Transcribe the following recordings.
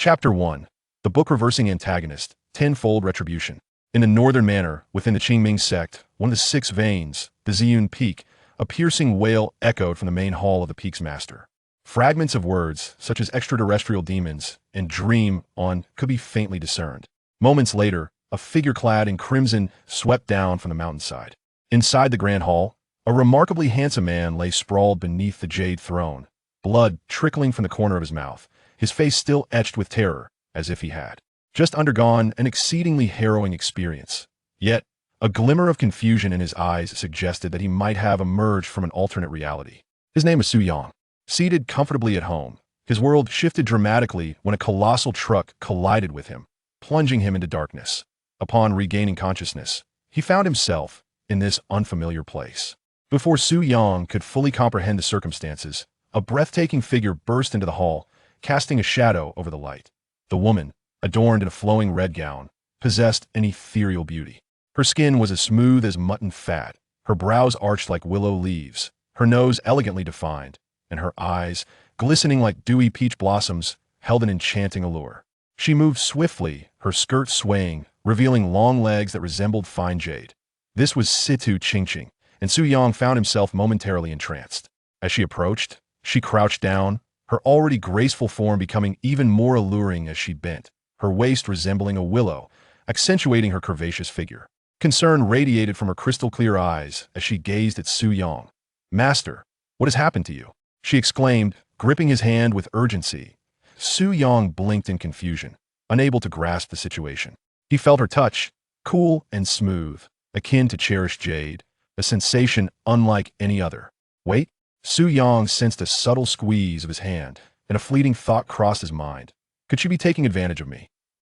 Chapter 1. The Book Reversing Antagonist, Tenfold Retribution. In the northern manor, within the Qingming Sect, one of the 6 veins, the Ziyun Peak, a piercing wail echoed from the main hall of the peak's master. Fragments of words, such as extraterrestrial demons and dream on, could be faintly discerned. Moments later, a figure clad in crimson swept down from the mountainside. Inside the grand hall, a remarkably handsome man lay sprawled beneath the jade throne, blood trickling from the corner of his mouth, his face still etched with terror, as if he had just undergone an exceedingly harrowing experience. Yet, a glimmer of confusion in his eyes suggested that he might have emerged from an alternate reality. His name was Su Yang. Seated comfortably at home, his world shifted dramatically when a colossal truck collided with him, plunging him into darkness. Upon regaining consciousness, he found himself in this unfamiliar place. Before Su Yang could fully comprehend the circumstances, a breathtaking figure burst into the hall, casting a shadow over the light. The woman, adorned in a flowing red gown, possessed an ethereal beauty. Her skin was as smooth as mutton fat, her brows arched like willow leaves, her nose elegantly defined, and her eyes, glistening like dewy peach blossoms, held an enchanting allure. She moved swiftly, her skirt swaying, revealing long legs that resembled fine jade. This was Situ Qingqing, and Su Yang found himself momentarily entranced. As she approached, she crouched down, her already graceful form becoming even more alluring as she bent, her waist resembling a willow, accentuating her curvaceous figure. Concern radiated from her crystal-clear eyes as she gazed at Su Yang. "Master, what has happened to you?" she exclaimed, gripping his hand with urgency. Su Yang blinked in confusion, unable to grasp the situation. He felt her touch, cool and smooth, akin to cherished jade, a sensation unlike any other. Wait? Su Yang sensed a subtle squeeze of his hand, and a fleeting thought crossed his mind. Could she be taking advantage of me?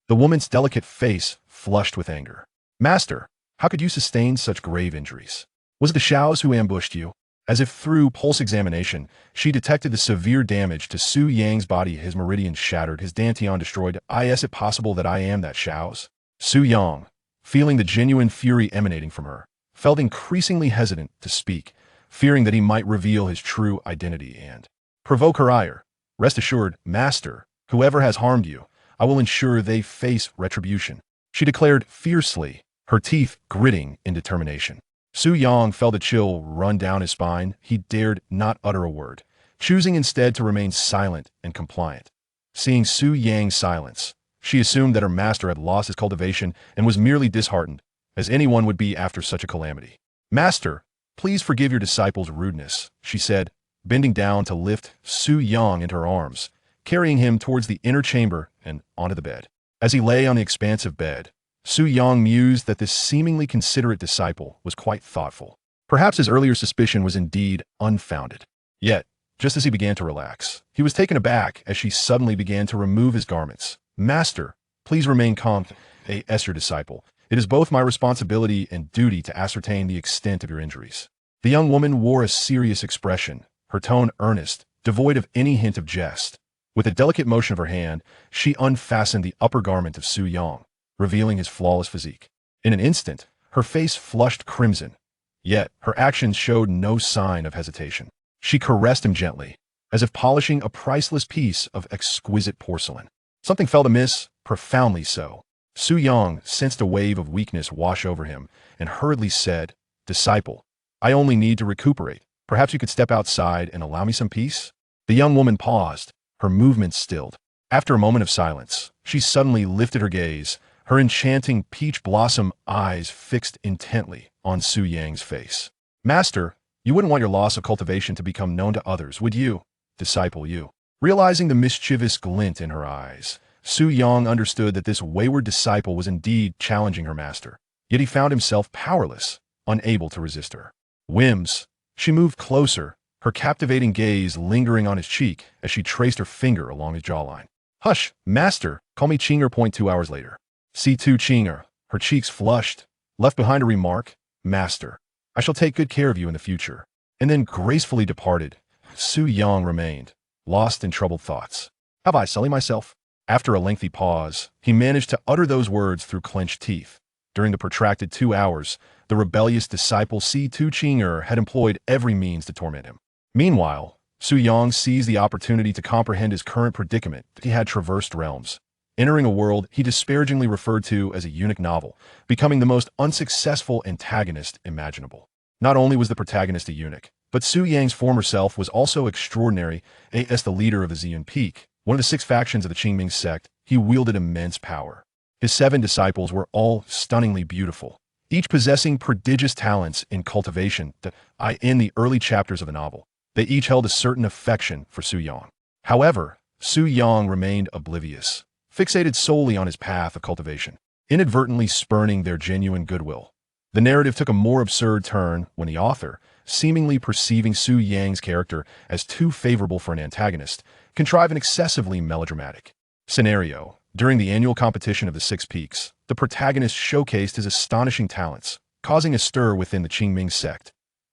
The woman's delicate face flushed with anger. "Master, how could you sustain such grave injuries? Was it the Shaos who ambushed you?" As if through pulse examination, she detected the severe damage to Su Yang's body, his meridian shattered, his dantian destroyed. Is it possible that I am that Shaos? Su Yang, feeling the genuine fury emanating from her, felt increasingly hesitant to speak, fearing that he might reveal his true identity and provoke her ire. "Rest assured, Master, whoever has harmed you, I will ensure they face retribution," she declared fiercely, her teeth gritting in determination. Su Yang felt a chill run down his spine. He dared not utter a word, choosing instead to remain silent and compliant. Seeing Su Yang's silence, she assumed that her master had lost his cultivation and was merely disheartened, as anyone would be after such a calamity. "Master, please forgive your disciple's rudeness," she said, bending down to lift Su Yang into her arms, carrying him towards the inner chamber and onto the bed. As he lay on the expansive bed, Su Yang mused that this seemingly considerate disciple was quite thoughtful. Perhaps his earlier suspicion was indeed unfounded. Yet, just as he began to relax, he was taken aback as she suddenly began to remove his garments. "Master, please remain calm. Your disciple. It is both my responsibility and duty to ascertain the extent of your injuries." The young woman wore a serious expression, her tone earnest, devoid of any hint of jest. With a delicate motion of her hand, she unfastened the upper garment of Su Yang, revealing his flawless physique. In an instant, her face flushed crimson, yet her actions showed no sign of hesitation. She caressed him gently, as if polishing a priceless piece of exquisite porcelain. Something felt amiss, profoundly so. Su Yang sensed a wave of weakness wash over him and hurriedly said, "Disciple, I only need to recuperate. Perhaps you could step outside and allow me some peace?" The young woman paused, her movements stilled. After a moment of silence, she suddenly lifted her gaze, her enchanting peach blossom eyes fixed intently on Su Yang's face. "Master, you wouldn't want your loss of cultivation to become known to others, would you? Disciple, you." Realizing the mischievous glint in her eyes, Su Yang understood that this wayward disciple was indeed challenging her master. Yet he found himself powerless, unable to resist her whims. She moved closer, her captivating gaze lingering on his cheek as she traced her finger along his jawline. "Hush, master, call me Qing'er. 2 hours later." Situ Qingqing, her cheeks flushed, left behind a remark, "Master, I shall take good care of you in the future," and then gracefully departed. Su Yang remained, lost in troubled thoughts. "Have I sullied myself?" After a lengthy pause, he managed to utter those words through clenched teeth. During the protracted 2 hours, the rebellious disciple Situ Qingqing had employed every means to torment him. Meanwhile, Su Yang seized the opportunity to comprehend his current predicament that he had traversed realms, entering a world he disparagingly referred to as a eunuch novel, becoming the most unsuccessful antagonist imaginable. Not only was the protagonist a eunuch, but Su Yang's former self was also extraordinary. As the leader of the Ziyun Peak, one of the 6 factions of the Qingming Sect, he wielded immense power. His 7 disciples were all stunningly beautiful, each possessing prodigious talents in cultivation that in the early chapters of the novel. They each held a certain affection for Su Yang. However, Su Yang remained oblivious, fixated solely on his path of cultivation, inadvertently spurning their genuine goodwill. The narrative took a more absurd turn when the author, seemingly perceiving Su Yang's character as too favorable for an antagonist, contrived an excessively melodramatic scenario. During the annual competition of the 6 Peaks, the protagonist showcased his astonishing talents, causing a stir within the Qingming Sect.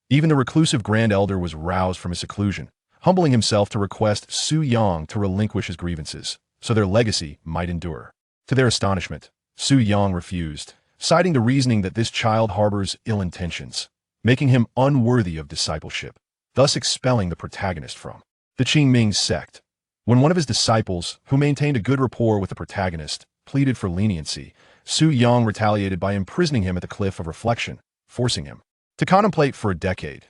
Even the reclusive Grand Elder was roused from his seclusion, humbling himself to request Su Yang to relinquish his grievances, so their legacy might endure. To their astonishment, Su Yang refused, citing the reasoning that this child harbors ill intentions, making him unworthy of discipleship, thus expelling the protagonist from the Qingming Sect. When one of his disciples, who maintained a good rapport with the protagonist, pleaded for leniency, Su Yang retaliated by imprisoning him at the cliff of reflection, forcing him to contemplate for a decade.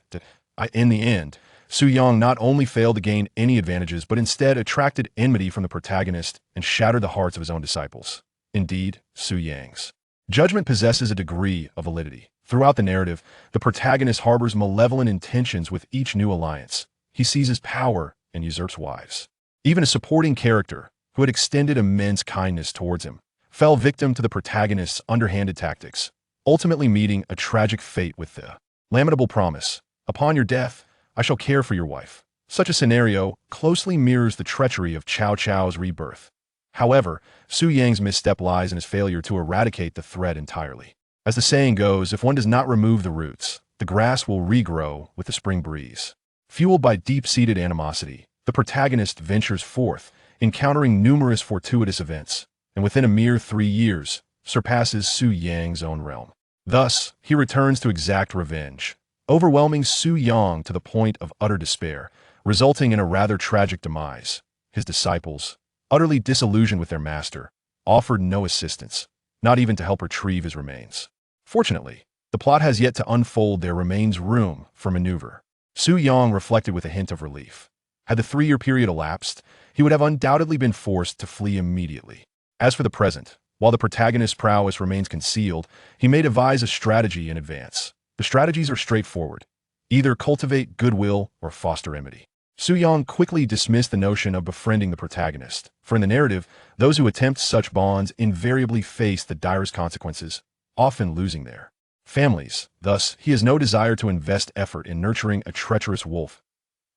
In the end, Su Yang not only failed to gain any advantages but instead attracted enmity from the protagonist and shattered the hearts of his own disciples. Indeed, Su Yang's judgment possesses a degree of validity. Throughout the narrative, the protagonist harbors malevolent intentions with each new alliance. He seizes power and usurps wives. Even a supporting character, who had extended immense kindness towards him, fell victim to the protagonist's underhanded tactics, ultimately meeting a tragic fate with the lamentable promise, "Upon your death, I shall care for your wife." Such a scenario closely mirrors the treachery of Cao Cao's rebirth. However, Su Yang's misstep lies in his failure to eradicate the threat entirely. As the saying goes, if one does not remove the roots, the grass will regrow with the spring breeze. Fueled by deep-seated animosity, the protagonist ventures forth, encountering numerous fortuitous events, and within a mere 3 years, surpasses Su Yang's own realm. Thus, he returns to exact revenge, overwhelming Su Yang to the point of utter despair, resulting in a rather tragic demise. His disciples, utterly disillusioned with their master, offered no assistance, not even to help retrieve his remains. Fortunately, the plot has yet to unfold. There remains room for maneuver. Su Yang reflected with a hint of relief. Had the 3-year period elapsed, he would have undoubtedly been forced to flee immediately. As for the present, while the protagonist's prowess remains concealed, he may devise a strategy in advance. The strategies are straightforward. Either cultivate goodwill or foster enmity. Su Yang quickly dismissed the notion of befriending the protagonist, for in the narrative, those who attempt such bonds invariably face the direst consequences, often losing their families. Thus, he has no desire to invest effort in nurturing a treacherous wolf.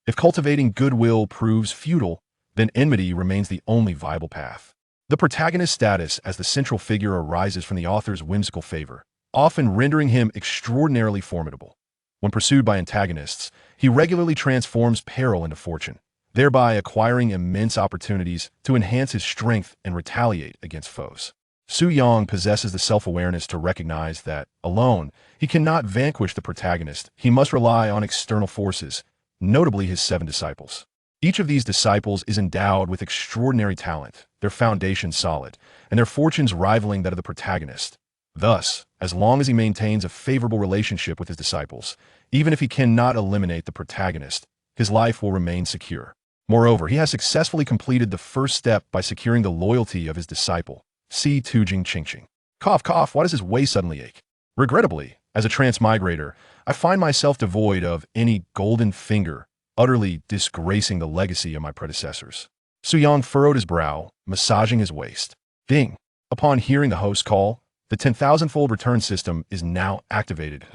If cultivating goodwill proves futile, then enmity remains the only viable path. The protagonist's status as the central figure arises from the author's whimsical favor, often rendering him extraordinarily formidable. When pursued by antagonists, he regularly transforms peril into fortune, thereby acquiring immense opportunities to enhance his strength and retaliate against foes. Su Yang possesses the self-awareness to recognize that, alone, he cannot vanquish the protagonist. He must rely on external forces, notably his 7 disciples. Each of these disciples is endowed with extraordinary talent, their foundation solid, and their fortunes rivaling that of the protagonist. Thus, as long as he maintains a favorable relationship with his disciples, even if he cannot eliminate the protagonist, his life will remain secure. Moreover, he has successfully completed the first step by securing the loyalty of his disciple, Situ Qingqing. Cough, cough, why does his waist suddenly ache? Regrettably, as a transmigrator, I find myself devoid of any golden finger, utterly disgracing the legacy of my predecessors. Su Yang furrowed his brow, massaging his waist. Ding! Upon hearing the host's call, the 10,000-fold return system is now activated.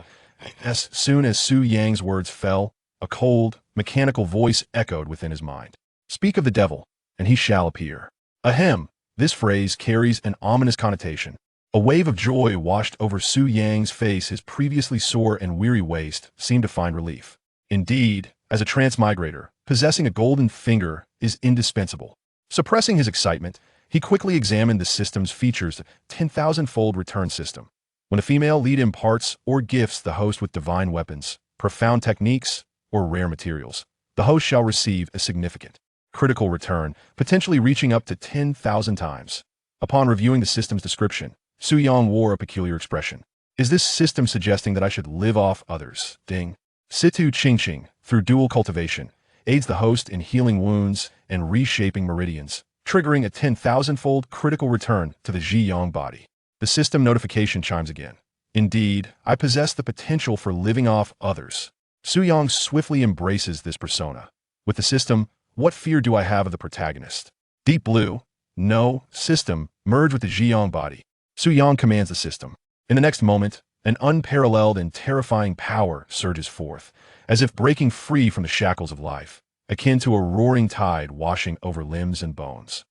As soon as Su Yang's words fell, a cold, mechanical voice echoed within his mind. Speak of the devil, and he shall appear. Ahem! This phrase carries an ominous connotation. A wave of joy washed over Su Yang's face. His previously sore and weary waist seemed to find relief. Indeed, as a transmigrator, possessing a golden finger is indispensable. Suppressing his excitement, he quickly examined the system's features, the 10,000-fold return system. When a female lead imparts or gifts the host with divine weapons, profound techniques, or rare materials, the host shall receive a significant critical return, potentially reaching up to 10,000 times. Upon reviewing the system's description, Su Yang wore a peculiar expression. Is this system suggesting that I should live off others? Ding. Situ Qingqing, through dual cultivation, aids the host in healing wounds and reshaping meridians, triggering a 10,000-fold critical return to the Ziyun body. The system notification chimes again. Indeed, I possess the potential for living off others. Su Yang swiftly embraces this persona. With the system, what fear do I have of the protagonist? Deep blue. No. System, merge with the Ziyun body. Su Yang commands the system. In the next moment, an unparalleled and terrifying power surges forth, as if breaking free from the shackles of life, akin to a roaring tide washing over limbs and bones.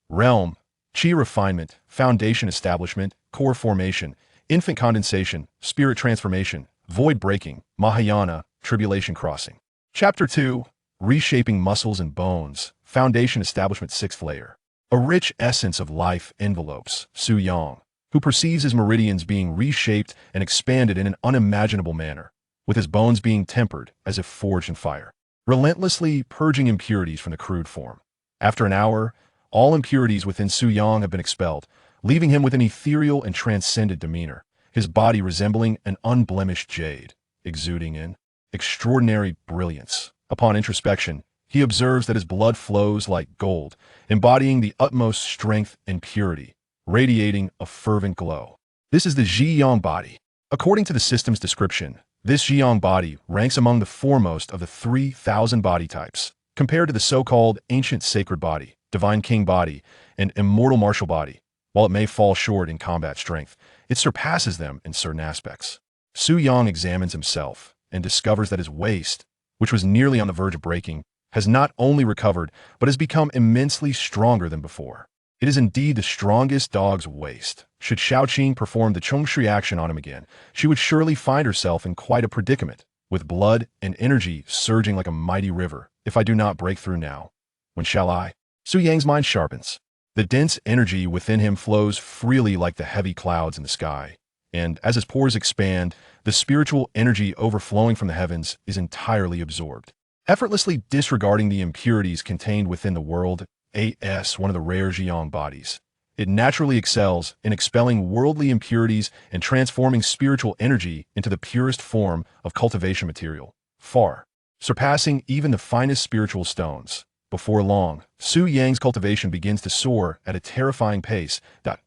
Realm, Qi refinement, foundation establishment, core formation, infant condensation, spirit transformation, void breaking, Mahayana, tribulation crossing. Chapter 2, reshaping muscles and bones, foundation establishment 6th layer. A rich essence of life envelopes Su Yang, who perceives his meridians being reshaped and expanded in an unimaginable manner, with his bones being tempered as if forged in fire, relentlessly purging impurities from the crude form. After an hour, all impurities within Su Yang have been expelled, leaving him with an ethereal and transcendent demeanor, his body resembling an unblemished jade, exuding in extraordinary brilliance. Upon introspection, he observes that his blood flows like gold, embodying the utmost strength and purity, radiating a fervent glow. This is the Ziyun body. According to the system's description, this Ziyun body ranks among the foremost of the 3,000 body types, compared to the so-called ancient sacred body, divine king body, and immortal martial body. While it may fall short in combat strength, it surpasses them in certain aspects. Su Yang examines himself and discovers that his waist, which was nearly on the verge of breaking, has not only recovered, but has become immensely stronger than before. It is indeed the strongest dog's waist. Should Shaoqing perform the Chongshi action on him again, she would surely find herself in quite a predicament, with blood and energy surging like a mighty river. If I do not break through now, when shall I? Su Yang's mind sharpens. The dense energy within him flows freely like the heavy clouds in the sky, and as his pores expand, the spiritual energy overflowing from the heavens is entirely absorbed. Effortlessly disregarding the impurities contained within the world, one of the rare Ziyun bodies. It naturally excels in expelling worldly impurities and transforming spiritual energy into the purest form of cultivation material, far surpassing even the finest spiritual stones. Before long, Su Yang's cultivation begins to soar at a terrifying pace.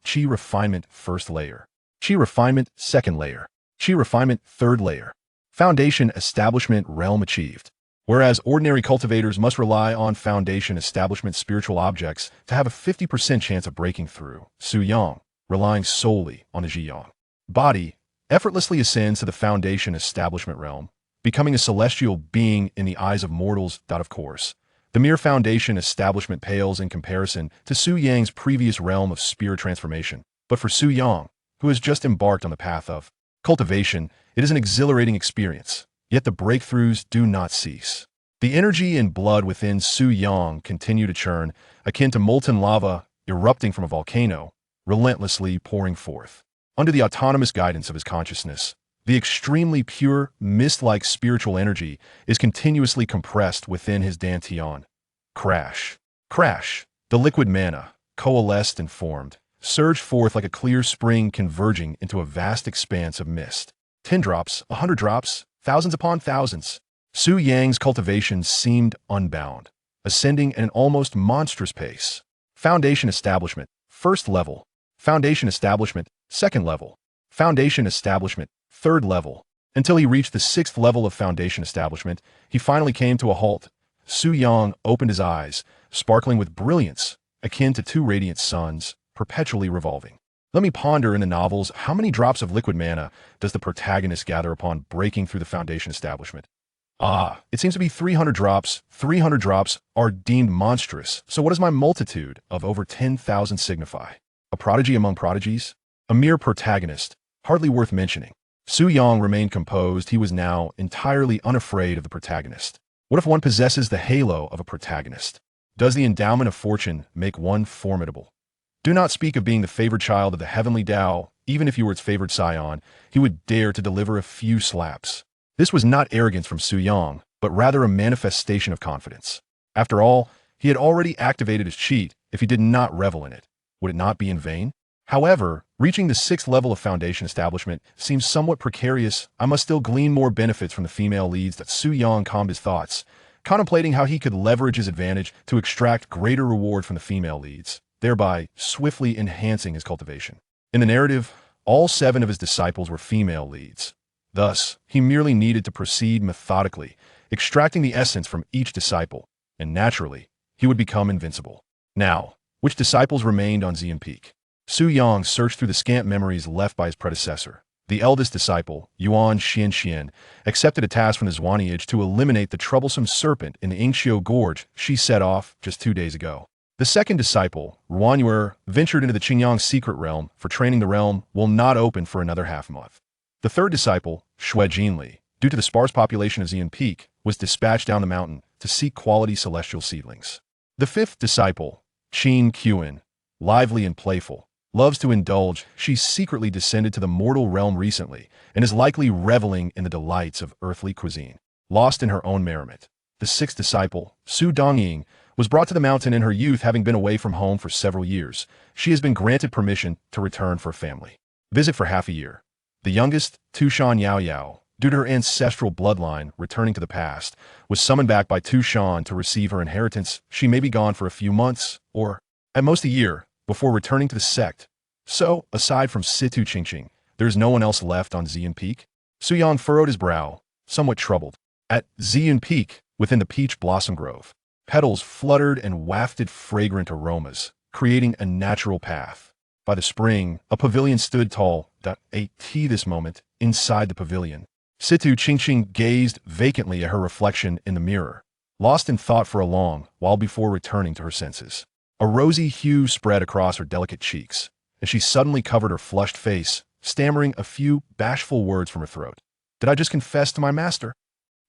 Qi refinement 1st layer. Qi refinement 2nd layer. Qi refinement 3rd layer. Foundation establishment realm achieved. Whereas ordinary cultivators must rely on foundation establishment spiritual objects to have a 50% chance of breaking through, Su Yang, relying solely on the Ziyun body, effortlessly ascends to the foundation establishment realm, becoming a celestial being in the eyes of mortals. Of course, the mere foundation establishment pales in comparison to Su Yang's previous realm of spirit transformation. But for Su Yang, who has just embarked on the path of cultivation, it is an exhilarating experience. Yet the breakthroughs do not cease. The energy and blood within Su Yang continue to churn, akin to molten lava erupting from a volcano, relentlessly pouring forth. Under the autonomous guidance of his consciousness, the extremely pure, mist-like spiritual energy is continuously compressed within his dantian. Crash. Crash. The liquid mana, coalesced and formed, surged forth like a clear spring converging into a vast expanse of mist. 10 drops, 100 drops, thousands upon thousands. Su Yang's cultivation seemed unbound, ascending at an almost monstrous pace. Foundation establishment, 1st level. Foundation establishment, 2nd level. Foundation establishment, 3rd level. Until he reached the 6th level of foundation establishment, he finally came to a halt. Su Yang opened his eyes, sparkling with brilliance, akin to 2 radiant suns, perpetually revolving. Let me ponder in the novels, how many drops of liquid mana does the protagonist gather upon breaking through the foundation establishment? It seems to be 300 drops. 300 drops are deemed monstrous, so what does my multitude of over 10,000 signify? A prodigy among prodigies? A mere protagonist, hardly worth mentioning. Su Yang remained composed. He was now entirely unafraid of the protagonist. What if one possesses the halo of a protagonist? Does the endowment of fortune make one formidable? Do not speak of being the favored child of the heavenly Tao. Even if you were its favored scion, he would dare to deliver a few slaps. This was not arrogance from Su Yang, but rather a manifestation of confidence. After all, he had already activated his cheat. If he did not revel in it, would it not be in vain? However, reaching the 6th level of foundation establishment seems somewhat precarious. I must still glean more benefits from the female leads. That Su Yang calmed his thoughts, contemplating how he could leverage his advantage to extract greater reward from the female leads, thereby swiftly enhancing his cultivation. In the narrative, all 7 of his disciples were female leads. Thus, he merely needed to proceed methodically, extracting the essence from each disciple, and naturally, he would become invincible. Now, which disciples remained on Ziyun Peak? Su Yang searched through the scant memories left by his predecessor. The eldest disciple, Yuan Xian, accepted a task from the Zhuaniage to eliminate the troublesome serpent in the Ingxiu Gorge she set off just 2 days ago. The second disciple, Ruan, ventured into the Qingming secret realm, for training the realm will not open for another half-month. The third disciple, Shui Jinli, due to the sparse population of Ziyun Peak, was dispatched down the mountain to seek quality celestial seedlings. The fifth disciple, Qingming, lively and playful, loves to indulge. She secretly descended to the mortal realm recently and is likely reveling in the delights of earthly cuisine, lost in her own merriment. The sixth disciple, Su Dongying, was brought to the mountain in her youth, having been away from home for several years. She has been granted permission to return for a family visit for half a year. The youngest, Tushan Yao, due to her ancestral bloodline returning to the past, was summoned back by Tushan to receive her inheritance. She may be gone for a few months, or at most a year, before returning to the sect. So, aside from Situ Qingqing, there is no one else left on Ziyun Peak? Su Yang furrowed his brow, somewhat troubled. At Ziyun Peak, within the peach blossom grove, petals fluttered and wafted fragrant aromas, creating a natural path. By the spring, a pavilion stood tall. This moment, inside the pavilion, Situ Qingqing gazed vacantly at her reflection in the mirror, lost in thought for a long while before returning to her senses. A rosy hue spread across her delicate cheeks, and she suddenly covered her flushed face, stammering a few bashful words from her throat. Did I just confess to my master?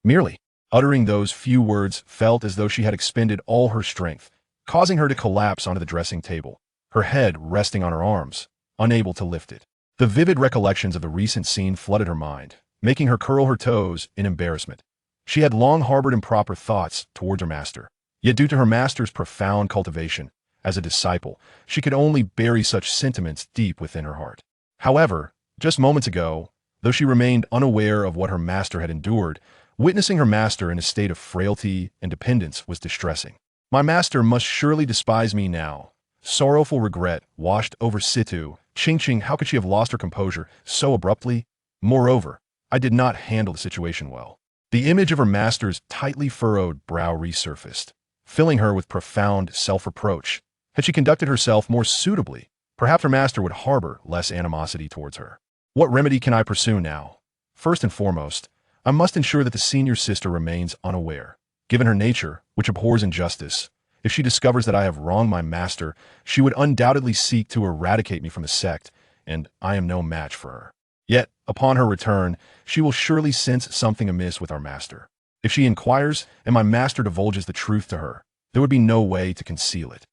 Merely uttering those few words felt as though she had expended all her strength, causing her to collapse onto the dressing table, her head resting on her arms, unable to lift it. The vivid recollections of the recent scene flooded her mind, making her curl her toes in embarrassment. She had long harbored improper thoughts towards her master, yet due to her master's profound cultivation, as a disciple, she could only bury such sentiments deep within her heart. However, just moments ago, though she remained unaware of what her master had endured, witnessing her master in a state of frailty and dependence was distressing. My master must surely despise me now. Sorrowful regret washed over Situ Qingqing. How could she have lost her composure so abruptly? Moreover, I did not handle the situation well. The image of her master's tightly furrowed brow resurfaced, filling her with profound self-reproach. Had she conducted herself more suitably, perhaps her master would harbor less animosity towards her. What remedy can I pursue now? First and foremost, I must ensure that the senior sister remains unaware. Given her nature, which abhors injustice, if she discovers that I have wronged my master, she would undoubtedly seek to eradicate me from the sect, and I am no match for her. Yet, upon her return, she will surely sense something amiss with our master. If she inquires, and my master divulges the truth to her, there would be no way to conceal it.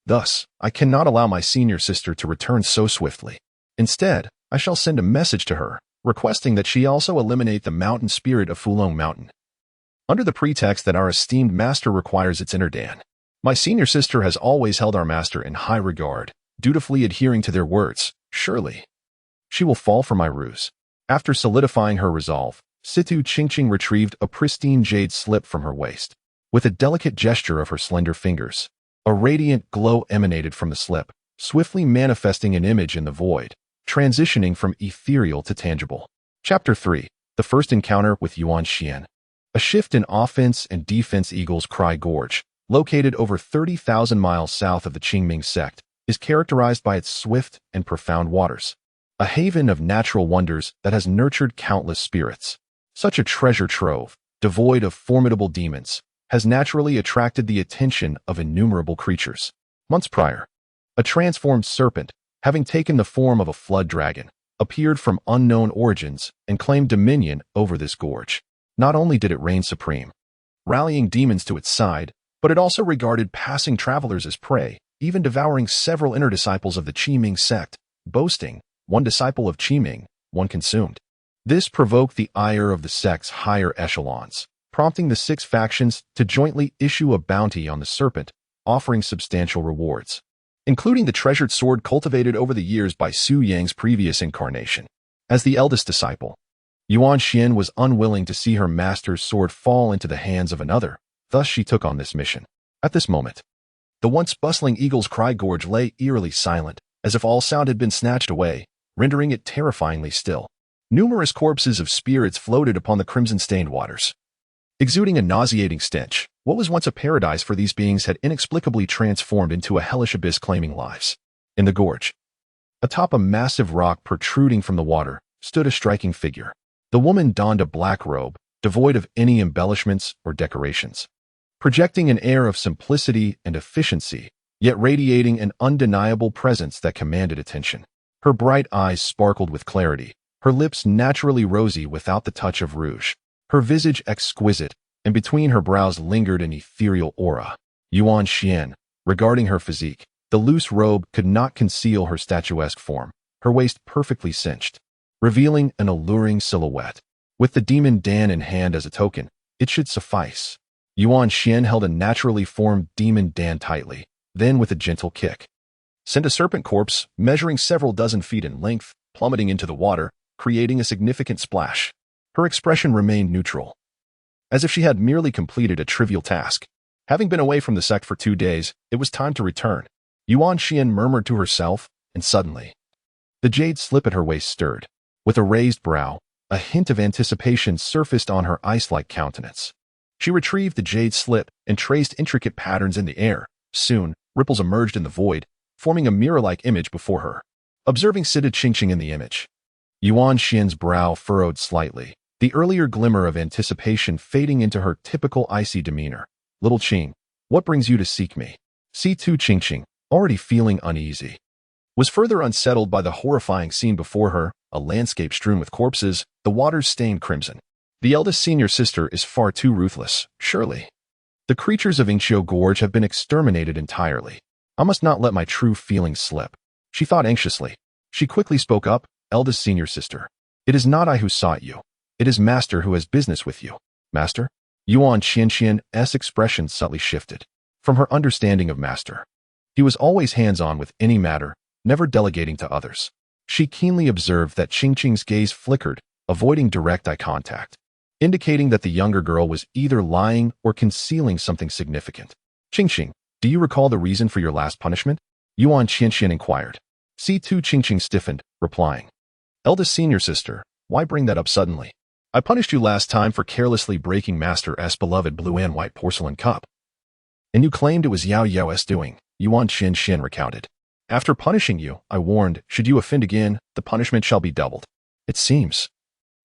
Thus, I cannot allow my senior sister to return so swiftly. Instead, I shall send a message to her, requesting that she also eliminate the mountain spirit of Fulong Mountain, under the pretext that our esteemed master requires its interdan. My senior sister has always held our master in high regard, dutifully adhering to their words. Surely, she will fall for my ruse. After solidifying her resolve, Situ Qingqing retrieved a pristine jade slip from her waist. With a delicate gesture of her slender fingers, a radiant glow emanated from the slip, swiftly manifesting an image in the void, transitioning from ethereal to tangible. Chapter 3. The First Encounter with Yuan Xian. A shift in offense and defense. Eagle's Cry Gorge, located over 30,000 miles south of the Qingming Sect, is characterized by its swift and profound waters, a haven of natural wonders that has nurtured countless spirits. Such a treasure trove, devoid of formidable demons, has naturally attracted the attention of innumerable creatures. Months prior, a transformed serpent, having taken the form of a flood dragon, appeared from unknown origins and claimed dominion over this gorge. Not only did it reign supreme, rallying demons to its side, but it also regarded passing travelers as prey, even devouring several inner disciples of the Qingming Sect, boasting, one disciple of Qingming, one consumed. This provoked the ire of the sect's higher echelons, prompting the 6 factions to jointly issue a bounty on the serpent, offering substantial rewards, including the treasured sword cultivated over the years by Su Yang's previous incarnation. As the eldest disciple, Yuan Xian was unwilling to see her master's sword fall into the hands of another, thus she took on this mission. At this moment, the once bustling Eagle's Cry Gorge lay eerily silent, as if all sound had been snatched away, rendering it terrifyingly still. Numerous corpses of spirits floated upon the crimson-stained waters, exuding a nauseating stench. What was once a paradise for these beings had inexplicably transformed into a hellish abyss claiming lives. In the gorge, atop a massive rock protruding from the water, stood a striking figure. The woman donned a black robe, devoid of any embellishments or decorations, projecting an air of simplicity and efficiency, yet radiating an undeniable presence that commanded attention. Her bright eyes sparkled with clarity, her lips naturally rosy without the touch of rouge, her visage exquisite, and between her brows lingered an ethereal aura. Yuan Xian, regarding her physique, the loose robe could not conceal her statuesque form, her waist perfectly cinched, revealing an alluring silhouette. With the demon Dan in hand as a token, it should suffice. Yuan Xian held a naturally formed demon Dan tightly, then with a gentle kick, sent a serpent corpse measuring several dozen feet in length, plummeting into the water, creating a significant splash. Her expression remained neutral, as if she had merely completed a trivial task. Having been away from the sect for 2 days, it was time to return. Yuan Xian murmured to herself, and suddenly, the jade slip at her waist stirred. With a raised brow, a hint of anticipation surfaced on her ice-like countenance. She retrieved the jade slip and traced intricate patterns in the air. Soon, ripples emerged in the void, forming a mirror-like image before her. Observing Situ Qingqing in the image, Yuan Xian's brow furrowed slightly, the earlier glimmer of anticipation fading into her typical icy demeanor. Little Qing, what brings you to seek me? Situ Qingqing, already feeling uneasy, was further unsettled by the horrifying scene before her, a landscape strewn with corpses, the waters stained crimson. The eldest senior sister is far too ruthless, surely. The creatures of Yingqiu Gorge have been exterminated entirely. I must not let my true feelings slip, she thought anxiously. She quickly spoke up, eldest senior sister. It is not I who sought you. It is Master who has business with you. Master? Yuan Qianqian's expression subtly shifted. From her understanding of Master, he was always hands-on with any matter, never delegating to others. She keenly observed that Qingqing's gaze flickered, avoiding direct eye contact, indicating that the younger girl was either lying or concealing something significant. Qingqing, do you recall the reason for your last punishment? Yuan Qianqian inquired. Situ Qingqing stiffened, replying, eldest senior sister, why bring that up suddenly? I punished you last time for carelessly breaking Master's beloved blue and white porcelain cup. And you claimed it was Yao Yao's doing, Yuan Qianqian recounted. After punishing you, I warned, should you offend again, the punishment shall be doubled. It seems,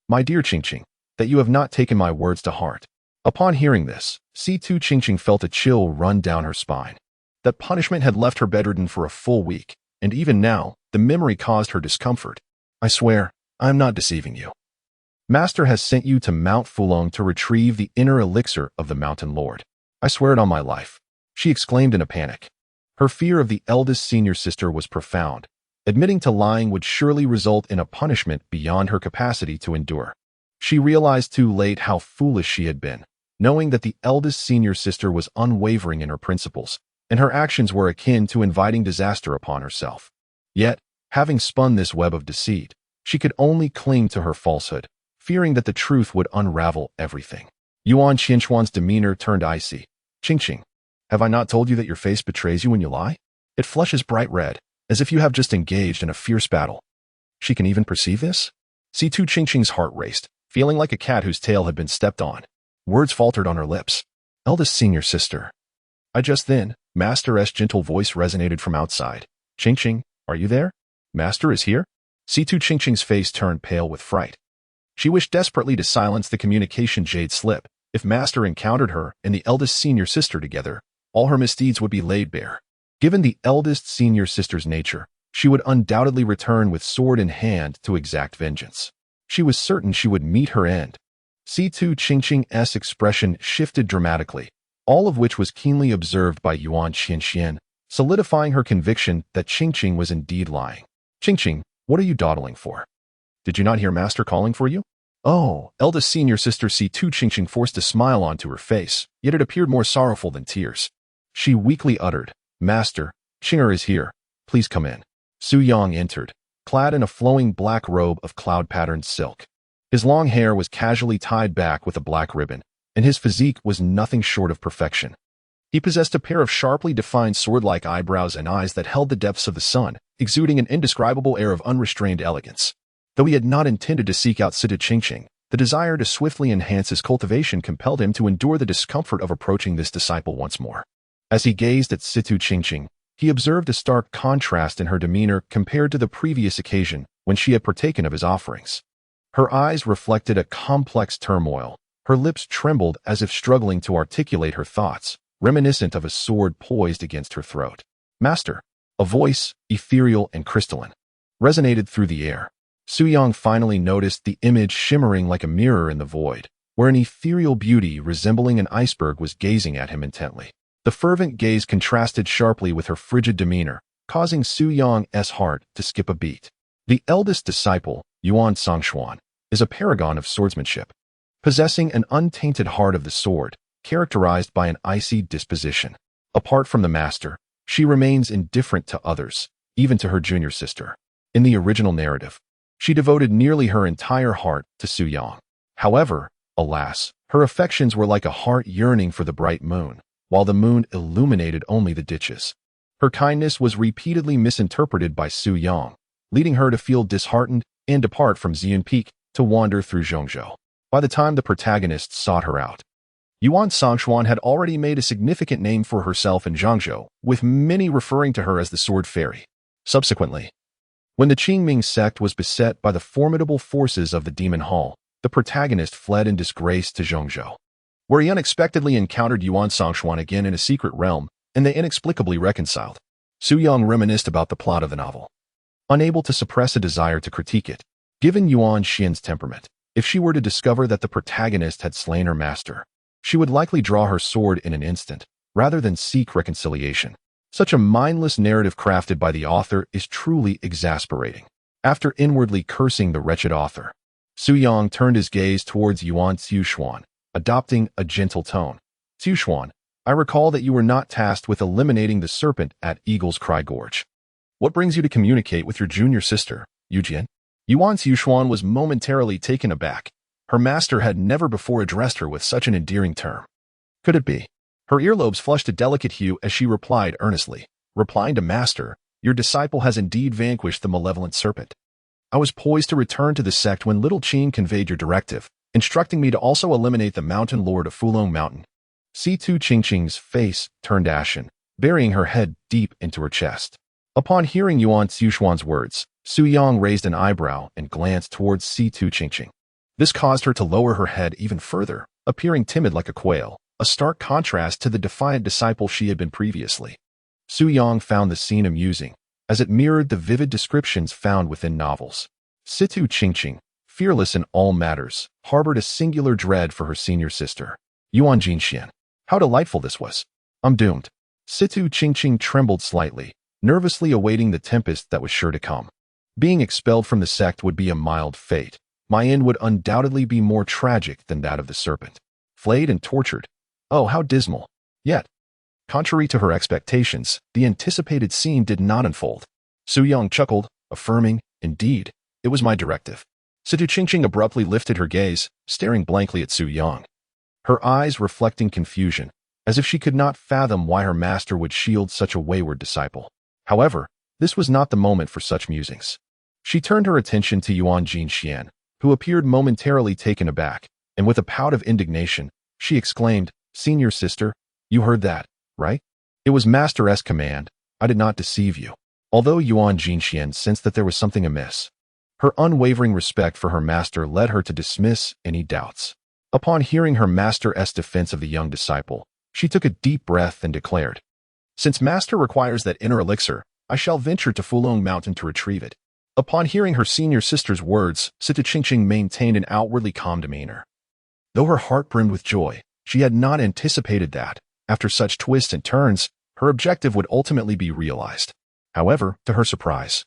my dear Qingqing, that you have not taken my words to heart. Upon hearing this, Situ Qingqing felt a chill run down her spine. That punishment had left her bedridden for a full week, and even now, the memory caused her discomfort. I swear, I am not deceiving you. Master has sent you to Mount Fulong to retrieve the inner elixir of the Mountain Lord. I swear it on my life, she exclaimed in a panic. Her fear of the eldest senior sister was profound. Admitting to lying would surely result in a punishment beyond her capacity to endure. She realized too late how foolish she had been, knowing that the eldest senior sister was unwavering in her principles, and her actions were akin to inviting disaster upon herself. Yet, having spun this web of deceit, she could only cling to her falsehood, fearing that the truth would unravel everything. Yuan Qianquan's demeanor turned icy. Qingqing, have I not told you that your face betrays you when you lie? It flushes bright red, as if you have just engaged in a fierce battle. She can even perceive this? Situ Qingqing's heart raced, feeling like a cat whose tail had been stepped on. Words faltered on her lips. Eldest senior sister. Just then, Master's gentle voice resonated from outside. Qingqing, are you there? Master is here? Situ Qingqing's face turned pale with fright. She wished desperately to silence the communication jade slip. If Master encountered her and the eldest senior sister together, all her misdeeds would be laid bare. Given the eldest senior sister's nature, she would undoubtedly return with sword in hand to exact vengeance. She was certain she would meet her end. Situ Qingqing's expression shifted dramatically, all of which was keenly observed by Yuan Qianqian, solidifying her conviction that Qingqing was indeed lying. Qingqing, what are you dawdling for? Did you not hear Master calling for you? Oh, eldest senior sister Situ Qingqing forced a smile onto her face, yet it appeared more sorrowful than tears. She weakly uttered, "Master, Qing'er is here. Please come in." Su Yang entered, clad in a flowing black robe of cloud-patterned silk. His long hair was casually tied back with a black ribbon, and his physique was nothing short of perfection. He possessed a pair of sharply defined sword-like eyebrows and eyes that held the depths of the sun, exuding an indescribable air of unrestrained elegance. Though he had not intended to seek out Situ Qingqing, the desire to swiftly enhance his cultivation compelled him to endure the discomfort of approaching this disciple once more. As he gazed at Situ Qingqing, he observed a stark contrast in her demeanor compared to the previous occasion when she had partaken of his offerings. Her eyes reflected a complex turmoil. Her lips trembled as if struggling to articulate her thoughts, reminiscent of a sword poised against her throat. "Master," a voice, ethereal and crystalline, resonated through the air. Su Yang finally noticed the image shimmering like a mirror in the void, where an ethereal beauty resembling an iceberg was gazing at him intently. The fervent gaze contrasted sharply with her frigid demeanor, causing Su Yang's heart to skip a beat. The eldest disciple, Yuan Songshuan, is a paragon of swordsmanship, possessing an untainted heart of the sword, characterized by an icy disposition. Apart from the master, she remains indifferent to others, even to her junior sister. In the original narrative, she devoted nearly her entire heart to Su Yang. However, alas, her affections were like a heart yearning for the bright moon, while the moon illuminated only the ditches. Her kindness was repeatedly misinterpreted by Su Yang, leading her to feel disheartened and depart from Ziyun Peak to wander through Zhongzhou. By the time the protagonist sought her out, Yuan Songshuan had already made a significant name for herself in Zhongzhou, with many referring to her as the Sword Fairy. Subsequently, when the Qingming Sect was beset by the formidable forces of the Demon Hall, the protagonist fled in disgrace to Zhongzhou, where he unexpectedly encountered Yuan Songshuan again in a secret realm, and they inexplicably reconciled. Su Yang reminisced about the plot of the novel, unable to suppress a desire to critique it. Given Yuan Xian's temperament, if she were to discover that the protagonist had slain her master, she would likely draw her sword in an instant, rather than seek reconciliation. Such a mindless narrative crafted by the author is truly exasperating. After inwardly cursing the wretched author, Su Yang turned his gaze towards Yuan Xuan, adopting a gentle tone. "Xuan, I recall that you were not tasked with eliminating the serpent at Eagle's Cry Gorge. What brings you to communicate with your junior sister, Yujian?" Yuan Xuan was momentarily taken aback. Her master had never before addressed her with such an endearing term. Could it be? Her earlobes flushed a delicate hue as she replied earnestly, replying to Master, "Your disciple has indeed vanquished the malevolent serpent. I was poised to return to the sect when little Qin conveyed your directive, instructing me to also eliminate the mountain lord of Fulong Mountain." Situ Qingqing's face turned ashen, burying her head deep into her chest. Upon hearing Yuan Xuan's words, Su Yang raised an eyebrow and glanced towards Situ Qingqing. This caused her to lower her head even further, appearing timid like a quail, a stark contrast to the defiant disciple she had been previously. Su Yang found the scene amusing, as it mirrored the vivid descriptions found within novels. Situ Qingqing, fearless in all matters, harbored a singular dread for her senior sister, Yuan Jinxian. How delightful this was. "I'm doomed." Situ Qingqing trembled slightly, nervously awaiting the tempest that was sure to come. Being expelled from the sect would be a mild fate. My end would undoubtedly be more tragic than that of the serpent. Flayed and tortured. Oh, how dismal. Yet, contrary to her expectations, the anticipated scene did not unfold. Su Yang chuckled, affirming, "Indeed, it was my directive." Situ Qingqing abruptly lifted her gaze, staring blankly at Su Yang, her eyes reflecting confusion, as if she could not fathom why her master would shield such a wayward disciple. However, this was not the moment for such musings. She turned her attention to Yuan Jinxian, who appeared momentarily taken aback, and with a pout of indignation, she exclaimed, "Senior sister, you heard that, right? It was Master's command. I did not deceive you." Although Yuan Jinxian sensed that there was something amiss, her unwavering respect for her master led her to dismiss any doubts. Upon hearing her master's defense of the young disciple, she took a deep breath and declared, "Since master requires that inner elixir, I shall venture to Fulong Mountain to retrieve it." Upon hearing her senior sister's words, Situ Qingqing maintained an outwardly calm demeanor. Though her heart brimmed with joy, she had not anticipated that, after such twists and turns, her objective would ultimately be realized. However, to her surprise,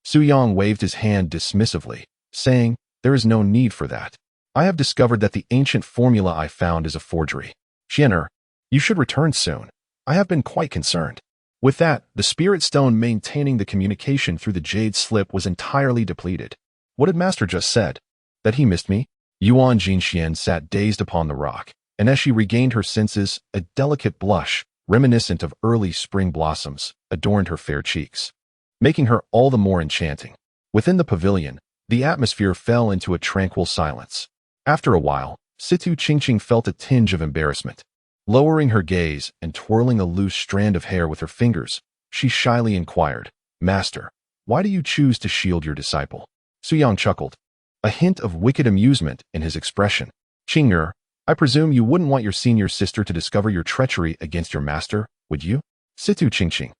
Su Yang waved his hand dismissively, saying, "There is no need for that. I have discovered that the ancient formula I found is a forgery. Qianer, you should return soon. I have been quite concerned. With that, the spirit stone maintaining the communication through the jade slip was entirely depleted. What had Master just said? That he missed me? Yuan Jinxian sat dazed upon the rock, and as she regained her senses, a delicate blush, reminiscent of early spring blossoms, adorned her fair cheeks, making her all the more enchanting. Within the pavilion, the atmosphere fell into a tranquil silence. After a while, Situ Qingqing felt a tinge of embarrassment. Lowering her gaze and twirling a loose strand of hair with her fingers, she shyly inquired, Master, why do you choose to shield your disciple? Suyang chuckled, a hint of wicked amusement in his expression. Qing'er, I presume you wouldn't want your senior sister to discover your treachery against your master, would you? Situ Qingqing.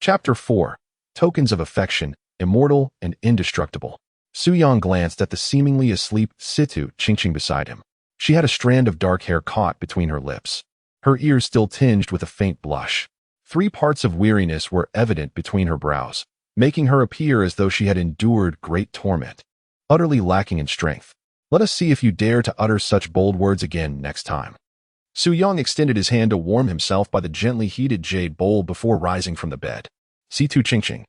Chapter 4. Tokens of Affection, Immortal and Indestructible. Suyang glanced at the seemingly asleep Situ Qingqing beside him. She had a strand of dark hair caught between her lips, her ears still tinged with a faint blush. 3 parts of weariness were evident between her brows, making her appear as though she had endured great torment. Utterly lacking in strength. Let us see if you dare to utter such bold words again next time. Suyang extended his hand to warm himself by the gently heated jade bowl before rising from the bed. Situ Qingqing,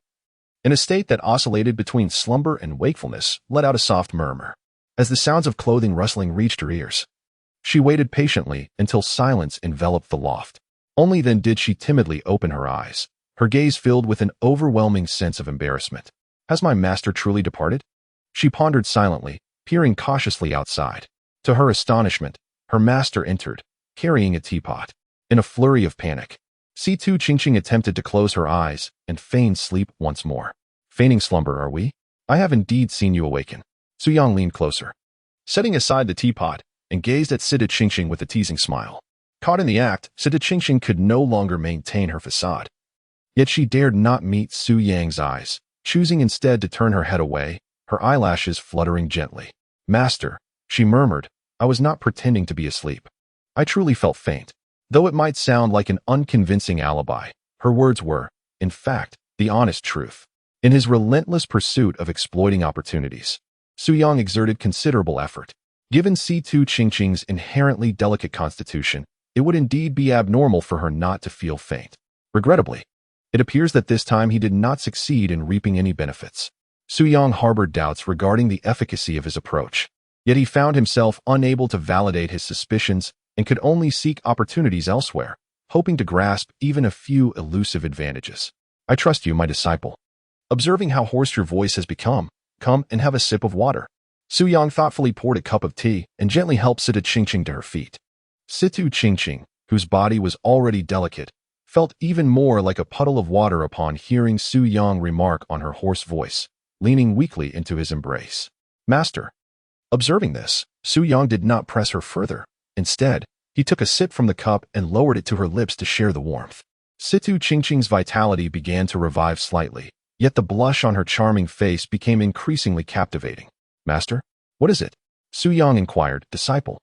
in a state that oscillated between slumber and wakefulness, let out a soft murmur as the sounds of clothing rustling reached her ears. She waited patiently until silence enveloped the loft. Only then did she timidly open her eyes, her gaze filled with an overwhelming sense of embarrassment. Has my master truly departed? She pondered silently, peering cautiously outside. To her astonishment, her master entered, carrying a teapot. In a flurry of panic, Situ Qingqing attempted to close her eyes and feign sleep once more. Feigning slumber, are we? I have indeed seen you awaken. Suyang leaned closer, setting aside the teapot, and gazed at Situ Qingqing with a teasing smile. Caught in the act, Situ Qingqing could no longer maintain her facade. Yet she dared not meet Suyang's eyes, choosing instead to turn her head away, her eyelashes fluttering gently. Master, she murmured, I was not pretending to be asleep. I truly felt faint. Though it might sound like an unconvincing alibi, her words were, in fact, the honest truth. In his relentless pursuit of exploiting opportunities, Suyang exerted considerable effort. Given Situ Qingqing's inherently delicate constitution, it would indeed be abnormal for her not to feel faint. Regrettably, it appears that this time he did not succeed in reaping any benefits. Suyang harbored doubts regarding the efficacy of his approach, yet he found himself unable to validate his suspicions and could only seek opportunities elsewhere, hoping to grasp even a few elusive advantages. I trust you, my disciple. Observing how hoarse your voice has become, come and have a sip of water. Suyang thoughtfully poured a cup of tea and gently helped Situ Qingqing to her feet. Situ Qingqing, whose body was already delicate, felt even more like a puddle of water upon hearing Suyang remark on her hoarse voice, leaning weakly into his embrace. Master. Observing this, Suyang did not press her further. Instead, he took a sip from the cup and lowered it to her lips to share the warmth. Situ Qingqing's vitality began to revive slightly, yet the blush on her charming face became increasingly captivating. Master, what is it? Suyang inquired, disciple.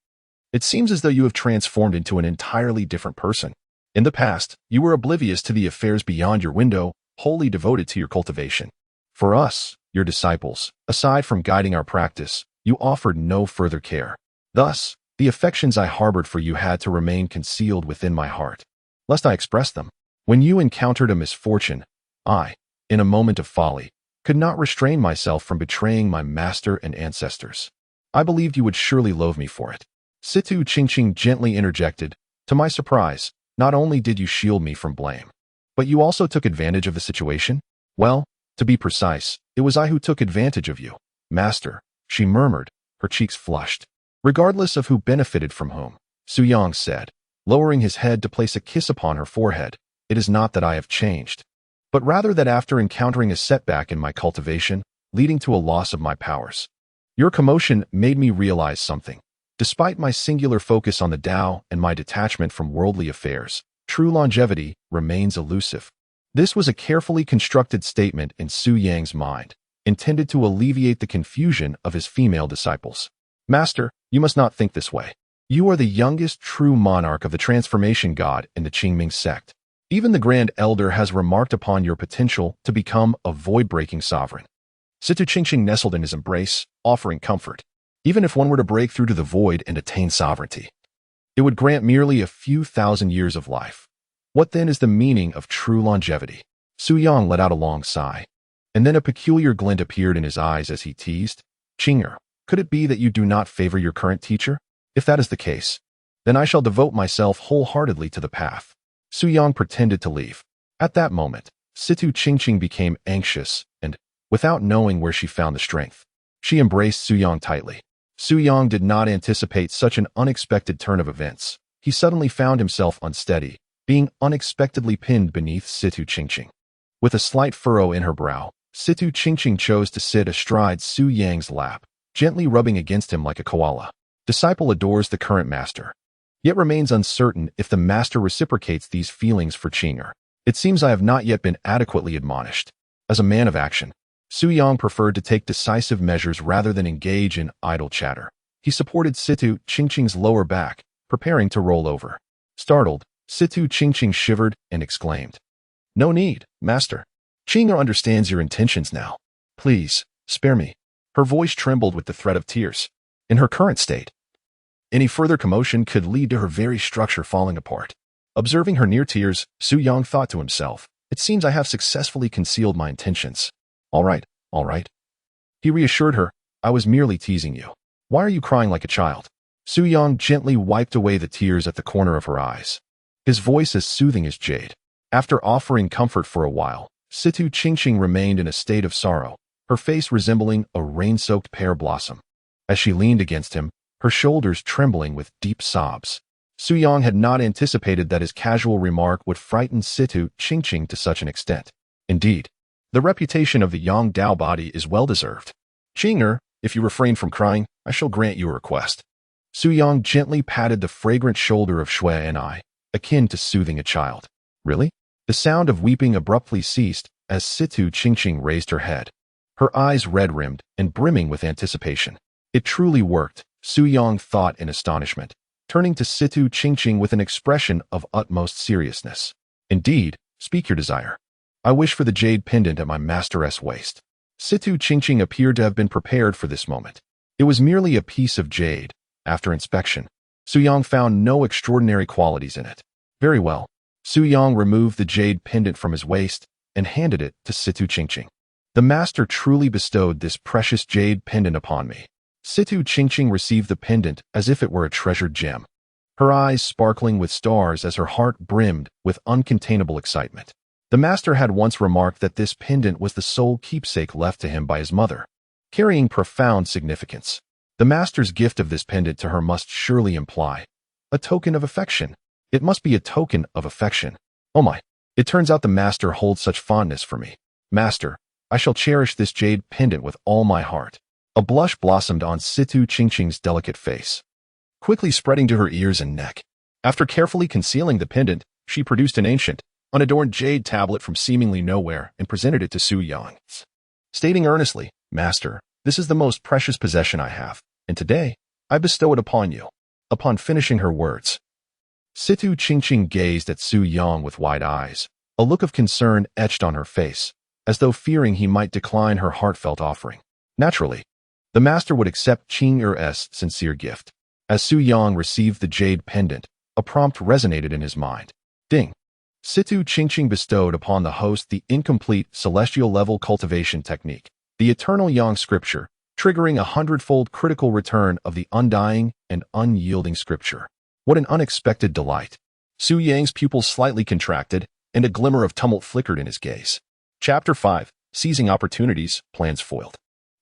It seems as though you have transformed into an entirely different person. In the past, you were oblivious to the affairs beyond your window, wholly devoted to your cultivation. For us, your disciples, aside from guiding our practice, you offered no further care. Thus, the affections I harbored for you had to remain concealed within my heart, lest I express them. When you encountered a misfortune, I, in a moment of folly, could not restrain myself from betraying my master and ancestors. I believed you would surely loathe me for it. Situ Qingqing gently interjected, to my surprise, not only did you shield me from blame, but you also took advantage of the situation? Well, to be precise, it was I who took advantage of you. Master, she murmured, her cheeks flushed. Regardless of who benefited from whom, Suyang said, lowering his head to place a kiss upon her forehead, it is not that I have changed, but rather that after encountering a setback in my cultivation, leading to a loss of my powers, your commotion made me realize something. Despite my singular focus on the Tao and my detachment from worldly affairs, true longevity remains elusive. This was a carefully constructed statement in Suyang's mind, intended to alleviate the confusion of his female disciples. Master, you must not think this way. You are the youngest true monarch of the transformation god in the Qingming Sect. Even the Grand Elder has remarked upon your potential to become a void-breaking sovereign. Situ Qingqing nestled in his embrace, offering comfort. Even if one were to break through to the void and attain sovereignty, it would grant merely a few thousand years of life. What then is the meaning of true longevity? Su Yang let out a long sigh, and then a peculiar glint appeared in his eyes as he teased, Qing'er, could it be that you do not favor your current teacher? If that is the case, then I shall devote myself wholeheartedly to the path. Su Yang pretended to leave. At that moment, Situ Qingqing became anxious and, without knowing where she found the strength, she embraced Su Yang tightly. Su Yang did not anticipate such an unexpected turn of events. He suddenly found himself unsteady, being unexpectedly pinned beneath Situ Qingqing. With a slight furrow in her brow, Situ Qingqing chose to sit astride Su Yang's lap, gently rubbing against him like a koala. Disciple adores the current master, yet remains uncertain if the master reciprocates these feelings for Qing'er. It seems I have not yet been adequately admonished. As a man of action, Su Yang preferred to take decisive measures rather than engage in idle chatter. He supported Situ Qingqing's lower back, preparing to roll over. Startled, Situ Qingqing shivered and exclaimed, "No need, master. Qing'er understands your intentions now. Please, spare me." Her voice trembled with the threat of tears. In her current state, any further commotion could lead to her very structure falling apart. Observing her near tears, Su Yang thought to himself, "It seems I have successfully concealed my intentions. All right, all right." He reassured her, "I was merely teasing you. Why are you crying like a child?" Su Yang gently wiped away the tears at the corner of her eyes, his voice as soothing as jade. After offering comfort for a while, Situ Qingqing remained in a state of sorrow, her face resembling a rain-soaked pear blossom. As she leaned against him, her shoulders trembling with deep sobs. Su Yang had not anticipated that his casual remark would frighten Situ Qingqing to such an extent. Indeed, the reputation of the Yang Dao body is well-deserved. "Qing'er, if you refrain from crying, I shall grant you a request." Su Yang gently patted the fragrant shoulder of Shui and I, akin to soothing a child. "Really?" The sound of weeping abruptly ceased as Situ Qingqing raised her head, her eyes red-rimmed and brimming with anticipation. It truly worked, Su Yang thought in astonishment, turning to Situ Qingqing with an expression of utmost seriousness. "Indeed, speak your desire. I wish for the jade pendant at my master's waist." Situ Qingqing appeared to have been prepared for this moment. It was merely a piece of jade. After inspection, Su Yang found no extraordinary qualities in it. Very well. Su Yang removed the jade pendant from his waist and handed it to Situ Qingqing. "The master truly bestowed this precious jade pendant upon me." Situ Qingqing received the pendant as if it were a treasured gem, her eyes sparkling with stars as her heart brimmed with uncontainable excitement. The master had once remarked that this pendant was the sole keepsake left to him by his mother, carrying profound significance. The master's gift of this pendant to her must surely imply a token of affection. It must be a token of affection. Oh my, it turns out the master holds such fondness for me. "Master, I shall cherish this jade pendant with all my heart." A blush blossomed on Situ Qingqing's delicate face, quickly spreading to her ears and neck. After carefully concealing the pendant, she produced an ancient, unadorned jade tablet from seemingly nowhere and presented it to Su Yang, stating earnestly, "Master, this is the most precious possession I have, and today I bestow it upon you." Upon finishing her words, Situ Qingqing gazed at Su Yang with wide eyes, a look of concern etched on her face, as though fearing he might decline her heartfelt offering. Naturally, the master would accept Qing'er's sincere gift. As Su Yang received the jade pendant, a prompt resonated in his mind. Ding! Situ Qingqing bestowed upon the host the incomplete celestial-level cultivation technique, the eternal Yang scripture, triggering 100-fold critical return of the undying and unyielding scripture. What an unexpected delight! Su Yang's pupils slightly contracted, and a glimmer of tumult flickered in his gaze. Chapter 5. Seizing Opportunities, Plans Foiled.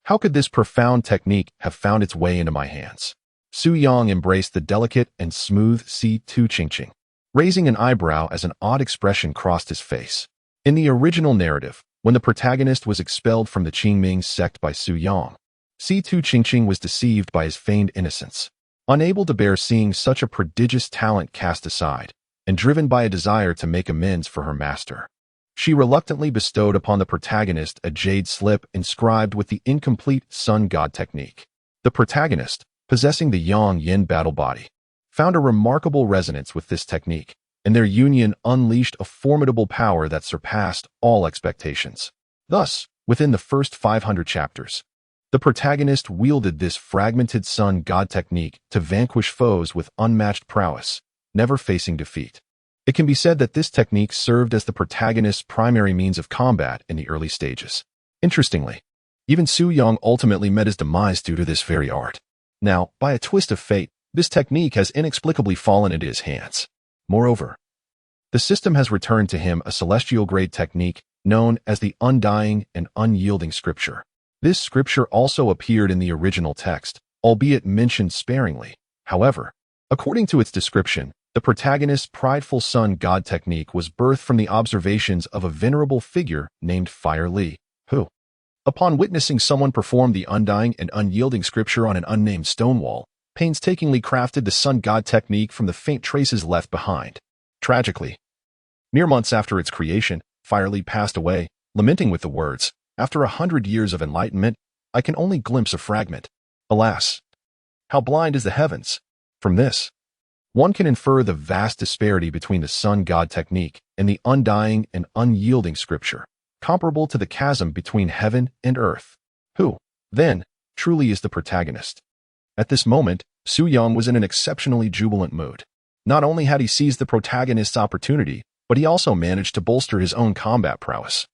How could this profound technique have found its way into my hands? Su Yang embraced the delicate and smooth Situ Qingqing, raising an eyebrow as an odd expression crossed his face. In the original narrative, when the protagonist was expelled from the Qingming Sect by Su Yang, Situ Qingqing was deceived by his feigned innocence. Unable to bear seeing such a prodigious talent cast aside, and driven by a desire to make amends for her master, she reluctantly bestowed upon the protagonist a jade slip inscribed with the incomplete sun god technique. The protagonist, possessing the yang-yin battle body, found a remarkable resonance with this technique, and their union unleashed a formidable power that surpassed all expectations. Thus, within the first 500 chapters, The protagonist wielded this fragmented sun god technique to vanquish foes with unmatched prowess, never facing defeat. It can be said that this technique served as the protagonist's primary means of combat in the early stages. Interestingly, even Su Yang ultimately met his demise due to this very art. Now, by a twist of fate, this technique has inexplicably fallen into his hands. Moreover, the system has returned to him a celestial-grade technique known as the undying and unyielding scripture. This scripture also appeared in the original text, albeit mentioned sparingly. However, according to its description, the protagonist's prideful sun god technique was birthed from the observations of a venerable figure named Fire Li, who, upon witnessing someone perform the undying and unyielding scripture on an unnamed stone wall, painstakingly crafted the sun god technique from the faint traces left behind. Tragically, mere months after its creation, Fire Li passed away, lamenting with the words, "After 100 years of enlightenment, I can only glimpse a fragment. Alas, how blind is the heavens!" From this, one can infer the vast disparity between the sun god technique and the undying and unyielding scripture, comparable to the chasm between heaven and earth. Who, then, truly is the protagonist? At this moment, Su Yang was in an exceptionally jubilant mood. Not only had he seized the protagonist's opportunity, but he also managed to bolster his own combat prowess.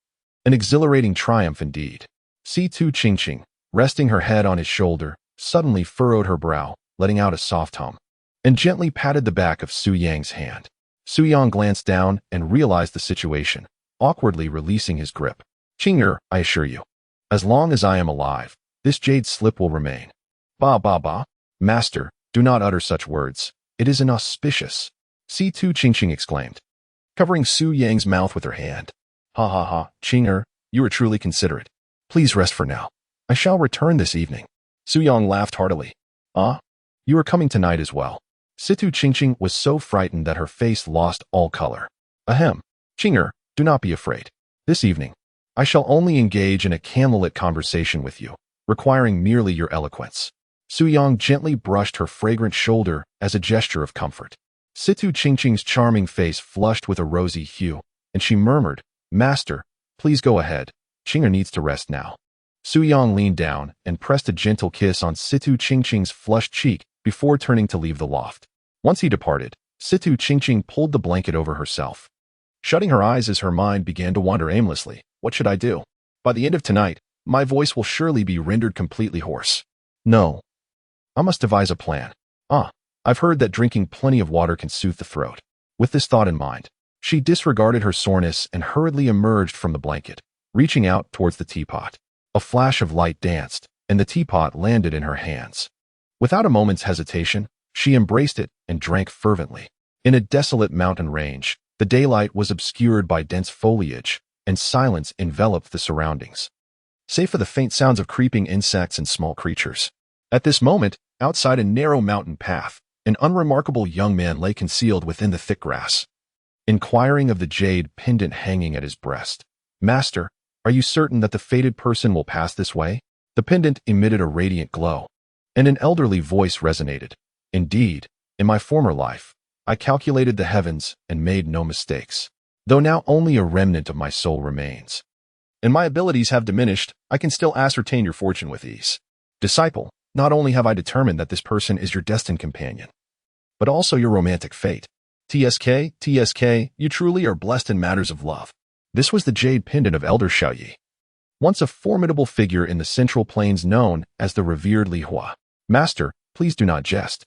An exhilarating triumph indeed. Situ Qingqing, resting her head on his shoulder, suddenly furrowed her brow, letting out a soft hum, and gently patted the back of Su Yang's hand. Su Yang glanced down and realized the situation, awkwardly releasing his grip. "Qing'er, I assure you, as long as I am alive, this jade slip will remain." Ba. Master, do not utter such words. It is inauspicious," Situ Qingqing exclaimed, covering Su Yang's mouth with her hand. Ha, Qing'er, you are truly considerate. Please rest for now. I shall return this evening." Su Yang laughed heartily. "Ah, you are coming tonight as well." Situ Qingqing was so frightened that her face lost all color. "Ahem, Qing'er, do not be afraid. This evening, I shall only engage in a candlelit conversation with you, requiring merely your eloquence." Su Yang gently brushed her fragrant shoulder as a gesture of comfort. Situ Qingqing's charming face flushed with a rosy hue, and she murmured, "Master, please go ahead. Qing'er needs to rest now." Su Yang leaned down and pressed a gentle kiss on Situ Qingqing's flushed cheek before turning to leave the loft. Once he departed, Situ Qingqing pulled the blanket over herself, shutting her eyes as her mind began to wander aimlessly. What should I do? By the end of tonight, my voice will surely be rendered completely hoarse. No. I must devise a plan. I've heard that drinking plenty of water can soothe the throat. With this thought in mind, she disregarded her soreness and hurriedly emerged from the blanket, reaching out towards the teapot. A flash of light danced, and the teapot landed in her hands. Without a moment's hesitation, she embraced it and drank fervently. In a desolate mountain range, the daylight was obscured by dense foliage, and silence enveloped the surroundings, save for the faint sounds of creeping insects and small creatures. At this moment, outside a narrow mountain path, an unremarkable young man lay concealed within the thick grass, inquiring of the jade pendant hanging at his breast. "Master, are you certain that the fated person will pass this way?" The pendant emitted a radiant glow, and an elderly voice resonated. "Indeed, in my former life, I calculated the heavens and made no mistakes. Though now only a remnant of my soul remains, and my abilities have diminished, I can still ascertain your fortune with ease. Disciple, not only have I determined that this person is your destined companion, but also your romantic fate. TSK, you truly are blessed in matters of love." This was the jade pendant of Elder Xiaoyi, once a formidable figure in the Central Plains known as the revered Li Hua. "Master, please do not jest.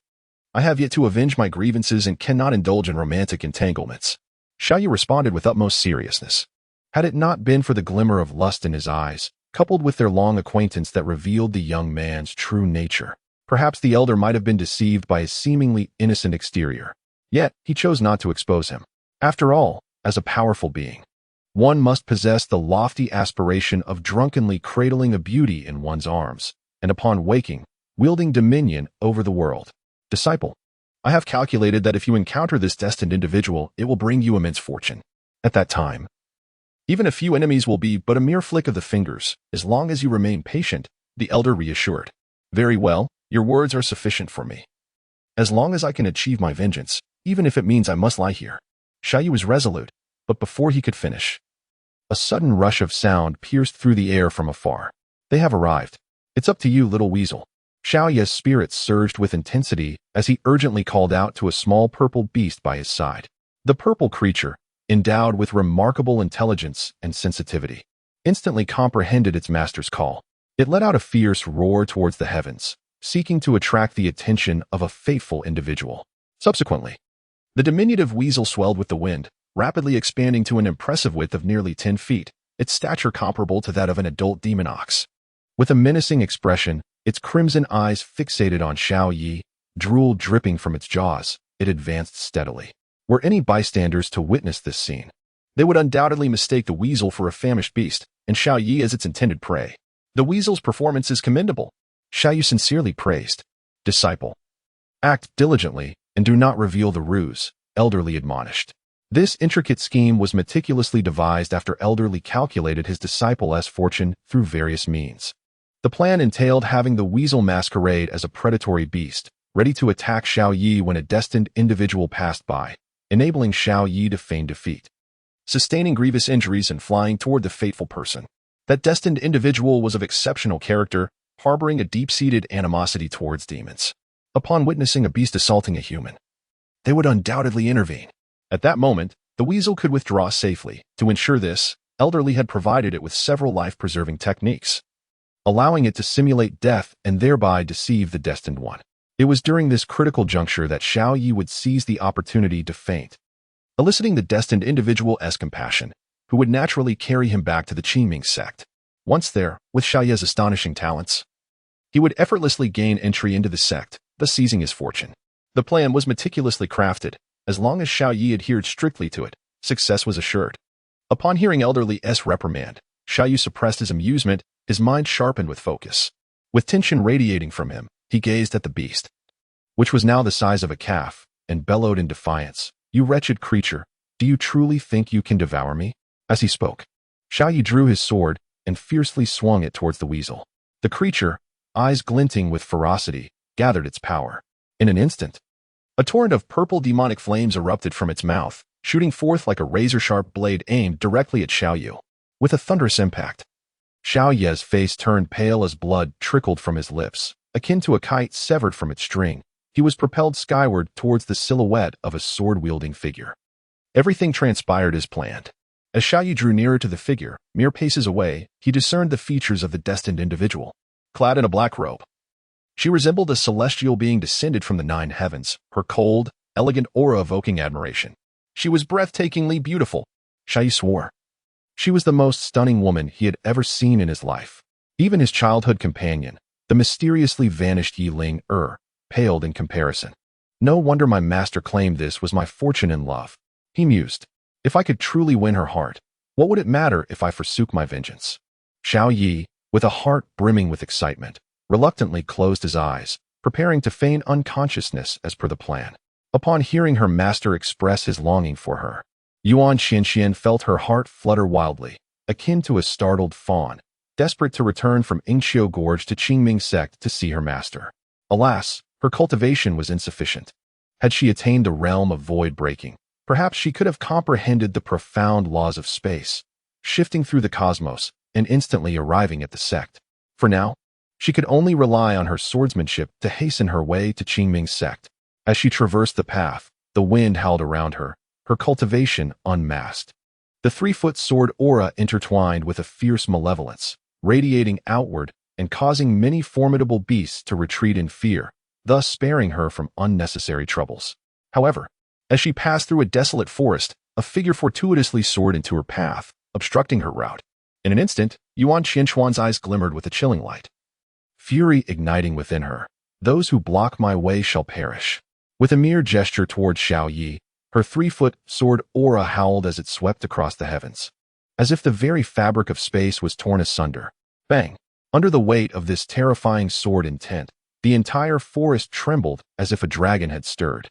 I have yet to avenge my grievances and cannot indulge in romantic entanglements." Xiaoyi responded with utmost seriousness. Had it not been for the glimmer of lust in his eyes, coupled with their long acquaintance that revealed the young man's true nature, perhaps the elder might have been deceived by his seemingly innocent exterior. Yet, he chose not to expose him. After all, as a powerful being, one must possess the lofty aspiration of drunkenly cradling a beauty in one's arms, and upon waking, wielding dominion over the world. "Disciple, I have calculated that if you encounter this destined individual, it will bring you immense fortune. At that time, even a few enemies will be but a mere flick of the fingers, as long as you remain patient," the elder reassured. "Very well, your words are sufficient for me. As long as I can achieve my vengeance, even if it means I must lie here." Xiaoyi was resolute, but before he could finish, a sudden rush of sound pierced through the air from afar. "They have arrived," It's up to you, little weasel. Xiao Ye's spirit surged with intensity as he urgently called out to a small purple beast by his side. The purple creature, endowed with remarkable intelligence and sensitivity, instantly comprehended its master's call. It let out a fierce roar towards the heavens, seeking to attract the attention of a fateful individual. Subsequently, the diminutive weasel swelled with the wind, rapidly expanding to an impressive width of nearly 10 feet, its stature comparable to that of an adult demon ox. With a menacing expression, its crimson eyes fixated on Xiao Yi, drool dripping from its jaws, it advanced steadily. Were any bystanders to witness this scene, they would undoubtedly mistake the weasel for a famished beast, and Xiao Yi as its intended prey. The weasel's performance is commendable, Xiao Yi sincerely praised. Disciple, act diligently and do not reveal the ruse, Elderly admonished. This intricate scheme was meticulously devised after Elderly calculated his disciple's fortune through various means. The plan entailed having the weasel masquerade as a predatory beast, ready to attack Xiao Yi when a destined individual passed by, enabling Xiao Yi to feign defeat, sustaining grievous injuries and flying toward the fateful person. That destined individual was of exceptional character, harboring a deep-seated animosity towards demons. Upon witnessing a beast assaulting a human, they would undoubtedly intervene. At that moment, the weasel could withdraw safely. To ensure this, Elderly had provided it with several life-preserving techniques, allowing it to simulate death and thereby deceive the destined one. It was during this critical juncture that Xiao Yi would seize the opportunity to faint, eliciting the destined individual's compassion, who would naturally carry him back to the Qingming Sect. Once there, with Xiao Yi's astonishing talents, he would effortlessly gain entry into the sect, thus seizing his fortune. The plan was meticulously crafted. As long as Xiao Yi adhered strictly to it, success was assured. Upon hearing Elderly's reprimand, Xiao Yi suppressed his amusement, his mind sharpened with focus. With tension radiating from him, he gazed at the beast, which was now the size of a calf, and bellowed in defiance. "You wretched creature, do you truly think you can devour me?" As he spoke, Xiao Yi drew his sword and fiercely swung it towards the weasel. The creature, eyes glinting with ferocity, gathered its power. In an instant, a torrent of purple demonic flames erupted from its mouth, shooting forth like a razor-sharp blade aimed directly at Xiao Yi. With a thunderous impact, Xiao Yi's face turned pale as blood trickled from his lips. Akin to a kite severed from its string, he was propelled skyward towards the silhouette of a sword-wielding figure. Everything transpired as planned. As Xiao Yi drew nearer to the figure, mere paces away, he discerned the features of the destined individual. Clad in a black robe, she resembled a celestial being descended from the 9 heavens, her cold, elegant aura evoking admiration. She was breathtakingly beautiful, Xiao Yi swore. She was the most stunning woman he had ever seen in his life. Even his childhood companion, the mysteriously vanished Yi Ling, paled in comparison. No wonder my master claimed this was my fortune in love, he mused. If I could truly win her heart, what would it matter if I forsook my vengeance? Xiao Yi, with a heart brimming with excitement, reluctantly closed his eyes, preparing to feign unconsciousness as per the plan. Upon hearing her master express his longing for her, Yuan Xianxian felt her heart flutter wildly, akin to a startled fawn, desperate to return from Yingqiu Gorge to Qingming Sect to see her master. Alas, her cultivation was insufficient. Had she attained the realm of void breaking, perhaps she could have comprehended the profound laws of space, shifting through the cosmos and instantly arriving at the sect. For now, she could only rely on her swordsmanship to hasten her way to Qingming Sect. As she traversed the path, the wind howled around her, her cultivation unmasked. The 3-foot sword aura intertwined with a fierce malevolence, radiating outward and causing many formidable beasts to retreat in fear, thus sparing her from unnecessary troubles. However, as she passed through a desolate forest, a figure fortuitously soared into her path, obstructing her route. In an instant, Yuan Qianquan's eyes glimmered with a chilling light, fury igniting within her. "Those who block my way shall perish." With a mere gesture toward Xiao Yi, her 3-foot sword aura howled as it swept across the heavens, as if the very fabric of space was torn asunder. Bang! Under the weight of this terrifying sword intent, the entire forest trembled as if a dragon had stirred,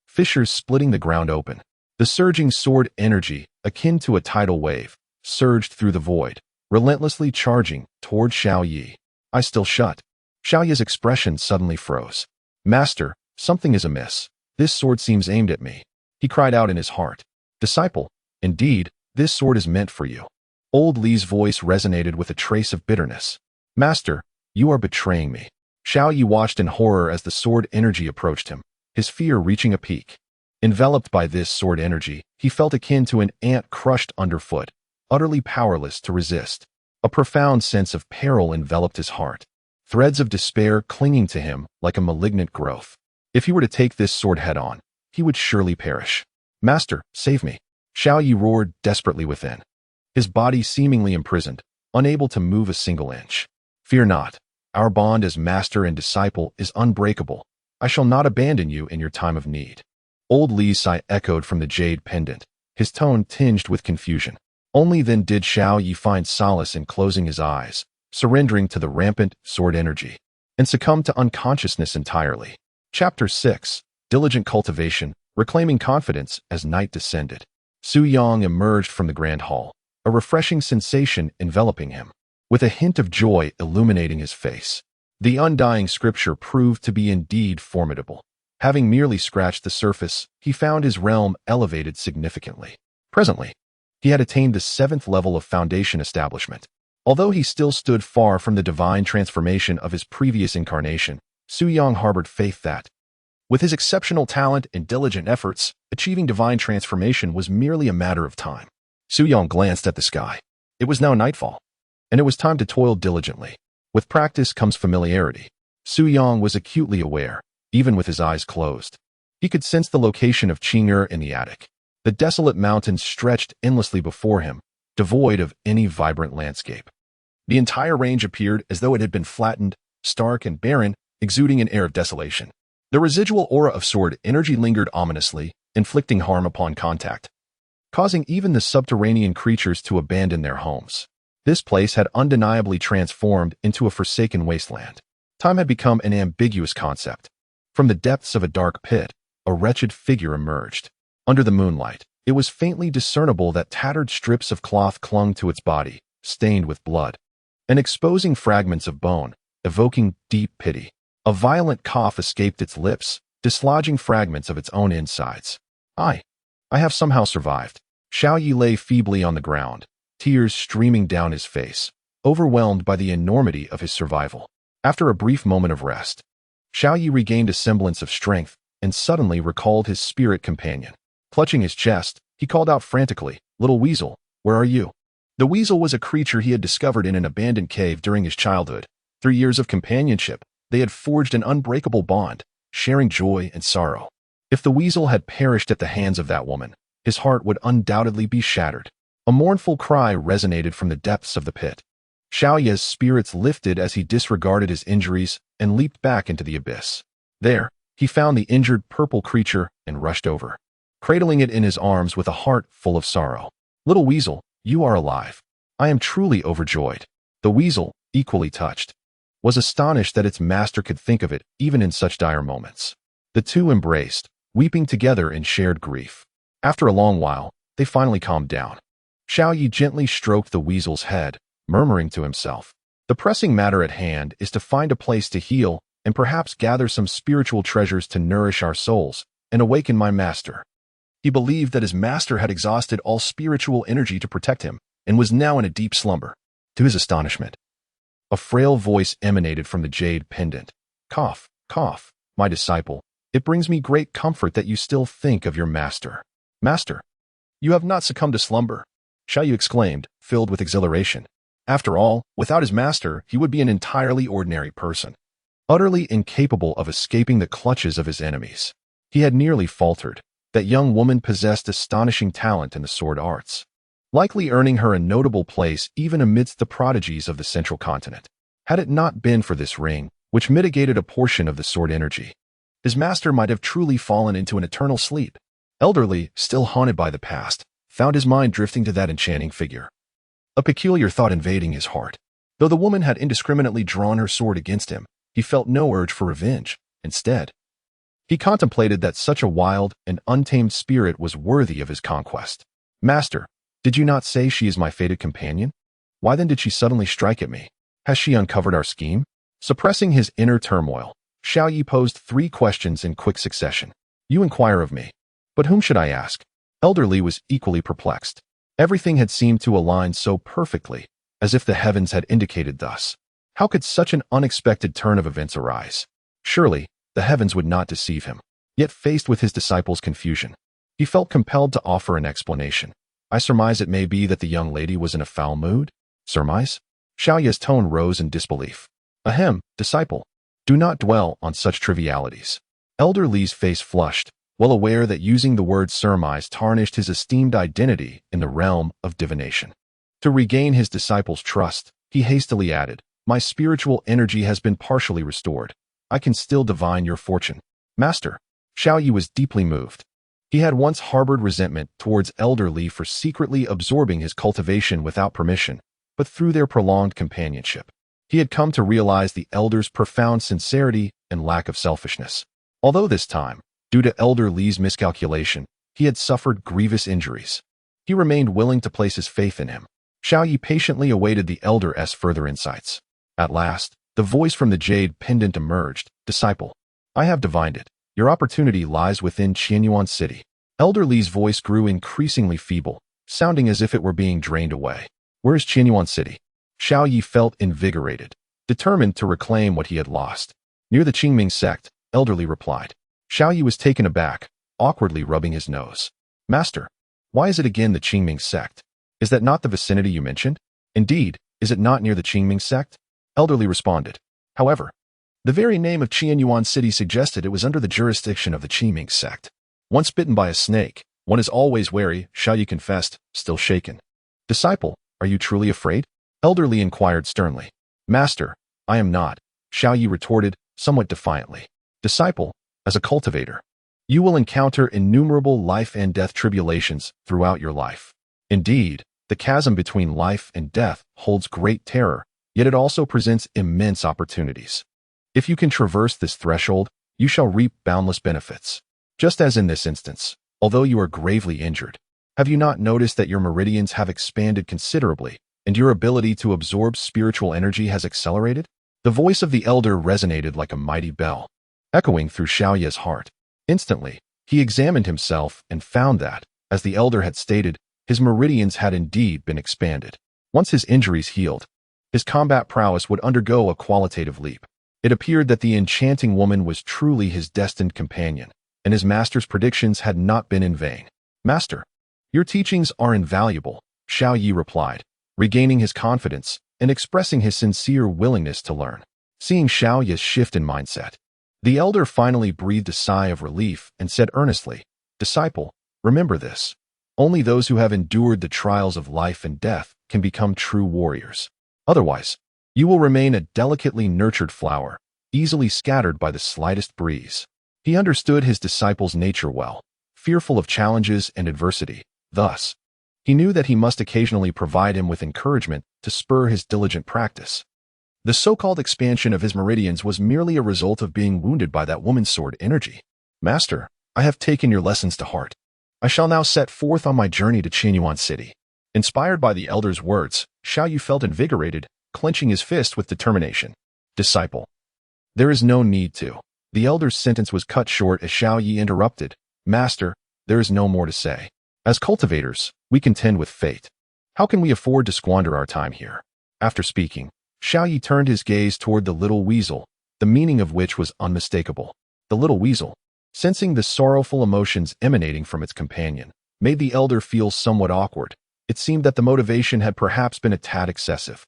fissures splitting the ground open. The surging sword energy, akin to a tidal wave, surged through the void, relentlessly charging toward Xiao Yi. Eyes still shut, Xiao Yi's expression suddenly froze. "Master, something is amiss. This sword seems aimed at me," he cried out in his heart. "Disciple, indeed, this sword is meant for you." Old Li's voice resonated with a trace of bitterness. "Master, You are betraying me. Xiao Yi watched in horror as the sword energy approached him, his fear reaching a peak. Enveloped by this sword energy, he felt akin to an ant crushed underfoot, utterly powerless to resist. A profound sense of peril enveloped his heart, threads of despair clinging to him like a malignant growth. If he were to take this sword head-on, he would surely perish. Master, save me. Xiao Yi roared desperately within, his body seemingly imprisoned, unable to move a single inch. Fear not. Our bond as master and disciple is unbreakable. I shall not abandon you in your time of need. Old Li's sigh echoed from the jade pendant, his tone tinged with confusion. Only then did Xiao Yi find solace in closing his eyes, surrendering to the rampant sword energy, and succumb to unconsciousness entirely. Chapter 6. Diligent Cultivation, Reclaiming Confidence as Night Descended. Su Yang emerged from the grand hall, a refreshing sensation enveloping him, with a hint of joy illuminating his face. The undying scripture proved to be indeed formidable. Having merely scratched the surface, he found his realm elevated significantly. Presently, he had attained the 7th level of foundation establishment. Although he still stood far from the divine transformation of his previous incarnation, Su Yang harbored faith that, with his exceptional talent and diligent efforts, achieving divine transformation was merely a matter of time. Su Yang glanced at the sky. It was now nightfall, and it was time to toil diligently. With practice comes familiarity. Su Yang was acutely aware, even with his eyes closed. He could sense the location of Qing'er in the attic. The desolate mountains stretched endlessly before him, devoid of any vibrant landscape. The entire range appeared as though it had been flattened, stark and barren, exuding an air of desolation. The residual aura of sword energy lingered ominously, inflicting harm upon contact, causing even the subterranean creatures to abandon their homes. This place had undeniably transformed into a forsaken wasteland. Time had become an ambiguous concept. From the depths of a dark pit, a wretched figure emerged. Under the moonlight, it was faintly discernible that tattered strips of cloth clung to its body, stained with blood, and exposing fragments of bone, evoking deep pity. A violent cough escaped its lips, dislodging fragments of its own insides. I have somehow survived. Xiao Yi lay feebly on the ground, tears streaming down his face, overwhelmed by the enormity of his survival. After a brief moment of rest, Xiao Yi regained a semblance of strength and suddenly recalled his spirit companion. Clutching his chest, he called out frantically, "Little Weasel, where are you?" The weasel was a creature he had discovered in an abandoned cave during his childhood. Through years of companionship, they had forged an unbreakable bond, sharing joy and sorrow. If the weasel had perished at the hands of that woman, his heart would undoubtedly be shattered. A mournful cry resonated from the depths of the pit. Xiao Yi's spirits lifted as he disregarded his injuries and leaped back into the abyss. There, he found the injured purple creature and rushed over, cradling it in his arms with a heart full of sorrow. "Little weasel, you are alive. I am truly overjoyed." The weasel, equally touched, was astonished that its master could think of it even in such dire moments. The two embraced, weeping together in shared grief. After a long while, they finally calmed down. Xiao Yi gently stroked the weasel's head, murmuring to himself, "The pressing matter at hand is to find a place to heal and perhaps gather some spiritual treasures to nourish our souls and awaken my master." He believed that his master had exhausted all spiritual energy to protect him and was now in a deep slumber. To his astonishment, a frail voice emanated from the jade pendant. "Cough, cough, my disciple. It brings me great comfort that you still think of your master." "Master, you have not succumbed to slumber," Xiao Yi exclaimed, filled with exhilaration. After all, without his master, he would be an entirely ordinary person, utterly incapable of escaping the clutches of his enemies. He had nearly faltered. That young woman possessed astonishing talent in the sword arts, likely earning her a notable place even amidst the prodigies of the central continent. Had it not been for this ring, which mitigated a portion of the sword energy, his master might have truly fallen into an eternal sleep. Elderly, still haunted by the past, found his mind drifting to that enchanting figure, a peculiar thought invading his heart. Though the woman had indiscriminately drawn her sword against him, he felt no urge for revenge. Instead, he contemplated that such a wild and untamed spirit was worthy of his conquest. "Master, did you not say she is my fated companion? Why then did she suddenly strike at me? Has she uncovered our scheme?" Suppressing his inner turmoil, Xiao Yi posed 3 questions in quick succession. "You inquire of me, but whom should I ask?" Elderly was equally perplexed. Everything had seemed to align so perfectly, as if the heavens had indicated thus. How could such an unexpected turn of events arise? Surely, the heavens would not deceive him. Yet faced with his disciples' confusion, he felt compelled to offer an explanation. I surmise it may be that the young lady was in a foul mood? Surmise? Xiaoya's tone rose in disbelief. Ahem, disciple. Do not dwell on such trivialities. Elder Li's face flushed, well aware that using the word surmise tarnished his esteemed identity in the realm of divination. To regain his disciples' trust, he hastily added, My spiritual energy has been partially restored. I can still divine your fortune. Master. Xiaoyu was deeply moved. He had once harbored resentment towards Elder Li for secretly absorbing his cultivation without permission, but through their prolonged companionship, he had come to realize the elder's profound sincerity and lack of selfishness. Although this time, due to Elder Li's miscalculation, he had suffered grievous injuries, he remained willing to place his faith in him. Xiaoyu patiently awaited the elder's further insights. At last, the voice from the jade pendant emerged. Disciple, I have divined it. Your opportunity lies within Qianyuan City. Elder Li's voice grew increasingly feeble, sounding as if it were being drained away. Where is Qianyuan City? Xiaoyu felt invigorated, determined to reclaim what he had lost. Near the Qingming Sect, Elder Li replied. Xiaoyu was taken aback, awkwardly rubbing his nose. Master, why is it again the Qingming Sect? Is that not the vicinity you mentioned? Indeed, is it not near the Qingming Sect? Elder Li responded. However, the very name of Qianyuan City suggested it was under the jurisdiction of the Qingming Sect. Once bitten by a snake, one is always wary, Xiaoyu confessed, still shaken. Disciple, are you truly afraid? Elder Li inquired sternly. Master, I am not, Xiaoyu retorted, somewhat defiantly. Disciple, as a cultivator, you will encounter innumerable life and death tribulations throughout your life. Indeed, the chasm between life and death holds great terror, yet it also presents immense opportunities. If you can traverse this threshold, you shall reap boundless benefits. Just as in this instance, although you are gravely injured, have you not noticed that your meridians have expanded considerably, and your ability to absorb spiritual energy has accelerated? The voice of the elder resonated like a mighty bell, echoing through Xiaoya's heart. Instantly, he examined himself and found that, as the elder had stated, his meridians had indeed been expanded. Once his injuries healed, his combat prowess would undergo a qualitative leap. It appeared that the enchanting woman was truly his destined companion, and his master's predictions had not been in vain. Master, your teachings are invaluable, Xiaoyu replied, regaining his confidence and expressing his sincere willingness to learn. Seeing Xiaoya's shift in mindset, the elder finally breathed a sigh of relief and said earnestly, Disciple, remember this. Only those who have endured the trials of life and death can become true warriors. Otherwise, you will remain a delicately nurtured flower, easily scattered by the slightest breeze. He understood his disciple's nature well, fearful of challenges and adversity. Thus, he knew that he must occasionally provide him with encouragement to spur his diligent practice. The so-called expansion of his meridians was merely a result of being wounded by that woman's sword energy. Master, I have taken your lessons to heart. I shall now set forth on my journey to Qianyuan City. Inspired by the elder's words, Xiaoyu felt invigorated, clenching his fist with determination. Disciple, there is no need to. The elder's sentence was cut short as Xiaoyu interrupted. Master, there is no more to say. As cultivators, we contend with fate. How can we afford to squander our time here? After speaking, Xiaoyu turned his gaze toward the little weasel, the meaning of which was unmistakable. The little weasel, sensing the sorrowful emotions emanating from its companion, made the elder feel somewhat awkward. It seemed that the motivation had perhaps been a tad excessive.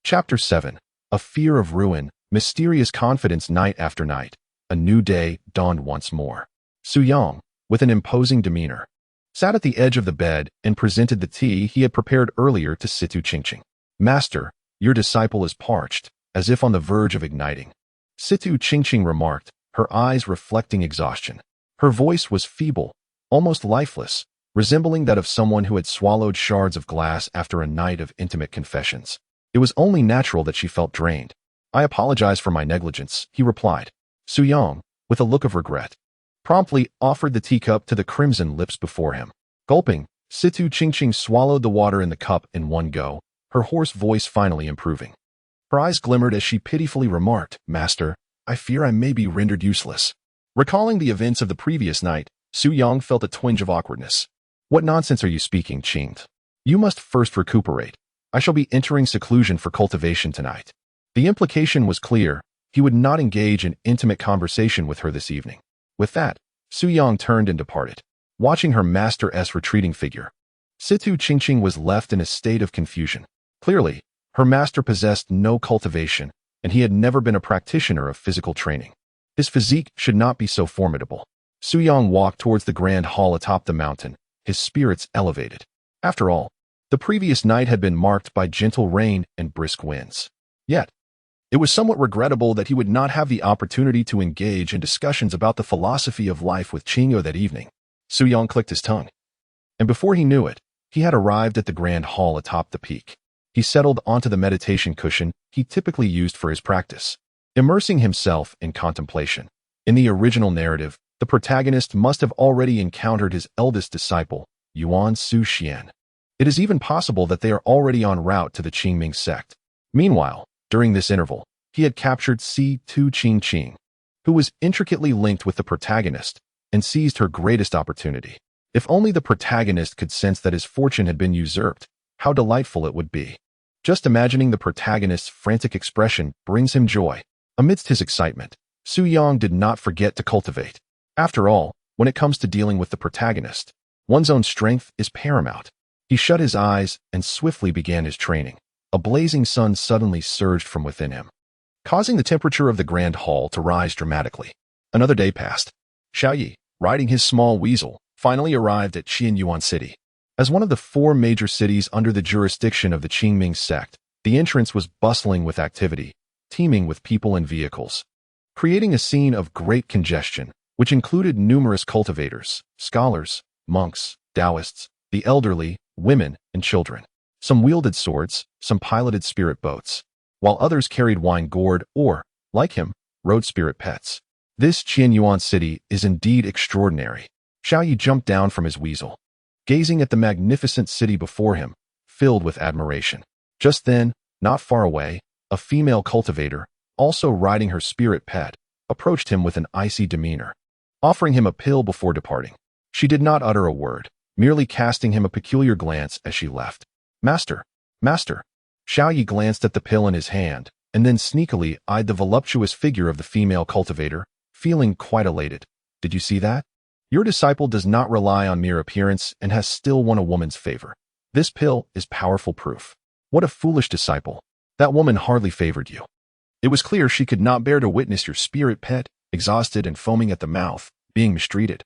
Chapter 7. A fear of ruin, mysterious confidence. Night after night, a new day dawned once more. Su Yang, with an imposing demeanor, sat at the edge of the bed and presented the tea he had prepared earlier to Situ Qingqing. Master, your disciple is parched, as if on the verge of igniting. Situ Qingqing remarked, her eyes reflecting exhaustion. Her voice was feeble, almost lifeless, resembling that of someone who had swallowed shards of glass after a night of intimate confessions. It was only natural that she felt drained. I apologize for my negligence, he replied. Su Yang, with a look of regret, promptly offered the teacup to the crimson lips before him. Gulping, Situ Qingqing swallowed the water in the cup in one go, her hoarse voice finally improving. Her eyes glimmered as she pitifully remarked, Master, I fear I may be rendered useless. Recalling the events of the previous night, Su Yang felt a twinge of awkwardness. What nonsense are you speaking, Qinged? You must first recuperate. I shall be entering seclusion for cultivation tonight. The implication was clear. He would not engage in intimate conversation with her this evening. With that, Su Yang turned and departed, watching her master's retreating figure. Situ Qingqing was left in a state of confusion. Clearly, her master possessed no cultivation, and he had never been a practitioner of physical training. His physique should not be so formidable. Su Yang walked towards the grand hall atop the mountain, his spirits elevated. After all, the previous night had been marked by gentle rain and brisk winds. Yet, it was somewhat regrettable that he would not have the opportunity to engage in discussions about the philosophy of life with Qingyo that evening. Su Yang clicked his tongue. And before he knew it, he had arrived at the grand hall atop the peak. He settled onto the meditation cushion he typically used for his practice, immersing himself in contemplation. In the original narrative, the protagonist must have already encountered his eldest disciple, Yuan Su Xian. It is even possible that they are already en route to the Qingming Sect. Meanwhile, during this interval, he had captured Situ Qingqing, who was intricately linked with the protagonist, and seized her greatest opportunity. If only the protagonist could sense that his fortune had been usurped, how delightful it would be. Just imagining the protagonist's frantic expression brings him joy. Amidst his excitement, Su Yang did not forget to cultivate. After all, when it comes to dealing with the protagonist, one's own strength is paramount. He shut his eyes and swiftly began his training. A blazing sun suddenly surged from within him, causing the temperature of the grand hall to rise dramatically. Another day passed. Xiaoyi, riding his small weasel, finally arrived at Qianyuan City. As one of the 4 major cities under the jurisdiction of the Qingming Sect, the entrance was bustling with activity, teeming with people and vehicles, creating a scene of great congestion, which included numerous cultivators, scholars, monks, Taoists, the elderly, women, and children. Some wielded swords, some piloted spirit boats, while others carried wine gourd or, like him, rode spirit pets. This Qianyuan city is indeed extraordinary. Xiaoyi jumped down from his weasel, gazing at the magnificent city before him, filled with admiration. Just then, not far away, a female cultivator, also riding her spirit pet, approached him with an icy demeanor, offering him a pill before departing. She did not utter a word, merely casting him a peculiar glance as she left. Master, master. Xiaoyi glanced at the pill in his hand, and then sneakily eyed the voluptuous figure of the female cultivator, feeling quite elated. Did you see that? Your disciple does not rely on mere appearance and has still won a woman's favor. This pill is powerful proof. What a foolish disciple. That woman hardly favored you. It was clear she could not bear to witness your spirit pet, exhausted and foaming at the mouth, being mistreated.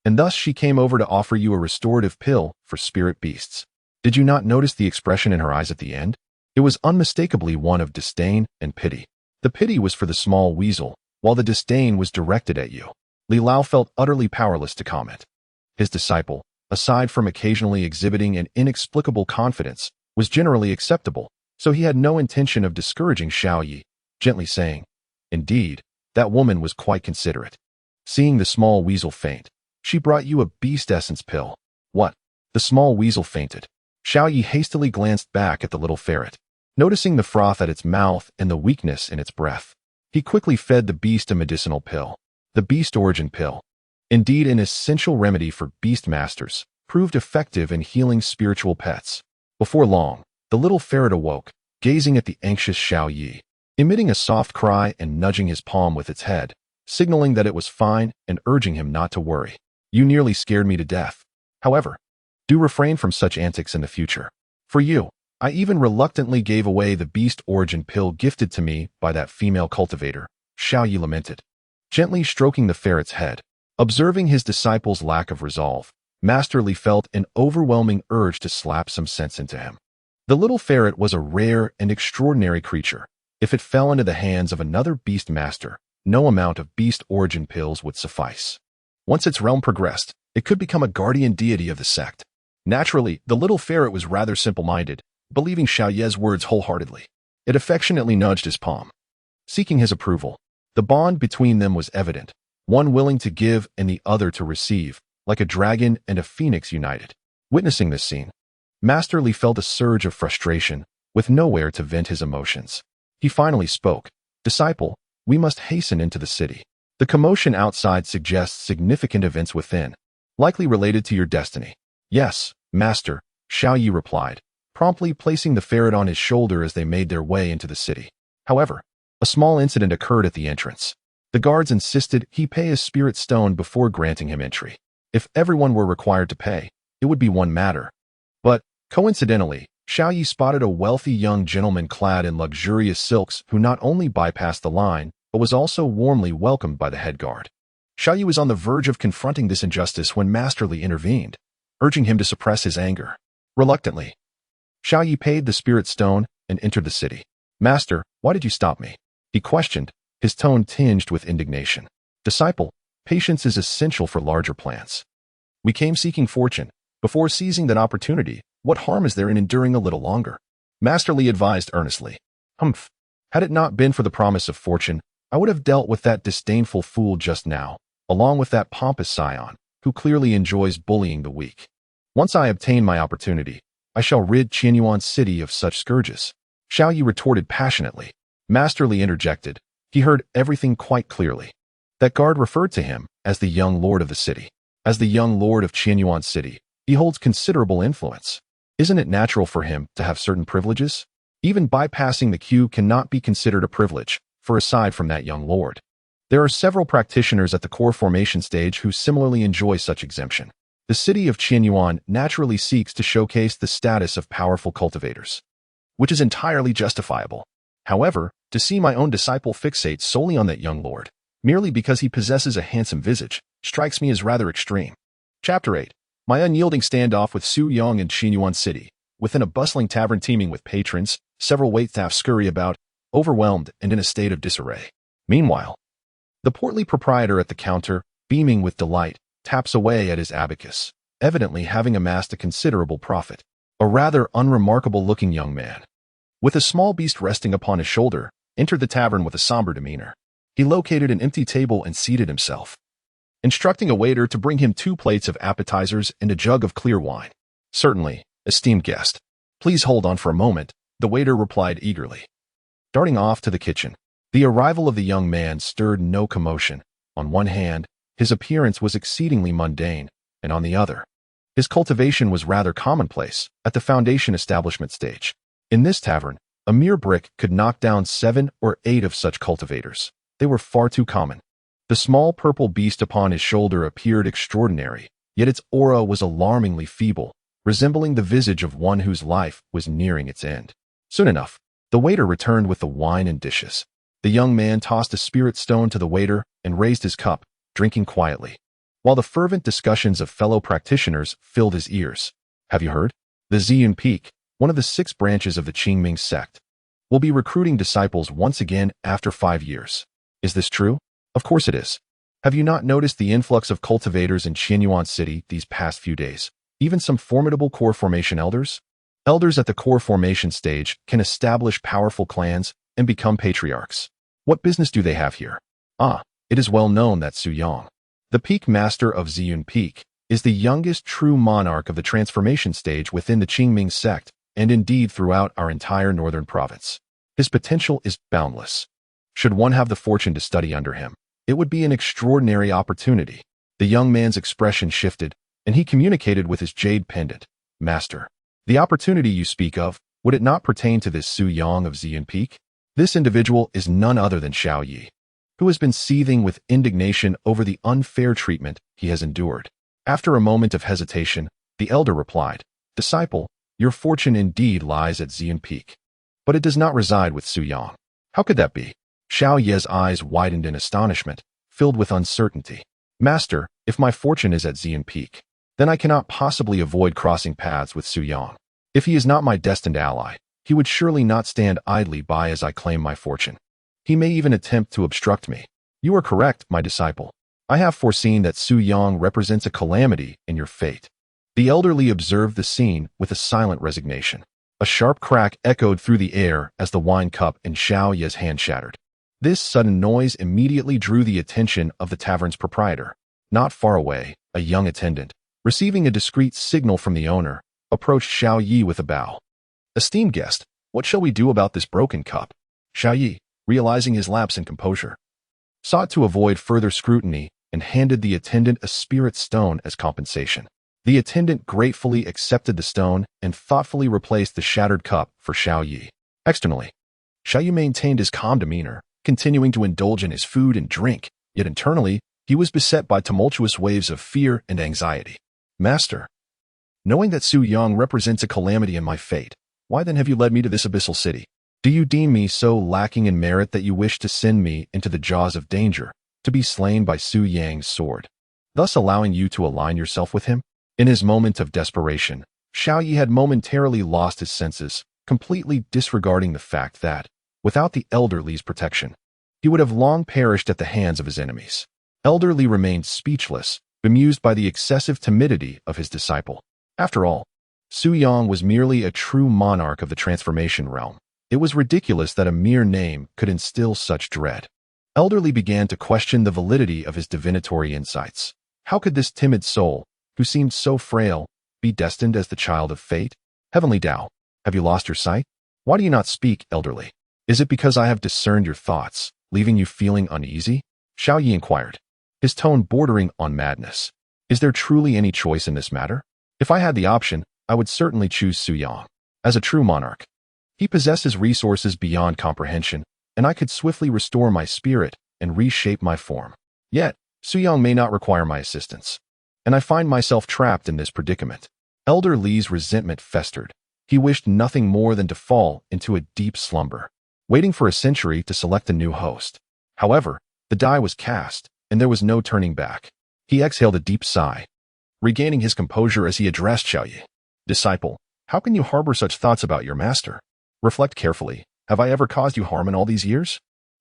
And thus she came over to offer you a restorative pill for spirit beasts. Did you not notice the expression in her eyes at the end? It was unmistakably one of disdain and pity. The pity was for the small weasel, while the disdain was directed at you. Li Lao felt utterly powerless to comment. His disciple, aside from occasionally exhibiting an inexplicable confidence, was generally acceptable, so he had no intention of discouraging Xiaoyi, gently saying, "Indeed, that woman was quite considerate. Seeing the small weasel faint, she brought you a beast essence pill." What? The small weasel fainted. Xiaoyi hastily glanced back at the little ferret, noticing the froth at its mouth and the weakness in its breath. He quickly fed the beast a medicinal pill, the beast origin pill. Indeed, an essential remedy for beast masters, proved effective in healing spiritual pets. Before long, the little ferret awoke, gazing at the anxious Xiaoyi, emitting a soft cry and nudging his palm with its head, signaling that it was fine and urging him not to worry. You nearly scared me to death. However, do refrain from such antics in the future. For you, I even reluctantly gave away the beast origin pill gifted to me by that female cultivator, Xiaoyi lamented, gently stroking the ferret's head. Observing his disciple's lack of resolve, Master Li felt an overwhelming urge to slap some sense into him. The little ferret was a rare and extraordinary creature. If it fell into the hands of another beast master, no amount of beast origin pills would suffice. Once its realm progressed, it could become a guardian deity of the sect. Naturally, the little ferret was rather simple-minded, believing Xiaoye's words wholeheartedly. It affectionately nudged his palm, seeking his approval. The bond between them was evident, one willing to give and the other to receive, like a dragon and a phoenix united. Witnessing this scene, Master Li felt a surge of frustration, with nowhere to vent his emotions. He finally spoke. "Disciple, we must hasten into the city. The commotion outside suggests significant events within, likely related to your destiny." "Yes, Master," Xiaoyi replied, promptly placing the ferret on his shoulder as they made their way into the city. However, a small incident occurred at the entrance. The guards insisted he pay his spirit stone before granting him entry. If everyone were required to pay, it would be one matter. But, coincidentally, Xiao Yi spotted a wealthy young gentleman clad in luxurious silks who not only bypassed the line, but was also warmly welcomed by the head guard. Xiao Yi was on the verge of confronting this injustice when Masterly intervened, urging him to suppress his anger. Reluctantly, Xiao Yi paid the spirit stone and entered the city. "Master, why did you stop me?" he questioned, his tone tinged with indignation. "Disciple, patience is essential for larger plans. We came seeking fortune. Before seizing that opportunity, what harm is there in enduring a little longer?" Masterly advised earnestly. "Humph. Had it not been for the promise of fortune, I would have dealt with that disdainful fool just now, along with that pompous scion, who clearly enjoys bullying the weak. Once I obtain my opportunity, I shall rid Chiuan city of such scourges." Xiao Yi retorted passionately. Masterly interjected. He heard everything quite clearly. That guard referred to him as the young lord of the city. As the young lord of Chiuan city, he holds considerable influence. Isn't it natural for him to have certain privileges? Even bypassing the queue cannot be considered a privilege, for aside from that young lord, there are several practitioners at the core formation stage who similarly enjoy such exemption. The city of Chiuan naturally seeks to showcase the status of powerful cultivators, which is entirely justifiable. However, to see my own disciple fixate solely on that young lord, merely because he possesses a handsome visage, strikes me as rather extreme. Chapter 8. My unyielding standoff with Su Yong in Chiuan City. Within a bustling tavern teeming with patrons, several waitstaff scurry about, overwhelmed and in a state of disarray. Meanwhile, the portly proprietor at the counter, beaming with delight, taps away at his abacus, evidently having amassed a considerable profit. A rather unremarkable-looking young man, with a small beast resting upon his shoulder, entered the tavern with a somber demeanor. He located an empty table and seated himself, instructing a waiter to bring him 2 plates of appetizers and a jug of clear wine. "Certainly, esteemed guest. Please hold on for a moment," the waiter replied eagerly. Darting off to the kitchen, the arrival of the young man stirred no commotion. On one hand, his appearance was exceedingly mundane, and on the other, his cultivation was rather commonplace at the foundation establishment stage. In this tavern, a mere brick could knock down 7 or 8 of such cultivators. They were far too common. The small purple beast upon his shoulder appeared extraordinary, yet its aura was alarmingly feeble, resembling the visage of one whose life was nearing its end. Soon enough, the waiter returned with the wine and dishes. The young man tossed a spirit stone to the waiter and raised his cup, drinking quietly, while the fervent discussions of fellow practitioners filled his ears. "Have you heard? The Ziyun Peak, one of the 6 branches of the Qingming Sect, will be recruiting disciples once again after 5 years. Is this true?" "Of course it is. Have you not noticed the influx of cultivators in Chiuan City these past few days? Even some formidable core formation elders? Elders at the core formation stage can establish powerful clans and become patriarchs. What business do they have here? Ah, it is well known that Su Yong, the peak master of Ziyun Peak, is the youngest true monarch of the transformation stage within the Qingming Sect, and indeed throughout our entire northern province. His potential is boundless. Should one have the fortune to study under him, it would be an extraordinary opportunity." The young man's expression shifted, and he communicated with his jade pendant. "Master, the opportunity you speak of, would it not pertain to this Su Yong of Ziyun Peak? This individual is none other than Xiao Yi, who has been seething with indignation over the unfair treatment he has endured." After a moment of hesitation, the elder replied, "Disciple, your fortune indeed lies at Ziyun Peak, but it does not reside with Su Yong." "How could that be?" Xiao Ye's eyes widened in astonishment, filled with uncertainty. "Master, if my fortune is at Ziyun Peak, then I cannot possibly avoid crossing paths with Su Yong. If he is not my destined ally, he would surely not stand idly by as I claim my fortune. He may even attempt to obstruct me." "You are correct, my disciple. I have foreseen that Su Yong represents a calamity in your fate." The elderly observed the scene with a silent resignation. A sharp crack echoed through the air as the wine cup in Xiao Ye's hand shattered. This sudden noise immediately drew the attention of the tavern's proprietor. Not far away, a young attendant, receiving a discreet signal from the owner, approached Xiao Yi with a bow. "Esteemed guest, what shall we do about this broken cup?" Xiao Yi, realizing his lapse in composure, sought to avoid further scrutiny and handed the attendant a spirit stone as compensation. The attendant gratefully accepted the stone and thoughtfully replaced the shattered cup for Xiao Yi. Externally, Xiaoyu maintained his calm demeanor, continuing to indulge in his food and drink, yet internally, he was beset by tumultuous waves of fear and anxiety. Master, knowing that Su Yang represents a calamity in my fate, why then have you led me to this abyssal city? Do you deem me so lacking in merit that you wish to send me into the jaws of danger, to be slain by Su Yang's sword, thus allowing you to align yourself with him? In his moment of desperation, Xiaoyu had momentarily lost his senses, completely disregarding the fact that, without the Elder Li's protection, he would have long perished at the hands of his enemies. Elder Li remained speechless, bemused by the excessive timidity of his disciple. After all, Su Yang was merely a true monarch of the transformation realm. It was ridiculous that a mere name could instill such dread. Elder Li began to question the validity of his divinatory insights. How could this timid soul, who seemed so frail, be destined as the child of fate? Heavenly Tao, have you lost your sight? Why do you not speak, Elder Li? Is it because I have discerned your thoughts, leaving you feeling uneasy? Xiaoyu inquired, his tone bordering on madness. Is there truly any choice in this matter? If I had the option, I would certainly choose Su Yang. As a true monarch, he possesses resources beyond comprehension, and I could swiftly restore my spirit and reshape my form. Yet, Su Yang may not require my assistance, and I find myself trapped in this predicament. Elder Li's resentment festered. He wished nothing more than to fall into a deep slumber, waiting for a century to select a new host. However, the die was cast, and there was no turning back. He exhaled a deep sigh, regaining his composure as he addressed Xiaoyu. Disciple, how can you harbor such thoughts about your master? Reflect carefully. Have I ever caused you harm in all these years?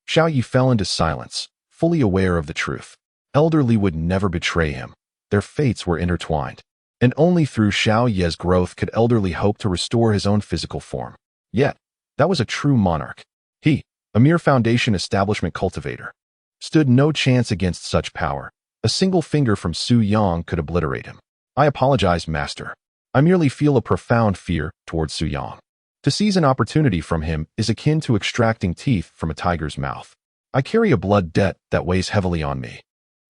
Xiaoyu fell into silence, fully aware of the truth. Elder Li would never betray him. Their fates were intertwined, and only through Xiaoyu's growth could Elder Li hope to restore his own physical form. Yet, that was a true monarch. He, a mere foundation establishment cultivator, stood no chance against such power. A single finger from Su Yang could obliterate him. I apologize, Master. I merely feel a profound fear towards Su Yang. To seize an opportunity from him is akin to extracting teeth from a tiger's mouth. I carry a blood debt that weighs heavily on me,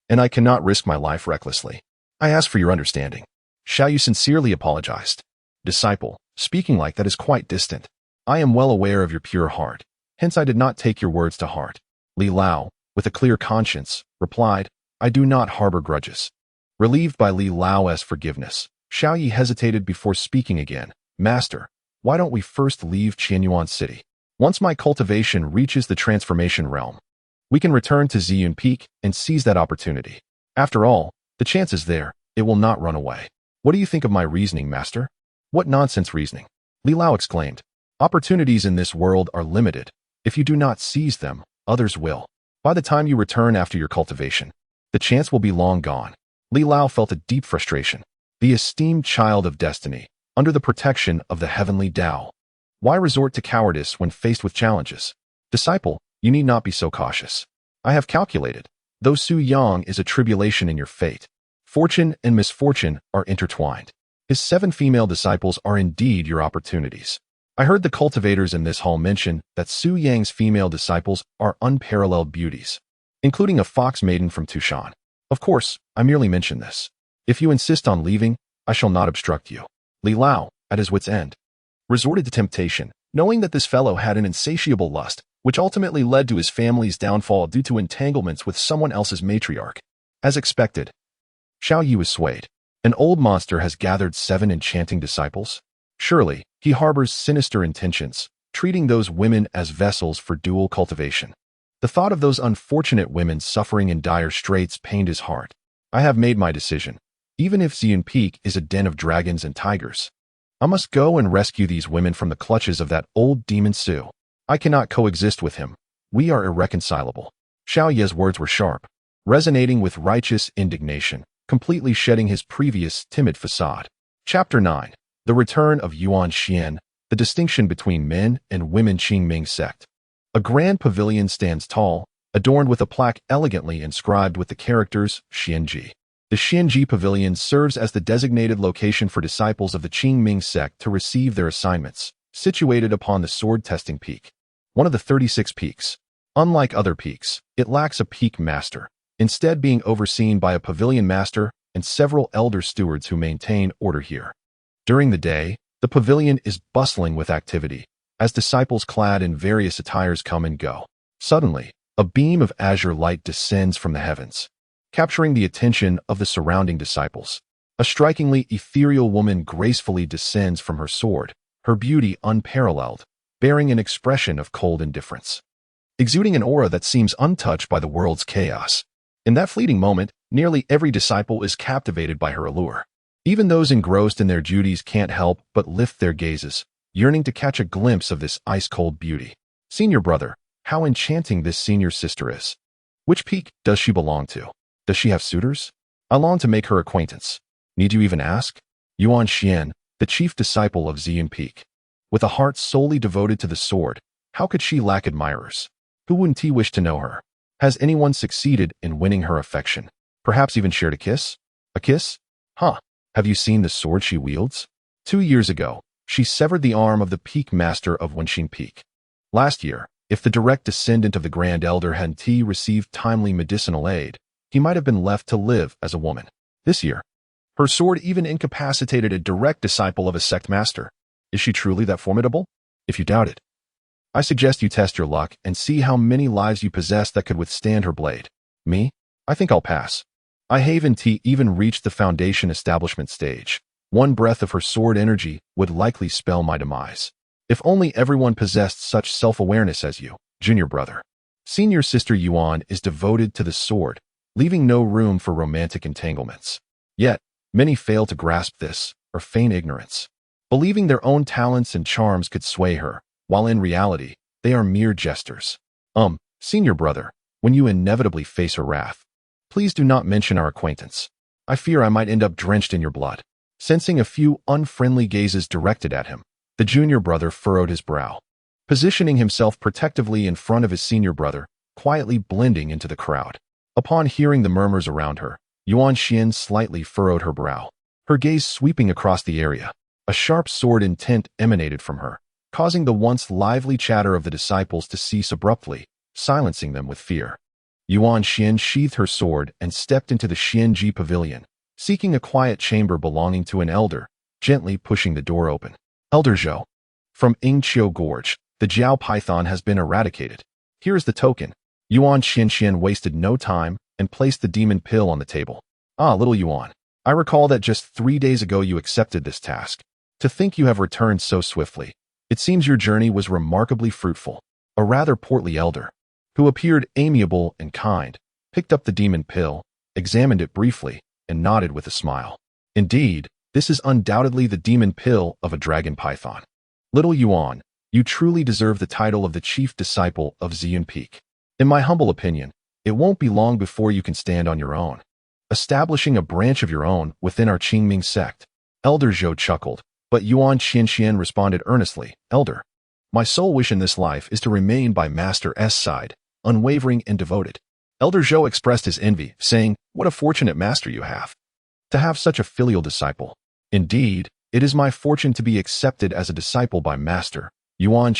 and I cannot risk my life recklessly. I ask for your understanding. Xiaoyu sincerely apologized. Disciple, speaking like that is quite distant. I am well aware of your pure heart, hence I did not take your words to heart. Li Lao, with a clear conscience, replied, I do not harbor grudges. Relieved by Li Lao's forgiveness, Xiaoyu hesitated before speaking again. Master, why don't we first leave Chiuan City? Once my cultivation reaches the transformation realm, we can return to Ziyun Peak and seize that opportunity. After all, the chance is there, it will not run away. What do you think of my reasoning, Master? What nonsense reasoning? Li Lao exclaimed. Opportunities in this world are limited. If you do not seize them, others will. By the time you return after your cultivation, the chance will be long gone. Li Lao felt a deep frustration. The esteemed child of destiny, under the protection of the heavenly Tao. Why resort to cowardice when faced with challenges? Disciple, you need not be so cautious. I have calculated, though Su Yang is a tribulation in your fate, fortune and misfortune are intertwined. His 7 female disciples are indeed your opportunities. I heard the cultivators in this hall mention that Su Yang's female disciples are unparalleled beauties, including a fox maiden from Tushan. Of course, I merely mention this. If you insist on leaving, I shall not obstruct you. Li Lao, at his wit's end, resorted to temptation, knowing that this fellow had an insatiable lust, which ultimately led to his family's downfall due to entanglements with someone else's matriarch. As expected, Xiaoyu is swayed. An old monster has gathered 7 enchanting disciples. Surely, he harbors sinister intentions, treating those women as vessels for dual cultivation. The thought of those unfortunate women suffering in dire straits pained his heart. I have made my decision. Even if Ziyun Peak is a den of dragons and tigers, I must go and rescue these women from the clutches of that old demon Su. I cannot coexist with him. We are irreconcilable. Xiaoyu's words were sharp, resonating with righteous indignation, completely shedding his previous timid facade. Chapter 9. The Return of Yuan Xian, the distinction between men and women Qingming Sect. A grand pavilion stands tall, adorned with a plaque elegantly inscribed with the characters Xianji. The Xianji Pavilion serves as the designated location for disciples of the Qingming Sect to receive their assignments, situated upon the sword-testing peak, one of the 36 peaks. Unlike other peaks, it lacks a peak master, instead being overseen by a pavilion master and several elder stewards who maintain order here. During the day, the pavilion is bustling with activity, as disciples clad in various attires come and go. Suddenly, a beam of azure light descends from the heavens, capturing the attention of the surrounding disciples. A strikingly ethereal woman gracefully descends from her sword, her beauty unparalleled, bearing an expression of cold indifference, exuding an aura that seems untouched by the world's chaos. In that fleeting moment, nearly every disciple is captivated by her allure. Even those engrossed in their duties can't help but lift their gazes, yearning to catch a glimpse of this ice-cold beauty. Senior brother, how enchanting this senior sister is. Which peak does she belong to? Does she have suitors? I long to make her acquaintance. Need you even ask? Yuan, the chief disciple of Ziyun Peak. With a heart solely devoted to the sword, how could she lack admirers? Who wouldn't he wish to know her? Has anyone succeeded in winning her affection? Perhaps even shared a kiss? A kiss? Huh. Have you seen the sword she wields? 2 years ago, she severed the arm of the peak master of Qingming Peak. Last year, if the direct descendant of the Grand Elder hadn't received timely medicinal aid, he might have been left to live as a woman. This year, her sword even incapacitated a direct disciple of a sect master. Is she truly that formidable? If you doubt it, I suggest you test your luck and see how many lives you possess that could withstand her blade. Me? I think I'll pass. I haven't even reached the foundation establishment stage. One breath of her sword energy would likely spell my demise. If only everyone possessed such self-awareness as you, junior brother. Senior sister Yuan is devoted to the sword, leaving no room for romantic entanglements. Yet, many fail to grasp this, or feign ignorance, believing their own talents and charms could sway her, while in reality, they are mere jesters. Senior brother, when you inevitably face her wrath, please do not mention our acquaintance. I fear I might end up drenched in your blood. Sensing a few unfriendly gazes directed at him, the junior brother furrowed his brow, positioning himself protectively in front of his senior brother, quietly blending into the crowd. Upon hearing the murmurs around her, Yuan slightly furrowed her brow, her gaze sweeping across the area. A sharp sword intent emanated from her, causing the once lively chatter of the disciples to cease abruptly, silencing them with fear. Yuan sheathed her sword and stepped into the Xianji pavilion, seeking a quiet chamber belonging to an elder, gently pushing the door open. Elder Zhou. From Yingqiu Gorge, the Jiao python has been eradicated. Here is the token. Yuan wasted no time and placed the demon pill on the table. Ah, little Yuan. I recall that just 3 days ago you accepted this task. To think you have returned so swiftly. It seems your journey was remarkably fruitful. A rather portly elder, who appeared amiable and kind, picked up the demon pill, examined it briefly, and nodded with a smile. Indeed, this is undoubtedly the demon pill of a dragon python. Little Yuan, you truly deserve the title of the chief disciple of Ziyun Peak. In my humble opinion, it won't be long before you can stand on your own, establishing a branch of your own within our Qingming Sect. Elder Zhou chuckled, but Yuan responded earnestly, Elder, my sole wish in this life is to remain by Master S side, unwavering and devoted. Elder Zhou expressed his envy, saying, what a fortunate master you have. To have such a filial disciple. Indeed, it is my fortune to be accepted as a disciple by Master, Yuan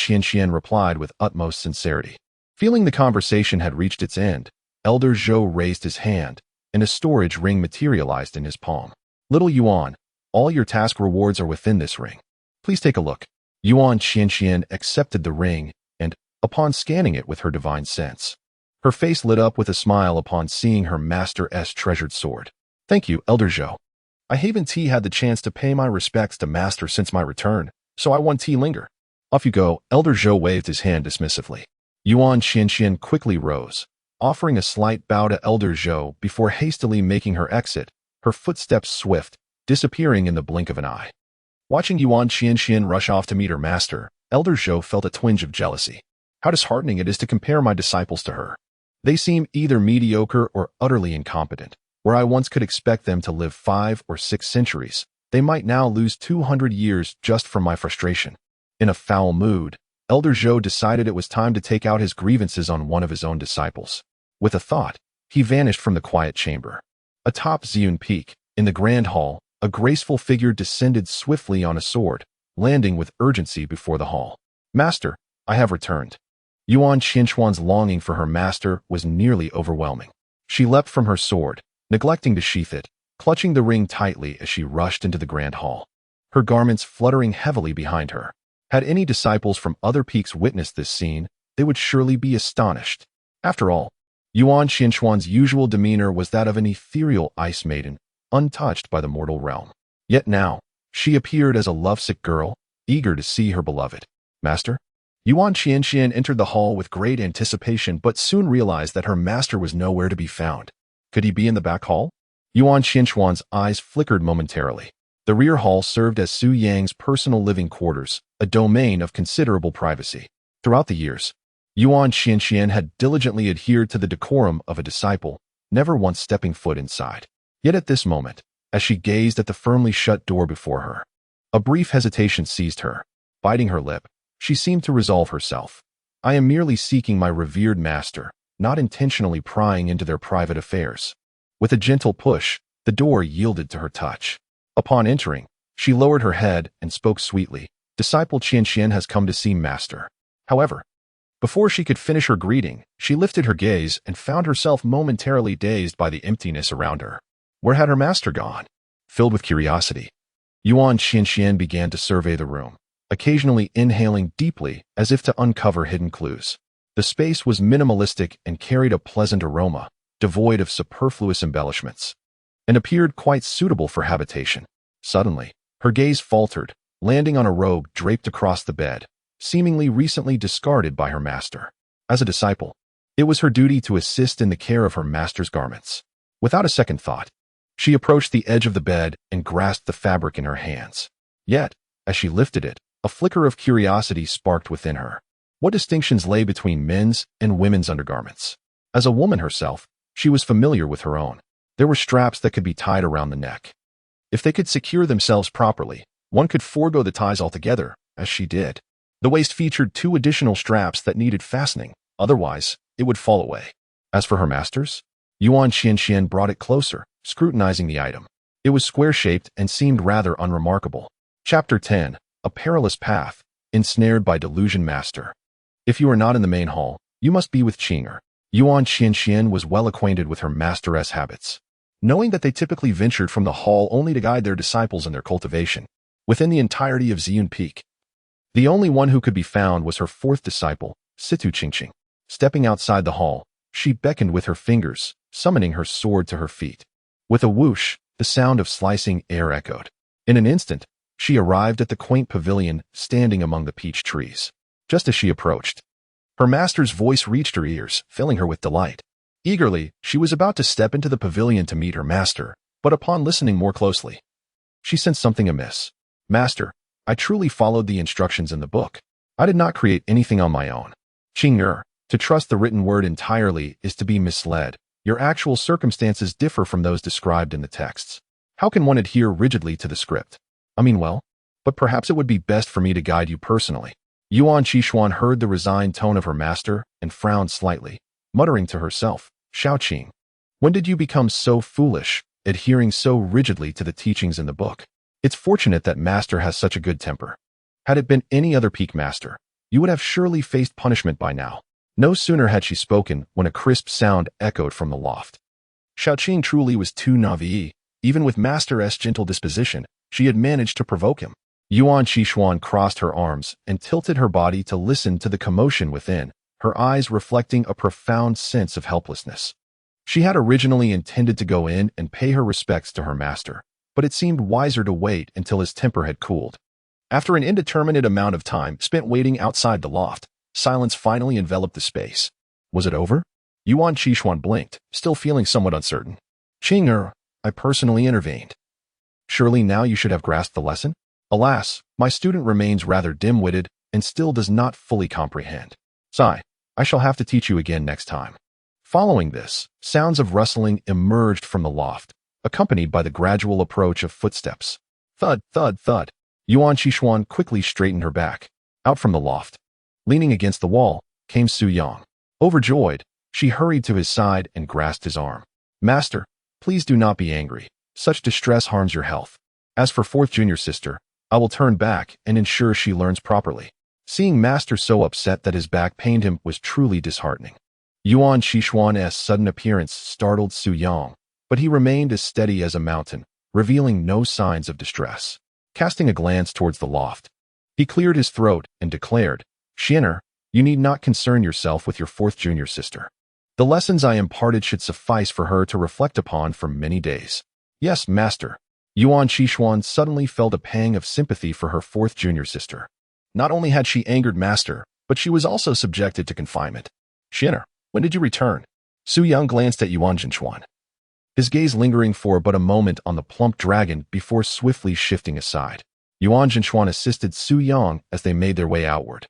replied with utmost sincerity. Feeling the conversation had reached its end, Elder Zhou raised his hand, and a storage ring materialized in his palm. Little Yuan, all your task rewards are within this ring. Please take a look. Yuan accepted the ring, and, upon scanning it with her divine sense, her face lit up with a smile upon seeing her Master's treasured sword. Thank you, Elder Zhou. I haven't had the chance to pay my respects to Master since my return, so I want linger. Off you go, Elder Zhou waved his hand dismissively. Yuan quickly rose, offering a slight bow to Elder Zhou before hastily making her exit, her footsteps swift, disappearing in the blink of an eye. Watching Yuan rush off to meet her master, Elder Zhou felt a twinge of jealousy. How disheartening it is to compare my disciples to her. They seem either mediocre or utterly incompetent. Where I once could expect them to live 5 or 6 centuries, they might now lose 200 years just from my frustration. In a foul mood, Elder Zhou decided it was time to take out his grievances on one of his own disciples. With a thought, he vanished from the quiet chamber. Atop Ziyun Peak, in the grand hall, a graceful figure descended swiftly on a sword, landing with urgency before the hall. Master, I have returned. Yuan Qianquan's longing for her master was nearly overwhelming. She leapt from her sword, neglecting to sheath it, clutching the ring tightly as she rushed into the grand hall, her garments fluttering heavily behind her. Had any disciples from other peaks witnessed this scene, they would surely be astonished. After all, Yuan Qinshuan's usual demeanor was that of an ethereal ice maiden, untouched by the mortal realm. Yet now, she appeared as a lovesick girl, eager to see her beloved master. Yuan Qinshan entered the hall with great anticipation but soon realized that her master was nowhere to be found. Could he be in the back hall? Yuan Qinshuan's eyes flickered momentarily. The rear hall served as Su Yang's personal living quarters, a domain of considerable privacy. Throughout the years, Yuan Qinshan had diligently adhered to the decorum of a disciple, never once stepping foot inside. Yet at this moment, as she gazed at the firmly shut door before her, a brief hesitation seized her. Biting her lip, she seemed to resolve herself. I am merely seeking my revered master, not intentionally prying into their private affairs. With a gentle push, the door yielded to her touch. Upon entering, she lowered her head and spoke sweetly. Disciple Qinshan has come to see master. However, before she could finish her greeting, she lifted her gaze and found herself momentarily dazed by the emptiness around her. Where had her master gone? Filled with curiosity, Yuan Qinshan began to survey the room, occasionally inhaling deeply as if to uncover hidden clues. The space was minimalistic and carried a pleasant aroma, devoid of superfluous embellishments, and appeared quite suitable for habitation. Suddenly, her gaze faltered, landing on a robe draped across the bed, seemingly recently discarded by her master. As a disciple, it was her duty to assist in the care of her master's garments. Without a second thought, she approached the edge of the bed and grasped the fabric in her hands. Yet, as she lifted it, a flicker of curiosity sparked within her. What distinctions lay between men's and women's undergarments? As a woman herself, she was familiar with her own. There were straps that could be tied around the neck. If they could secure themselves properly, one could forego the ties altogether, as she did. The waist featured 2 additional straps that needed fastening, otherwise, it would fall away. As for her master's, Yuan Qinshan brought it closer, scrutinizing the item. It was square-shaped and seemed rather unremarkable. Chapter 10. A Perilous Path, Ensnared by Delusion Master. If you are not in the main hall, you must be with Qing'er. Yuan Qinshan was well acquainted with her masteress' habits, knowing that they typically ventured from the hall only to guide their disciples in their cultivation. Within the entirety of Ziyun Peak, the only one who could be found was her 4th disciple, Situ Qingqing. Stepping outside the hall, she beckoned with her fingers, summoning her sword to her feet. With a whoosh, the sound of slicing air echoed. In an instant, she arrived at the quaint pavilion standing among the peach trees. Just as she approached, her master's voice reached her ears, filling her with delight. Eagerly, she was about to step into the pavilion to meet her master, but upon listening more closely, she sensed something amiss. Master, I truly followed the instructions in the book. I did not create anything on my own. Qing'er, to trust the written word entirely is to be misled. Your actual circumstances differ from those described in the texts. How can one adhere rigidly to the script? But perhaps it would be best for me to guide you personally. Yuan Qinshan heard the resigned tone of her master and frowned slightly, muttering to herself, Shaoqing, when did you become so foolish, adhering so rigidly to the teachings in the book? It's fortunate that master has such a good temper. Had it been any other peak master, you would have surely faced punishment by now. No sooner had she spoken when a crisp sound echoed from the loft. Shaoqing truly was too naive. Even with master's gentle disposition, she had managed to provoke him. Yuan Qinshan crossed her arms and tilted her body to listen to the commotion within, her eyes reflecting a profound sense of helplessness. She had originally intended to go in and pay her respects to her master, but it seemed wiser to wait until his temper had cooled. After an indeterminate amount of time spent waiting outside the loft, silence finally enveloped the space. Was it over? Yuan Qinshan blinked, still feeling somewhat uncertain. Qing'er, I personally intervened. Surely now you should have grasped the lesson? Alas, my student remains rather dim-witted and still does not fully comprehend. Sigh, I shall have to teach you again next time. Following this, sounds of rustling emerged from the loft, accompanied by the gradual approach of footsteps. Thud, thud, thud. Yuan Qinshan quickly straightened her back. Out from the loft, leaning against the wall, came Su Yang. Overjoyed, she hurried to his side and grasped his arm. Master, please do not be angry. Such distress harms your health. As for 4th junior sister, I will turn back and ensure she learns properly. Seeing master so upset that his back pained him was truly disheartening. Yuan Qinshan's sudden appearance startled Su Yang, but he remained as steady as a mountain, revealing no signs of distress. Casting a glance towards the loft, He cleared his throat and declared, "Xianer, you need not concern yourself with your fourth junior sister. The lessons I imparted should suffice for her to reflect upon for many days." "Yes, master." Yuan Chiuan suddenly felt a pang of sympathy for her fourth junior sister. Not only had she angered master, but she was also subjected to confinement. "Xianer, when did you return?" Su Yang glanced at Yuan Jinchuan, his gaze lingering for but a moment on the plump dragon before swiftly shifting aside. Yuan Jinchuan assisted Su Yang as they made their way outward.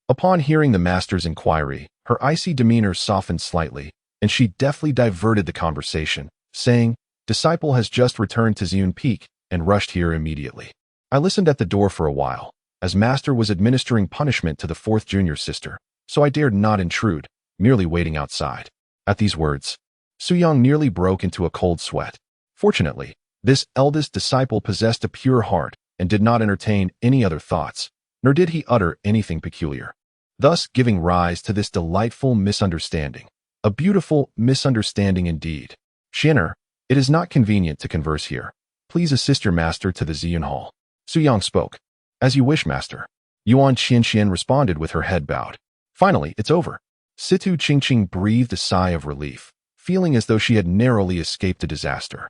Upon hearing the master's inquiry, her icy demeanor softened slightly, and she deftly diverted the conversation, saying, "Disciple has just returned to Ziyun Peak and rushed here immediately. I listened at the door for a while, as master was administering punishment to the fourth junior sister, so I dared not intrude, merely waiting outside." At these words, Su Yang nearly broke into a cold sweat. Fortunately, this eldest disciple possessed a pure heart and did not entertain any other thoughts, nor did he utter anything peculiar, thus giving rise to this delightful misunderstanding. A beautiful misunderstanding indeed. "Xianer, it is not convenient to converse here. Please assist your master to the Ziyun Hall." Su Yang spoke. "As you wish, master." Yuan Qianxian responded with her head bowed. "Finally, it's over." Situ Qingqing breathed a sigh of relief, feeling as though she had narrowly escaped a disaster.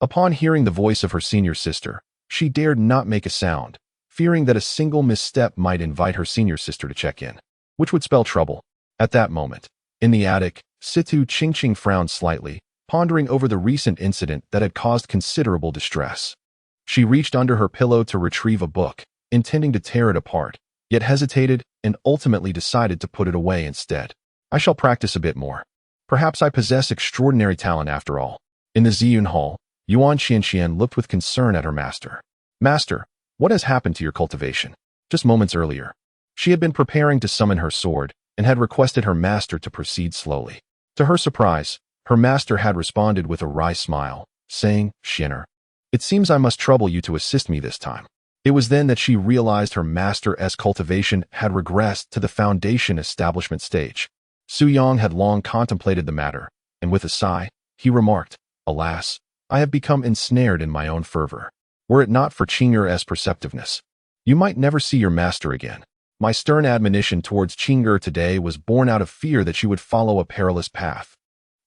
Upon hearing the voice of her senior sister, she dared not make a sound, fearing that a single misstep might invite her senior sister to check in, which would spell trouble. At that moment, in the attic, Situ Qingqing frowned slightly, pondering over the recent incident that had caused considerable distress. She reached under her pillow to retrieve a book, intending to tear it apart, yet hesitated and ultimately decided to put it away instead. "I shall practice a bit more. Perhaps I possess extraordinary talent after all." In the Ziyun Hall, Yuan Qianxian looked with concern at her master. "Master, what has happened to your cultivation?" Just moments earlier, she had been preparing to summon her sword and had requested her master to proceed slowly. To her surprise, her master had responded with a wry smile, saying, "Xianer, it seems I must trouble you to assist me this time." It was then that she realized her master's cultivation had regressed to the foundation establishment stage. Su Yang had long contemplated the matter, and with a sigh, he remarked, "Alas, I have become ensnared in my own fervor. Were it not for Qing'er's perceptiveness, you might never see your master again." My stern admonition towards Qing'er today was born out of fear that she would follow a perilous path.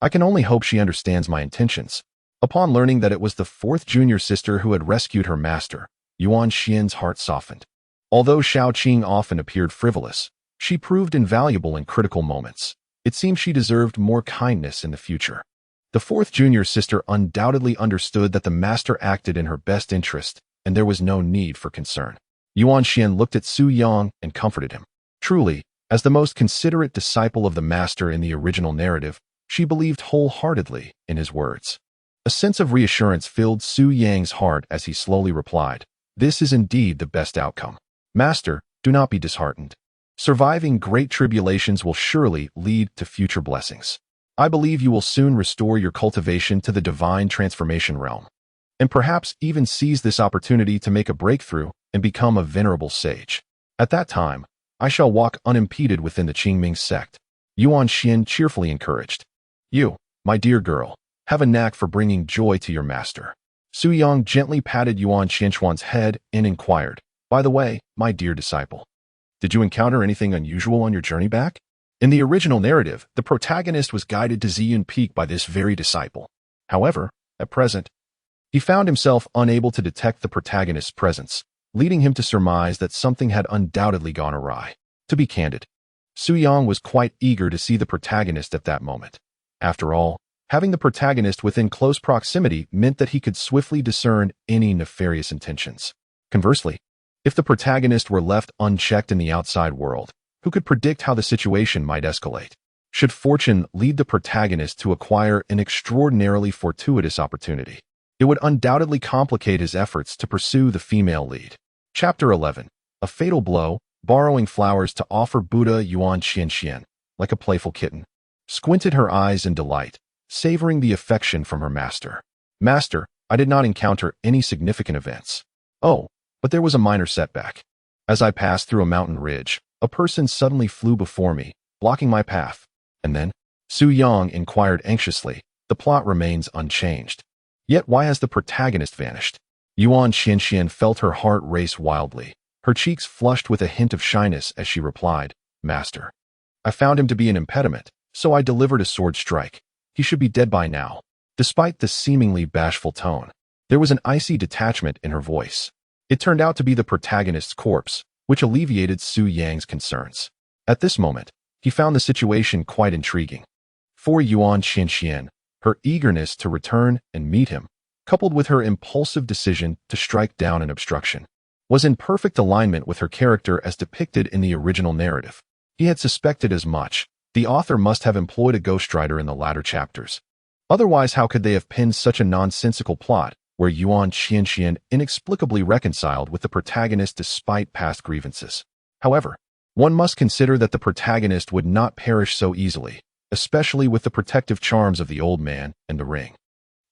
I can only hope she understands my intentions. Upon learning that it was the fourth junior sister who had rescued her master, Yuan Xian's heart softened. Although Shaoqing often appeared frivolous, she proved invaluable in critical moments. It seemed she deserved more kindness in the future. The fourth junior sister undoubtedly understood that the master acted in her best interest, and there was no need for concern. Yuan Xian looked at Su Yang and comforted him. Truly, as the most considerate disciple of the master in the original narrative, she believed wholeheartedly in his words. A sense of reassurance filled Su Yang's heart as he slowly replied, "This is indeed the best outcome. Master, do not be disheartened. Surviving great tribulations will surely lead to future blessings. I believe you will soon restore your cultivation to the divine transformation realm, and perhaps even seize this opportunity to make a breakthrough and become a venerable sage. At that time, I shall walk unimpeded within the Qingming Sect." Yuan Xian cheerfully encouraged. "You, my dear girl, have a knack for bringing joy to your master." Su Yang gently patted Yuan Qianchuan's head and inquired, "By the way, my dear disciple, did you encounter anything unusual on your journey back?" In the original narrative, the protagonist was guided to Ziyun Peak by this very disciple. However, at present, he found himself unable to detect the protagonist's presence, leading him to surmise that something had undoubtedly gone awry. To be candid, Su Yang was quite eager to see the protagonist at that moment. After all, having the protagonist within close proximity meant that he could swiftly discern any nefarious intentions. Conversely, if the protagonist were left unchecked in the outside world, who could predict how the situation might escalate? Should fortune lead the protagonist to acquire an extraordinarily fortuitous opportunity, it would undoubtedly complicate his efforts to pursue the female lead. Chapter 11. A Fatal Blow. Borrowing flowers to offer Buddha. Yuan Qianxian, like a playful kitten, squinted her eyes in delight, savoring the affection from her master. "Master, I did not encounter any significant events. Oh, but there was a minor setback. As I passed through a mountain ridge, a person suddenly flew before me, blocking my path. And then?" Su Yang inquired anxiously. "The plot remains unchanged. Yet why has the protagonist vanished?" Yuan Qianxian felt her heart race wildly. Her cheeks flushed with a hint of shyness as she replied, "Master, I found him to be an impediment, so I delivered a sword strike. He should be dead by now." Despite the seemingly bashful tone, there was an icy detachment in her voice. It turned out to be the protagonist's corpse, which alleviated Su Yang's concerns. At this moment, he found the situation quite intriguing. For Yuan Qianxian, her eagerness to return and meet him, coupled with her impulsive decision to strike down an obstruction, was in perfect alignment with her character as depicted in the original narrative. He had suspected as much. The author must have employed a ghostwriter in the latter chapters. Otherwise, how could they have pinned such a nonsensical plot where Yuan Qianxian inexplicably reconciled with the protagonist despite past grievances? However, one must consider that the protagonist would not perish so easily, especially with the protective charms of the old man and the ring.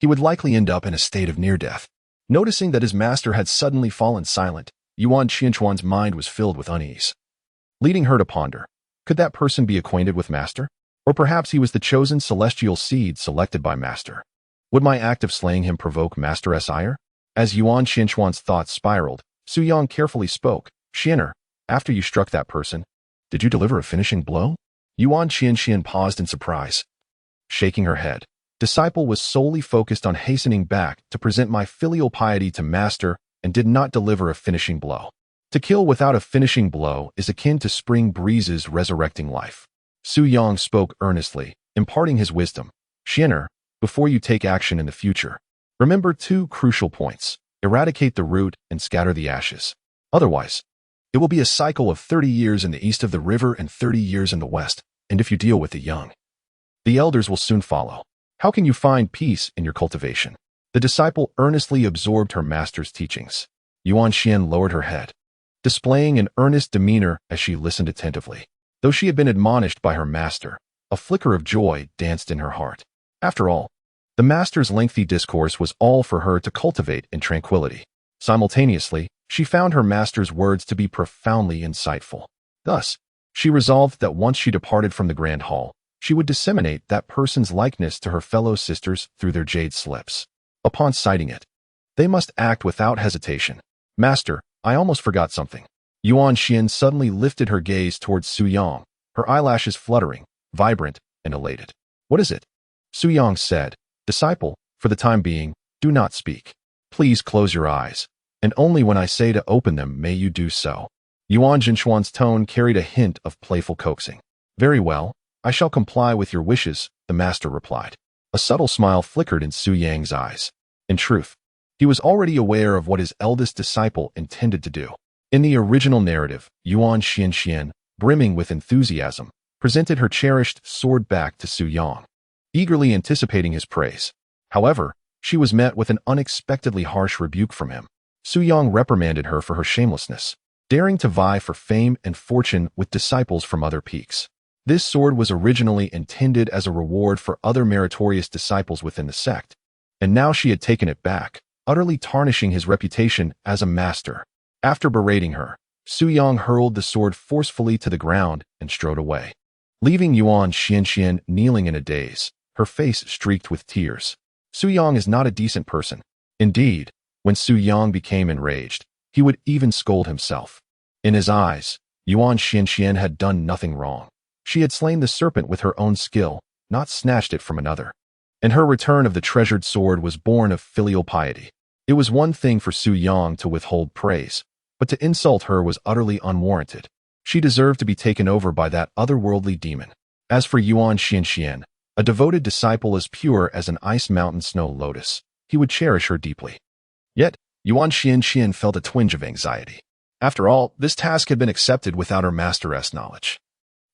He would likely end up in a state of near death. Noticing that his master had suddenly fallen silent, Yuan Qianquan's mind was filled with unease, leading her to ponder. Could that person be acquainted with Master? Or perhaps he was the chosen celestial seed selected by Master. Would my act of slaying him provoke Master's ire? As Yuan Qianquan's thoughts spiraled, Su Yang carefully spoke. "Xianer, after you struck that person, did you deliver a finishing blow?" Yuan Qianxian paused in surprise. Shaking her head, disciple was solely focused on hastening back to present my filial piety to Master and did not deliver a finishing blow. To kill without a finishing blow is akin to spring breezes resurrecting life. Su Yang spoke earnestly, imparting his wisdom. "Xianer, before you take action in the future, remember two crucial points. Eradicate the root and scatter the ashes. Otherwise, it will be a cycle of 30 years in the east of the river and 30 years in the west, and if you deal with the young, the elders will soon follow. How can you find peace in your cultivation?" The disciple earnestly absorbed her master's teachings. Yuan Xian lowered her head, displaying an earnest demeanor as she listened attentively. Though she had been admonished by her master, a flicker of joy danced in her heart. After all, the master's lengthy discourse was all for her to cultivate in tranquility. Simultaneously, she found her master's words to be profoundly insightful. Thus, she resolved that once she departed from the grand hall, she would disseminate that person's likeness to her fellow sisters through their jade slips. Upon sighting it, they must act without hesitation. "Master, I almost forgot something." Yuan Xian suddenly lifted her gaze towards Su Yang, her eyelashes fluttering, vibrant, and elated. "What is it?" Su Yang said, "Disciple, for the time being, do not speak. Please close your eyes, and only when I say to open them may you do so." Yuan Jinshuan's tone carried a hint of playful coaxing. "Very well, I shall comply with your wishes," the master replied. A subtle smile flickered in Su Yang's eyes. In truth, he was already aware of what his eldest disciple intended to do. In the original narrative, Yuan Qianxian, brimming with enthusiasm, presented her cherished sword back to Su Yang, eagerly anticipating his praise. However, she was met with an unexpectedly harsh rebuke from him. Su Yang reprimanded her for her shamelessness, daring to vie for fame and fortune with disciples from other peaks. This sword was originally intended as a reward for other meritorious disciples within the sect, and now she had taken it back, utterly tarnishing his reputation as a master. After berating her, Su Yang hurled the sword forcefully to the ground and strode away, leaving Yuan Qianxian kneeling in a daze, her face streaked with tears. Su Yang is not a decent person. Indeed, when Su Yang became enraged, he would even scold himself. In his eyes, Yuan Qianxian had done nothing wrong. She had slain the serpent with her own skill, not snatched it from another. And her return of the treasured sword was born of filial piety. It was one thing for Su Yang to withhold praise, but to insult her was utterly unwarranted. She deserved to be taken over by that otherworldly demon. As for Yuan Qianxian, a devoted disciple as pure as an ice mountain snow lotus, he would cherish her deeply. Yet, Yuan Qianxian felt a twinge of anxiety. After all, this task had been accepted without her master's knowledge,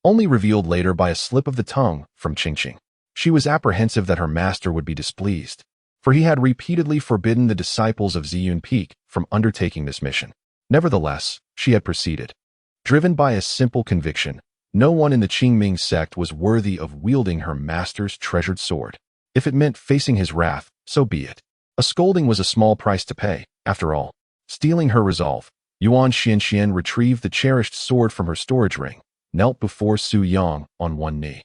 only revealed later by a slip of the tongue from Qingqing. She was apprehensive that her master would be displeased, for he had repeatedly forbidden the disciples of Ziyun Peak from undertaking this mission. Nevertheless, she had proceeded, driven by a simple conviction: no one in the Qingming Sect was worthy of wielding her master's treasured sword. If it meant facing his wrath, so be it. A scolding was a small price to pay, after all. Stealing her resolve, Yuan Qianxian retrieved the cherished sword from her storage ring, knelt before Su Yang on one knee,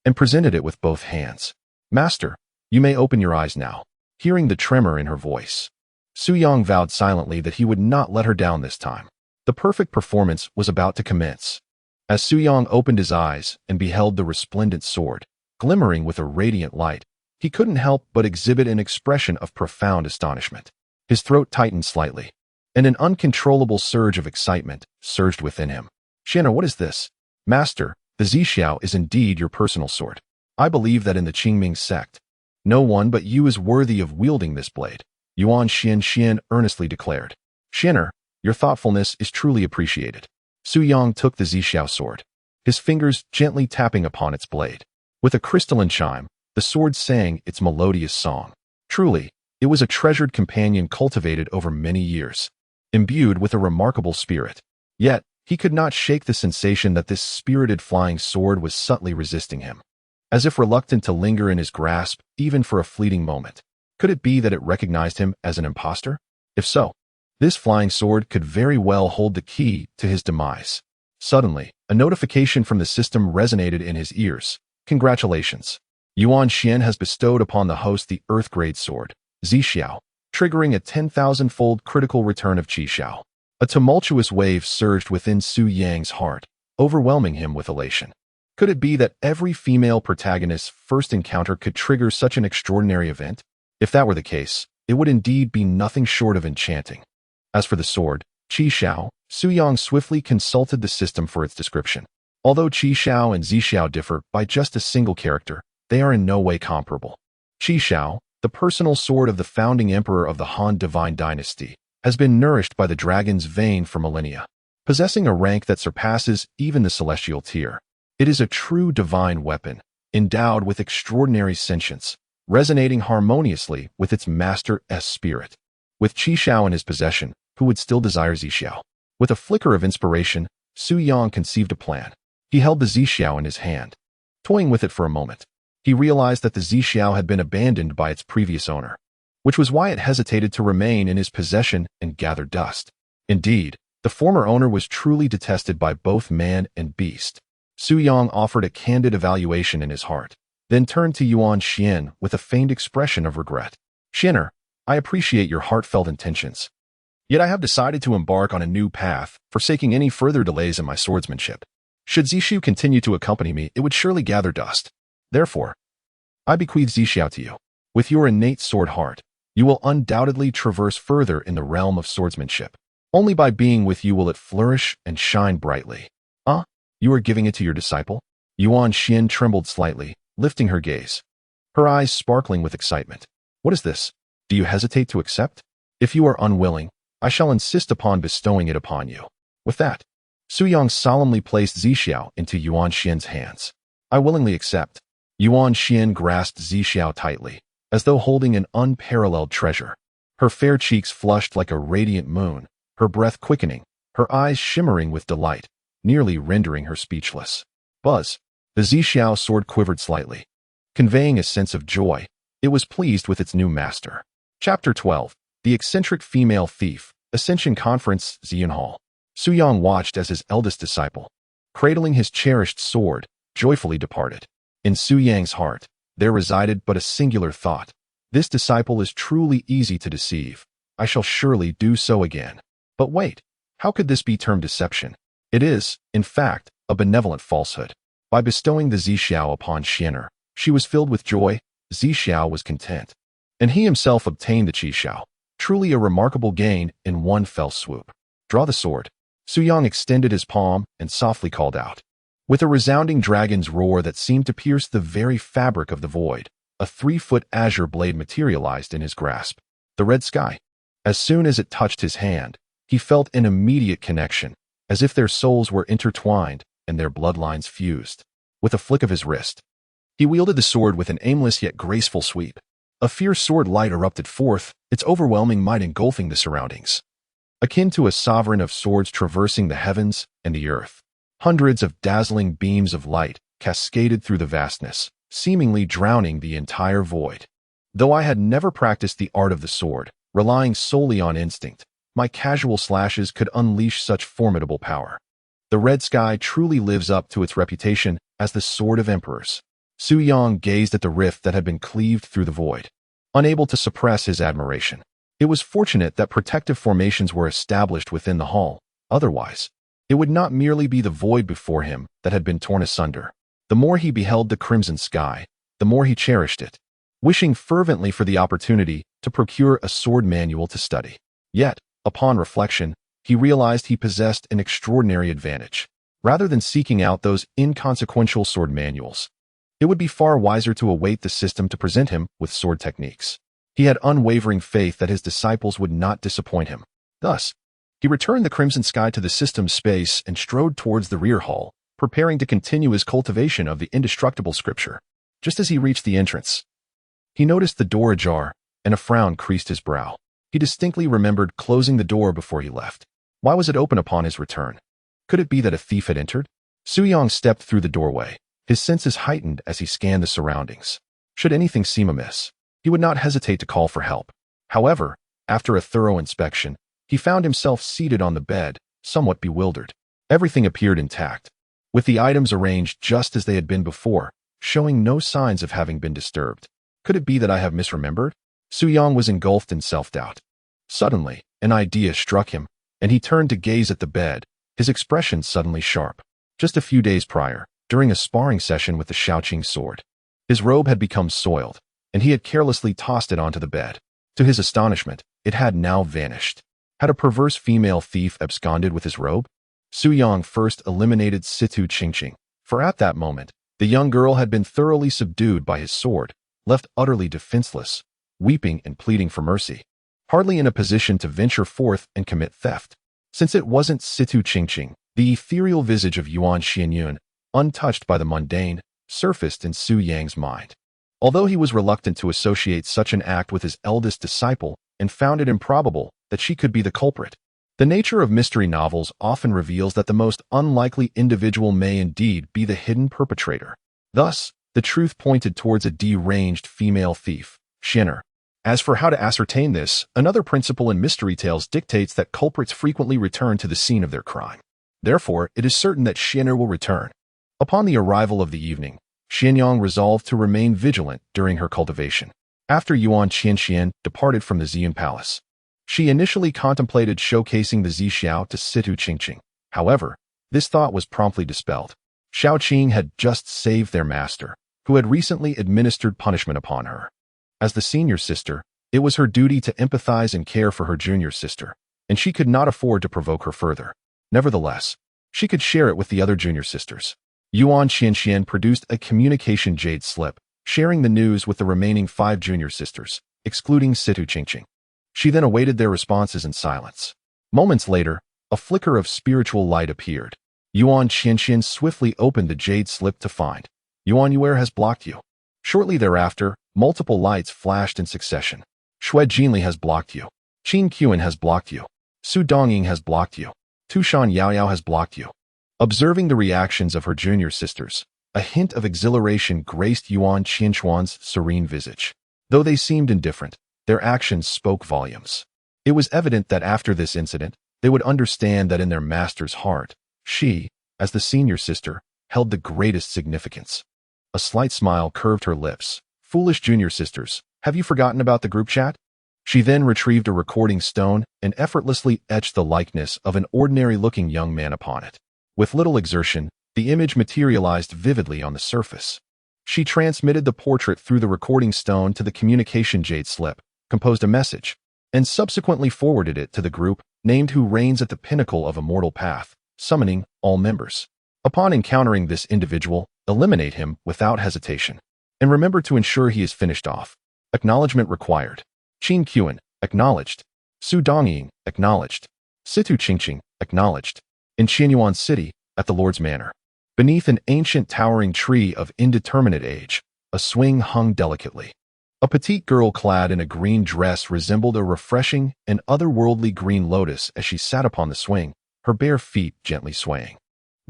and presented it with both hands. "Master, you may open your eyes now." Hearing the tremor in her voice, Su Yang vowed silently that he would not let her down this time. The perfect performance was about to commence. As Su Yang opened his eyes and beheld the resplendent sword, glimmering with a radiant light, he couldn't help but exhibit an expression of profound astonishment. His throat tightened slightly, and an uncontrollable surge of excitement surged within him. "Qian, what is this?" "Master, the Zixiao is indeed your personal sword. I believe that in the Qingming Sect, no one but you is worthy of wielding this blade," Yuan Xian earnestly declared. "Qianer, your thoughtfulness is truly appreciated." Su Yang took the Zixiao sword, his fingers gently tapping upon its blade. With a crystalline chime, the sword sang its melodious song. Truly, it was a treasured companion cultivated over many years, imbued with a remarkable spirit. Yet, he could not shake the sensation that this spirited flying sword was subtly resisting him, as if reluctant to linger in his grasp even for a fleeting moment. Could it be that it recognized him as an impostor? If so, this flying sword could very well hold the key to his demise. Suddenly, a notification from the system resonated in his ears. "Congratulations. Yuan Xian has bestowed upon the host the Earth-grade sword, Zixiao, triggering a 10,000-fold critical return of Qi. A tumultuous wave surged within Su Yang's heart, overwhelming him with elation. Could it be that every female protagonist's first encounter could trigger such an extraordinary event? If that were the case, it would indeed be nothing short of enchanting. As for the sword, Qi, Su Yang swiftly consulted the system for its description. Although Qi and Zixiao differ by just a single character, they are in no way comparable. Qi, the personal sword of the founding emperor of the Han divine dynasty, has been nourished by the dragon's vein for millennia. Possessing a rank that surpasses even the celestial tier, it is a true divine weapon, endowed with extraordinary sentience, resonating harmoniously with its master's spirit. With Qi in his possession, who would still desire Zixiao? With a flicker of inspiration, Su Yang conceived a plan. He held the Zixiao in his hand. Toying with it for a moment, he realized that the Zixiao had been abandoned by its previous owner, which was why it hesitated to remain in his possession and gather dust. Indeed, the former owner was truly detested by both man and beast. Su Yang offered a candid evaluation in his heart, then turned to Yuan Xian with a feigned expression of regret. "Qianer, I appreciate your heartfelt intentions. Yet I have decided to embark on a new path, forsaking any further delays in my swordsmanship. Should Zixiu continue to accompany me, it would surely gather dust. Therefore, I bequeath Zixiao to you. With your innate sword heart, you will undoubtedly traverse further in the realm of swordsmanship. Only by being with you will it flourish and shine brightly." "You are giving it to your disciple?" Yuan Xian trembled slightly, lifting her gaze, her eyes sparkling with excitement. "What is this? Do you hesitate to accept? If you are unwilling, I shall insist upon bestowing it upon you." With that, Su Yang solemnly placed Zixiao into Yuan Xian's hands. "I willingly accept." Yuan Xian grasped Zixiao tightly, as though holding an unparalleled treasure. Her fair cheeks flushed like a radiant moon, her breath quickening, her eyes shimmering with delight, nearly rendering her speechless. Buzz. The Zixiao sword quivered slightly, conveying a sense of joy. It was pleased with its new master. Chapter 12. The Eccentric Female Thief. Ascension Conference, Ziyun Hall. Su Yang watched as his eldest disciple, cradling his cherished sword, joyfully departed. In Su Yang's heart, there resided but a singular thought. This disciple is truly easy to deceive. I shall surely do so again. But wait, how could this be termed deception? It is, in fact, a benevolent falsehood. By bestowing the Zixiao upon Qianer, she was filled with joy, Zixiao was content, and he himself obtained the Qi. Truly a remarkable gain in one fell swoop. "Draw the sword." Su Yang extended his palm and softly called out. With a resounding dragon's roar that seemed to pierce the very fabric of the void, a 3-foot azure blade materialized in his grasp. The red sky. As soon as it touched his hand, he felt an immediate connection, as if their souls were intertwined and their bloodlines fused. With a flick of his wrist, he wielded the sword with an aimless yet graceful sweep. A fierce sword light erupted forth, its overwhelming might engulfing the surroundings. Akin to a sovereign of swords traversing the heavens and the earth, hundreds of dazzling beams of light cascaded through the vastness, seemingly drowning the entire void. Though I had never practiced the art of the sword, relying solely on instinct, my casual slashes could unleash such formidable power. The red sky truly lives up to its reputation as the sword of emperors. Su Yang gazed at the rift that had been cleaved through the void, unable to suppress his admiration. It was fortunate that protective formations were established within the hall, Otherwise, it would not merely be the void before him that had been torn asunder. The more he beheld the crimson sky, the more he cherished it, wishing fervently for the opportunity to procure a sword manual to study. Yet, upon reflection, he realized he possessed an extraordinary advantage. Rather than seeking out those inconsequential sword manuals, it would be far wiser to await the system to present him with sword techniques. He had unwavering faith that his disciples would not disappoint him. Thus, he returned the crimson sky to the system's space and strode towards the rear hall, preparing to continue his cultivation of the indestructible scripture. Just as he reached the entrance, he noticed the door ajar, and a frown creased his brow. He distinctly remembered closing the door before he left. Why was it open upon his return? Could it be that a thief had entered? Suyong stepped through the doorway, his senses heightened as he scanned the surroundings. Should anything seem amiss, he would not hesitate to call for help. However, after a thorough inspection, he found himself seated on the bed, somewhat bewildered. Everything appeared intact, with the items arranged just as they had been before, showing no signs of having been disturbed. Could it be that I have misremembered? Suyong was engulfed in self-doubt. Suddenly, an idea struck him, and he turned to gaze at the bed, his expression suddenly sharp. Just a few days prior, during a sparring session with the Shaoqing sword, his robe had become soiled, and he had carelessly tossed it onto the bed. To his astonishment, it had now vanished. Had a perverse female thief absconded with his robe? Suyong first eliminated Situ Qingqing, for at that moment, the young girl had been thoroughly subdued by his sword, left utterly defenseless, weeping and pleading for mercy, hardly in a position to venture forth and commit theft. Since it wasn't Situ Qingqing, the ethereal visage of Yuan Xianyun, untouched by the mundane, surfaced in Su Yang's mind. Although he was reluctant to associate such an act with his eldest disciple and found it improbable that she could be the culprit, the nature of mystery novels often reveals that the most unlikely individual may indeed be the hidden perpetrator. Thus, the truth pointed towards a deranged female thief, Xianer. As for how to ascertain this, another principle in mystery tales dictates that culprits frequently return to the scene of their crime. Therefore, it is certain that Xianer will return. Upon the arrival of the evening, Xianyang resolved to remain vigilant during her cultivation. After Yuan Qianxian departed from the Ziyun Palace, she initially contemplated showcasing the Zixiao to Situ Qingqing. However, this thought was promptly dispelled. Shaoqing had just saved their master, who had recently administered punishment upon her. As the senior sister, it was her duty to empathize and care for her junior sister, and she could not afford to provoke her further. Nevertheless, she could share it with the other junior sisters. Yuan Qianxian produced a communication jade slip, sharing the news with the remaining 5 junior sisters, excluding Situ Qingqing. She then awaited their responses in silence. Moments later, a flicker of spiritual light appeared. Yuan Qianxian swiftly opened the jade slip to find, Yuan Yuer has blocked you. Shortly thereafter, multiple lights flashed in succession. Shui Jinli has blocked you. Qin Qiuan has blocked you. Su Dongying has blocked you. Tushan Yaoyao has blocked you. Observing the reactions of her junior sisters, a hint of exhilaration graced Yuan Qianxuan's serene visage. Though they seemed indifferent, their actions spoke volumes. It was evident that after this incident, they would understand that in their master's heart, she, as the senior sister, held the greatest significance. A slight smile curved her lips. Foolish junior sisters, have you forgotten about the group chat? She then retrieved a recording stone and effortlessly etched the likeness of an ordinary-looking young man upon it. With little exertion, the image materialized vividly on the surface. She transmitted the portrait through the recording stone to the communication jade slip, composed a message, and subsequently forwarded it to the group named who reigns at the pinnacle of Immortal path, summoning all members. Upon encountering this individual, eliminate him without hesitation. And remember to ensure he is finished off. Acknowledgement required. Qin Qiuan, acknowledged. Su Dongying, acknowledged. Situ Qingqing, acknowledged. In Qianyuan City, at the Lord's Manor. Beneath an ancient towering tree of indeterminate age, a swing hung delicately. A petite girl clad in a green dress resembled a refreshing and otherworldly green lotus as she sat upon the swing, her bare feet gently swaying.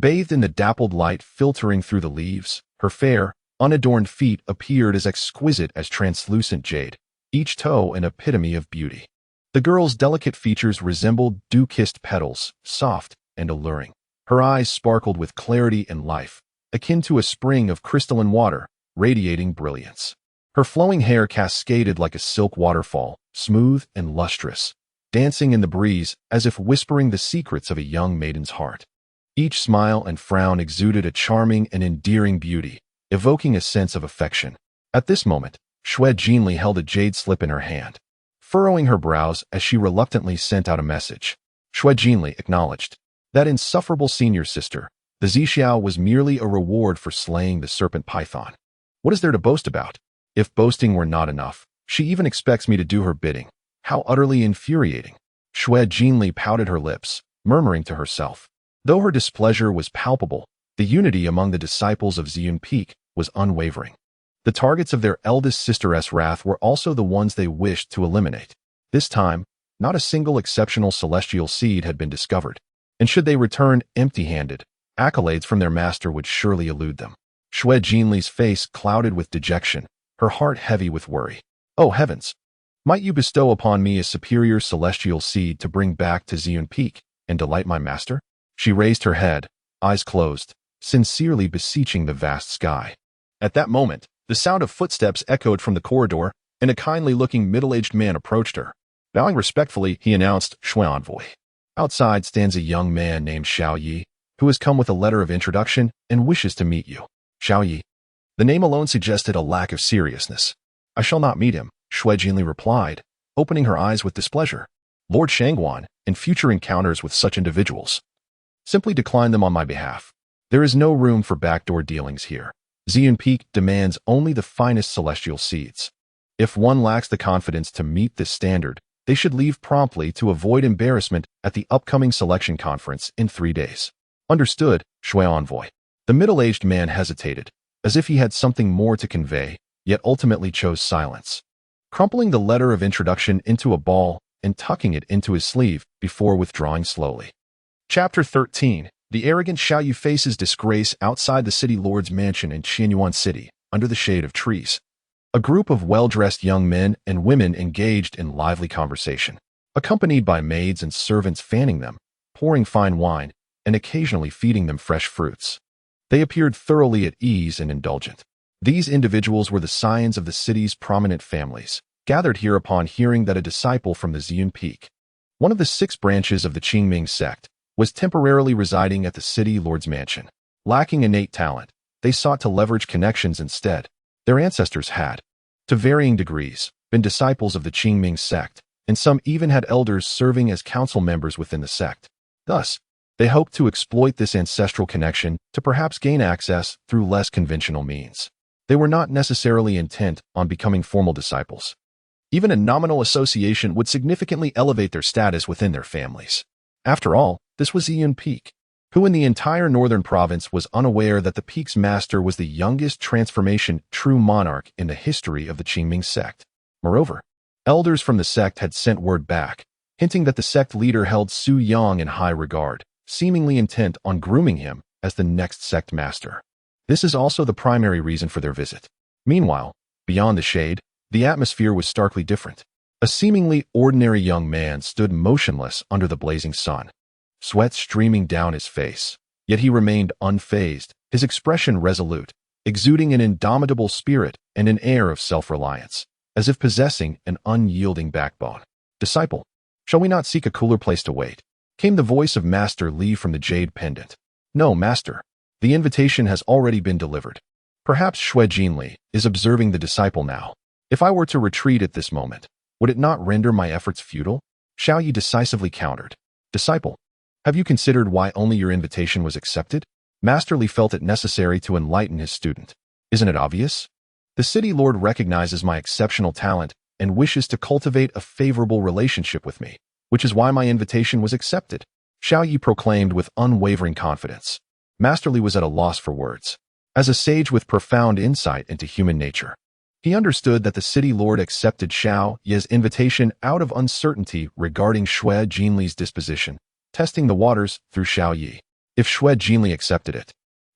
Bathed in the dappled light filtering through the leaves, her fair, unadorned feet appeared as exquisite as translucent jade, each toe an epitome of beauty. The girl's delicate features resembled dew-kissed petals, soft and alluring. Her eyes sparkled with clarity and life, akin to a spring of crystalline water, radiating brilliance. Her flowing hair cascaded like a silk waterfall, smooth and lustrous, dancing in the breeze as if whispering the secrets of a young maiden's heart. Each smile and frown exuded a charming and endearing beauty, evoking a sense of affection. At this moment, Shui Jinli held a jade slip in her hand, furrowing her brows as she reluctantly sent out a message. Shui Jinli acknowledged that insufferable senior sister, the Zixiao, was merely a reward for slaying the serpent python. What is there to boast about? If boasting were not enough, she even expects me to do her bidding. How utterly infuriating. Shui Jinli pouted her lips, murmuring to herself. Though her displeasure was palpable, the unity among the disciples of Ziyun Peak was unwavering. The targets of their eldest sister's wrath were also the ones they wished to eliminate. This time, not a single exceptional celestial seed had been discovered, and should they return empty-handed, accolades from their master would surely elude them. Shui Jinli's face clouded with dejection, her heart heavy with worry. Oh heavens! Might you bestow upon me a superior celestial seed to bring back to Ziyun Peak and delight my master? She raised her head, eyes closed, sincerely beseeching the vast sky. At that moment, the sound of footsteps echoed from the corridor, and a kindly-looking middle-aged man approached her. Bowing respectfully, he announced, "Shui envoy. Outside stands a young man named Xiao Yi, who has come with a letter of introduction and wishes to meet you." Xiao Yi. The name alone suggested a lack of seriousness. "I shall not meet him," Shui Jinli replied, opening her eyes with displeasure. "Lord Shangguan, in future encounters with such individuals, simply decline them on my behalf. There is no room for backdoor dealings here. Ziyun Peak demands only the finest celestial seeds. If one lacks the confidence to meet this standard, they should leave promptly to avoid embarrassment at the upcoming selection conference in 3 days." "Understood, Shui envoy." The middle-aged man hesitated, as if he had something more to convey, yet ultimately chose silence, crumpling the letter of introduction into a ball and tucking it into his sleeve before withdrawing slowly. Chapter 13. The arrogant Xiao Yu faces disgrace outside the city lord's mansion in Chiuan City, under the shade of trees. A group of well-dressed young men and women engaged in lively conversation, accompanied by maids and servants fanning them, pouring fine wine, and occasionally feeding them fresh fruits. They appeared thoroughly at ease and indulgent. These individuals were the scions of the city's prominent families, gathered here upon hearing that a disciple from the Ziyun Peak, one of the 6 branches of the Qingming Sect, was temporarily residing at the city lord's mansion. Lacking innate talent, they sought to leverage connections instead. Their ancestors had, to varying degrees, been disciples of the Qingming Sect, and some even had elders serving as council members within the sect. Thus, they hoped to exploit this ancestral connection to perhaps gain access through less conventional means. They were not necessarily intent on becoming formal disciples. Even a nominal association would significantly elevate their status within their families. After all, this was Ziyun Peak, who in the entire northern province was unaware that the Peak's master was the youngest transformation true monarch in the history of the Qingming Sect. Moreover, elders from the sect had sent word back, hinting that the sect leader held Su Yang in high regard, seemingly intent on grooming him as the next sect master. This is also the primary reason for their visit. Meanwhile, beyond the shade, the atmosphere was starkly different. A seemingly ordinary young man stood motionless under the blazing sun, sweat streaming down his face, yet he remained unfazed, his expression resolute, exuding an indomitable spirit and an air of self-reliance, as if possessing an unyielding backbone. "Disciple, shall we not seek a cooler place to wait?" came the voice of Master Li from the jade pendant. "No, master. The invitation has already been delivered." Perhaps Shui Jinli is observing the disciple now. "If I were to retreat at this moment, would it not render my efforts futile?" Xiao Yi decisively countered. "Disciple, have you considered why only your invitation was accepted?" Master Li felt it necessary to enlighten his student. "Isn't it obvious? The city lord recognizes my exceptional talent and wishes to cultivate a favorable relationship with me, which is why my invitation was accepted," Xiao Yi proclaimed with unwavering confidence. Master Li was at a loss for words. As a sage with profound insight into human nature, he understood that the city lord accepted Xiao Yi's invitation out of uncertainty regarding Shui Jinli's disposition, testing the waters through Xiao Yi. If Shui Jinli accepted it,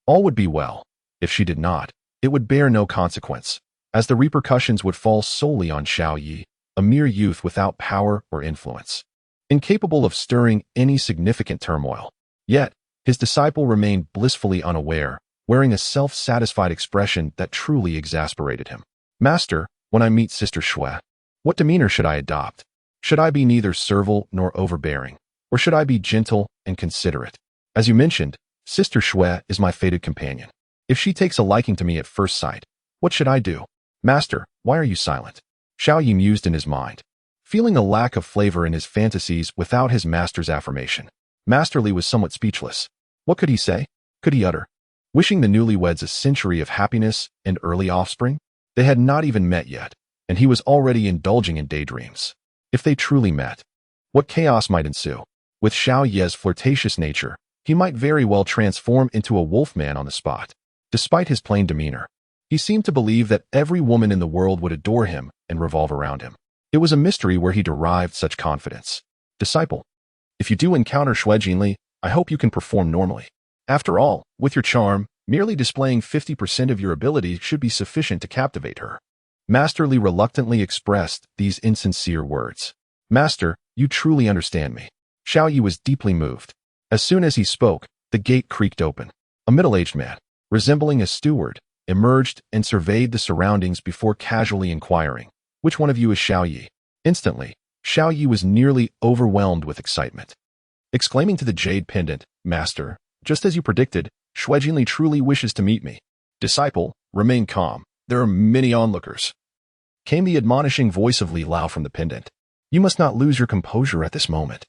all would be well. If she did not, it would bear no consequence, as the repercussions would fall solely on Xiao Yi, a mere youth without power or influence, incapable of stirring any significant turmoil. Yet, his disciple remained blissfully unaware, wearing a self-satisfied expression that truly exasperated him. "Master, when I meet Sister Shui, what demeanor should I adopt?" Should I be neither servile nor overbearing, or should I be gentle and considerate? As you mentioned, Sister Shui is my fated companion. If she takes a liking to me at first sight, what should I do? Master, why are you silent? Xiao Yi mused in his mind, feeling a lack of flavor in his fantasies without his master's affirmation. Master Li was somewhat speechless. What could he say? Could he utter? Wishing the newlyweds a century of happiness and early offspring? They had not even met yet, and he was already indulging in daydreams. If they truly met, what chaos might ensue? With Xiao Ye's flirtatious nature, he might very well transform into a wolfman on the spot. Despite his plain demeanor, he seemed to believe that every woman in the world would adore him and revolve around him. It was a mystery where he derived such confidence. Disciple, if you do encounter Shui Jinli, I hope you can perform normally. After all, with your charm, merely displaying 50% of your ability should be sufficient to captivate her. Master Li reluctantly expressed these insincere words. Master, you truly understand me. Xiao Yi was deeply moved. As soon as he spoke, the gate creaked open. A middle-aged man, resembling a steward, emerged and surveyed the surroundings before casually inquiring, "Which one of you is Xiao Yi?" Instantly, Xiao Yi was nearly overwhelmed with excitement. Exclaiming to the jade pendant, "Master, just as you predicted, Shui Jinli truly wishes to meet me. Disciple, remain calm. There are many onlookers." Came the admonishing voice of Li Lao from the pendant. "You must not lose your composure at this moment.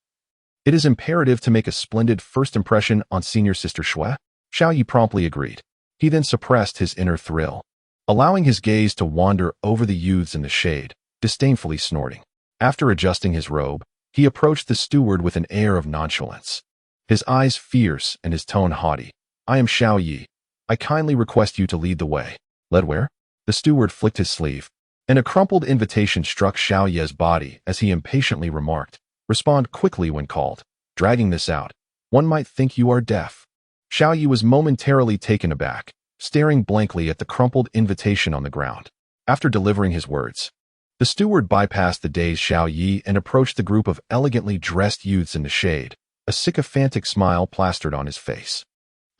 It is imperative to make a splendid first impression on senior sister Shui." Xiao Yi promptly agreed. He then suppressed his inner thrill, allowing his gaze to wander over the youths in the shade, disdainfully snorting. After adjusting his robe, he approached the steward with an air of nonchalance. His eyes fierce and his tone haughty. "I am Xiao Yi. I kindly request you to lead the way." "Led where?" The steward flicked his sleeve, and a crumpled invitation struck Xiao Yi's body as he impatiently remarked, "Respond quickly when called. Dragging this out, one might think you are deaf." Xiao Yi was momentarily taken aback, staring blankly at the crumpled invitation on the ground. After delivering his words, the steward bypassed the dazed Xiao Yi and approached the group of elegantly dressed youths in the shade, a sycophantic smile plastered on his face.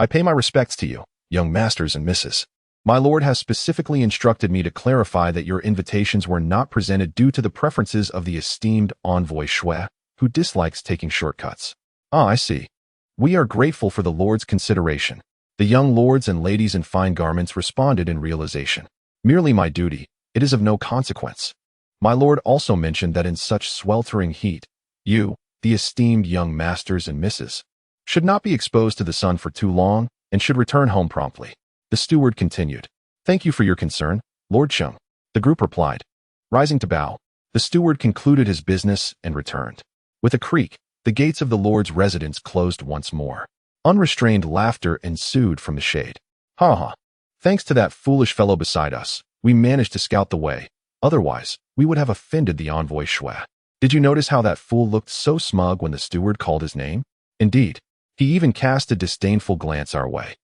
"I pay my respects to you, young masters and misses. My lord has specifically instructed me to clarify that your invitations were not presented due to the preferences of the esteemed envoy Shui, who dislikes taking shortcuts." "Ah, I see. We are grateful for the lord's consideration." The young lords and ladies in fine garments responded in realization. "Merely my duty. It is of no consequence. My lord also mentioned that in such sweltering heat, you, the esteemed young masters and misses, should not be exposed to the sun for too long and should return home promptly." The steward continued. "Thank you for your concern, Lord Cheng." The group replied. Rising to bow, the steward concluded his business and returned. With a creak, the gates of the lord's residence closed once more. Unrestrained laughter ensued from the shade. "Ha ha. Thanks to that foolish fellow beside us, we managed to scout the way. Otherwise, we would have offended the envoy Shui. Did you notice how that fool looked so smug when the steward called his name? Indeed, he even cast a disdainful glance our way.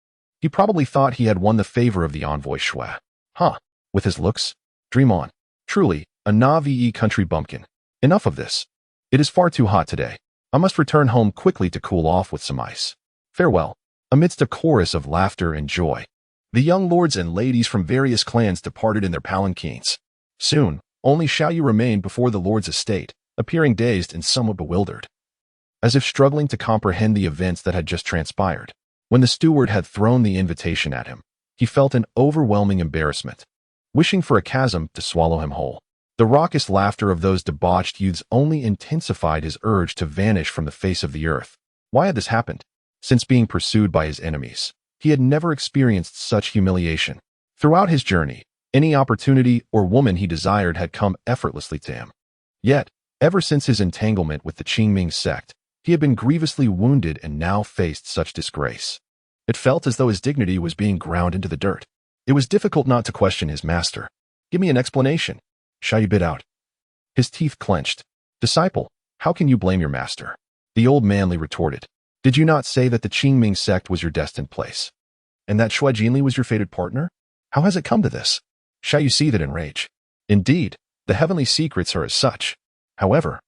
He probably thought he had won the favor of the envoy Shui. Huh, with his looks? Dream on. Truly, a Navi country bumpkin. Enough of this. It is far too hot today. I must return home quickly to cool off with some ice. Farewell." Amidst a chorus of laughter and joy, the young lords and ladies from various clans departed in their palanquins. Soon, only Xiao Yi remained before the lord's estate, appearing dazed and somewhat bewildered, as if struggling to comprehend the events that had just transpired. When the steward had thrown the invitation at him, he felt an overwhelming embarrassment, wishing for a chasm to swallow him whole. The raucous laughter of those debauched youths only intensified his urge to vanish from the face of the earth. Why had this happened? Since being pursued by his enemies, he had never experienced such humiliation. Throughout his journey, any opportunity or woman he desired had come effortlessly to him. Yet, ever since his entanglement with the Qingming Sect, he had been grievously wounded and now faced such disgrace. It felt as though his dignity was being ground into the dirt. It was difficult not to question his master. "Give me an explanation," Xiao Yi bit out. His teeth clenched. "Disciple, how can you blame your master?" The old manly retorted. "Did you not say that the Qingming Sect was your destined place? And that Shui Jinli was your fated partner? How has it come to this?" Xiao Yi seethed in rage. "Indeed, the heavenly secrets are as such. However,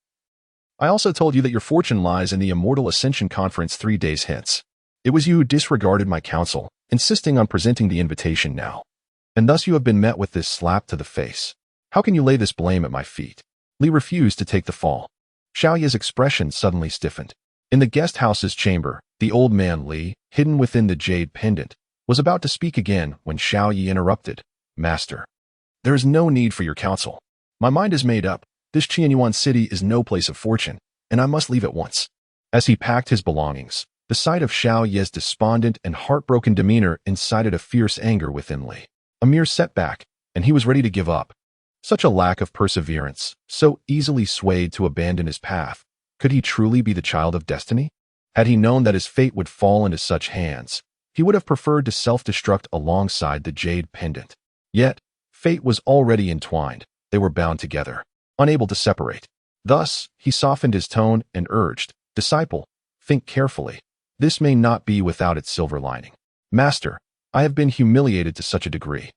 I also told you that your fortune lies in the Immortal Ascension conference 3 days hence. It was you who disregarded my counsel, insisting on presenting the invitation now. And thus you have been met with this slap to the face. How can you lay this blame at my feet?" Li refused to take the fall. Xiaoye's expression suddenly stiffened. In the guest house's chamber, the old man Li, hidden within the jade pendant, was about to speak again when Xiaoye interrupted. Master, there is no need for your counsel. My mind is made up. This Yuan city is no place of fortune, and I must leave at once. As he packed his belongings, the sight of Xiaoye's despondent and heartbroken demeanor incited a fierce anger within Li. A mere setback, and he was ready to give up. Such a lack of perseverance, so easily swayed to abandon his path. Could he truly be the child of destiny? Had he known that his fate would fall into such hands, he would have preferred to self-destruct alongside the jade pendant. Yet, fate was already entwined. They were bound together, unable to separate. Thus, he softened his tone and urged, Disciple, think carefully. This may not be without its silver lining. Master, I have been humiliated to such a degree.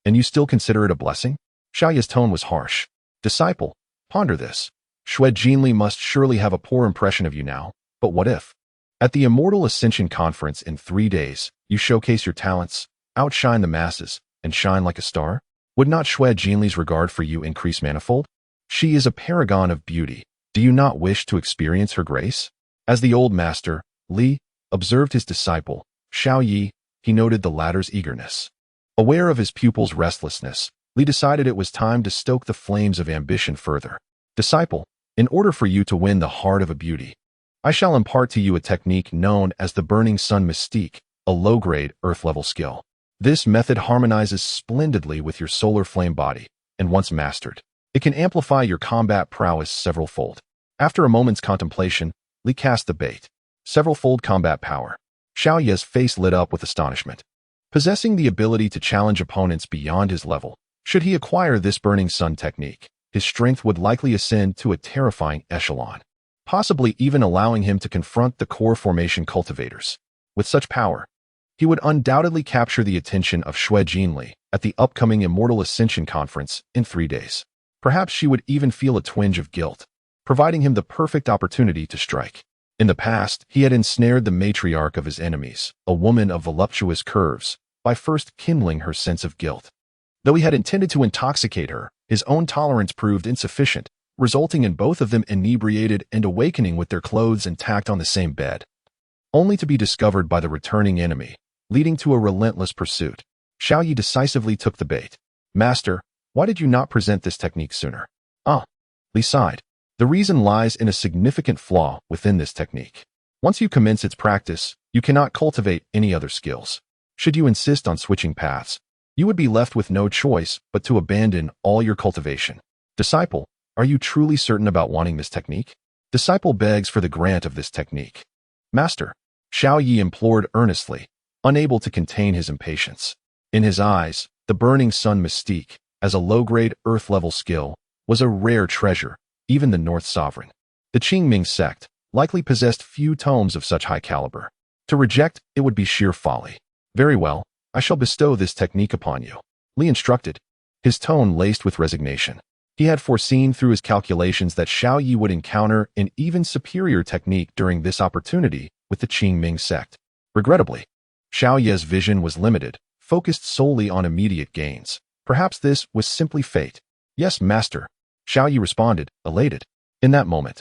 And you still consider it a blessing? Xiaoye's tone was harsh. Disciple, ponder this. Shui Jinli must surely have a poor impression of you now, but what if? At the Immortal Ascension Conference in 3 days, you showcase your talents, outshine the masses, and shine like a star? Would not Shui Jinli's regard for you increase manifold? She is a paragon of beauty. Do you not wish to experience her grace? As the old master, Li, observed his disciple, Xiaoye, he noted the latter's eagerness. Aware of his pupil's restlessness, Li decided it was time to stoke the flames of ambition further. Disciple, in order for you to win the heart of a beauty, I shall impart to you a technique known as the Burning Sun Mystique, a low-grade, earth-level skill. This method harmonizes splendidly with your solar flame body, and once mastered, it can amplify your combat prowess several-fold. After a moment's contemplation, Li cast the bait. Several-fold combat power. Xiaoye's face lit up with astonishment. Possessing the ability to challenge opponents beyond his level, should he acquire this Burning Sun technique, his strength would likely ascend to a terrifying echelon, possibly even allowing him to confront the core formation cultivators. With such power, he would undoubtedly capture the attention of Shui Jinli at the upcoming Immortal Ascension Conference in 3 days. Perhaps she would even feel a twinge of guilt, providing him the perfect opportunity to strike. In the past, he had ensnared the matriarch of his enemies, a woman of voluptuous curves, by first kindling her sense of guilt. Though he had intended to intoxicate her, his own tolerance proved insufficient, resulting in both of them inebriated and awakening with their clothes intact on the same bed, only to be discovered by the returning enemy, leading to a relentless pursuit. Xiaoye decisively took the bait. Master, why did you not present this technique sooner? Li sighed. The reason lies in a significant flaw within this technique. Once you commence its practice, you cannot cultivate any other skills. Should you insist on switching paths, you would be left with no choice but to abandon all your cultivation. Disciple, are you truly certain about wanting this technique? Disciple begs for the grant of this technique. Master, Xiaoye implored earnestly, unable to contain his impatience. In his eyes, the Burning Sun Mystique, as a low-grade earth-level skill, was a rare treasure. Even the North Sovereign, the Qingming Sect, likely possessed few tomes of such high caliber. To reject it would be sheer folly. Very well, I shall bestow this technique upon you, Li instructed, his tone laced with resignation. He had foreseen through his calculations that Xiaoye would encounter an even superior technique during this opportunity with the Qingming Sect. Regrettably, Xiaoye's vision was limited, focused solely on immediate gains. Perhaps this was simply fate. Yes, master, Xiaoye responded, elated. In that moment,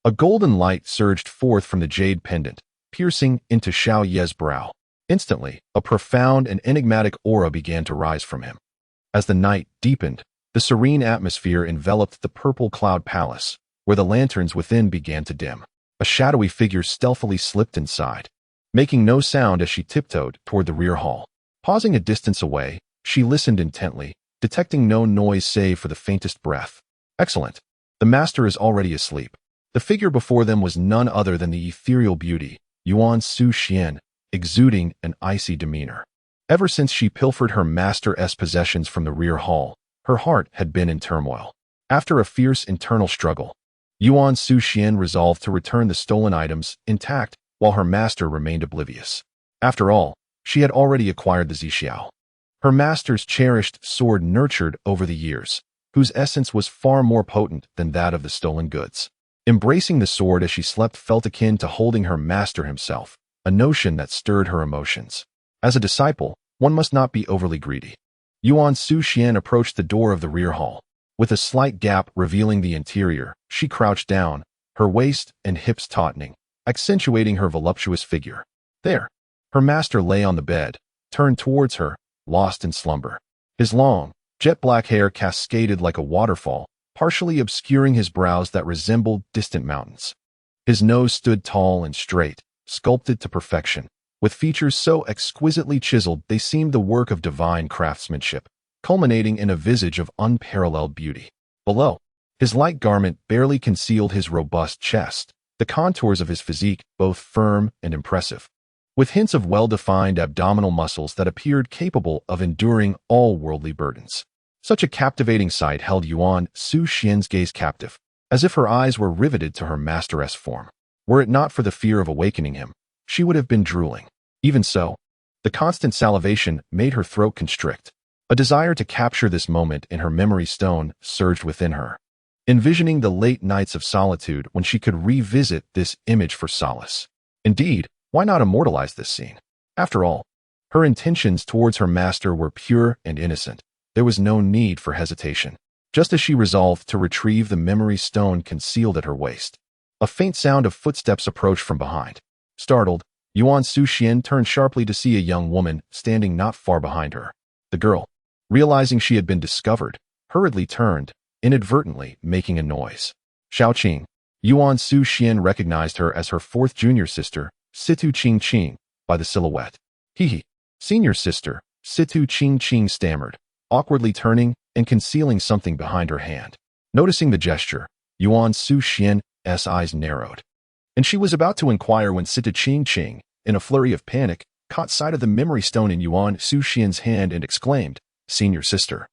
a golden light surged forth from the jade pendant, piercing into Xiaoye's brow. Instantly, a profound and enigmatic aura began to rise from him. As the night deepened, the serene atmosphere enveloped the purple cloud palace, where the lanterns within began to dim. A shadowy figure stealthily slipped inside, making no sound as she tiptoed toward the rear hall. Pausing a distance away, she listened intently, detecting no noise save for the faintest breath. Excellent. The master is already asleep. The figure before them was none other than the ethereal beauty, Yuan Su Xian, exuding an icy demeanor. Ever since she pilfered her master's possessions from the rear hall, her heart had been in turmoil. After a fierce internal struggle, Yuan Su Xian resolved to return the stolen items intact while her master remained oblivious. After all, she had already acquired the Zixiao, her master's cherished sword nurtured over the years, whose essence was far more potent than that of the stolen goods. Embracing the sword as she slept felt akin to holding her master himself, a notion that stirred her emotions. As a disciple, one must not be overly greedy. Yuan Su Xian approached the door of the rear hall. With a slight gap revealing the interior, she crouched down, her waist and hips tautening, accentuating her voluptuous figure. There, her master lay on the bed, turned towards her, lost in slumber. His long, jet-black hair cascaded like a waterfall, partially obscuring his brows that resembled distant mountains. His nose stood tall and straight, sculpted to perfection, with features so exquisitely chiseled they seemed the work of divine craftsmanship, culminating in a visage of unparalleled beauty. Below, his light garment barely concealed his robust chest, the contours of his physique both firm and impressive, with hints of well-defined abdominal muscles that appeared capable of enduring all worldly burdens. Such a captivating sight held Yuan Su Xian's gaze captive, as if her eyes were riveted to her masteress form. Were it not for the fear of awakening him, she would have been drooling. Even so, the constant salivation made her throat constrict. A desire to capture this moment in her memory stone surged within her, envisioning the late nights of solitude when she could revisit this image for solace. Indeed, why not immortalize this scene? After all, her intentions towards her master were pure and innocent. There was no need for hesitation. Just as she resolved to retrieve the memory stone concealed at her waist, a faint sound of footsteps approached from behind. Startled, Yuan Su Xian turned sharply to see a young woman standing not far behind her. The girl, realizing she had been discovered, hurriedly turned, inadvertently making a noise. Xiaoqing. Yuan Su Xian recognized her as her fourth junior sister, Situ Qingqing, by the silhouette. He, senior sister, Situ Qingqing stammered, awkwardly turning and concealing something behind her hand. Noticing the gesture, Yuan Su Xian's eyes narrowed, and she was about to inquire when Situ Qingqing, in a flurry of panic, caught sight of the memory stone in Yuan Su Xian's hand and exclaimed, "Senior sister,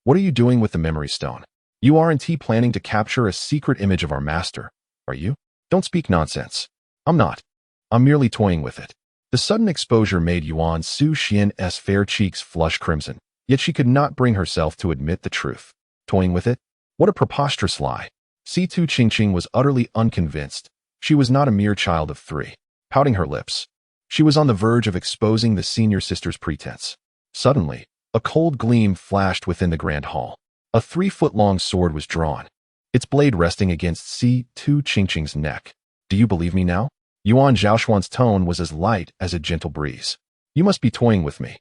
what are you doing with the memory stone? You aren't planning to capture a secret image of our master, are you? Don't speak nonsense." "I'm not. I'm merely toying with it." The sudden exposure made Yuan Su Xian's fair cheeks flush crimson, yet she could not bring herself to admit the truth. Toying with it? What a preposterous lie. Situ Qingqing was utterly unconvinced. She was not a mere child of 3. Pouting her lips, she was on the verge of exposing the senior sister's pretense. Suddenly, a cold gleam flashed within the grand hall. A 3-foot-long sword was drawn, its blade resting against Situ Qingqing's neck. "Do you believe me now?" Yuan Zhaoshuan's tone was as light as a gentle breeze. "You must be toying with me."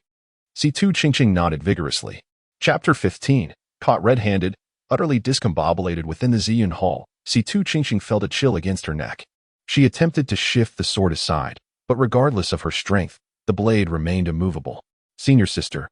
Situ Qingqing nodded vigorously. Chapter 15. Caught red-handed, utterly discombobulated within the Ziyun Hall, Situ Qingqing felt a chill against her neck. She attempted to shift the sword aside, but regardless of her strength, the blade remained immovable. "Senior sister."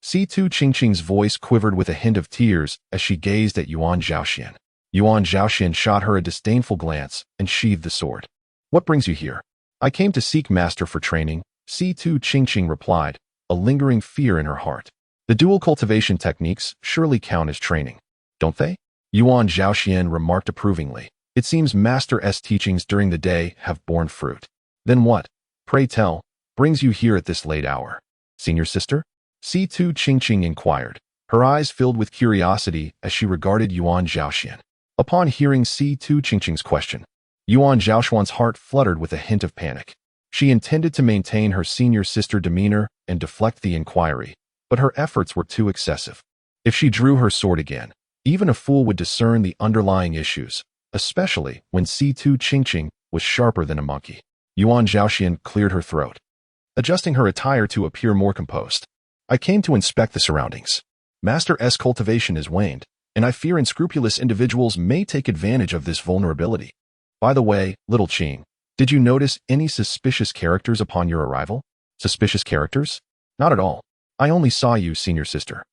Situ Qingqing's voice quivered with a hint of tears as she gazed at Yuan Zhaoxian. Yuan Zhaoxian shot her a disdainful glance and sheathed the sword. "What brings you here?" "I came to seek master for training," Situ Qingqing replied, a lingering fear in her heart. "The dual cultivation techniques surely count as training, don't they?" Yuan Zhaoxian remarked approvingly. "It seems Master's teachings during the day have borne fruit." "Then what, pray tell, brings you here at this late hour?" "Senior sister?" Situ Qingqing inquired, her eyes filled with curiosity as she regarded Yuan Zhaoxian. Upon hearing Situ Qingqing's question, Yuan Zhaoshuan's heart fluttered with a hint of panic. She intended to maintain her senior sister demeanor and deflect the inquiry, but her efforts were too excessive. If she drew her sword again, even a fool would discern the underlying issues, especially when Situ Qingqing was sharper than a monkey. Yuan Zhaoxian cleared her throat, adjusting her attire to appear more composed. "I came to inspect the surroundings. Master's cultivation is waned, and I fear unscrupulous individuals may take advantage of this vulnerability. By the way, little Qing, did you notice any suspicious characters upon your arrival?" "Suspicious characters? Not at all. I only saw you, senior sister,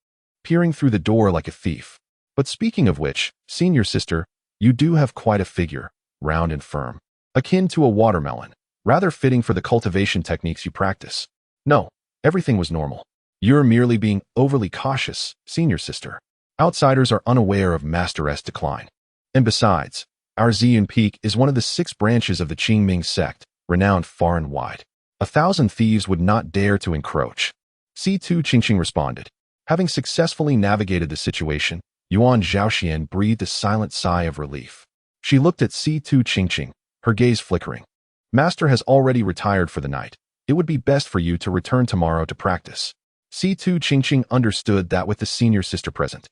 peering through the door like a thief. But speaking of which, senior sister, you do have quite a figure, round and firm, akin to a watermelon, rather fitting for the cultivation techniques you practice." "No, everything was normal. You're merely being overly cautious, senior sister. Outsiders are unaware of Master's decline. And besides, our Ziyun Peak is one of the 6 branches of the Qingming Sect, renowned far and wide. 1,000 thieves would not dare to encroach." Situ Qingqing responded. Having successfully navigated the situation, Yuan Zhaoxian breathed a silent sigh of relief. She looked at Situ Qingqing, her gaze flickering. "Master has already retired for the night. It would be best for you to return tomorrow to practice." Situ Qingqing understood that with the senior sister present,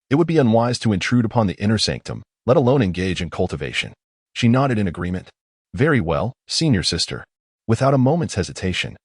it would be unwise to intrude upon the inner sanctum, let alone engage in cultivation. She nodded in agreement. Very well, senior sister. Without a moment's hesitation.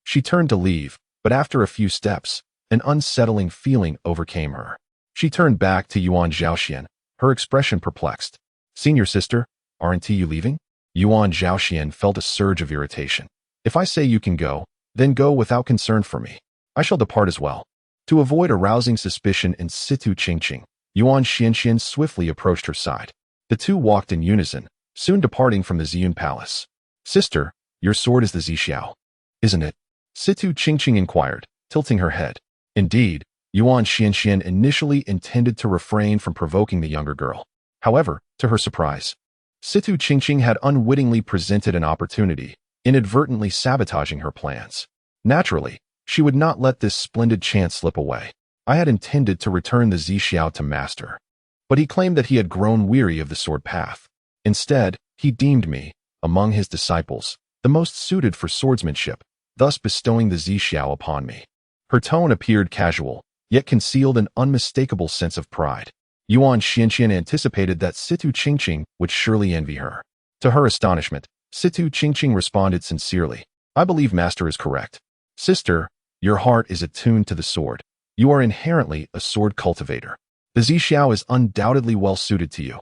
She turned to leave, but after a few steps, an unsettling feeling overcame her. She turned back to Yuan Zhaoxian, her expression perplexed. Senior sister, aren't you leaving? Yuan Zhaoxian felt a surge of irritation. If I say you can go, then go without concern for me. I shall depart as well. To avoid arousing suspicion in Situ Qingqing, Yuan Xianxian swiftly approached her side. The two walked in unison, soon departing from the Ziyun Palace. Sister, your sword is the Zixiao, isn't it? Situ Qingqing inquired, tilting her head. Indeed, Yuan Xianxian initially intended to refrain from provoking the younger girl. However, to her surprise, Situ Qingqing had unwittingly presented an opportunity, inadvertently sabotaging her plans. Naturally, she would not let this splendid chance slip away. I had intended to return the Zixiao to master, but he claimed that he had grown weary of the sword path. Instead, he deemed me, among his disciples, the most suited for swordsmanship, thus bestowing the Zixiao upon me. Her tone appeared casual, yet concealed an unmistakable sense of pride. Yuan Xianxian anticipated that Situ Qingqing would surely envy her. To her astonishment, Situ Qingqing responded sincerely. I believe master is correct. Sister, your heart is attuned to the sword. You are inherently a sword cultivator. The Zixiao is undoubtedly well suited to you.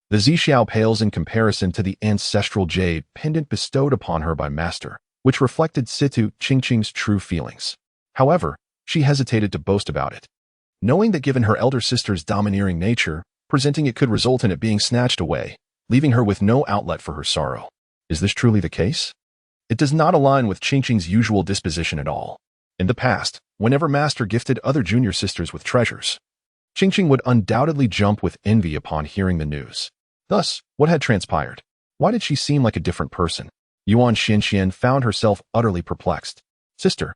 The Zixiao pales in comparison to the ancestral jade pendant bestowed upon her by master, which reflected Situ Qingqing's true feelings. However, she hesitated to boast about it, knowing that given her elder sister's domineering nature, presenting it could result in it being snatched away, leaving her with no outlet for her sorrow. Is this truly the case? It does not align with Qingqing's usual disposition at all. In the past, whenever master gifted other junior sisters with treasures, Qingqing would undoubtedly jump with envy upon hearing the news. Thus, what had transpired? Why did she seem like a different person? Yuan Xianxian found herself utterly perplexed. Sister,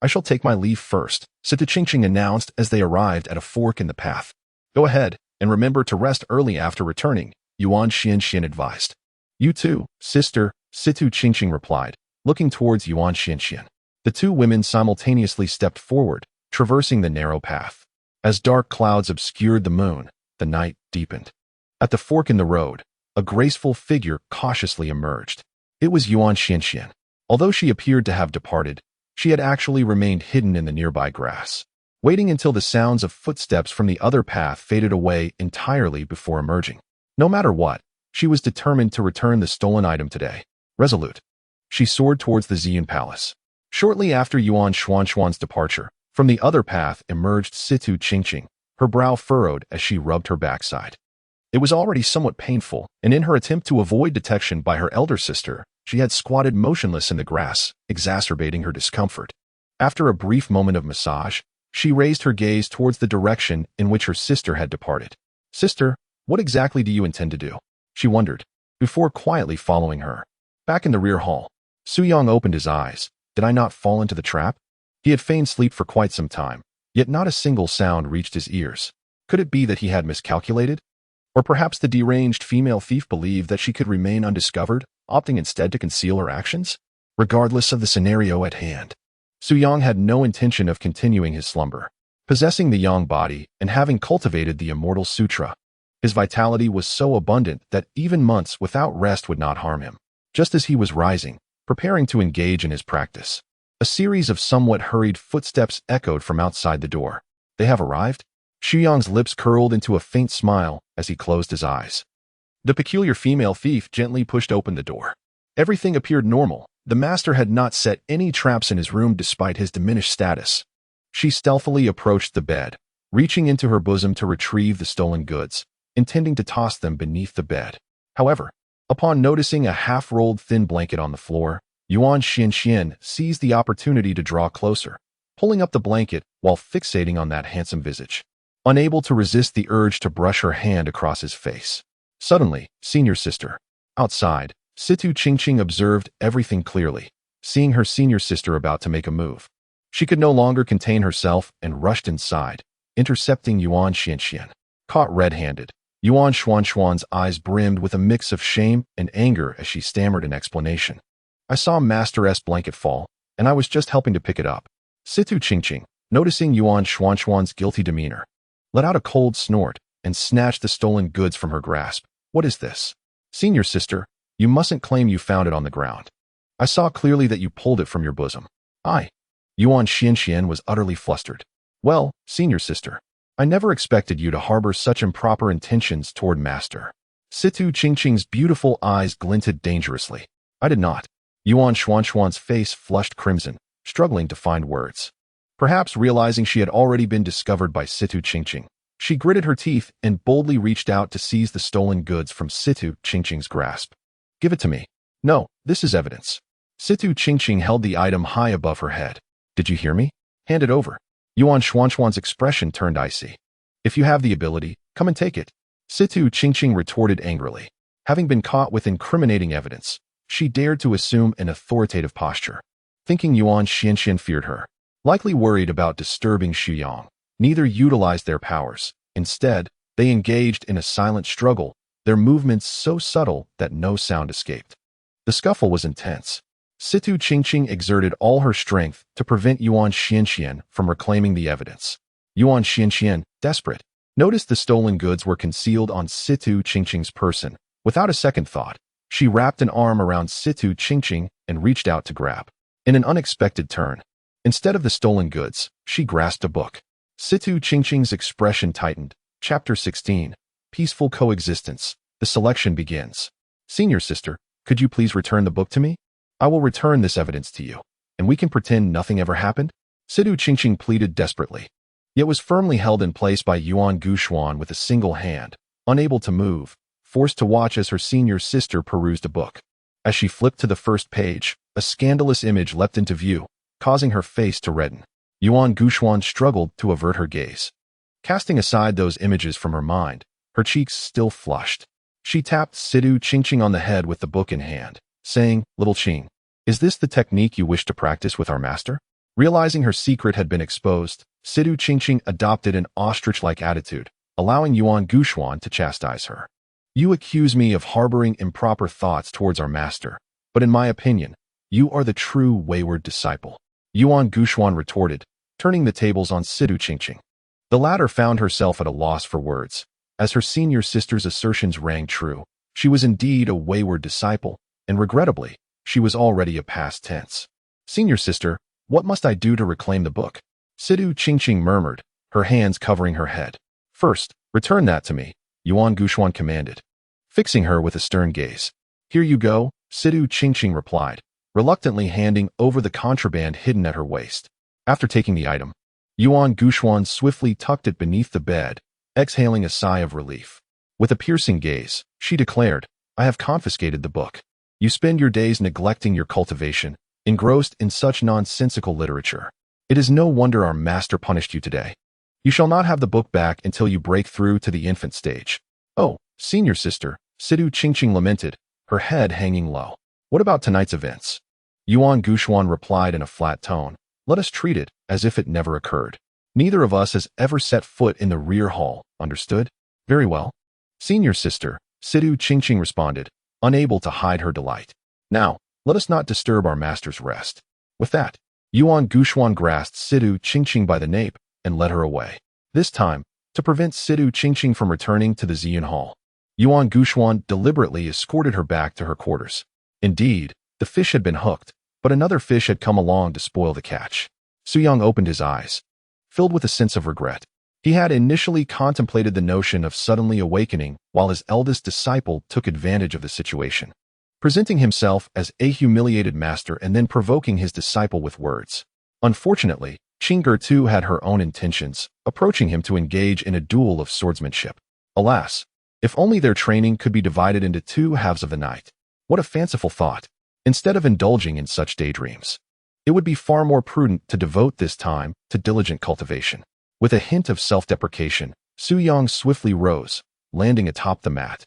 I shall take my leave first, Situ Qingqing announced as they arrived at a fork in the path. Go ahead, and remember to rest early after returning, Yuan Xianxian advised. You too, sister, Situ Qingqing replied, looking towards Yuan Xianxian. The two women simultaneously stepped forward, traversing the narrow path. As dark clouds obscured the moon, the night deepened. At the fork in the road, a graceful figure cautiously emerged. It was Yuan Xianxian. Although she appeared to have departed, she had actually remained hidden in the nearby grass, waiting until the sounds of footsteps from the other path faded away entirely before emerging. No matter what, she was determined to return the stolen item today. Resolute, she soared towards the Ziyun Palace. Shortly after Yuan Xuanxuan's departure, from the other path emerged Situ Qingqing, her brow furrowed as she rubbed her backside. It was already somewhat painful, and in her attempt to avoid detection by her elder sister, she had squatted motionless in the grass, exacerbating her discomfort. After a brief moment of massage, she raised her gaze towards the direction in which her sister had departed. Sister, what exactly do you intend to do? She wondered, before quietly following her. Back in the rear hall, Suyang opened his eyes. Did I not fall into the trap? He had feigned sleep for quite some time, yet not a single sound reached his ears. Could it be that he had miscalculated? Or perhaps the deranged female thief believed that she could remain undiscovered, opting instead to conceal her actions? Regardless of the scenario at hand, Suyang had no intention of continuing his slumber. Possessing the Yang body and having cultivated the Immortal Sutra, his vitality was so abundant that even months without rest would not harm him. Just as he was rising, preparing to engage in his practice, a series of somewhat hurried footsteps echoed from outside the door. They have arrived? Xuyang's lips curled into a faint smile as he closed his eyes. The peculiar female thief gently pushed open the door. Everything appeared normal. The master had not set any traps in his room despite his diminished status. She stealthily approached the bed, reaching into her bosom to retrieve the stolen goods, intending to toss them beneath the bed. However, upon noticing a half-rolled thin blanket on the floor, Yuan Xianxian seized the opportunity to draw closer, pulling up the blanket while fixating on that handsome visage. Unable to resist the urge to brush her hand across his face. Suddenly, senior sister. Outside, Situ Qingqing observed everything clearly, seeing her senior sister about to make a move. She could no longer contain herself and rushed inside, intercepting Yuan Xianxian. Caught red-handed, Yuan Xuanxuan's eyes brimmed with a mix of shame and anger as she stammered an explanation. I saw Master-S blanket fall, and I was just helping to pick it up. Situ Qingqing, noticing Yuan Xuanxuan's guilty demeanor, let out a cold snort and snatched the stolen goods from her grasp. What is this? Senior sister, you mustn't claim you found it on the ground. I saw clearly that you pulled it from your bosom. Yuan Xianxian was utterly flustered. Well, senior sister, I never expected you to harbor such improper intentions toward master. Situ Qingqing's beautiful eyes glinted dangerously. I did not. Yuan Xuanxuan's face flushed crimson, struggling to find words. Perhaps realizing she had already been discovered by Situ Qingqing, she gritted her teeth and boldly reached out to seize the stolen goods from Situ Qingqing's grasp. Give it to me. No, this is evidence. Situ Qingqing held the item high above her head. Did you hear me? Hand it over. Yuan Xuanxuan's expression turned icy. If you have the ability, come and take it. Situ Qingqing retorted angrily. Having been caught with incriminating evidence, she dared to assume an authoritative posture. Thinking Yuan Xianxian feared her, likely worried about disturbing Chiuan, neither utilized their powers. Instead, they engaged in a silent struggle, their movements so subtle that no sound escaped. The scuffle was intense. Situ Qingqing exerted all her strength to prevent Yuan Xianxian from reclaiming the evidence. Yuan Xianxian, desperate, noticed the stolen goods were concealed on Situ Qingqing's person. Without a second thought, she wrapped an arm around Situ Qingqing and reached out to grab. In an unexpected turn, instead of the stolen goods, she grasped a book. Situ Qingqing's expression tightened. Chapter 16. Peaceful Coexistence. The selection begins. Senior sister, could you please return the book to me? I will return this evidence to you, and we can pretend nothing ever happened? Situ Qingqing pleaded desperately, yet was firmly held in place by Yuan Guxuan with a single hand, unable to move, forced to watch as her senior sister perused a book. As she flipped to the first page, a scandalous image leapt into view, causing her face to redden. Yuan Guxuan struggled to avert her gaze. Casting aside those images from her mind, her cheeks still flushed. She tapped Situ Qingqing on the head with the book in hand, saying, Little Qing, is this the technique you wish to practice with our master? Realizing her secret had been exposed, Situ Qingqing adopted an ostrich-like attitude, allowing Yuan Guxuan to chastise her. You accuse me of harboring improper thoughts towards our master, but in my opinion, you are the true wayward disciple. Yuan Guxuan retorted, turning the tables on Situ Qingqing. The latter found herself at a loss for words. As her senior sister's assertions rang true, she was indeed a wayward disciple, and regrettably, she was already a past tense. Senior sister, what must I do to reclaim the book? Situ Qingqing murmured, her hands covering her head. First, return that to me, Yuan Guxuan commanded, fixing her with a stern gaze. Here you go, Situ Qingqing replied, reluctantly handing over the contraband hidden at her waist. After taking the item, Yuan Guxuan swiftly tucked it beneath the bed, exhaling a sigh of relief. With a piercing gaze, she declared, I have confiscated the book. You spend your days neglecting your cultivation, engrossed in such nonsensical literature. It is no wonder our master punished you today. You shall not have the book back until you break through to the infant stage. Oh, senior sister, Situ Qingqing lamented, her head hanging low. What about tonight's events? Yuan Guxuan replied in a flat tone, let us treat it as if it never occurred. Neither of us has ever set foot in the rear hall, understood? Very well. Senior sister, Situ Qingqing responded, unable to hide her delight. Now, let us not disturb our master's rest. With that, Yuan Guxuan grasped Situ Qingqing by the nape and led her away. This time, to prevent Situ Qingqing from returning to the Ziyun Hall, Yuan Guxuan deliberately escorted her back to her quarters. Indeed, the fish had been hooked, but another fish had come along to spoil the catch. Suyang opened his eyes, filled with a sense of regret. He had initially contemplated the notion of suddenly awakening while his eldest disciple took advantage of the situation, presenting himself as a humiliated master and then provoking his disciple with words. Unfortunately, Qing'er too had her own intentions, approaching him to engage in a duel of swordsmanship. Alas, if only their training could be divided into two halves of the night. What a fanciful thought. Instead of indulging in such daydreams, it would be far more prudent to devote this time to diligent cultivation. With a hint of self-deprecation, Su Yang swiftly rose, landing atop the mat,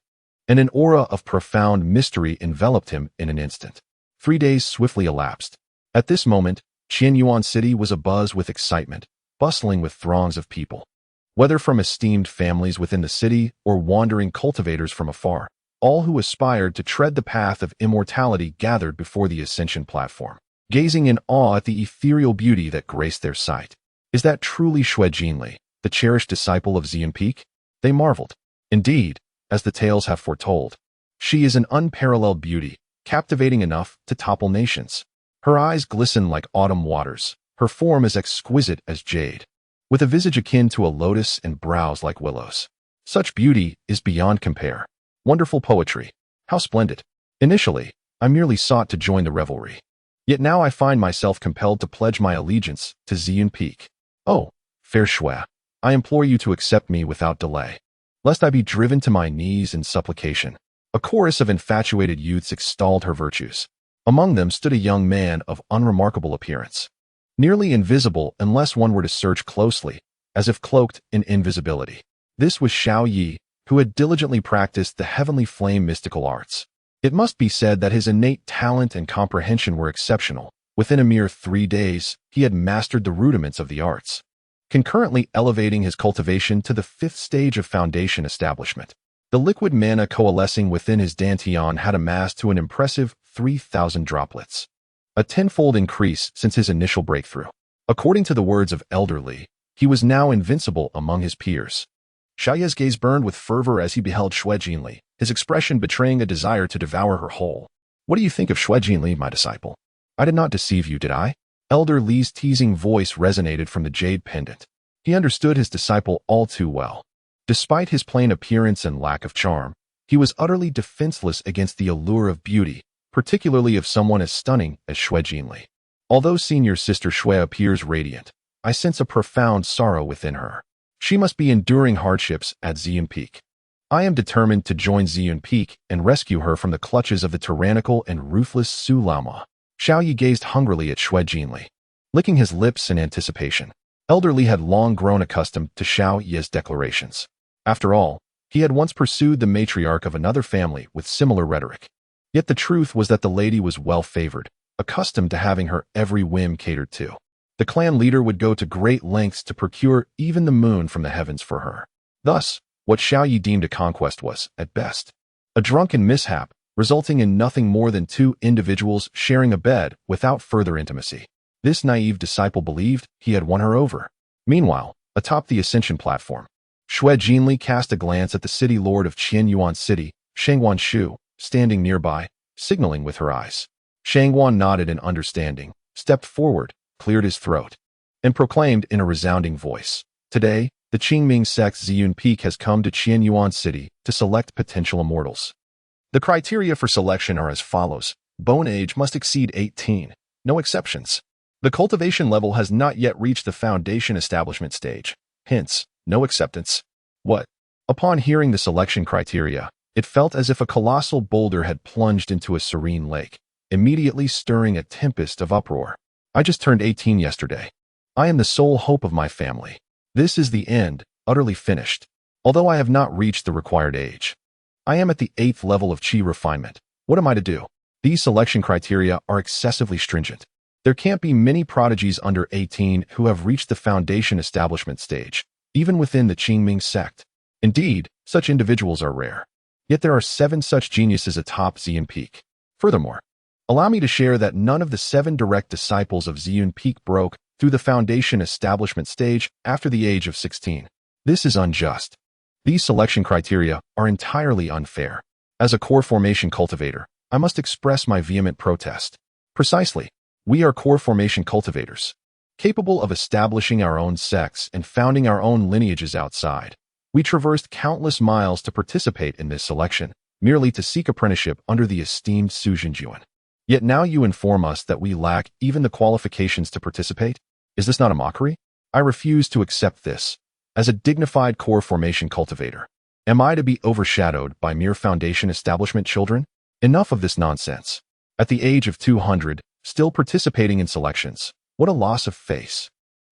and an aura of profound mystery enveloped him in an instant. 3 days swiftly elapsed. At this moment, Qianyuan City was abuzz with excitement, bustling with throngs of people. Whether from esteemed families within the city or wandering cultivators from afar, all who aspired to tread the path of immortality gathered before the ascension platform, gazing in awe at the ethereal beauty that graced their sight. Is that truly Shui Jinli, the cherished disciple of Ziyun Peak? They marveled. Indeed, as the tales have foretold, She is an unparalleled beauty, captivating enough to topple nations. Her eyes glisten like autumn waters. Her form is exquisite as jade, with a visage akin to a lotus and brows like willows. Such beauty is beyond compare. Wonderful poetry. How splendid. Initially, I merely sought to join the revelry. Yet now I find myself compelled to pledge my allegiance to Ziyun Peak. Oh, fair Shui, I implore you to accept me without delay, lest I be driven to my knees in supplication. A chorus of infatuated youths extolled her virtues. Among them stood a young man of unremarkable appearance, nearly invisible unless one were to search closely, as if cloaked in invisibility. This was Xiao Yi, who had diligently practiced the heavenly flame mystical arts. It must be said that his innate talent and comprehension were exceptional. Within a mere 3 days, he had mastered the rudiments of the arts, concurrently elevating his cultivation to the 5th stage of foundation establishment. The liquid mana coalescing within his dantian had amassed to an impressive 3,000 droplets, a 10-fold increase since his initial breakthrough. According to the words of Elder Li, he was now invincible among his peers. Xiaoye's gaze burned with fervor as he beheld Shui Jinli, his expression betraying a desire to devour her whole. What do you think of Shui Jinli, my disciple? I did not deceive you, did I? Elder Li's teasing voice resonated from the jade pendant. He understood his disciple all too well. Despite his plain appearance and lack of charm, he was utterly defenseless against the allure of beauty, particularly of someone as stunning as Shui Jinli. Although senior sister Shui appears radiant, I sense a profound sorrow within her. She must be enduring hardships at Ziyun Peak. I am determined to join Ziyun Peak and rescue her from the clutches of the tyrannical and ruthless Su Lama. Xiao Yi gazed hungrily at Shui Jinli, licking his lips in anticipation. Elder Li had long grown accustomed to Xiao Yi's declarations. After all, he had once pursued the matriarch of another family with similar rhetoric. Yet the truth was that the lady was well-favored, accustomed to having her every whim catered to. The clan leader would go to great lengths to procure even the moon from the heavens for her. Thus, what Xiao Yi deemed a conquest was, at best, a drunken mishap, resulting in nothing more than 2 individuals sharing a bed without further intimacy. This naive disciple believed he had won her over. Meanwhile, atop the ascension platform, Shui Jinli cast a glance at the city lord of Yuan City, Shangguan Shu, standing nearby, signaling with her eyes. Shangguan nodded in understanding, stepped forward, cleared his throat, and proclaimed in a resounding voice, "Today, the Qingming Sect Ziyun Peak has come to Yuan City to select potential immortals. The criteria for selection are as follows. Bone age must exceed 18, no exceptions. The cultivation level has not yet reached the foundation establishment stage, hence, no acceptance." What? Upon hearing the selection criteria, it felt as if a colossal boulder had plunged into a serene lake, immediately stirring a tempest of uproar. I just turned 18 yesterday. I am the sole hope of my family. This is the end, utterly finished. Although I have not reached the required age, I am at the 8th level of Qi refinement. What am I to do? These selection criteria are excessively stringent. There can't be many prodigies under 18 who have reached the foundation establishment stage, even within the Qingming Sect. Indeed, such individuals are rare. Yet there are 7 such geniuses atop Ziyun Peak. Furthermore, allow me to share that none of the 7 direct disciples of Ziyun Peak broke through the foundation establishment stage after the age of 16. This is unjust. These selection criteria are entirely unfair. As a core formation cultivator, I must express my vehement protest. Precisely, we are core formation cultivators, capable of establishing our own sects and founding our own lineages outside. We traversed countless miles to participate in this selection, merely to seek apprenticeship under the esteemed Su Yuan. Yet now you inform us that we lack even the qualifications to participate? Is this not a mockery? I refuse to accept this. As a dignified core formation cultivator, am I to be overshadowed by mere foundation establishment children? Enough of this nonsense. At the age of 200, still participating in selections, what a loss of face.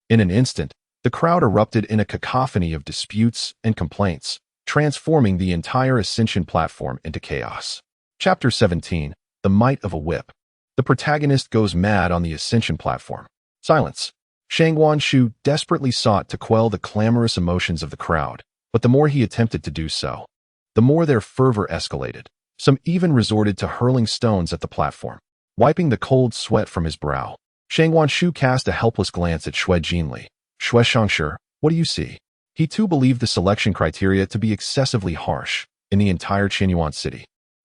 In an instant, the crowd erupted in a cacophony of disputes and complaints, transforming the entire ascension platform into chaos. Chapter 17, The Might of a Whip. The protagonist goes mad on the ascension platform. Silence. Shangguan Shu desperately sought to quell the clamorous emotions of the crowd, but the more he attempted to do so, the more their fervor escalated. Some even resorted to hurling stones at the platform. Wiping the cold sweat from his brow, Shangguan Shu cast a helpless glance at Shui Jinli. "Shui Shangshi, what do you see?" He too believed the selection criteria to be excessively harsh in the entire Yuan city.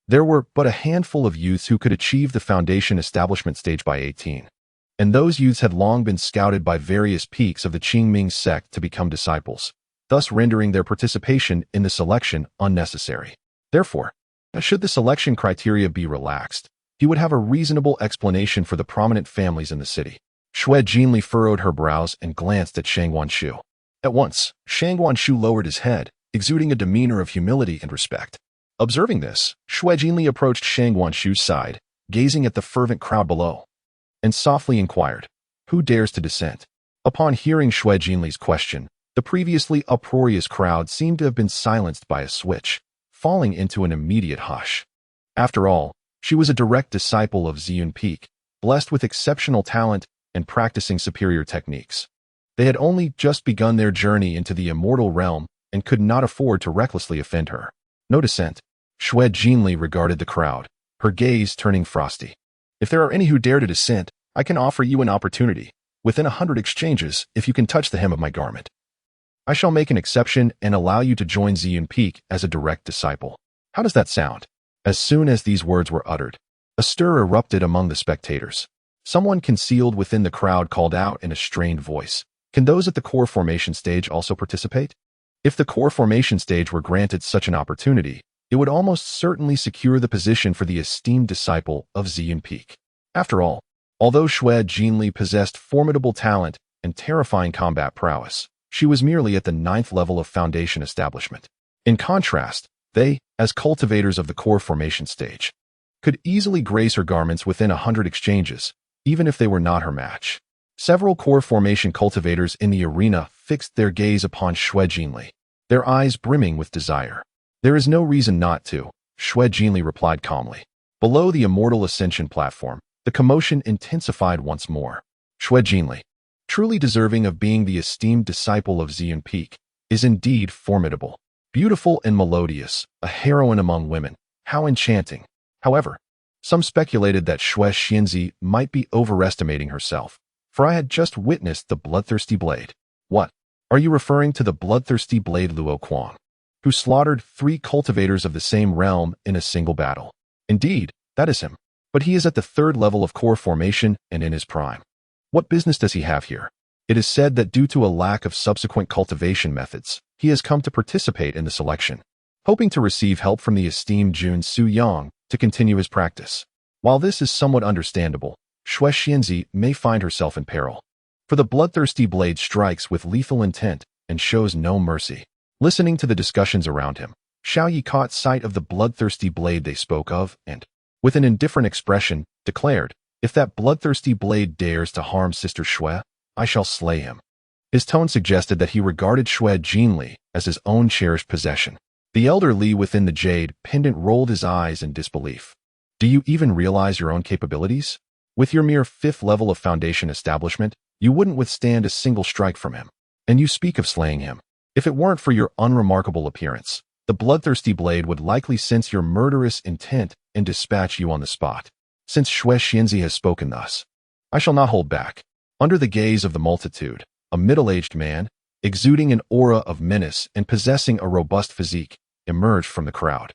There were but a handful of youths who could achieve the foundation establishment stage by 18. And those youths had long been scouted by various peaks of the Qingming Sect to become disciples, thus rendering their participation in the selection unnecessary. Therefore, should the selection criteria be relaxed, he would have a reasonable explanation for the prominent families in the city. Shui Jinli furrowed her brows and glanced at Shang Guanshu. At once, Shang Guanshu lowered his head, exuding a demeanor of humility and respect. Observing this, Shui Jinli approached Shang Guanshu's side, gazing at the fervent crowd below, and softly inquired, "Who dares to dissent?" Upon hearing Shui Jinli's question, the previously uproarious crowd seemed to have been silenced by a switch, falling into an immediate hush. After all, she was a direct disciple of Ziyun Peak, blessed with exceptional talent and practicing superior techniques. They had only just begun their journey into the immortal realm and could not afford to recklessly offend her. No dissent. Shui Jinli regarded the crowd, her gaze turning frosty. "If there are any who dare to dissent, I can offer you an opportunity, within 100 exchanges, if you can touch the hem of my garment. I shall make an exception and allow you to join Ziyun Peak as a direct disciple. How does that sound?" As soon as these words were uttered, a stir erupted among the spectators. Someone concealed within the crowd called out in a strained voice, "Can those at the core formation stage also participate?" If the core formation stage were granted such an opportunity, it would almost certainly secure the position for the esteemed disciple of Ziyun Peak. After all, although Shui Jinli possessed formidable talent and terrifying combat prowess, she was merely at the 9th level of foundation establishment. In contrast, they, as cultivators of the core formation stage, could easily grace her garments within 100 exchanges, even if they were not her match. Several core formation cultivators in the arena fixed their gaze upon Shui Jinli, their eyes brimming with desire. "There is no reason not to," Shui Jinli replied calmly. Below the Immortal Ascension platform, the commotion intensified once more. Shui Jinli, truly deserving of being the esteemed disciple of Ziyun Peak, is indeed formidable. Beautiful and melodious, a heroine among women, how enchanting. However, some speculated that Shui Xianzi might be overestimating herself, for I had just witnessed the bloodthirsty blade. What? Are you referring to the bloodthirsty blade Luo Quang, who slaughtered 3 cultivators of the same realm in a single battle? Indeed, that is him. But he is at the 3rd level of core formation and in his prime. What business does he have here? It is said that due to a lack of subsequent cultivation methods, he has come to participate in the selection, hoping to receive help from the esteemed Jun Su Yang to continue his practice. While this is somewhat understandable, Shui Xianzi may find herself in peril, for the bloodthirsty blade strikes with lethal intent and shows no mercy. Listening to the discussions around him, Xiao Yi caught sight of the bloodthirsty blade they spoke of and, with an indifferent expression, declared, "If that bloodthirsty blade dares to harm Sister Shui, I shall slay him." His tone suggested that he regarded Shui Jinli as his own cherished possession. The elder Li within the jade pendant rolled his eyes in disbelief. "Do you even realize your own capabilities? With your mere 5th level of foundation establishment, you wouldn't withstand a single strike from him. And you speak of slaying him. If it weren't for your unremarkable appearance, the bloodthirsty blade would likely sense your murderous intent and dispatch you on the spot. Since Shui Xianzi has spoken thus, I shall not hold back." Under the gaze of the multitude, a middle-aged man, exuding an aura of menace and possessing a robust physique, emerged from the crowd.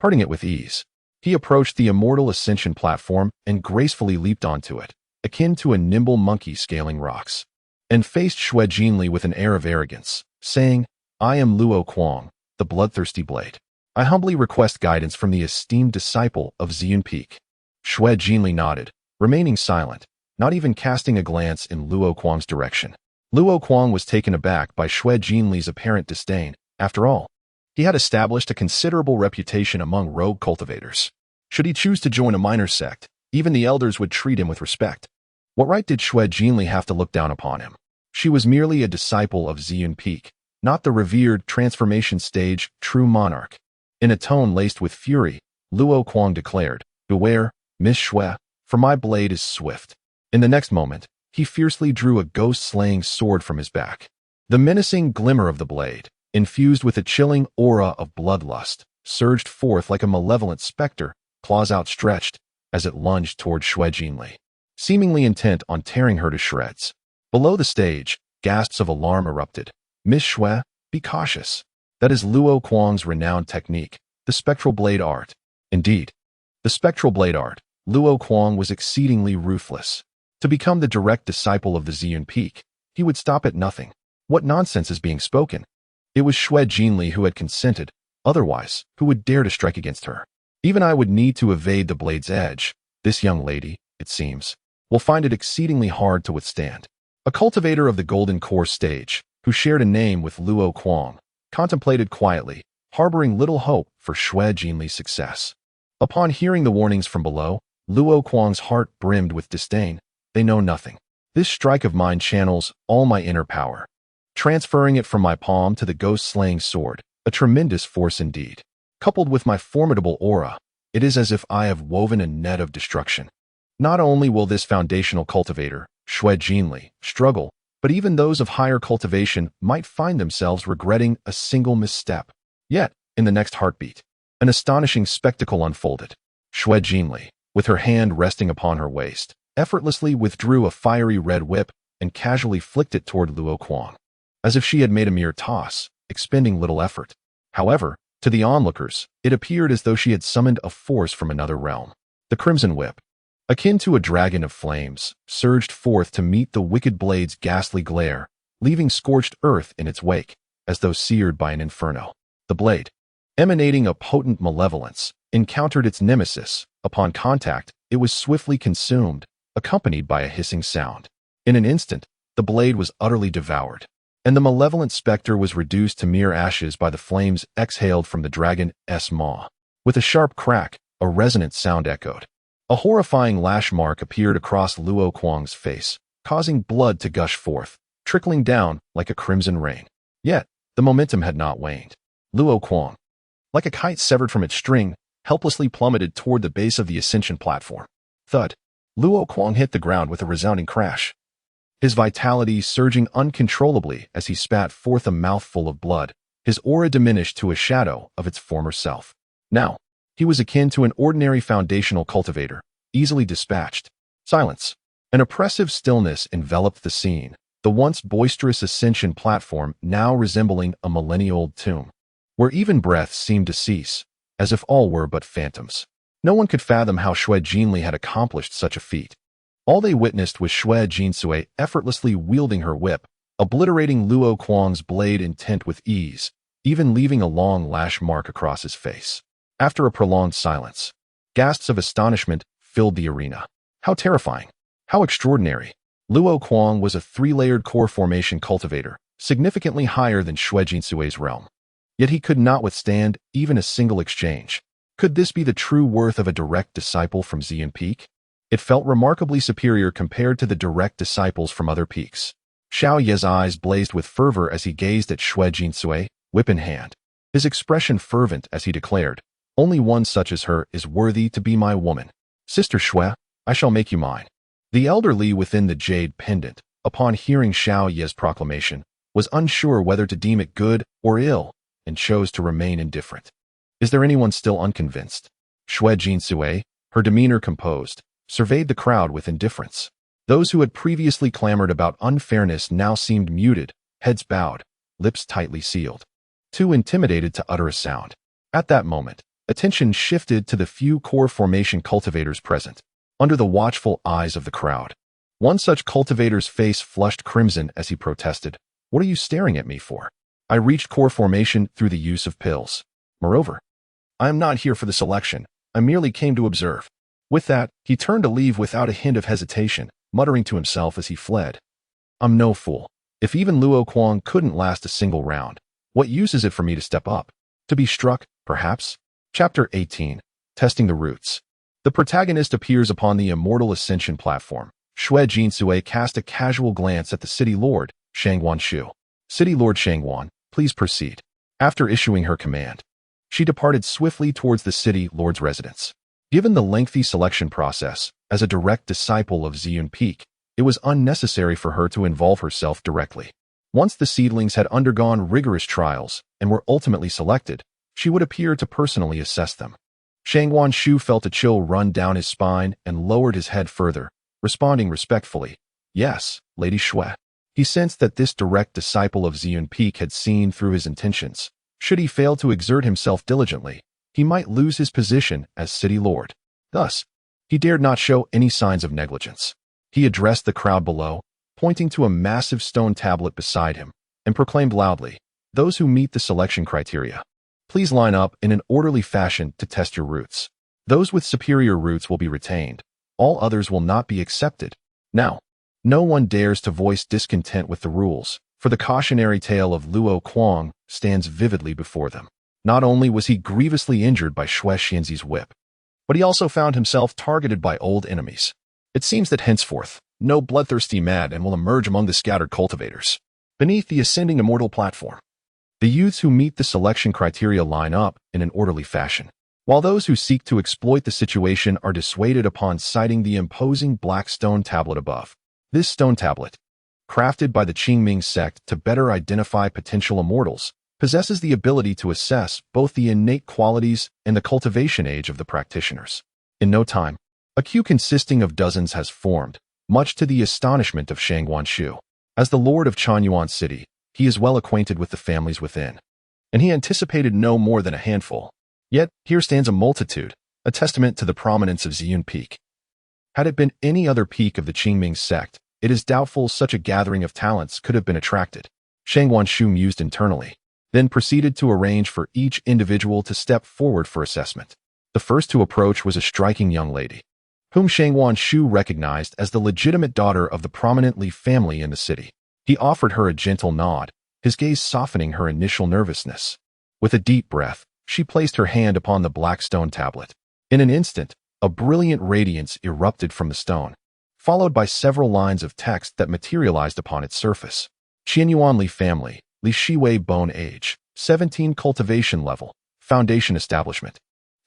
Parting it with ease, he approached the Immortal Ascension platform and gracefully leaped onto it, akin to a nimble monkey scaling rocks, and faced Shui Jinli with an air of arrogance, saying, "I am Luo Quang, the bloodthirsty blade. I humbly request guidance from the esteemed disciple of Ziyun Peak." Shui Jinli nodded, remaining silent, not even casting a glance in Luo Quang's direction. Luo Quang was taken aback by Shui Jinli's apparent disdain. After all, he had established a considerable reputation among rogue cultivators. Should he choose to join a minor sect, even the elders would treat him with respect. What right did Shui Jinli have to look down upon him? She was merely a disciple of Ziyun Peak, not the revered transformation stage true monarch. In a tone laced with fury, Luo Quang declared, "Beware, Miss Shui, for my blade is swift." In the next moment, he fiercely drew a ghost-slaying sword from his back. The menacing glimmer of the blade, infused with a chilling aura of bloodlust, surged forth like a malevolent specter, claws outstretched, as it lunged toward Shui Jinli, seemingly intent on tearing her to shreds. Below the stage, gasps of alarm erupted. "Miss Shui, be cautious. That is Luo Quang's renowned technique, the spectral blade art." Indeed, The spectral blade art, Luo Kuang was exceedingly ruthless. To become the direct disciple of the Ziyun Peak, he would stop at nothing. What nonsense is being spoken? It was Xue Jinli who had consented, otherwise, who would dare to strike against her? Even I would need to evade the blade's edge. This young lady, it seems, will find it exceedingly hard to withstand. A cultivator of the Golden Core stage, who shared a name with Luo Kuang, contemplated quietly, harboring little hope for Xue Jinli's success. Upon hearing the warnings from below, Luo Kuang's heart brimmed with disdain. They know nothing. This strike of mine channels all my inner power, transferring it from my palm to the ghost-slaying sword, a tremendous force indeed. Coupled with my formidable aura, it is as if I have woven a net of destruction. Not only will this foundational cultivator, Xue Jinli, struggle, but even those of higher cultivation might find themselves regretting a single misstep. Yet, in the next heartbeat, an astonishing spectacle unfolded. Xue Jinli, with her hand resting upon her waist, effortlessly withdrew a fiery red whip and casually flicked it toward Luo Kuang, as if she had made a mere toss, expending little effort. However, to the onlookers, it appeared as though she had summoned a force from another realm. The crimson whip, akin to a dragon of flames, surged forth to meet the wicked blade's ghastly glare, leaving scorched earth in its wake, as though seared by an inferno. The blade, emanating a potent malevolence, encountered its nemesis. Upon contact, it was swiftly consumed, accompanied by a hissing sound. In an instant, the blade was utterly devoured, and the malevolent specter was reduced to mere ashes by the flames exhaled from the dragon's maw. With a sharp crack, a resonant sound echoed. A horrifying lash mark appeared across Luo Kuang's face, causing blood to gush forth, trickling down like a crimson rain. Yet, the momentum had not waned. Luo Kuang, like a kite severed from its string, helplessly plummeted toward the base of the ascension platform. Thud. Luo Kuang hit the ground with a resounding crash, his vitality surging uncontrollably as he spat forth a mouthful of blood. His aura diminished to a shadow of its former self. Now, he was akin to an ordinary foundational cultivator, easily dispatched. Silence. An oppressive stillness enveloped the scene, the once boisterous ascension platform now resembling a millennia-old tomb, where even breath seemed to cease, as if all were but phantoms. No one could fathom how Xue Jinli had accomplished such a feat. All they witnessed was Xue Jinsui effortlessly wielding her whip, obliterating Luo Kuang's blade intent with ease, even leaving a long lash mark across his face. After a prolonged silence, gasps of astonishment filled the arena. How terrifying! How extraordinary! Luo Kuang was a three-layered core formation cultivator, significantly higher than Xue Jinsui's realm. Yet he could not withstand even a single exchange. Could this be the true worth of a direct disciple from Ziyun Peak? It felt remarkably superior compared to the direct disciples from other peaks. Xiao Ye's eyes blazed with fervor as he gazed at Xue Jinsui, whip in hand. His expression fervent as he declared, "Only one such as her is worthy to be my woman. Sister Xue, I shall make you mine." The elderly within the jade pendant, upon hearing Xiao Ye's proclamation, was unsure whether to deem it good or ill, and chose to remain indifferent. Is there anyone still unconvinced? Xue Jinsui, her demeanor composed, surveyed the crowd with indifference. Those who had previously clamored about unfairness now seemed muted, heads bowed, lips tightly sealed, too intimidated to utter a sound. At that moment, attention shifted to the few core formation cultivators present, under the watchful eyes of the crowd. One such cultivator's face flushed crimson as he protested, "What are you staring at me for? I reached core formation through the use of pills. Moreover, I am not here for the selection. I merely came to observe." With that, he turned to leave without a hint of hesitation, muttering to himself as he fled, "I'm no fool. If even Luo Kuang couldn't last a single round, what use is it for me to step up? To be struck, perhaps?" Chapter 18. Testing the Roots. The protagonist appears upon the Immortal Ascension platform. Xue Jinsui cast a casual glance at the City Lord, Shangwan Shu. "City Lord Shangwan, please proceed." After issuing her command, she departed swiftly towards the City Lord's residence. Given the lengthy selection process, as a direct disciple of Ziyun Peak, it was unnecessary for her to involve herself directly. Once the seedlings had undergone rigorous trials and were ultimately selected, she would appear to personally assess them. Shangwan Shu felt a chill run down his spine and lowered his head further, responding respectfully, "Yes, Lady Xue." He sensed that this direct disciple of Ziyun Peak had seen through his intentions. Should he fail to exert himself diligently, he might lose his position as City Lord. Thus, he dared not show any signs of negligence. He addressed the crowd below, pointing to a massive stone tablet beside him, and proclaimed loudly, "Those who meet the selection criteria, please line up in an orderly fashion to test your roots. Those with superior roots will be retained. All others will not be accepted." Now, no one dares to voice discontent with the rules, for the cautionary tale of Luo Kuang stands vividly before them. Not only was he grievously injured by Xue Xianzi's whip, but he also found himself targeted by old enemies. It seems that henceforth, no bloodthirsty madman will emerge among the scattered cultivators. Beneath the ascending immortal platform, the youths who meet the selection criteria line up in an orderly fashion, while those who seek to exploit the situation are dissuaded upon sighting the imposing black stone tablet above. This stone tablet, crafted by the Qingming Sect to better identify potential immortals, possesses the ability to assess both the innate qualities and the cultivation age of the practitioners. In no time, a queue consisting of dozens has formed, much to the astonishment of Shang Guanshu. As the lord of Chuanyuan City, he is well acquainted with the families within, and he anticipated no more than a handful. Yet, here stands a multitude, a testament to the prominence of Ziyun Peak. Had it been any other peak of the Qingming Sect, it is doubtful such a gathering of talents could have been attracted. Shang Guanshu mused internally, then proceeded to arrange for each individual to step forward for assessment. The first to approach was a striking young lady, whom Shang Guanshu recognized as the legitimate daughter of the prominent Li family in the city. He offered her a gentle nod, his gaze softening her initial nervousness. With a deep breath, she placed her hand upon the black stone tablet. In an instant, a brilliant radiance erupted from the stone, followed by several lines of text that materialized upon its surface. Qianyuan Li family, Li Shiwei bone age, 17 cultivation level, foundation establishment.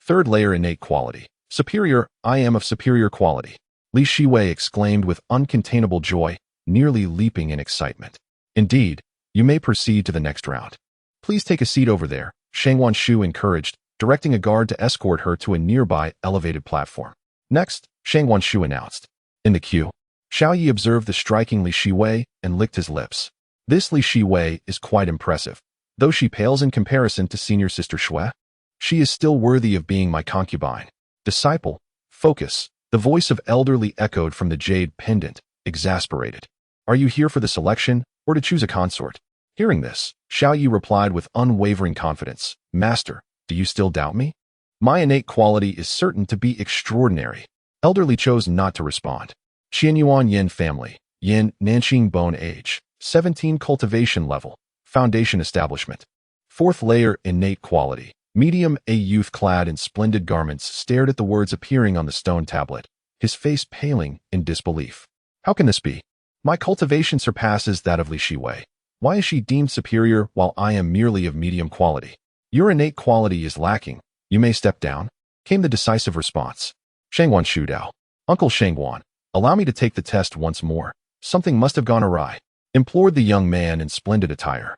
Third layer innate quality, superior, I am of superior quality. Li Shiwei exclaimed with uncontainable joy, nearly leaping in excitement. Indeed, you may proceed to the next round. Please take a seat over there, Shang Guanshu encouraged, directing a guard to escort her to a nearby elevated platform. Next, Shang Guanshu announced. In the queue, Xiao Yi observed the striking Li Shiwei and licked his lips. This Li Shiwei is quite impressive. Though she pales in comparison to senior sister Xue, she is still worthy of being my concubine. Disciple, focus. The voice of elderly echoed from the jade pendant, exasperated. Are you here for the selection, or to choose a consort? Hearing this, Xiao Yi replied with unwavering confidence. Master, do you still doubt me? My innate quality is certain to be extraordinary. Elderly chose not to respond. Qianyuan Yin family, Yin Nanxing bone age, 17 cultivation level, foundation establishment. Fourth layer innate quality. Medium A youth clad in splendid garments stared at the words appearing on the stone tablet, his face paling in disbelief. How can this be? My cultivation surpasses that of Li Shiwei. Why is she deemed superior while I am merely of medium quality? Your innate quality is lacking. You may step down, came the decisive response. Shangguan Shudao. Uncle Shangguan, allow me to take the test once more. Something must have gone awry, implored the young man in splendid attire.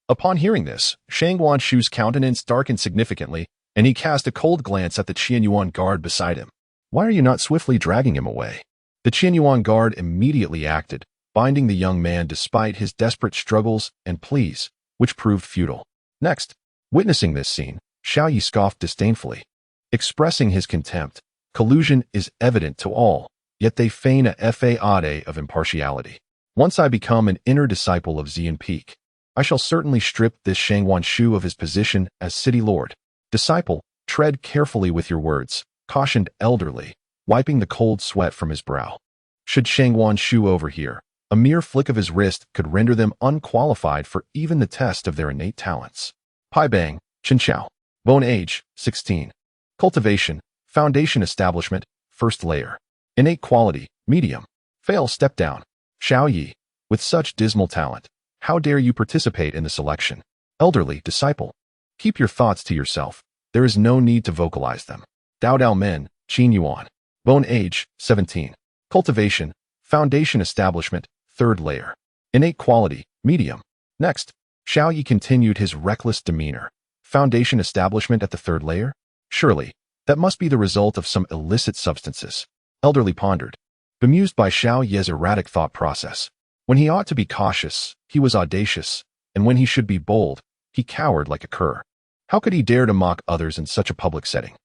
Upon hearing this, Shang Guanshu's countenance darkened significantly, and he cast a cold glance at the Qianyuan guard beside him. Why are you not swiftly dragging him away? The Qianyuan guard immediately acted, binding the young man despite his desperate struggles and pleas, which proved futile. Next, witnessing this scene, Xiao Yi scoffed disdainfully, expressing his contempt. Collusion is evident to all, yet they feign a faade of impartiality. Once I become an inner disciple of Ziyun Peak, I shall certainly strip this Shang Guanshu of his position as city lord. Disciple, tread carefully with your words, cautioned elderly, wiping the cold sweat from his brow. Should Shang Guanshu overhear, a mere flick of his wrist could render them unqualified for even the test of their innate talents. Pai Bang, Chinchao. Bone age, 16. Cultivation, foundation establishment, first layer. Innate quality, medium. Fail, step down. Xiao Yi, with such dismal talent, how dare you participate in the selection? Elderly disciple, keep your thoughts to yourself. There is no need to vocalize them. Dao Dao Men, Qin Yuan. Bone age, 17. Cultivation, foundation establishment, third layer. Innate quality, medium. Next, Xiao Yi continued his reckless demeanor. Foundation establishment at the third layer? Surely, that must be the result of some illicit substances. Elderly pondered, bemused by Xiao Yi's erratic thought process. When he ought to be cautious, he was audacious, and when he should be bold, he cowered like a cur. How could he dare to mock others in such a public setting?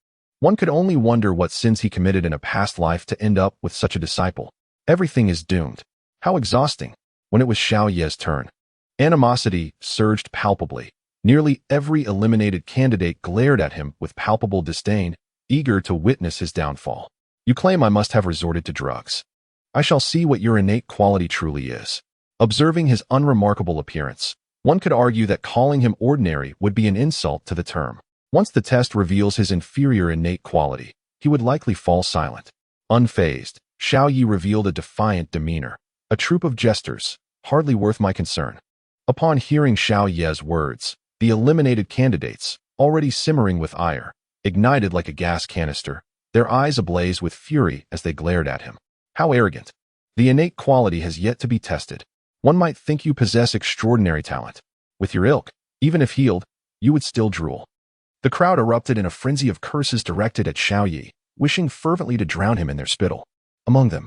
One could only wonder what sins he committed in a past life to end up with such a disciple. Everything is doomed. How exhausting. When it was Xiao Ye's turn, animosity surged palpably. Nearly every eliminated candidate glared at him with palpable disdain, eager to witness his downfall. You claim I must have resorted to drugs. I shall see what your innate quality truly is. Observing his unremarkable appearance, one could argue that calling him ordinary would be an insult to the term. Once the test reveals his inferior innate quality, he would likely fall silent. Unfazed, Xiao Yi revealed a defiant demeanor. A troop of jesters, hardly worth my concern. Upon hearing Xiao Ye's words, the eliminated candidates, already simmering with ire, ignited like a gas canister, their eyes ablaze with fury as they glared at him. How arrogant. The innate quality has yet to be tested. One might think you possess extraordinary talent. With your ilk, even if healed, you would still drool. The crowd erupted in a frenzy of curses directed at Xiao Yi, wishing fervently to drown him in their spittle. Among them,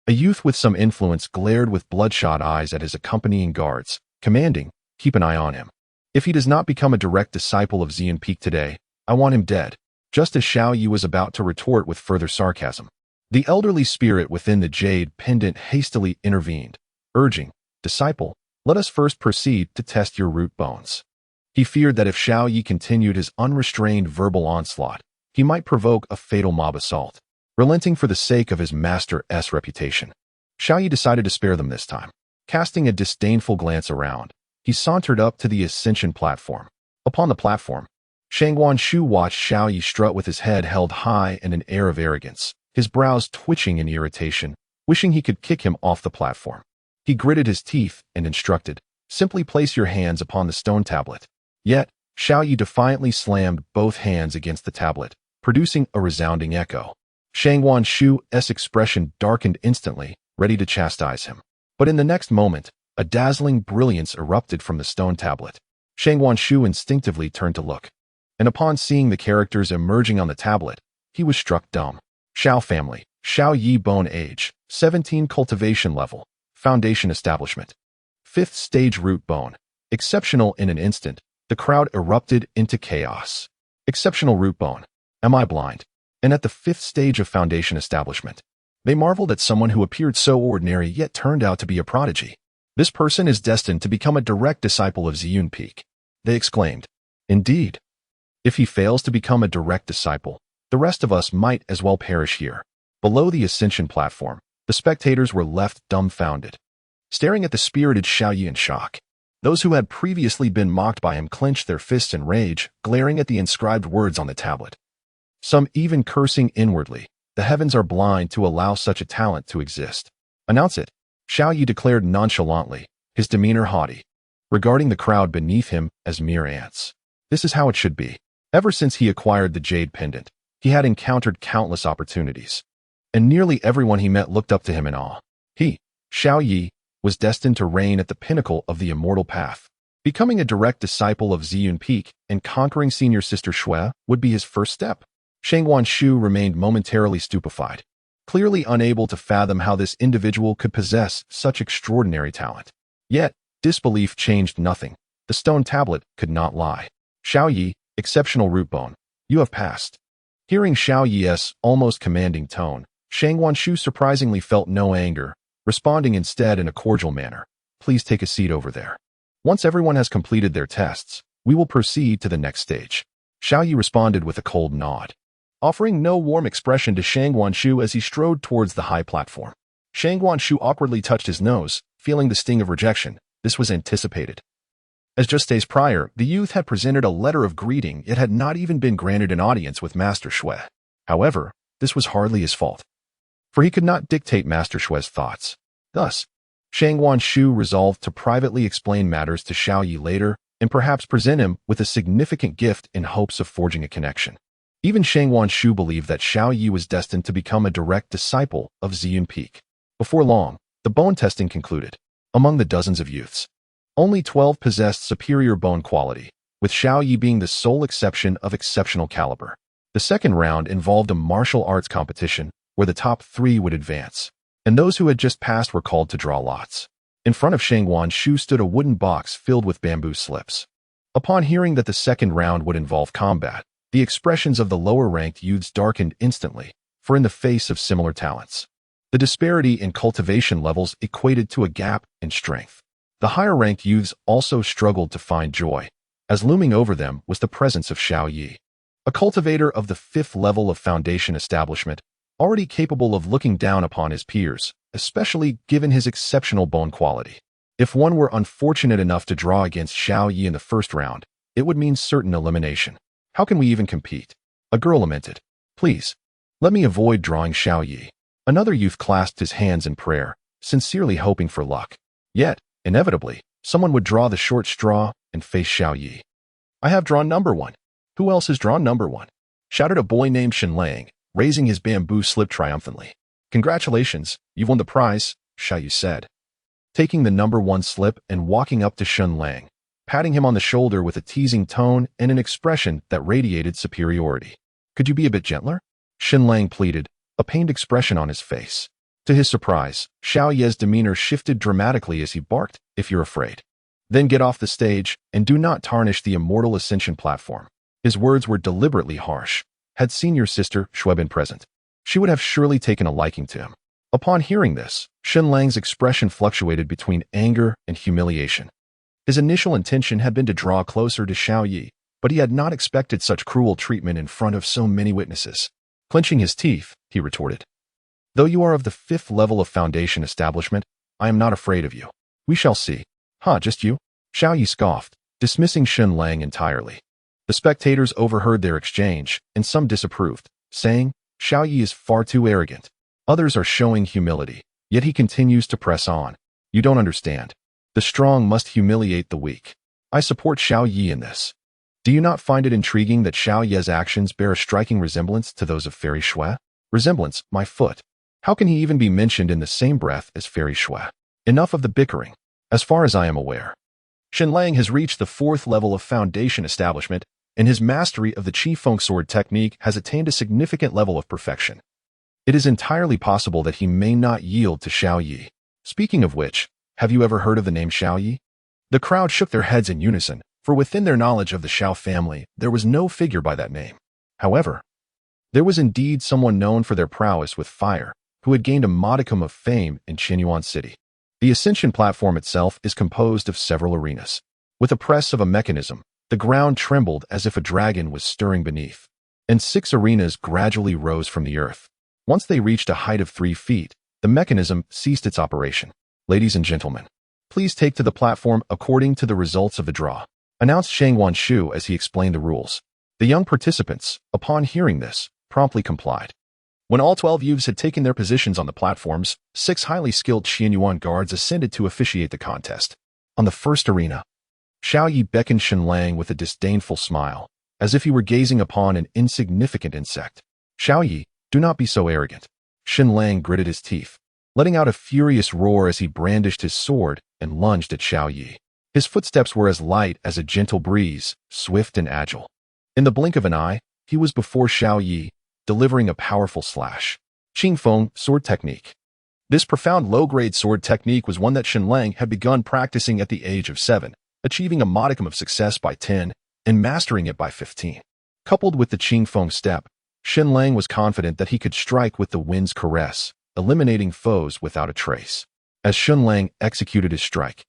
a youth with some influence glared with bloodshot eyes at his accompanying guards, commanding, keep an eye on him. If he does not become a direct disciple of Ziyun Peak today, I want him dead. Just as Xiao Yi was about to retort with further sarcasm, the elderly spirit within the jade pendant hastily intervened, urging, disciple, let us first proceed to test your root bones. He feared that if Xiao Yi continued his unrestrained verbal onslaught, he might provoke a fatal mob assault. Relenting for the sake of his master's reputation, Xiao Yi decided to spare them this time. Casting a disdainful glance around, he sauntered up to the ascension platform. Upon the platform, Shangguan Shu watched Xiao Yi strut with his head held high and an air of arrogance, his brows twitching in irritation, wishing he could kick him off the platform. He gritted his teeth and instructed, simply place your hands upon the stone tablet. Yet, Xiao Yi defiantly slammed both hands against the tablet, producing a resounding echo. Shangguan Shu's expression darkened instantly, ready to chastise him. But in the next moment, a dazzling brilliance erupted from the stone tablet. Shangguan Shu instinctively turned to look, and upon seeing the characters emerging on the tablet, he was struck dumb. Xiao family, Xiao Yi bone age, 17 cultivation level, foundation establishment. 5th stage root bone, exceptional in an instant, the crowd erupted into chaos. Exceptional root bone, am I blind? And at the 5th stage of foundation establishment, they marveled at someone who appeared so ordinary yet turned out to be a prodigy. This person is destined to become a direct disciple of Ziyun Peak, they exclaimed. Indeed. If he fails to become a direct disciple, the rest of us might as well perish here. Below the ascension platform, the spectators were left dumbfounded, staring at the spirited Xiao Yi in shock. Those who had previously been mocked by him clenched their fists in rage, glaring at the inscribed words on the tablet. Some even cursing inwardly. The heavens are blind to allow such a talent to exist. Announce it, Xiao Yi declared nonchalantly, his demeanor haughty, regarding the crowd beneath him as mere ants. This is how it should be. Ever since he acquired the jade pendant, he had encountered countless opportunities, and nearly everyone he met looked up to him in awe. He, Xiao Yi, was destined to reign at the pinnacle of the immortal path. Becoming a direct disciple of Ziyun Peak and conquering senior sister Shui would be his first step. Shangguan Shu remained momentarily stupefied, clearly unable to fathom how this individual could possess such extraordinary talent. Yet, disbelief changed nothing. The stone tablet could not lie. Xiao Yi, exceptional root bone, you have passed. Hearing Xiao Yi's almost commanding tone, Shangguan Shu surprisingly felt no anger, responding instead in a cordial manner. Please take a seat over there. Once everyone has completed their tests, we will proceed to the next stage. Xiao Yi responded with a cold nod, offering no warm expression to Shangguan Shu as he strode towards the high platform. Shangguan Shu awkwardly touched his nose, feeling the sting of rejection. This was anticipated. As just days prior, the youth had presented a letter of greeting yet had not even been granted an audience with Master Shui. However, this was hardly his fault, for he could not dictate Master Shui's thoughts. Thus, Shangguan Shu resolved to privately explain matters to Xiao Yi later and perhaps present him with a significant gift in hopes of forging a connection. Even Shangguan Shu believed that Xiao Yi was destined to become a direct disciple of Ziyun Peak. Before long, the bone testing concluded. Among the dozens of youths, only 12 possessed superior bone quality, with Xiao Yi being the sole exception of exceptional caliber. The second round involved a martial arts competition where the top 3 would advance, and those who had just passed were called to draw lots. In front of Shangguan Shu stood a wooden box filled with bamboo slips. Upon hearing that the second round would involve combat, The expressions of the lower-ranked youths darkened instantly, for in the face of similar talents, the disparity in cultivation levels equated to a gap in strength. The higher-ranked youths also struggled to find joy, as looming over them was the presence of Xiao Yi, a cultivator of the 5th level of foundation establishment, already capable of looking down upon his peers, especially given his exceptional bone quality. If one were unfortunate enough to draw against Xiao Yi in the first round, it would mean certain elimination. How can we even compete? A girl lamented. Please, let me avoid drawing Xiao Yi. Another youth clasped his hands in prayer, sincerely hoping for luck. Yet, inevitably, someone would draw the short straw and face Xiao Yi. I have drawn number 1. Who else has drawn number 1? Shouted a boy named Shenlang, raising his bamboo slip triumphantly. Congratulations, you've won the prize, Xiao Yi said, taking the number 1 slip and walking up to Shenlang, patting him on the shoulder with a teasing tone and an expression that radiated superiority. Could you be a bit gentler? Shenlang pleaded, a pained expression on his face. To his surprise, Xiao Ye's demeanor shifted dramatically as he barked, if you're afraid, then get off the stage and do not tarnish the Immortal ascension platform. His words were deliberately harsh. Had senior sister Shui been present, she would have surely taken a liking to him. Upon hearing this, Shenlang's expression fluctuated between anger and humiliation. His initial intention had been to draw closer to Xiao Yi, but he had not expected such cruel treatment in front of so many witnesses. Clenching his teeth, he retorted, though you are of the 5th level of foundation establishment, I am not afraid of you. We shall see. Huh, just you? Xiao Yi scoffed, dismissing Shenlang entirely. The spectators overheard their exchange, and some disapproved, saying, Xiao Yi is far too arrogant. Others are showing humility, yet he continues to press on. You don't understand. The strong must humiliate the weak. I support Xiao Yi in this. Do you not find it intriguing that Xiao Ye's actions bear a striking resemblance to those of Fairy Shui? Resemblance, my foot. How can he even be mentioned in the same breath as Fairy Shui? Enough of the bickering. As far as I am aware, Shenlang has reached the 4th level of foundation establishment, and his mastery of the Qifeng sword technique has attained a significant level of perfection. It is entirely possible that he may not yield to Xiao Yi. Speaking of which, have you ever heard of the name Xiao Yi? The crowd shook their heads in unison, for within their knowledge of the Xiao family, there was no figure by that name. However, there was indeed someone known for their prowess with fire, who had gained a modicum of fame in Chiuan city. The ascension platform itself is composed of several arenas. With a press of a mechanism, the ground trembled as if a dragon was stirring beneath, and 6 arenas gradually rose from the earth. Once they reached a height of 3 feet, the mechanism ceased its operation. Ladies and gentlemen, please take to the platform according to the results of the draw, announced Shang Wanshu as he explained the rules. The young participants, upon hearing this, promptly complied. When all 12 youths had taken their positions on the platforms, 6 highly skilled Yuan guards ascended to officiate the contest. On the first arena, Xiao Yi beckoned Shenlang with a disdainful smile, as if he were gazing upon an insignificant insect. Xiao Yi, do not be so arrogant. Shenlang gritted his teeth, letting out a furious roar as he brandished his sword and lunged at Xiao Yi. His footsteps were as light as a gentle breeze, swift and agile. In the blink of an eye, he was before Xiao Yi, delivering a powerful slash. Qingfeng sword technique. This profound low-grade sword technique was one that Shenlang had begun practicing at the age of 7, achieving a modicum of success by 10 and mastering it by 15. Coupled with the Qingfeng step, Shenlang was confident that he could strike with the wind's caress, eliminating foes without a trace. As Shenlang executed his strike,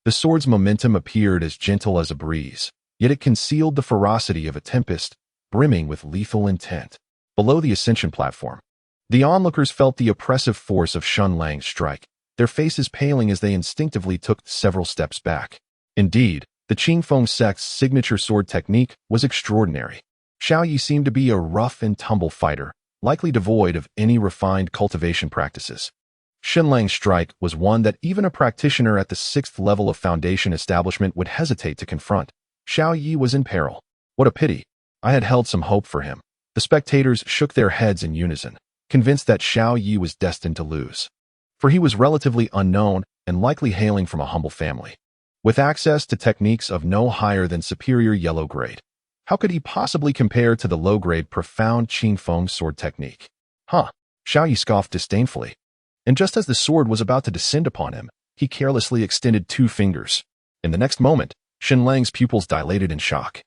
the sword's momentum appeared as gentle as a breeze, yet it concealed the ferocity of a tempest, brimming with lethal intent. Below the ascension platform, the onlookers felt the oppressive force of Shenlang's strike, their faces paling as they instinctively took several steps back. Indeed, the Qingming Sect's signature sword technique was extraordinary. Xiao Yi seemed to be a rough-and-tumble fighter, likely devoid of any refined cultivation practices. Shenlang's strike was one that even a practitioner at the 6th level of foundation establishment would hesitate to confront. Xiao Yi was in peril. What a pity. I had held some hope for him. The spectators shook their heads in unison, convinced that Xiao Yi was destined to lose. For he was relatively unknown and likely hailing from a humble family, with access to techniques of no higher than superior yellow grade. How could he possibly compare to the low-grade profound Qingfeng sword technique? Huh, Xiao Yi scoffed disdainfully. And just as the sword was about to descend upon him, he carelessly extended 2 fingers. In the next moment, Shenlang's pupils dilated in shock.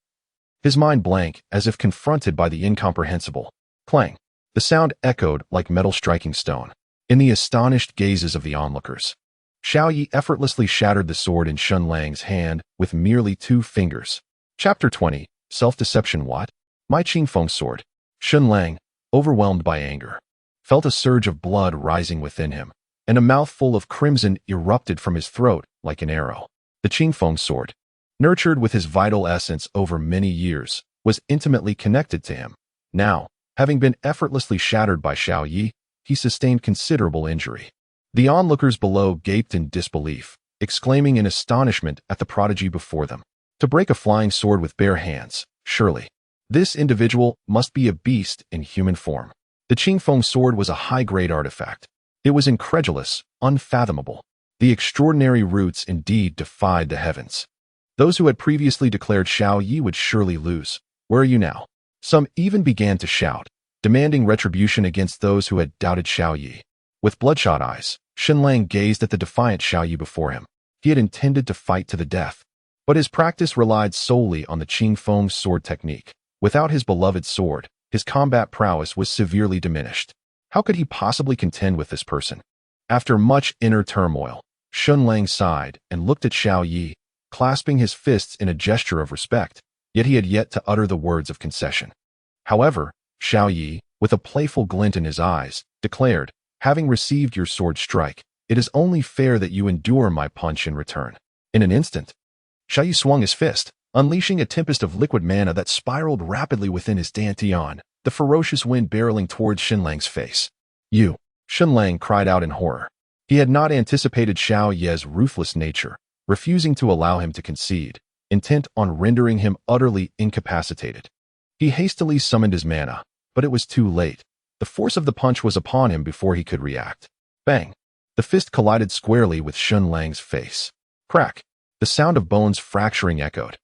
his mind blank as if confronted by the incomprehensible. Clang. The sound echoed like metal striking stone in the astonished gazes of the onlookers. Xiao Yi effortlessly shattered the sword in Shun Lang's hand with merely 2 fingers. Chapter 20. Self-deception. What? My Qingfeng sword. Shun Lang, overwhelmed by anger, felt a surge of blood rising within him, and a mouthful of crimson erupted from his throat like an arrow. The Qingfeng sword, nurtured with his vital essence over many years, was intimately connected to him. Now, having been effortlessly shattered by Xiao Yi, he sustained considerable injury. The onlookers below gaped in disbelief, exclaiming in astonishment at the prodigy before them. To break a flying sword with bare hands, surely. This individual must be a beast in human form. The Qingfeng sword was a high-grade artifact. It was incredulous, unfathomable. The extraordinary roots indeed defied the heavens. Those who had previously declared Xiao Yi would surely lose. Where are you now? Some even began to shout, demanding retribution against those who had doubted Xiao Yi. With bloodshot eyes, Shun Lang gazed at the defiant Xiao Yi before him. He had intended to fight to the death, but his practice relied solely on the Qingfeng sword technique. Without his beloved sword, his combat prowess was severely diminished. How could he possibly contend with this person? After much inner turmoil, Shun Lang sighed and looked at Xiao Yi, clasping his fists in a gesture of respect, yet he had yet to utter the words of concession. However, Xiao Yi, with a playful glint in his eyes, declared, having received your sword strike, it is only fair that you endure my punch in return. In an instant, Xiao Yi swung his fist, unleashing a tempest of liquid mana that spiraled rapidly within his dantian, the ferocious wind barreling towards Shun Lang's face. You! Shun Lang cried out in horror. He had not anticipated Xiao Yi's ruthless nature, refusing to allow him to concede, intent on rendering him utterly incapacitated. He hastily summoned his mana, but it was too late. The force of the punch was upon him before he could react. Bang! The fist collided squarely with Shun Lang's face. Crack! The sound of bones fracturing echoed.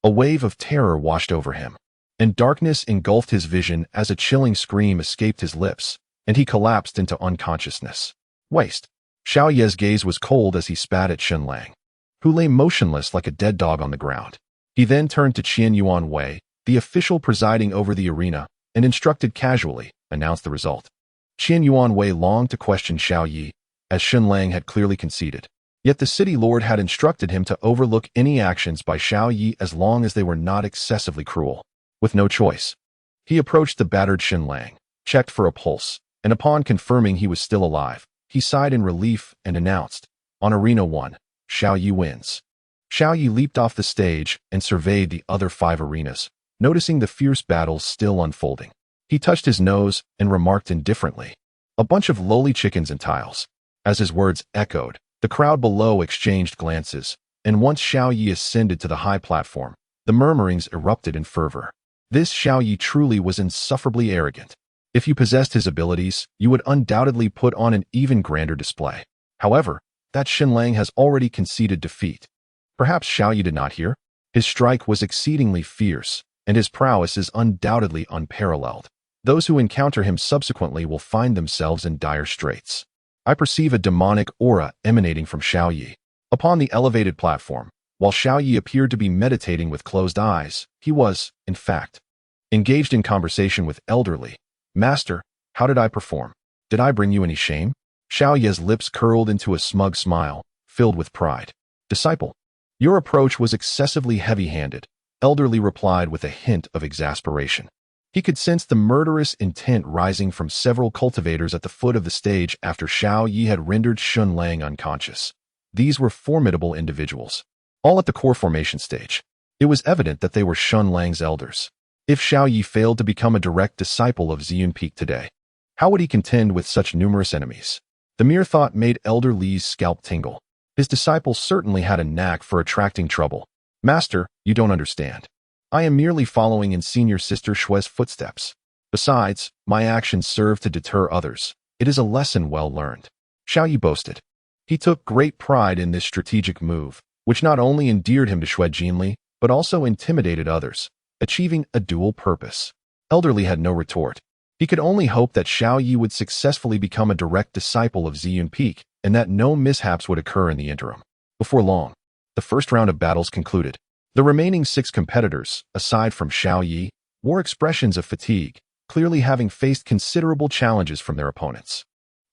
A wave of terror washed over him, and darkness engulfed his vision as a chilling scream escaped his lips, and he collapsed into unconsciousness. Waste. Xiao Yi's gaze was cold as he spat at Shun Lang, who lay motionless like a dead dog on the ground. He then turned to Yuan Wei, the official presiding over the arena, and instructed casually, announced the result. Yuan Wei longed to question Xiao Yi, as Shun Lang had clearly conceded. Yet the city lord had instructed him to overlook any actions by Xiao Yi as long as they were not excessively cruel. With no choice, he approached the battered Shun Lang, checked for a pulse, and upon confirming he was still alive, he sighed in relief and announced, on Arena 1, Xiao Yi wins. Xiao Yi leaped off the stage and surveyed the other 5 arenas, noticing the fierce battles still unfolding. He touched his nose and remarked indifferently, a bunch of lowly chickens and tiles. As his words echoed, the crowd below exchanged glances, and once Xiao Yi ascended to the high platform, the murmurings erupted in fervor. This Xiao Yi truly was insufferably arrogant. If you possessed his abilities, you would undoubtedly put on an even grander display. However, that Shun Lang has already conceded defeat. Perhaps Xiao Yi did not hear? His strike was exceedingly fierce, and his prowess is undoubtedly unparalleled. Those who encounter him subsequently will find themselves in dire straits. I perceive a demonic aura emanating from Xiao Yi. Upon the elevated platform, while Xiao Yi appeared to be meditating with closed eyes, he was, in fact, engaged in conversation with elderly. Master, how did I perform? Did I bring you any shame? Xiao Yi's lips curled into a smug smile, filled with pride. Disciple, your approach was excessively heavy-handed, elderly replied with a hint of exasperation. He could sense the murderous intent rising from several cultivators at the foot of the stage after Xiao Yi had rendered Shun Lang unconscious. These were formidable individuals, all at the core formation stage. It was evident that they were Shun Lang's elders. If Xiao Yi failed to become a direct disciple of Ziyun Peak today, how would he contend with such numerous enemies? The mere thought made Elder Li's scalp tingle. His disciple certainly had a knack for attracting trouble. Master, you don't understand. I am merely following in Senior Sister Shue's footsteps. Besides, my actions serve to deter others. It is a lesson well learned. Xiao Yi boasted. He took great pride in this strategic move, which not only endeared him to Xue Jinli, but also intimidated others, achieving a dual purpose. Elderly had no retort. He could only hope that Xiao Yi would successfully become a direct disciple of Ziyun Peak, and that no mishaps would occur in the interim. Before long, the first round of battles concluded. The remaining 6 competitors, aside from Xiao Yi, wore expressions of fatigue, clearly having faced considerable challenges from their opponents.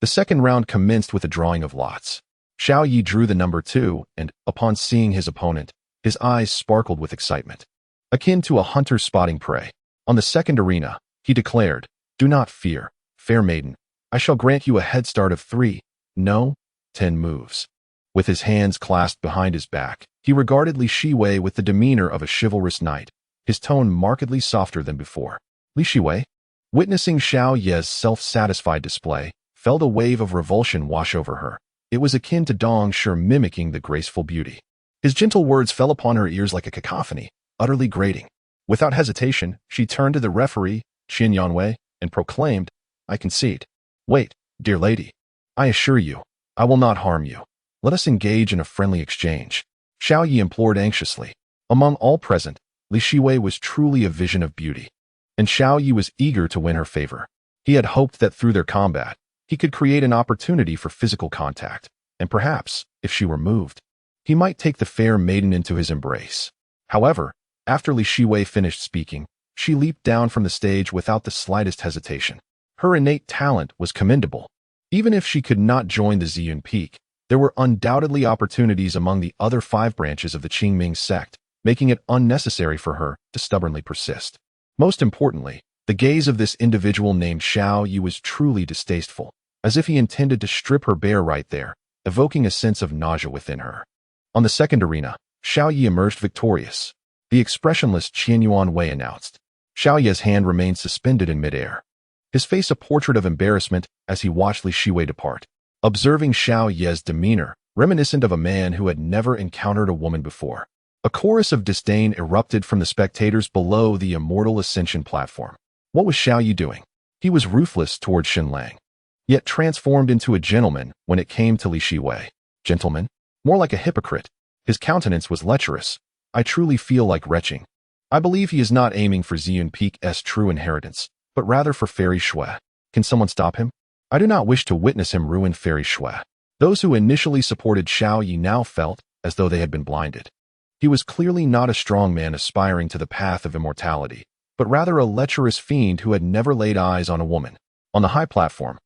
The second round commenced with a drawing of lots. Xiao Yi drew the number 2, and, upon seeing his opponent, his eyes sparkled with excitement. Akin to a hunter spotting prey. On the second arena, he declared, "Do not fear, fair maiden. I shall grant you a head start of 3, no, 10 moves." With his hands clasped behind his back, he regarded Li Shiwei with the demeanor of a chivalrous knight, his tone markedly softer than before. Li Shiwei, witnessing Xiao Ye's self-satisfied display, felt a wave of revulsion wash over her. It was akin to Dong Shi mimicking the graceful beauty. His gentle words fell upon her ears like a cacophony, utterly grating. Without hesitation, she turned to the referee, Qin Yanwei, and proclaimed, "I concede. Wait, dear lady. I assure you, I will not harm you. Let us engage in a friendly exchange." Xiao Yi implored anxiously. Among all present, Li Shiwei was truly a vision of beauty, and Xiao Yi was eager to win her favor. He had hoped that through their combat, he could create an opportunity for physical contact, and perhaps, if she were moved, he might take the fair maiden into his embrace. However, after Li Shiwei finished speaking, she leaped down from the stage without the slightest hesitation. Her innate talent was commendable. Even if she could not join the Ziyun Peak, there were undoubtedly opportunities among the other 5 branches of the Qingming Sect, making it unnecessary for her to stubbornly persist. Most importantly, the gaze of this individual named Xiao Yi was truly distasteful, as if he intended to strip her bare right there, evoking a sense of nausea within her. On the second arena, Xiao Yi emerged victorious. The expressionless Yuan Wei announced. Xiao Yi's hand remained suspended in midair, his face a portrait of embarrassment as he watched Li Shiwei depart. Observing Xiao Yi's demeanor, reminiscent of a man who had never encountered a woman before, a chorus of disdain erupted from the spectators below the Immortal ascension platform. What was Xiao Yi doing? He was ruthless toward Xinlang, yet transformed into a gentleman when it came to Li Shiwei. Gentleman? More like a hypocrite. His countenance was lecherous. "I truly feel like retching. I believe he is not aiming for Ziyun Peak's true inheritance, but rather for Fairy Shui. Can someone stop him? I do not wish to witness him ruin Fairy Shui." Those who initially supported Xiao Yi now felt as though they had been blinded. He was clearly not a strong man aspiring to the path of immortality, but rather a lecherous fiend who had never laid eyes on a woman. On the high platform,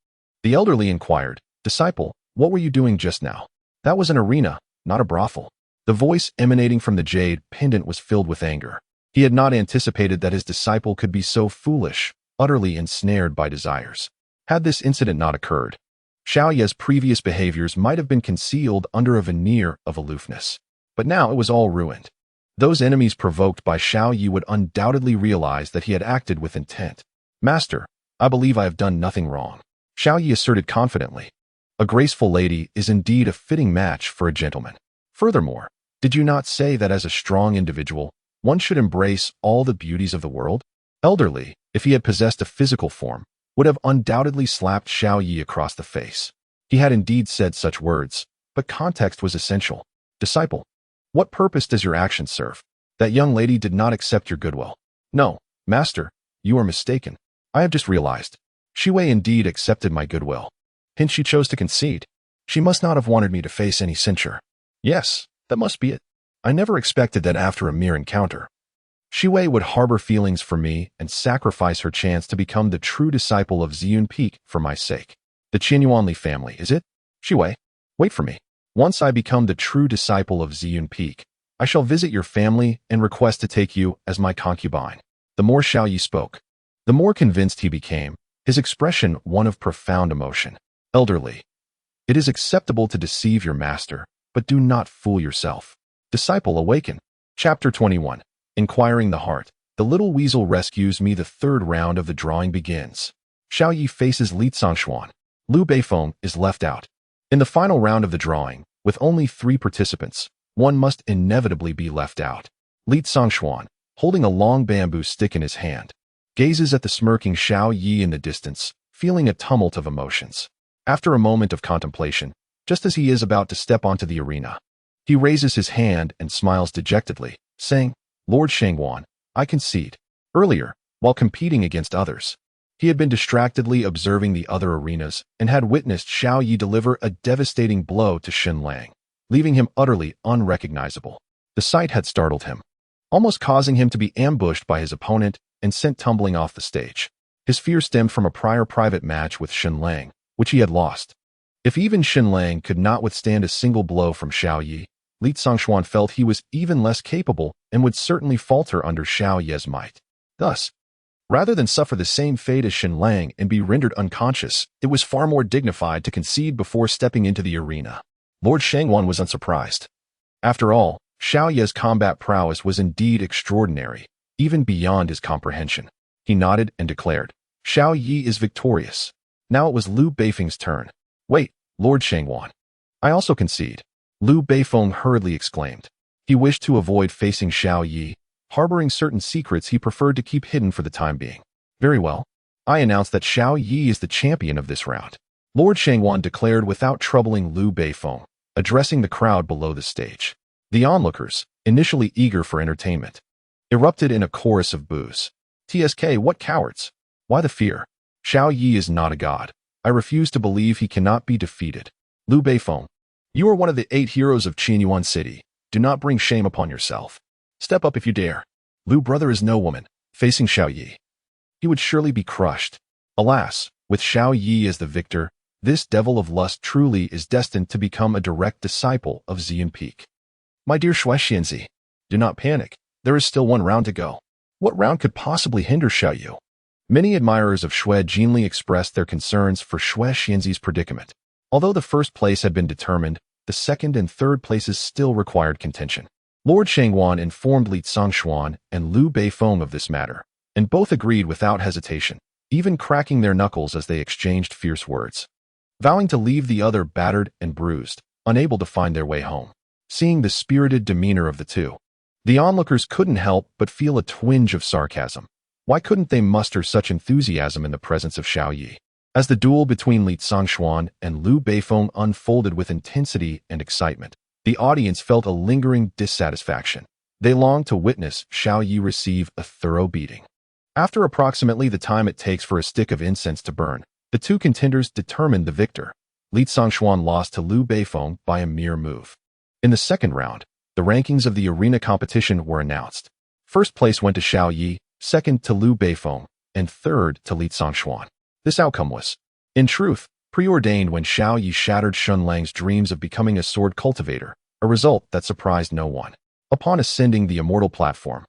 the elderly inquired, "Disciple, what were you doing just now?" "That was an arena, not a brothel." The voice emanating from the jade pendant was filled with anger. He had not anticipated that his disciple could be so foolish, utterly ensnared by desires. Had this incident not occurred, Xiao Ye's previous behaviors might have been concealed under a veneer of aloofness. But now it was all ruined. Those enemies provoked by Xiao Yi would undoubtedly realize that he had acted with intent. "Master, I believe I have done nothing wrong," Xiao Yi asserted confidently. "A graceful lady is indeed a fitting match for a gentleman. Furthermore, did you not say that as a strong individual, one should embrace all the beauties of the world?" Elderly, if he had possessed a physical form, would have undoubtedly slapped Xiao Yi across the face. He had indeed said such words, but context was essential. "Disciple, what purpose does your action serve? That young lady did not accept your goodwill." "No, master, you are mistaken. I have just realized. Shiwei indeed accepted my goodwill. Hence she chose to concede. She must not have wanted me to face any censure." "Yes, that must be it. I never expected that after a mere encounter, Shiwei would harbor feelings for me and sacrifice her chance to become the true disciple of Ziyun Peak for my sake. The Qinyuanli family, is it? Shiwei, wait for me. Once I become the true disciple of Ziyun Peak, I shall visit your family and request to take you as my concubine." The more Xiao Yi spoke, the more convinced he became, his expression one of profound emotion. "Elderly, it is acceptable to deceive your master, but do not fool yourself. Disciple, awaken." Chapter 21. Inquiring the Heart. The little weasel rescues me. The third round of the drawing begins. Xiao Yi faces Li Zongxuan. Liu Beifeng is left out. In the final round of the drawing, with only 3 participants, one must inevitably be left out. Li Zongxuan, holding a long bamboo stick in his hand, gazes at the smirking Xiao Yi in the distance, feeling a tumult of emotions. After a moment of contemplation, just as he is about to step onto the arena, he raises his hand and smiles dejectedly, saying, "Lord Shangwan, I concede." Earlier, while competing against others, he had been distractedly observing the other arenas and had witnessed Xiao Yi deliver a devastating blow to Xinlang, leaving him utterly unrecognizable. The sight had startled him. almost causing him to be ambushed by his opponent and sent tumbling off the stage. His fear stemmed from a prior private match with Shen Lang, which he had lost. If even Shen Lang could not withstand a single blow from Xiao Yi, Li Zongxuan felt he was even less capable and would certainly falter under Xiao Ye's might. Thus, rather than suffer the same fate as Shen Lang and be rendered unconscious, it was far more dignified to concede before stepping into the arena. Lord Shangwan was unsurprised. After all, Xiao Ye's combat prowess was indeed extraordinary, even beyond his comprehension. He nodded and declared, "Xiao Yi is victorious." Now it was Liu Beifeng's turn. "Wait, Lord Shangwan. I also concede," Liu Beifeng hurriedly exclaimed. He wished to avoid facing Xiao Yi, harboring certain secrets he preferred to keep hidden for the time being. "Very well. I announce that Xiao Yi is the champion of this round," Lord Shangwan declared without troubling Liu Beifeng, addressing the crowd below the stage. The onlookers, initially eager for entertainment, erupted in a chorus of boos. "TSK, what cowards! Why the fear? Xiao Yi is not a god. I refuse to believe he cannot be defeated. Liu Beifeng, you are one of the 8 heroes of Qinyuan City. Do not bring shame upon yourself. Step up if you dare." Liu brother is no woman. Facing Xiao Yi, he would surely be crushed. Alas, with Xiao Yi as the victor, this devil of lust truly is destined to become a direct disciple of Ziyun Peak. "My dear Shui Xianzi, do not panic. There is still one round to go." What round could possibly hinder Xiao Yu? Many admirers of Shui genuinely expressed their concerns for Shui Xianzi's predicament. Although the first place had been determined, the second and third places still required contention. Lord Shangwan informed Li Zongxuan and Liu Beifeng of this matter, and both agreed without hesitation, even cracking their knuckles as they exchanged fierce words, vowing to leave the other battered and bruised, unable to find their way home. Seeing the spirited demeanor of the two, the onlookers couldn't help but feel a twinge of sarcasm. Why couldn't they muster such enthusiasm in the presence of Xiao Yi? As the duel between Li Zongxuan and Liu Beifeng unfolded with intensity and excitement, the audience felt a lingering dissatisfaction. They longed to witness Xiao Yi receive a thorough beating. After approximately the time it takes for a stick of incense to burn, the two contenders determined the victor. Li Zongxuan lost to Liu Beifeng by a mere move. In the second round, the rankings of the arena competition were announced. First place went to Xiao Yi, second to Liu Beifeng, and third to Li Zongxuan. This outcome was, in truth, preordained when Xiao Yi shattered Shen Lang's dreams of becoming a sword cultivator, a result that surprised no one. Upon ascending the Immortal platform,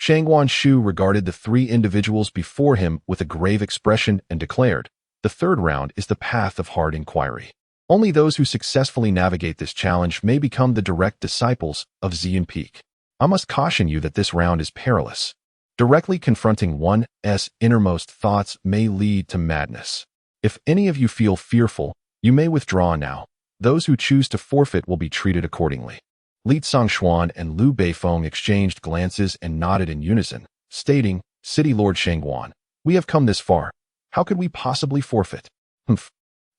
Shangwan Shu regarded the 3 individuals before him with a grave expression and declared, "The third round is the path of hard inquiry. Only those who successfully navigate this challenge may become the direct disciples of Ziyun Peak. I must caution you that this round is perilous. Directly confronting one's innermost thoughts may lead to madness. If any of you feel fearful, you may withdraw now. Those who choose to forfeit will be treated accordingly." Li Zongxuan and Liu Beifeng exchanged glances and nodded in unison, stating, "City Lord Shangwan, we have come this far. How could we possibly forfeit? Humph.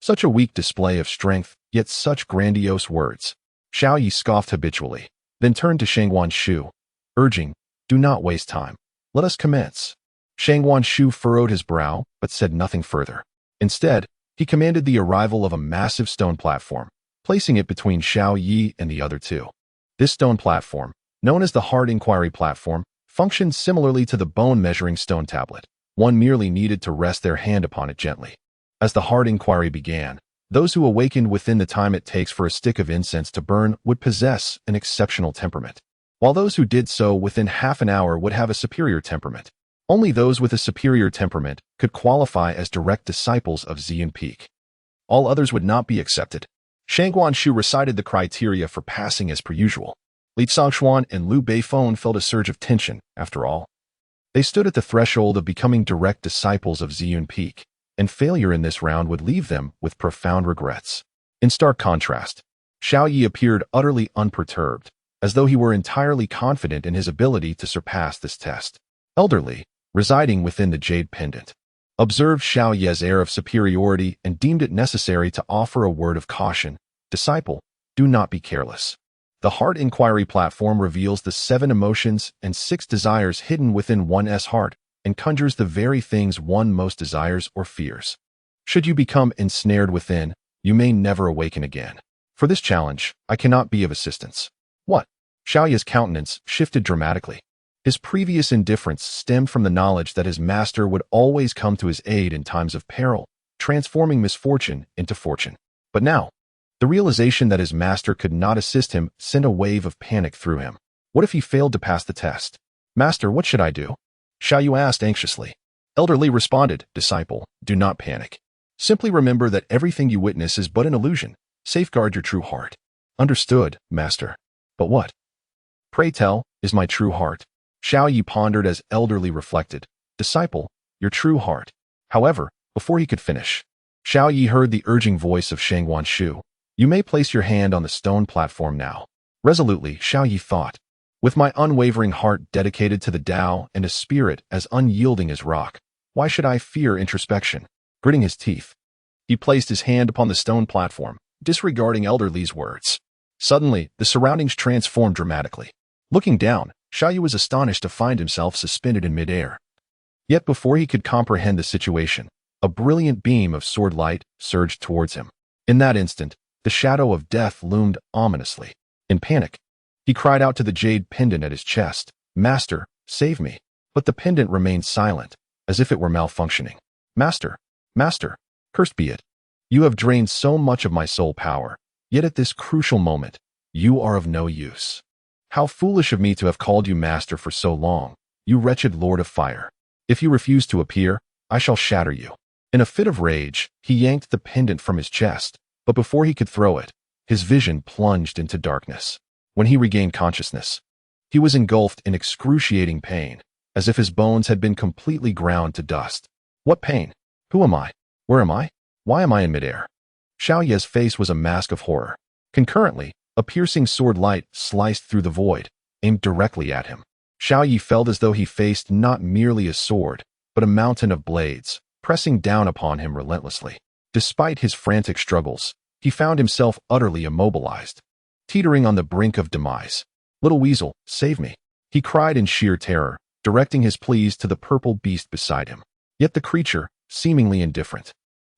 Such a weak display of strength, yet such grandiose words." Xiao Yi scoffed habitually, then turned to Shangwan Shu, urging, "Do not waste time. Let us commence." Shangwan Shu furrowed his brow, but said nothing further. Instead, he commanded the arrival of a massive stone platform, placing it between Xiao Yi and the other two. This stone platform, known as the Hard Inquiry Platform, functioned similarly to the bone-measuring stone tablet. One merely needed to rest their hand upon it gently. As the hard inquiry began, those who awakened within the time it takes for a stick of incense to burn would possess an exceptional temperament, while those who did so within half an hour would have a superior temperament. Only those with a superior temperament could qualify as direct disciples of Ziyun Peak. All others would not be accepted. Shangwan Shu recited the criteria for passing as per usual. Li Zongxuan and Liu Beifeng felt a surge of tension, after all. They stood at the threshold of becoming direct disciples of Ziyun Peak, and failure in this round would leave them with profound regrets. In stark contrast, Xiao Yi appeared utterly unperturbed, as though he were entirely confident in his ability to surpass this test. Elderly, residing within the jade pendant, observed Xiao Ye's air of superiority and deemed it necessary to offer a word of caution. "Disciple, do not be careless. The Heart Inquiry Platform reveals the 7 emotions and 6 desires hidden within one's heart and conjures the very things one most desires or fears. Should you become ensnared within, you may never awaken again. For this challenge, I cannot be of assistance." "What?" Xiao Ye's countenance shifted dramatically. His previous indifference stemmed from the knowledge that his master would always come to his aid in times of peril, transforming misfortune into fortune. But now, the realization that his master could not assist him sent a wave of panic through him. What if he failed to pass the test? Master, what should I do? Xiaoyu asked anxiously. Elder Li responded, Disciple, do not panic. Simply remember that everything you witness is but an illusion. Safeguard your true heart. Understood, Master. But what? Pray tell, is my true heart? Xiaoyu pondered as Elder Li reflected. Disciple, your true heart. However, before he could finish, Xiaoyu heard the urging voice of Shangguan Shu. You may place your hand on the stone platform now. Resolutely, Xiaoyu thought. With my unwavering heart dedicated to the Tao and a spirit as unyielding as rock, why should I fear introspection? Gritting his teeth, he placed his hand upon the stone platform, disregarding Elder Li's words. Suddenly, the surroundings transformed dramatically. Looking down, Xiaoyu was astonished to find himself suspended in midair. Yet before he could comprehend the situation, a brilliant beam of sword light surged towards him. In that instant, the shadow of death loomed ominously. In panic, he cried out to the jade pendant at his chest, Master, save me. But the pendant remained silent, as if it were malfunctioning. Master, Master, cursed be it. You have drained so much of my soul power, yet at this crucial moment, you are of no use. How foolish of me to have called you Master for so long, you wretched Lord of Fire. If you refuse to appear, I shall shatter you. In a fit of rage, he yanked the pendant from his chest, but before he could throw it, his vision plunged into darkness. When he regained consciousness, he was engulfed in excruciating pain, as if his bones had been completely ground to dust. What pain? Who am I? Where am I? Why am I in midair? Xiaoye's face was a mask of horror. Concurrently, a piercing sword light sliced through the void, aimed directly at him. Xiaoye felt as though he faced not merely a sword, but a mountain of blades, pressing down upon him relentlessly. Despite his frantic struggles, he found himself utterly immobilized, teetering on the brink of demise. Little weasel, save me, he cried in sheer terror, directing his pleas to the purple beast beside him. Yet the creature, seemingly indifferent,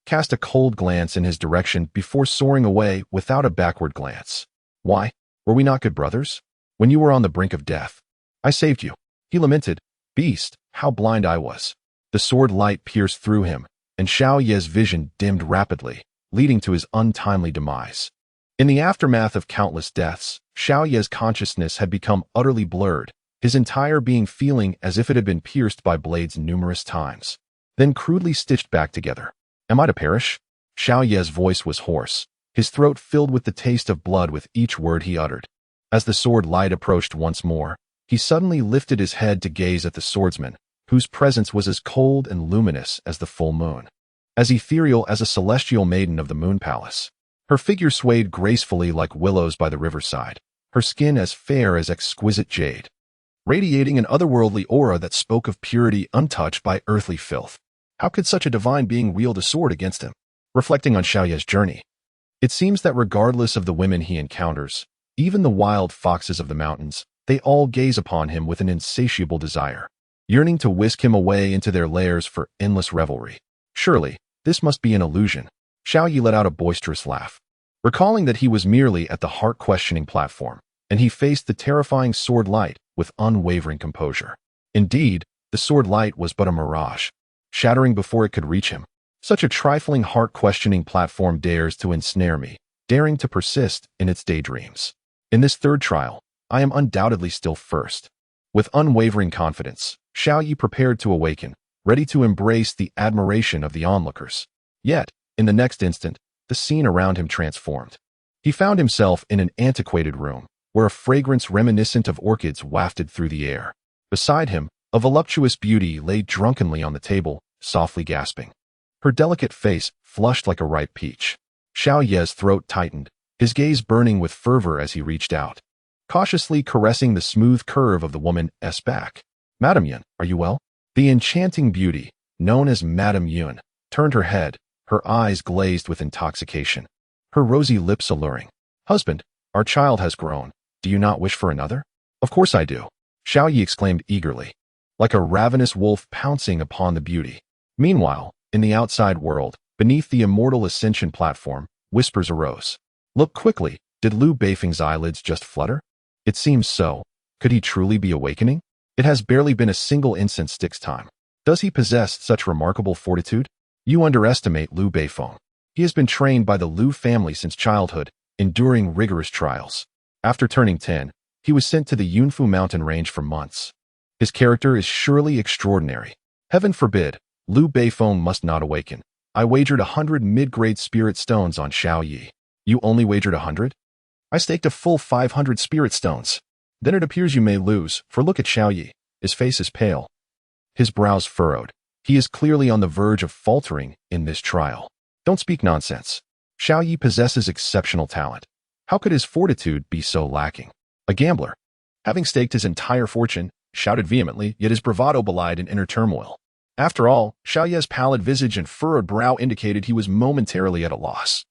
cast a cold glance in his direction before soaring away without a backward glance. Why? Were we not good brothers? When you were on the brink of death, I saved you. He lamented. Beast, how blind I was. The sword light pierced through him, and Xiaoye's vision dimmed rapidly, leading to his untimely demise. In the aftermath of countless deaths, Xiaoye's consciousness had become utterly blurred, his entire being feeling as if it had been pierced by blades numerous times, then crudely stitched back together. Am I to perish? Xiaoye's voice was hoarse, his throat filled with the taste of blood with each word he uttered. As the sword light approached once more, he suddenly lifted his head to gaze at the swordsman, whose presence was as cold and luminous as the full moon, as ethereal as a celestial maiden of the moon palace. Her figure swayed gracefully like willows by the riverside, her skin as fair as exquisite jade, radiating an otherworldly aura that spoke of purity untouched by earthly filth. How could such a divine being wield a sword against him? Reflecting on Xiaoye's journey, it seems that regardless of the women he encounters, even the wild foxes of the mountains, they all gaze upon him with an insatiable desire, yearning to whisk him away into their lairs for endless revelry. Surely, this must be an illusion. Xiaoye let out a boisterous laugh, recalling that he was merely at the heart-questioning platform, and he faced the terrifying sword light with unwavering composure. Indeed, the sword light was but a mirage, shattering before it could reach him. Such a trifling heart-questioning platform dares to ensnare me, daring to persist in its daydreams. In this third trial, I am undoubtedly still first. With unwavering confidence, Xiaoye prepared to awaken, ready to embrace the admiration of the onlookers. Yet, in the next instant, the scene around him transformed. He found himself in an antiquated room, where a fragrance reminiscent of orchids wafted through the air. Beside him, a voluptuous beauty lay drunkenly on the table, softly gasping, her delicate face flushed like a ripe peach. Xiaoye's throat tightened, his gaze burning with fervor as he reached out, cautiously caressing the smooth curve of the woman's back. Madame Yuan, are you well? The enchanting beauty, known as Madame Yuan, turned her head, her eyes glazed with intoxication, her rosy lips alluring. Husband, our child has grown. Do you not wish for another? Of course I do, Xiaoye exclaimed eagerly, like a ravenous wolf pouncing upon the beauty. Meanwhile, in the outside world, beneath the Immortal ascension platform, whispers arose. Look quickly, did Liu Beifeng's eyelids just flutter? It seems so. Could he truly be awakening? It has barely been a single incense stick's time. Does he possess such remarkable fortitude? You underestimate Liu Beifeng. He has been trained by the Liu family since childhood, enduring rigorous trials. After turning 10, he was sent to the Yunfu mountain range for months. His character is surely extraordinary. Heaven forbid, Liu Beifeng must not awaken. I wagered 100 mid-grade spirit stones on Xiaoyi. You only wagered 100? I staked a full 500 spirit stones. Then it appears you may lose, for look at Xiaoyi. His face is pale. His brows furrowed. He is clearly on the verge of faltering in this trial. Don't speak nonsense. Xiaoyi possesses exceptional talent. How could his fortitude be so lacking? A gambler, having staked his entire fortune, shouted vehemently, yet his bravado belied in inner turmoil. After all, Xiaoyi's pallid visage and furrowed brow indicated he was momentarily at a loss.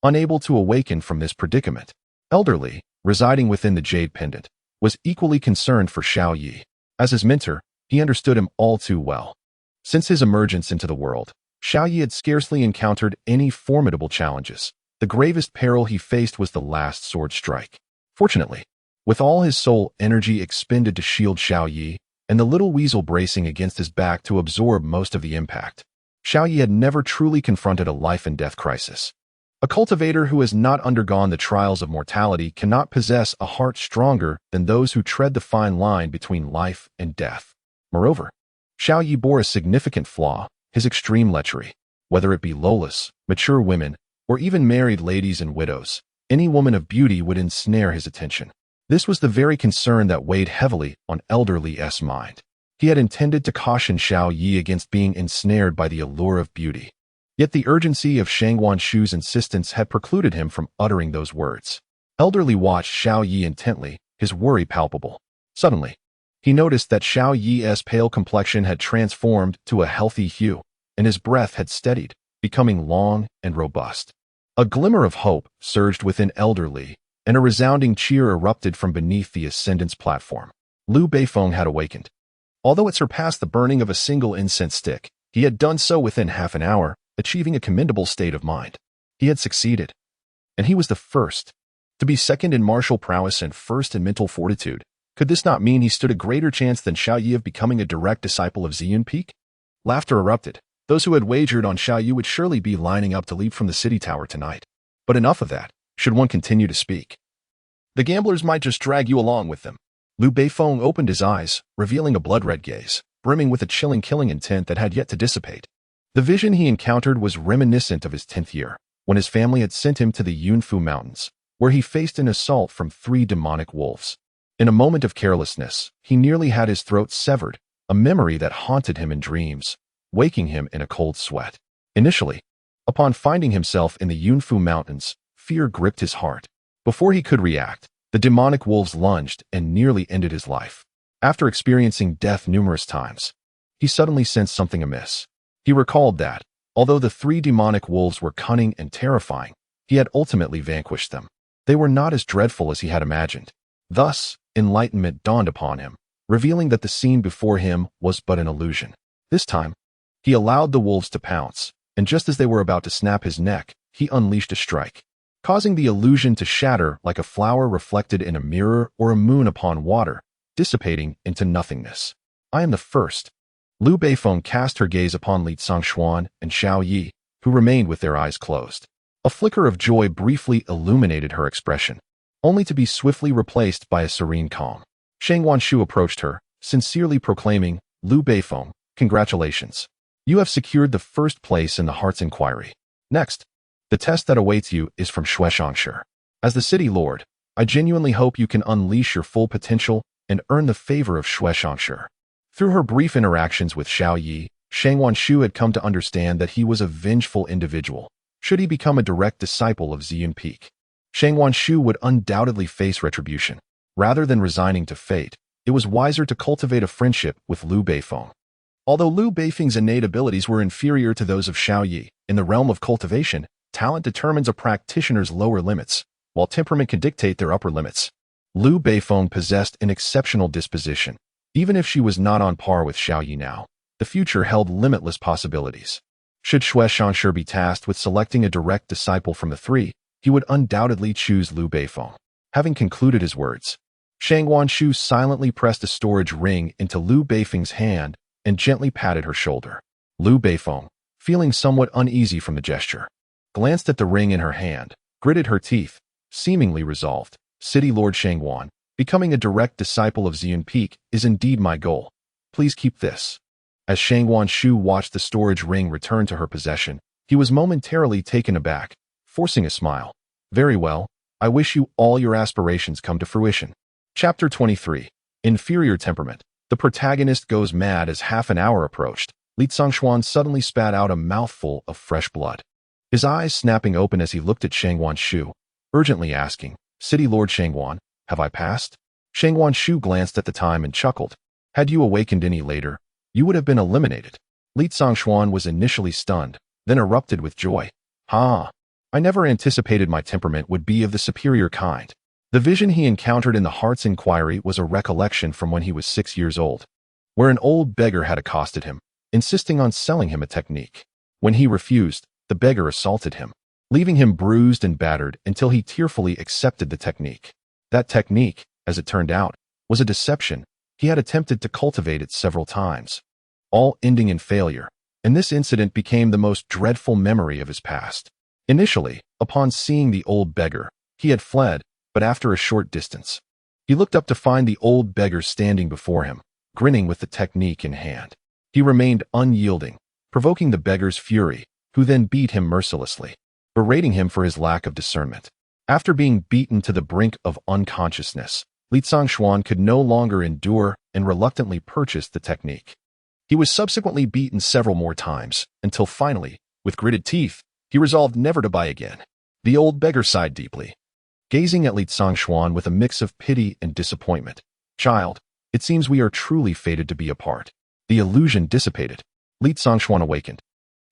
Unable to awaken from this predicament, Elderly, residing within the Jade Pendant, was equally concerned for Xiaoyi. As his mentor, he understood him all too well. Since his emergence into the world, Xiaoyi had scarcely encountered any formidable challenges. The gravest peril he faced was the last sword strike. Fortunately, with all his soul energy expended to shield Xiaoyi, and the little weasel bracing against his back to absorb most of the impact, Xiaoyi had never truly confronted a life-and-death crisis. A cultivator who has not undergone the trials of mortality cannot possess a heart stronger than those who tread the fine line between life and death. Moreover, Xiaoyi bore a significant flaw, his extreme lechery. Whether it be lawless, mature women, or even married ladies and widows, any woman of beauty would ensnare his attention. This was the very concern that weighed heavily on Elderly's mind. He had intended to caution Xiaoyi against being ensnared by the allure of beauty. Yet the urgency of Shangwanshu's insistence had precluded him from uttering those words. Elderly watched Xiaoyi intently, his worry palpable. Suddenly, he noticed that Xiaoyi's pale complexion had transformed to a healthy hue, and his breath had steadied, becoming long and robust. A glimmer of hope surged within Elderly, and a resounding cheer erupted from beneath the ascendant's platform. Liu Beifeng had awakened. Although it surpassed the burning of a single incense stick, he had done so within half an hour, achieving a commendable state of mind. He had succeeded. And he was the first. To be second in martial prowess and first in mental fortitude, could this not mean he stood a greater chance than Xiaoyi of becoming a direct disciple of Ziyun Peak? Laughter erupted. Those who had wagered on Xiaoyi would surely be lining up to leap from the city tower tonight. But enough of that, should one continue to speak. The gamblers might just drag you along with them. Liu Beifeng opened his eyes, revealing a blood-red gaze, brimming with a chilling killing intent that had yet to dissipate. The vision he encountered was reminiscent of his 10th year, when his family had sent him to the Yunfu Mountains, where he faced an assault from 3 demonic wolves. In a moment of carelessness, he nearly had his throat severed, a memory that haunted him in dreams, waking him in a cold sweat. Initially, upon finding himself in the Yunfu Mountains, fear gripped his heart. Before he could react, the demonic wolves lunged and nearly ended his life. After experiencing death numerous times, he suddenly sensed something amiss. He recalled that, although the 3 demonic wolves were cunning and terrifying, he had ultimately vanquished them. They were not as dreadful as he had imagined. Thus, enlightenment dawned upon him, revealing that the scene before him was but an illusion. This time, he allowed the wolves to pounce, and just as they were about to snap his neck, he unleashed a strike, causing the illusion to shatter like a flower reflected in a mirror or a moon upon water, dissipating into nothingness. I am the first. Liu Beifeng cast her gaze upon Li Xiangshuan and Xiaoyi, who remained with their eyes closed. A flicker of joy briefly illuminated her expression, only to be swiftly replaced by a serene calm. Shangwanshu approached her, sincerely proclaiming, "Liu Beifeng, congratulations. You have secured the first place in the Heart's Inquiry. Next, the test that awaits you is from Shueshangshi. As the city lord, I genuinely hope you can unleash your full potential and earn the favor of Shueshangshi." Through her brief interactions with Xiaoyi, Shangwanshu had come to understand that he was a vengeful individual. Should he become a direct disciple of Ziyun Peak, Shangwanshu would undoubtedly face retribution. Rather than resigning to fate, it was wiser to cultivate a friendship with Liu Beifeng. Although Liu Beifeng's innate abilities were inferior to those of Xiaoyi, in the realm of cultivation, talent determines a practitioner's lower limits, while temperament can dictate their upper limits. Liu Beifeng possessed an exceptional disposition. Even if she was not on par with Xiaoyi now, the future held limitless possibilities. Should Shueshangshi be tasked with selecting a direct disciple from the 3, he would undoubtedly choose Liu Beifeng. Having concluded his words, Shang Wanshu silently pressed a storage ring into Liu Beifeng's hand and gently patted her shoulder. Liu Beifeng, feeling somewhat uneasy from the gesture, glanced at the ring in her hand, gritted her teeth, seemingly resolved. City Lord Shangwan, becoming a direct disciple of Ziyun Peak is indeed my goal. Please keep this. As Shangwan Shu watched the storage ring return to her possession, he was momentarily taken aback, forcing a smile. Very well, I wish you all your aspirations come to fruition. Chapter 23. Inferior Temperament. The protagonist goes mad as half an hour approached. Li Zongxuan suddenly spat out a mouthful of fresh blood, his eyes snapping open as he looked at Shangwan Shu, urgently asking, City Lord Shangwan, have I passed? Shangwan Shu glanced at the time and chuckled. Had you awakened any later, you would have been eliminated. Li Zongxuan was initially stunned, then erupted with joy. Ha! I never anticipated my temperament would be of the superior kind. The vision he encountered in the Heart's Inquiry was a recollection from when he was 6 years old, where an old beggar had accosted him, insisting on selling him a technique. When he refused, the beggar assaulted him, leaving him bruised and battered until he tearfully accepted the technique. That technique, as it turned out, was a deception. He had attempted to cultivate it several times, all ending in failure, and this incident became the most dreadful memory of his past. Initially, upon seeing the old beggar, he had fled, but after a short distance, he looked up to find the old beggar standing before him, grinning with the technique in hand. He remained unyielding, provoking the beggar's fury, who then beat him mercilessly, berating him for his lack of discernment. After being beaten to the brink of unconsciousness, Li Zongxuan could no longer endure and reluctantly purchased the technique. He was subsequently beaten several more times, until finally, with gritted teeth, he resolved never to buy again. The old beggar sighed deeply, gazing at Li Zongxuan with a mix of pity and disappointment. Child, it seems we are truly fated to be apart. The illusion dissipated. Li Zongxuan awakened,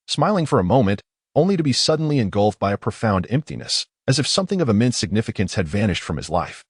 smiling for a moment, only to be suddenly engulfed by a profound emptiness, as if something of immense significance had vanished from his life.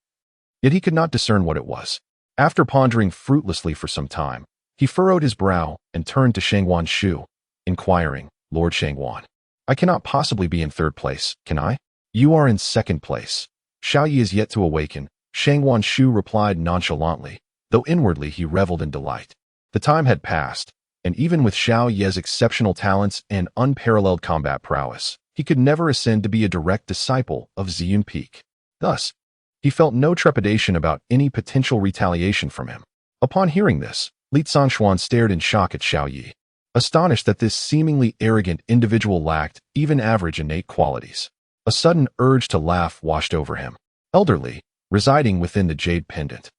Yet he could not discern what it was. After pondering fruitlessly for some time, he furrowed his brow and turned to Shangwan Shu, inquiring, Lord Shangwan, I cannot possibly be in third place, can I? You are in second place. Xiao Yi is yet to awaken, Shangwan Shu replied nonchalantly, though inwardly he reveled in delight. The time had passed, and even with Xiao Yi's exceptional talents and unparalleled combat prowess, he could never ascend to be a direct disciple of Ziyun Peak. Thus, he felt no trepidation about any potential retaliation from him. Upon hearing this, Li Zongxuan stared in shock at Xiao Yi, astonished that this seemingly arrogant individual lacked even average innate qualities. A sudden urge to laugh washed over him. Elderly, residing within the jade pendant,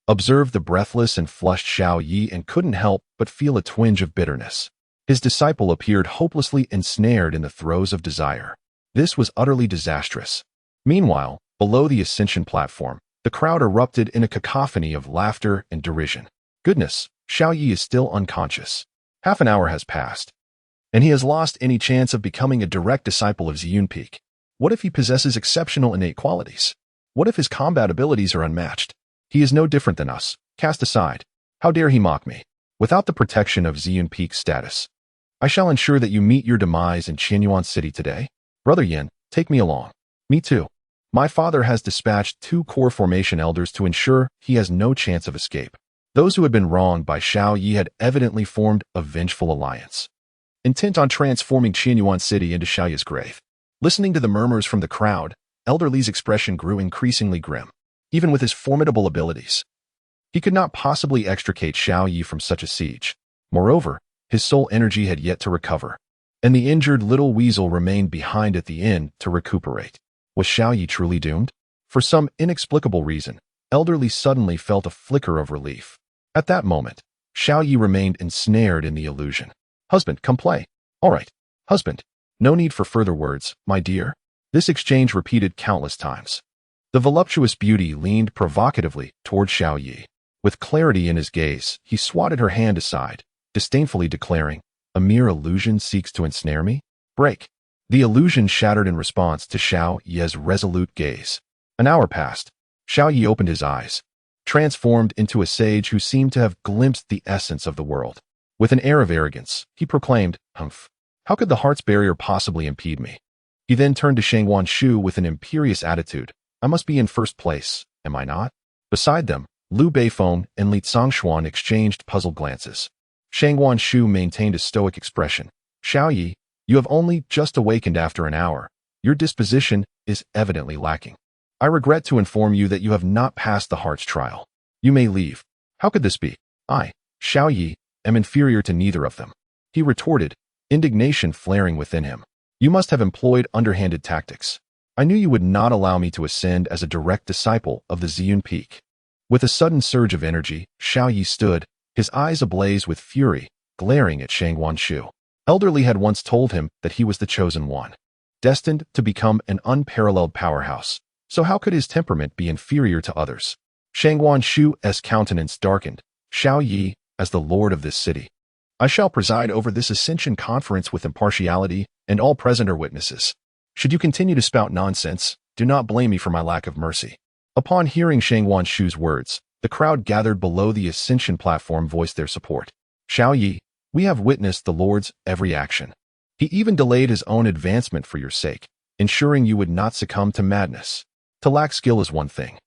observed the breathless and flushed Xiao Yi and couldn't help but feel a twinge of bitterness. His disciple appeared hopelessly ensnared in the throes of desire. This was utterly disastrous. Meanwhile, below the ascension platform, the crowd erupted in a cacophony of laughter and derision. Goodness, Xiao Yi is still unconscious. Half an hour has passed, and he has lost any chance of becoming a direct disciple of Ziyun Peak. What if he possesses exceptional innate qualities? What if his combat abilities are unmatched? He is no different than us. Cast aside. How dare he mock me? Without the protection of Ziyun Peak's status, I shall ensure that you meet your demise in Qinyuan City today. Brother Yin, take me along. Me too. My father has dispatched 2 core formation elders to ensure he has no chance of escape. Those who had been wronged by Xiao Yi had evidently formed a vengeful alliance, intent on transforming Qinyuan City into Xiao Yi's grave. Listening to the murmurs from the crowd, Elder Li's expression grew increasingly grim. Even with his formidable abilities, he could not possibly extricate Xiao Yi from such a siege. Moreover, his soul energy had yet to recover, and the injured little weasel remained behind at the inn to recuperate. Was Xiao Yi truly doomed? For some inexplicable reason, Elder Li suddenly felt a flicker of relief. At that moment, Xiao Yi remained ensnared in the illusion. Husband, come play. All right, husband. No need for further words, my dear. This exchange repeated countless times. The voluptuous beauty leaned provocatively toward Xiao Yi. With clarity in his gaze, he swatted her hand aside, disdainfully declaring, a mere illusion seeks to ensnare me? Break. The illusion shattered in response to Xiao Yi's resolute gaze. An hour passed. Xiao Yi opened his eyes, transformed into a sage who seemed to have glimpsed the essence of the world. With an air of arrogance, he proclaimed, Humph. How could the heart's barrier possibly impede me? He then turned to Shangwan Shu with an imperious attitude. I must be in first place, am I not? Beside them, Liu Beifeng and Li Zhongshuan exchanged puzzled glances. Shangguan Shu maintained a stoic expression. Xiao Yi, you have only just awakened after an hour. Your disposition is evidently lacking. I regret to inform you that you have not passed the heart's trial. You may leave. How could this be? I, Xiao Yi, am inferior to neither of them. He retorted, indignation flaring within him. You must have employed underhanded tactics. I knew you would not allow me to ascend as a direct disciple of the Ziyun Peak. With a sudden surge of energy, Xiao Yi stood, his eyes ablaze with fury, glaring at Shangguan Shu. Elderly had once told him that he was the chosen one, destined to become an unparalleled powerhouse. So how could his temperament be inferior to others? Shangguan Shu's countenance darkened. Xiao Yi, as the lord of this city, I shall preside over this ascension conference with impartiality, and all present are witnesses. Should you continue to spout nonsense, do not blame me for my lack of mercy. Upon hearing Shangguan Shu's words, the crowd gathered below the ascension platform voiced their support. Xiao Yi, we have witnessed the Lord's every action. He even delayed his own advancement for your sake, ensuring you would not succumb to madness. To lack skill is one thing,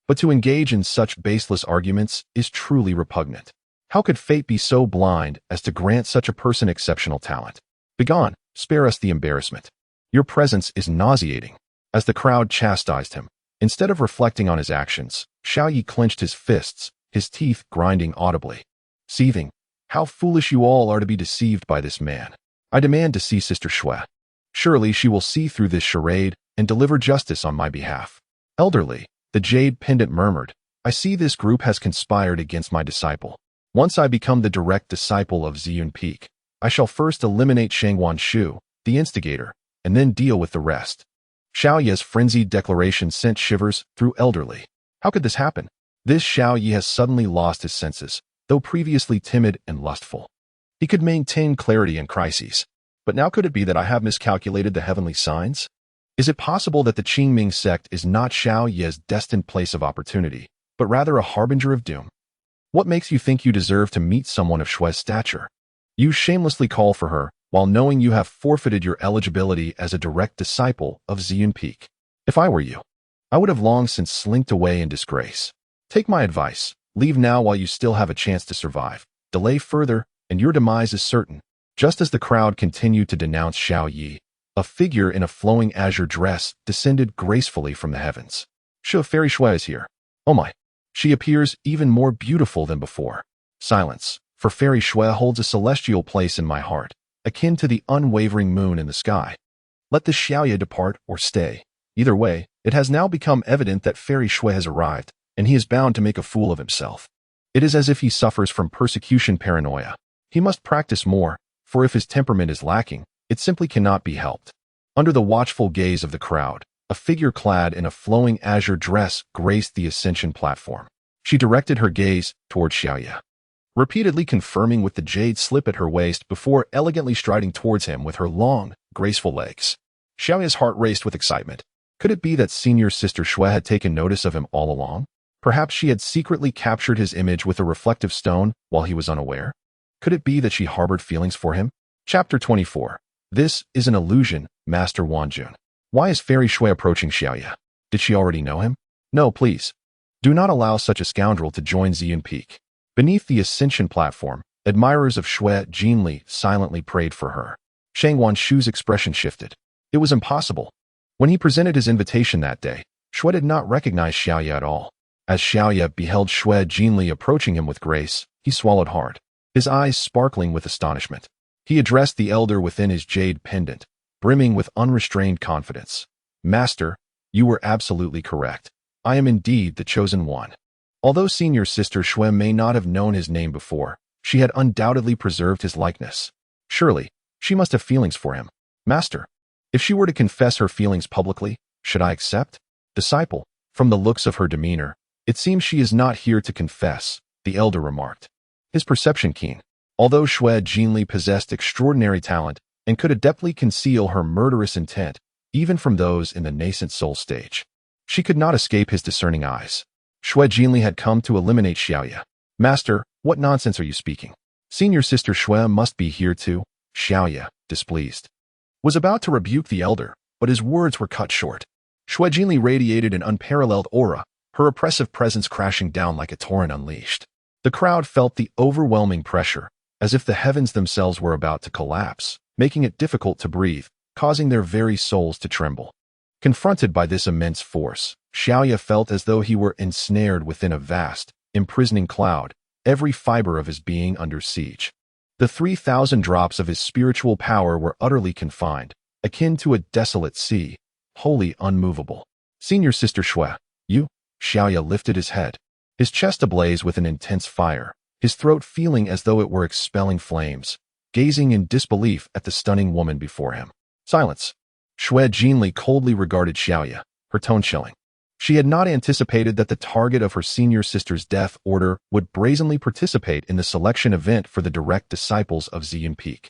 but to engage in such baseless arguments is truly repugnant. How could fate be so blind as to grant such a person exceptional talent? Begone, spare us the embarrassment. Your presence is nauseating. As the crowd chastised him, instead of reflecting on his actions, Xiao Yi clenched his fists, his teeth grinding audibly. Seething, how foolish you all are to be deceived by this man. I demand to see Sister Xue. Surely she will see through this charade and deliver justice on my behalf. Elderly, the jade pendant murmured, I see this group has conspired against my disciple. Once I become the direct disciple of Ziyun Peak, I shall first eliminate Shangguan Shu, the instigator, and then deal with the rest. Xiao Yi's frenzied declaration sent shivers through Elderly. How could this happen? This Xiao Yi has suddenly lost his senses, though previously timid and lustful. He could maintain clarity in crises, but now could it be that I have miscalculated the heavenly signs? Is it possible that the Qingming Sect is not Xiao Yi's destined place of opportunity, but rather a harbinger of doom? What makes you think you deserve to meet someone of Xue's stature? You shamelessly call for her, while knowing you have forfeited your eligibility as a direct disciple of Ziyun Peak. If I were you, I would have long since slinked away in disgrace. Take my advice, leave now while you still have a chance to survive. Delay further, and your demise is certain. Just as the crowd continued to denounce Xiao Yi, a figure in a flowing azure dress descended gracefully from the heavens. Fairy Xue is here. Oh my! She appears even more beautiful than before. Silence, for Fairy Xue holds a celestial place in my heart, akin to the unwavering moon in the sky. Let the Xiaoya depart or stay. Either way, it has now become evident that Fairy Xue has arrived, and he is bound to make a fool of himself. It is as if he suffers from persecution paranoia. He must practice more, for if his temperament is lacking, it simply cannot be helped. Under the watchful gaze of the crowd, a figure clad in a flowing azure dress graced the ascension platform. She directed her gaze toward Xiaoya, repeatedly confirming with the jade slip at her waist before elegantly striding towards him with her long, graceful legs. Xiaoya's heart raced with excitement. Could it be that senior sister Xue had taken notice of him all along? Perhaps she had secretly captured his image with a reflective stone while he was unaware? Could it be that she harbored feelings for him? Chapter 24. This is an illusion, Master Wanjun. Why is Fairy Xue approaching Xiaoya? Did she already know him? No, please. Do not allow such a scoundrel to join Ziyun Peak. Beneath the ascension platform, admirers of Xue Jinli silently prayed for her. Shangguan Shu's expression shifted. It was impossible. When he presented his invitation that day, Xue did not recognize Xiaoya at all. As Xiaoya beheld Xue Jinli approaching him with grace, he swallowed hard, his eyes sparkling with astonishment. He addressed the elder within his jade pendant, brimming with unrestrained confidence. Master, you were absolutely correct. I am indeed the chosen one. Although senior sister Xue may not have known his name before, she had undoubtedly preserved his likeness. Surely, she must have feelings for him. Master, if she were to confess her feelings publicly, should I accept? Disciple, from the looks of her demeanor, it seems she is not here to confess, the elder remarked. His perception keen. Although Xue Jinli possessed extraordinary talent and could adeptly conceal her murderous intent, even from those in the nascent soul stage, she could not escape his discerning eyes. Xue Jinli had come to eliminate Xiaoya. Master, what nonsense are you speaking? Senior sister Xue must be here too. Xiaoya, displeased, was about to rebuke the elder, but his words were cut short. Xue Jinli radiated an unparalleled aura, her oppressive presence crashing down like a torrent unleashed. The crowd felt the overwhelming pressure, as if the heavens themselves were about to collapse, making it difficult to breathe, causing their very souls to tremble. Confronted by this immense force, Xiaoya felt as though he were ensnared within a vast, imprisoning cloud, every fiber of his being under siege. The 3,000 drops of his spiritual power were utterly confined, akin to a desolate sea, wholly unmovable. Senior Sister Shui, you? Xiaoya lifted his head, his chest ablaze with an intense fire, his throat feeling as though it were expelling flames, gazing in disbelief at the stunning woman before him. Silence. Shui Jinli coldly regarded Xiaoya, her tone chilling. She had not anticipated that the target of her senior sister's death order would brazenly participate in the selection event for the direct disciples of Ziyun Peak,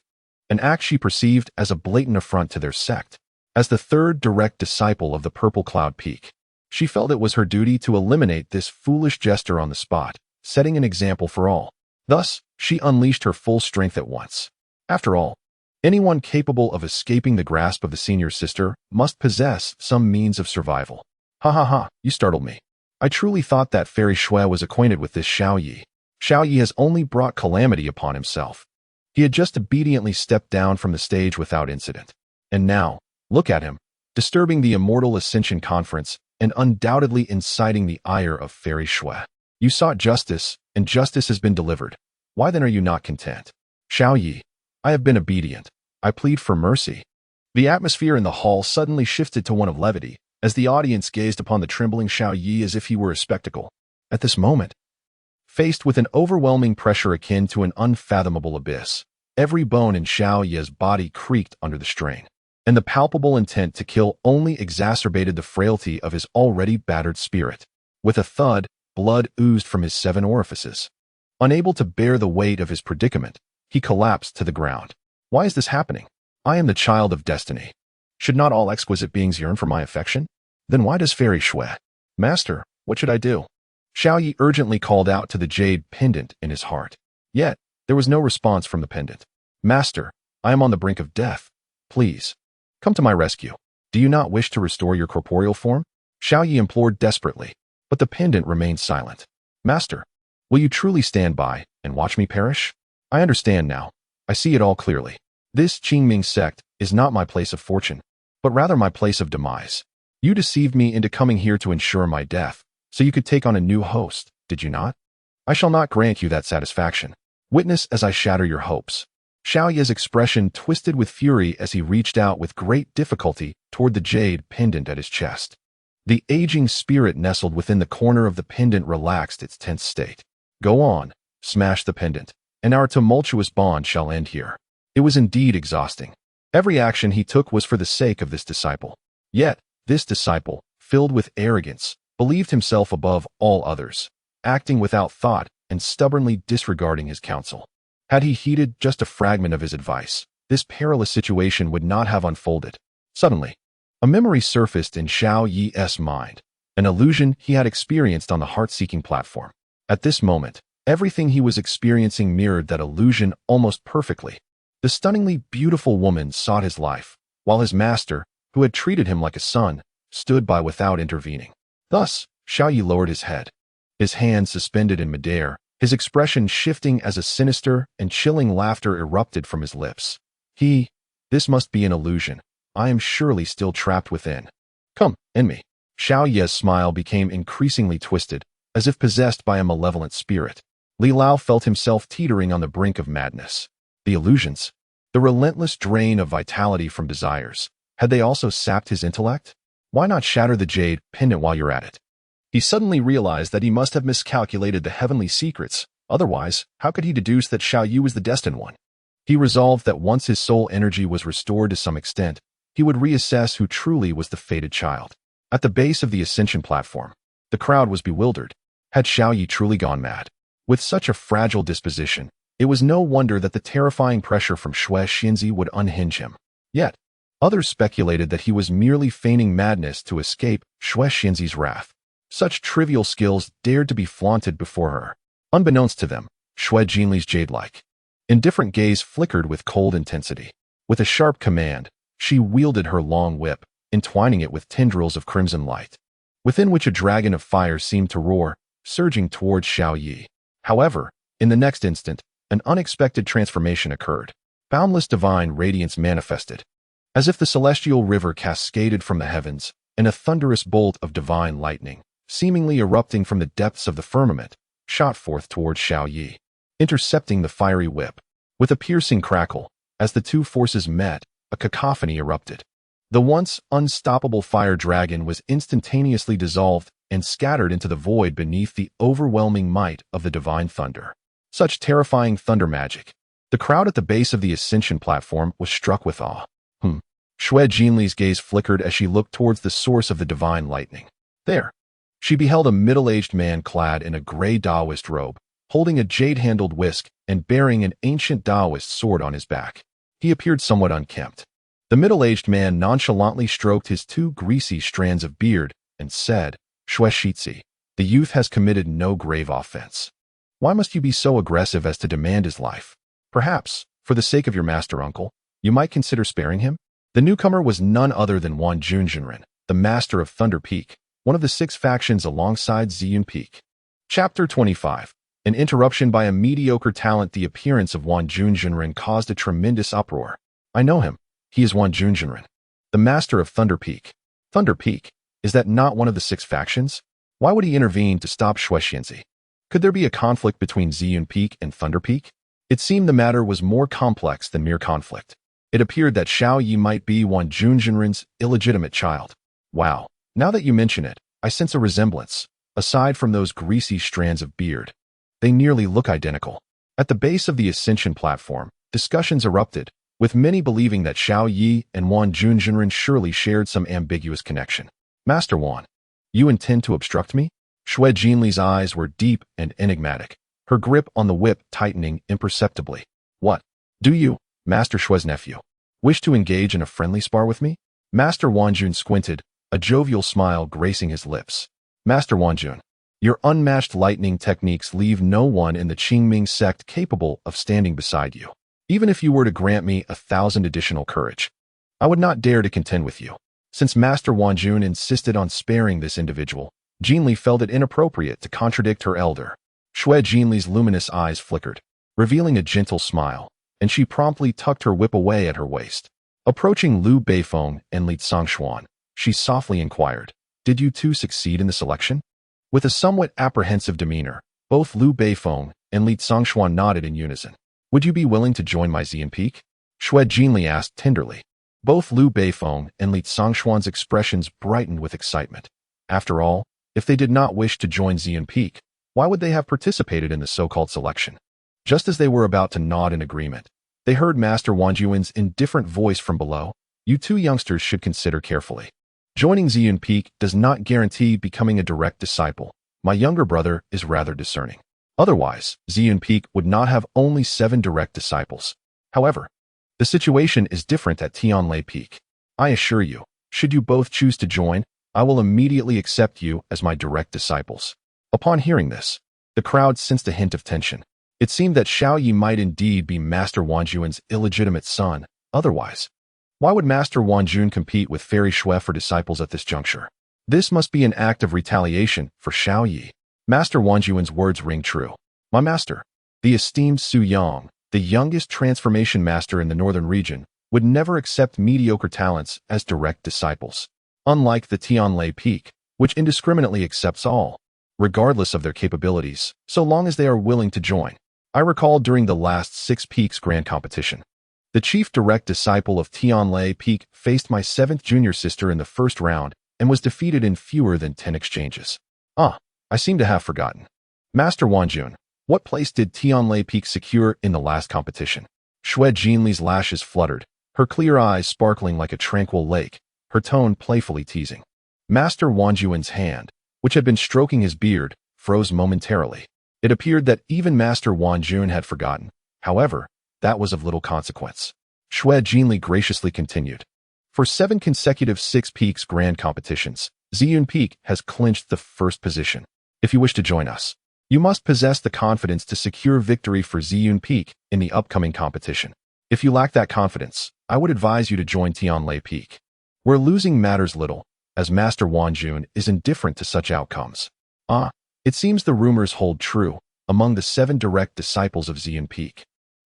an act she perceived as a blatant affront to their sect. As the third direct disciple of the Purple Cloud Peak, she felt it was her duty to eliminate this foolish jester on the spot, setting an example for all. Thus, she unleashed her full strength at once. After all, anyone capable of escaping the grasp of the senior sister must possess some means of survival. Ha ha ha, you startled me. I truly thought that Fairy Shui was acquainted with this Xiao Yi. Xiao Yi has only brought calamity upon himself. He had just obediently stepped down from the stage without incident. And now, look at him, disturbing the Immortal Ascension Conference and undoubtedly inciting the ire of Fairy Shui. You sought justice, and justice has been delivered. Why then are you not content? Xiao Yi, I have been obedient. I plead for mercy. The atmosphere in the hall suddenly shifted to one of levity, as the audience gazed upon the trembling Xiao Yi as if he were a spectacle. At this moment, faced with an overwhelming pressure akin to an unfathomable abyss, every bone in Xiao Yi's body creaked under the strain, and the palpable intent to kill only exacerbated the frailty of his already battered spirit. With a thud, blood oozed from his 7 orifices. Unable to bear the weight of his predicament, he collapsed to the ground. Why is this happening? I am the child of destiny. Should not all exquisite beings yearn for my affection? Then why does Fairy Shui? Master, what should I do? Xiao Yi urgently called out to the jade pendant in his heart. Yet, there was no response from the pendant. Master, I am on the brink of death. Please, come to my rescue. Do you not wish to restore your corporeal form? Xiao Yi implored desperately, but the pendant remained silent. Master, will you truly stand by and watch me perish? I understand now. I see it all clearly. This Qingming Sect is not my place of fortune, but rather my place of demise. You deceived me into coming here to ensure my death, so you could take on a new host, did you not? I shall not grant you that satisfaction. Witness as I shatter your hopes. Xiao Yi's expression twisted with fury as he reached out with great difficulty toward the jade pendant at his chest. The aging spirit nestled within the corner of the pendant relaxed its tense state. Go on, smash the pendant, and our tumultuous bond shall end here. It was indeed exhausting. Every action he took was for the sake of this disciple. Yet, this disciple, filled with arrogance, believed himself above all others, acting without thought and stubbornly disregarding his counsel. Had he heeded just a fragment of his advice, this perilous situation would not have unfolded. Suddenly, a memory surfaced in Xiao Yi's mind, an illusion he had experienced on the heart-seeking platform. At this moment, everything he was experiencing mirrored that illusion almost perfectly. The stunningly beautiful woman sought his life, while his master, who had treated him like a son, stood by without intervening. Thus, Xiao Yi lowered his head, his hands suspended in midair, his expression shifting as a sinister and chilling laughter erupted from his lips. This must be an illusion. I am surely still trapped within. Come, end me. Xiao Yi's smile became increasingly twisted, as if possessed by a malevolent spirit. Li Lao felt himself teetering on the brink of madness. The illusions, the relentless drain of vitality from desires, had they also sapped his intellect? Why not shatter the jade pendant while you're at it? He suddenly realized that he must have miscalculated the heavenly secrets. Otherwise, how could he deduce that Xiao Yi was the destined one? He resolved that once his soul energy was restored to some extent, he would reassess who truly was the fated child. At the base of the ascension platform, the crowd was bewildered. Had Xiao Yi truly gone mad? With such a fragile disposition, it was no wonder that the terrifying pressure from Shui Xinzi would unhinge him. Yet, others speculated that he was merely feigning madness to escape Shui Xinzi's wrath. Such trivial skills dared to be flaunted before her. Unbeknownst to them, Shui Jinli's jade-like, indifferent gaze flickered with cold intensity. With a sharp command, she wielded her long whip, entwining it with tendrils of crimson light. within which a dragon of fire seemed to roar, surging towards Xiao Yi. However, in the next instant, an unexpected transformation occurred. Boundless divine radiance manifested, as if the celestial river cascaded from the heavens, and a thunderous bolt of divine lightning, seemingly erupting from the depths of the firmament, shot forth towards Xiao Yi, intercepting the fiery whip. With a piercing crackle, as the two forces met, a cacophony erupted. The once unstoppable fire dragon was instantaneously dissolved and scattered into the void beneath the overwhelming might of the divine thunder. Such terrifying thunder magic. The crowd at the base of the ascension platform was struck with awe. Xue Jinli's gaze flickered as she looked towards the source of the divine lightning. There, she beheld a middle-aged man clad in a gray Taoist robe, holding a jade-handled whisk and bearing an ancient Taoist sword on his back. He appeared somewhat unkempt. The middle-aged man nonchalantly stroked his two greasy strands of beard and said, "Xue Shitzi, the youth has committed no grave offense. Why must you be so aggressive as to demand his life? Perhaps, for the sake of your master uncle, you might consider sparing him?" The newcomer was none other than Wan Junjinren, the master of Thunder Peak, one of the 6 factions alongside Ziyun Peak. Chapter 25. An interruption by a mediocre talent. The appearance of Wan Junjinren caused a tremendous uproar. "I know him. He is Wan Junjinren, the master of Thunder Peak." Thunder Peak? Is that not one of the 6 factions? Why would he intervene to stop Xue Xianzi? Could there be a conflict between Ziyun Peak and Thunder Peak? It seemed the matter was more complex than mere conflict. It appeared that Xiao Yi might be Wan Junjinren's illegitimate child. Wow, now that you mention it, I sense a resemblance. Aside from those greasy strands of beard, they nearly look identical. At the base of the ascension platform, discussions erupted, with many believing that Xiao Yi and Wan Junjinren surely shared some ambiguous connection. "Master Wan, you intend to obstruct me?" Xue Jinli's eyes were deep and enigmatic, her grip on the whip tightening imperceptibly. "What? Do you, Master Xue's nephew, wish to engage in a friendly spar with me?" Master Wanjun squinted, a jovial smile gracing his lips. "Master Wanjun, your unmatched lightning techniques leave no one in the Qingming Sect capable of standing beside you. Even if you were to grant me 1,000 additional courage, I would not dare to contend with you." Since Master Wanjun insisted on sparing this individual, Jinli felt it inappropriate to contradict her elder. Xue Jinli's luminous eyes flickered, revealing a gentle smile, and she promptly tucked her whip away at her waist. Approaching Lu Beifeng and Li Xiangshuan, she softly inquired, "Did you two succeed in the selection?" With a somewhat apprehensive demeanor, both Lu Beifeng and Li Xiangshuan nodded in unison. "Would you be willing to join my Ziyun Peak?" Xue Jinli asked tenderly. Both Lu Beifeng and Li Xiangshuan's expressions brightened with excitement. After all, if they did not wish to join Ziyun Peak, why would they have participated in the so-called selection? Just as they were about to nod in agreement, they heard Master Wanjuan's indifferent voice from below. "You two youngsters should consider carefully. Joining Ziyun Peak does not guarantee becoming a direct disciple. My younger brother is rather discerning. Otherwise, Ziyun Peak would not have only 7 direct disciples. However, the situation is different at Tianlai Peak. I assure you, should you both choose to join, I will immediately accept you as my direct disciples." Upon hearing this, the crowd sensed a hint of tension. It seemed that Xiao Yi might indeed be Master Wanjuan's illegitimate son. Otherwise, why would Master Wanjun compete with Fairy Xue for disciples at this juncture? This must be an act of retaliation for Xiao Yi. Master Wanjuan's words ring true. "My master, the esteemed Su Yang, the youngest transformation master in the northern region, would never accept mediocre talents as direct disciples. Unlike the Tianlai Peak, which indiscriminately accepts all, regardless of their capabilities, so long as they are willing to join. I recall during the last 6 Peaks Grand Competition, the chief direct disciple of Tianlai Peak faced my 7th junior sister in the first round and was defeated in fewer than 10 exchanges. I seem to have forgotten. Master Wanjun, what place did Tianlai Peak secure in the last competition?" Xue Jinli's lashes fluttered, her clear eyes sparkling like a tranquil lake, her tone playfully teasing. Master Wanjuan's hand, which had been stroking his beard, froze momentarily. It appeared that even Master Wanjun had forgotten. However, that was of little consequence. Xue Jinli graciously continued. "For 7 consecutive 6 Peaks Grand Competitions, Ziyun Peak has clinched the first position. If you wish to join us, you must possess the confidence to secure victory for Ziyun Peak in the upcoming competition. If you lack that confidence, I would advise you to join Tianlai Peak. Where losing matters little, as Master Wanjun is indifferent to such outcomes. It seems the rumors hold true among the 7 direct disciples of Ziyun Peak.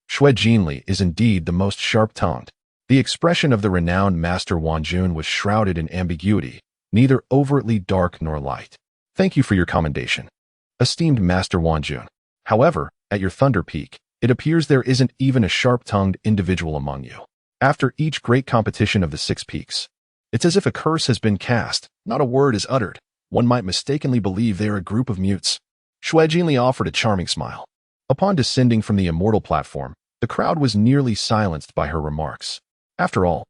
Xue Jinli is indeed the most sharp-tongued. The expression of the renowned Master Wanjun was shrouded in ambiguity, neither overtly dark nor light. Thank you for your commendation, esteemed Master Wanjun. However, at your Thunder Peak, it appears there isn't even a sharp-tongued individual among you. After each great competition of the 6 peaks, it's as if a curse has been cast, not a word is uttered. One might mistakenly believe they are a group of mutes. Xue Jinli offered a charming smile. Upon descending from the Immortal platform, the crowd was nearly silenced by her remarks. After all,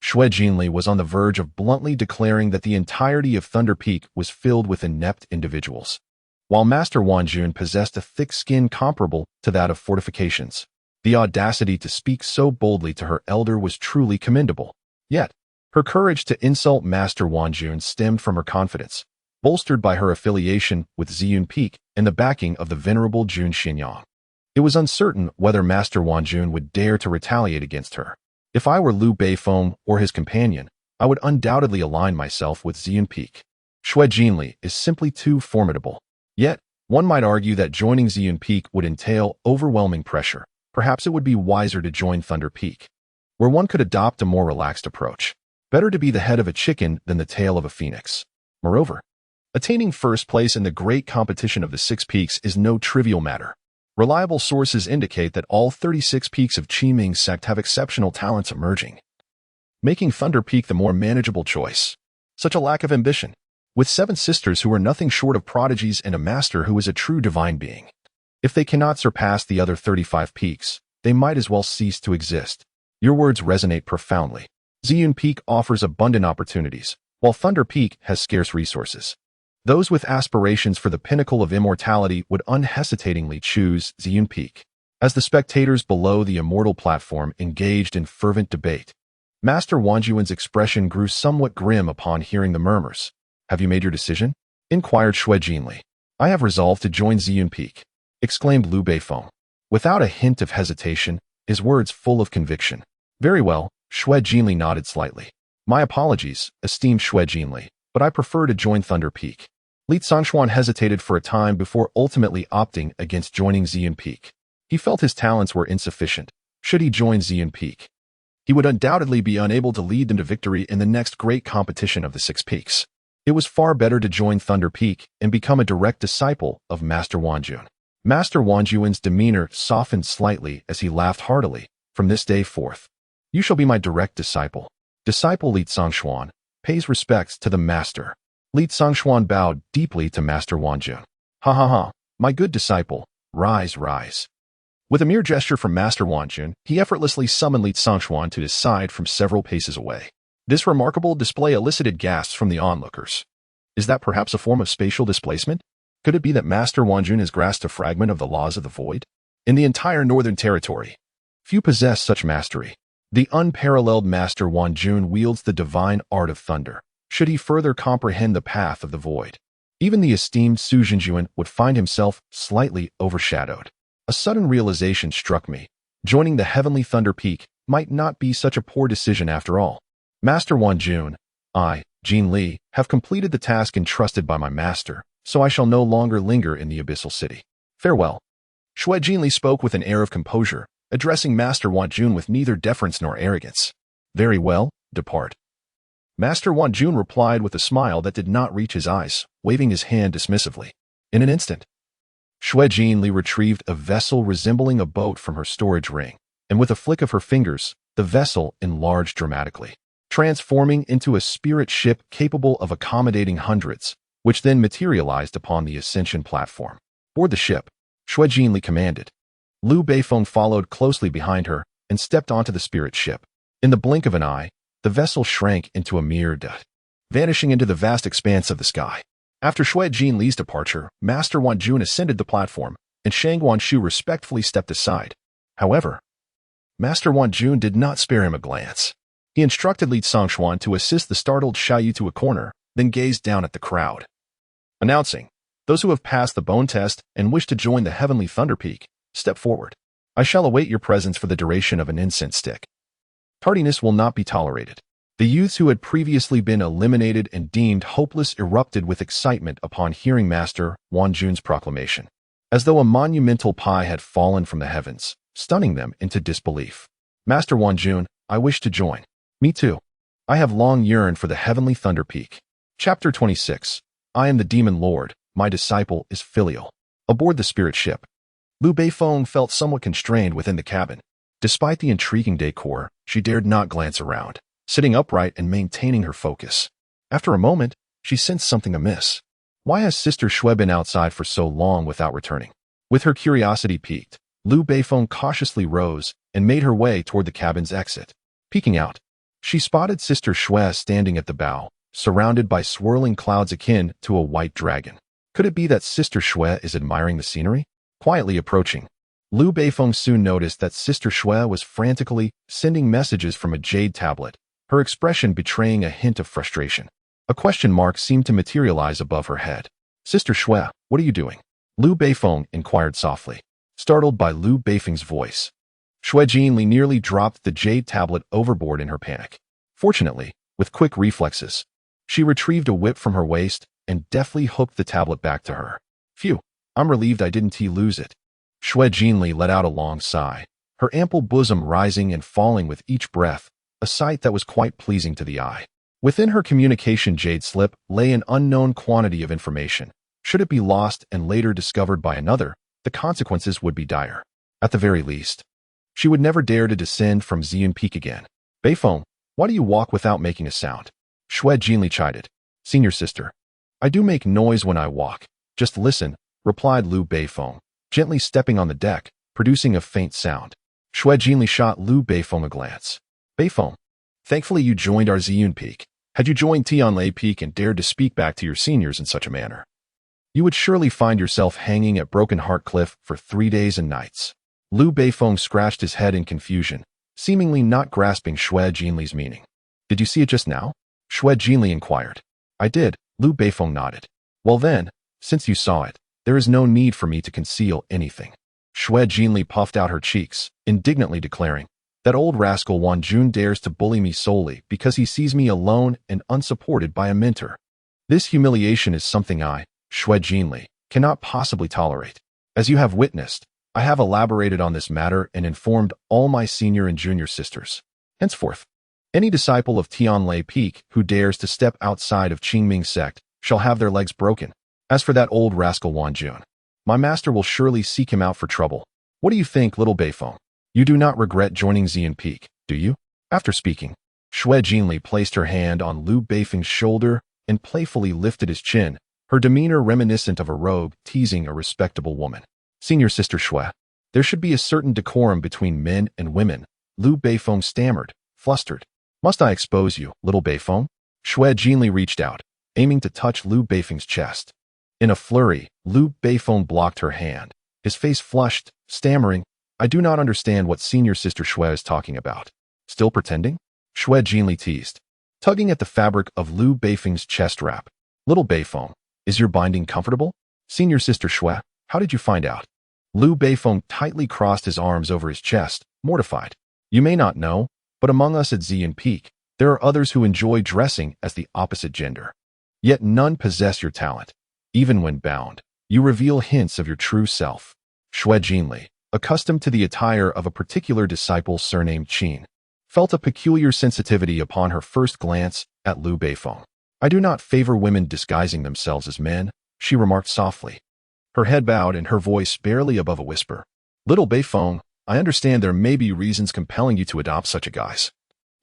Xue Jinli was on the verge of bluntly declaring that the entirety of Thunder Peak was filled with inept individuals, while Master Wanjun possessed a thick skin comparable to that of fortifications. The audacity to speak so boldly to her elder was truly commendable. Yet, her courage to insult Master Wanjun stemmed from her confidence, bolstered by her affiliation with Ziyun Peak and the backing of the venerable Jun Xinyang. It was uncertain whether Master Wanjun would dare to retaliate against her. If I were Liu Beifeng or his companion, I would undoubtedly align myself with Ziyun Peak. Xue Jinli is simply too formidable. Yet, one might argue that joining Ziyun Peak would entail overwhelming pressure. Perhaps it would be wiser to join Thunder Peak, where one could adopt a more relaxed approach. Better to be the head of a chicken than the tail of a phoenix. Moreover, attaining first place in the great competition of the 6 peaks is no trivial matter. Reliable sources indicate that all 36 peaks of Qingming Sect have exceptional talents emerging, making Thunder Peak the more manageable choice. Such a lack of ambition, with 7 sisters who are nothing short of prodigies and a master who is a true divine being. If they cannot surpass the other 35 peaks, they might as well cease to exist. Your words resonate profoundly. Ziyun Peak offers abundant opportunities, while Thunder Peak has scarce resources. Those with aspirations for the pinnacle of immortality would unhesitatingly choose Ziyun Peak. As the spectators below the Immortal platform engaged in fervent debate, Master Wanjun's expression grew somewhat grim upon hearing the murmurs. Have you made your decision? Inquired Xue Jinli. I have resolved to join Ziyun Peak, exclaimed Liu Beifeng, without a hint of hesitation, his words full of conviction. Very well, Xue Jinli nodded slightly. My apologies, esteemed Xue Jinli, but I prefer to join Thunder Peak. Li Zongxuan hesitated for a time before ultimately opting against joining Ziyun Peak. He felt his talents were insufficient. Should he join Ziyun Peak, he would undoubtedly be unable to lead them to victory in the next great competition of the 6 peaks. It was far better to join Thunder Peak and become a direct disciple of Master Wanjun. Master Wanjun's demeanor softened slightly as he laughed heartily. From this day forth, you shall be my direct disciple. Disciple Li Zongxuan pays respects to the master. Li Zongxuan bowed deeply to Master Wanjun. Ha ha ha, my good disciple, rise, rise. With a mere gesture from Master Wanjun, he effortlessly summoned Li Zongxuan to his side from several paces away. This remarkable display elicited gasps from the onlookers. Is that perhaps a form of spatial displacement? Could it be that Master Wanjun has grasped a fragment of the laws of the void? In the entire Northern Territory, few possess such mastery. The unparalleled Master Wanjun wields the divine art of thunder. Should he further comprehend the path of the void, even the esteemed Su Jinjuan would find himself slightly overshadowed. A sudden realization struck me. Joining the heavenly Thunder Peak might not be such a poor decision after all. Master Wanjun, I, Jin Li, have completed the task entrusted by my master, so I shall no longer linger in the Abyssal City. Farewell. Xue Jinli spoke with an air of composure, addressing Master Wanjun with neither deference nor arrogance. Very well, depart. Master Wanjun replied with a smile that did not reach his eyes, waving his hand dismissively. In an instant, Xue Jinli retrieved a vessel resembling a boat from her storage ring, and with a flick of her fingers, the vessel enlarged dramatically, transforming into a spirit ship capable of accommodating hundreds, which then materialized upon the ascension platform. Board the ship, Xue Jinli commanded. Liu Beifeng followed closely behind her and stepped onto the spirit ship. In the blink of an eye, the vessel shrank into a mere dot, vanishing into the vast expanse of the sky. After Xue Jinli's departure, Master Wanjun ascended the platform, and Shang Guanshu respectfully stepped aside. However, Master Wanjun did not spare him a glance. He instructed Li Zongxuan to assist the startled Xiaoyu to a corner, then gazed down at the crowd, announcing, "Those who have passed the bone test and wish to join the heavenly Thunder Peak, step forward. I shall await your presence for the duration of an incense stick. Tardiness will not be tolerated." The youths who had previously been eliminated and deemed hopeless erupted with excitement upon hearing Master Wan Jun's proclamation, as though a monumental pie had fallen from the heavens, stunning them into disbelief. Master Wan Jun, I wish to join. Me too. I have long yearned for the heavenly Thunder Peak. Chapter 26. I am the Demon Lord. My disciple is filial. Aboard the spirit ship, Liu Beifeng felt somewhat constrained within the cabin. Despite the intriguing decor, she dared not glance around, sitting upright and maintaining her focus. After a moment, she sensed something amiss. Why has Sister Xue been outside for so long without returning? With her curiosity piqued, Liu Beifeng cautiously rose and made her way toward the cabin's exit. Peeking out, she spotted Sister Xue standing at the bow, surrounded by swirling clouds akin to a white dragon. Could it be that Sister Xue is admiring the scenery? Quietly approaching, Liu Beifeng soon noticed that Sister Xue was frantically sending messages from a jade tablet, her expression betraying a hint of frustration. A question mark seemed to materialize above her head. Sister Xue, what are you doing? Liu Beifeng inquired softly, startled by Liu Beifeng's voice. Xue Jinli nearly dropped the jade tablet overboard in her panic. Fortunately, with quick reflexes, she retrieved a whip from her waist and deftly hooked the tablet back to her. Phew, I'm relieved I didn't lose it. Xue Jinli let out a long sigh, her ample bosom rising and falling with each breath, a sight that was quite pleasing to the eye. Within her communication jade slip lay an unknown quantity of information. Should it be lost and later discovered by another, the consequences would be dire. At the very least, she would never dare to descend from Ziyun Peak again. Beifeng, why do you walk without making a sound? Xue Jinli chided. Senior sister, I do make noise when I walk. Just listen, replied Liu Beifeng, gently stepping on the deck, producing a faint sound. Xue Jinli shot Liu Beifeng a glance. Beifeng, thankfully you joined our Ziyun Peak. Had you joined Tianlai Peak and dared to speak back to your seniors in such a manner, you would surely find yourself hanging at Broken Heart Cliff for 3 days and nights. Liu Beifeng scratched his head in confusion, seemingly not grasping Xue Jinli's meaning. Did you see it just now? Xue Jinli inquired. I did, Liu Beifeng nodded. Well then, since you saw it, there is no need for me to conceal anything. Xue Jinli puffed out her cheeks, indignantly declaring, that old rascal Wan Jun dares to bully me solely because he sees me alone and unsupported by a mentor. This humiliation is something I, Xue Jinli, cannot possibly tolerate. As you have witnessed, I have elaborated on this matter and informed all my senior and junior sisters. Henceforth, any disciple of Tianlai Peak who dares to step outside of Qingming Sect shall have their legs broken. As for that old rascal Wan Jun, my master will surely seek him out for trouble. What do you think, little Beifeng? You do not regret joining Ziyun Peak, do you? After speaking, Xue Jinli placed her hand on Liu Beifeng's shoulder and playfully lifted his chin, her demeanor reminiscent of a rogue teasing a respectable woman. Senior sister Xue, there should be a certain decorum between men and women, Liu Beifeng stammered, flustered. Must I expose you, little Beifeng? Xue Jinli reached out, aiming to touch Liu Beifeng's chest. In a flurry, Liu Beifeng blocked her hand, his face flushed, stammering, I do not understand what senior sister Xue is talking about. Still pretending? Xue Jinli teased, tugging at the fabric of Liu Beifeng's chest wrap. Little Beifeng, is your binding comfortable? Senior sister Xue, how did you find out? Liu Beifeng tightly crossed his arms over his chest, mortified. You may not know, but among us at Ziyun Peak, there are others who enjoy dressing as the opposite gender. Yet none possess your talent. Even when bound, you reveal hints of your true self. Xue Jinli, accustomed to the attire of a particular disciple surnamed Qin, felt a peculiar sensitivity upon her first glance at Liu Beifeng. I do not favor women disguising themselves as men, she remarked softly, her head bowed and her voice barely above a whisper. Little Beifeng, I understand there may be reasons compelling you to adopt such a guise.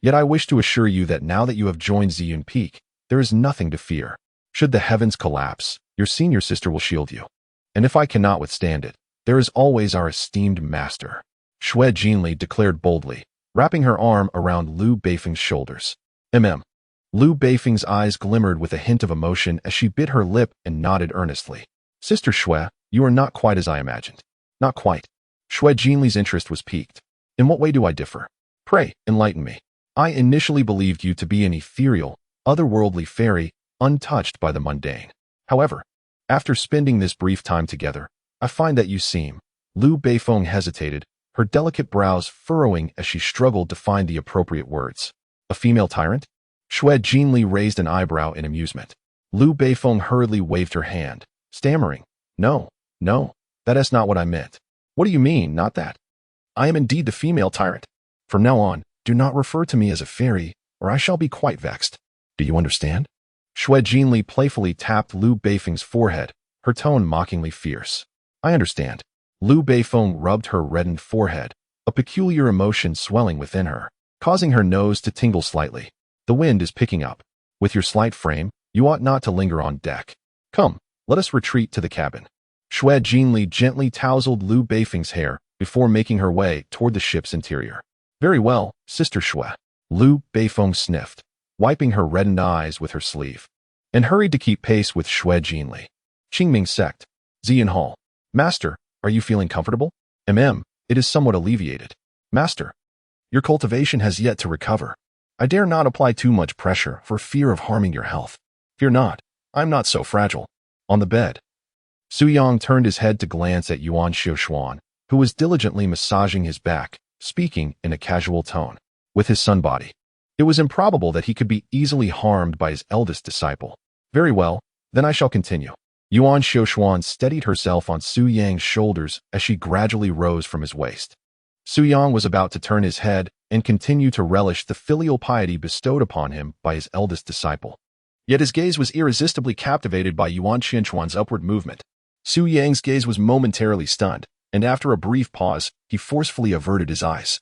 Yet I wish to assure you that now that you have joined Ziyun Peak, there is nothing to fear. Should the heavens collapse, your senior sister will shield you. And if I cannot withstand it, there is always our esteemed master. Xue Jinli declared boldly, wrapping her arm around Liu Beifeng's shoulders. Liu Beifeng's eyes glimmered with a hint of emotion as she bit her lip and nodded earnestly. Sister Xue, you are not quite as I imagined. Not quite. Xue Jinli's interest was piqued. In what way do I differ? Pray, enlighten me. I initially believed you to be an ethereal, otherworldly fairy, untouched by the mundane. However, after spending this brief time together, I find that you seem. Liu Beifeng hesitated, her delicate brows furrowing as she struggled to find the appropriate words. A female tyrant? Xue Jinli raised an eyebrow in amusement. Liu Beifeng hurriedly waved her hand, stammering, "No, no, that is not what I meant." "What do you mean, not that?" "I am indeed the female tyrant. From now on, do not refer to me as a fairy, or I shall be quite vexed. Do you understand?" Xue Jinli playfully tapped Liu Beifeng's forehead, her tone mockingly fierce. "I understand." Liu Beifeng rubbed her reddened forehead, a peculiar emotion swelling within her, causing her nose to tingle slightly. "The wind is picking up. With your slight frame, you ought not to linger on deck. Come, let us retreat to the cabin." Xue Jinli gently tousled Liu Beifeng's hair before making her way toward the ship's interior. "Very well, Sister Xue." Liu Beifeng sniffed, wiping her reddened eyes with her sleeve, and hurried to keep pace with Xue Jinli. Qingming Sect, Ziyun Hall. "Master, are you feeling comfortable?" It is somewhat alleviated." "Master, your cultivation has yet to recover. I dare not apply too much pressure for fear of harming your health." "Fear not, I'm not so fragile." On the bed, Su Yang turned his head to glance at Yuan Xiuquan, who was diligently massaging his back, speaking in a casual tone with his son body. It was improbable that he could be easily harmed by his eldest disciple. "Very well, then I shall continue." Yuan Xiuquan steadied herself on Su Yang's shoulders as she gradually rose from his waist. Su Yang was about to turn his head and continue to relish the filial piety bestowed upon him by his eldest disciple. Yet his gaze was irresistibly captivated by Yuan Xiuquan's upward movement. Su Yang's gaze was momentarily stunned, and after a brief pause, he forcefully averted his eyes,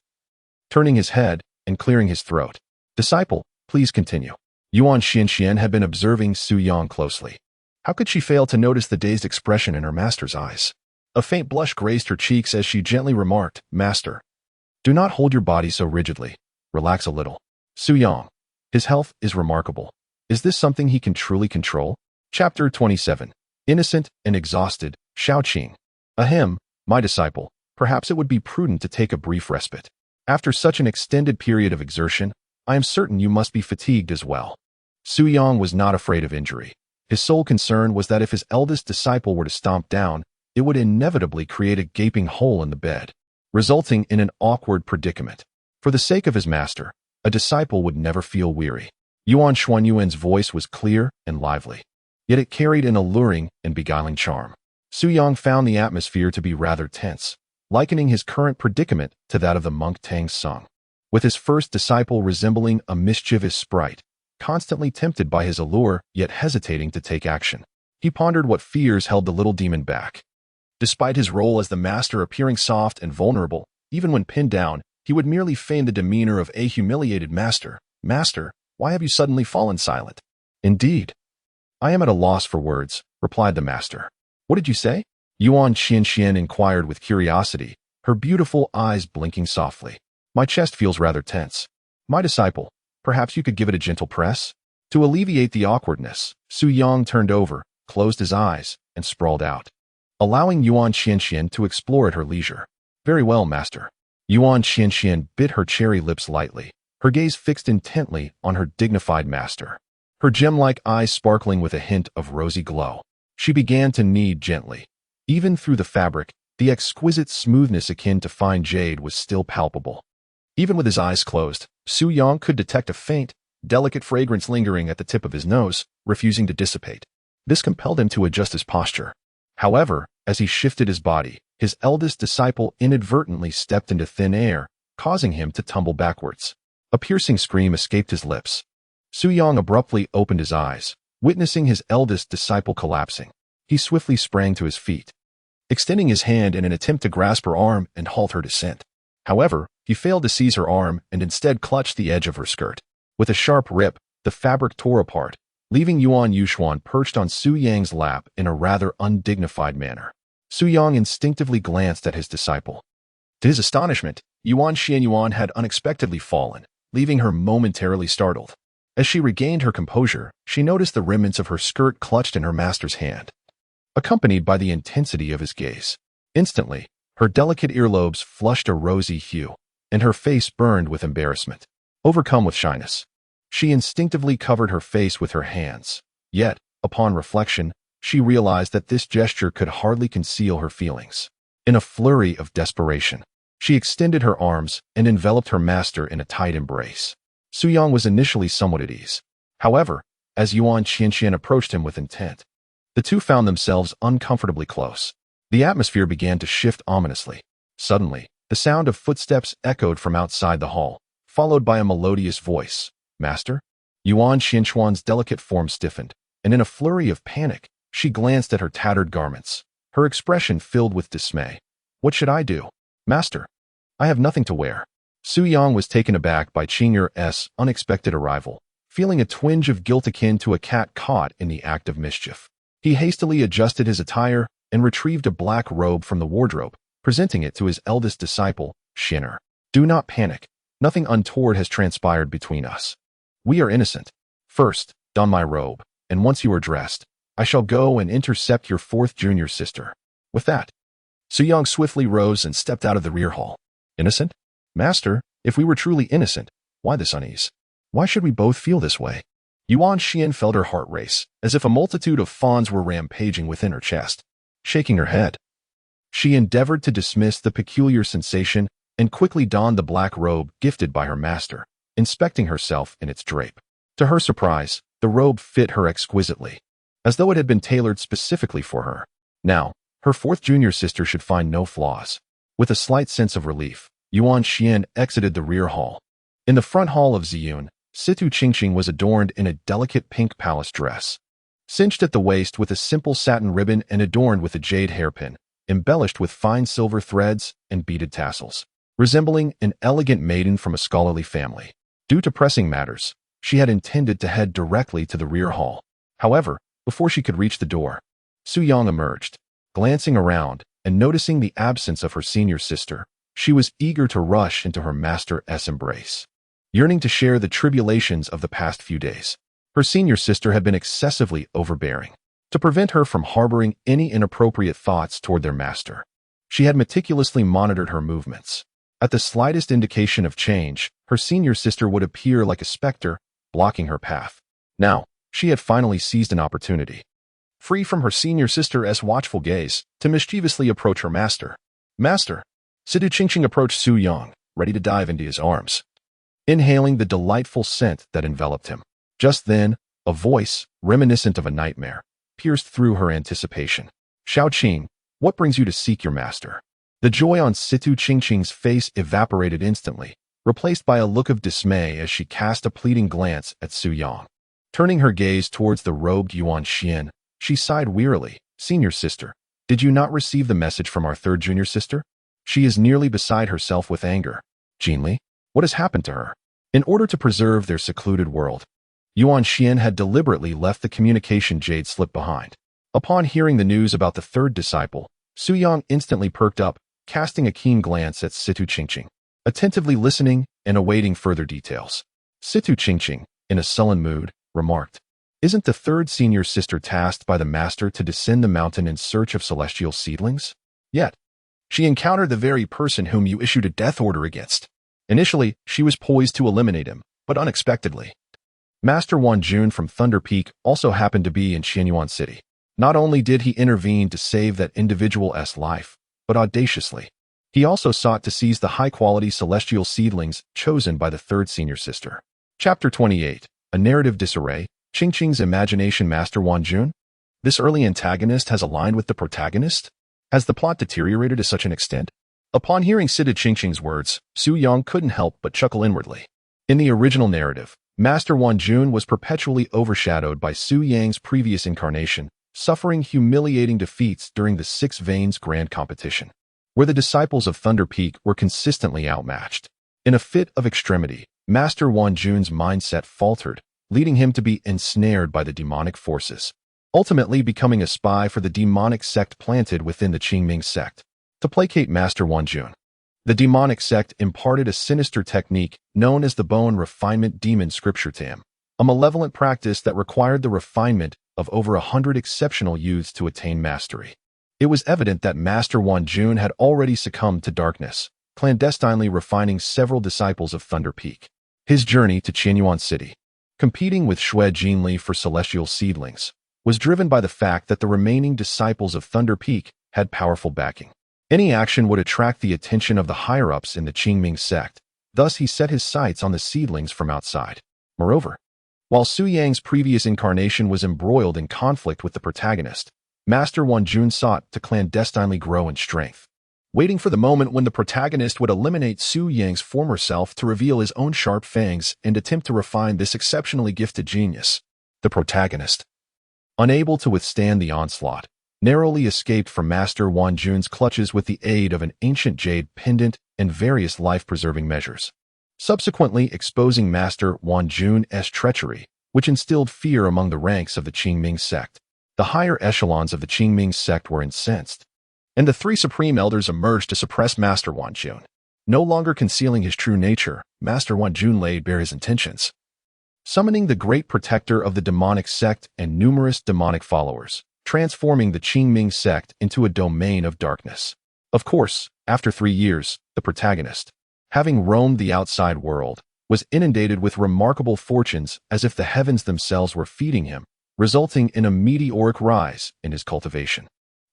turning his head and clearing his throat. "Disciple, please continue." Yuan Xiuquan had been observing Su Yang closely. How could she fail to notice the dazed expression in her master's eyes? A faint blush graced her cheeks as she gently remarked, "Master, do not hold your body so rigidly. Relax a little." Su Yang, his health is remarkable. Is this something he can truly control? Chapter 27. Innocent and exhausted, Shaoqing. Ahem, my disciple, perhaps it would be prudent to take a brief respite. After such an extended period of exertion, I am certain you must be fatigued as well. Su Yang was not afraid of injury. His sole concern was that if his eldest disciple were to stomp down, it would inevitably create a gaping hole in the bed, resulting in an awkward predicament. For the sake of his master, a disciple would never feel weary. Yuan Xuanyuan's voice was clear and lively, yet it carried an alluring and beguiling charm. Su Yang found the atmosphere to be rather tense, likening his current predicament to that of the monk Tang Sung, with his first disciple resembling a mischievous sprite, constantly tempted by his allure, yet hesitating to take action. He pondered what fears held the little demon back. Despite his role as the master appearing soft and vulnerable, even when pinned down, he would merely feign the demeanor of a humiliated master. "Master, why have you suddenly fallen silent?" "Indeed, I am at a loss for words," replied the master. "What did you say?" Yuan Xiuquan inquired with curiosity, her beautiful eyes blinking softly. "My chest feels rather tense." "My disciple, perhaps you could give it a gentle press?" To alleviate the awkwardness, Su Yang turned over, closed his eyes, and sprawled out, allowing Yuan Xiuquan to explore at her leisure. "Very well, master." Yuan Xiuquan bit her cherry lips lightly, her gaze fixed intently on her dignified master, her gem-like eyes sparkling with a hint of rosy glow. She began to knead gently. Even through the fabric, the exquisite smoothness akin to fine jade was still palpable. Even with his eyes closed, Su Yang could detect a faint, delicate fragrance lingering at the tip of his nose, refusing to dissipate. This compelled him to adjust his posture. However, as he shifted his body, his eldest disciple inadvertently stepped into thin air, causing him to tumble backwards. A piercing scream escaped his lips. Su Yang abruptly opened his eyes, witnessing his eldest disciple collapsing. He swiftly sprang to his feet, extending his hand in an attempt to grasp her arm and halt her descent. However, he failed to seize her arm and instead clutched the edge of her skirt. With a sharp rip, the fabric tore apart, leaving Yuan Xiuquan perched on Su Yang's lap in a rather undignified manner. Su Yang instinctively glanced at his disciple. To his astonishment, Yuan Xiuquan had unexpectedly fallen, leaving her momentarily startled. As she regained her composure, she noticed the remnants of her skirt clutched in her master's hand, accompanied by the intensity of his gaze. Instantly, her delicate earlobes flushed a rosy hue, and her face burned with embarrassment. Overcome with shyness, she instinctively covered her face with her hands. Yet, upon reflection, she realized that this gesture could hardly conceal her feelings. In a flurry of desperation, she extended her arms and enveloped her master in a tight embrace. Yang was initially somewhat at ease. However, as Yuan Qianqian approached him with intent, the two found themselves uncomfortably close. The atmosphere began to shift ominously. Suddenly, the sound of footsteps echoed from outside the hall, followed by a melodious voice. Master? Yuan Qianquan's delicate form stiffened, and in a flurry of panic, she glanced at her tattered garments, her expression filled with dismay. What should I do? Master, I have nothing to wear. Yang was taken aback by Qingming's unexpected arrival, feeling a twinge of guilt akin to a cat caught in the act of mischief. He hastily adjusted his attire and retrieved a black robe from the wardrobe, presenting it to his eldest disciple, Xin'er. Do not panic. Nothing untoward has transpired between us. We are innocent. First, don my robe, and once you are dressed, I shall go and intercept your fourth junior sister. With that, Yang swiftly rose and stepped out of the rear hall. Innocent? Master, if we were truly innocent, why this unease? Why should we both feel this way? Yuan Xian felt her heart race, as if a multitude of fawns were rampaging within her chest. Shaking her head, she endeavored to dismiss the peculiar sensation and quickly donned the black robe gifted by her master, inspecting herself in its drape. To her surprise, the robe fit her exquisitely, as though it had been tailored specifically for her. Now, her fourth junior sister should find no flaws. With a slight sense of relief, Yuan Xian exited the rear hall. In the front hall of Ziyun, Situ Qingqing was adorned in a delicate pink palace dress, cinched at the waist with a simple satin ribbon and adorned with a jade hairpin, embellished with fine silver threads and beaded tassels. Resembling an elegant maiden from a scholarly family. Due to pressing matters, she had intended to head directly to the rear hall. However, before she could reach the door, Yang emerged. Glancing around and noticing the absence of her senior sister, she was eager to rush into her master's embrace, yearning to share the tribulations of the past few days. Her senior sister had been excessively overbearing. To prevent her from harboring any inappropriate thoughts toward their master, she had meticulously monitored her movements. At the slightest indication of change, her senior sister would appear like a specter, blocking her path. Now, she had finally seized an opportunity. Free from her senior sister's watchful gaze, to mischievously approach her master. Master! Situ Qingqing approached Yang, ready to dive into his arms, inhaling the delightful scent that enveloped him. Just then, a voice, reminiscent of a nightmare, pierced through her anticipation. Shaoqing, what brings you to seek your master? The joy on Situ Qingqing's face evaporated instantly, replaced by a look of dismay as she cast a pleading glance at Yang. Turning her gaze towards the robed Yuan Xian, she sighed wearily. Senior sister, did you not receive the message from our third junior sister? She is nearly beside herself with anger. Jinli, what has happened to her? In order to preserve their secluded world, Yuan Xian had deliberately left the communication jade slip behind. Upon hearing the news about the third disciple, Yang instantly perked up, casting a keen glance at Situ Qingqing, attentively listening and awaiting further details. Situ Qingqing, in a sullen mood, remarked, Isn't the third senior sister tasked by the master to descend the mountain in search of celestial seedlings? Yet, she encountered the very person whom you issued a death order against. Initially, she was poised to eliminate him, but unexpectedly, Master Wan Jun from Thunder Peak also happened to be in Qianyuan City. Not only did he intervene to save that individual's life, but audaciously, he also sought to seize the high-quality celestial seedlings chosen by the third senior sister. Chapter 28, A Narrative Disarray, Qingqing's Imagination. Master Wan Jun? This early antagonist has aligned with the protagonist? Has the plot deteriorated to such an extent? Upon hearing Situ Qingqing's words, Yang couldn't help but chuckle inwardly. In the original narrative, Master Wan Jun was perpetually overshadowed by Yang's previous incarnation, suffering humiliating defeats during the Six Veins Grand Competition, where the disciples of Thunder Peak were consistently outmatched. In a fit of extremity, Master Wan Jun's mindset faltered, leading him to be ensnared by the demonic forces, ultimately becoming a spy for the demonic sect planted within the Qingming Sect. To placate Master Wan Jun, the demonic sect imparted a sinister technique known as the Bone Refinement Demon Scripture to him, a malevolent practice that required the refinement of over 100 exceptional youths to attain mastery. It was evident that Master Wan Jun had already succumbed to darkness, clandestinely refining several disciples of Thunder Peak. His journey to Qianyuan City, competing with Shui Jinli for celestial seedlings, was driven by the fact that the remaining disciples of Thunder Peak had powerful backing. Any action would attract the attention of the higher-ups in the Qingming Sect, Thus he set his sights on the seedlings from outside. Moreover, while Su Yang's previous incarnation was embroiled in conflict with the protagonist, Master Wanjun sought to clandestinely grow in strength, waiting for the moment when the protagonist would eliminate Su Yang's former self to reveal his own sharp fangs and attempt to refine this exceptionally gifted genius. The protagonist, unable to withstand the onslaught, narrowly escaped from Master Wanjun's clutches with the aid of an ancient jade pendant and various life-preserving measures, subsequently exposing Master Wanjun's treachery, which instilled fear among the ranks of the Qingming Sect. The higher echelons of the Qingming Sect were incensed, and the three supreme elders emerged to suppress Master Wanjun. No longer concealing his true nature, Master Wanjun laid bare his intentions, summoning the great protector of the demonic sect and numerous demonic followers, transforming the Qingming Sect into a domain of darkness. Of course, after 3 years, the protagonist, having roamed the outside world, was inundated with remarkable fortunes as if the heavens themselves were feeding him, resulting in a meteoric rise in his cultivation.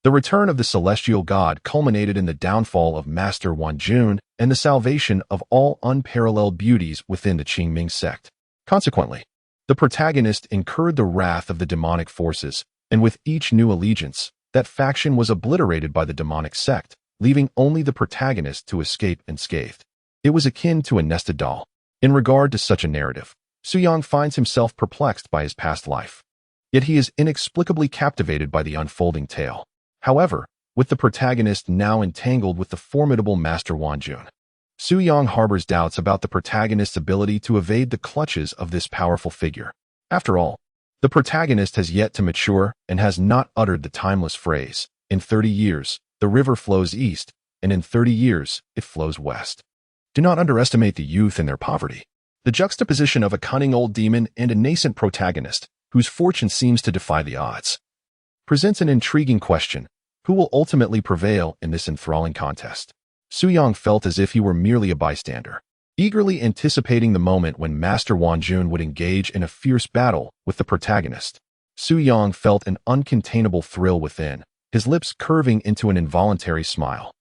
The return of the celestial god culminated in the downfall of Master Wanjun and the salvation of all unparalleled beauties within the Qingming Sect. Consequently, the protagonist incurred the wrath of the demonic forces, and with each new allegiance, that faction was obliterated by the demonic sect, leaving only the protagonist to escape unscathed. It was akin to a nested doll. In regard to such a narrative, Su Yang finds himself perplexed by his past life. Yet he is inexplicably captivated by the unfolding tale. However, with the protagonist now entangled with the formidable Master Wanjun, Su Yang harbors doubts about the protagonist's ability to evade the clutches of this powerful figure. After all, the protagonist has yet to mature and has not uttered the timeless phrase, "In 30 years, the river flows east, and in 30 years, it flows west." Do not underestimate the youth and their poverty. The juxtaposition of a cunning old demon and a nascent protagonist, whose fortune seems to defy the odds, presents an intriguing question: who will ultimately prevail in this enthralling contest? Su Yang felt as if he were merely a bystander, eagerly anticipating the moment when Master Wanjun would engage in a fierce battle with the protagonist. Su Yang felt an uncontainable thrill within, his lips curving into an involuntary smile.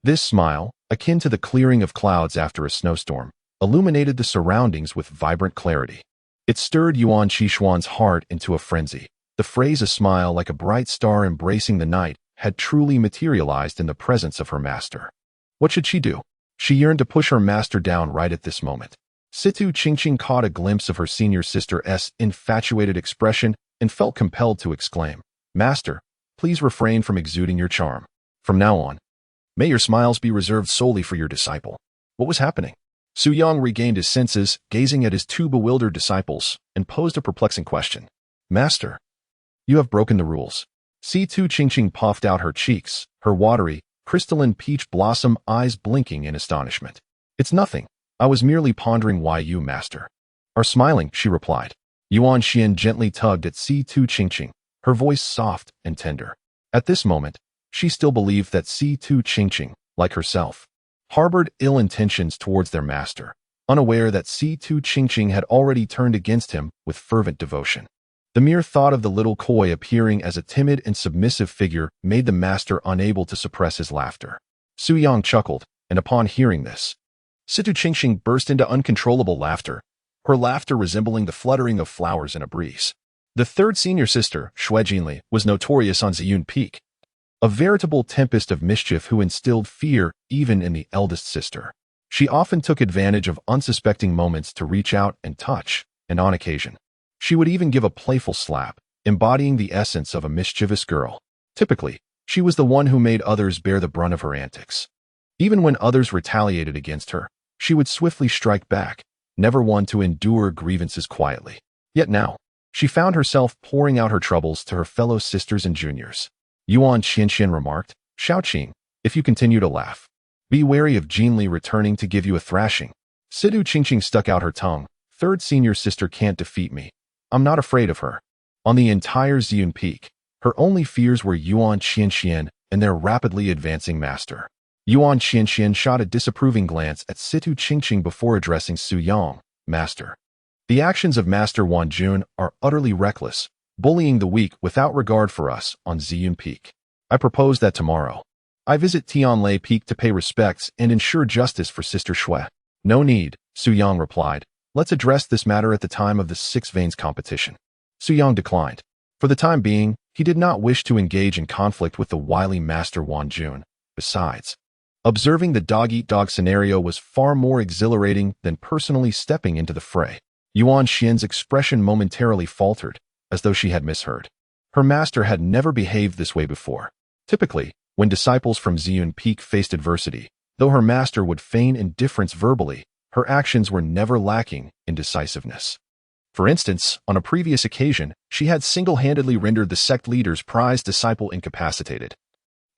This smile, akin to the clearing of clouds after a snowstorm, illuminated the surroundings with vibrant clarity. It stirred Yuan Qishuan's heart into a frenzy. The phrase "a smile like a bright star embracing the night" had truly materialized in the presence of her master. What should she do? She yearned to push her master down right at this moment. Situ Qingqing caught a glimpse of her senior sister's infatuated expression and felt compelled to exclaim, "Master, please refrain from exuding your charm. From now on, may your smiles be reserved solely for your disciple." What was happening? Su Yang regained his senses, gazing at his two bewildered disciples, and posed a perplexing question. "Master, you have broken the rules." Situ Qingqing puffed out her cheeks, her watery, crystalline peach blossom eyes blinking in astonishment. "It's nothing. I was merely pondering why you, master, are smiling," she replied. Yuan Xian gently tugged at Situ Qingqing, her voice soft and tender. At this moment, she still believed that Situ Qingqing, like herself, harbored ill intentions towards their master, unaware that Situ Qingqing had already turned against him with fervent devotion. The mere thought of the little koi appearing as a timid and submissive figure made the master unable to suppress his laughter. Su Yang chuckled, and upon hearing this, Situ Qingqing burst into uncontrollable laughter, her laughter resembling the fluttering of flowers in a breeze. The third senior sister, Shui Jinli, was notorious on Ziyun Peak, a veritable tempest of mischief who instilled fear even in the eldest sister. She often took advantage of unsuspecting moments to reach out and touch, and on occasion, she would even give a playful slap, embodying the essence of a mischievous girl. Typically, she was the one who made others bear the brunt of her antics. Even when others retaliated against her, she would swiftly strike back, never one to endure grievances quietly. Yet now, she found herself pouring out her troubles to her fellow sisters and juniors. Yuan Qianxian remarked, "Shaoqing, if you continue to laugh, be wary of Jinli returning to give you a thrashing." Situ Qingqing stuck out her tongue. "Third senior sister can't defeat me. I'm not afraid of her." On the entire Ziyun Peak, her only fears were Yuan Qianxian and their rapidly advancing master. Yuan Qianxian shot a disapproving glance at Situ Qingqing before addressing Su Yang, "Master, the actions of Master Wanjun are utterly reckless, bullying the weak without regard for us on Ziyun Peak. I propose that tomorrow I visit Tianlai Peak to pay respects and ensure justice for Sister Shui." No need, Su Yang replied. Let's address this matter at the time of the Six Veins competition. Su Yang declined. For the time being, he did not wish to engage in conflict with the wily Master Wan Jun. Besides, observing the dog-eat-dog scenario was far more exhilarating than personally stepping into the fray. Yuan Xian's expression momentarily faltered, as though she had misheard. Her master had never behaved this way before. Typically, when disciples from Ziyun Peak faced adversity, though her master would feign indifference verbally, her actions were never lacking in decisiveness. For instance, on a previous occasion, she had single-handedly rendered the sect leader's prized disciple incapacitated,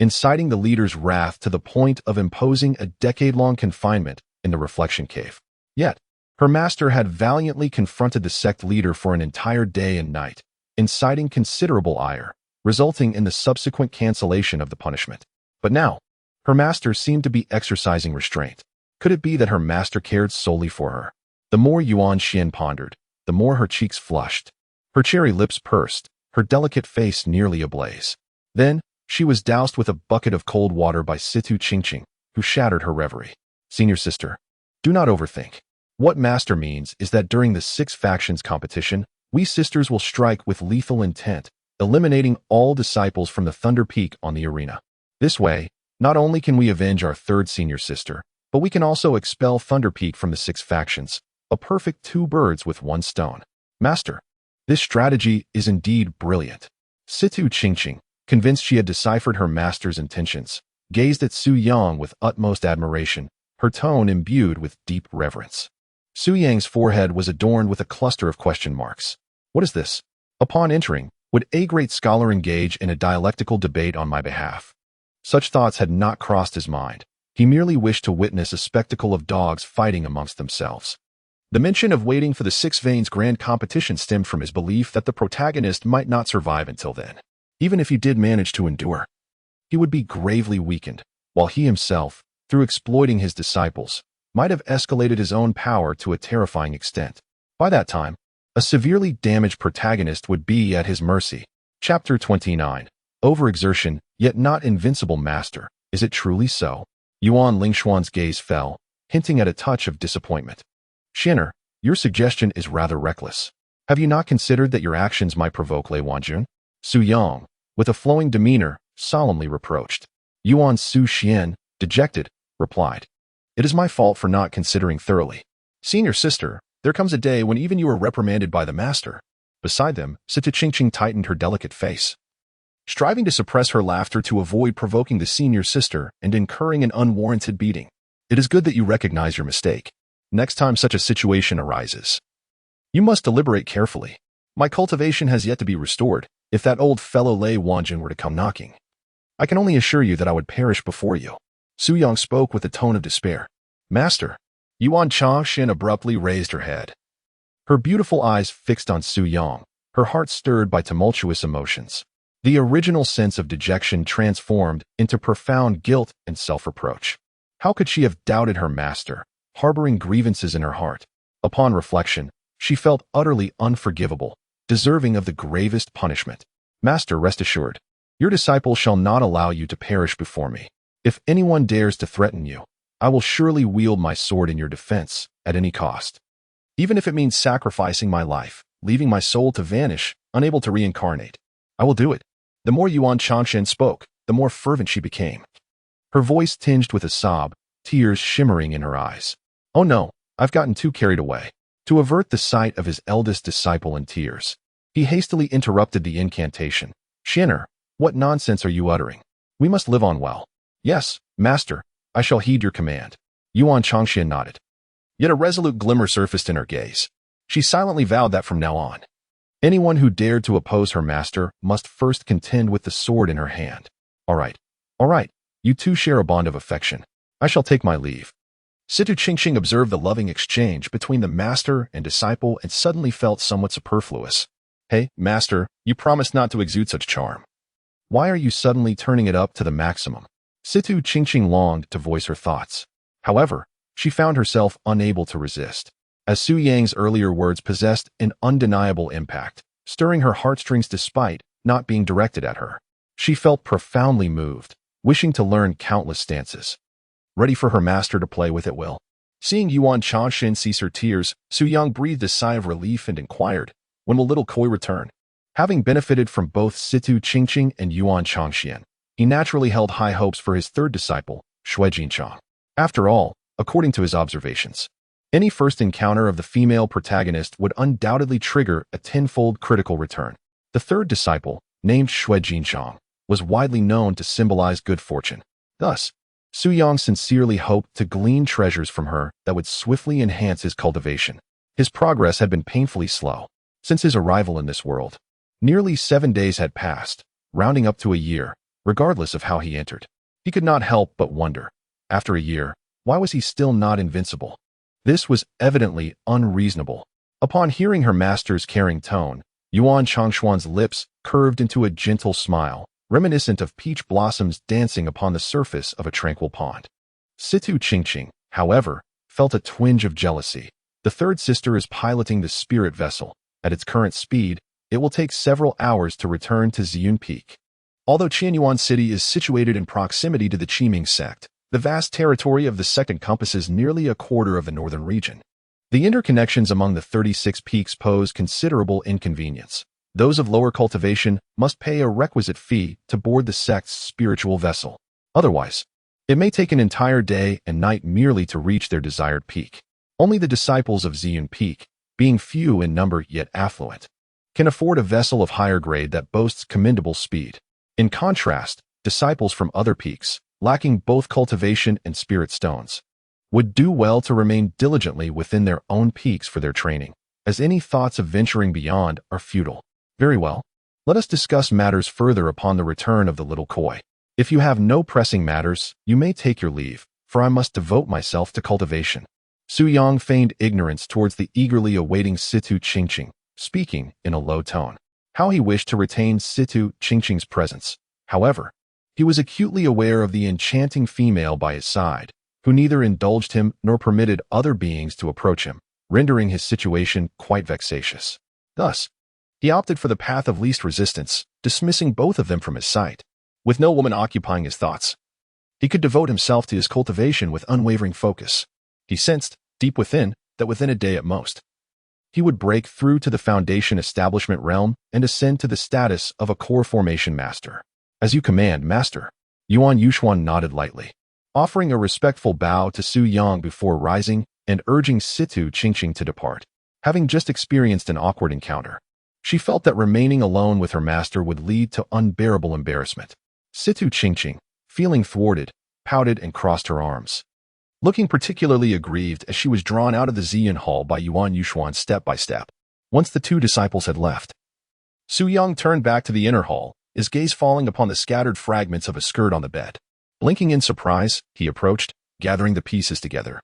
inciting the leader's wrath to the point of imposing a decade-long confinement in the reflection cave. Yet, her master had valiantly confronted the sect leader for an entire day and night, inciting considerable ire, resulting in the subsequent cancellation of the punishment. But now, her master seemed to be exercising restraint. Could it be that her master cared solely for her? The more Yuan Xian pondered, the more her cheeks flushed. Her cherry lips pursed, her delicate face nearly ablaze. Then, she was doused with a bucket of cold water by Situ Qingqing, who shattered her reverie. Senior sister, do not overthink. What master means is that during the Six Factions competition, we sisters will strike with lethal intent, eliminating all disciples from the Thunder Peak on the arena. This way, not only can we avenge our third senior sister, but we can also expel Thunder Peak from the Six Factions, a perfect two birds with one stone. Master, this strategy is indeed brilliant. Situ Qingqing, convinced she had deciphered her master's intentions, gazed at Su Yang with utmost admiration, her tone imbued with deep reverence. Su Yang's forehead was adorned with a cluster of question marks. What is this? Upon entering, would a great scholar engage in a dialectical debate on my behalf? Such thoughts had not crossed his mind. He merely wished to witness a spectacle of dogs fighting amongst themselves. The mention of waiting for the Six Veins grand competition stemmed from his belief that the protagonist might not survive until then. Even if he did manage to endure, he would be gravely weakened, while he himself, through exploiting his disciples, might have escalated his own power to a terrifying extent. By that time, a severely damaged protagonist would be at his mercy. Chapter 29. Overexertion, yet not invincible master. Is it truly so? Yuan Lingshuan's gaze fell, hinting at a touch of disappointment. Xianer, your suggestion is rather reckless. Have you not considered that your actions might provoke Lei Wanjun? Su Yang, with a flowing demeanor, solemnly reproached. Yuan Su Xian, dejected, replied. It is my fault for not considering thoroughly. Senior sister, there comes a day when even you are reprimanded by the master. Beside them, Situ Qingqing tightened her delicate face, striving to suppress her laughter to avoid provoking the senior sister and incurring an unwarranted beating. It is good that you recognize your mistake. Next time such a situation arises, you must deliberate carefully. My cultivation has yet to be restored. If that old fellow Lei Wanjun were to come knocking, I can only assure you that I would perish before you. Su Yang spoke with a tone of despair. Master, Yuan Changshin abruptly raised her head. Her beautiful eyes fixed on Su Yang, her heart stirred by tumultuous emotions. The original sense of dejection transformed into profound guilt and self-reproach. How could she have doubted her master, harboring grievances in her heart? Upon reflection, she felt utterly unforgivable, deserving of the gravest punishment. Master, rest assured, your disciple shall not allow you to perish before me. If anyone dares to threaten you, I will surely wield my sword in your defense, at any cost. Even if it means sacrificing my life, leaving my soul to vanish, unable to reincarnate, I will do it. The more Yuan Changshin spoke, the more fervent she became. Her voice tinged with a sob, tears shimmering in her eyes. Oh no, I've gotten too carried away. To avert the sight of his eldest disciple in tears, he hastily interrupted the incantation. Xianer, what nonsense are you uttering? We must live on well. Yes, master, I shall heed your command. Yuan Changshin nodded. Yet a resolute glimmer surfaced in her gaze. She silently vowed that from now on, anyone who dared to oppose her master must first contend with the sword in her hand. All right, you two share a bond of affection. I shall take my leave. Situ Qingqing observed the loving exchange between the master and disciple and suddenly felt somewhat superfluous. Hey, master, you promised not to exude such charm. Why are you suddenly turning it up to the maximum? Situ Qingqing longed to voice her thoughts. However, she found herself unable to resist, as Su Yang's earlier words possessed an undeniable impact, stirring her heartstrings despite not being directed at her. She felt profoundly moved, wishing to learn countless stances, ready for her master to play with at will. Seeing Yuan Changshin cease her tears, Su Yang breathed a sigh of relief and inquired, "When will little Koi return?" Having benefited from both Situ Qingqing and Yuan Changshin, he naturally held high hopes for his third disciple, Shui Jinchang. After all, according to his observations, any first encounter of the female protagonist would undoubtedly trigger a tenfold critical return. The third disciple, named Shui Jinchang, was widely known to symbolize good fortune. Thus, Su Yang sincerely hoped to glean treasures from her that would swiftly enhance his cultivation. His progress had been painfully slow since his arrival in this world. Nearly 7 days had passed, rounding up to a year, regardless of how he entered. He could not help but wonder, after a year, why was he still not invincible? This was evidently unreasonable. Upon hearing her master's caring tone, Yuan Changshuan's lips curved into a gentle smile, reminiscent of peach blossoms dancing upon the surface of a tranquil pond. Situ Qingqing, however, felt a twinge of jealousy. The third sister is piloting the spirit vessel. At its current speed, it will take several hours to return to Ziyun Peak. Although Qianyuan City is situated in proximity to the Qingming Sect, the vast territory of the sect encompasses nearly a quarter of the northern region. The interconnections among the 36 peaks pose considerable inconvenience. Those of lower cultivation must pay a requisite fee to board the sect's spiritual vessel. Otherwise, it may take an entire day and night merely to reach their desired peak. Only the disciples of Ziyun Peak, being few in number yet affluent, can afford a vessel of higher grade that boasts commendable speed. In contrast, disciples from other peaks, lacking both cultivation and spirit stones, would do well to remain diligently within their own peaks for their training, as any thoughts of venturing beyond are futile. Very well. Let us discuss matters further upon the return of the little Koi. If you have no pressing matters, you may take your leave, for I must devote myself to cultivation. Su Yang feigned ignorance towards the eagerly awaiting Situ Qingqing, speaking in a low tone. How he wished to retain Situ Qingqing's presence. However, he was acutely aware of the enchanting female by his side, who neither indulged him nor permitted other beings to approach him, rendering his situation quite vexatious. Thus, he opted for the path of least resistance, dismissing both of them from his sight. With no woman occupying his thoughts, he could devote himself to his cultivation with unwavering focus. He sensed, deep within, that within a day at most, he would break through to the foundation establishment realm and ascend to the status of a core formation master. "As you command, master." Yuan Yuxuan nodded lightly, offering a respectful bow to Su Yang before rising and urging Situ Qingqing to depart. Having just experienced an awkward encounter, she felt that remaining alone with her master would lead to unbearable embarrassment. Situ Qingqing, feeling thwarted, pouted and crossed her arms, looking particularly aggrieved as she was drawn out of the Ziyun Hall by Yuan Yuxuan step by step. Once the two disciples had left, Su Yang turned back to the inner hall, his gaze falling upon the scattered fragments of a skirt on the bed. Blinking in surprise, he approached, gathering the pieces together.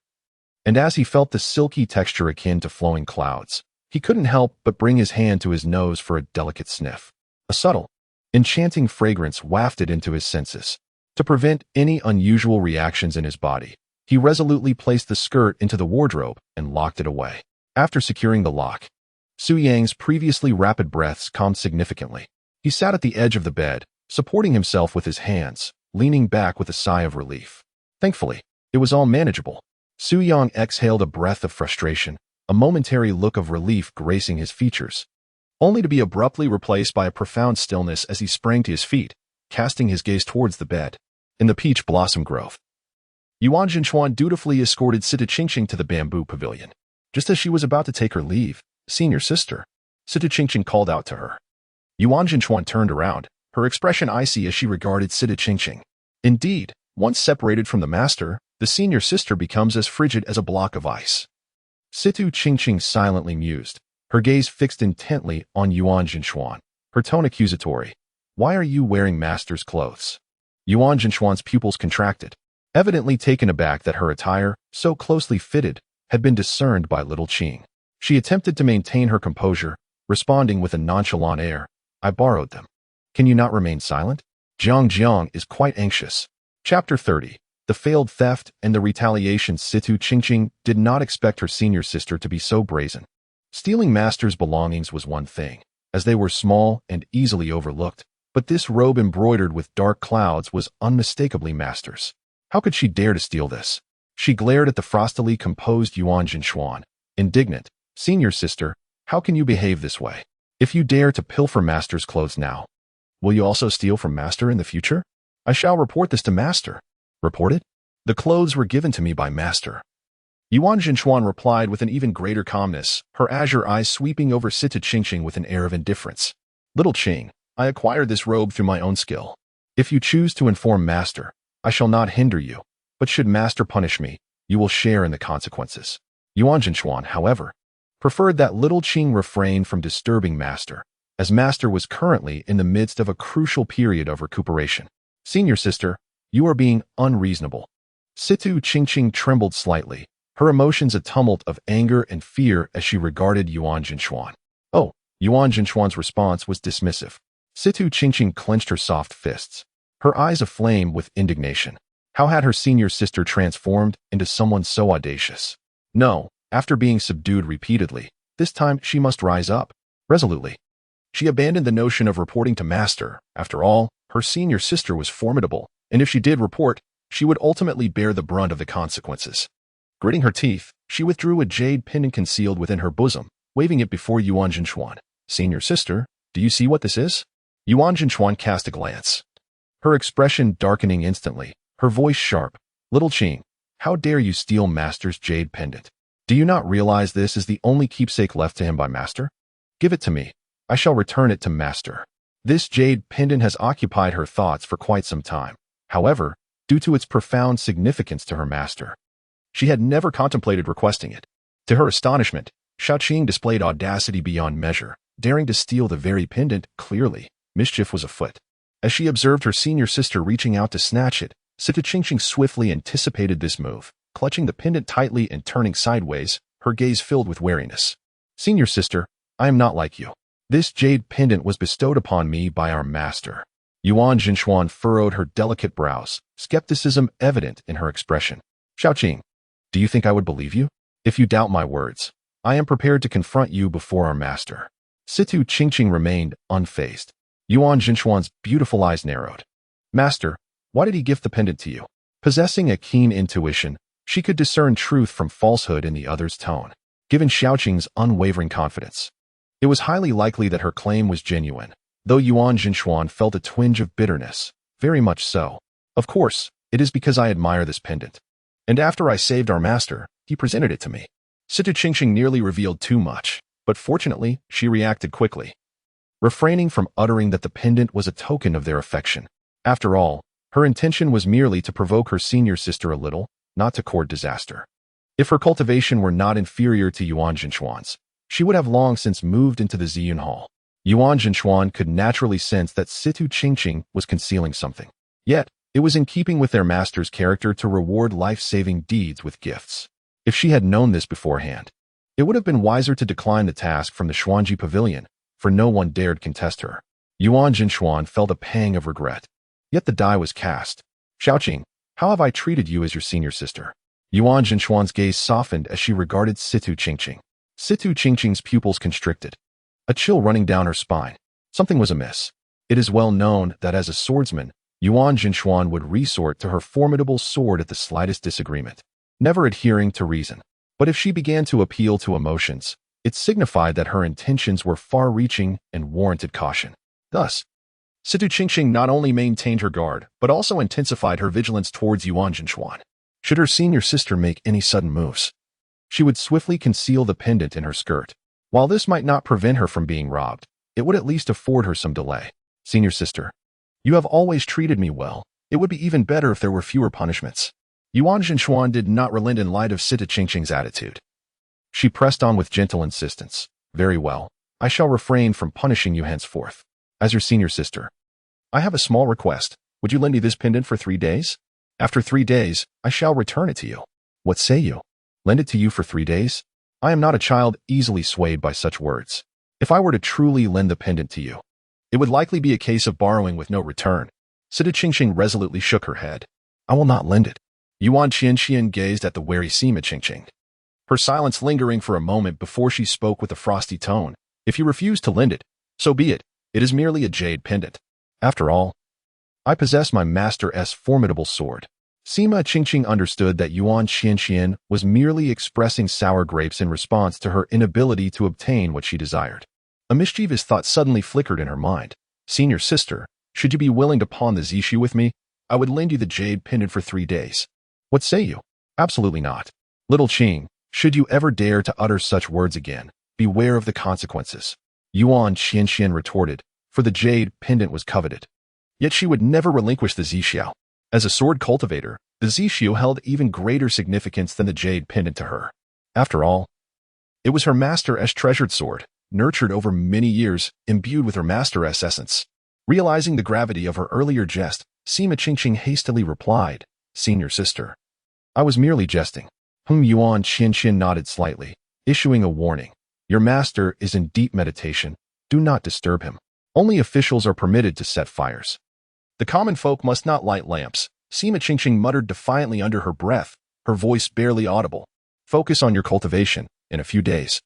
And as he felt the silky texture akin to flowing clouds, he couldn't help but bring his hand to his nose for a delicate sniff. A subtle, enchanting fragrance wafted into his senses. To prevent any unusual reactions in his body, he resolutely placed the skirt into the wardrobe and locked it away. After securing the lock, Su Yang's previously rapid breaths calmed significantly. He sat at the edge of the bed, supporting himself with his hands, leaning back with a sigh of relief. Thankfully, it was all manageable. Su Yang exhaled a breath of frustration, a momentary look of relief gracing his features, only to be abruptly replaced by a profound stillness as he sprang to his feet, casting his gaze towards the bed. In the peach blossom grove, Yuan Jinchuan dutifully escorted Situ Qingqing to the bamboo pavilion. Just as she was about to take her leave, "Senior sister," Situ Qingqing called out to her. Yuan Jinchuan turned around, her expression icy as she regarded Situ Qingqing. Indeed, once separated from the master, the senior sister becomes as frigid as a block of ice. Situ Qingqing silently mused, her gaze fixed intently on Yuan Jinchuan, her tone accusatory. "Why are you wearing master's clothes?" Yuan Jinchuan's pupils contracted, evidently taken aback that her attire, so closely fitted, had been discerned by little Qing. She attempted to maintain her composure, responding with a nonchalant air, "I borrowed them." "Can you not remain silent?" Jiang is quite anxious. Chapter 30. The failed theft and the retaliation. Situ Qingqing did not expect her senior sister to be so brazen. Stealing master's belongings was one thing, as they were small and easily overlooked, but this robe embroidered with dark clouds was unmistakably master's. How could she dare to steal this? She glared at the frostily composed Yuan Jinshuan, indignant. Senior sister, how can you behave this way? If you dare to pilfer master's clothes now, will you also steal from master in the future? I shall report this to master. Report it? The clothes were given to me by master. Yuan Jinshuan replied with an even greater calmness, her azure eyes sweeping over Situ Qingqing with an air of indifference. Little Qing, I acquired this robe through my own skill. If you choose to inform master, I shall not hinder you, but should master punish me, you will share in the consequences. Yuan Jinshuan, however, preferred that little Qing refrain from disturbing master, as master was currently in the midst of a crucial period of recuperation. Senior sister, you are being unreasonable. Situ Qingqing trembled slightly, her emotions a tumult of anger and fear as she regarded Yuan Jinshuan. Oh, Yuan Jinshuan's response was dismissive. Situ Qingqing clenched her soft fists, her eyes aflame with indignation. How had her senior sister transformed into someone so audacious? No, after being subdued repeatedly, this time she must rise up. Resolutely. She abandoned the notion of reporting to master. After all, her senior sister was formidable, and if she did report, she would ultimately bear the brunt of the consequences. Gritting her teeth, she withdrew a jade pendant concealed within her bosom, waving it before Yuan Jinshuan. Senior sister, do you see what this is? Yuan Jinshuan cast a glance, her expression darkening instantly, her voice sharp. Little Qing, how dare you steal master's jade pendant? Do you not realize this is the only keepsake left to him by master? Give it to me. I shall return it to master. This jade pendant has occupied her thoughts for quite some time. However, due to its profound significance to her master, she had never contemplated requesting it. To her astonishment, Xiaoqing displayed audacity beyond measure, daring to steal the very pendant. Clearly, mischief was afoot. As she observed her senior sister reaching out to snatch it, Situ Qingqing swiftly anticipated this move, clutching the pendant tightly and turning sideways, her gaze filled with wariness. Senior sister, I am not like you. This jade pendant was bestowed upon me by our master. Yuan Jinshuan furrowed her delicate brows, skepticism evident in her expression. Xiaoqing, do you think I would believe you? If you doubt my words, I am prepared to confront you before our master. Situ Qingqing remained unfazed. Yuan Jinshuan's beautiful eyes narrowed. Master, why did he gift the pendant to you? Possessing a keen intuition, she could discern truth from falsehood in the other's tone. Given Xiaoqing's unwavering confidence, it was highly likely that her claim was genuine, though Yuan Jinshuan felt a twinge of bitterness. Very much so. Of course, it is because I admire this pendant. And after I saved our master, he presented it to me. Situ Qingqing nearly revealed too much, but fortunately, she reacted quickly, refraining from uttering that the pendant was a token of their affection. After all, her intention was merely to provoke her senior sister a little, not to court disaster. If her cultivation were not inferior to Yuan Jinshuan's, she would have long since moved into the Ziyun Hall. Yuan Jinshuan could naturally sense that Situ Qingqing was concealing something. Yet, it was in keeping with their master's character to reward life-saving deeds with gifts. If she had known this beforehand, it would have been wiser to decline the task from the Xuanji Pavilion, for no one dared contest her. Yuan Jinshuan felt a pang of regret. Yet the die was cast. Xiaoqing, how have I treated you as your senior sister? Yuan Jinshuan's gaze softened as she regarded Situ Qingqing. Situ Qingqing's pupils constricted, a chill running down her spine. Something was amiss. It is well known that as a swordsman, Yuan Jinshuan would resort to her formidable sword at the slightest disagreement, never adhering to reason. But if she began to appeal to emotions, it signified that her intentions were far-reaching and warranted caution. Thus, Situ Qingqing not only maintained her guard, but also intensified her vigilance towards Yuan Jinshuan. Should her senior sister make any sudden moves, she would swiftly conceal the pendant in her skirt. While this might not prevent her from being robbed, it would at least afford her some delay. Senior sister, you have always treated me well. It would be even better if there were fewer punishments. Yuan Jinshuan did not relent in light of Situ Qingqing's attitude. She pressed on with gentle insistence. Very well, I shall refrain from punishing you henceforth. As your senior sister, I have a small request. Would you lend me this pendant for 3 days? After 3 days, I shall return it to you. What say you? Lend it to you for 3 days? I am not a child easily swayed by such words. If I were to truly lend the pendant to you, it would likely be a case of borrowing with no return. Situ Qingqing resolutely shook her head. I will not lend it. Yuan Qianxian gazed at the wary Sima Qingqing, her silence lingering for a moment before she spoke with a frosty tone. If you refuse to lend it, so be it. It is merely a jade pendant. After all, I possess my master's formidable sword. Sima Qingqing understood that Yuan Xianxian was merely expressing sour grapes in response to her inability to obtain what she desired. A mischievous thought suddenly flickered in her mind. Senior sister, should you be willing to pawn the Zishu with me, I would lend you the jade pendant for 3 days. What say you? Absolutely not. Little Qing, should you ever dare to utter such words again, beware of the consequences. Yuan Xianxian retorted, for the jade pendant was coveted. Yet she would never relinquish the Zixiao. As a sword cultivator, the Zixiu held even greater significance than the jade pendant to her. After all, it was her master's treasured sword, nurtured over many years, imbued with her master's essence. Realizing the gravity of her earlier jest, Sima Qingqing hastily replied, Senior sister, I was merely jesting. Yuan Xianxian nodded slightly, issuing a warning. Your master is in deep meditation. Do not disturb him. Only officials are permitted to set fires. The common folk must not light lamps, Sima Qingqing muttered defiantly under her breath, her voice barely audible. Focus on your cultivation. In a few days,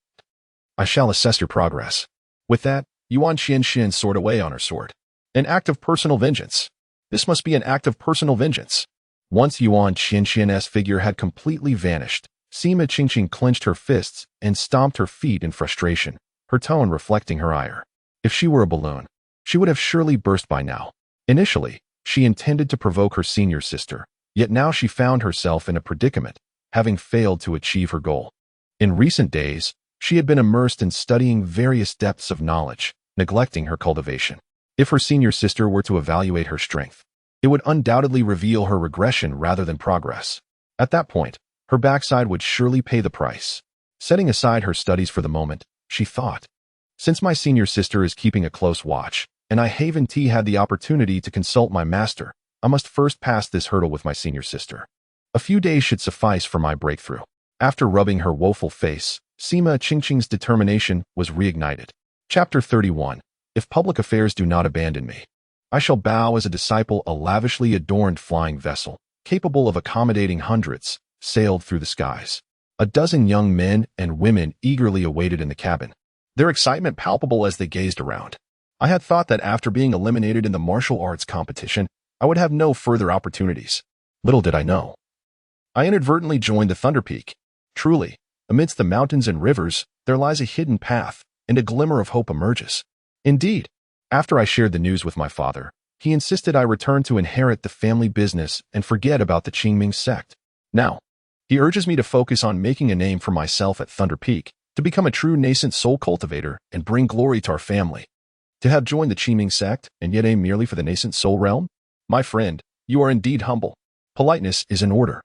I shall assess your progress. With that, Yuan Xianxian soared away on her sword. An act of personal vengeance. This must be an act of personal vengeance. Once Yuan Xianxian's figure had completely vanished, Sima Qingqing clenched her fists and stomped her feet in frustration, her tone reflecting her ire. If she were a balloon, she would have surely burst by now. Initially, she intended to provoke her senior sister, yet now she found herself in a predicament, having failed to achieve her goal. In recent days, she had been immersed in studying various depths of knowledge, neglecting her cultivation. If her senior sister were to evaluate her strength, it would undoubtedly reveal her regression rather than progress. At that point, her backside would surely pay the price. Setting aside her studies for the moment, she thought, since my senior sister is keeping a close watch, and I haven't had the opportunity to consult my master, I must first pass this hurdle with my senior sister. A few days should suffice for my breakthrough. After rubbing her woeful face, Sima Qingqing's determination was reignited. Chapter 31. If public affairs do not abandon me, I shall bow as a disciple. A lavishly adorned flying vessel, capable of accommodating hundreds, sailed through the skies. A dozen young men and women eagerly awaited in the cabin, their excitement palpable as they gazed around. I had thought that after being eliminated in the martial arts competition, I would have no further opportunities. Little did I know, I inadvertently joined the Thunder Peak. Truly, amidst the mountains and rivers, there lies a hidden path, and a glimmer of hope emerges. Indeed, after I shared the news with my father, he insisted I return to inherit the family business and forget about the Qingming Sect. Now, he urges me to focus on making a name for myself at Thunder Peak, to become a true nascent soul cultivator and bring glory to our family. To have joined the Qingming Sect and yet aim merely for the nascent soul realm? My friend, you are indeed humble. Politeness is in order.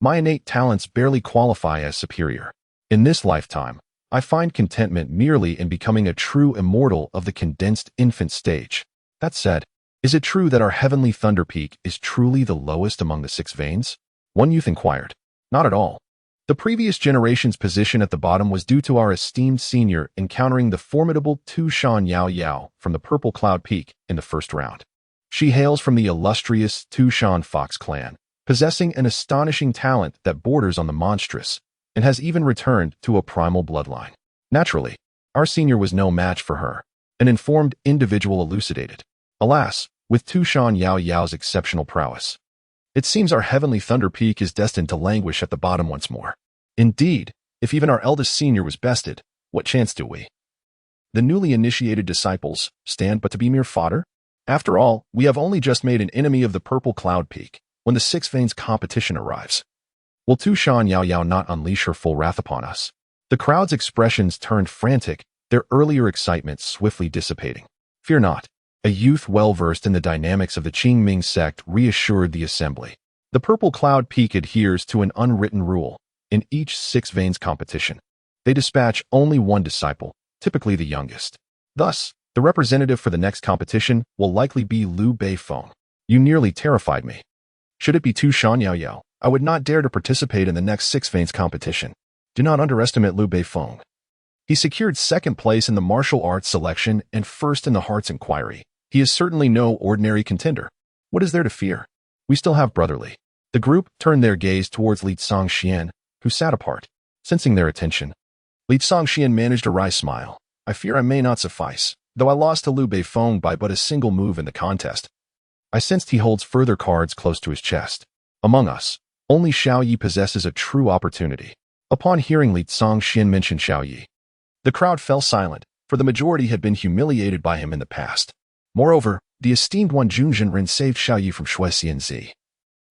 My innate talents barely qualify as superior. In this lifetime, I find contentment merely in becoming a true immortal of the condensed infant stage. That said, is it true that our heavenly Thunder Peak is truly the lowest among the 6 veins? One youth inquired. Not at all. The previous generation's position at the bottom was due to our esteemed senior encountering the formidable Tu Shan Yao Yao from the Purple Cloud Peak in the first round. She hails from the illustrious Tu Shan Fox clan, possessing an astonishing talent that borders on the monstrous, and has even returned to a primal bloodline. Naturally, our senior was no match for her, an informed individual elucidated. Alas, with Tu Shan Yao Yao's exceptional prowess, it seems our heavenly Thunder Peak is destined to languish at the bottom once more. Indeed, if even our eldest senior was bested, what chance do we, the newly initiated disciples, stand but to be mere fodder? After all, we have only just made an enemy of the Purple Cloud Peak when the 6 veins competition arrives. Will Tu Shan Yao Yao not unleash her full wrath upon us? The crowd's expressions turned frantic, their earlier excitement swiftly dissipating. Fear not. A youth well-versed in the dynamics of the Qingming Sect reassured the assembly. The Purple Cloud Peak adheres to an unwritten rule. In each 6 veins competition, they dispatch only one disciple, typically the youngest. Thus, the representative for the next competition will likely be Liu Beifeng. You nearly terrified me. Should it be Tu Shan Yao Yao, I would not dare to participate in the next 6 veins competition. Do not underestimate Liu Beifeng. He secured 2nd place in the martial arts selection and 1st in the hearts inquiry. He is certainly no ordinary contender. What is there to fear? We still have brotherly. The group turned their gaze towards Li Zongxian, who sat apart. Sensing their attention, Li Zongxian managed a wry smile. I fear I may not suffice, though I lost to Liu Beifeng by but a single move in the contest. I sensed he holds further cards close to his chest. Among us, only Xiao Yi possesses a true opportunity. Upon hearing Li Zongxian mention Xiao Yi, the crowd fell silent, for the majority had been humiliated by him in the past. Moreover, the esteemed one Jun Zhenren saved Xiao Yi from Shui Xianzi,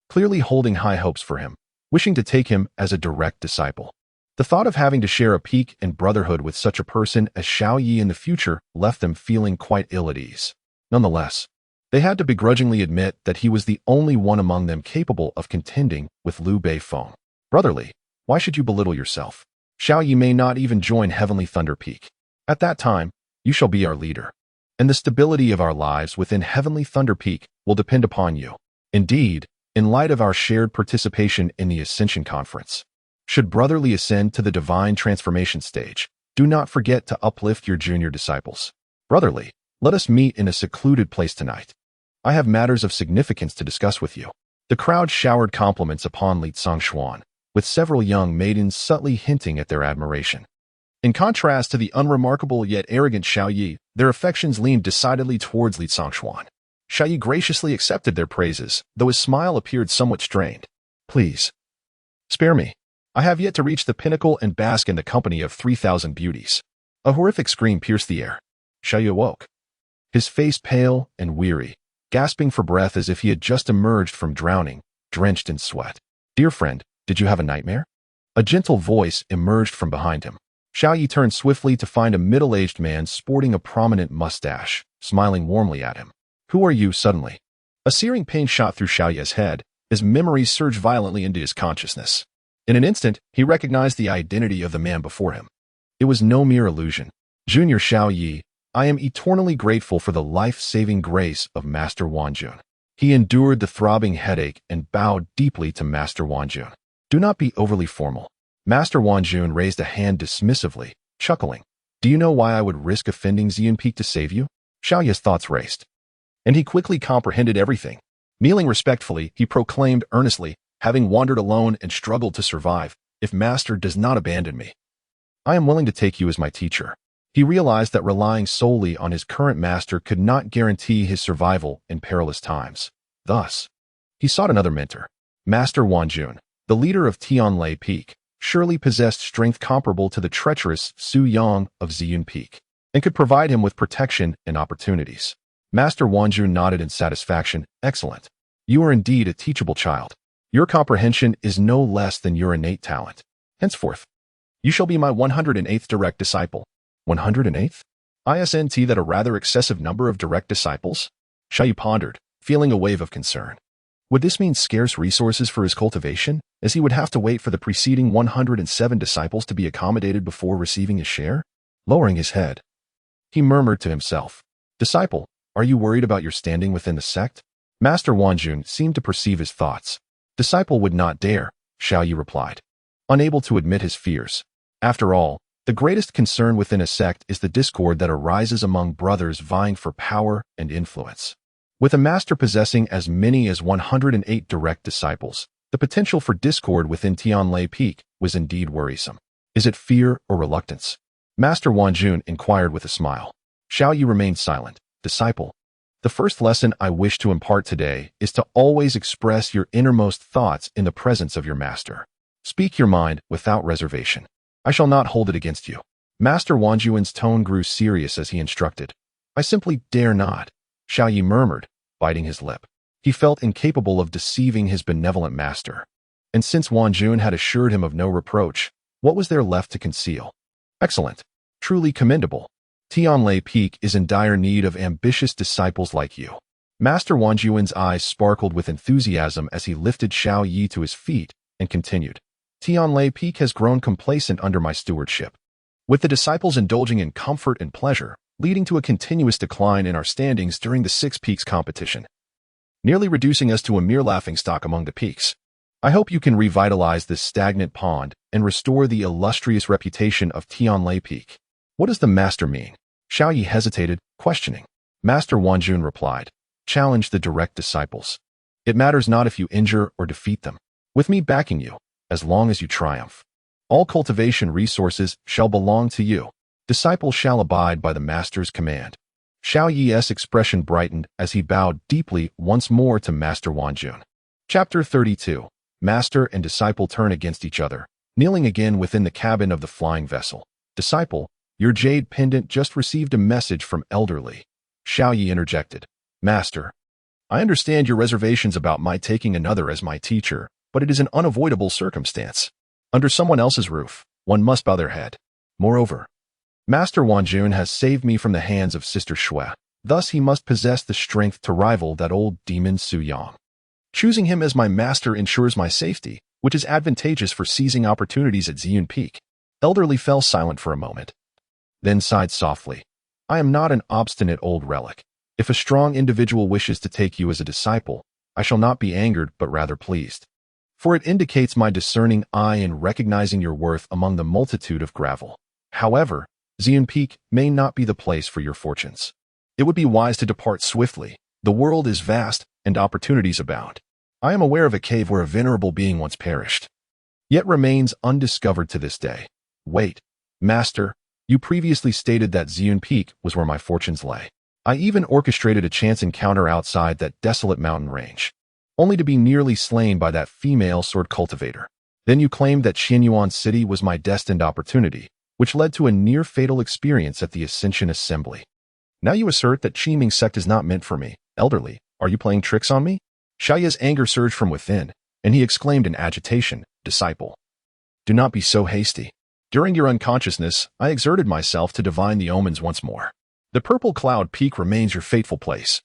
clearly holding high hopes for him, wishing to take him as a direct disciple. The thought of having to share a peak and brotherhood with such a person as Xiao Yi in the future left them feeling quite ill at ease. Nonetheless, they had to begrudgingly admit that he was the only one among them capable of contending with Liu Beifeng. Brotherly, why should you belittle yourself? Xiao Yi may not even join Heavenly Thunder Peak. At that time, you shall be our leader, and the stability of our lives within Heavenly Thunder Peak will depend upon you. Indeed, in light of our shared participation in the Ascension Conference, should Brotherly ascend to the divine transformation stage, do not forget to uplift your junior disciples. Brotherly, let us meet in a secluded place tonight. I have matters of significance to discuss with you. The crowd showered compliments upon Li Zongxuan, with several young maidens subtly hinting at their admiration. In contrast to the unremarkable yet arrogant Xiao Yi, their affections leaned decidedly towards Li Zongxuan. Xiao Yi graciously accepted their praises, though his smile appeared somewhat strained. Please, spare me. I have yet to reach the pinnacle and bask in the company of 3,000 beauties. A horrific scream pierced the air. Xiao Yi awoke, his face pale and weary, gasping for breath as if he had just emerged from drowning, drenched in sweat. Dear friend, did you have a nightmare? A gentle voice emerged from behind him. Xiao Yi turned swiftly to find a middle-aged man sporting a prominent mustache, smiling warmly at him. Who are you suddenly? A searing pain shot through Xiao Yi's head as memories surged violently into his consciousness. In an instant, he recognized the identity of the man before him. It was no mere illusion. Junior Xiao Yi, I am eternally grateful for the life-saving grace of Master Wanjun. He endured the throbbing headache and bowed deeply to Master Wanjun. Do not be overly formal. Master Wanjun raised a hand dismissively, chuckling. Do you know why I would risk offending Ziyun Peak to save you? Xiao Yi's thoughts raced, and he quickly comprehended everything. Kneeling respectfully, he proclaimed earnestly, having wandered alone and struggled to survive, if Master does not abandon me, I am willing to take you as my teacher. He realized that relying solely on his current master could not guarantee his survival in perilous times. Thus, he sought another mentor. Master Wanjun, the leader of Tianlai Peak, surely possessed strength comparable to the treacherous Su Yang of Ziyun Peak, and could provide him with protection and opportunities. Master Wanjun nodded in satisfaction. Excellent. You are indeed a teachable child. Your comprehension is no less than your innate talent. Henceforth, you shall be my 108th direct disciple. 108th? Isn't that a rather excessive number of direct disciples? Xiao Yi pondered, feeling a wave of concern. Would this mean scarce resources for his cultivation, as he would have to wait for the preceding 107 disciples to be accommodated before receiving his share? Lowering his head, he murmured to himself, Disciple, are you worried about your standing within the sect? Master Wanjun seemed to perceive his thoughts. Disciple would not dare, Xiao Yi replied, unable to admit his fears. After all, the greatest concern within a sect is the discord that arises among brothers vying for power and influence. With a master possessing as many as 108 direct disciples, the potential for discord within Tianlai Peak was indeed worrisome. Is it fear or reluctance? Master Wanjun inquired with a smile. Xiao Yi remained silent. Disciple, the first lesson I wish to impart today is to always express your innermost thoughts in the presence of your master. Speak your mind without reservation. I shall not hold it against you. Master Wanjun's tone grew serious as he instructed. I simply dare not, Xiao Yi murmured, biting his lip. He felt incapable of deceiving his benevolent master. And since Wanjun had assured him of no reproach, what was there left to conceal? Excellent. Truly commendable. Tianlai Peak is in dire need of ambitious disciples like you. Master Wanjun's eyes sparkled with enthusiasm as he lifted Xiao Yi to his feet and continued. Tianlai Peak has grown complacent under my stewardship, with the disciples indulging in comfort and pleasure, leading to a continuous decline in our standings during the 6 Peaks competition, nearly reducing us to a mere laughingstock among the peaks. I hope you can revitalize this stagnant pond and restore the illustrious reputation of Tianlai Peak. What does the master mean? Xiao Yi hesitated, questioning. Master Wanjun replied, challenge the direct disciples. It matters not if you injure or defeat them, with me backing you, as long as you triumph. All cultivation resources shall belong to you. Disciples shall abide by the master's command. Xiao Yi's expression brightened as he bowed deeply once more to Master Wanjun. Chapter 32. Master and disciple turn against each other, kneeling again within the cabin of the flying vessel. Disciple, your jade pendant just received a message from elderly. Xiaoyi interjected. Master, I understand your reservations about my taking another as my teacher, but it is an unavoidable circumstance. Under someone else's roof, one must bow their head. Moreover, Master Wanjun has saved me from the hands of Sister Shui. Thus he must possess the strength to rival that old demon Su Yang. Choosing him as my master ensures my safety, which is advantageous for seizing opportunities at Ziyun Peak. Elderly fell silent for a moment, then sighed softly. I am not an obstinate old relic. If a strong individual wishes to take you as a disciple, I shall not be angered but rather pleased. For it indicates my discerning eye in recognizing your worth among the multitude of gravel. However, Ziyun Peak may not be the place for your fortunes. It would be wise to depart swiftly. The world is vast, and opportunities abound. I am aware of a cave where a venerable being once perished, yet remains undiscovered to this day. Wait, Master, you previously stated that Ziyun Peak was where my fortunes lay. I even orchestrated a chance encounter outside that desolate mountain range, only to be nearly slain by that female sword cultivator. Then you claimed that Qinyuan City was my destined opportunity, which led to a near-fatal experience at the Ascension Assembly. Now you assert that Qingming Sect is not meant for me. Elderly, are you playing tricks on me? Xiaoyi's anger surged from within, and he exclaimed in agitation, Disciple, do not be so hasty. During your unconsciousness, I exerted myself to divine the omens once more. The purple cloud peak remains your fateful place.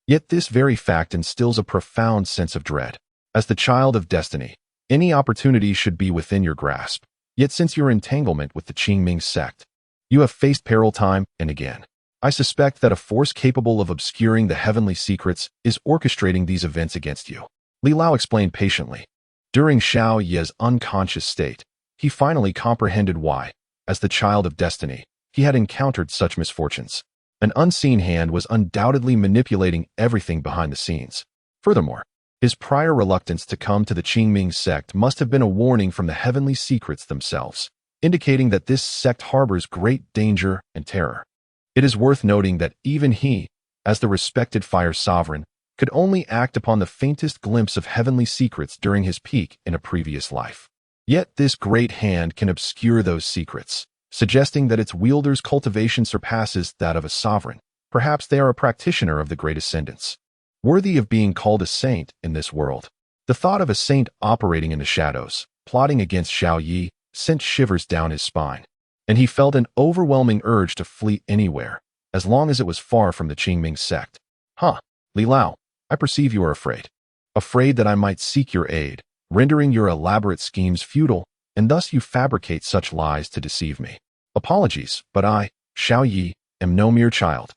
Yet this very fact instills a profound sense of dread. As the child of destiny, any opportunity should be within your grasp. Yet since your entanglement with the Qingming Sect, you have faced peril time and again. I suspect that a force capable of obscuring the heavenly secrets is orchestrating these events against you. Li Lao explained patiently. During Xiao Ye's unconscious state, he finally comprehended why, as the child of destiny, he had encountered such misfortunes. An unseen hand was undoubtedly manipulating everything behind the scenes. Furthermore, his prior reluctance to come to the Qingming Sect must have been a warning from the heavenly secrets themselves, indicating that this sect harbors great danger and terror. It is worth noting that even he, as the respected fire sovereign, could only act upon the faintest glimpse of heavenly secrets during his peak in a previous life. Yet this great hand can obscure those secrets, suggesting that its wielder's cultivation surpasses that of a sovereign. Perhaps they are a practitioner of the great ascendance, worthy of being called a saint in this world. The thought of a saint operating in the shadows, plotting against Xiaoyi, sent shivers down his spine, and he felt an overwhelming urge to flee anywhere, as long as it was far from the Qingming Sect. Li Lao, I perceive you are afraid. Afraid that I might seek your aid, rendering your elaborate schemes futile, and thus you fabricate such lies to deceive me. Apologies, but I, Xiaoyi, am no mere child.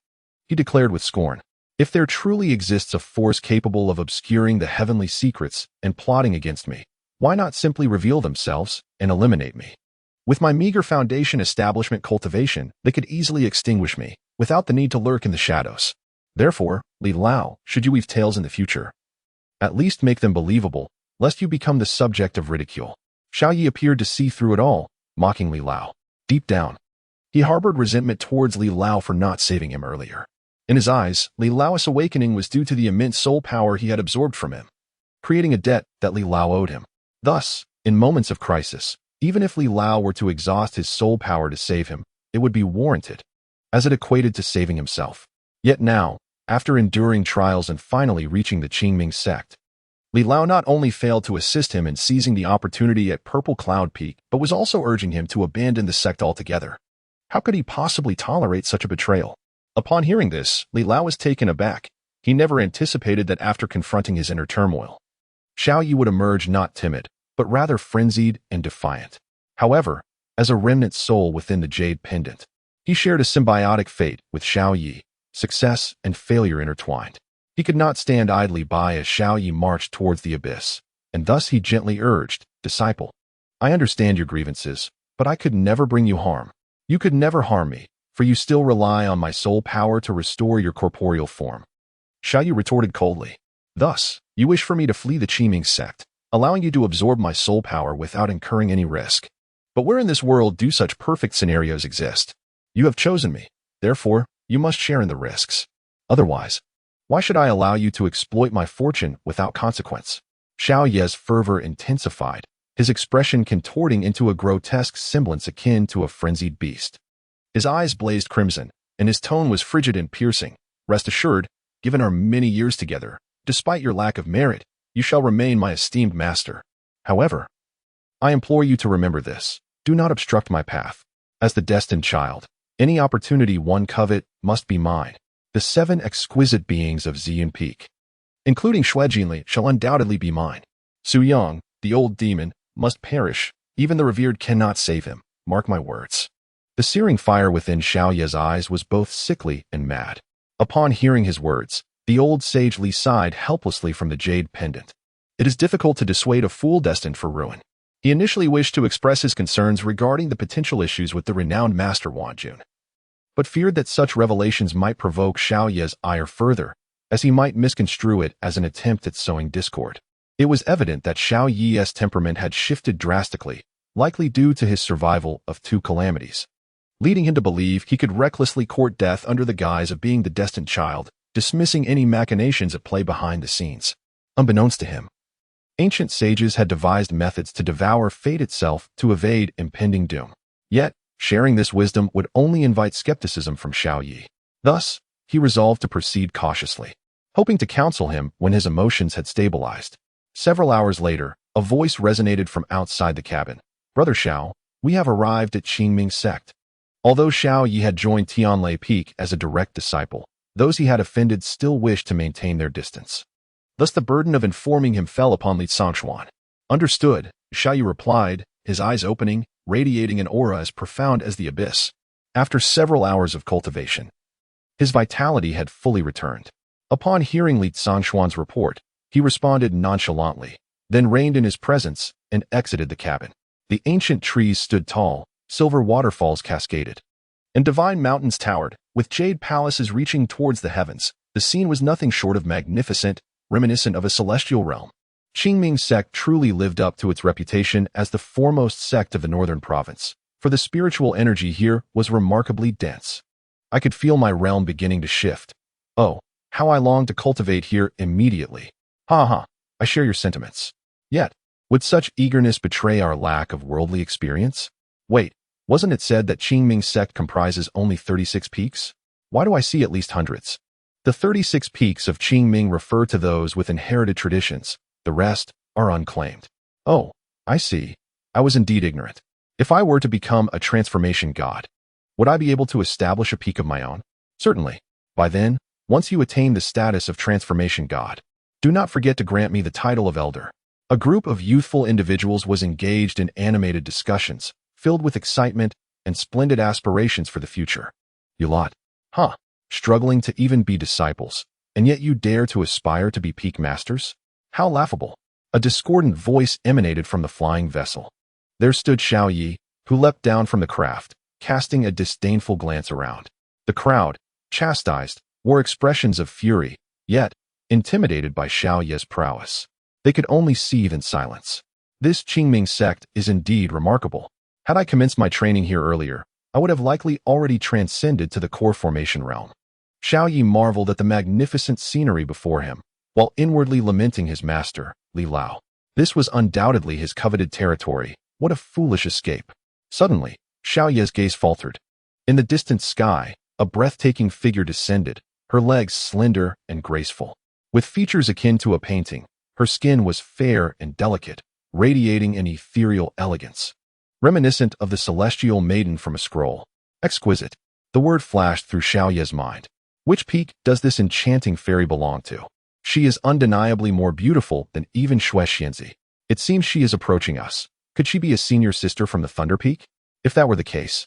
He declared with scorn. If there truly exists a force capable of obscuring the heavenly secrets and plotting against me, why not simply reveal themselves and eliminate me? With my meager foundation establishment cultivation, they could easily extinguish me, without the need to lurk in the shadows. Therefore, Li Lao, should you weave tales in the future, at least make them believable, lest you become the subject of ridicule. Xiaoyi appeared to see through it all, mocking Li Lao. Deep down, he harbored resentment towards Li Lao for not saving him earlier. In his eyes, Li Lao's awakening was due to the immense soul power he had absorbed from him, creating a debt that Li Lao owed him. Thus, in moments of crisis, even if Li Lao were to exhaust his soul power to save him, it would be warranted, as it equated to saving himself. Yet now, after enduring trials and finally reaching the Qingming Sect, Li Lao not only failed to assist him in seizing the opportunity at Purple Cloud Peak, but was also urging him to abandon the sect altogether. How could he possibly tolerate such a betrayal? Upon hearing this, Li Lao was taken aback. He never anticipated that after confronting his inner turmoil, Xiaoyi would emerge not timid, but rather frenzied and defiant. However, as a remnant soul within the Jade Pendant, he shared a symbiotic fate with Xiaoyi, success and failure intertwined. He could not stand idly by as Xiaoyi marched towards the abyss, and thus he gently urged, Disciple, I understand your grievances, but I could never bring you harm. You could never harm me, for you still rely on my soul power to restore your corporeal form. Xiaoyi retorted coldly. Thus, you wish for me to flee the Qingming Sect, allowing you to absorb my soul power without incurring any risk. But where in this world do such perfect scenarios exist? You have chosen me, therefore, you must share in the risks. Otherwise, why should I allow you to exploit my fortune without consequence? Xiao Ye's fervor intensified, his expression contorting into a grotesque semblance akin to a frenzied beast. His eyes blazed crimson, and his tone was frigid and piercing. Rest assured, given our many years together, despite your lack of merit, you shall remain my esteemed master. However, I implore you to remember this. Do not obstruct my path. As the destined child, any opportunity one covet must be mine. The 7 exquisite beings of Ziyun Peak, including Shuijinli, shall undoubtedly be mine. Su Yang, the old demon, must perish. Even the revered cannot save him. Mark my words. The searing fire within Xiao Ye's eyes was both sickly and mad. Upon hearing his words, the old sage Li sighed helplessly from the jade pendant. It is difficult to dissuade a fool destined for ruin. He initially wished to express his concerns regarding the potential issues with the renowned Master Wan Jun, but feared that such revelations might provoke Xiao Ye's ire further, as he might misconstrue it as an attempt at sowing discord. It was evident that Xiao Ye's temperament had shifted drastically, likely due to his survival of 2 calamities, leading him to believe he could recklessly court death under the guise of being the destined child, dismissing any machinations at play behind the scenes. Unbeknownst to him, ancient sages had devised methods to devour fate itself to evade impending doom. Yet, sharing this wisdom would only invite skepticism from Xiao Yi. Thus, he resolved to proceed cautiously, hoping to counsel him when his emotions had stabilized. Several hours later, a voice resonated from outside the cabin. Brother Xiao, we have arrived at Qingming Sect. Although Xiao Yi had joined Tianlai Peak as a direct disciple, those he had offended still wished to maintain their distance. Thus the burden of informing him fell upon Li Zongchuan. Understood, Xiao Yi replied, his eyes opening, radiating an aura as profound as the abyss. After several hours of cultivation, his vitality had fully returned. Upon hearing Li Zongchuan's report, he responded nonchalantly, then reigned in his presence and exited the cabin. The ancient trees stood tall, silver waterfalls cascaded, and divine mountains towered, with jade palaces reaching towards the heavens. The scene was nothing short of magnificent, reminiscent of a celestial realm. Qingming Sect truly lived up to its reputation as the foremost sect of the northern province, for the spiritual energy here was remarkably dense. I could feel my realm beginning to shift. Oh, how I longed to cultivate here immediately. Ha ha, I share your sentiments. Yet, would such eagerness betray our lack of worldly experience? Wait, wasn't it said that Qingming Sect comprises only 36 peaks? Why do I see at least hundreds? The 36 peaks of Qingming refer to those with inherited traditions. The rest are unclaimed. Oh, I see. I was indeed ignorant. If I were to become a transformation god, would I be able to establish a peak of my own? Certainly. By then, once you attain the status of transformation god, do not forget to grant me the title of elder. A group of youthful individuals was engaged in animated discussions, filled with excitement and splendid aspirations for the future. You lot. Huh. Struggling to even be disciples, and yet you dare to aspire to be peak masters? How laughable. A discordant voice emanated from the flying vessel. There stood Xiao Yi, who leapt down from the craft, casting a disdainful glance around. The crowd, chastised, wore expressions of fury, yet, intimidated by Xiao Yi's prowess, they could only seethe in silence. This Qingming Sect is indeed remarkable. Had I commenced my training here earlier, I would have likely already transcended to the core formation realm. Xiao Yi marveled at the magnificent scenery before him, while inwardly lamenting his master, Li Lao. This was undoubtedly his coveted territory. What a foolish escape. Suddenly, Xiao Yi's gaze faltered. In the distant sky, a breathtaking figure descended, her legs slender and graceful. With features akin to a painting, her skin was fair and delicate, radiating an ethereal elegance, reminiscent of the celestial maiden from a scroll. Exquisite. The word flashed through Xiao Yi's mind. Which peak does this enchanting fairy belong to? She is undeniably more beautiful than even Shuixianzi. It seems she is approaching us. Could she be a senior sister from the Thunder Peak? If that were the case,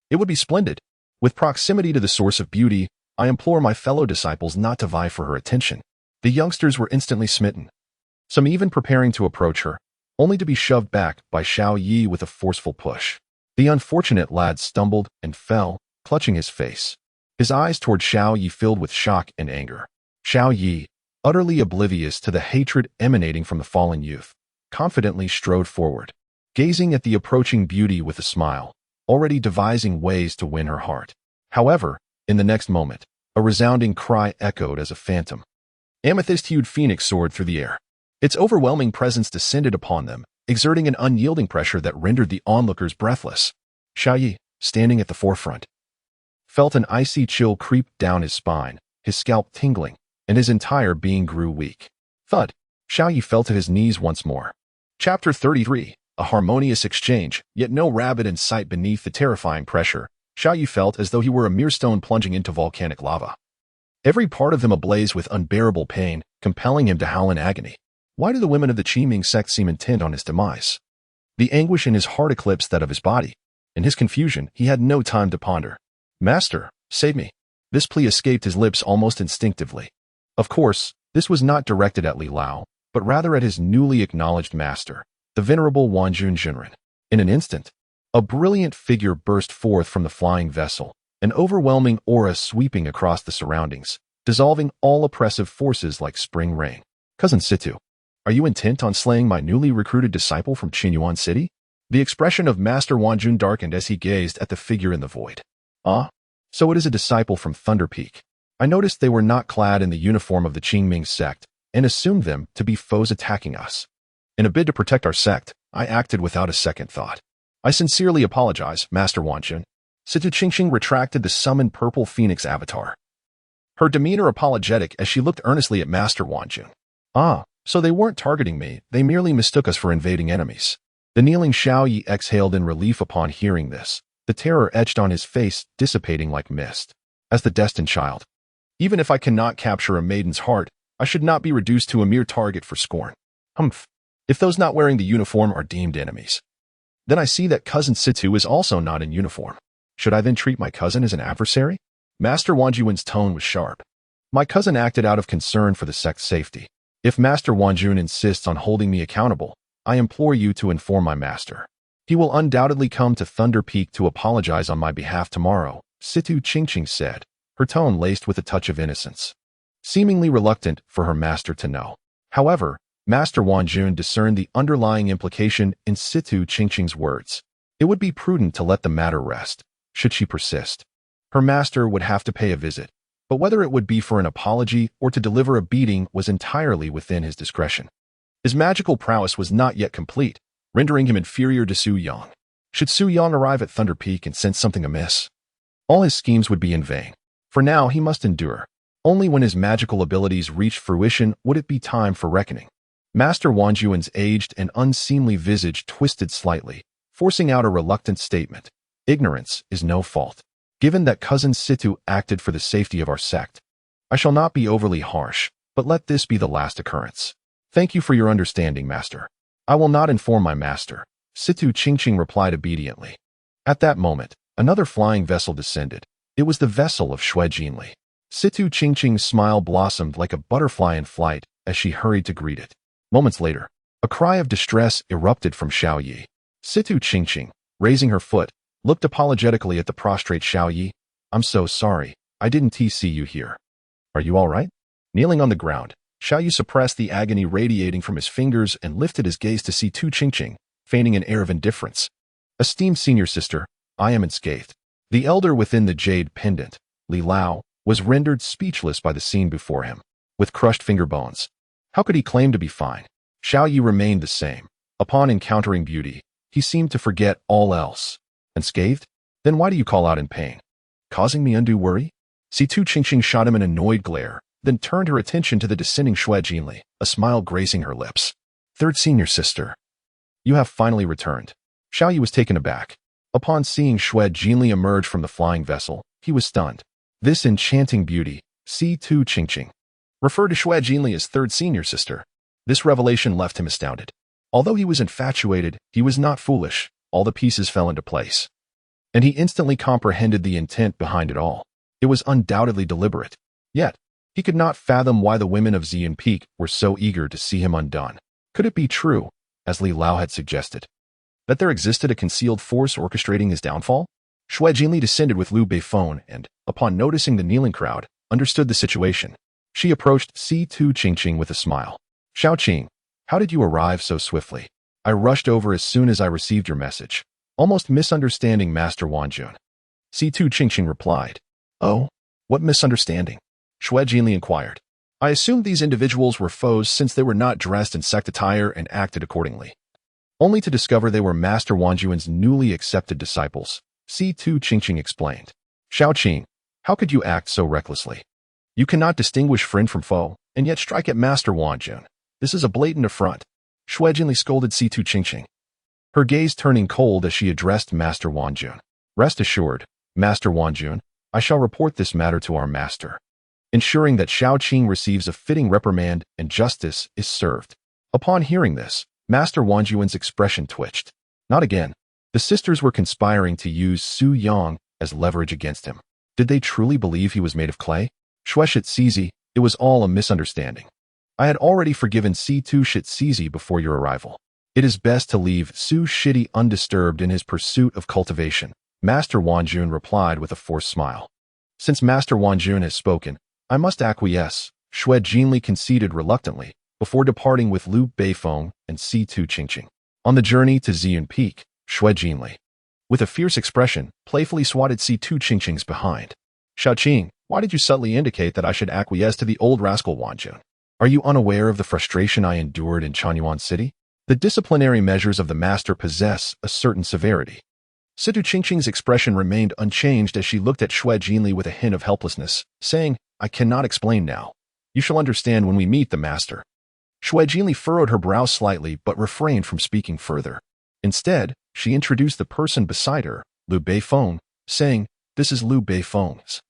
it would be splendid. With proximity to the source of beauty, I implore my fellow disciples not to vie for her attention. The youngsters were instantly smitten, some even preparing to approach her, only to be shoved back by Xiao Yi with a forceful push. The unfortunate lad stumbled and fell, clutching his face. His eyes toward Xiao Yi filled with shock and anger. Xiao Yi, utterly oblivious to the hatred emanating from the fallen youth, confidently strode forward, gazing at the approaching beauty with a smile, already devising ways to win her heart. However, in the next moment, a resounding cry echoed as a phantom, amethyst-hued phoenix soared through the air. Its overwhelming presence descended upon them, exerting an unyielding pressure that rendered the onlookers breathless. Xiaoyi, standing at the forefront, felt an icy chill creep down his spine, his scalp tingling, and his entire being grew weak. Thud! Xiaoyi fell to his knees once more. Chapter 33. A harmonious exchange, yet no rabbit in sight beneath the terrifying pressure. Xiaoyi felt as though he were a mere stone plunging into volcanic lava. Every part of him ablaze with unbearable pain, compelling him to howl in agony. Why do the women of the Qingming Sect seem intent on his demise? The anguish in his heart eclipsed that of his body. In his confusion, he had no time to ponder. Master, save me. This plea escaped his lips almost instinctively. Of course, this was not directed at Li Lao, but rather at his newly acknowledged master, the venerable Wanjun Jinren. In an instant, a brilliant figure burst forth from the flying vessel, an overwhelming aura sweeping across the surroundings, dissolving all oppressive forces like spring rain. Cousin Situ, are you intent on slaying my newly recruited disciple from Chiuan City? The expression of Master Wanjun darkened as he gazed at the figure in the void. Ah, so it is a disciple from Thunder Peak. I noticed they were not clad in the uniform of the Qingming Sect, and assumed them to be foes attacking us. In a bid to protect our sect, I acted without a second thought. I sincerely apologize, Master Wanjun. Situ Qingqing retracted the summoned purple phoenix avatar, her demeanor apologetic as she looked earnestly at Master Wanjun. Ah, so they weren't targeting me, they merely mistook us for invading enemies. The kneeling Xiaoyi exhaled in relief upon hearing this, the terror etched on his face dissipating like mist. As the destined child, even if I cannot capture a maiden's heart, I should not be reduced to a mere target for scorn. Humph. If those not wearing the uniform are deemed enemies, then I see that Cousin Situ is also not in uniform. Should I then treat my cousin as an adversary? Master Wanjun's tone was sharp. My cousin acted out of concern for the sect's safety. If Master Wanjun insists on holding me accountable, I implore you to inform my master. He will undoubtedly come to Thunder Peak to apologize on my behalf tomorrow, Situ Qingqing said, her tone laced with a touch of innocence, seemingly reluctant for her master to know. However, Master Wanjun discerned the underlying implication in Situ Qingqing's words. It would be prudent to let the matter rest. Should she persist, her master would have to pay a visit, but whether it would be for an apology or to deliver a beating was entirely within his discretion. His magical prowess was not yet complete, rendering him inferior to Su Yang. Should Su Yang arrive at Thunder Peak and sense something amiss, all his schemes would be in vain. For now, he must endure. Only when his magical abilities reached fruition would it be time for reckoning. Master Wanjun's aged and unseemly visage twisted slightly, forcing out a reluctant statement. Ignorance is no fault. Given that Cousin Situ acted for the safety of our sect, I shall not be overly harsh, but let this be the last occurrence. Thank you for your understanding, Master. I will not inform my master, Situ Qingqing replied obediently. At that moment, another flying vessel descended. It was the vessel of Shui Jinli. Situ Qingqing's smile blossomed like a butterfly in flight as she hurried to greet it. Moments later, a cry of distress erupted from Xiaoyi. Situ Qingqing, raising her foot, looked apologetically at the prostrate Xiaoyi. I'm so sorry, I didn't see you here. Are you all right? Kneeling on the ground, Xiaoyi suppressed the agony radiating from his fingers and lifted his gaze to Situ Qingqing, feigning an air of indifference. Esteemed senior sister, I am unscathed. The elder within the jade pendant, Li Lao, was rendered speechless by the scene before him. With crushed finger bones, how could he claim to be fine? Xiaoyi remained the same. Upon encountering beauty, he seemed to forget all else. Unscathed? Then why do you call out in pain? Causing me undue worry? Situ Qingqing shot him an annoyed glare, then turned her attention to the descending Shui Jinli, a smile gracing her lips. Third senior sister, you have finally returned. Xiaoyi was taken aback. Upon seeing Shui Jinli emerge from the flying vessel, he was stunned. This enchanting beauty, Situ Qingqing, referred to Shui Jinli as third senior sister. This revelation left him astounded. Although he was infatuated, he was not foolish. All the pieces fell into place, and he instantly comprehended the intent behind it all. It was undoubtedly deliberate. Yet, he could not fathom why the women of Ziyun Peak were so eager to see him undone. Could it be true, as Li Lao had suggested, that there existed a concealed force orchestrating his downfall? Shui Jinli descended with Liu Beifeng and, upon noticing the kneeling crowd, understood the situation. She approached Situ Qingqing with a smile. Xiaoqing, how did you arrive so swiftly? I rushed over as soon as I received your message, almost misunderstanding Master Wanjun. Situ Qingqing replied. Oh, what misunderstanding? Shui Jinli inquired. I assumed these individuals were foes since they were not dressed in sect attire and acted accordingly. Only to discover they were Master Wanjuan's newly accepted disciples, Situ Qingqing explained. Shaoqing, how could you act so recklessly? You cannot distinguish friend from foe, and yet strike at Master Wanjun. This is a blatant affront. Shuejinli scolded Situ Qingqing, her gaze turning cold as she addressed Master Wanjun. Rest assured, Master Wanjun, I shall report this matter to our master, ensuring that Shaoqing receives a fitting reprimand and justice is served. Upon hearing this, Master Wanjuan's expression twitched. Not again. The sisters were conspiring to use Su Yang as leverage against him. Did they truly believe he was made of clay? Shueshit Cizi, it was all a misunderstanding. I had already forgiven Situ Shit Cizi before your arrival. It is best to leave Su Shitty undisturbed in his pursuit of cultivation, Master Wanjun replied with a forced smile. Since Master Wanjun has spoken, I must acquiesce, Xue Jinli conceded reluctantly, before departing with Liu Beifeng and Situ Qingqing. On the journey to Ziyun Peak, Xue Jinli, with a fierce expression, playfully swatted Situ Qingqing's behind. Shaoqing, why did you subtly indicate that I should acquiesce to the old rascal Wanjun? Are you unaware of the frustration I endured in Chanyuan City? The disciplinary measures of the master possess a certain severity. Situ Qingqing's expression remained unchanged as she looked at Xue Jinli with a hint of helplessness, saying, I cannot explain now. You shall understand when we meet the master. Xue Jinli furrowed her brow slightly but refrained from speaking further. Instead, she introduced the person beside her, Liu Beifeng, saying, This is Liu Beifeng's,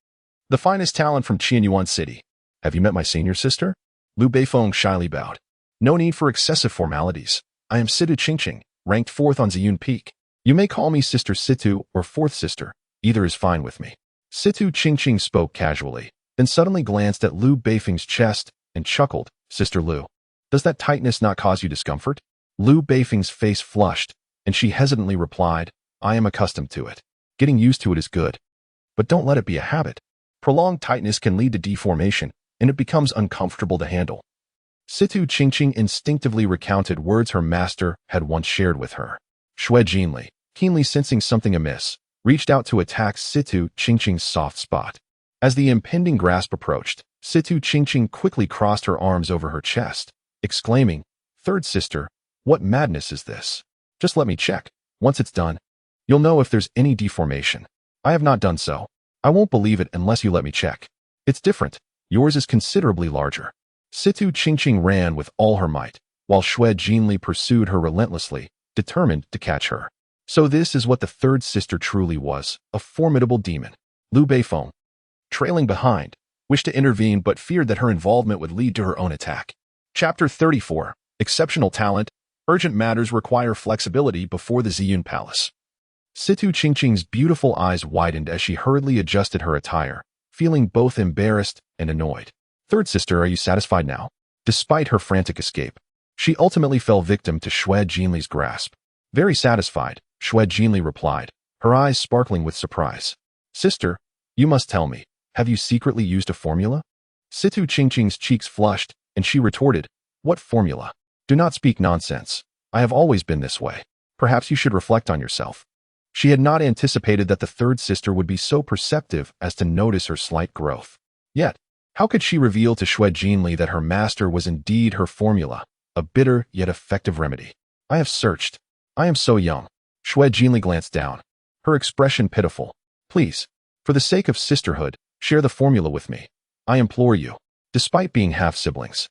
the finest talent from Qianyuan City. Have you met my senior sister? Liu Beifeng shyly bowed. No need for excessive formalities. I am Situ Qingqing, ranked 4th on Ziyun Peak. You may call me Sister Situ or 4th Sister. Either is fine with me. Situ Qingqing spoke casually, then suddenly glanced at Liu Beifeng's chest and chuckled. Sister Liu, does that tightness not cause you discomfort? Liu Beifeng's face flushed, and she hesitantly replied, I am accustomed to it. Getting used to it is good. But don't let it be a habit. Prolonged tightness can lead to deformation, and it becomes uncomfortable to handle. Situ Qingqing instinctively recounted words her master had once shared with her. Xue Jinli, keenly sensing something amiss, reached out to attack Situ Qingqing's soft spot. As the impending grasp approached, Situ Qingqing quickly crossed her arms over her chest, exclaiming, Third sister, what madness is this? Just let me check. Once it's done, you'll know if there's any deformation. I have not done so. I won't believe it unless you let me check. It's different. Yours is considerably larger. Situ Qingqing ran with all her might, while Xue Jinli pursued her relentlessly, determined to catch her. So this is what the third sister truly was, a formidable demon. Liu Beifeng, trailing behind, wished to intervene but feared that her involvement would lead to her own attack. Chapter 34, Exceptional Talent, Urgent Matters Require Flexibility Before the Ziyun Palace. Situ Qingqing's beautiful eyes widened as she hurriedly adjusted her attire, feeling both embarrassed and annoyed. Third sister, are you satisfied now? Despite her frantic escape, she ultimately fell victim to Xue Jinli's grasp. Very satisfied, Xue Jinli replied, her eyes sparkling with surprise. Sister, you must tell me, have you secretly used a formula? Situ Qingqing's cheeks flushed, and she retorted, What formula? Do not speak nonsense. I have always been this way. Perhaps you should reflect on yourself. She had not anticipated that the third sister would be so perceptive as to notice her slight growth. Yet, how could she reveal to Xue Jinli that her master was indeed her formula, a bitter yet effective remedy? I have searched. I am so young. Xue Jinli glanced down, her expression pitiful. Please, for the sake of sisterhood, share the formula with me. I implore you. Despite being half-siblings,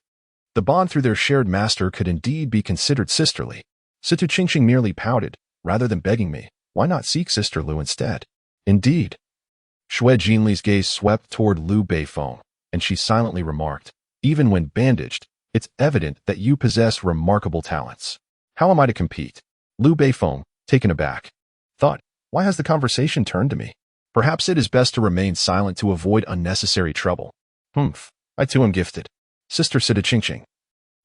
the bond through their shared master could indeed be considered sisterly. Situ Qingqing merely pouted, rather than begging me. Why not seek Sister Liu instead? Indeed. Xue Jinli's gaze swept toward Liu Beifeng, and she silently remarked, Even when bandaged, it's evident that you possess remarkable talents. How am I to compete? Liu Beifeng, taken aback, thought, why has the conversation turned to me? Perhaps it is best to remain silent to avoid unnecessary trouble. I too am gifted. Sister Situ Qingqing,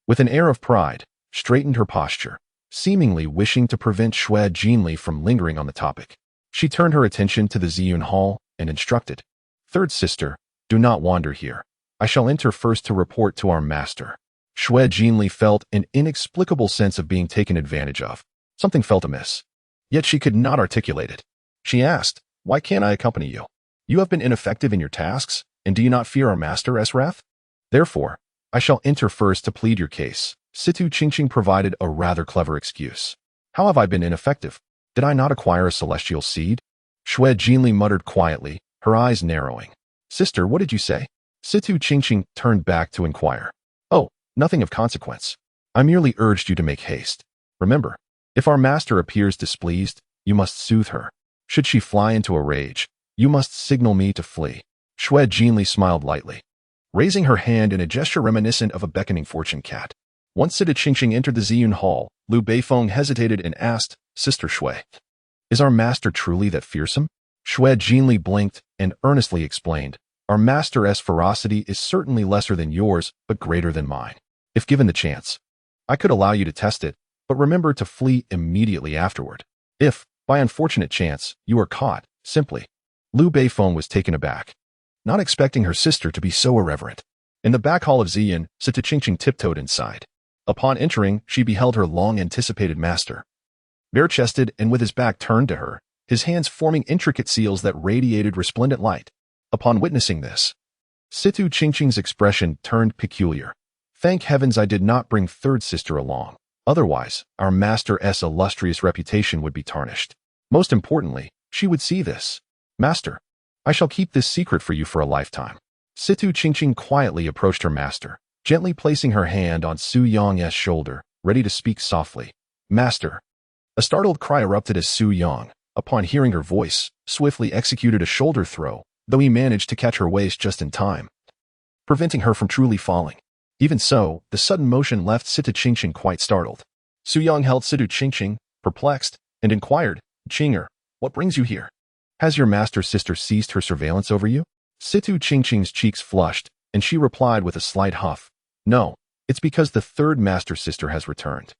with an air of pride, straightened her posture, seemingly wishing to prevent Xue Jinli from lingering on the topic. She turned her attention to the Ziyun Hall and instructed, Third sister, do not wander here. I shall enter first to report to our master. Xue Jinli felt an inexplicable sense of being taken advantage of. Something felt amiss. Yet she could not articulate it. She asked, Why can't I accompany you? You have been ineffective in your tasks, and do you not fear our master, Esrath? Therefore, I shall enter first to plead your case. Situ Qingqing provided a rather clever excuse. How have I been ineffective? Did I not acquire a celestial seed? Shui Jinli muttered quietly, her eyes narrowing. Sister, what did you say? Situ Qingqing turned back to inquire. Oh, nothing of consequence. I merely urged you to make haste. Remember, if our master appears displeased, you must soothe her. Should she fly into a rage, you must signal me to flee. Shui Jinli smiled lightly, raising her hand in a gesture reminiscent of a beckoning fortune cat. Once Situ Qingqing entered the Ziyun Hall, Liu Beifeng hesitated and asked, Sister Shui, is our master truly that fearsome? Shui Jinli blinked and earnestly explained, our master's ferocity is certainly lesser than yours, but greater than mine. If given the chance, I could allow you to test it, but remember to flee immediately afterward. If, by unfortunate chance, you are caught, simply. Liu Beifeng was taken aback, not expecting her sister to be so irreverent. In the back hall of Ziyun, Situ Qingqing tiptoed inside. Upon entering, she beheld her long-anticipated master, bare-chested and with his back turned to her, his hands forming intricate seals that radiated resplendent light. Upon witnessing this, Situ Qingqing's expression turned peculiar. Thank heavens I did not bring third sister along. Otherwise, our master's illustrious reputation would be tarnished. Most importantly, she would see this. Master, I shall keep this secret for you for a lifetime. Situ Qingqing quietly approached her master, gently placing her hand on Su Yang's shoulder, ready to speak softly. Master. A startled cry erupted as Su Yang, upon hearing her voice, swiftly executed a shoulder throw, though he managed to catch her waist just in time, preventing her from truly falling. Even so, the sudden motion left Situ Qingqing quite startled. Su Yang held Situ Qingqing, perplexed, and inquired, Qinger, what brings you here? Has your master's sister ceased her surveillance over you? Situ Qingqing's cheeks flushed, and she replied with a slight huff. No, it's because the third master sister has returned.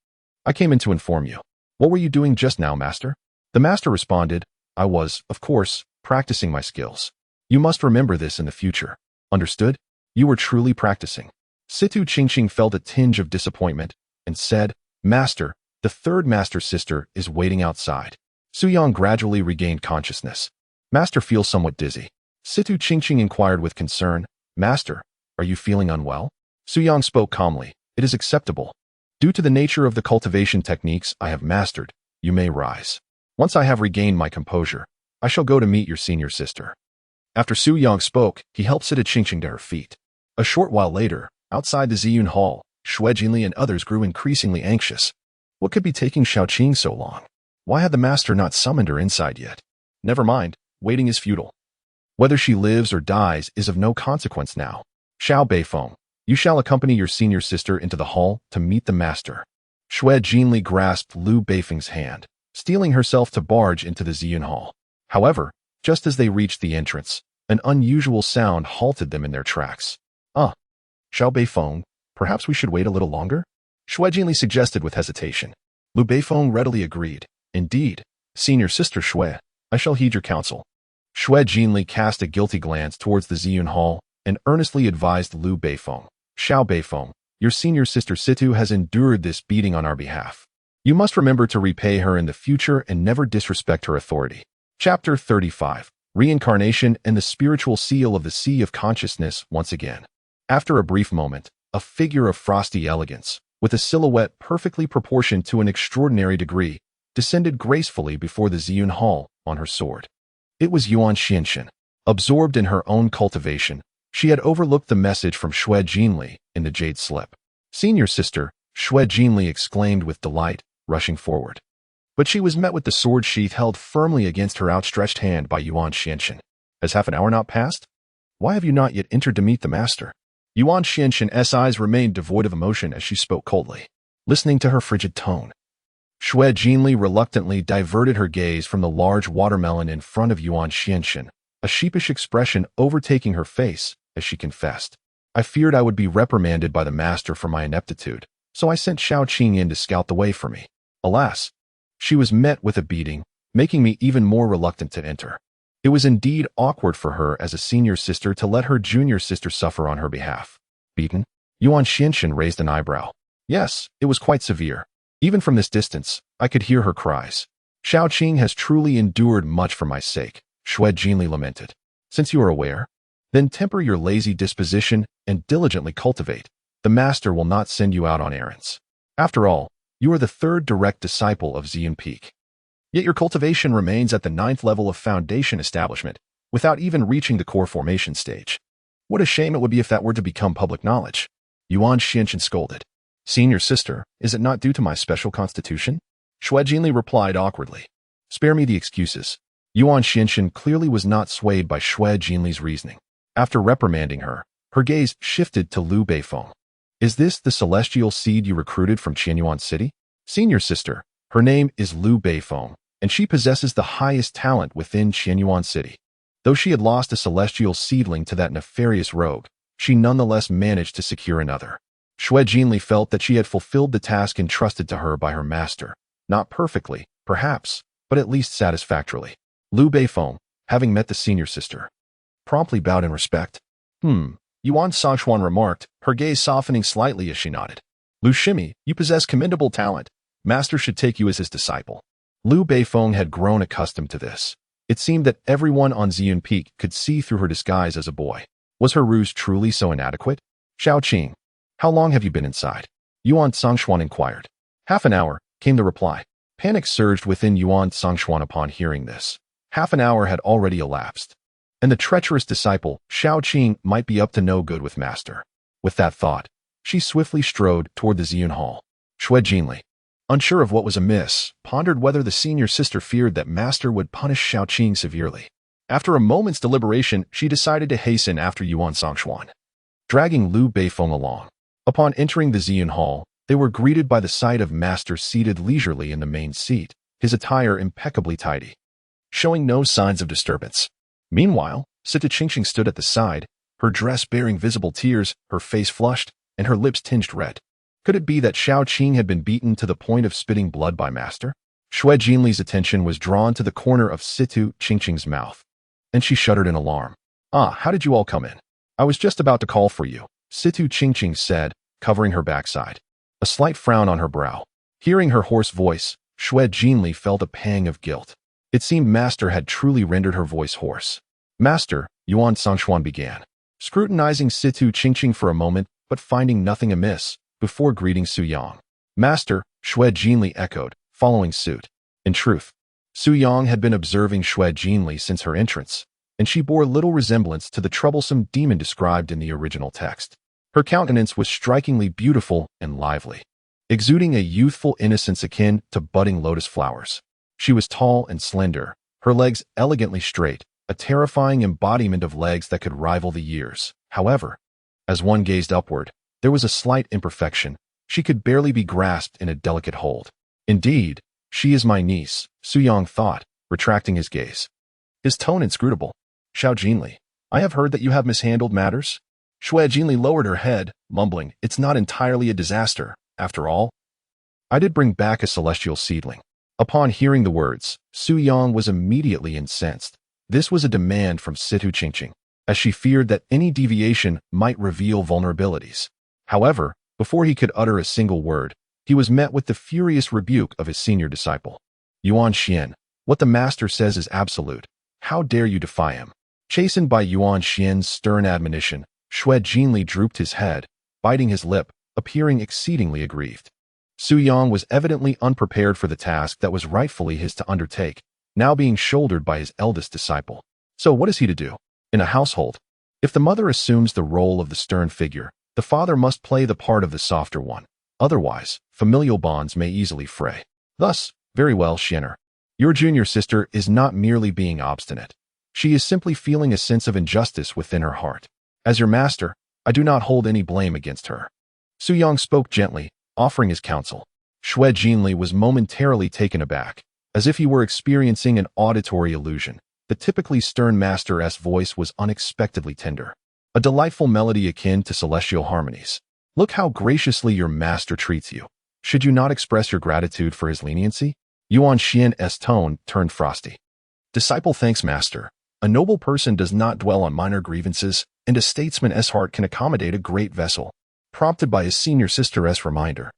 I came in to inform you. What were you doing just now, master? The master responded, I was, of course, practicing my skills. You must remember this in the future. Understood? You were truly practicing. Situ Qingqing felt a tinge of disappointment and said, Master, the third master sister is waiting outside. Su Yang gradually regained consciousness. Master feels somewhat dizzy. Situ Qingqing inquired with concern, Master, are you feeling unwell? Su Yang spoke calmly, it is acceptable. Due to the nature of the cultivation techniques I have mastered, you may rise. Once I have regained my composure, I shall go to meet your senior sister. After Su Yang spoke, he helped Situ Qingqing to her feet. A short while later, outside the Ziyun Hall, Shui Jinli and others grew increasingly anxious. What could be taking Xiaoqing so long? Why had the master not summoned her inside yet? Never mind, waiting is futile. Whether she lives or dies is of no consequence now. Xiao Beifeng, you shall accompany your senior sister into the hall to meet the master. Shui Jinli grasped Liu Beifeng's hand, steeling herself to barge into the Ziyun Hall. However, just as they reached the entrance, an unusual sound halted them in their tracks. Xiao Beifeng, perhaps we should wait a little longer? Shui Jinli suggested with hesitation. Liu Beifeng readily agreed. Indeed, senior sister Shui, I shall heed your counsel. Shui Jinli cast a guilty glance towards the Ziyun Hall and earnestly advised Liu Beifeng. Xiao Beifeng, your senior sister Situ has endured this beating on our behalf. You must remember to repay her in the future and never disrespect her authority. Chapter 35. Reincarnation and the Spiritual Seal of the Sea of Consciousness once again. After a brief moment, a figure of frosty elegance, with a silhouette perfectly proportioned to an extraordinary degree, descended gracefully before the Ziyun Hall on her sword. It was Yuan Xianxian. Absorbed in her own cultivation, she had overlooked the message from Shui Jinli in the jade slip. Senior sister, Shui Jinli exclaimed with delight, rushing forward. But she was met with the sword sheath held firmly against her outstretched hand by Yuan Xianxian. Has half an hour not passed? Why have you not yet entered to meet the master? Yuan Xianxian's eyes remained devoid of emotion as she spoke coldly, listening to her frigid tone. Shui Jinli reluctantly diverted her gaze from the large watermelon in front of Yuan Xianxian, a sheepish expression overtaking her face as she confessed. I feared I would be reprimanded by the master for my ineptitude, so I sent Xiaoqing in to scout the way for me. Alas, she was met with a beating, making me even more reluctant to enter. It was indeed awkward for her as a senior sister to let her junior sister suffer on her behalf. Beaten? Yuan Xianxian raised an eyebrow. Yes, it was quite severe. Even from this distance, I could hear her cries. Xiaoqing has truly endured much for my sake, Shui Jinli lamented. Since you are aware, then temper your lazy disposition and diligently cultivate. The master will not send you out on errands. After all, you are the third direct disciple of Ziyun Peak. Yet your cultivation remains at the 9th level of foundation establishment, without even reaching the core formation stage. What a shame it would be if that were to become public knowledge. Yuan Xianchen scolded. Senior sister, is it not due to my special constitution? Shui Jinli replied awkwardly. Spare me the excuses. Yuan Xianchen clearly was not swayed by Shui Jinli's reasoning. After reprimanding her, her gaze shifted to Liu Beifeng. Is this the celestial seed you recruited from Qianyuan City? Senior sister, her name is Liu Beifeng, and she possesses the highest talent within Qianyuan City. Though she had lost a celestial seedling to that nefarious rogue, she nonetheless managed to secure another. Shui Jinli felt that she had fulfilled the task entrusted to her by her master. Not perfectly, perhaps, but at least satisfactorily. Liu Beifeng, having met the senior sister, promptly bowed in respect. Yuan Songchuan remarked, her gaze softening slightly as she nodded. Liu Shimi, you possess commendable talent. Master should take you as his disciple. Liu Beifeng had grown accustomed to this. It seemed that everyone on Ziyun Peak could see through her disguise as a boy. Was her ruse truly so inadequate? Xiaoqing, how long have you been inside? Yuan Songchuan inquired. Half an hour, came the reply. Panic surged within Yuan Songchuan upon hearing this. Half an hour had already elapsed, and the treacherous disciple, Xiaoqing, might be up to no good with master. With that thought, she swiftly strode toward the Ziyun Hall. Shui Jinli, unsure of what was amiss, pondered whether the senior sister feared that master would punish Xiaoqing severely. After a moment's deliberation, she decided to hasten after Yuan Songchuan, dragging Liu Beifeng along. Upon entering the Ziyun Hall, they were greeted by the sight of master seated leisurely in the main seat, his attire impeccably tidy, showing no signs of disturbance. Meanwhile, Situ Qingqing stood at the side, her dress bearing visible tears, her face flushed, and her lips tinged red. Could it be that Xiaoqing had been beaten to the point of spitting blood by master? Shui Jinli's attention was drawn to the corner of Situ Qingqing's mouth, and she shuddered in alarm. How did you all come in? I was just about to call for you, Situ Qingqing said, covering her backside, a slight frown on her brow. Hearing her hoarse voice, Shui Jinli felt a pang of guilt. It seemed master had truly rendered her voice hoarse. Master, Yuan Songchuan began, scrutinizing Situ Qingqing for a moment, but finding nothing amiss, before greeting Su Yang. Master, Shui Jinli echoed, following suit. In truth, Su Yang had been observing Shui Jinli since her entrance, and she bore little resemblance to the troublesome demon described in the original text. Her countenance was strikingly beautiful and lively, exuding a youthful innocence akin to budding lotus flowers. She was tall and slender, her legs elegantly straight, a terrifying embodiment of legs that could rival the years. However, as one gazed upward, there was a slight imperfection. She could barely be grasped in a delicate hold. Indeed, she is my niece, Su Yang thought, retracting his gaze. His tone inscrutable. Xiao Jinli, I have heard that you have mishandled matters. Shui Jinli lowered her head, mumbling, it's not entirely a disaster, after all. I did bring back a celestial seedling. Upon hearing the words, Su Yang was immediately incensed. This was a demand from Situ Qingqing, as she feared that any deviation might reveal vulnerabilities. However, before he could utter a single word, he was met with the furious rebuke of his senior disciple. Yuan Xian, what the master says is absolute. How dare you defy him? Chastened by Yuan Xian's stern admonition, Shui Jinli drooped his head, biting his lip, appearing exceedingly aggrieved. Su Yang was evidently unprepared for the task that was rightfully his to undertake, now being shouldered by his eldest disciple. So what is he to do? In a household, if the mother assumes the role of the stern figure, the father must play the part of the softer one. Otherwise, familial bonds may easily fray. Thus, very well, Xianer. Your junior sister is not merely being obstinate. She is simply feeling a sense of injustice within her heart. As your master, I do not hold any blame against her. Su Yang spoke gently, offering his counsel. Shui Jinli was momentarily taken aback, as if he were experiencing an auditory illusion. The typically stern master's voice was unexpectedly tender, a delightful melody akin to celestial harmonies. Look how graciously your master treats you. Should you not express your gratitude for his leniency? Yuan Xian's tone turned frosty. Disciple thanks master. A noble person does not dwell on minor grievances, and a statesman's heart can accommodate a great vessel. Prompted by his senior sister's reminder,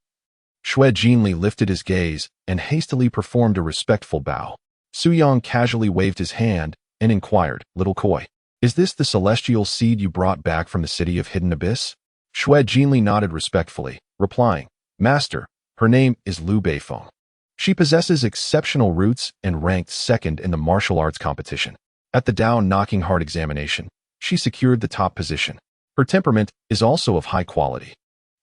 Shui Jinli lifted his gaze and hastily performed a respectful bow. Su Yang casually waved his hand and inquired, little coy, is this the celestial seed you brought back from the city of Hidden Abyss? Shui Jinli nodded respectfully, replying, Master, her name is Liu Beifeng. She possesses exceptional roots and ranked second in the martial arts competition. At the Dao Knocking Heart examination, she secured the top position. Her temperament is also of high quality.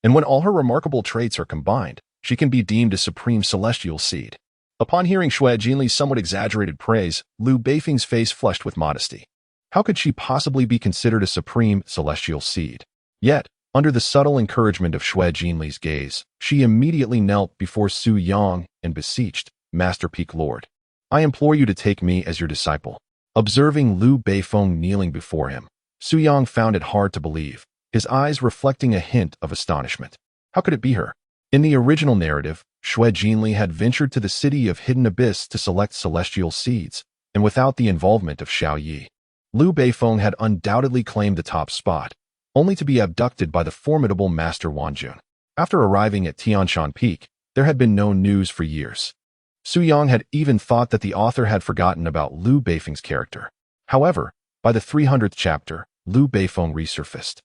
And when all her remarkable traits are combined, she can be deemed a supreme celestial seed. Upon hearing Shui Jinli's somewhat exaggerated praise, Liu Beifeng's face flushed with modesty. How could she possibly be considered a supreme celestial seed? Yet, under the subtle encouragement of Shui Jinli's gaze, she immediately knelt before Su Yang and beseeched, Master Peak Lord, I implore you to take me as your disciple. Observing Liu Beifeng kneeling before him, Su Yang found it hard to believe, his eyes reflecting a hint of astonishment. How could it be her? In the original narrative, Shui Jinli had ventured to the city of Hidden Abyss to select celestial seeds, and without the involvement of Xiao Yi, Liu Beifeng had undoubtedly claimed the top spot, only to be abducted by the formidable Master Wanjun. After arriving at Tianshan Peak, there had been no news for years. Su Yang had even thought that the author had forgotten about Liu Beifeng's character. However, by the 300th chapter, Liu Beifeng resurfaced,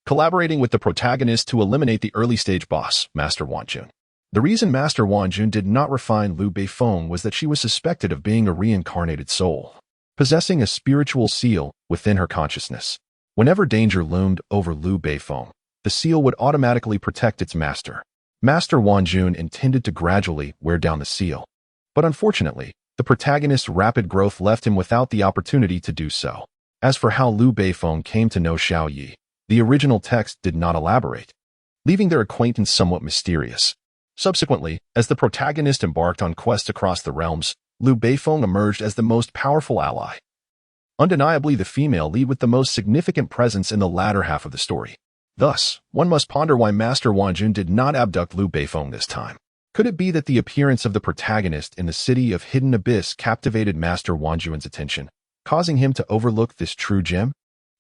collaborating with the protagonist to eliminate the early-stage boss, Master Wanjun. The reason Master Wanjun did not refine Liu Beifeng was that she was suspected of being a reincarnated soul, possessing a spiritual seal within her consciousness. Whenever danger loomed over Liu Beifeng, the seal would automatically protect its master. Master Wanjun intended to gradually wear down the seal, but unfortunately, the protagonist's rapid growth left him without the opportunity to do so. As for how Liu Beifeng came to know Xiao Yi, the original text did not elaborate, leaving their acquaintance somewhat mysterious. Subsequently, as the protagonist embarked on quests across the realms, Liu Beifeng emerged as the most powerful ally. Undeniably the female lead with the most significant presence in the latter half of the story. Thus, one must ponder why Master Wanjun did not abduct Liu Beifeng this time. Could it be that the appearance of the protagonist in the city of Hidden Abyss captivated Master Wanjun's attention, causing him to overlook this true gem?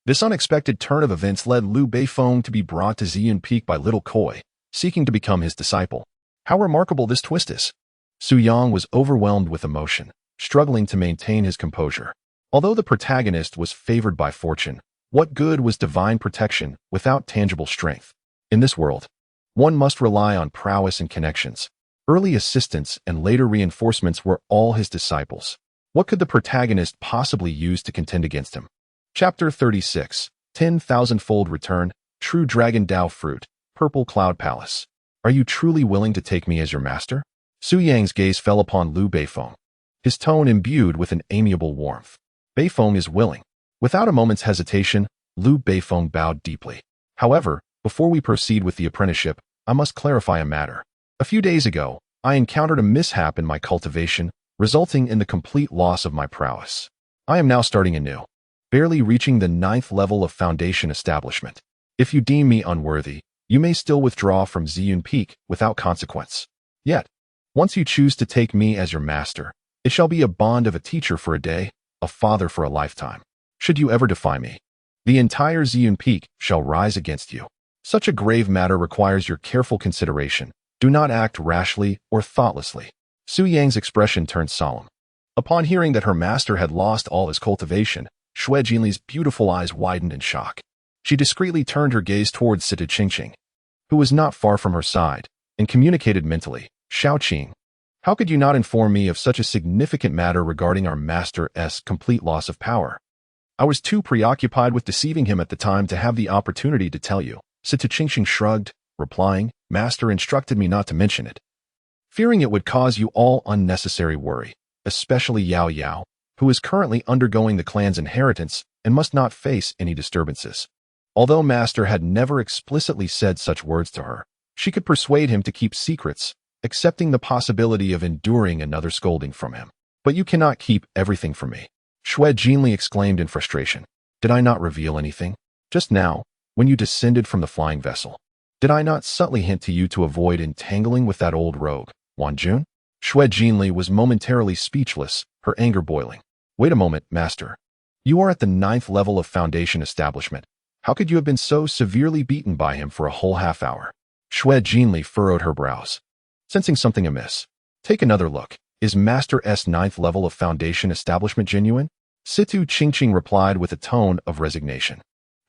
This unexpected turn of events led Liu Beifeng to be brought to Ziyun Peak by Little Koi, seeking to become his disciple. How remarkable this twist is! Su Yang was overwhelmed with emotion, struggling to maintain his composure. Although the protagonist was favored by fortune, what good was divine protection without tangible strength? In this world, one must rely on prowess and connections. Early assistance and later reinforcements were all his disciples. What could the protagonist possibly use to contend against him? Chapter 36, 10,000-fold Return, True Dragon Dao Fruit, Purple Cloud Palace. Are you truly willing to take me as your master? Su Yang's gaze fell upon Liu Beifeng, his tone imbued with an amiable warmth. Beifeng is willing. Without a moment's hesitation, Liu Beifeng bowed deeply. However, before we proceed with the apprenticeship, I must clarify a matter. A few days ago, I encountered a mishap in my cultivation, resulting in the complete loss of my prowess. I am now starting anew, barely reaching the 9th level of foundation establishment. If you deem me unworthy, you may still withdraw from Ziyun Peak without consequence. Yet, once you choose to take me as your master, it shall be a bond of a teacher for a day, a father for a lifetime. Should you ever defy me, the entire Ziyun Peak shall rise against you. Such a grave matter requires your careful consideration. Do not act rashly or thoughtlessly. Su Yang's expression turned solemn. Upon hearing that her master had lost all his cultivation, Shui Jinli's beautiful eyes widened in shock. She discreetly turned her gaze towards Situ Qingqing, who was not far from her side, and communicated mentally, Shaoqing, how could you not inform me of such a significant matter regarding our master's complete loss of power? I was too preoccupied with deceiving him at the time to have the opportunity to tell you. Situ Qingqing shrugged, replying, Master instructed me not to mention it, fearing it would cause you all unnecessary worry, especially Yao Yao, who is currently undergoing the clan's inheritance and must not face any disturbances. Although Master had never explicitly said such words to her, she could persuade him to keep secrets, accepting the possibility of enduring another scolding from him. But you cannot keep everything from me, Shui Jinli exclaimed in frustration. Did I not reveal anything? Just now, when you descended from the flying vessel, did I not subtly hint to you to avoid entangling with that old rogue, Wanjun? Shui Jinli was momentarily speechless, her anger boiling. Wait a moment, Master. You are at the 9th level of foundation establishment. How could you have been so severely beaten by him for a whole half hour? Shui Jinli furrowed her brows, sensing something amiss. Take another look. Is Master's 9th level of foundation establishment genuine? Situ Qingqing replied with a tone of resignation.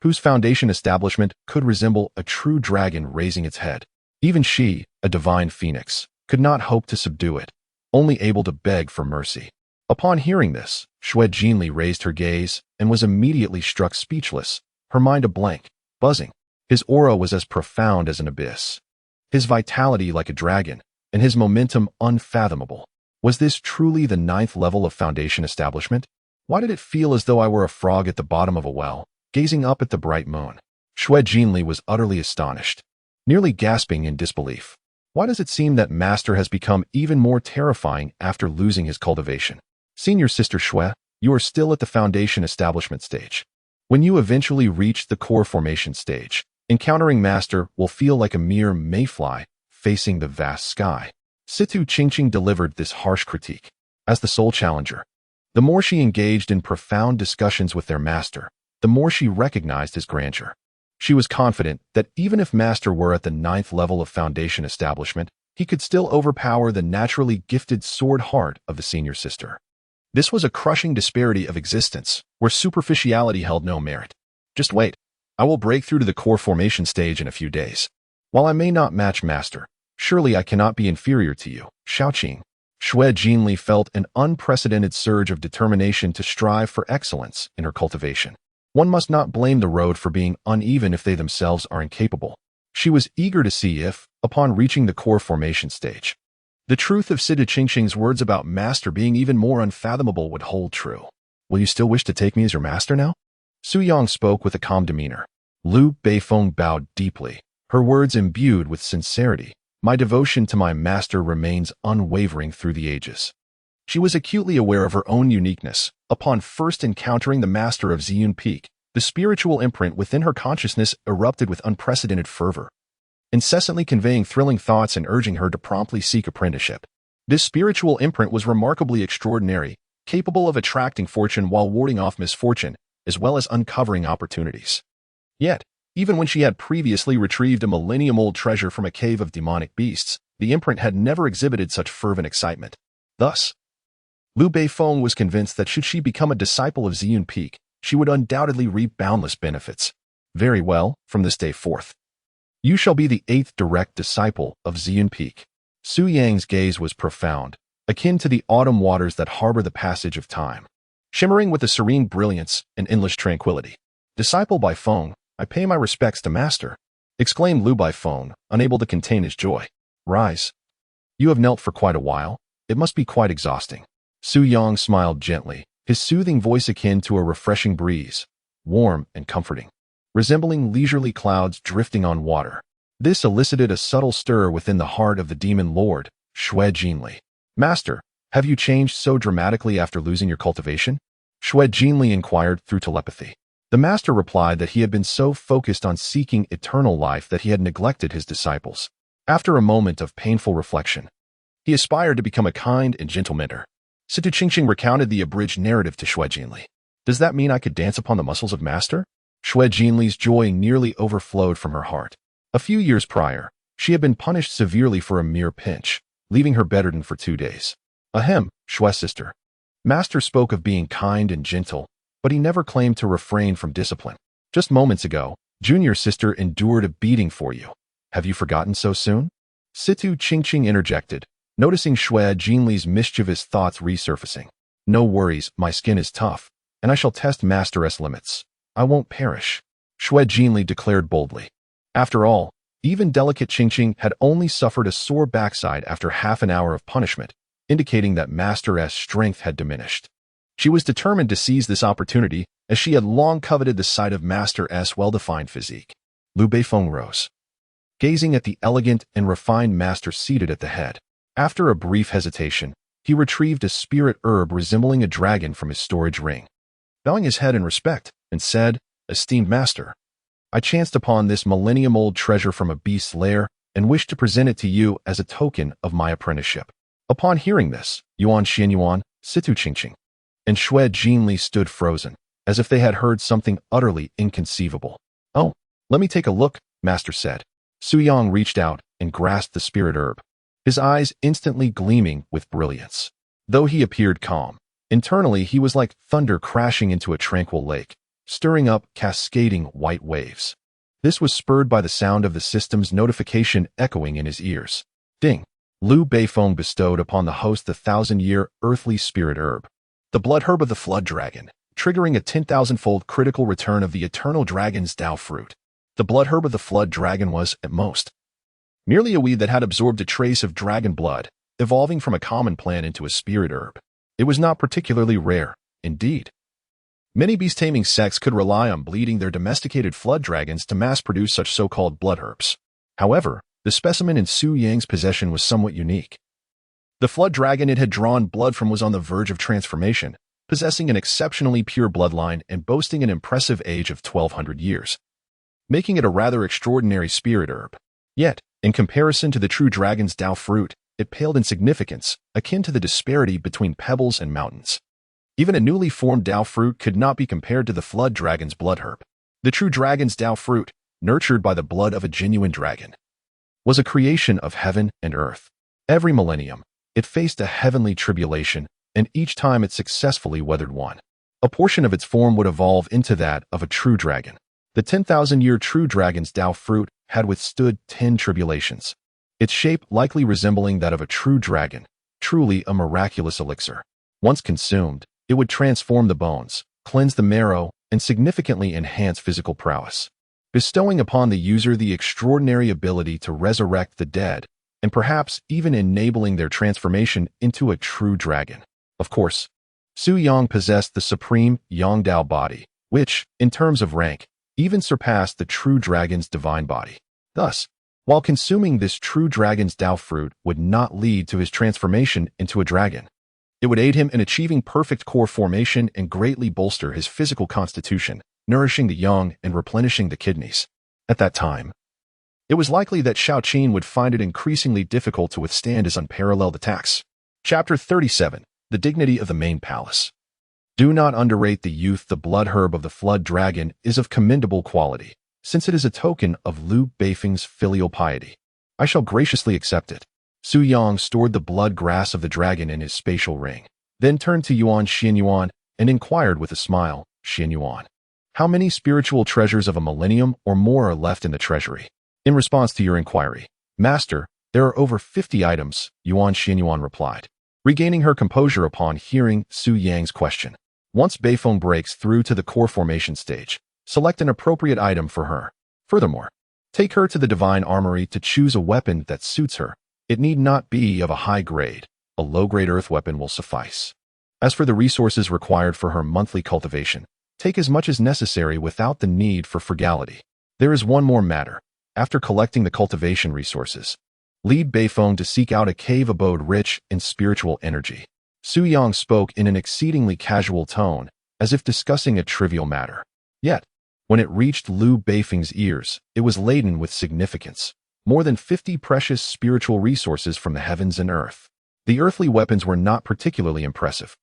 whose foundation establishment could resemble a true dragon raising its head. Even she, a divine phoenix, could not hope to subdue it, only able to beg for mercy. Upon hearing this, Xue Jinli raised her gaze and was immediately struck speechless, her mind a blank, buzzing. His aura was as profound as an abyss, his vitality like a dragon, and his momentum unfathomable. Was this truly the 9th level of foundation establishment? Why did it feel as though I were a frog at the bottom of a well, gazing up at the bright moon? Xue Jinli was utterly astonished, nearly gasping in disbelief. Why does it seem that Master has become even more terrifying after losing his cultivation? Senior Sister Xue, you are still at the foundation establishment stage. When you eventually reach the core formation stage, encountering Master will feel like a mere mayfly facing the vast sky. Situ Qingqing delivered this harsh critique. As the sole challenger, the more she engaged in profound discussions with their master, the more she recognized his grandeur. She was confident that even if Master were at the 9th level of foundation establishment, he could still overpower the naturally gifted sword heart of the senior sister. This was a crushing disparity of existence, where superficiality held no merit. Just wait. I will break through to the core formation stage in a few days. While I may not match Master, surely I cannot be inferior to you, Shaoqing. Xue Jinli felt an unprecedented surge of determination to strive for excellence in her cultivation. One must not blame the road for being uneven if they themselves are incapable. She was eager to see if, upon reaching the core formation stage, the truth of Situ Qingqing's words about Master being even more unfathomable would hold true. Will you still wish to take me as your master now? Su Yang spoke with a calm demeanor. Liu Beifeng bowed deeply, her words imbued with sincerity. My devotion to my master remains unwavering through the ages. She was acutely aware of her own uniqueness. Upon first encountering the master of Ziyun Peak, the spiritual imprint within her consciousness erupted with unprecedented fervor, incessantly conveying thrilling thoughts and urging her to promptly seek apprenticeship. This spiritual imprint was remarkably extraordinary, capable of attracting fortune while warding off misfortune, as well as uncovering opportunities. Yet, even when she had previously retrieved a millennium-old treasure from a cave of demonic beasts, the imprint had never exhibited such fervent excitement. Thus, Liu Beifeng was convinced that should she become a disciple of Ziyun Peak, she would undoubtedly reap boundless benefits. Very well, from this day forth, you shall be the 8th direct disciple of Ziyun Peak. Su Yang's gaze was profound, akin to the autumn waters that harbor the passage of time, shimmering with a serene brilliance and endless tranquility. Disciple by Feng, I pay my respects to Master, exclaimed Liu Beifeng, unable to contain his joy. Rise. You have knelt for quite a while. It must be quite exhausting. Su Yang smiled gently, his soothing voice akin to a refreshing breeze, warm and comforting, resembling leisurely clouds drifting on water. This elicited a subtle stir within the heart of the demon lord, Xue Jinli. Master, have you changed so dramatically after losing your cultivation? Xue Jinli inquired through telepathy. The master replied that he had been so focused on seeking eternal life that he had neglected his disciples. After a moment of painful reflection, he aspired to become a kind and gentle mentor. Situ Qingqing recounted the abridged narrative to Xue Jinli. Does that mean I could dance upon the muscles of Master? Xue Jinli's joy nearly overflowed from her heart. A few years prior, she had been punished severely for a mere pinch, leaving her bedridden for 2 days. Ahem, Xue sister. Master spoke of being kind and gentle, but he never claimed to refrain from discipline. Just moments ago, junior sister endured a beating for you. Have you forgotten so soon? Situ Qingqing interjected, noticing Xue Jinli's mischievous thoughts resurfacing. No worries, my skin is tough, and I shall test Master's limits. I won't perish, Xue Jinli declared boldly. After all, even delicate Qingqing had only suffered a sore backside after half an hour of punishment, indicating that Master's strength had diminished. She was determined to seize this opportunity, as she had long coveted the sight of Master's well-defined physique. Liu Beifeng rose, gazing at the elegant and refined Master seated at the head. After a brief hesitation, he retrieved a spirit herb resembling a dragon from his storage ring, bowing his head in respect, and said, Esteemed Master, I chanced upon this millennium-old treasure from a beast's lair and wish to present it to you as a token of my apprenticeship. Upon hearing this, Yuan Situ Qingqing, and Xue Jinli stood frozen, as if they had heard something utterly inconceivable. Oh, let me take a look, Master said. Su Yang reached out and grasped the spirit herb, his eyes instantly gleaming with brilliance. Though he appeared calm, internally he was like thunder crashing into a tranquil lake, stirring up cascading white waves. This was spurred by the sound of the system's notification echoing in his ears. Ding! Liu Beifeng bestowed upon the host the 1,000-year earthly spirit herb, the blood herb of the flood dragon, triggering a 10,000-fold critical return of the eternal dragon's Tao fruit. The blood herb of the flood dragon was, at most, merely a weed that had absorbed a trace of dragon blood, evolving from a common plant into a spirit herb. It was not particularly rare, indeed. Many beast-taming sects could rely on bleeding their domesticated flood dragons to mass-produce such so-called blood herbs. However, the specimen in Su Yang's possession was somewhat unique. The flood dragon it had drawn blood from was on the verge of transformation, possessing an exceptionally pure bloodline and boasting an impressive age of 1,200 years, making it a rather extraordinary spirit herb. Yet, in comparison to the true dragon's Tao fruit, it paled in significance, akin to the disparity between pebbles and mountains. Even a newly formed Tao fruit could not be compared to the flood dragon's blood herb. The true dragon's Tao fruit, nurtured by the blood of a genuine dragon, was a creation of heaven and earth. Every millennium, it faced a heavenly tribulation, and each time it successfully weathered one. A portion of its form would evolve into that of a true dragon. The 10,000-year true dragon's Tao fruit had withstood 10 tribulations, its shape likely resembling that of a true dragon, truly a miraculous elixir. Once consumed, it would transform the bones, cleanse the marrow, and significantly enhance physical prowess, bestowing upon the user the extraordinary ability to resurrect the dead, and perhaps even enabling their transformation into a true dragon. Of course, Su Yang possessed the supreme Yangdao body, which, in terms of rank, even surpassed the true dragon's divine body. Thus, while consuming this true dragon's Tao fruit would not lead to his transformation into a dragon, it would aid him in achieving perfect core formation and greatly bolster his physical constitution, nourishing the young and replenishing the kidneys. At that time, it was likely that Shaoqin would find it increasingly difficult to withstand his unparalleled attacks. Chapter 37. The Dignity of the Main Palace. Do not underrate the youth. The blood herb of the flood dragon is of commendable quality, since it is a token of Liu Beifeng's filial piety. I shall graciously accept it. Su Yang stored the blood grass of the dragon in his spatial ring, then turned to Yuan Xianyuan and inquired with a smile, Xianyuan, how many spiritual treasures of a millennium or more are left in the treasury? In response to your inquiry, Master, there are over 50 items, Yuan Xianyuan replied, regaining her composure upon hearing Su Yang's question. Once Beifeng breaks through to the core formation stage, select an appropriate item for her. Furthermore, take her to the divine armory to choose a weapon that suits her. It need not be of a high grade. A low-grade earth weapon will suffice. As for the resources required for her monthly cultivation, take as much as necessary without the need for frugality. There is one more matter. After collecting the cultivation resources, lead Beifeng to seek out a cave abode rich in spiritual energy. Su Yang spoke in an exceedingly casual tone, as if discussing a trivial matter. Yet, when it reached Liu Beifeng's ears, it was laden with significance. More than 50 precious spiritual resources from the heavens and earth. The earthly weapons were not particularly impressive.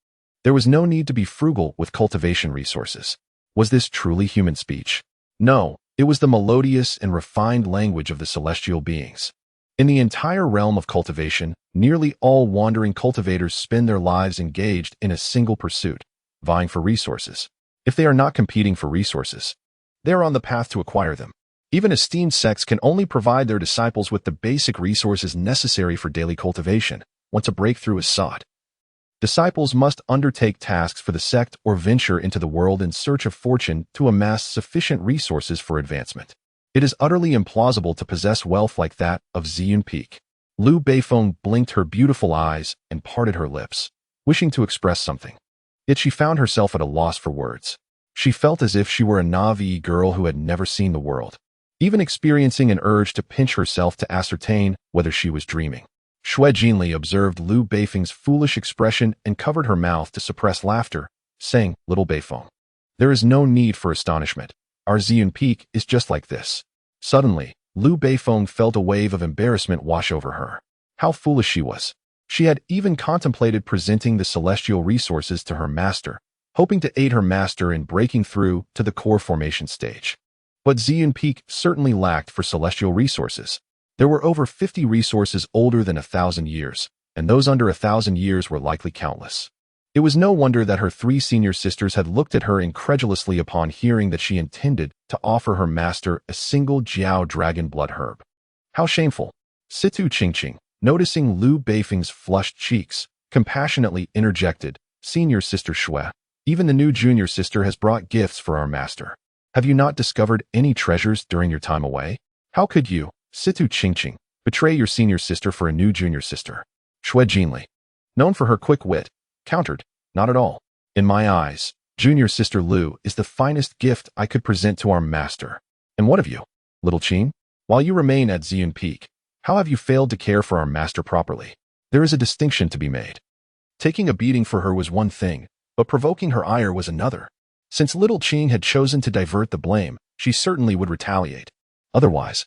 There was no need to be frugal with cultivation resources. Was this truly human speech? No, it was the melodious and refined language of the celestial beings. In the entire realm of cultivation, nearly all wandering cultivators spend their lives engaged in a single pursuit, vying for resources. If they are not competing for resources, they are on the path to acquire them. Even esteemed sects can only provide their disciples with the basic resources necessary for daily cultivation, once a breakthrough is sought. Disciples must undertake tasks for the sect or venture into the world in search of fortune to amass sufficient resources for advancement. It is utterly implausible to possess wealth like that of Ziyun Peak. Liu Beifeng blinked her beautiful eyes and parted her lips, wishing to express something. Yet she found herself at a loss for words. She felt as if she were a naive girl who had never seen the world, even experiencing an urge to pinch herself to ascertain whether she was dreaming. Xue Jinli observed Liu Beifeng's foolish expression and covered her mouth to suppress laughter, saying, Little Beifeng, there is no need for astonishment. Our Ziyun Peak is just like this. Suddenly, Liu Beifeng felt a wave of embarrassment wash over her. How foolish she was. She had even contemplated presenting the celestial resources to her master, hoping to aid her master in breaking through to the core formation stage. But Ziyun Peak certainly lacked for celestial resources. There were over 50 resources older than 1,000 years, and those under 1,000 years were likely countless. It was no wonder that her 3 senior sisters had looked at her incredulously upon hearing that she intended to offer her master a single Jiao dragon blood herb. How shameful! Situ Qingqing, noticing Liu Beifeng's flushed cheeks, compassionately interjected, "Senior sister Shui, even the new junior sister has brought gifts for our master. Have you not discovered any treasures during your time away? How could you, Situ Qingqing, betray your senior sister for a new junior sister?" Shui Jinli, known for her quick wit, countered, "Not at all. In my eyes, junior sister Liu is the finest gift I could present to our master. And what of you, little Qing? While you remain at Ziyun Peak, how have you failed to care for our master properly? There is a distinction to be made. Taking a beating for her was one thing, but provoking her ire was another. Since little Qing had chosen to divert the blame, she certainly would retaliate. Otherwise,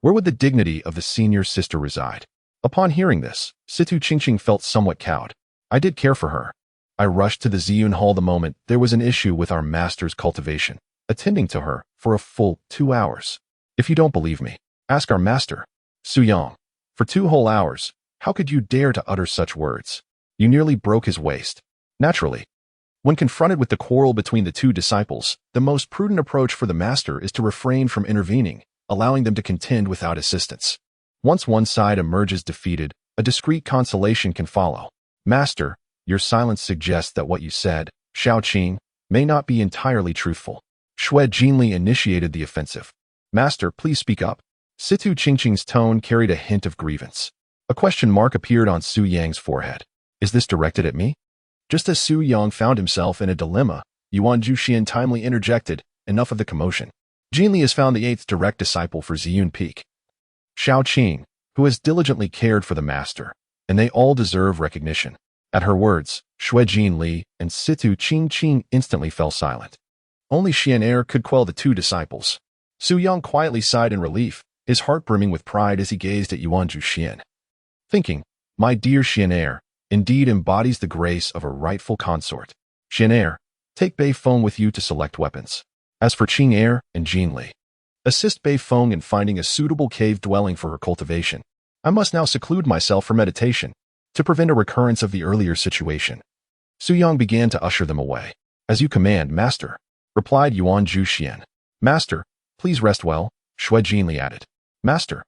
where would the dignity of the senior sister reside? Upon hearing this, Situ Qingqing felt somewhat cowed. I did care for her. I rushed to the Ziyun Hall the moment there was an issue with our master's cultivation, attending to her for a full 2 hours. If you don't believe me, ask our master, Su Yang. For 2 whole hours, how could you dare to utter such words? You nearly broke his waist. Naturally, when confronted with the quarrel between the 2 disciples, the most prudent approach for the master is to refrain from intervening, allowing them to contend without assistance. Once one side emerges defeated, a discreet consolation can follow. Master, your silence suggests that what you said, Shaoqing, may not be entirely truthful. Shui Jinli initiated the offensive. Master, please speak up. Situ Qingqing's tone carried a hint of grievance. A question mark appeared on Su Yang's forehead. Is this directed at me? Just as Su Yang found himself in a dilemma, Yuan Juxian timely interjected, "Enough of the commotion. Jinli has found the 8th direct disciple for Ziyun Peak, Shaoqing, who has diligently cared for the master, and they all deserve recognition." At her words, Shui Jinli and Situ Qingqing instantly fell silent. Only Xian could quell the 2 disciples. Su Yang quietly sighed in relief, his heart brimming with pride as he gazed at Yuan Juxian, thinking, "My dear Xian indeed embodies the grace of a rightful consort. Xian, take Bei Feng with you to select weapons. As for Qing and Jinli, assist Bei Feng in finding a suitable cave dwelling for her cultivation. I must now seclude myself for meditation, to prevent a recurrence of the earlier situation." Su Yang began to usher them away. "As you command, master," replied Yuan Juxian. "Master, please rest well," Shui Jinli added. "Master,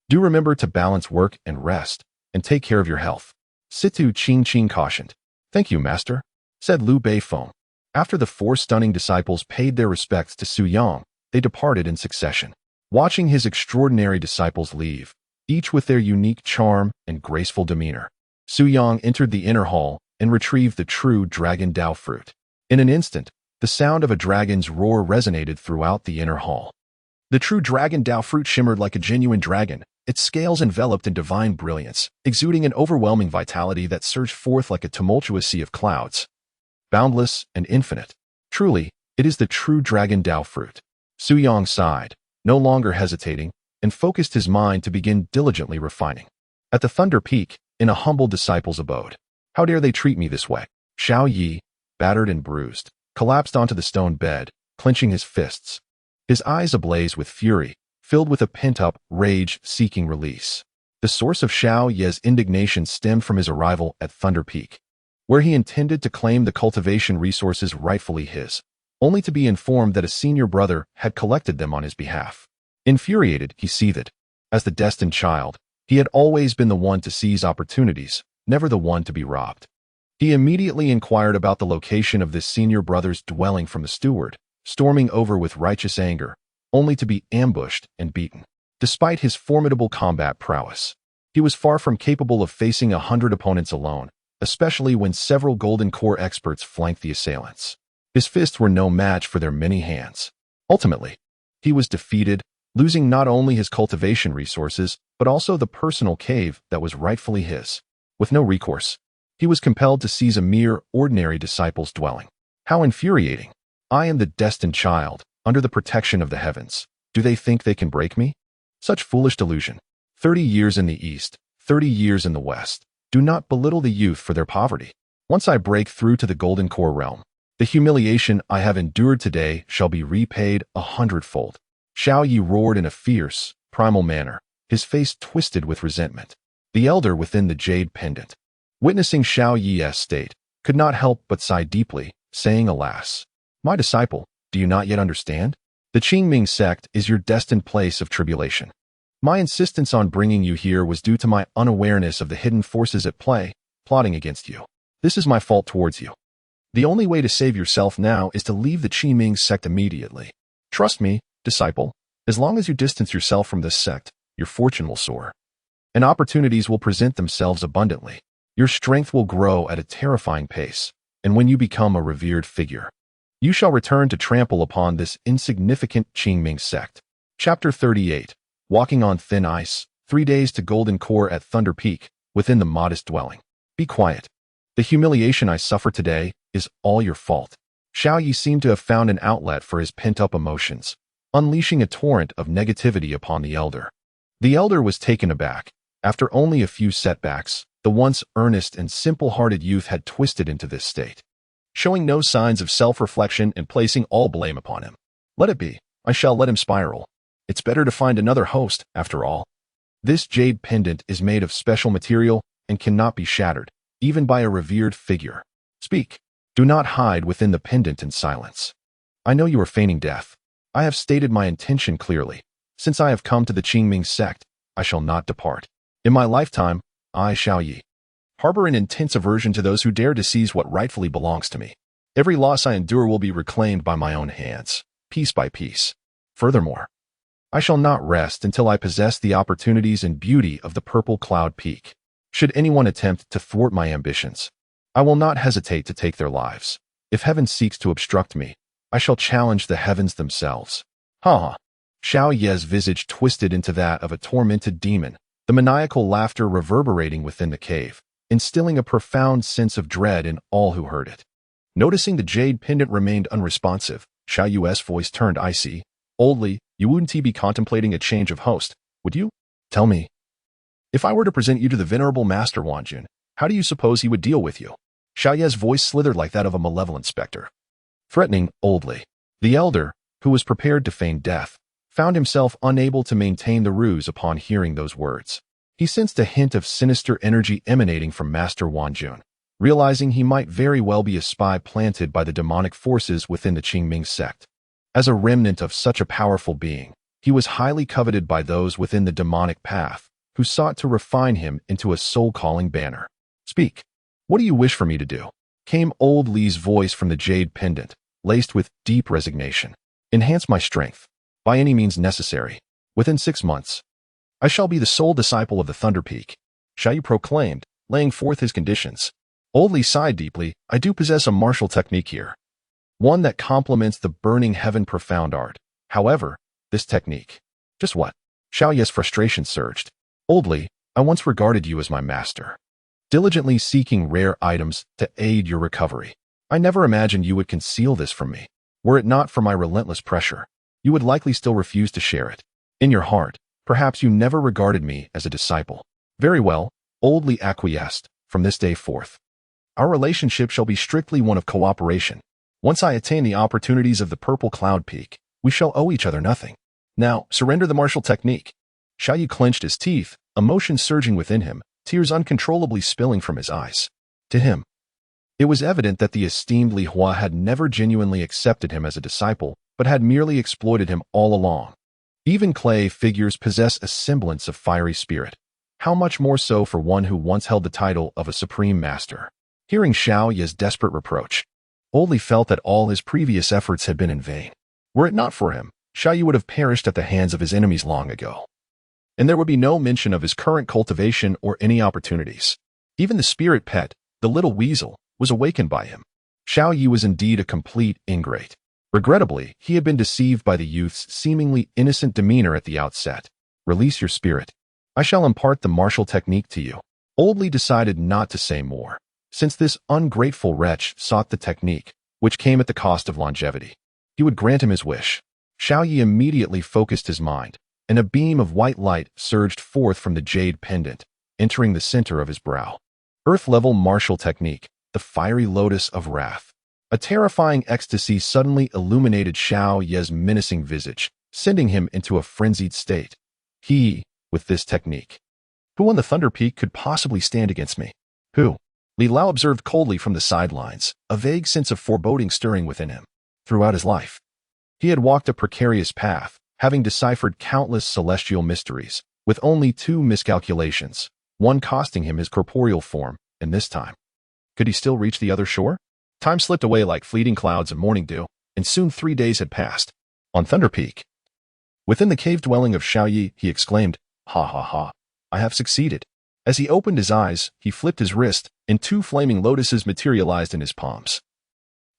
do remember to balance work and rest, and take care of your health," Situ Qingqing cautioned. "Thank you, master," said Liu Beifeng. After the 4 stunning disciples paid their respects to Su Yang, they departed in succession. Watching his extraordinary disciples leave, each with their unique charm and graceful demeanor, Su Yang entered the inner hall and retrieved the true dragon Dao fruit. In an instant, the sound of a dragon's roar resonated throughout the inner hall. The true dragon Dao fruit shimmered like a genuine dragon, its scales enveloped in divine brilliance, exuding an overwhelming vitality that surged forth like a tumultuous sea of clouds. Boundless and infinite. Truly, it is the true dragon Dao fruit. Su Yang sighed, no longer hesitating, and focused his mind to begin diligently refining. At the Thunder Peak, in a humble disciple's abode. How dare they treat me this way? Xiao Yi, battered and bruised, collapsed onto the stone bed, clenching his fists. His eyes ablaze with fury, filled with a pent-up rage seeking release. The source of Xiao Ye's indignation stemmed from his arrival at Thunder Peak, where he intended to claim the cultivation resources rightfully his, only to be informed that a senior brother had collected them on his behalf. Infuriated, he seethed. As the destined child, he had always been the one to seize opportunities, never the one to be robbed. He immediately inquired about the location of this senior brother's dwelling from the steward, storming over with righteous anger, only to be ambushed and beaten. Despite his formidable combat prowess, he was far from capable of facing 100 opponents alone, especially when several Golden Core experts flanked the assailants. His fists were no match for their many hands. Ultimately, he was defeated, losing not only his cultivation resources, but also the personal cave that was rightfully his. With no recourse, he was compelled to seize a mere ordinary disciple's dwelling. How infuriating! I am the destined child, under the protection of the heavens. Do they think they can break me? Such foolish delusion. 30 years in the east, 30 years in the west. Do not belittle the youth for their poverty. Once I break through to the Golden Core realm, the humiliation I have endured today shall be repaid 100-fold. Xiao Yi roared in a fierce, primal manner, his face twisted with resentment. The elder within the jade pendant, witnessing Xiao Yi's state, could not help but sigh deeply, saying, "Alas, my disciple, do you not yet understand? The Qingming Sect is your destined place of tribulation. My insistence on bringing you here was due to my unawareness of the hidden forces at play, plotting against you. This is my fault towards you. The only way to save yourself now is to leave the Qingming Sect immediately. Trust me, disciple, as long as you distance yourself from this sect, your fortune will soar, and opportunities will present themselves abundantly. Your strength will grow at a terrifying pace, and when you become a revered figure, you shall return to trample upon this insignificant Qingming Sect." Chapter 38. Walking on thin ice, 3 days to Golden Core at Thunder Peak, within the modest dwelling. Be quiet. The humiliation I suffer today is all your fault. Xiao Yi seemed to have found an outlet for his pent-up emotions, unleashing a torrent of negativity upon the elder. The elder was taken aback. After only a few setbacks, the once earnest and simple-hearted youth had twisted into this state, showing no signs of self-reflection and placing all blame upon him. "Let it be. I shall let him spiral. It's better to find another host, after all. This jade pendant is made of special material and cannot be shattered, even by a revered figure. Speak. Do not hide within the pendant in silence. I know you are feigning death. I have stated my intention clearly. Since I have come to the Qingming Sect, I shall not depart. In my lifetime, I, Xiao Yi, harbor an intense aversion to those who dare to seize what rightfully belongs to me. Every loss I endure will be reclaimed by my own hands, piece by piece. Furthermore, I shall not rest until I possess the opportunities and beauty of the Purple Cloud Peak. Should anyone attempt to thwart my ambitions, I will not hesitate to take their lives. If heaven seeks to obstruct me, I shall challenge the heavens themselves." Ha ha. Xiao Ye's visage twisted into that of a tormented demon, the maniacal laughter reverberating within the cave, instilling a profound sense of dread in all who heard it. Noticing the jade pendant remained unresponsive, Xiao Yu's voice turned icy. "Oldly, you wouldn't be contemplating a change of host, would you? Tell me. If I were to present you to the venerable Master Wanjun, how do you suppose he would deal with you?" Xiao Ye's voice slithered like that of a malevolent specter. Threatening, oldly. The elder, who was prepared to feign death, found himself unable to maintain the ruse upon hearing those words. He sensed a hint of sinister energy emanating from Master Wanjun, realizing he might very well be a spy planted by the demonic forces within the Qingming Sect. As a remnant of such a powerful being, he was highly coveted by those within the demonic path, who sought to refine him into a soul-calling banner. "Speak. What do you wish for me to do?" came old Li's voice from the jade pendant, laced with deep resignation. "Enhance my strength, by any means necessary. Within 6 months, I shall be the sole disciple of the Thunder Peak," Xiao Yi proclaimed, laying forth his conditions. Old Li sighed deeply. "I do possess a martial technique here, one that complements the burning heaven profound art. However, this technique..." "Just what?" Xiao Ye's frustration surged. "Old Li, I once regarded you as my master, diligently seeking rare items to aid your recovery. I never imagined you would conceal this from me. Were it not for my relentless pressure, you would likely still refuse to share it. In your heart, perhaps you never regarded me as a disciple. Very well," Old Li acquiesced. "From this day forth, our relationship shall be strictly one of cooperation. Once I attain the opportunities of the Purple Cloud Peak, we shall owe each other nothing. Now, surrender the martial technique." Xiao Yi clenched his teeth, emotion surging within him, tears uncontrollably spilling from his eyes. To him, it was evident that the esteemed Li Hua had never genuinely accepted him as a disciple, but had merely exploited him all along. Even clay figures possess a semblance of fiery spirit. How much more so for one who once held the title of a supreme master? Hearing Xiao Yi's desperate reproach, Old Li felt that all his previous efforts had been in vain. Were it not for him, Xiao Yi would have perished at the hands of his enemies long ago, and there would be no mention of his current cultivation or any opportunities. Even the spirit pet, the little weasel, was awakened by him. Xiao Yi was indeed a complete ingrate. Regrettably, he had been deceived by the youth's seemingly innocent demeanor at the outset. "Release your spirit. I shall impart the martial technique to you." Old Li decided not to say more, since this ungrateful wretch sought the technique, which came at the cost of longevity. He would grant him his wish. Xiao Yi immediately focused his mind, and a beam of white light surged forth from the jade pendant, entering the center of his brow. Earth-level martial technique, the fiery lotus of wrath. A terrifying ecstasy suddenly illuminated Xiao Ye's menacing visage, sending him into a frenzied state. With this technique, who on the Thunder Peak could possibly stand against me? Who? Li Lao observed coldly from the sidelines, a vague sense of foreboding stirring within him. Throughout his life, he had walked a precarious path, having deciphered countless celestial mysteries, with only 2 miscalculations, one costing him his corporeal form, and this time. Could he still reach the other shore? Time slipped away like fleeting clouds of morning dew, and soon 3 days had passed. On Thunder Peak, within the cave dwelling of Xiaoyi, he exclaimed, "Ha ha ha, I have succeeded." As he opened his eyes, he flipped his wrist, and 2 flaming lotuses materialized in his palms.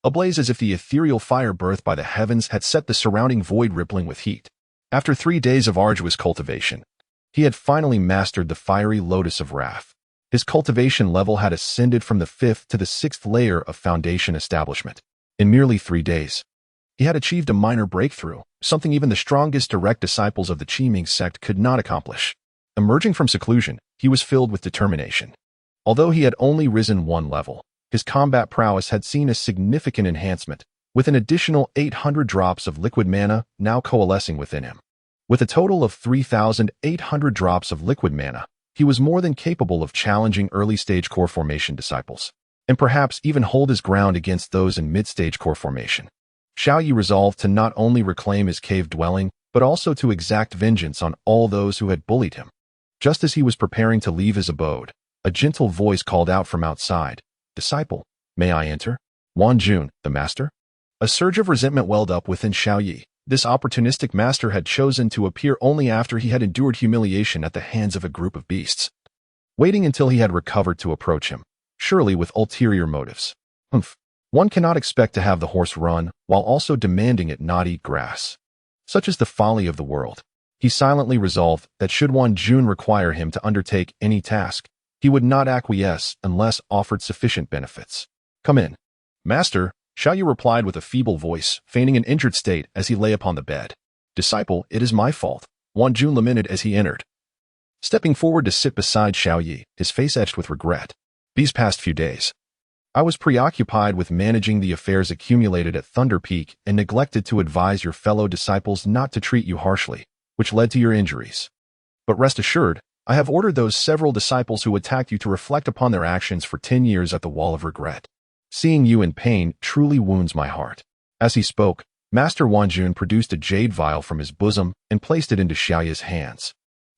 Ablaze as if the ethereal fire birthed by the heavens had set the surrounding void rippling with heat. After 3 days of arduous cultivation, he had finally mastered the fiery lotus of wrath. His cultivation level had ascended from the 5th to the 6th layer of foundation establishment. In merely 3 days, he had achieved a minor breakthrough, something even the strongest direct disciples of the Qingming Sect could not accomplish. Emerging from seclusion, he was filled with determination. Although he had only risen 1 level, his combat prowess had seen a significant enhancement, with an additional 800 drops of liquid mana now coalescing within him. With a total of 3,800 drops of liquid mana, he was more than capable of challenging early-stage core formation disciples, and perhaps even hold his ground against those in mid-stage core formation. Xiaoyi resolved to not only reclaim his cave dwelling, but also to exact vengeance on all those who had bullied him. Just as he was preparing to leave his abode, a gentle voice called out from outside, "Disciple, may I enter?" Wan Jun, the master? A surge of resentment welled up within Xiaoyi. This opportunistic master had chosen to appear only after he had endured humiliation at the hands of a group of beasts. Waiting until he had recovered to approach him, surely with ulterior motives. One cannot expect to have the horse run while also demanding it not eat grass. Such is the folly of the world. He silently resolved that should Wan Jun require him to undertake any task, he would not acquiesce unless offered sufficient benefits. "Come in, master," Xiaoyi replied with a feeble voice, feigning an injured state as he lay upon the bed. "Disciple, it is my fault," Wan Jun lamented as he entered. Stepping forward to sit beside Xiaoyi, his face etched with regret. "These past few days, I was preoccupied with managing the affairs accumulated at Thunder Peak and neglected to advise your fellow disciples not to treat you harshly, which led to your injuries. But rest assured, I have ordered those several disciples who attacked you to reflect upon their actions for 10 years at the Wall of Regret. Seeing you in pain truly wounds my heart." As he spoke, Master Wan Jun produced a jade vial from his bosom and placed it into Xiaoyi's hands.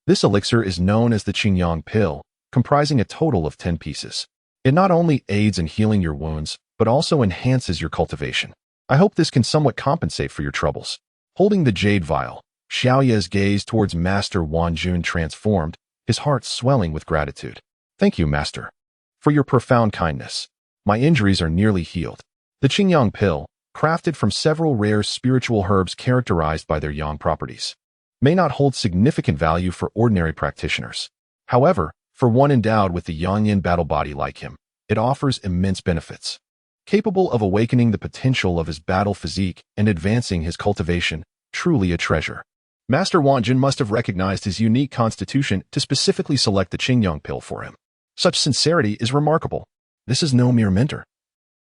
This elixir is known as the Qingming pill, comprising a total of 10 pieces. It not only aids in healing your wounds, but also enhances your cultivation. I hope this can somewhat compensate for your troubles. Holding the jade vial, Xiaoyi's gaze towards Master Wan Jun transformed, his heart swelling with gratitude. "Thank you, Master, for your profound kindness. My injuries are nearly healed." The Qingming pill, crafted from several rare spiritual herbs characterized by their yang properties, may not hold significant value for ordinary practitioners. However, for one endowed with the yang-yin battle body like him, it offers immense benefits. Capable of awakening the potential of his battle physique and advancing his cultivation, truly a treasure. Master Wan Jun must have recognized his unique constitution to specifically select the Qingming pill for him. Such sincerity is remarkable. This is no mere mentor.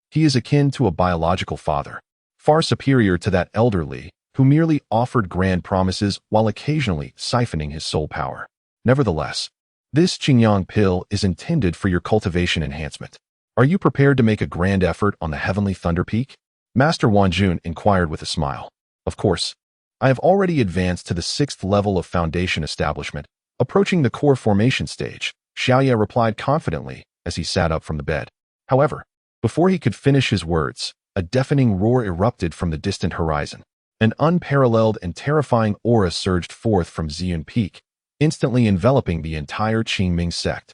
He is akin to a biological father, far superior to that elderly who merely offered grand promises while occasionally siphoning his soul power. Nevertheless, this Qingming pill is intended for your cultivation enhancement. Are you prepared to make a grand effort on the heavenly Thunder Peak? Master Wan Jun inquired with a smile. Of course, I have already advanced to the 6th level of foundation establishment, approaching the core formation stage, Xiaoyi replied confidently as he sat up from the bed. However, before he could finish his words, a deafening roar erupted from the distant horizon. An unparalleled and terrifying aura surged forth from Ziyun Peak, instantly enveloping the entire Qingming Sect.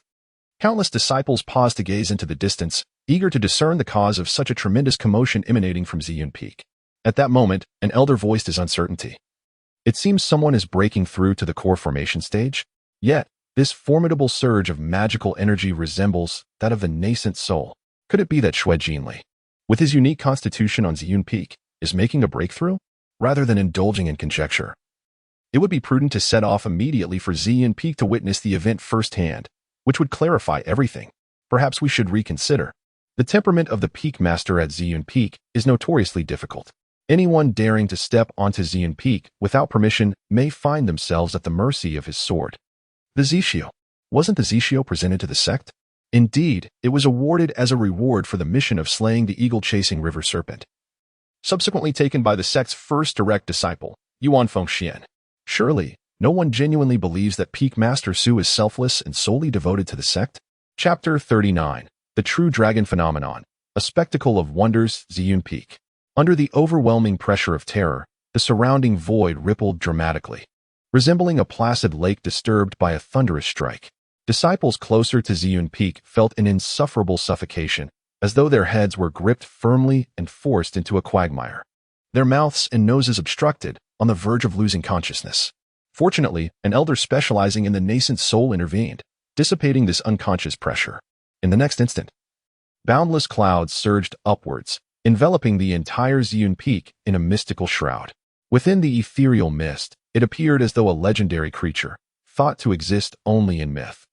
Countless disciples paused to gaze into the distance, eager to discern the cause of such a tremendous commotion emanating from Ziyun Peak. At that moment, an elder voiced his uncertainty. "It seems someone is breaking through to the core formation stage. Yet, this formidable surge of magical energy resembles that of a nascent soul. Could it be that Xue Jinli, with his unique constitution on Ziyun Peak, is making a breakthrough? Rather than indulging in conjecture, it would be prudent to set off immediately for Ziyun Peak to witness the event firsthand, which would clarify everything. Perhaps we should reconsider. The temperament of the Peak Master at Ziyun Peak is notoriously difficult. Anyone daring to step onto Ziyun Peak without permission may find themselves at the mercy of his sword." The Zixio. Wasn't the Zixio presented to the sect? Indeed, it was awarded as a reward for the mission of slaying the eagle-chasing river serpent, subsequently taken by the sect's first direct disciple, Yuan Fengxian. Surely, no one genuinely believes that Peak Master Su is selfless and solely devoted to the sect? Chapter 39. The True Dragon Phenomenon. A Spectacle of Wonders, Ziyun Peak. Under the overwhelming pressure of terror, the surrounding void rippled dramatically, resembling a placid lake disturbed by a thunderous strike. Disciples closer to Ziyun Peak felt an insufferable suffocation, as though their heads were gripped firmly and forced into a quagmire. Their mouths and noses obstructed, on the verge of losing consciousness. Fortunately, an elder specializing in the nascent soul intervened, dissipating this unconscious pressure. In the next instant, boundless clouds surged upwards, enveloping the entire Ziyun Peak in a mystical shroud. Within the ethereal mist, it appeared as though a legendary creature, thought to exist only in myth,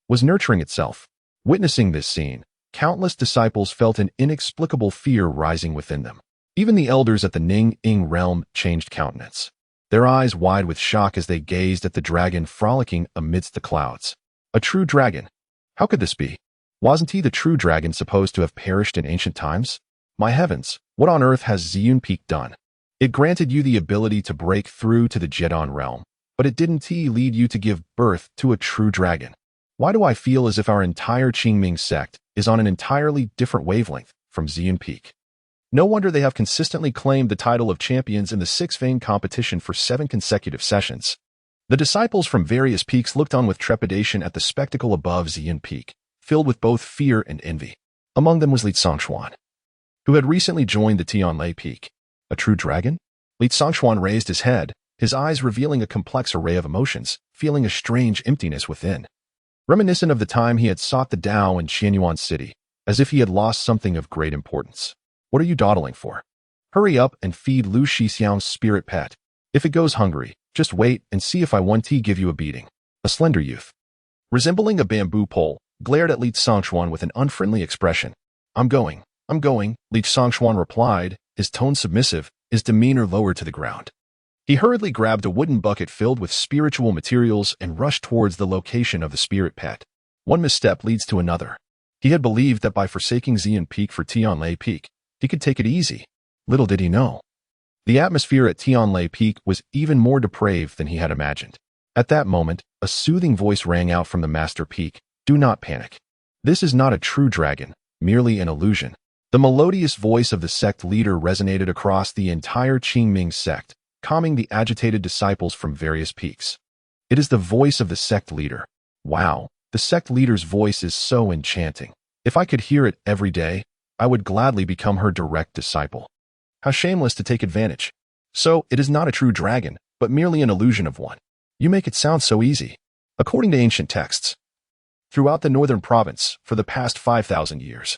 was nurturing itself. Witnessing this scene, countless disciples felt an inexplicable fear rising within them. Even the elders at the Qingming realm changed countenance, their eyes wide with shock as they gazed at the dragon frolicking amidst the clouds. A true dragon? How could this be? Wasn't he the true dragon supposed to have perished in ancient times? My heavens, what on earth has Ziyun Peak done? It granted you the ability to break through to the Jian realm, but it didn't lead you to give birth to a true dragon. Why do I feel as if our entire Qingming Sect is on an entirely different wavelength from Ziyun Peak? No wonder they have consistently claimed the title of champions in the six-vein competition for 7 consecutive sessions. The disciples from various peaks looked on with trepidation at the spectacle above Ziyun Peak, filled with both fear and envy. Among them was Li Zongchuan, who had recently joined the Tianlai Peak. A true dragon? Li Zongchuan raised his head, his eyes revealing a complex array of emotions, feeling a strange emptiness within. Reminiscent of the time he had sought the Tao in Chiuan City, as if he had lost something of great importance. What are you dawdling for? Hurry up and feed Lu Shixiang's spirit pet. If it goes hungry, just wait and see if I want to give you a beating. A slender youth, resembling a bamboo pole, glared at Li Zongchuan with an unfriendly expression. I'm going, Li Zongchuan replied, his tone submissive, his demeanor lowered to the ground. He hurriedly grabbed a wooden bucket filled with spiritual materials and rushed towards the location of the spirit pet. One misstep leads to another. He had believed that by forsaking Ziyun Peak for Tianlai Peak, he could take it easy. Little did he know. The atmosphere at Tianlai Peak was even more depraved than he had imagined. At that moment, a soothing voice rang out from the Master Peak. Do not panic. This is not a true dragon, merely an illusion. The melodious voice of the sect leader resonated across the entire Qingming Sect, calming the agitated disciples from various peaks. It is the voice of the sect leader. Wow, the sect leader's voice is so enchanting. If I could hear it every day, I would gladly become her direct disciple. How shameless to take advantage. So, it is not a true dragon, but merely an illusion of one. You make it sound so easy. According to ancient texts, throughout the northern province, for the past 5,000 years,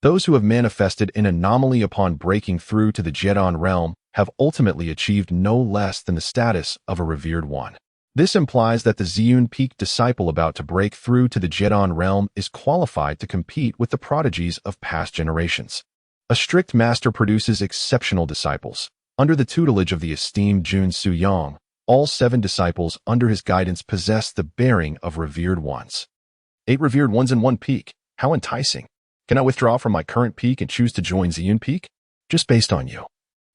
those who have manifested an anomaly upon breaking through to the Jian realm have ultimately achieved no less than the status of a revered one. This implies that the Ziyun Peak disciple about to break through to the Jian realm is qualified to compete with the prodigies of past generations. A strict master produces exceptional disciples. Under the tutelage of the esteemed Jun Suyang, all 7 disciples under his guidance possess the bearing of revered ones. 8 revered ones in one peak. How enticing. Can I withdraw from my current peak and choose to join Ziyun Peak? Just based on you.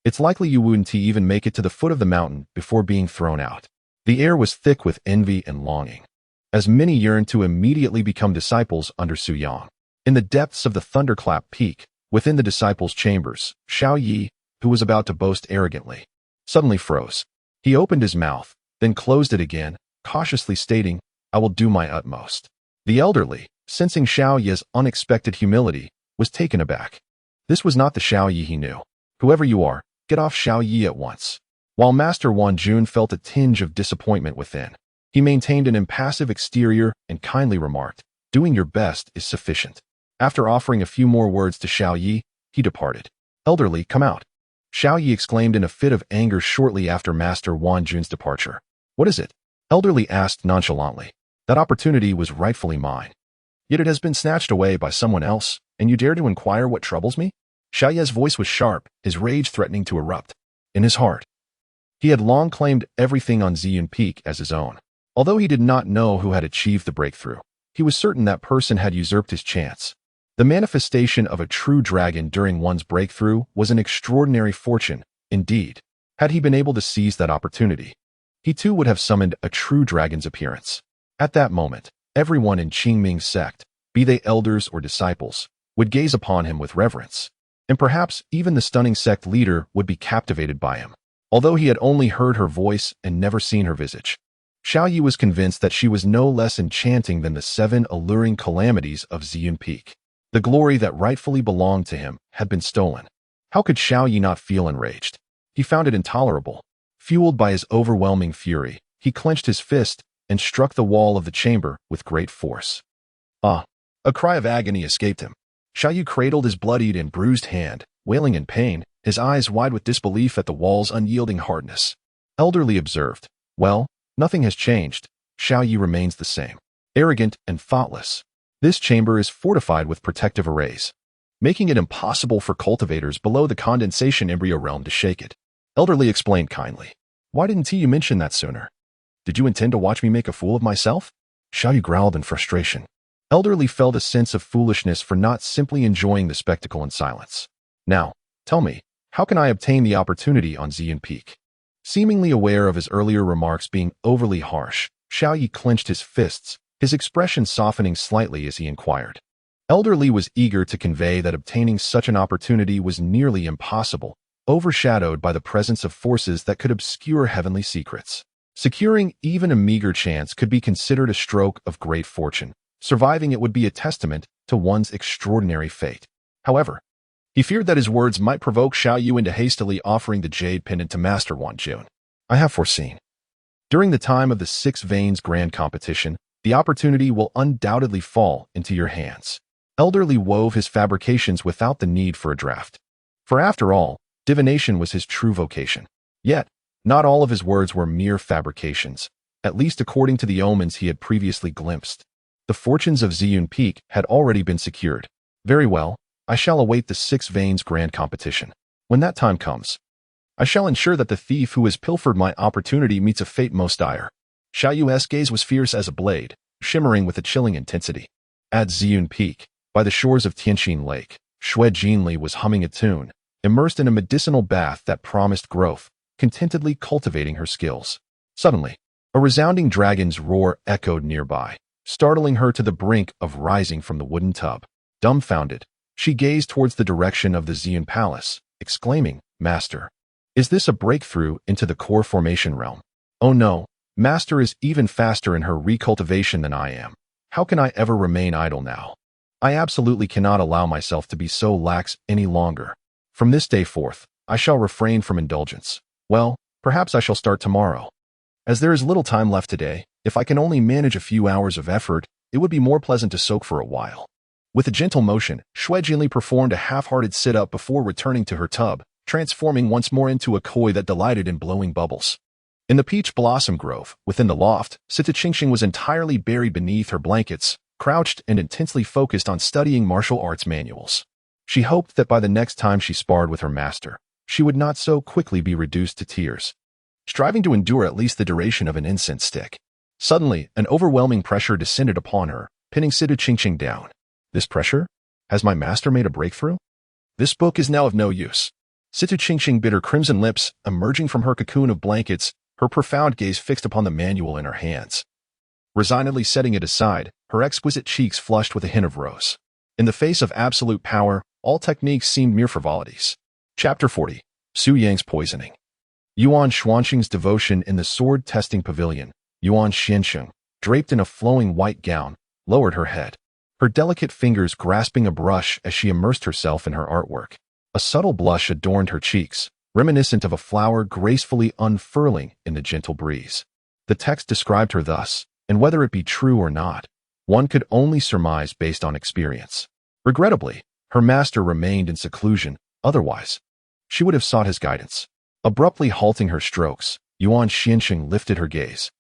It's likely you wouldn't even make it to the foot of the mountain before being thrown out. The air was thick with envy and longing, as many yearned to immediately become disciples under Suyang. In the depths of the Thunderclap Peak, within the disciples' chambers, Xiao Yi, who was about to boast arrogantly, suddenly froze. He opened his mouth, then closed it again, cautiously stating, I will do my utmost. The elderly, sensing Xiao Yi's unexpected humility, was taken aback. This was not the Xiao Yi he knew. Whoever you are, get off Xiao Yi at once. While Master Wan Jun felt a tinge of disappointment within, he maintained an impassive exterior and kindly remarked, doing your best is sufficient. After offering a few more words to Xiao Yi, he departed. Elderly, come out. Xiao Yi exclaimed in a fit of anger shortly after Master Wan Jun's departure. What is it? Elderly asked nonchalantly. That opportunity was rightfully mine. Yet it has been snatched away by someone else, and you dare to inquire what troubles me? Xiao Yi's voice was sharp, his rage threatening to erupt. In his heart, he had long claimed everything on Ziyun Peak as his own. Although he did not know who had achieved the breakthrough, He was certain that person had usurped his chance. The manifestation of a true dragon during one's breakthrough was an extraordinary fortune, indeed. Had he been able to seize that opportunity, he too would have summoned a true dragon's appearance. At that moment, everyone in Qingming Sect, be they elders or disciples, would gaze upon him with reverence. And perhaps even the stunning sect leader would be captivated by him. Although he had only heard her voice and never seen her visage, Xiaoyu was convinced that she was no less enchanting than the 7 alluring calamities of Ziyun Peak. The glory that rightfully belonged to him had been stolen. How could Xiaoyu not feel enraged? He found it intolerable. Fueled by his overwhelming fury, he clenched his fist and struck the wall of the chamber with great force. Ah! A cry of agony escaped him. Xiaoyu cradled his bloodied and bruised hand, wailing in pain, his eyes wide with disbelief at the wall's unyielding hardness. Elderly observed, "Well, nothing has changed. Xiaoyu remains the same. Arrogant and thoughtless. This chamber is fortified with protective arrays, making it impossible for cultivators below the condensation embryo realm to shake it." Elderly explained kindly. "Why didn't you mention that sooner? Did you intend to watch me make a fool of myself?" Xiaoyu growled in frustration. Elderly felt a sense of foolishness for not simply enjoying the spectacle in silence. "Now, tell me, how can I obtain the opportunity on Ziyun Peak?" Seemingly aware of his earlier remarks being overly harsh, Xiaoyu clenched his fists, his expression softening slightly as he inquired. Elderly was eager to convey that obtaining such an opportunity was nearly impossible, overshadowed by the presence of forces that could obscure heavenly secrets. Securing even a meager chance could be considered a stroke of great fortune. Surviving it would be a testament to one's extraordinary fate. However, he feared that his words might provoke Xiaoyu into hastily offering the jade pendant to Master Yuan. "I have foreseen. During the time of the 6 Veins Grand Competition, the opportunity will undoubtedly fall into your hands." Elderly wove his fabrications without the need for a draft. For after all, divination was his true vocation. Yet, not all of his words were mere fabrications, at least according to the omens he had previously glimpsed. The fortunes of Ziyun Peak had already been secured. "Very well, I shall await the 6 Veins Grand Competition. When that time comes, I shall ensure that the thief who has pilfered my opportunity meets a fate most dire." Xiaoyu's gaze was fierce as a blade, shimmering with a chilling intensity. At Ziyun Peak, by the shores of Tianqin Lake, Shui Jinli was humming a tune, immersed in a medicinal bath that promised growth, contentedly cultivating her skills. Suddenly, a resounding dragon's roar echoed nearby, startling her to the brink of rising from the wooden tub. Dumbfounded, she gazed towards the direction of the Ziyun Palace, exclaiming, "Master, is this a breakthrough into the core formation realm? Oh no, Master is even faster in her recultivation than I am. How can I ever remain idle now? I absolutely cannot allow myself to be so lax any longer. From this day forth, I shall refrain from indulgence. Well, perhaps I shall start tomorrow. As there is little time left today, if I can only manage a few hours of effort, it would be more pleasant to soak for a while." With a gentle motion, Shui Jinli performed a half-hearted sit-up before returning to her tub, transforming once more into a koi that delighted in blowing bubbles. In the peach blossom grove, within the loft, Situ Qingqing was entirely buried beneath her blankets, crouched and intensely focused on studying martial arts manuals. She hoped that by the next time she sparred with her master, she would not so quickly be reduced to tears, striving to endure at least the duration of an incense stick. Suddenly, an overwhelming pressure descended upon her, pinning Situ Qingqing down. This pressure? Has my master made a breakthrough? This book is now of no use. Situ Qingqing bit her crimson lips, emerging from her cocoon of blankets, her profound gaze fixed upon the manual in her hands. Resignedly setting it aside, her exquisite cheeks flushed with a hint of rose. In the face of absolute power, all techniques seemed mere frivolities. Chapter 40. Su Yang's Poisoning. Yuan Xuanqing's devotion in the sword-testing pavilion. Yuan Xiansheng, draped in a flowing white gown, lowered her head, her delicate fingers grasping a brush as she immersed herself in her artwork. A subtle blush adorned her cheeks, reminiscent of a flower gracefully unfurling in the gentle breeze. The text described her thus, and whether it be true or not, one could only surmise based on experience. Regrettably, her master remained in seclusion, otherwise, she would have sought his guidance. Abruptly halting her strokes, Yuan Xiansheng lifted her gaze,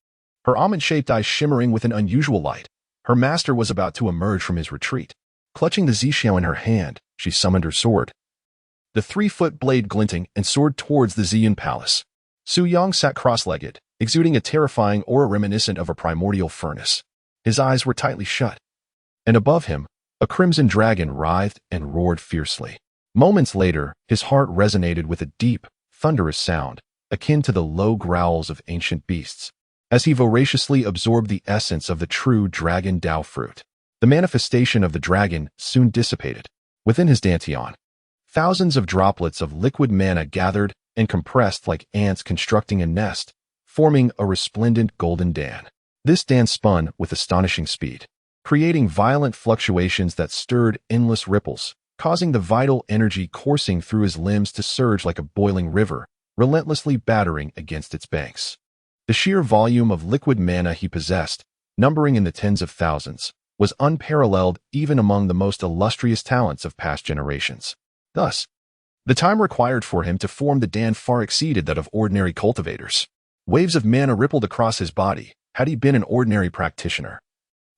her almond-shaped eyes shimmering with an unusual light. Her master was about to emerge from his retreat. Clutching the zixiao in her hand, she summoned her sword. The 3-foot blade glinting and soared towards the Ziyun Palace. Su Yang sat cross-legged, exuding a terrifying aura reminiscent of a primordial furnace. His eyes were tightly shut. And above him, a crimson dragon writhed and roared fiercely. Moments later, his heart resonated with a deep, thunderous sound, akin to the low growls of ancient beasts, as he voraciously absorbed the essence of the true dragon Dao fruit. The manifestation of the dragon soon dissipated. Within his dantian, thousands of droplets of liquid mana gathered and compressed like ants constructing a nest, forming a resplendent golden dan. This dan spun with astonishing speed, creating violent fluctuations that stirred endless ripples, causing the vital energy coursing through his limbs to surge like a boiling river, relentlessly battering against its banks. The sheer volume of liquid mana he possessed, numbering in the tens of thousands, was unparalleled even among the most illustrious talents of past generations. Thus, the time required for him to form the Dan far exceeded that of ordinary cultivators. Waves of mana rippled across his body. Had he been an ordinary practitioner,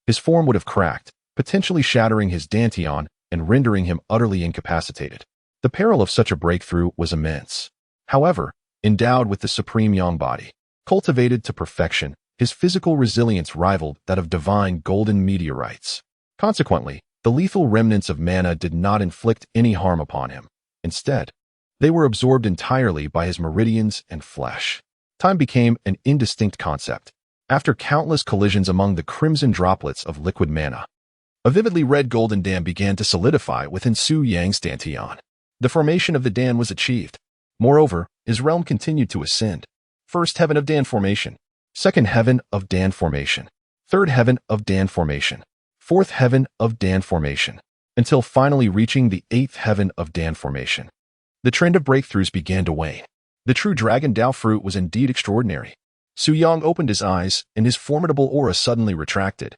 his form would have cracked, potentially shattering his dantian and rendering him utterly incapacitated. The peril of such a breakthrough was immense. However, endowed with the supreme yang body, cultivated to perfection, his physical resilience rivaled that of divine golden meteorites. Consequently, the lethal remnants of mana did not inflict any harm upon him. Instead, they were absorbed entirely by his meridians and flesh. Time became an indistinct concept. After countless collisions among the crimson droplets of liquid mana, a vividly red golden dan began to solidify within Su Yang's dantian. The formation of the dan was achieved. Moreover, his realm continued to ascend. First heaven of dan formation, second heaven of dan formation, third heaven of dan formation, fourth heaven of dan formation, until finally reaching the eighth heaven of dan formation. The trend of breakthroughs began to wane. The true dragon Dao fruit was indeed extraordinary. Su Yang opened his eyes, and his formidable aura suddenly retracted,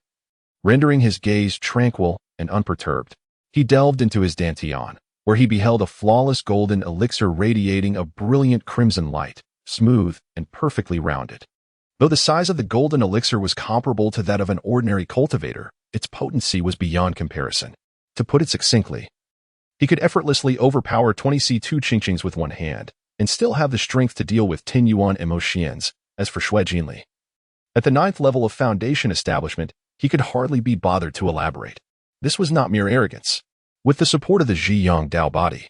rendering his gaze tranquil and unperturbed. He delved into his dantian, where he beheld a flawless golden elixir radiating a brilliant crimson light, smooth and perfectly rounded. Though the size of the golden elixir was comparable to that of an ordinary cultivator, its potency was beyond comparison. To put it succinctly, he could effortlessly overpower 20 Situ Qingqings with one hand, and still have the strength to deal with 10 Yuan emotions. As for Shui Jinli, at the 9th level of foundation establishment, he could hardly be bothered to elaborate. This was not mere arrogance. With the support of the Ziyun Dao body,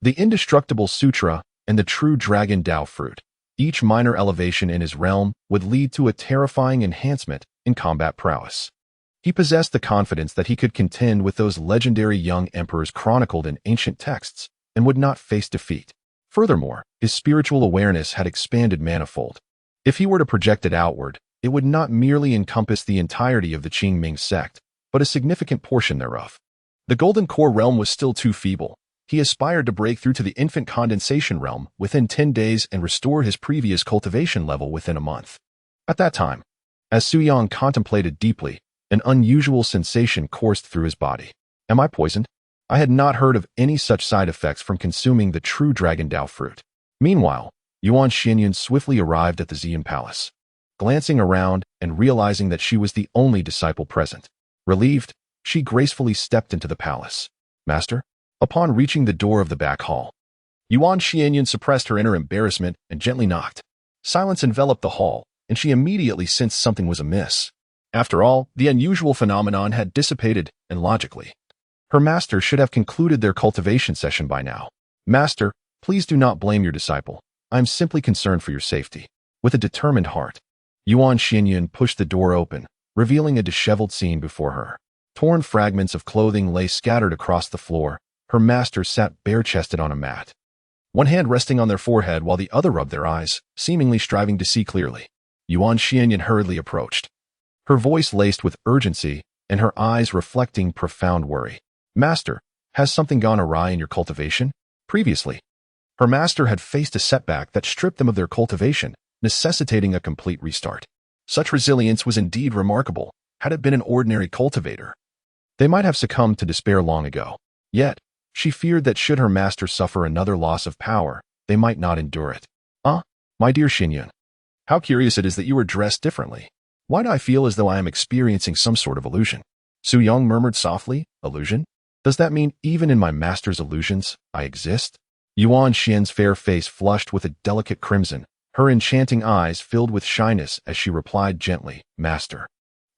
the indestructible sutra, and the true dragon Dao fruit, each minor elevation in his realm would lead to a terrifying enhancement in combat prowess. He possessed the confidence that he could contend with those legendary young emperors chronicled in ancient texts and would not face defeat. Furthermore, his spiritual awareness had expanded manifold. If he were to project it outward, it would not merely encompass the entirety of the Qingming Sect, but a significant portion thereof. The Golden Core realm was still too feeble. He aspired to break through to the infant condensation realm within 10 days and restore his previous cultivation level within a month. At that time, as Su Yang contemplated deeply, an unusual sensation coursed through his body. Am I poisoned? I had not heard of any such side effects from consuming the true dragon Dao fruit. Meanwhile, Yuan Xianyun swiftly arrived at the Ziyun Palace. Glancing around and realizing that she was the only disciple present, relieved, she gracefully stepped into the palace. Master? Upon reaching the door of the back hall, Yuan Xianyun suppressed her inner embarrassment and gently knocked. Silence enveloped the hall, and she immediately sensed something was amiss. After all, the unusual phenomenon had dissipated, and logically, her master should have concluded their cultivation session by now. Master, please do not blame your disciple. I am simply concerned for your safety. With a determined heart, Yuan Xianyun pushed the door open, revealing a disheveled scene before her. Torn fragments of clothing lay scattered across the floor. Her master sat bare-chested on a mat, one hand resting on their forehead while the other rubbed their eyes, seemingly striving to see clearly. Yuan Xianyun hurriedly approached, her voice laced with urgency and her eyes reflecting profound worry. Master, has something gone awry in your cultivation? Previously, her master had faced a setback that stripped them of their cultivation, necessitating a complete restart. Such resilience was indeed remarkable. Had it been an ordinary cultivator, they might have succumbed to despair long ago. Yet, she feared that should her master suffer another loss of power, they might not endure it. My dear Xianyun, how curious it is that you are dressed differently. Why do I feel as though I am experiencing some sort of illusion? Su Yang murmured softly. Illusion? Does that mean even in my master's illusions, I exist? Yuan Xian's fair face flushed with a delicate crimson, her enchanting eyes filled with shyness as she replied gently, Master,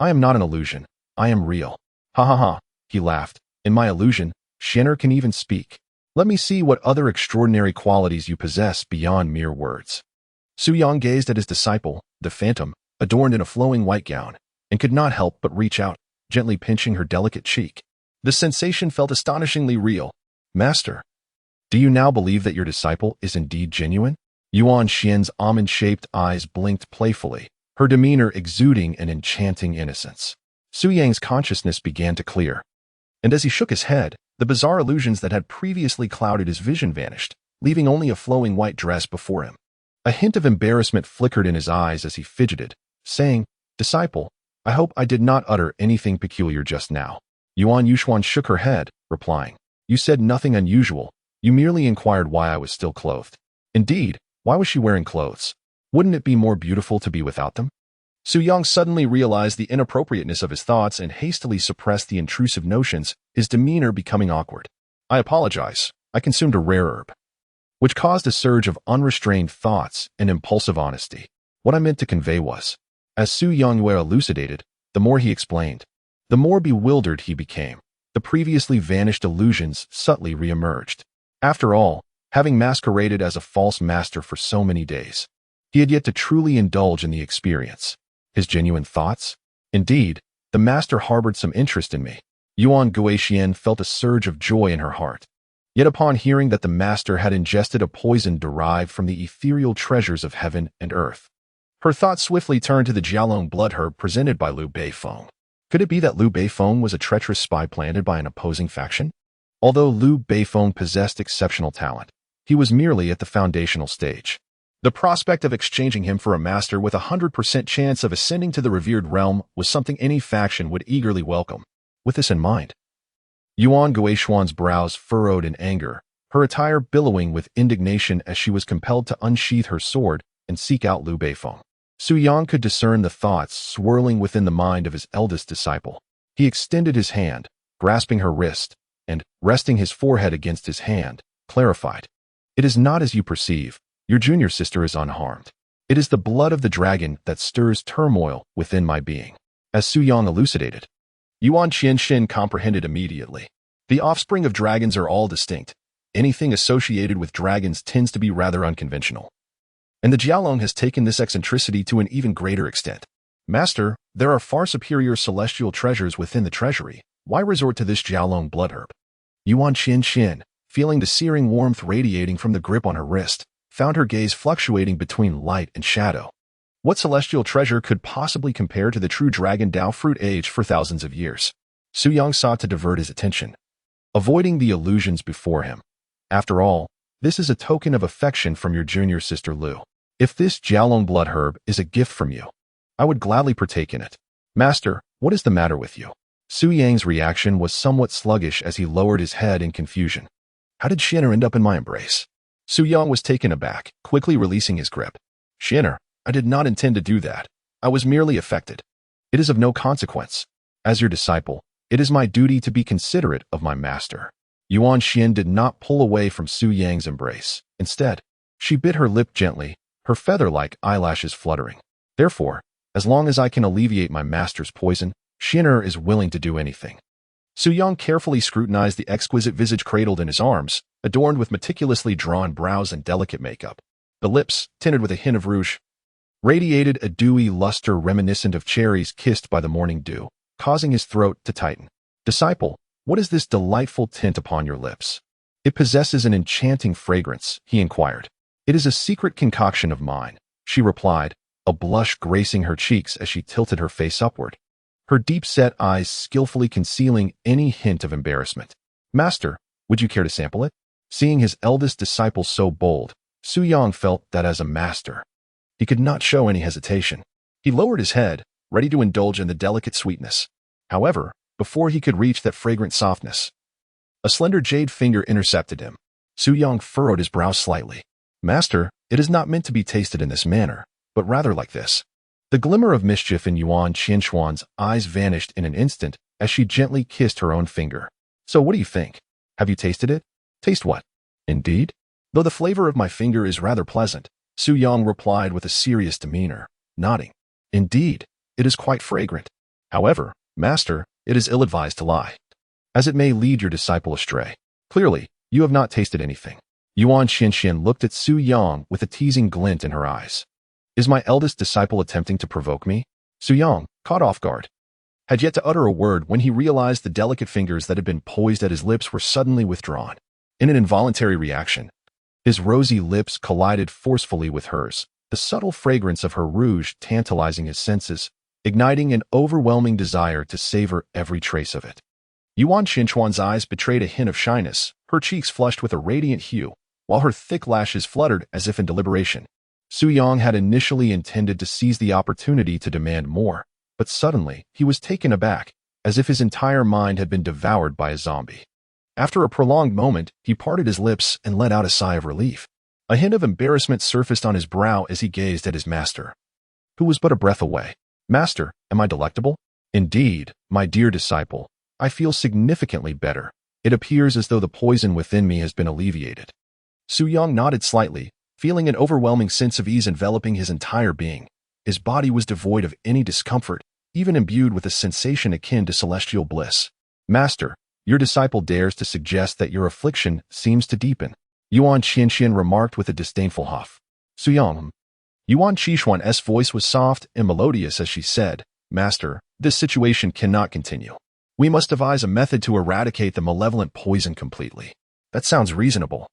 I am not an illusion. I am real. Ha ha ha, he laughed. In my illusion, Xian'er can even speak. Let me see what other extraordinary qualities you possess beyond mere words. Su Yang gazed at his disciple, the phantom, adorned in a flowing white gown, and could not help but reach out, gently pinching her delicate cheek. The sensation felt astonishingly real. Master, do you now believe that your disciple is indeed genuine? Yuan Xian's almond-shaped eyes blinked playfully, her demeanor exuding an enchanting innocence. Su Yang's consciousness began to clear, and as he shook his head, the bizarre illusions that had previously clouded his vision vanished, leaving only a flowing white dress before him. A hint of embarrassment flickered in his eyes as he fidgeted, saying, Disciple, I hope I did not utter anything peculiar just now. Yuan Yuxuan shook her head, replying, You said nothing unusual. You merely inquired why I was still clothed. Indeed, why was she wearing clothes? Wouldn't it be more beautiful to be without them? Su Yang suddenly realized the inappropriateness of his thoughts and hastily suppressed the intrusive notions, his demeanor becoming awkward. I apologize. I consumed a rare herb, which caused a surge of unrestrained thoughts and impulsive honesty. What I meant to convey was, as Su Yangwei elucidated, the more he explained, the more bewildered he became. The previously vanished illusions subtly re-emerged. After all, having masqueraded as a false master for so many days, he had yet to truly indulge in the experience. His genuine thoughts? Indeed, the master harbored some interest in me. Yuan Guixian felt a surge of joy in her heart. Yet upon hearing that the master had ingested a poison derived from the ethereal treasures of heaven and earth, her thoughts swiftly turned to the Jialong blood herb presented by Liu Beifeng. Could it be that Liu Beifeng was a treacherous spy planted by an opposing faction? Although Liu Beifeng possessed exceptional talent, he was merely at the foundational stage. The prospect of exchanging him for a master with 100% chance of ascending to the revered realm was something any faction would eagerly welcome. With this in mind, Yuan Guixuan's brows furrowed in anger, her attire billowing with indignation as she was compelled to unsheath her sword and seek out Liu Beifeng. Su Yang could discern the thoughts swirling within the mind of his eldest disciple. He extended his hand, grasping her wrist, and, resting his forehead against his hand, clarified. It is not as you perceive. Your junior sister is unharmed. It is the blood of the dragon that stirs turmoil within my being. As Su Yang elucidated, Yuan Qianxin comprehended immediately. The offspring of dragons are all distinct. Anything associated with dragons tends to be rather unconventional. And the Jialong has taken this eccentricity to an even greater extent. Master, there are far superior celestial treasures within the treasury. Why resort to this Jialong blood herb? Yuan Qianxin, feeling the searing warmth radiating from the grip on her wrist, found her gaze fluctuating between light and shadow. What celestial treasure could possibly compare to the true dragon Dao fruit aged for thousands of years? Su Yang sought to divert his attention, avoiding the illusions before him. After all, this is a token of affection from your junior sister Liu. If this Jialong blood herb is a gift from you, I would gladly partake in it. Master, what is the matter with you? Su Yang's reaction was somewhat sluggish as he lowered his head in confusion. How did Xian'er end up in my embrace? Su Yang was taken aback, quickly releasing his grip. Xian'er, I did not intend to do that. I was merely affected. It is of no consequence. As your disciple, it is my duty to be considerate of my master. Yuan Xian did not pull away from Su Yang's embrace. Instead, she bit her lip gently, her feather-like eyelashes fluttering. Therefore, as long as I can alleviate my master's poison, Xian'er is willing to do anything. Su Yang carefully scrutinized the exquisite visage cradled in his arms, adorned with meticulously drawn brows and delicate makeup. The lips, tinted with a hint of rouge, radiated a dewy luster reminiscent of cherries kissed by the morning dew, causing his throat to tighten. Disciple, what is this delightful tint upon your lips? It possesses an enchanting fragrance, he inquired. It is a secret concoction of mine, she replied, a blush gracing her cheeks as she tilted her face upward, her deep-set eyes skillfully concealing any hint of embarrassment. Master, would you care to sample it? Seeing his eldest disciple so bold, Su Yang felt that as a master, he could not show any hesitation. He lowered his head, ready to indulge in the delicate sweetness. However, before he could reach that fragrant softness, a slender jade finger intercepted him. Su Yang furrowed his brow slightly. Master, it is not meant to be tasted in this manner, but rather like this. The glimmer of mischief in Yuan Qianxuan's eyes vanished in an instant as she gently kissed her own finger. So what do you think? Have you tasted it? Taste what? Indeed? Though the flavor of my finger is rather pleasant, Su Yang replied with a serious demeanor, nodding. Indeed, it is quite fragrant. However, Master, it is ill-advised to lie, as it may lead your disciple astray. Clearly, you have not tasted anything. Yuan Xianxian looked at Su Yang with a teasing glint in her eyes. Is my eldest disciple attempting to provoke me? Su Yang, caught off guard, had yet to utter a word when he realized the delicate fingers that had been poised at his lips were suddenly withdrawn. In an involuntary reaction, his rosy lips collided forcefully with hers, the subtle fragrance of her rouge tantalizing his senses, igniting an overwhelming desire to savor every trace of it. Yuan Xinchuan's eyes betrayed a hint of shyness, her cheeks flushed with a radiant hue, while her thick lashes fluttered as if in deliberation. Su Yang had initially intended to seize the opportunity to demand more, but suddenly he was taken aback, as if his entire mind had been devoured by a zombie. After a prolonged moment, he parted his lips and let out a sigh of relief. A hint of embarrassment surfaced on his brow as he gazed at his master, who was but a breath away. Master, am I delectable? Indeed, my dear disciple, I feel significantly better. It appears as though the poison within me has been alleviated. Su Yang nodded slightly, feeling an overwhelming sense of ease enveloping his entire being. His body was devoid of any discomfort, even imbued with a sensation akin to celestial bliss. Master, your disciple dares to suggest that your affliction seems to deepen, Yuan Xianxian remarked with a disdainful huff. Su Yang. Yuan Qixuan's voice was soft and melodious as she said, Master, this situation cannot continue. We must devise a method to eradicate the malevolent poison completely. That sounds reasonable.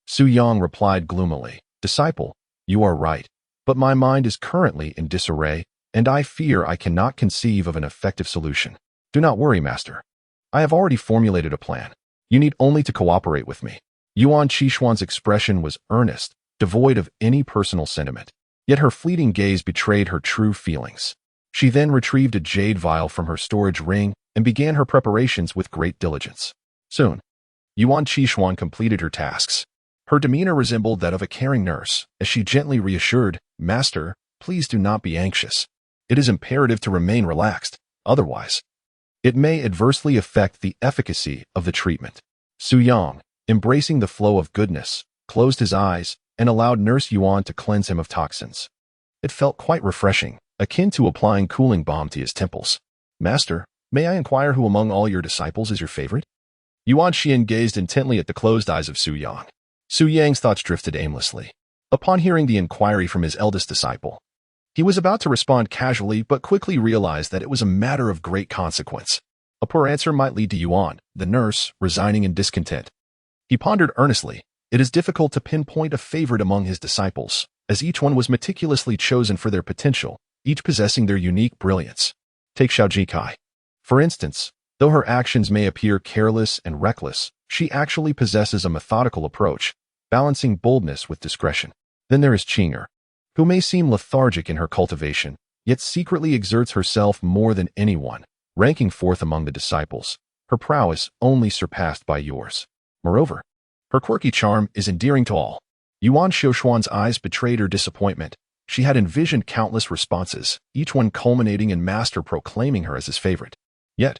Su Yang replied gloomily, Disciple, you are right, but my mind is currently in disarray, and I fear I cannot conceive of an effective solution. Do not worry, Master. I have already formulated a plan. You need only to cooperate with me. Yuan Qixuan's expression was earnest, devoid of any personal sentiment, yet her fleeting gaze betrayed her true feelings. She then retrieved a jade vial from her storage ring and began her preparations with great diligence. Soon, Yuan Qixuan completed her tasks. Her demeanor resembled that of a caring nurse, as she gently reassured, Master, please do not be anxious. It is imperative to remain relaxed, otherwise, it may adversely affect the efficacy of the treatment. Su Yang, embracing the flow of goodness, closed his eyes and allowed Nurse Yuan to cleanse him of toxins. It felt quite refreshing, akin to applying cooling balm to his temples. Master, may I inquire who among all your disciples is your favorite? Yuan Xian gazed intently at the closed eyes of Su Yang. Su Yang's thoughts drifted aimlessly. Upon hearing the inquiry from his eldest disciple, he was about to respond casually but quickly realized that it was a matter of great consequence. A poor answer might lead to Yuan, the nurse, resigning in discontent. He pondered earnestly. It is difficult to pinpoint a favorite among his disciples, as each one was meticulously chosen for their potential, each possessing their unique brilliance. Take Xiao Jikai. For instance, though her actions may appear careless and reckless, she actually possesses a methodical approach, balancing boldness with discretion. Then there is Qing'er, who may seem lethargic in her cultivation, yet secretly exerts herself more than anyone, ranking fourth among the disciples, her prowess only surpassed by yours. Moreover, her quirky charm is endearing to all. Yuan Xiaoshuan's eyes betrayed her disappointment. She had envisioned countless responses, each one culminating in Master proclaiming her as his favorite. Yet,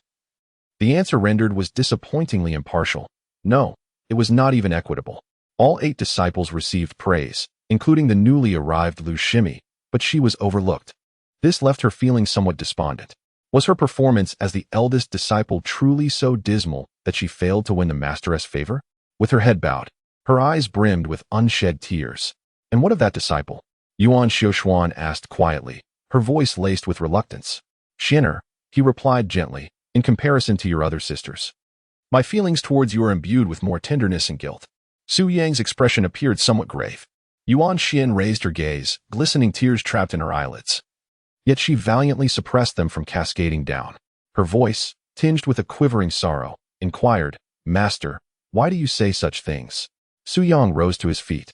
the answer rendered was disappointingly impartial. No, it was not even equitable. All 8 disciples received praise, including the newly arrived Lu Shimi, but she was overlooked. This left her feeling somewhat despondent. Was her performance as the eldest disciple truly so dismal that she failed to win the Master's favor? With her head bowed, her eyes brimmed with unshed tears. And what of that disciple? Yuan Xiaoshuan asked quietly, her voice laced with reluctance. Xin'er, he replied gently, in comparison to your other sisters. My feelings towards you are imbued with more tenderness and guilt. Su Yang's expression appeared somewhat grave. Yuan Xian raised her gaze, glistening tears trapped in her eyelids. Yet she valiantly suppressed them from cascading down. Her voice, tinged with a quivering sorrow, inquired, Master, why do you say such things? Su Yang rose to his feet,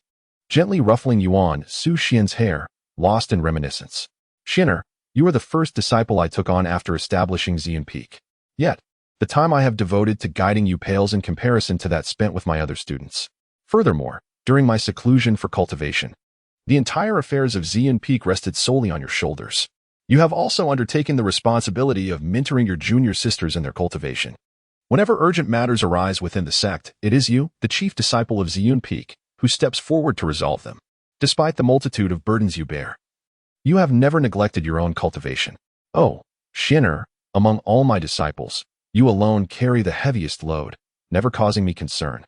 gently ruffling Yuan Su Xian's hair, lost in reminiscence. Xin'er, you are the first disciple I took on after establishing Ziyun Peak. Yet, the time I have devoted to guiding you pales in comparison to that spent with my other students. Furthermore, during my seclusion for cultivation, the entire affairs of Ziyun Peak rested solely on your shoulders. You have also undertaken the responsibility of mentoring your junior sisters in their cultivation. Whenever urgent matters arise within the sect, it is you, the chief disciple of Ziyun Peak, who steps forward to resolve them, despite the multitude of burdens you bear. You have never neglected your own cultivation. Oh, Xin'er, Among all my disciples, you alone carry the heaviest load, never causing me concern.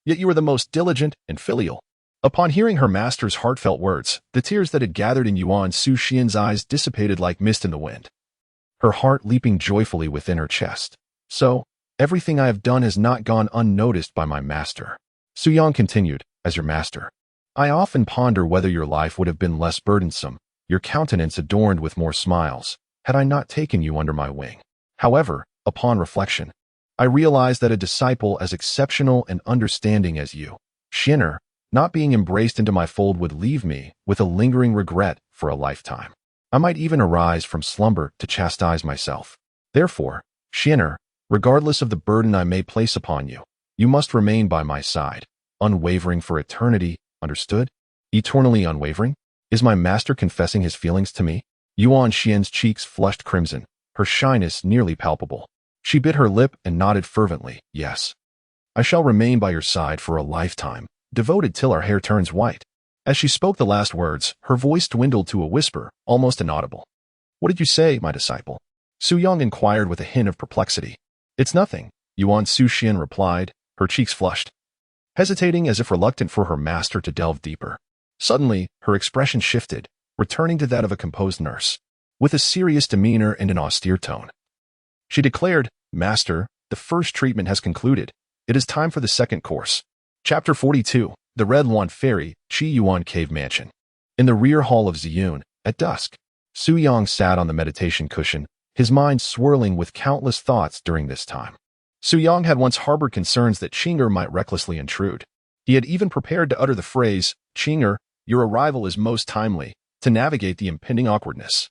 Yet you are the most diligent and filial." Upon hearing her master's heartfelt words, the tears that had gathered in Yuan Su Xian's eyes dissipated like mist in the wind, her heart leaping joyfully within her chest. "So, everything I have done has not gone unnoticed by my master." Su Yang continued, "As your master, I often ponder whether your life would have been less burdensome, your countenance adorned with more smiles, had I not taken you under my wing. However, upon reflection, I realize that a disciple as exceptional and understanding as you, Xianer, not being embraced into my fold would leave me with a lingering regret for a lifetime. I might even arise from slumber to chastise myself. Therefore, Xianer, regardless of the burden I may place upon you, you must remain by my side, unwavering for eternity, understood? Eternally unwavering? Is my master confessing his feelings to me?" Yuan Xian's cheeks flushed crimson, her shyness nearly palpable. She bit her lip and nodded fervently, "Yes. I shall remain by your side for a lifetime, devoted till our hair turns white." As she spoke the last words, her voice dwindled to a whisper, almost inaudible. "What did you say, my disciple?" Su Yang inquired with a hint of perplexity. "It's nothing," Yuan Su Xian replied, her cheeks flushed, hesitating as if reluctant for her master to delve deeper. Suddenly, her expression shifted, returning to that of a composed nurse, with a serious demeanor and an austere tone. She declared, "Master, the first treatment has concluded. It is time for the second course." Chapter 42, The Red Yuan Fairy, Chiuan Cave Mansion. In the rear hall of Ziyun, at dusk, Su Yang sat on the meditation cushion, his mind swirling with countless thoughts during this time. Su Yang had once harbored concerns that Qing'er might recklessly intrude. He had even prepared to utter the phrase, "Qing'er, your arrival is most timely," to navigate the impending awkwardness.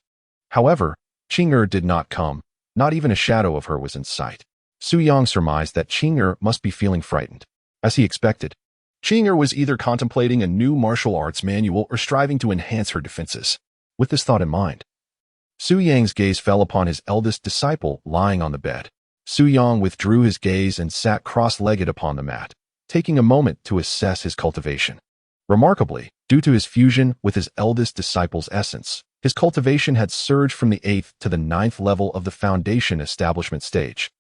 However, Qing'er did not come, not even a shadow of her was in sight. Su Yang surmised that Qing'er must be feeling frightened. As he expected, Qing'er was either contemplating a new martial arts manual or striving to enhance her defenses. With this thought in mind, Su Yang's gaze fell upon his eldest disciple lying on the bed. Su Yang withdrew his gaze and sat cross-legged upon the mat, taking a moment to assess his cultivation. Remarkably, due to his fusion with his eldest disciple's essence, his cultivation had surged from the 8th to the 9th level of the foundation establishment stage.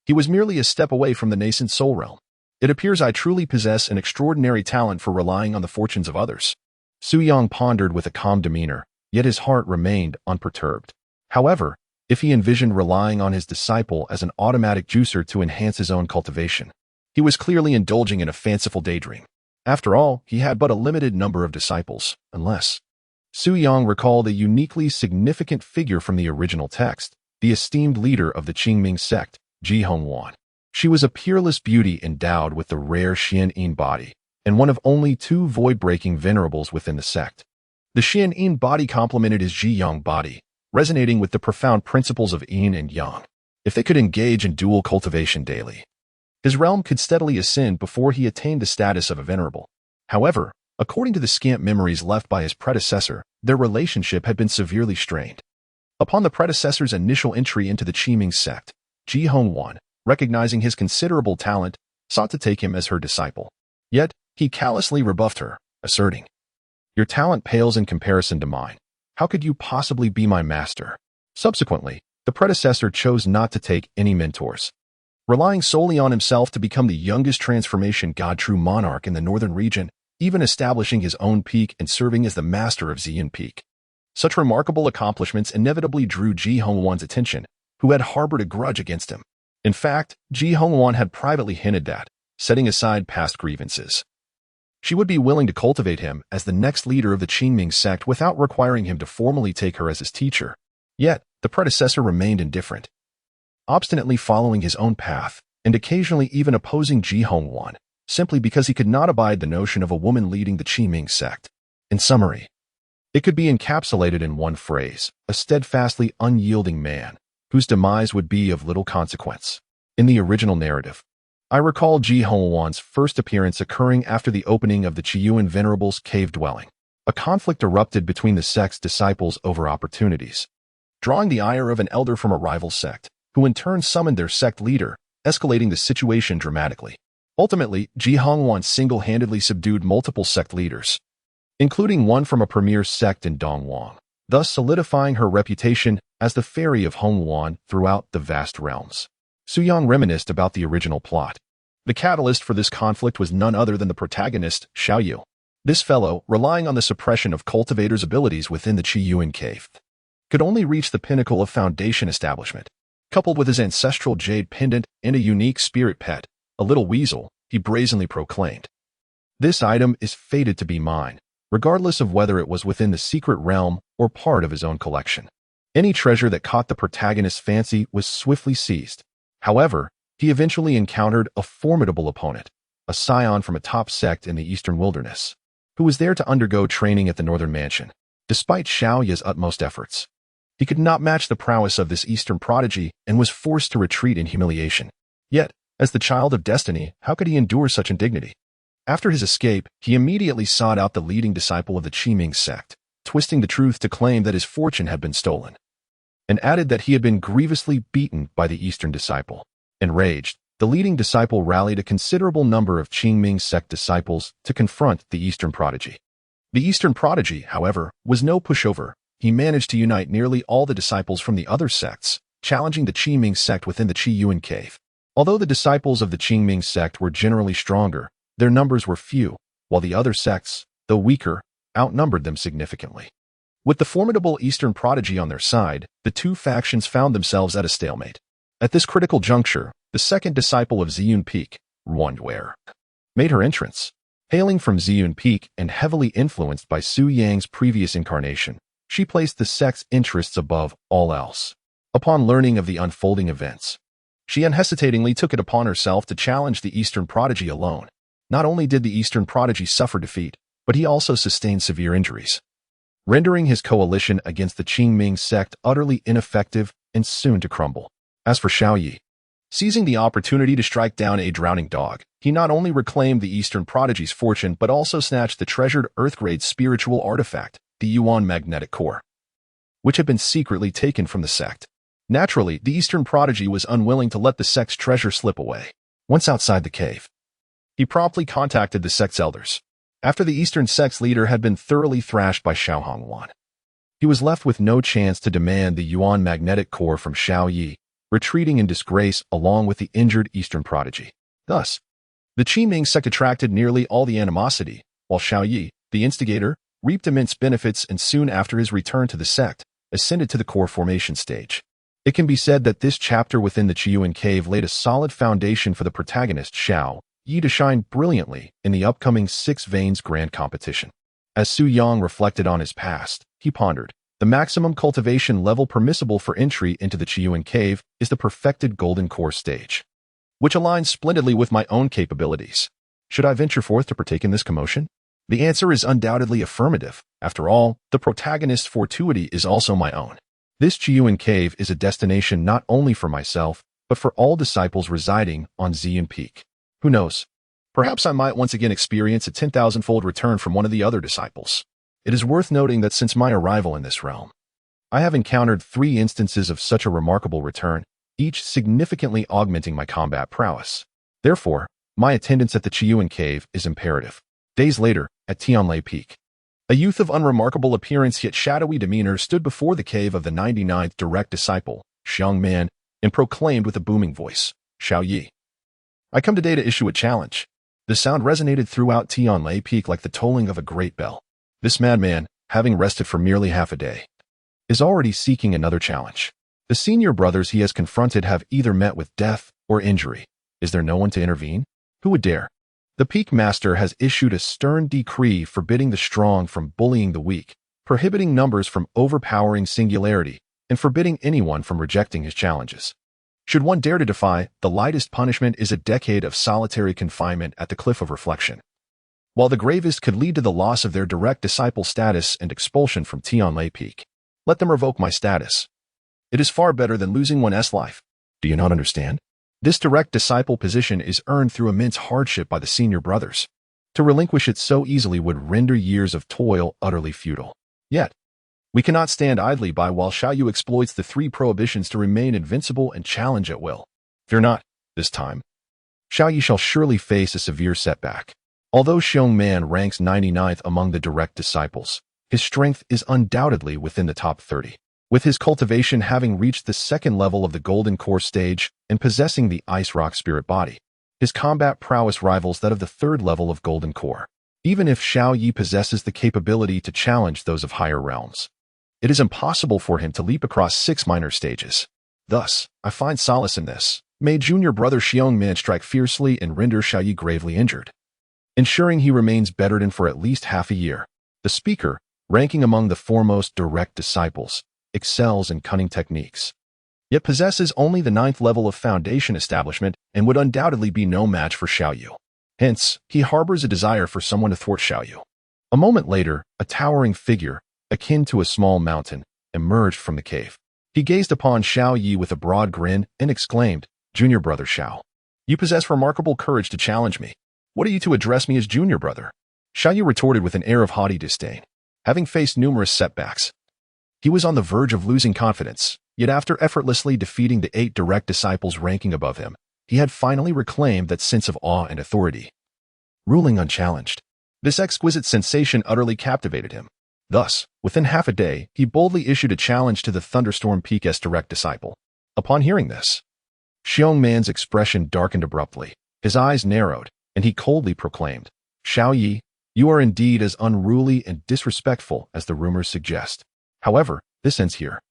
He was merely a step away from the nascent soul realm. "It appears I truly possess an extraordinary talent for relying on the fortunes of others." Su Yang pondered with a calm demeanor, yet his heart remained unperturbed. However, if he envisioned relying on his disciple as an automatic juicer to enhance his own cultivation, he was clearly indulging in a fanciful daydream. After all, he had but a limited number of disciples, unless... Su Yang recalled a uniquely significant figure from the original text, the esteemed leader of the Qingming Sect, Yuan. She was a peerless beauty endowed with the rare Xian body, and one of only 2 void-breaking venerables within the sect. The Xian body complemented his Yang body, resonating with the profound principles of yin and yang. If they could engage in dual cultivation daily, his realm could steadily ascend before he attained the status of a venerable. However, according to the scant memories left by his predecessor, their relationship had been severely strained. Upon the predecessor's initial entry into the Qingming Sect, Yuan, recognizing his considerable talent, sought to take him as her disciple. Yet, he callously rebuffed her, asserting, "Your talent pales in comparison to mine. How could you possibly be my master?" Subsequently, the predecessor chose not to take any mentors, relying solely on himself to become the youngest transformation god-true monarch in the northern region, even establishing his own peak and serving as the master of Ziyun Peak. Such remarkable accomplishments inevitably drew Yuan's attention, who had harbored a grudge against him. In fact, Yuan had privately hinted that, setting aside past grievances, she would be willing to cultivate him as the next leader of the Qingming Sect without requiring him to formally take her as his teacher. Yet, the predecessor remained indifferent, obstinately following his own path, and occasionally even opposing Yuan, simply because he could not abide the notion of a woman leading the Qingming Sect. In summary, it could be encapsulated in one phrase: a steadfastly unyielding man, whose demise would be of little consequence. In the original narrative, I recall Yuan's first appearance occurring after the opening of the Chiuan Venerable's cave dwelling. A conflict erupted between the sect's disciples over opportunities, drawing the ire of an elder from a rival sect, who in turn summoned their sect leader, escalating the situation dramatically. Ultimately, Yuan single-handedly subdued multiple sect leaders, including one from a premier sect in Dongwang, thus solidifying her reputation as the fairy of Yuan throughout the vast realms. Su Yang reminisced about the original plot. The catalyst for this conflict was none other than the protagonist, Yu. This fellow, relying on the suppression of cultivators' abilities within the Chiuan cave, could only reach the pinnacle of foundation establishment. Coupled with his ancestral jade pendant and a unique spirit pet, a little weasel, he brazenly proclaimed, "This item is fated to be mine, regardless of whether it was within the secret realm or part of his own collection." Any treasure that caught the protagonist's fancy was swiftly seized. However, he eventually encountered a formidable opponent, a scion from a top sect in the eastern wilderness, who was there to undergo training at the northern mansion. Despite Xiaoya's utmost efforts, he could not match the prowess of this eastern prodigy and was forced to retreat in humiliation. Yet, as the child of destiny, how could he endure such indignity? After his escape, he immediately sought out the leading disciple of the Qingming Sect, twisting the truth to claim that his fortune had been stolen, and added that he had been grievously beaten by the eastern disciple. Enraged, the leading disciple rallied a considerable number of Qingming Sect disciples to confront the eastern prodigy. The eastern prodigy, however, was no pushover. He managed to unite nearly all the disciples from the other sects, challenging the Qingming Sect within the Chiuan cave. Although the disciples of the Qingming Sect were generally stronger, their numbers were few, while the other sects, though weaker, outnumbered them significantly. With the formidable eastern prodigy on their side, the two factions found themselves at a stalemate. At this critical juncture, the second disciple of Ziyun Peak, Yuan, made her entrance. Hailing from Ziyun Peak and heavily influenced by Su Yang's previous incarnation, she placed the sect's interests above all else. Upon learning of the unfolding events, she unhesitatingly took it upon herself to challenge the eastern prodigy alone. Not only did the eastern prodigy suffer defeat, but he also sustained severe injuries, rendering his coalition against the Qingming Sect utterly ineffective and soon to crumble. As for Xiaoyi, seizing the opportunity to strike down a drowning dog, he not only reclaimed the eastern prodigy's fortune but also snatched the treasured Earth-grade spiritual artifact, the Yuan magnetic core, which had been secretly taken from the sect. Naturally, the eastern prodigy was unwilling to let the sect's treasure slip away. Once outside the cave, he promptly contacted the sect's elders. After the eastern sect's leader had been thoroughly thrashed by Yuan, he was left with no chance to demand the Yuan magnetic core from Xiaoyi, retreating in disgrace along with the injured eastern prodigy. Thus, the Qingming Sect attracted nearly all the animosity, while Xiaoyi, the instigator, reaped immense benefits and soon after his return to the sect, ascended to the core formation stage. It can be said that this chapter within the Chiuan cave laid a solid foundation for the protagonist Xiaoyi to shine brilliantly in the upcoming Six Veins Grand Competition. As Su Yang reflected on his past, he pondered, the maximum cultivation level permissible for entry into the Chiuan cave is the perfected golden core stage, which aligns splendidly with my own capabilities. Should I venture forth to partake in this commotion? The answer is undoubtedly affirmative. After all, the protagonist's fortuity is also my own. This Chiuan cave is a destination not only for myself, but for all disciples residing on Ziyun Peak. Who knows? Perhaps I might once again experience a 10,000-fold return from one of the other disciples. It is worth noting that since my arrival in this realm, I have encountered 3 instances of such a remarkable return, each significantly augmenting my combat prowess. Therefore, my attendance at the Chiuan cave is imperative. Days later, at Tianlai Peak, a youth of unremarkable appearance yet shadowy demeanor stood before the cave of the 99th direct disciple, Xiang Man, and proclaimed with a booming voice, "Xiaoyi, I come today to issue a challenge." The sound resonated throughout Tianlai Peak like the tolling of a great bell. This madman, having rested for merely half a day, is already seeking another challenge. The senior brothers he has confronted have either met with death or injury. Is there no one to intervene? Who would dare? The Peak Master has issued a stern decree forbidding the strong from bullying the weak, prohibiting numbers from overpowering singularity, and forbidding anyone from rejecting his challenges. Should one dare to defy, the lightest punishment is a decade of solitary confinement at the Cliff of Reflection, while the gravest could lead to the loss of their direct disciple status and expulsion from Tianlai Peak. Let them revoke my status. It is far better than losing one's life. Do you not understand? This direct disciple position is earned through immense hardship by the senior brothers. To relinquish it so easily would render years of toil utterly futile. Yet, we cannot stand idly by while Xiaoyu exploits the 3 prohibitions to remain invincible and challenge at will. Fear not, this time. Xiaoyu shall surely face a severe setback. Although Xiang Man ranks 99th among the direct disciples, His strength is undoubtedly within the top 30. With his cultivation having reached the second level of the Golden Core stage and possessing the Ice Rock Spirit body, his combat prowess rivals that of the third level of Golden Core. Even if Xiao Yi possesses the capability to challenge those of higher realms, it is impossible for him to leap across 6 minor stages. Thus, I find solace in this. May junior brother Xiongman strike fiercely and render Xiao Yi gravely injured, ensuring he remains bedridden for at least half a year. The speaker, ranking among the foremost direct disciples, excels in cunning techniques, yet possesses only the 9th level of foundation establishment and would undoubtedly be no match for Xiao Yu. Hence, he harbors a desire for someone to thwart Xiao Yu. A moment later, a towering figure, akin to a small mountain, emerged from the cave. He gazed upon Xiao Yi with a broad grin and exclaimed, "Junior brother Xiao, you possess remarkable courage to challenge me. What are you to address me as junior brother?" Xiao Yi retorted with an air of haughty disdain. Having faced numerous setbacks, he was on the verge of losing confidence, yet after effortlessly defeating the 8 direct disciples ranking above him, he had finally reclaimed that sense of awe and authority, ruling unchallenged. This exquisite sensation utterly captivated him. Thus, within half a day, he boldly issued a challenge to the Thunderstorm Peak's direct disciple. Upon hearing this, Xiongman's expression darkened abruptly, his eyes narrowed, and he coldly proclaimed, "Xiao Yi, you are indeed as unruly and disrespectful as the rumors suggest. However, this ends here.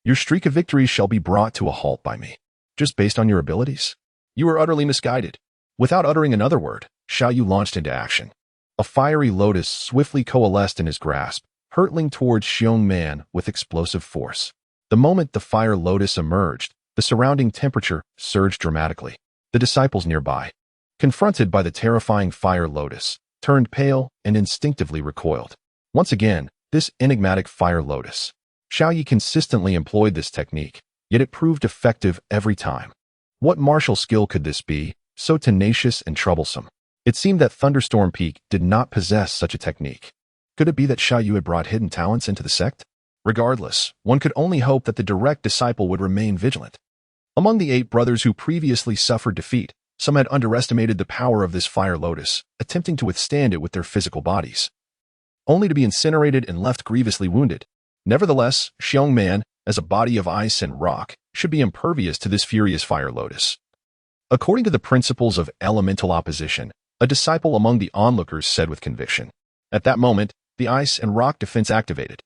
Your streak of victories shall be brought to a halt by me, just based on your abilities. You are utterly misguided." Without uttering another word, Xiao Yu launched into action. A fiery lotus swiftly coalesced in his grasp, hurtling towards Xiongman with explosive force. The moment the fire lotus emerged, the surrounding temperature surged dramatically. The disciples nearby, confronted by the terrifying fire lotus, turned pale and instinctively recoiled. Once again, this enigmatic fire lotus. Xiao Yi consistently employed this technique, yet it proved effective every time. What martial skill could this be, so tenacious and troublesome? It seemed that Thunderstorm Peak did not possess such a technique. Could it be that Xiao Yu had brought hidden talents into the sect? Regardless, one could only hope that the direct disciple would remain vigilant. Among the 8 brothers who previously suffered defeat, some had underestimated the power of this fire lotus, attempting to withstand it with their physical bodies, only to be incinerated and left grievously wounded. Nevertheless, Xiongman, as a body of ice and rock, should be impervious to this furious fire lotus. According to the principles of elemental opposition, a disciple among the onlookers said with conviction. At that moment, the ice and rock defense activated.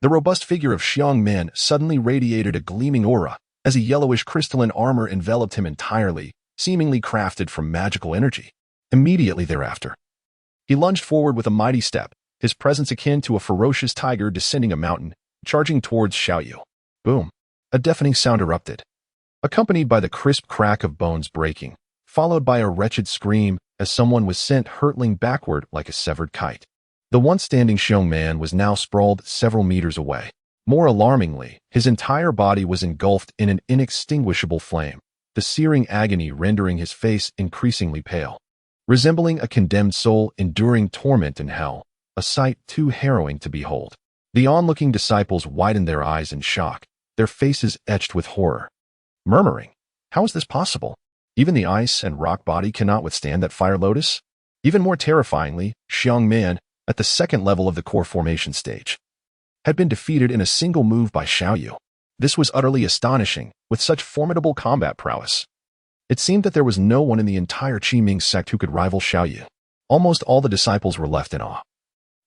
The robust figure of Xiongman suddenly radiated a gleaming aura, as a yellowish crystalline armor enveloped him entirely, seemingly crafted from magical energy. Immediately thereafter, he lunged forward with a mighty step, his presence akin to a ferocious tiger descending a mountain, charging towards Xiao Yu. Boom! A deafening sound erupted, accompanied by the crisp crack of bones breaking, followed by a wretched scream as someone was sent hurtling backward like a severed kite. The once standing Xiongman was now sprawled several meters away. More alarmingly, his entire body was engulfed in an inextinguishable flame, the searing agony rendering his face increasingly pale, resembling a condemned soul enduring torment in hell, a sight too harrowing to behold. The onlooking disciples widened their eyes in shock, their faces etched with horror, murmuring, "How is this possible? Even the ice and rock body cannot withstand that fire lotus?" Even more terrifyingly, Xiongman, at the second level of the core formation stage, had been defeated in a single move by Xiao Yu. This was utterly astonishing, with such formidable combat prowess. It seemed that there was no one in the entire Qingming Sect who could rival Xiao Yu. Almost all the disciples were left in awe.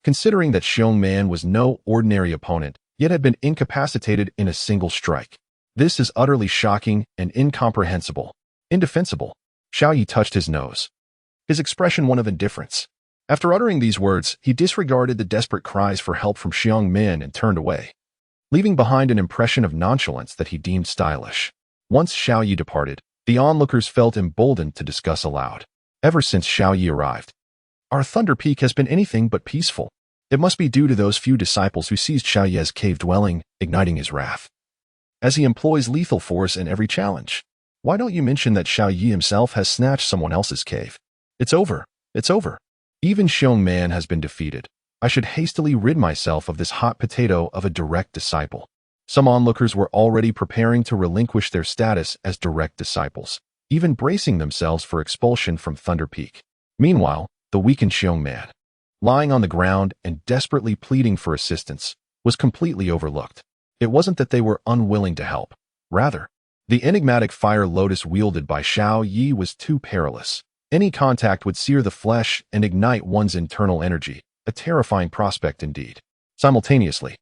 Considering that Xiongman was no ordinary opponent, yet had been incapacitated in a single strike. This is utterly shocking and incomprehensible. Indefensible. Xiao Yi touched his nose, his expression one of indifference. After uttering these words, he disregarded the desperate cries for help from Xiongman and turned away, leaving behind an impression of nonchalance that he deemed stylish. Once Xiao Yi departed, the onlookers felt emboldened to discuss aloud. Ever since Xiao Yi arrived, our Thunder Peak has been anything but peaceful. It must be due to those few disciples who seized Xiao Yi's cave dwelling, igniting his wrath, as he employs lethal force in every challenge. Why don't you mention that Xiao Yi himself has snatched someone else's cave? It's over. It's over. Even Xiongman has been defeated. I should hastily rid myself of this hot potato of a direct disciple. Some onlookers were already preparing to relinquish their status as direct disciples, even bracing themselves for expulsion from Thunder Peak. Meanwhile, the weakened Xiongman, lying on the ground and desperately pleading for assistance, was completely overlooked. It wasn't that they were unwilling to help. Rather, the enigmatic fire lotus wielded by Xiao Yi was too perilous. Any contact would sear the flesh and ignite one's internal energy, a terrifying prospect indeed. Simultaneously,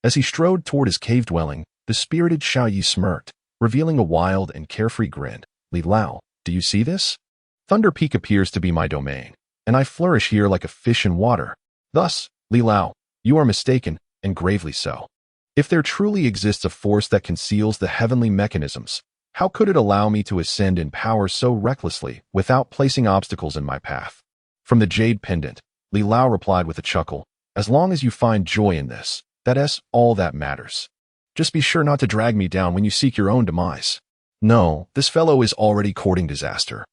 as he strode toward his cave dwelling, the spirited Xiao Yi smirked, revealing a wild and carefree grin. Li Lao, do you see this? Thunder Peak appears to be my domain, and I flourish here like a fish in water. Thus, Li Lao, you are mistaken, and gravely so. If there truly exists a force that conceals the heavenly mechanisms, how could it allow me to ascend in power so recklessly without placing obstacles in my path? From the jade pendant, Li Lao replied with a chuckle, as long as you find joy in this, that's all that matters. Just be sure not to drag me down when you seek your own demise. No, this fellow is already courting disaster.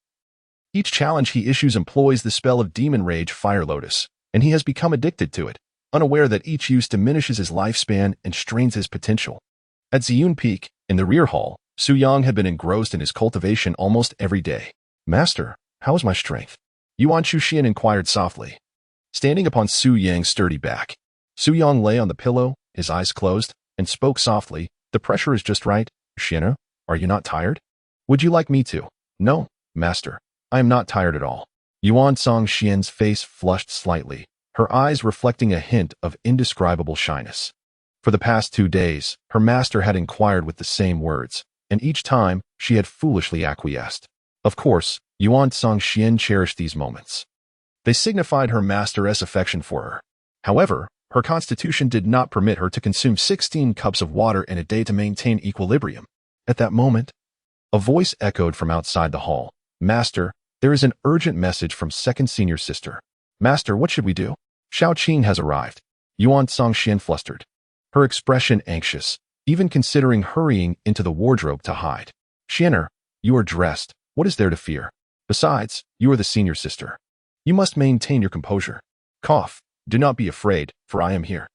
Each challenge he issues employs the spell of Demon Rage Fire Lotus, and he has become addicted to it, unaware that each use diminishes his lifespan and strains his potential. At Ziyun Peak, in the rear hall, Su Yang had been engrossed in his cultivation almost every day. Master, how is my strength? Yuan Chuxian inquired softly. Standing upon Su Yang's sturdy back, Su Yang lay on the pillow, his eyes closed, and spoke softly. The pressure is just right. Xiana, are you not tired? Would you like me to? No, master, I am not tired at all. Yuan Songxian's face flushed slightly, her eyes reflecting a hint of indescribable shyness. For the past 2 days, her master had inquired with the same words, and each time she had foolishly acquiesced. Of course, Yuan Songxian cherished these moments. They signified her master's affection for her. However, her constitution did not permit her to consume 16 cups of water in a day to maintain equilibrium. At that moment, a voice echoed from outside the hall. Master, there is an urgent message from second senior sister. Master, what should we do? Xiao Qing has arrived. Yuan Songxian flustered, her expression anxious, even considering hurrying into the wardrobe to hide. Xianer, you are dressed. What is there to fear? Besides, you are the senior sister. You must maintain your composure. Cough. Do not be afraid, for I am here.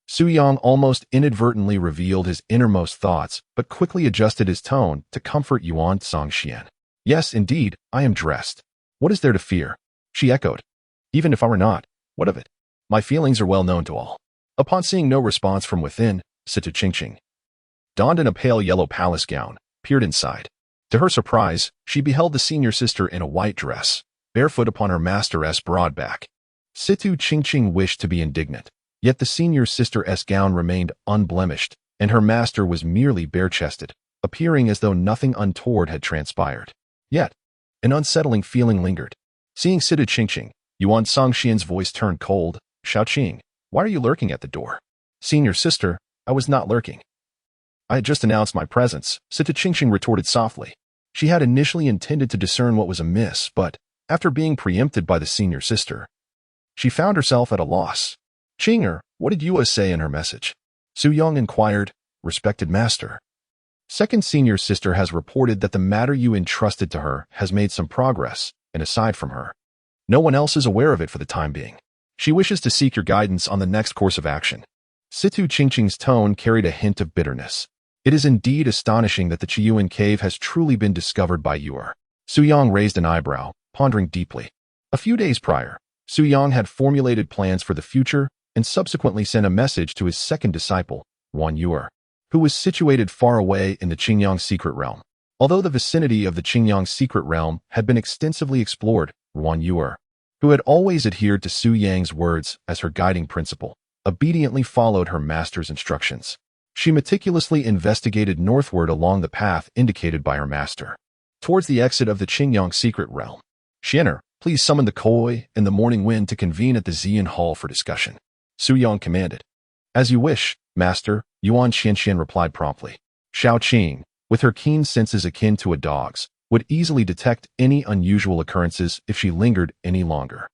Su Yang almost inadvertently revealed his innermost thoughts, but quickly adjusted his tone to comfort Yuan Songxian. Yes, indeed, I am dressed. What is there to fear? She echoed. Even if I were not, what of it? My feelings are well known to all. Upon seeing no response from within, Situ Qingqing, donned in a pale yellow palace gown, peered inside. To her surprise, she beheld the senior sister in a white dress, barefoot upon her master's broad back. Situ Qingqing wished to be indignant, yet the senior sister's gown remained unblemished, and her master was merely bare-chested, appearing as though nothing untoward had transpired. Yet, an unsettling feeling lingered. Seeing Situ Qingqing, Yuan Songxian's voice turned cold. Xiao Qing, why are you lurking at the door? Senior sister, I was not lurking. I had just announced my presence, Situ Qingqing retorted softly. She had initially intended to discern what was amiss, but, after being preempted by the senior sister, she found herself at a loss. Qinger, what did Yua say in her message? Su Yang inquired. Respected master. Second senior sister has reported that the matter you entrusted to her has made some progress, and aside from her, no one else is aware of it for the time being. She wishes to seek your guidance on the next course of action. Situ Qingqing's tone carried a hint of bitterness. It is indeed astonishing that the Chiuan cave has truly been discovered by Yuan. Su Yang raised an eyebrow, pondering deeply. A few days prior, Su Yang had formulated plans for the future and subsequently sent a message to his second disciple, Yuan, who was situated far away in the Qingyang secret realm. Although the vicinity of the Qingyang secret realm had been extensively explored, Yuan, who had always adhered to Su Yang's words as her guiding principle, obediently followed her master's instructions. She meticulously investigated northward along the path indicated by her master, towards the exit of the Qingyang secret realm. Xianer, please summon the koi and the morning wind to convene at the Ziyun Hall for discussion. Su Yang commanded. As you wish, master, Yuan Xianxian replied promptly. Xiao Qing, with her keen senses akin to a dog's, would easily detect any unusual occurrences if she lingered any longer.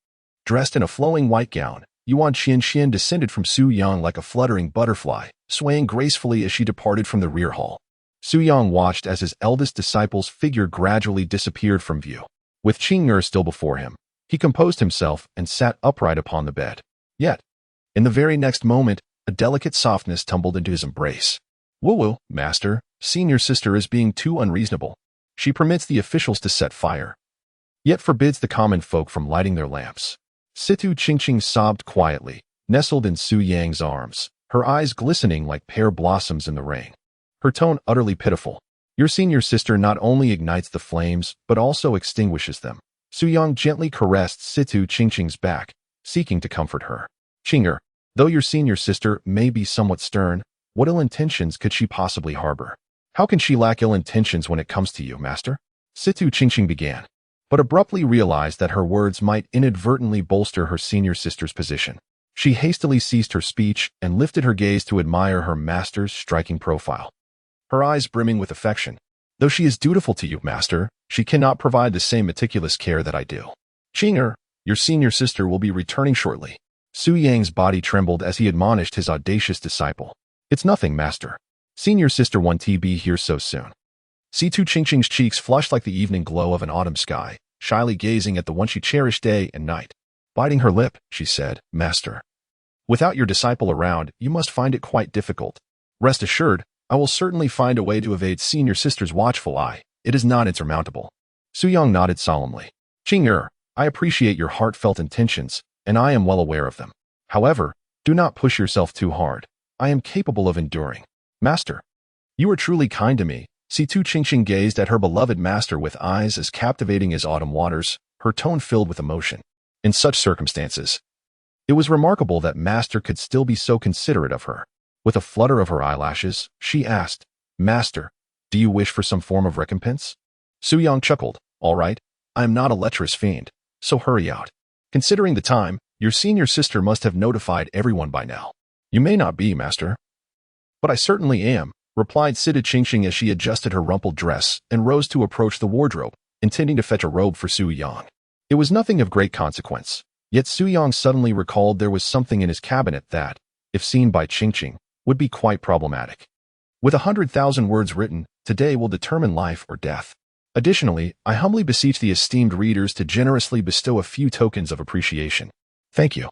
Dressed in a flowing white gown, Yuan Xianxian descended from Su Yang like a fluttering butterfly, swaying gracefully as she departed from the rear hall. Su Yang watched as his eldest disciple's figure gradually disappeared from view. With Qing'er still before him, he composed himself and sat upright upon the bed. Yet, in the very next moment, a delicate softness tumbled into his embrace. Woo-woo, master, senior sister is being too unreasonable. She permits the officials to set fire, yet forbids the common folk from lighting their lamps. Situ Qingqing sobbed quietly, nestled in Su Yang's arms, her eyes glistening like pear blossoms in the rain. Her tone utterly pitiful. Your senior sister not only ignites the flames, but also extinguishes them. Su Yang gently caressed Situ Qingqing's back, seeking to comfort her. Qing'er, though your senior sister may be somewhat stern, what ill intentions could she possibly harbor? How can she lack ill intentions when it comes to you, master? Situ Qingqing began, but abruptly realized that her words might inadvertently bolster her senior sister's position. She hastily ceased her speech and lifted her gaze to admire her master's striking profile, her eyes brimming with affection. Though she is dutiful to you, master, she cannot provide the same meticulous care that I do. Qing'er, your senior sister will be returning shortly. Su Yang's body trembled as he admonished his audacious disciple. It's nothing, master. Senior sister won't be here so soon. Situ Qingqing's cheeks flushed like the evening glow of an autumn sky, shyly gazing at the one she cherished day and night. Biting her lip, she said, Master, without your disciple around, you must find it quite difficult. Rest assured, I will certainly find a way to evade senior sister's watchful eye. It is not insurmountable. Su Yang nodded solemnly. Qing'er, I appreciate your heartfelt intentions, and I am well aware of them. However, do not push yourself too hard. I am capable of enduring. Master, you are truly kind to me. Situ Qingqing gazed at her beloved master with eyes as captivating as autumn waters, her tone filled with emotion. In such circumstances, it was remarkable that master could still be so considerate of her. With a flutter of her eyelashes, she asked, Master, do you wish for some form of recompense? Su Yang chuckled. All right, I am not a lecherous fiend, so hurry out. Considering the time, your senior sister must have notified everyone by now. You may not be, master. But I certainly am, replied Situ Qingqing as she adjusted her rumpled dress and rose to approach the wardrobe, intending to fetch a robe for Su Yang. It was nothing of great consequence, yet Su Yang suddenly recalled there was something in his cabinet that, if seen by Qingqing, would be quite problematic. With 100,000 words written, today will determine life or death. Additionally, I humbly beseech the esteemed readers to generously bestow a few tokens of appreciation. Thank you.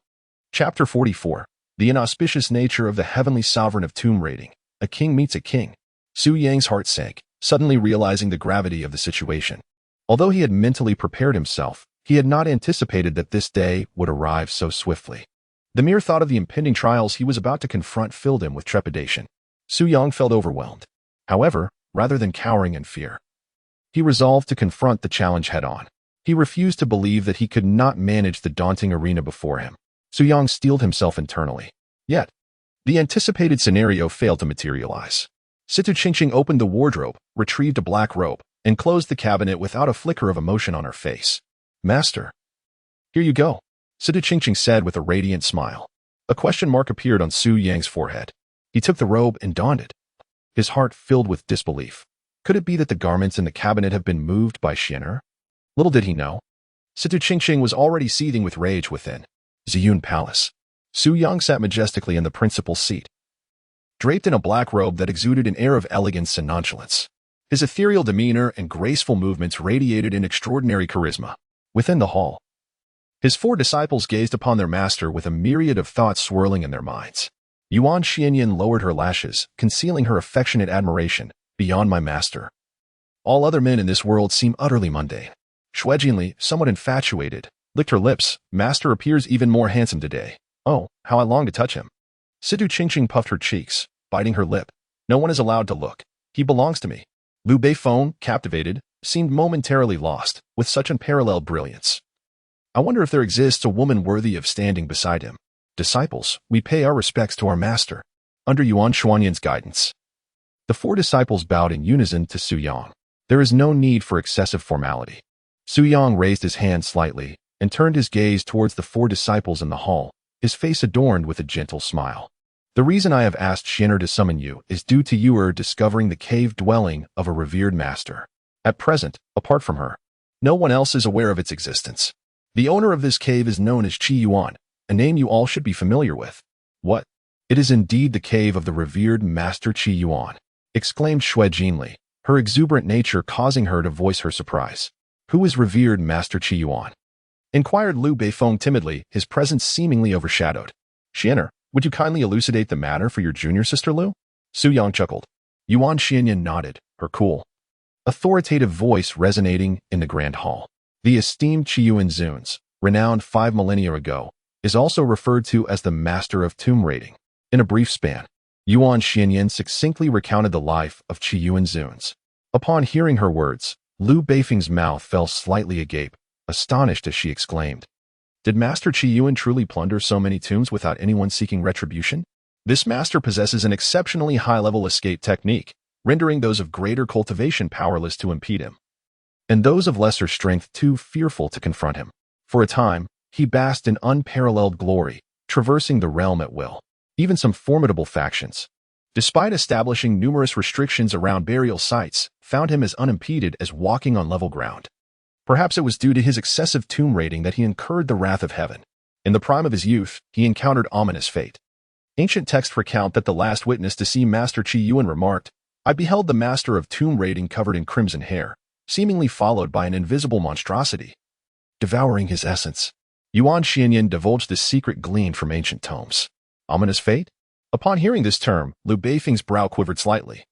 Chapter 44. The inauspicious nature of the heavenly sovereign of tomb raiding. A king meets a king. Su Yang's heart sank, suddenly realizing the gravity of the situation. Although he had mentally prepared himself, he had not anticipated that this day would arrive so swiftly. The mere thought of the impending trials he was about to confront filled him with trepidation. Su Yang felt overwhelmed. However, rather than cowering in fear, he resolved to confront the challenge head-on. He refused to believe that he could not manage the daunting arena before him. Su Yang steeled himself internally. Yet, the anticipated scenario failed to materialize. Situ Qingqing opened the wardrobe, retrieved a black robe, and closed the cabinet without a flicker of emotion on her face. Master, here you go, Situ Qingqing said with a radiant smile. A question mark appeared on Su Yang's forehead. He took the robe and donned it, his heart filled with disbelief. Could it be that the garments in the cabinet have been moved by Qing'er? Little did he know, Situ Qingqing was already seething with rage within Ziyun Palace. Su Yang sat majestically in the principal seat, draped in a black robe that exuded an air of elegance and nonchalance. His ethereal demeanor and graceful movements radiated an extraordinary charisma. Within the hall, his four disciples gazed upon their master with a myriad of thoughts swirling in their minds. Yuan Xianyan lowered her lashes, concealing her affectionate admiration. Beyond my master, all other men in this world seem utterly mundane. Shuejinli, somewhat infatuated, licked her lips. Master appears even more handsome today. Oh, how I long to touch him. Situ Qingqing puffed her cheeks, biting her lip. No one is allowed to look. He belongs to me. Liu Beifeng, captivated, seemed momentarily lost, with such unparalleled brilliance. I wonder if there exists a woman worthy of standing beside him. Disciples, we pay our respects to our master. Under Yuan Xuanyan's guidance, the four disciples bowed in unison to Su Yang. There is no need for excessive formality. Su Yang raised his hand slightly and turned his gaze towards the four disciples in the hall, his face adorned with a gentle smile. The reason I have asked Qing'er to summon you is due to your discovering the cave dwelling of a revered master. At present, apart from her, no one else is aware of its existence. The owner of this cave is known as Chiuan, a name you all should be familiar with. What? It is indeed the cave of the revered master Chiuan, exclaimed Shuejinli, her exuberant nature causing her to voice her surprise. Who is revered master Chiuan? Inquired Liu Beifeng timidly, his presence seemingly overshadowed. Qing'er, would you kindly elucidate the matter for your junior sister Liu? Su Yang chuckled. Yuan Xianyan nodded, her cool, authoritative voice resonating in the grand hall. The esteemed Chiuan Zuns, renowned 5 millennia ago, is also referred to as the Master of Tomb Raiding. In a brief span, Yuan Xianyan succinctly recounted the life of Chiuan Zuns. Upon hearing her words, Liu Beifeng's mouth fell slightly agape, astonished as she exclaimed, "Did Master Chiuan truly plunder so many tombs without anyone seeking retribution? This master possesses an exceptionally high-level escape technique, rendering those of greater cultivation powerless to impede him, and those of lesser strength too fearful to confront him. For a time, he basked in unparalleled glory, traversing the realm at will. Even some formidable factions, despite establishing numerous restrictions around burial sites, found him as unimpeded as walking on level ground. Perhaps it was due to his excessive tomb raiding that he incurred the wrath of heaven. In the prime of his youth, he encountered ominous fate. Ancient texts recount that the last witness to see Master Chiuan remarked, 'I beheld the master of tomb raiding covered in crimson hair, seemingly followed by an invisible monstrosity, devouring his essence.'" Yuan Xianyan divulged this secret gleaned from ancient tomes. Ominous fate? Upon hearing this term, Liu Beifeng's brow quivered slightly,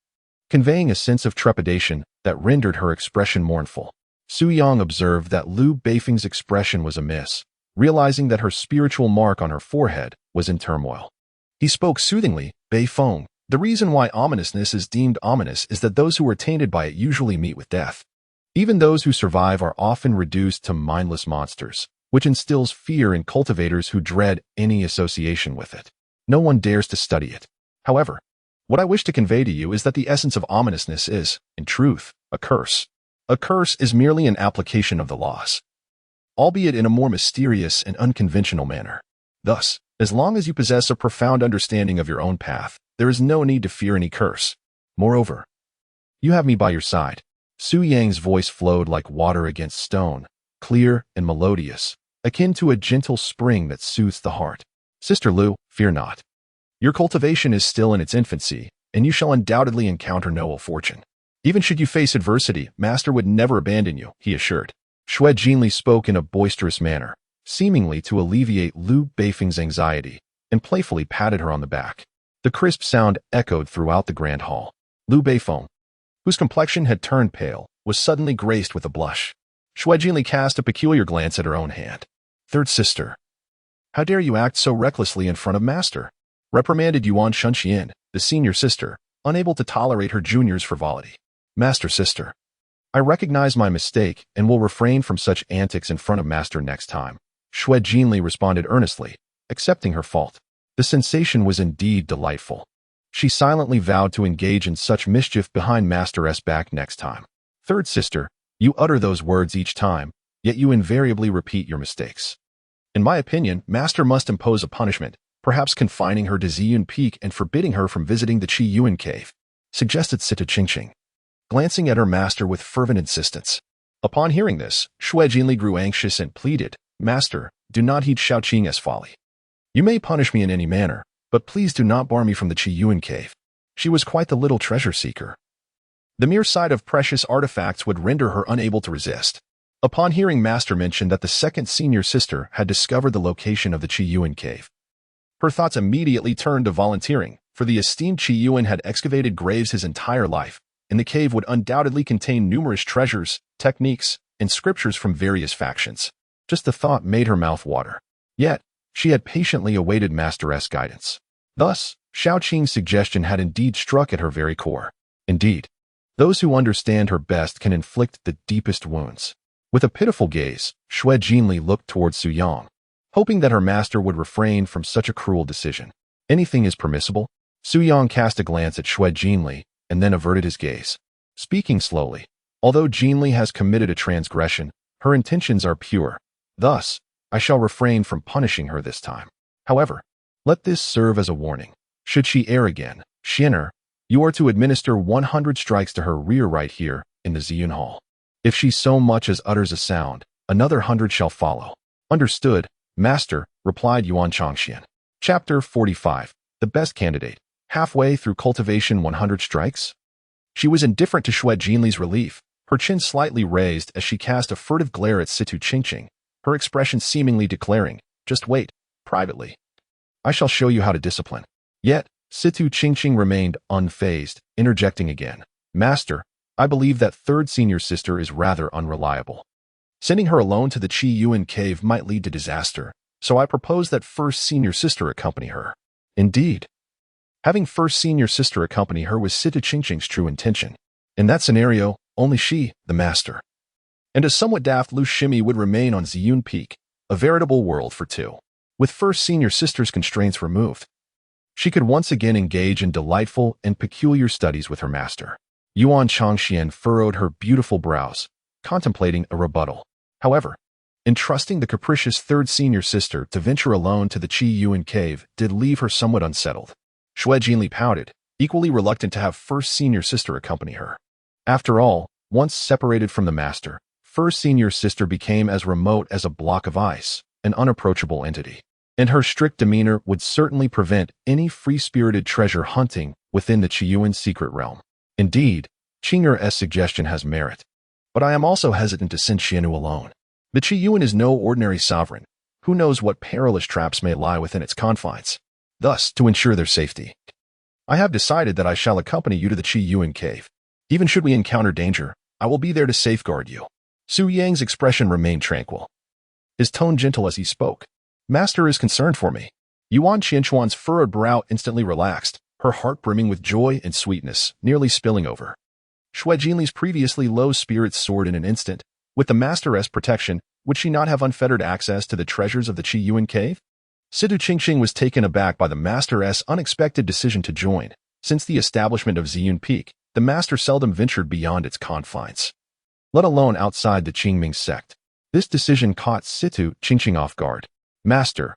conveying a sense of trepidation that rendered her expression mournful. Su Yang observed that Liu Beifeng's expression was amiss, realizing that her spiritual mark on her forehead was in turmoil. He spoke soothingly, "Beifeng, the reason why ominousness is deemed ominous is that those who are tainted by it usually meet with death. Even those who survive are often reduced to mindless monsters, which instills fear in cultivators who dread any association with it. No one dares to study it. However, what I wish to convey to you is that the essence of ominousness is, in truth, a curse. A curse is merely an application of the laws, albeit in a more mysterious and unconventional manner. Thus, as long as you possess a profound understanding of your own path, there is no need to fear any curse. Moreover, you have me by your side." Su Yang's voice flowed like water against stone, clear and melodious, akin to a gentle spring that soothes the heart. "Sister Liu, fear not. Your cultivation is still in its infancy, and you shall undoubtedly encounter no ill fortune. Even should you face adversity, Master would never abandon you," he assured. Shui Jinli spoke in a boisterous manner, seemingly to alleviate Liu Beifeng's anxiety, and playfully patted her on the back. The crisp sound echoed throughout the grand hall. Liu Beifeng, whose complexion had turned pale, was suddenly graced with a blush. Shui Jinli cast a peculiar glance at her own hand. "Third sister, how dare you act so recklessly in front of Master?" reprimanded Yuan Shunxian, the senior sister, unable to tolerate her junior's frivolity. "Master sister, I recognize my mistake and will refrain from such antics in front of Master next time," Shui Jinli responded earnestly, accepting her fault. The sensation was indeed delightful. She silently vowed to engage in such mischief behind Master's back next time. "Third sister, you utter those words each time, yet you invariably repeat your mistakes. In my opinion, Master must impose a punishment, perhaps confining her to Ziyun Peak and forbidding her from visiting the Chiuan cave," suggested Situ Qingqing, glancing at her master with fervent insistence. Upon hearing this, Shui Jinli grew anxious and pleaded, "Master, do not heed Shaoqing's folly. You may punish me in any manner, but please do not bar me from the Chiuan cave." She was quite the little treasure seeker. The mere sight of precious artifacts would render her unable to resist. Upon hearing Master mention that the second senior sister had discovered the location of the Chiuan cave, her thoughts immediately turned to volunteering, for the esteemed Chiuan had excavated graves his entire life, and the cave would undoubtedly contain numerous treasures, techniques, and scriptures from various factions. Just the thought made her mouth water. Yet, she had patiently awaited Master's guidance. Thus, Shaoqing's suggestion had indeed struck at her very core. Indeed, those who understand her best can inflict the deepest wounds. With a pitiful gaze, Shui Jinli looked towards Su Yang, hoping that her master would refrain from such a cruel decision. "Anything is permissible?" Su Yang cast a glance at Shui Jinli and then averted his gaze. Speaking slowly, "Although Jinli has committed a transgression, her intentions are pure. Thus, I shall refrain from punishing her this time. However, let this serve as a warning. Should she err again, Xin'er, you are to administer 100 strikes to her rear right here in the Ziyun Hall. If she so much as utters a sound, another 100 shall follow." "Understood, Master," replied Yuan Chongxian. Chapter 45. The Best Candidate. Halfway through cultivation 100 strikes? She was indifferent to Shui Jinli's relief, her chin slightly raised as she cast a furtive glare at Situ Qingqing, her expression seemingly declaring, "Just wait, privately. I shall show you how to discipline." Yet, Situ Qingqing remained unfazed, interjecting again, "Master, I believe that third senior sister is rather unreliable." Sending her alone to the Chiuan cave might lead to disaster, so I proposed that first senior sister accompany her. Indeed, having first senior sister accompany her was Situ Qingqing's true intention. In that scenario, only she, the master, and a somewhat daft Lu Shimi would remain on Ziyun Peak, a veritable world for two. With first senior sister's constraints removed, she could once again engage in delightful and peculiar studies with her master. Yuan Changxian furrowed her beautiful brows, contemplating a rebuttal. However, entrusting the capricious third senior sister to venture alone to the Chiuan cave did leave her somewhat unsettled. Shui Jinli pouted, equally reluctant to have first senior sister accompany her. After all, once separated from the master, first senior sister became as remote as a block of ice, an unapproachable entity. And her strict demeanor would certainly prevent any free-spirited treasure hunting within the Chiuan secret realm. Indeed, Qing'er's suggestion has merit, but I am also hesitant to send Xianu alone. The Chiuan is no ordinary sovereign. Who knows what perilous traps may lie within its confines? Thus, to ensure their safety, I have decided that I shall accompany you to the Chiuan cave. Even should we encounter danger, I will be there to safeguard you. Su Yang's expression remained tranquil, his tone gentle as he spoke. Master is concerned for me. Yuan Qianquan's furrowed brow instantly relaxed, her heart brimming with joy and sweetness, nearly spilling over. Shui Jinli's previously low spirits soared in an instant. With the master's protection, would she not have unfettered access to the treasures of the Chiuan cave? Situ Qingqing was taken aback by the master's unexpected decision to join. Since the establishment of Ziyun Peak, the master seldom ventured beyond its confines, let alone outside the Qingming Sect. This decision caught Situ Qingqing off guard. Master,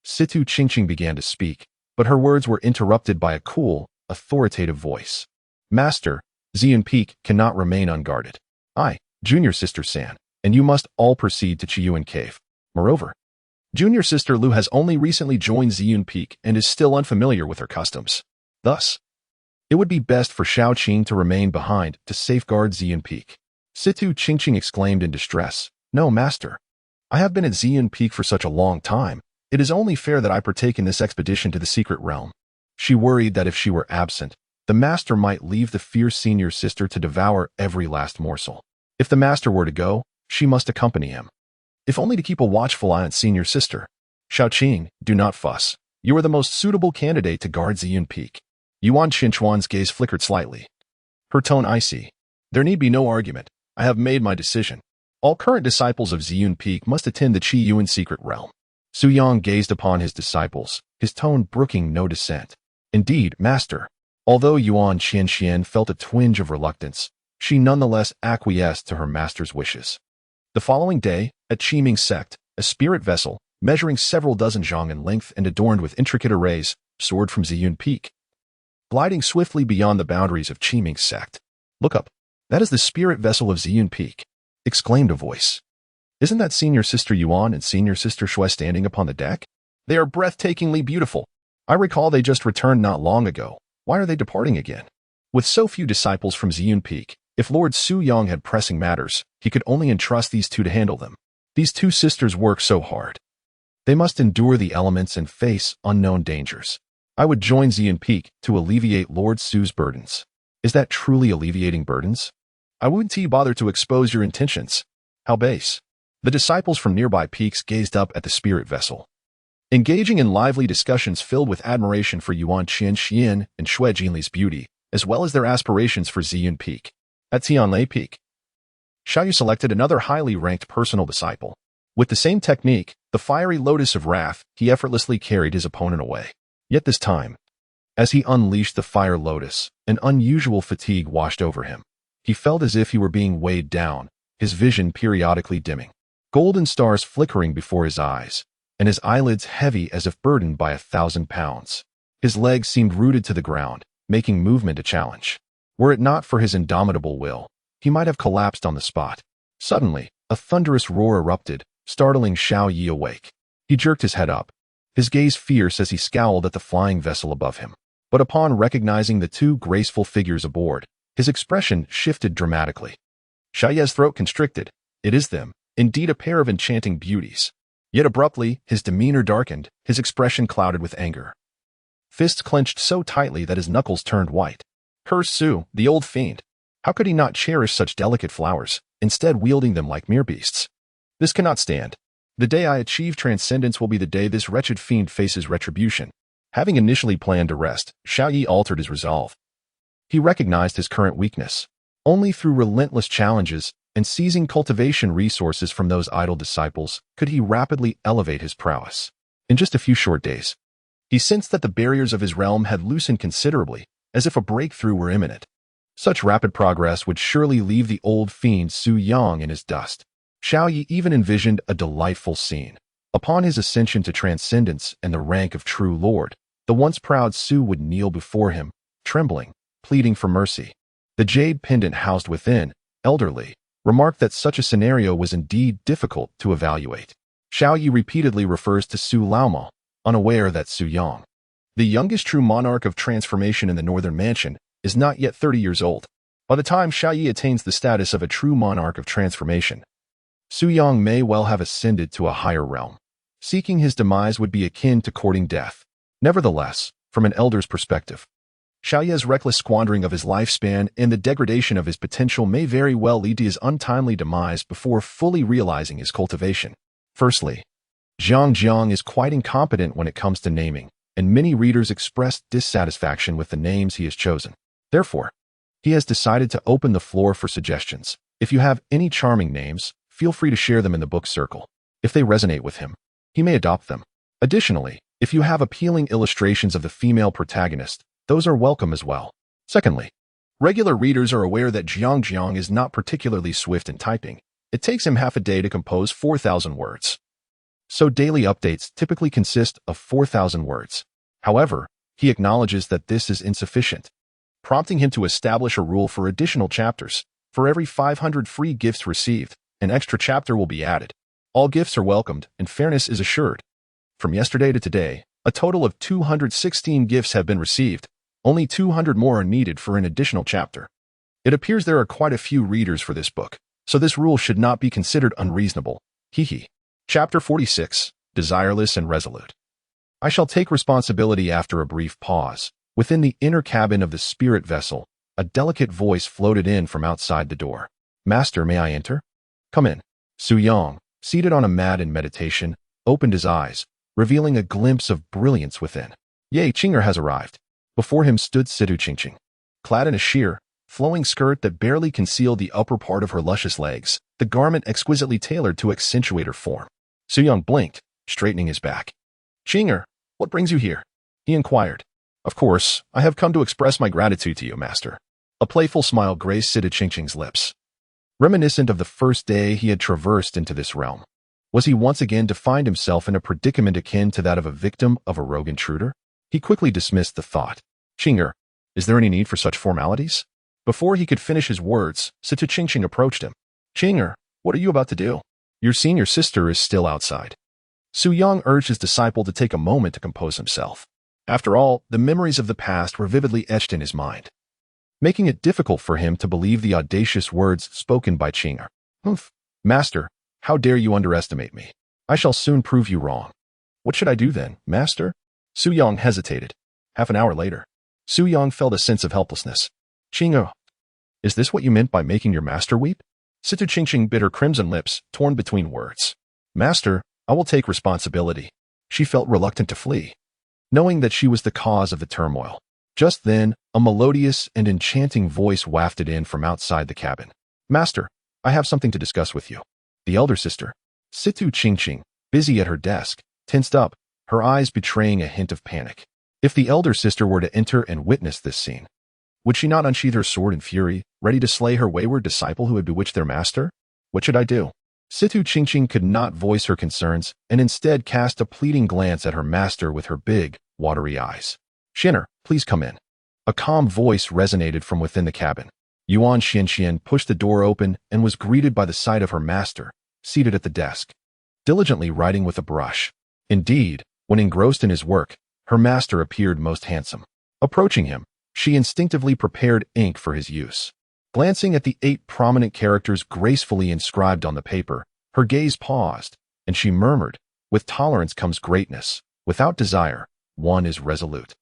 Situ Qingqing began to speak, but her words were interrupted by a cool, authoritative voice. Master, Ziyun Peak cannot remain unguarded. Junior Sister San, and you must all proceed to Chiuan Cave. Moreover, Junior Sister Lu has only recently joined Ziyun Peak and is still unfamiliar with her customs. Thus, it would be best for Shaoqing to remain behind to safeguard Ziyun Peak. Situ Qingqing exclaimed in distress. No, Master. I have been at Ziyun Peak for such a long time. It is only fair that I partake in this expedition to the secret realm. She worried that if she were absent, the master might leave the fierce senior sister to devour every last morsel. If the master were to go, she must accompany him, if only to keep a watchful eye on senior sister. Shaoqing, do not fuss. You are the most suitable candidate to guard Ziyun Peak. Yuan Qianquan's gaze flickered slightly, her tone icy. There need be no argument. I have made my decision. All current disciples of Ziyun Peak must attend the Chiuan secret realm. Su Yang gazed upon his disciples, his tone brooking no dissent. Indeed, Master. Although Yuan Qianxian felt a twinge of reluctance, she nonetheless acquiesced to her master's wishes. The following day, at Qingming Sect, a spirit vessel, measuring several dozen zhang in length and adorned with intricate arrays, soared from Ziyun Peak, gliding swiftly beyond the boundaries of Qingming Sect. Look up. That is the spirit vessel of Ziyun Peak, exclaimed a voice. Isn't that Senior Sister Yuan and Senior Sister Shui standing upon the deck? They are breathtakingly beautiful. I recall they just returned not long ago. Why are they departing again? With so few disciples from Ziyun Peak, if Lord Su Yang had pressing matters, he could only entrust these two to handle them. These two sisters work so hard. They must endure the elements and face unknown dangers. I would join Ziyun Peak to alleviate Lord Su's burdens. Is that truly alleviating burdens? I wouldn't bother to expose your intentions. How base. The disciples from nearby peaks gazed up at the spirit vessel, engaging in lively discussions filled with admiration for Yuan Qianxian and Shui Jinli's beauty, as well as their aspirations for Ziyun Peak. At Tianlei Peak, Xiaoyu selected another highly ranked personal disciple. With the same technique, the fiery lotus of wrath, he effortlessly carried his opponent away. Yet this time, as he unleashed the fire lotus, an unusual fatigue washed over him. He felt as if he were being weighed down, his vision periodically dimming, golden stars flickering before his eyes, and his eyelids heavy as if burdened by 1,000 pounds. His legs seemed rooted to the ground, making movement a challenge. Were it not for his indomitable will, he might have collapsed on the spot. Suddenly, a thunderous roar erupted, startling Xiao Yi awake. He jerked his head up, his gaze fierce as he scowled at the flying vessel above him. But upon recognizing the two graceful figures aboard, his expression shifted dramatically. Xiao Yi's throat constricted. It is them, indeed a pair of enchanting beauties. Yet abruptly, his demeanor darkened, his expression clouded with anger. Fists clenched so tightly that his knuckles turned white. Curse Su, the old fiend. How could he not cherish such delicate flowers? instead wielding them like mere beasts. This cannot stand. The day I achieve transcendence will be the day this wretched fiend faces retribution. Having initially planned to rest, Xiaoyi altered his resolve. He recognized his current weakness. Only through relentless challenges and seizing cultivation resources from those idle disciples could he rapidly elevate his prowess. In just a few short days, he sensed that the barriers of his realm had loosened considerably, as if a breakthrough were imminent. Such rapid progress would surely leave the old fiend Su Yang in his dust. Xiaoyi even envisioned a delightful scene. Upon his ascension to transcendence and the rank of true lord, the once proud Su would kneel before him, trembling, pleading for mercy. The jade pendant housed within, elderly, remarked that such a scenario was indeed difficult to evaluate. Xiaoyi repeatedly refers to Su Laoma, unaware that Su Yang, the youngest true monarch of transformation in the Northern Mansion, is not yet 30 years old. By the time Xiaoyi attains the status of a true monarch of transformation, Su Yang may well have ascended to a higher realm. Seeking his demise would be akin to courting death. Nevertheless, from an elder's perspective, Xiaoyi's reckless squandering of his lifespan and the degradation of his potential may very well lead to his untimely demise before fully realizing his cultivation. Firstly, Jiang is quite incompetent when it comes to naming, and many readers expressed dissatisfaction with the names he has chosen. Therefore, he has decided to open the floor for suggestions. If you have any charming names, feel free to share them in the book circle. If they resonate with him, he may adopt them. Additionally, if you have appealing illustrations of the female protagonist, those are welcome as well. Secondly, regular readers are aware that Jiang is not particularly swift in typing. It takes him half a day to compose 4,000 words. So daily updates typically consist of 4,000 words. However, he acknowledges that this is insufficient, prompting him to establish a rule for additional chapters. For every 500 free gifts received, an extra chapter will be added. All gifts are welcomed, and fairness is assured. From yesterday to today, a total of 216 gifts have been received. Only 200 more are needed for an additional chapter. It appears there are quite a few readers for this book, so this rule should not be considered unreasonable. Hehe. Chapter 46, Desireless and Resolute. I shall take responsibility after a brief pause. Within the inner cabin of the spirit vessel, a delicate voice floated in from outside the door. Master, may I enter? Come in. Su Yang, seated on a mat in meditation, opened his eyes, revealing a glimpse of brilliance within. Ye Qing'er has arrived. Before him stood Situ Qingqing, clad in a sheer, flowing skirt that barely concealed the upper part of her luscious legs, the garment exquisitely tailored to accentuate her form. Su Yang blinked, straightening his back. Qing'er, what brings you here? He inquired. Of course, I have come to express my gratitude to you, master. A playful smile graced Situ Qingqing's lips. Reminiscent of the first day he had traversed into this realm, was he once again to find himself in a predicament akin to that of a victim of a rogue intruder? He quickly dismissed the thought. Qing'er, is there any need for such formalities? Before he could finish his words, Situ Qingqing approached him. Qing'er, what are you about to do? Your senior sister is still outside. Su Yang urged his disciple to take a moment to compose himself. After all, the memories of the past were vividly etched in his mind, making it difficult for him to believe the audacious words spoken by Qing'er. Humph. Master, how dare you underestimate me? I shall soon prove you wrong. What should I do then, master? Su Yang hesitated. Half an hour later, Su Yang felt a sense of helplessness. Qing'er, is this what you meant by making your master weep? Situ Qingqing bit her crimson lips, torn between words. Master, I will take responsibility. She felt reluctant to flee, knowing that she was the cause of the turmoil. Just then, a melodious and enchanting voice wafted in from outside the cabin. Master, I have something to discuss with you. The elder sister, Situ Qingqing, busy at her desk, tensed up, her eyes betraying a hint of panic. If the elder sister were to enter and witness this scene, would she not unsheath her sword in fury, ready to slay her wayward disciple who had bewitched their master? What should I do? Situ Qingqing could not voice her concerns and instead cast a pleading glance at her master with her big, watery eyes. Shinner, please come in. A calm voice resonated from within the cabin. Yuan Xian pushed the door open and was greeted by the sight of her master, seated at the desk, diligently writing with a brush. Indeed, when engrossed in his work, her master appeared most handsome. Approaching him, she instinctively prepared ink for his use. Glancing at the 8 prominent characters gracefully inscribed on the paper, her gaze paused, and she murmured, with tolerance comes greatness. Without desire, one is resolute.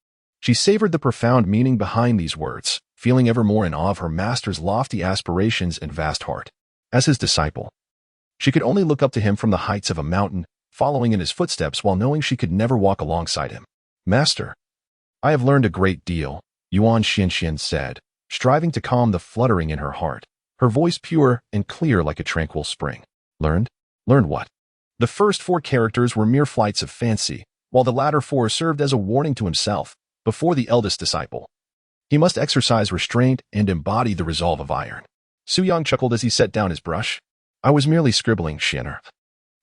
She savored the profound meaning behind these words, feeling ever more in awe of her master's lofty aspirations and vast heart. As his disciple, she could only look up to him from the heights of a mountain, following in his footsteps while knowing she could never walk alongside him. Master, I have learned a great deal, Yuan Xianxian said, striving to calm the fluttering in her heart, her voice pure and clear like a tranquil spring. Learned? Learned what? The first 4 characters were mere flights of fancy, while the latter 4 served as a warning to himself, before the eldest disciple. He must exercise restraint and embody the resolve of iron. Suyang chuckled as he set down his brush. I was merely scribbling, Xianer.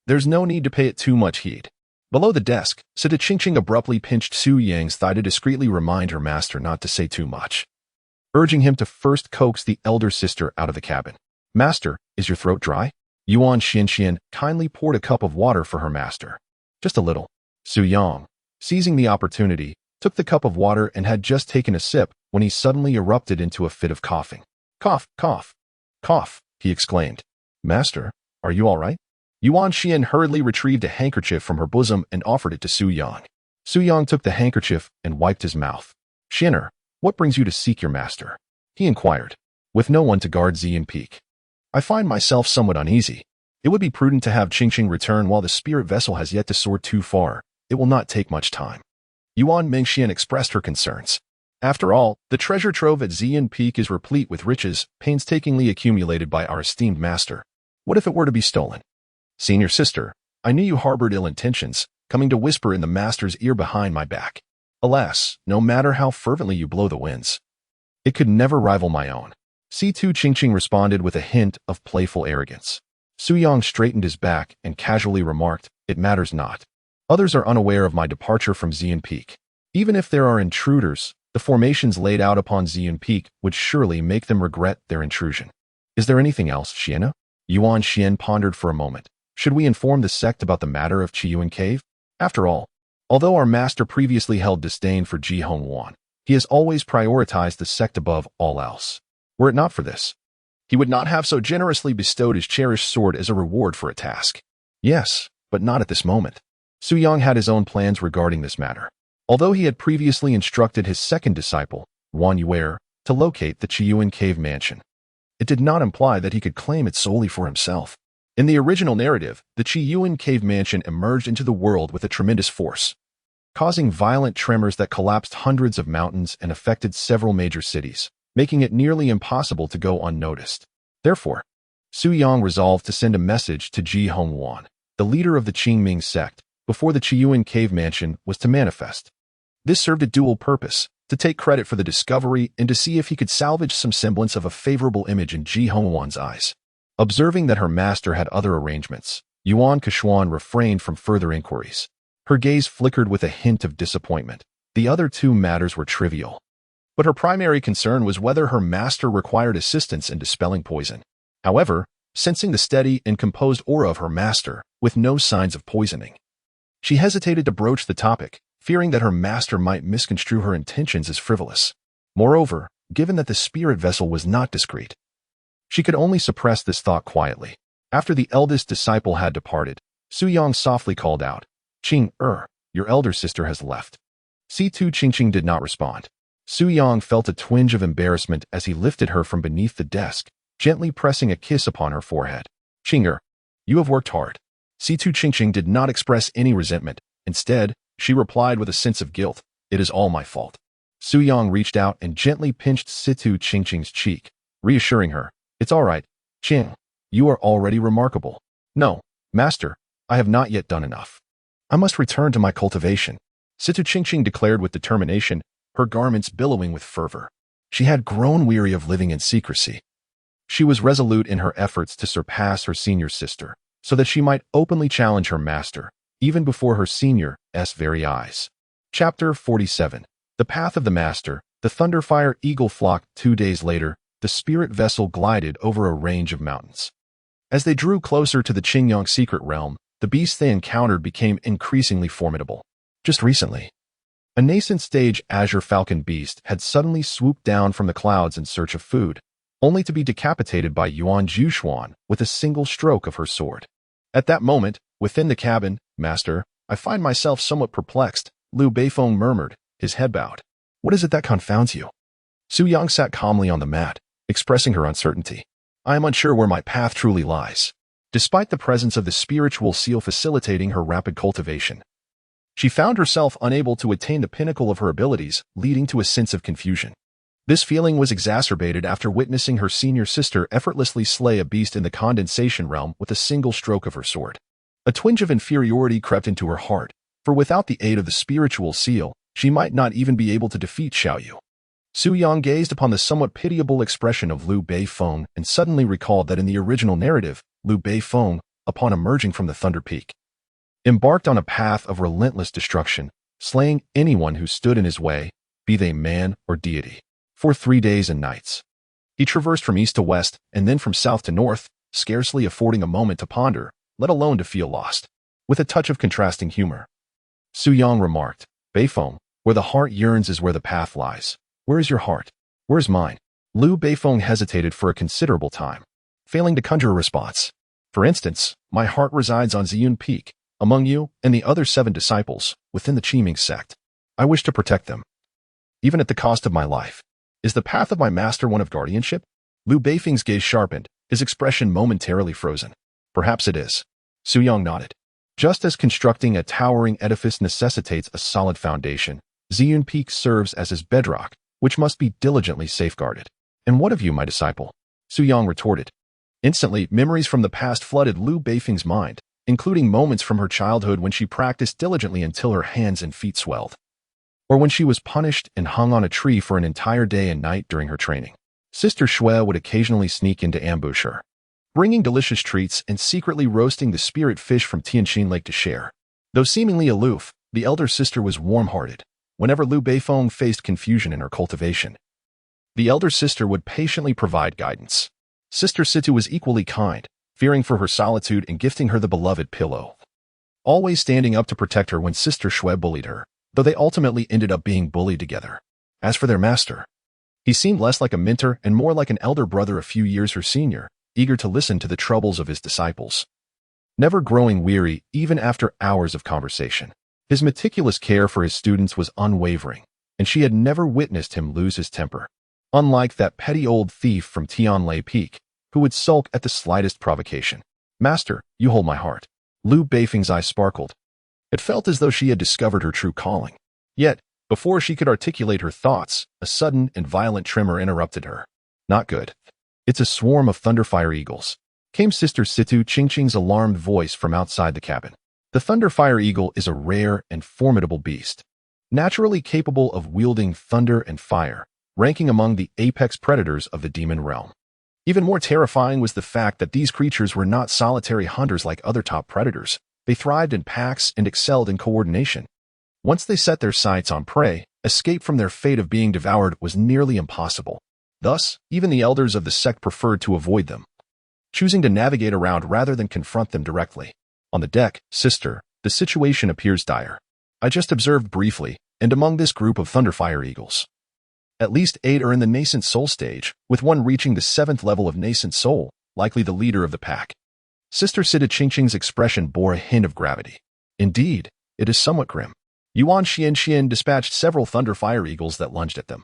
There's no need to pay it too much heed. Below the desk, Situ Qingqing abruptly pinched Su Yang's thigh to discreetly remind her master not to say too much, urging him to first coax the elder sister out of the cabin. Master, is your throat dry? Yuan Xianxian kindly poured a cup of water for her master. Just a little. Su Yang, seizing the opportunity, took the cup of water and had just taken a sip when he suddenly erupted into a fit of coughing. Cough, cough, cough, he exclaimed. Master, are you all right? Yuan Xian hurriedly retrieved a handkerchief from her bosom and offered it to Su Yang. Su Yang took the handkerchief and wiped his mouth. Xianer, what brings you to seek your master? He inquired, with no one to guard Ziyun Peak. I find myself somewhat uneasy. It would be prudent to have Qingqing return while the spirit vessel has yet to soar too far. It will not take much time. Yuan Mingxian expressed her concerns. After all, the treasure trove at Ziyun Peak is replete with riches painstakingly accumulated by our esteemed master. What if it were to be stolen? Senior sister, I knew you harbored ill intentions, coming to whisper in the master's ear behind my back. Alas, no matter how fervently you blow the winds, it could never rival my own. Situ Qingqing responded with a hint of playful arrogance. Su Yang straightened his back and casually remarked, it matters not. Others are unaware of my departure from Ziyun Peak. Even if there are intruders, the formations laid out upon Ziyun Peak would surely make them regret their intrusion. Is there anything else, Xiana? Yuan Xian pondered for a moment. Should we inform the sect about the matter of Chiuan Cave? After all, although our master previously held disdain for Ji Hongwan, he has always prioritized the sect above all else. Were it not for this, he would not have so generously bestowed his cherished sword as a reward for a task. Yes, but not at this moment. Su Yang had his own plans regarding this matter. Although he had previously instructed his second disciple, Wan Yuer, to locate the Chiuan Cave mansion, it did not imply that he could claim it solely for himself. In the original narrative, the Chiuan Cave mansion emerged into the world with a tremendous force, causing violent tremors that collapsed hundreds of mountains and affected several major cities, making it nearly impossible to go unnoticed. Therefore, Su Yang resolved to send a message to Ji Hongwan, the leader of the Qingming Sect, before the Chiuan Cave mansion was to manifest. This served a dual purpose, to take credit for the discovery and to see if he could salvage some semblance of a favorable image in Ji Hongwan's eyes. Observing that her master had other arrangements, Yuan Chiuan refrained from further inquiries. Her gaze flickered with a hint of disappointment. The other 2 matters were trivial, but her primary concern was whether her master required assistance in dispelling poison. However, sensing the steady and composed aura of her master, with no signs of poisoning, she hesitated to broach the topic, fearing that her master might misconstrue her intentions as frivolous. Moreover, given that the spirit vessel was not discreet, she could only suppress this thought quietly. After the eldest disciple had departed, Su Yang softly called out, your elder sister has left. Situ Qingqing did not respond. Su Yang felt a twinge of embarrassment as he lifted her from beneath the desk, gently pressing a kiss upon her forehead. Qing'er, you have worked hard. Situ Qingqing did not express any resentment. Instead, she replied with a sense of guilt, it is all my fault. Su Yang reached out and gently pinched Situ Qingqing's cheek, reassuring her, it's all right, Qing, you are already remarkable. No, master, I have not yet done enough. I must return to my cultivation, Situ Qingqing declared with determination, her garments billowing with fervor. She had grown weary of living in secrecy. She was resolute in her efforts to surpass her senior sister, so that she might openly challenge her master, even before her senior's very eyes. Chapter 47. The Path of the Master. The Thunderfire Eagle flocked 2 days later. The spirit vessel glided over a range of mountains. As they drew closer to the Qingyang secret realm, the beasts they encountered became increasingly formidable. Just recently, a nascent stage azure falcon beast had suddenly swooped down from the clouds in search of food, only to be decapitated by Yuan Jushuan with a single stroke of her sword. At that moment, within the cabin, Master, I find myself somewhat perplexed, Liu Beifeng murmured, his head bowed. What is it that confounds you? Su Yang sat calmly on the mat, expressing her uncertainty. I am unsure where my path truly lies. Despite the presence of the spiritual seal facilitating her rapid cultivation, she found herself unable to attain the pinnacle of her abilities, leading to a sense of confusion. This feeling was exacerbated after witnessing her senior sister effortlessly slay a beast in the condensation realm with a single stroke of her sword. A twinge of inferiority crept into her heart, for without the aid of the spiritual seal, she might not even be able to defeat Xiaoyu. Su Yang gazed upon the somewhat pitiable expression of Liu Beifeng and suddenly recalled that in the original narrative, Liu Beifeng, upon emerging from the Thunder Peak, embarked on a path of relentless destruction, slaying anyone who stood in his way, be they man or deity. For 3 days and nights, he traversed from east to west and then from south to north, scarcely affording a moment to ponder, let alone to feel lost. With a touch of contrasting humor, Su Yang remarked, Beifeng, where the heart yearns is where the path lies. Where is your heart? Where is mine? Liu Beifeng hesitated for a considerable time, failing to conjure a response. For instance, my heart resides on Ziyun Peak, among you and the other 7 disciples, within the Qingming Sect. I wish to protect them, even at the cost of my life. Is the path of my master one of guardianship? Liu Beifeng's gaze sharpened, his expression momentarily frozen. Perhaps it is. Su Yang nodded. Just as constructing a towering edifice necessitates a solid foundation, Ziyun Peak serves as his bedrock, which must be diligently safeguarded. And what of you, my disciple? Su Yang retorted. Instantly, memories from the past flooded Liu Beifeng's mind, including moments from her childhood when she practiced diligently until her hands and feet swelled, or when she was punished and hung on a tree for an entire day and night during her training. Sister Shui would occasionally sneak in to ambush her, bringing delicious treats and secretly roasting the spirit fish from Tianqin Lake to share. Though seemingly aloof, the elder sister was warm-hearted. Whenever Liu Beifeng faced confusion in her cultivation, the elder sister would patiently provide guidance. Sister Situ was equally kind, fearing for her solitude and gifting her the beloved pillow, always standing up to protect her when Sister Shui bullied her, though they ultimately ended up being bullied together. As for their master, he seemed less like a mentor and more like an elder brother a few years her senior, eager to listen to the troubles of his disciples, never growing weary even after hours of conversation. His meticulous care for his students was unwavering, and she had never witnessed him lose his temper, unlike that petty old thief from Tianlei Peak, who would sulk at the slightest provocation. Master, you hold my heart. Liu Beifeng's eyes sparkled. It felt as though she had discovered her true calling. Yet, before she could articulate her thoughts, a sudden and violent tremor interrupted her. Not good. It's a swarm of thunderfire eagles, came Sister Situ Qingqing's alarmed voice from outside the cabin. The thunderfire eagle is a rare and formidable beast, naturally capable of wielding thunder and fire, ranking among the apex predators of the demon realm. Even more terrifying was the fact that these creatures were not solitary hunters like other top predators. They thrived in packs and excelled in coordination. Once they set their sights on prey, escape from their fate of being devoured was nearly impossible. Thus, even the elders of the sect preferred to avoid them, choosing to navigate around rather than confront them directly. On the deck, sister, the situation appears dire. I just observed briefly, and among this group of thunderfire eagles, at least 8 are in the nascent soul stage, with one reaching the 7th level of nascent soul, likely the leader of the pack. Sister Situ Qingqing's expression bore a hint of gravity. Indeed, it is somewhat grim. Yuan Xian dispatched several thunderfire eagles that lunged at them,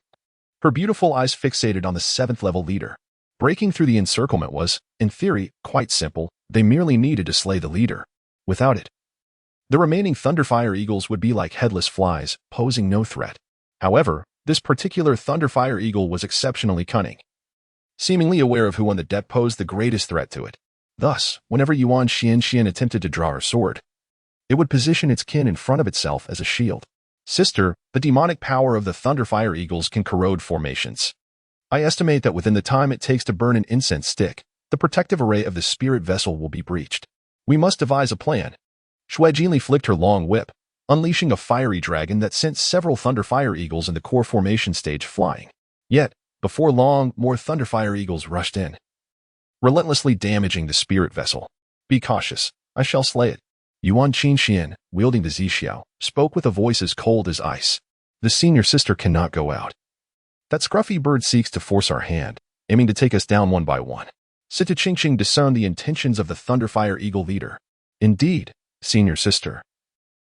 her beautiful eyes fixated on the 7th level leader. Breaking through the encirclement was, in theory, quite simple. They merely needed to slay the leader. Without it, the remaining thunderfire eagles would be like headless flies, posing no threat. However, this particular thunderfire eagle was exceptionally cunning, seemingly aware of who on the deck posed the greatest threat to it. Thus, whenever Yuan Xian attempted to draw her sword, it would position its kin in front of itself as a shield. Sister, the demonic power of the thunderfire eagles can corrode formations. I estimate that within the time it takes to burn an incense stick, the protective array of the spirit vessel will be breached. We must devise a plan. Shui gently flicked her long whip, unleashing a fiery dragon that sent several thunderfire eagles in the core formation stage flying. Yet, before long, more thunderfire eagles rushed in, relentlessly damaging the spirit vessel. Be cautious, I shall slay it. Yuan Xian, wielding the Zixiao, spoke with a voice as cold as ice. The senior sister cannot go out. That scruffy bird seeks to force our hand, aiming to take us down one by one. Situ Qingqing discerned the intentions of the thunderfire eagle leader. Indeed, senior sister.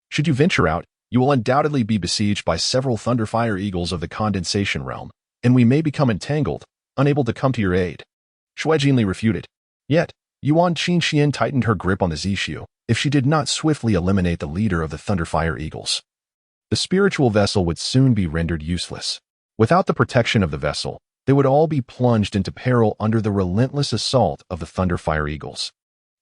Should you venture out, you will undoubtedly be besieged by several thunderfire eagles of the condensation realm, and we may become entangled, unable to come to your aid. Shui Jinli refuted. Yet, Yuan Qingqian tightened her grip on the Zishu if she did not swiftly eliminate the leader of the Thunderfire Eagles. The spiritual vessel would soon be rendered useless. Without the protection of the vessel, they would all be plunged into peril under the relentless assault of the Thunderfire Eagles.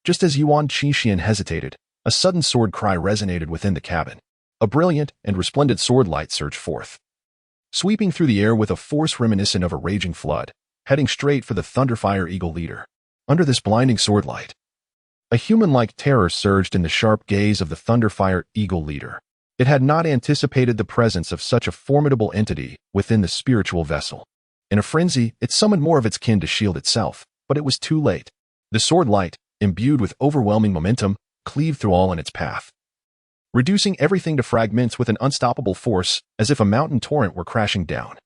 Just as Yuan Qingqian hesitated, a sudden sword cry resonated within the cabin. A brilliant and resplendent sword light surged forth, sweeping through the air with a force reminiscent of a raging flood, heading straight for the Thunderfire Eagle leader. Under this blinding sword light, a human-like terror surged in the sharp gaze of the Thunderfire Eagle leader. It had not anticipated the presence of such a formidable entity within the spiritual vessel. In a frenzy, it summoned more of its kin to shield itself, but it was too late. The sword light, imbued with overwhelming momentum, cleaved through all in its path, reducing everything to fragments with an unstoppable force, as if a mountain torrent were crashing down.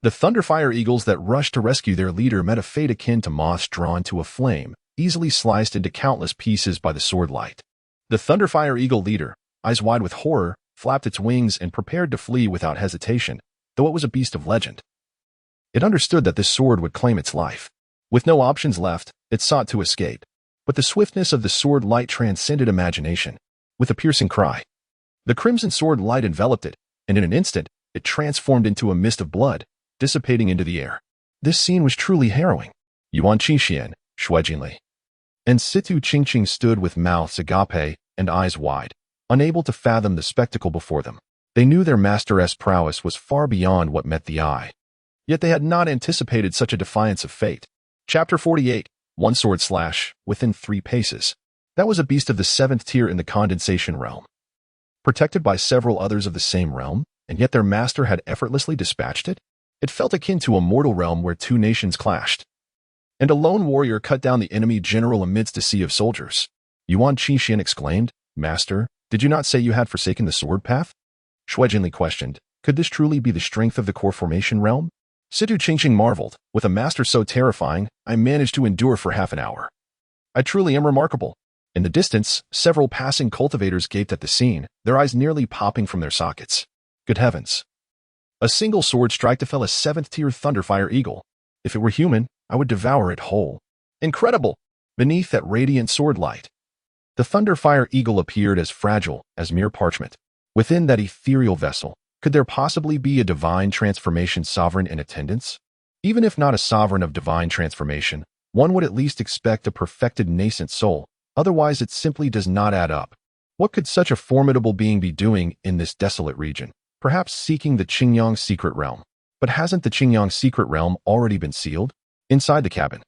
The Thunderfire Eagles that rushed to rescue their leader met a fate akin to moths drawn to a flame, easily sliced into countless pieces by the sword light. The Thunderfire Eagle leader, eyes wide with horror, flapped its wings and prepared to flee without hesitation, though it was a beast of legend. It understood that this sword would claim its life. With no options left, it sought to escape. But the swiftness of the sword light transcended imagination. With a piercing cry, the crimson sword light enveloped it, and in an instant, it transformed into a mist of blood, dissipating into the air. This scene was truly harrowing. Yuan Qingqian, Shui Jinli, and Situ Qingqing stood with mouths agape and eyes wide, unable to fathom the spectacle before them. They knew their master's prowess was far beyond what met the eye. Yet they had not anticipated such a defiance of fate. Chapter 48, One Sword Slash, within 3 paces. That was a beast of the 7th tier in the condensation realm, protected by several others of the same realm, and yet their master had effortlessly dispatched it? It felt akin to a mortal realm where 2 nations clashed, and a lone warrior cut down the enemy general amidst a sea of soldiers. Yuan Qingqian exclaimed, Master, did you not say you had forsaken the sword path? Shui Jinli questioned, could this truly be the strength of the core formation realm? Situ Qingqing marveled, with a master so terrifying, I managed to endure for half an hour. I truly am remarkable. In the distance, several passing cultivators gaped at the scene, their eyes nearly popping from their sockets. Good heavens. A single sword strike to fell a 7th-tier Thunderfire Eagle. If it were human, I would devour it whole. Incredible! Beneath that radiant sword light, the Thunderfire Eagle appeared as fragile as mere parchment. Within that ethereal vessel, could there possibly be a divine transformation sovereign in attendance? Even if not a sovereign of divine transformation, one would at least expect a perfected nascent soul, otherwise it simply does not add up. What could such a formidable being be doing in this desolate region? Perhaps seeking the Qingming secret realm. But hasn't the Qingming secret realm already been sealed? Inside the cabin,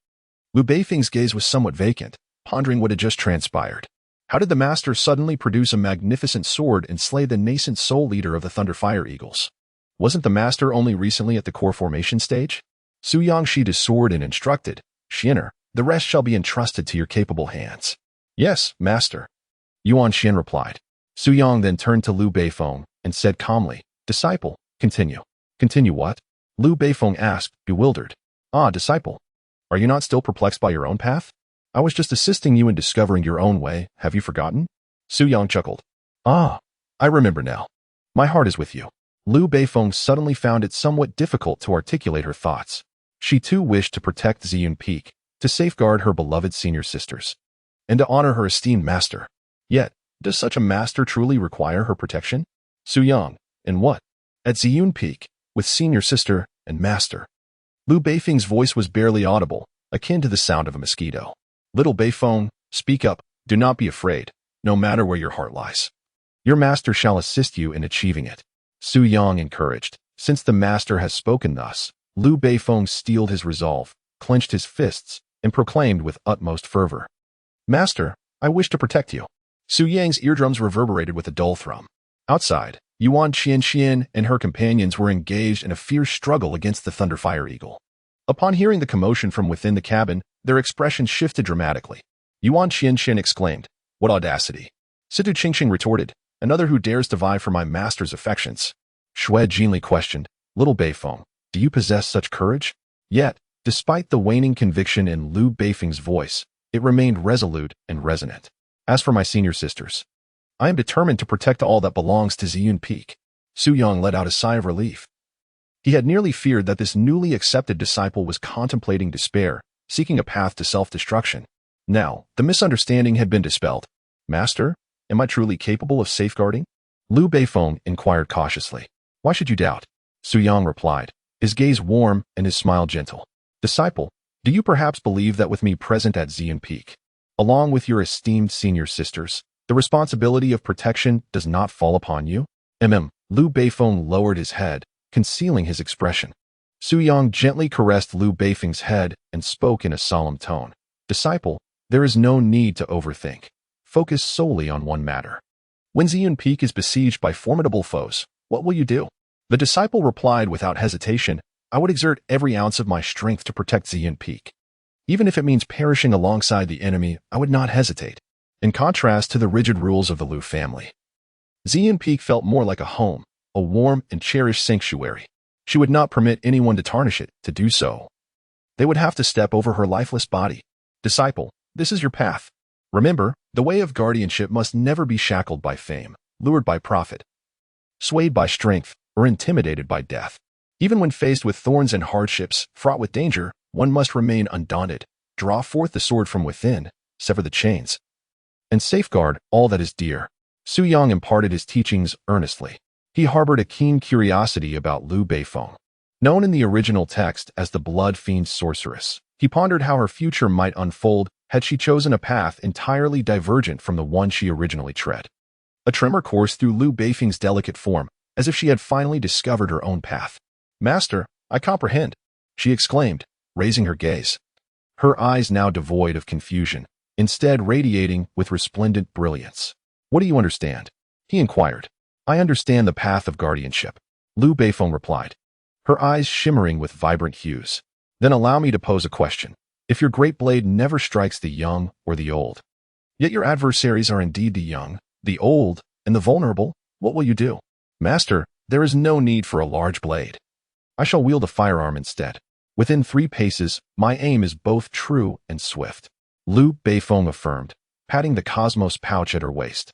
Lu Beifeng's gaze was somewhat vacant, pondering what had just transpired. How did the master suddenly produce a magnificent sword and slay the nascent soul leader of the Thunderfire Eagles? Wasn't the master only recently at the core formation stage? Su Yang sheathed his sword and instructed, Xianer, the rest shall be entrusted to your capable hands. Yes, master. Yuan Xian replied. Su Yang then turned to Lu Beifeng and said calmly, Disciple, continue. Continue what? Lu Beifeng asked, bewildered. Ah, disciple. Are you not still perplexed by your own path? I was just assisting you in discovering your own way, have you forgotten? Su Yang chuckled. Ah, I remember now. My heart is with you. Lu Beifeng suddenly found it somewhat difficult to articulate her thoughts. She too wished to protect Ziyun Peak, to safeguard her beloved senior sisters, and to honor her esteemed master. Yet, does such a master truly require her protection? Su Yang, in what? At Ziyun Peak, with senior sister and master. Lu Beifeng's voice was barely audible, akin to the sound of a mosquito. Little Beifeng, speak up, do not be afraid, no matter where your heart lies. Your master shall assist you in achieving it. Su Yang encouraged. Since the master has spoken thus, Lu Beifeng steeled his resolve, clenched his fists, and proclaimed with utmost fervor. Master, I wish to protect you. Su Yang's eardrums reverberated with a dull thrum. Outside, Yuan Qingqian and her companions were engaged in a fierce struggle against the Thunderfire Eagle. Upon hearing the commotion from within the cabin, their expressions shifted dramatically. Yuan Qingqian exclaimed, What audacity! Situ Qingqing retorted, Another who dares to vie for my master's affections. Shui Jinli questioned, Little Beifeng, do you possess such courage? Yet, despite the waning conviction in Lu Beifeng's voice, it remained resolute and resonant. As for my senior sisters, I am determined to protect all that belongs to Ziyun Peak. Su Yang let out a sigh of relief. He had nearly feared that this newly accepted disciple was contemplating despair, seeking a path to self-destruction. Now, the misunderstanding had been dispelled. Master, am I truly capable of safeguarding? Liu Beifeng inquired cautiously. Why should you doubt? Su Yang replied, his gaze warm and his smile gentle. Disciple, do you perhaps believe that with me present at Ziyun Peak, along with your esteemed senior sisters, the responsibility of protection does not fall upon you? Liu Beifeng lowered his head, concealing his expression. Su Yang gently caressed Liu Beifeng's head and spoke in a solemn tone. Disciple, there is no need to overthink. Focus solely on one matter. When Ziyun Peak is besieged by formidable foes, what will you do? The disciple replied without hesitation, I would exert every ounce of my strength to protect Ziyun Peak. Even if it means perishing alongside the enemy, I would not hesitate. In contrast to the rigid rules of the Liu family, Ziyun Peak felt more like a home, a warm and cherished sanctuary. She would not permit anyone to tarnish it. To do so, they would have to step over her lifeless body. Disciple, this is your path. Remember, the way of guardianship must never be shackled by fame, lured by profit, swayed by strength, or intimidated by death. Even when faced with thorns and hardships, fraught with danger, one must remain undaunted, draw forth the sword from within, sever the chains, and safeguard all that is dear. Su Yang imparted his teachings earnestly. He harbored a keen curiosity about Liu Beifeng. Known in the original text as the blood fiend sorceress, he pondered how her future might unfold had she chosen a path entirely divergent from the one she originally tread. A tremor coursed through Liu Beifeng's delicate form, as if she had finally discovered her own path. Master, I comprehend, she exclaimed, raising her gaze. Her eyes now devoid of confusion, instead radiating with resplendent brilliance. What do you understand? He inquired. I understand the path of guardianship, Liu Beifeng replied, her eyes shimmering with vibrant hues. Then allow me to pose a question. If your great blade never strikes the young or the old, yet your adversaries are indeed the young, the old, and the vulnerable, what will you do? Master, there is no need for a large blade. I shall wield a firearm instead. Within 3 paces, my aim is both true and swift, Liu Beifeng affirmed, patting the cosmos pouch at her waist,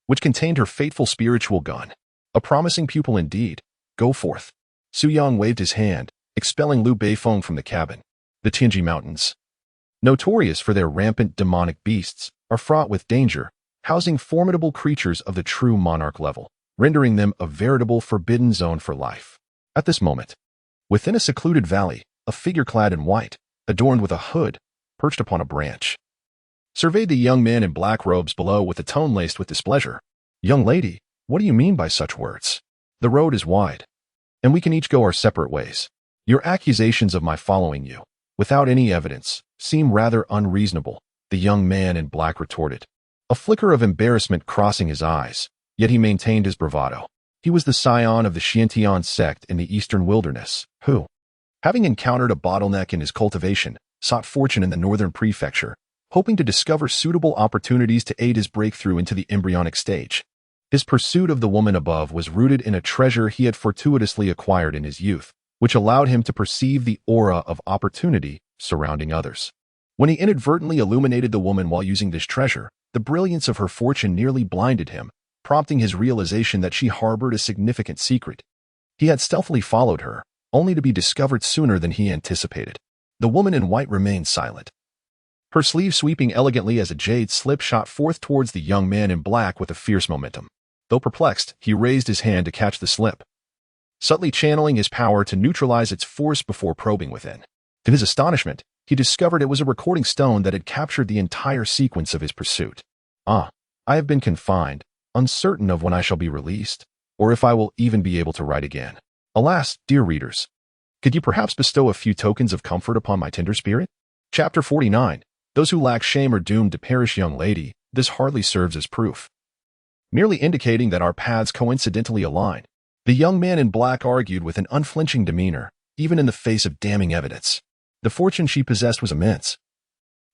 which contained her fateful spiritual gun. A promising pupil indeed. Go forth. Su Yang waved his hand, expelling Liu Beifeng from the cabin. The Tianji Mountains, notorious for their rampant demonic beasts, are fraught with danger, housing formidable creatures of the true monarch level, rendering them a veritable forbidden zone for life. At this moment, within a secluded valley, a figure clad in white, adorned with a hood, perched upon a branch, surveyed the young man in black robes below with a tone laced with displeasure. Young lady, what do you mean by such words? The road is wide, and we can each go our separate ways. Your accusations of my following you, without any evidence, seem rather unreasonable, the young man in black retorted, a flicker of embarrassment crossing his eyes, yet he maintained his bravado. He was the scion of the Qingming Sect in the eastern wilderness, who, having encountered a bottleneck in his cultivation, sought fortune in the northern prefecture, hoping to discover suitable opportunities to aid his breakthrough into the embryonic stage. His pursuit of the woman above was rooted in a treasure he had fortuitously acquired in his youth, which allowed him to perceive the aura of opportunity surrounding others. When he inadvertently illuminated the woman while using this treasure, the brilliance of her fortune nearly blinded him, prompting his realization that she harbored a significant secret. He had stealthily followed her, only to be discovered sooner than he anticipated. The woman in white remained silent, her sleeve sweeping elegantly as a jade slip shot forth towards the young man in black with a fierce momentum. Though perplexed, he raised his hand to catch the slip, subtly channeling his power to neutralize its force before probing within. To his astonishment, he discovered it was a recording stone that had captured the entire sequence of his pursuit. I have been confined, uncertain of when I shall be released, or if I will even be able to write again. Alas, dear readers, could you perhaps bestow a few tokens of comfort upon my tender spirit? Chapter 49. Those who lack shame are doomed to perish. Young lady, this hardly serves as proof, merely indicating that our paths coincidentally align. The young man in black argued with an unflinching demeanor, even in the face of damning evidence. The fortune she possessed was immense.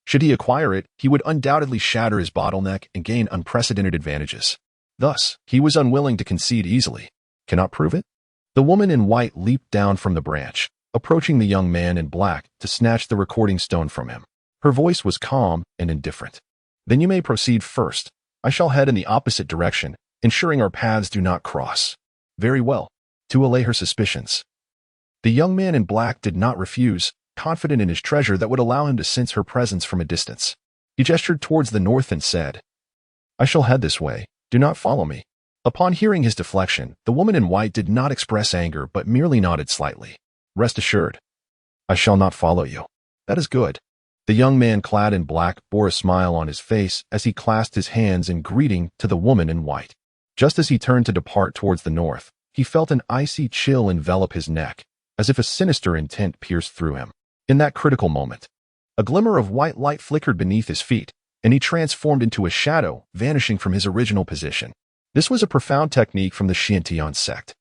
Should he acquire it, he would undoubtedly shatter his bottleneck and gain unprecedented advantages. Thus, he was unwilling to concede easily. Cannot prove it? The woman in white leaped down from the branch, approaching the young man in black to snatch the recording stone from him. Her voice was calm and indifferent. Then you may proceed first. I shall head in the opposite direction, ensuring our paths do not cross. Very well. To allay her suspicions, the young man in black did not refuse, confident in his treasure that would allow him to sense her presence from a distance. He gestured towards the north and said, "I shall head this way. Do not follow me." Upon hearing his deflection, the woman in white did not express anger but merely nodded slightly. "Rest assured, I shall not follow you." "That is good." The young man clad in black bore a smile on his face as he clasped his hands in greeting to the woman in white. Just as he turned to depart towards the north, he felt an icy chill envelop his neck, as if a sinister intent pierced through him. In that critical moment, a glimmer of white light flickered beneath his feet, and he transformed into a shadow, vanishing from his original position. This was a profound technique from the Qingming Sect,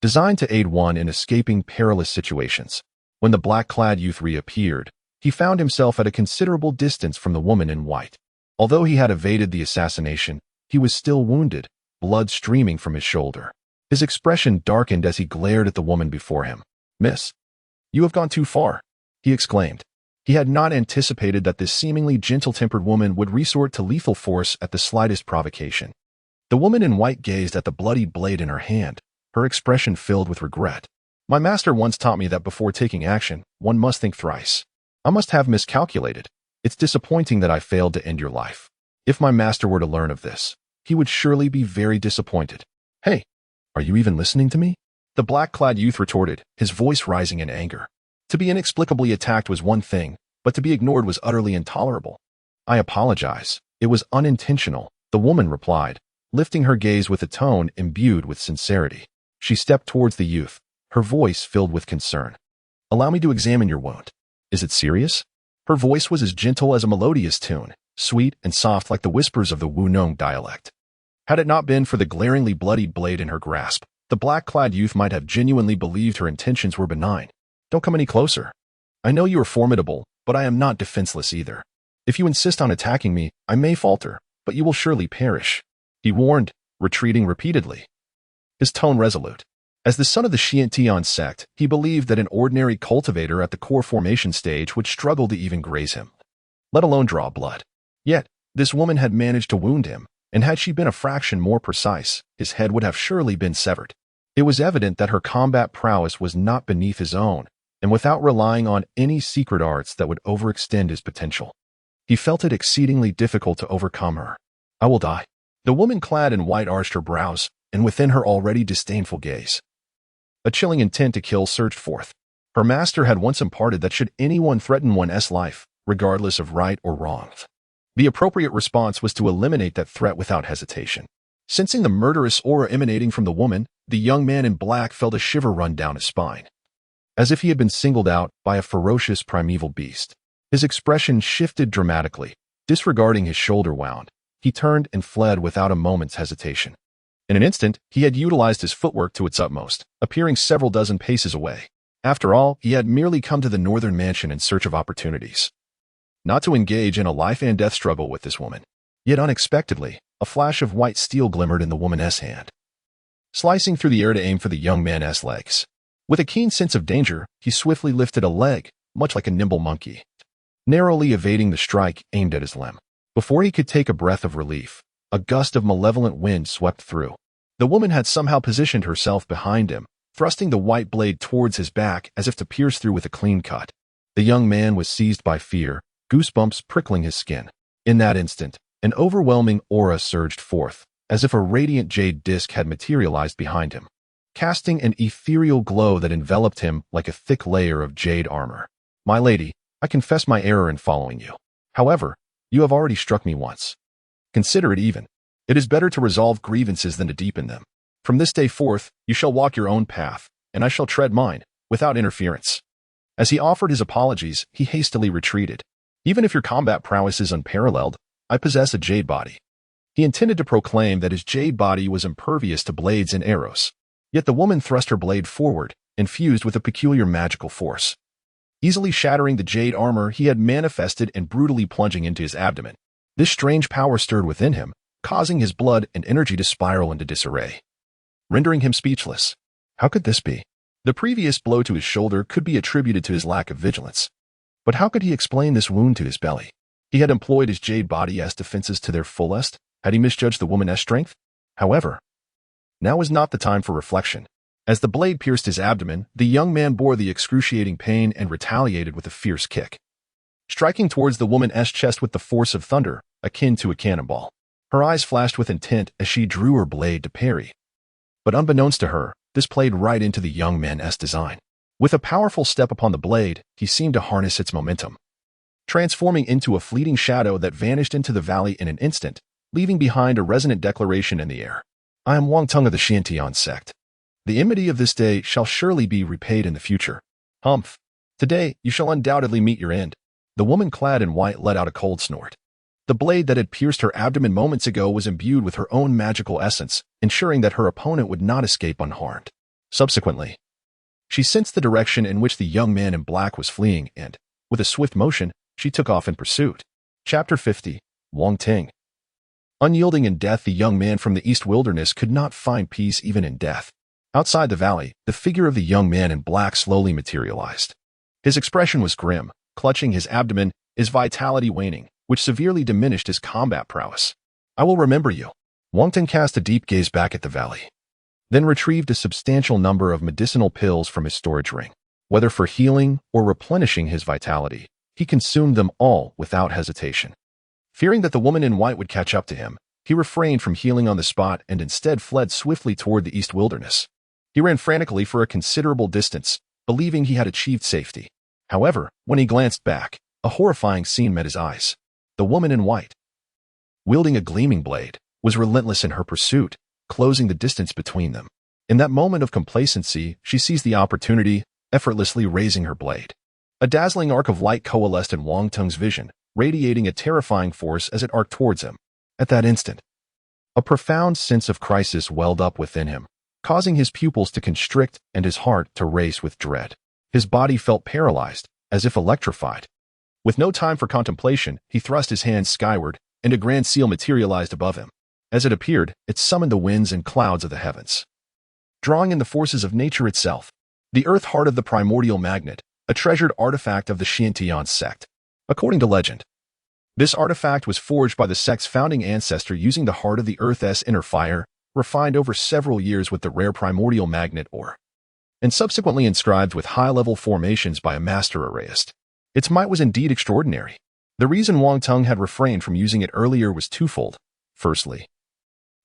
designed to aid one in escaping perilous situations. When the black-clad youth reappeared, he found himself at a considerable distance from the woman in white. Although he had evaded the assassination, he was still wounded, blood streaming from his shoulder. His expression darkened as he glared at the woman before him. "Miss, you have gone too far," he exclaimed. He had not anticipated that this seemingly gentle-tempered woman would resort to lethal force at the slightest provocation. The woman in white gazed at the bloody blade in her hand, her expression filled with regret. "My master once taught me that before taking action, one must think thrice. I must have miscalculated. It's disappointing that I failed to end your life. If my master were to learn of this, he would surely be very disappointed." "Hey, are you even listening to me?" the black-clad youth retorted, his voice rising in anger. To be inexplicably attacked was one thing, but to be ignored was utterly intolerable. "I apologize. It was unintentional," the woman replied, lifting her gaze with a tone imbued with sincerity. She stepped towards the youth, her voice filled with concern. "Allow me to examine your wound. Is it serious?" Her voice was as gentle as a melodious tune, sweet and soft like the whispers of the Wunong dialect. Had it not been for the glaringly bloody blade in her grasp, the black-clad youth might have genuinely believed her intentions were benign. "Don't come any closer. I know you are formidable, but I am not defenseless either. If you insist on attacking me, I may falter, but you will surely perish," he warned, retreating repeatedly, his tone resolute. As the son of the Qingming Sect, he believed that an ordinary cultivator at the core formation stage would struggle to even graze him, let alone draw blood. Yet, this woman had managed to wound him, and had she been a fraction more precise, his head would have surely been severed. It was evident that her combat prowess was not beneath his own, and without relying on any secret arts that would overextend his potential. He felt it exceedingly difficult to overcome her. "I will die." The woman clad in white arched her brows, and within her already disdainful gaze, a chilling intent to kill surged forth. Her master had once imparted that should anyone threaten one's life, regardless of right or wrong, the appropriate response was to eliminate that threat without hesitation. Sensing the murderous aura emanating from the woman, the young man in black felt a shiver run down his spine, as if he had been singled out by a ferocious primeval beast. His expression shifted dramatically. Disregarding his shoulder wound, he turned and fled without a moment's hesitation. In an instant, he had utilized his footwork to its utmost, appearing several dozen paces away. After all, he had merely come to the northern mansion in search of opportunities, not to engage in a life-and-death struggle with this woman. Yet unexpectedly, a flash of white steel glimmered in the woman's hand, slicing through the air to aim for the young man's legs. With a keen sense of danger, he swiftly lifted a leg, much like a nimble monkey, narrowly evading the strike aimed at his limb. Before he could take a breath of relief, a gust of malevolent wind swept through. The woman had somehow positioned herself behind him, thrusting the white blade towards his back as if to pierce through with a clean cut. The young man was seized by fear, goosebumps prickling his skin. In that instant, an overwhelming aura surged forth, as if a radiant jade disk had materialized behind him, casting an ethereal glow that enveloped him like a thick layer of jade armor. "My lady, I confess my error in following you. However, you have already struck me once. Consider it even. It is better to resolve grievances than to deepen them. From this day forth, you shall walk your own path, and I shall tread mine, without interference." As he offered his apologies, he hastily retreated. "Even if your combat prowess is unparalleled, I possess a jade body." He intended to proclaim that his jade body was impervious to blades and arrows. Yet the woman thrust her blade forward, infused with a peculiar magical force, easily shattering the jade armor he had manifested and brutally plunging into his abdomen. This strange power stirred within him, causing his blood and energy to spiral into disarray, rendering him speechless. How could this be? The previous blow to his shoulder could be attributed to his lack of vigilance. But how could he explain this wound to his belly? He had employed his jade body as defenses to their fullest. Had he misjudged the woman's strength? However, now was not the time for reflection. As the blade pierced his abdomen, the young man bore the excruciating pain and retaliated with a fierce kick, striking towards the woman's chest with the force of thunder, akin to a cannonball. Her eyes flashed with intent as she drew her blade to parry. But unbeknownst to her, this played right into the young man's design. With a powerful step upon the blade, he seemed to harness its momentum, transforming into a fleeting shadow that vanished into the valley in an instant, leaving behind a resonant declaration in the air. I am Wangtung of the Qiuan Sect. The enmity of this day shall surely be repaid in the future. Humph. Today you shall undoubtedly meet your end. The woman clad in white let out a cold snort. The blade that had pierced her abdomen moments ago was imbued with her own magical essence, ensuring that her opponent would not escape unharmed. Subsequently, she sensed the direction in which the young man in black was fleeing and, with a swift motion, she took off in pursuit. Chapter 50. Wangting. Unyielding in death, the young man from the east wilderness could not find peace even in death. Outside the valley, the figure of the young man in black slowly materialized. His expression was grim, clutching his abdomen, his vitality waning, which severely diminished his combat prowess. I will remember you. Wangting cast a deep gaze back at the valley, then retrieved a substantial number of medicinal pills from his storage ring. Whether for healing or replenishing his vitality, he consumed them all without hesitation. Fearing that the woman in white would catch up to him, he refrained from healing on the spot and instead fled swiftly toward the east wilderness. He ran frantically for a considerable distance, believing he had achieved safety. However, when he glanced back, a horrifying scene met his eyes. The woman in white, wielding a gleaming blade, was relentless in her pursuit, closing the distance between them. In that moment of complacency, she seized the opportunity, effortlessly raising her blade. A dazzling arc of light coalesced in Wangtung's vision, radiating a terrifying force as it arced towards him. At that instant, a profound sense of crisis welled up within him, causing his pupils to constrict and his heart to race with dread. His body felt paralyzed, as if electrified. With no time for contemplation, he thrust his hands skyward, and a grand seal materialized above him. As it appeared, it summoned the winds and clouds of the heavens, drawing in the forces of nature itself. The earth heart of the primordial magnet, a treasured artifact of the Qiuan Sect. According to legend, this artifact was forged by the sect's founding ancestor using the heart of the Earth's inner fire, refined over several years with the rare primordial magnet ore, and subsequently inscribed with high-level formations by a master arrayist. Its might was indeed extraordinary. The reason Wangtung had refrained from using it earlier was twofold. Firstly,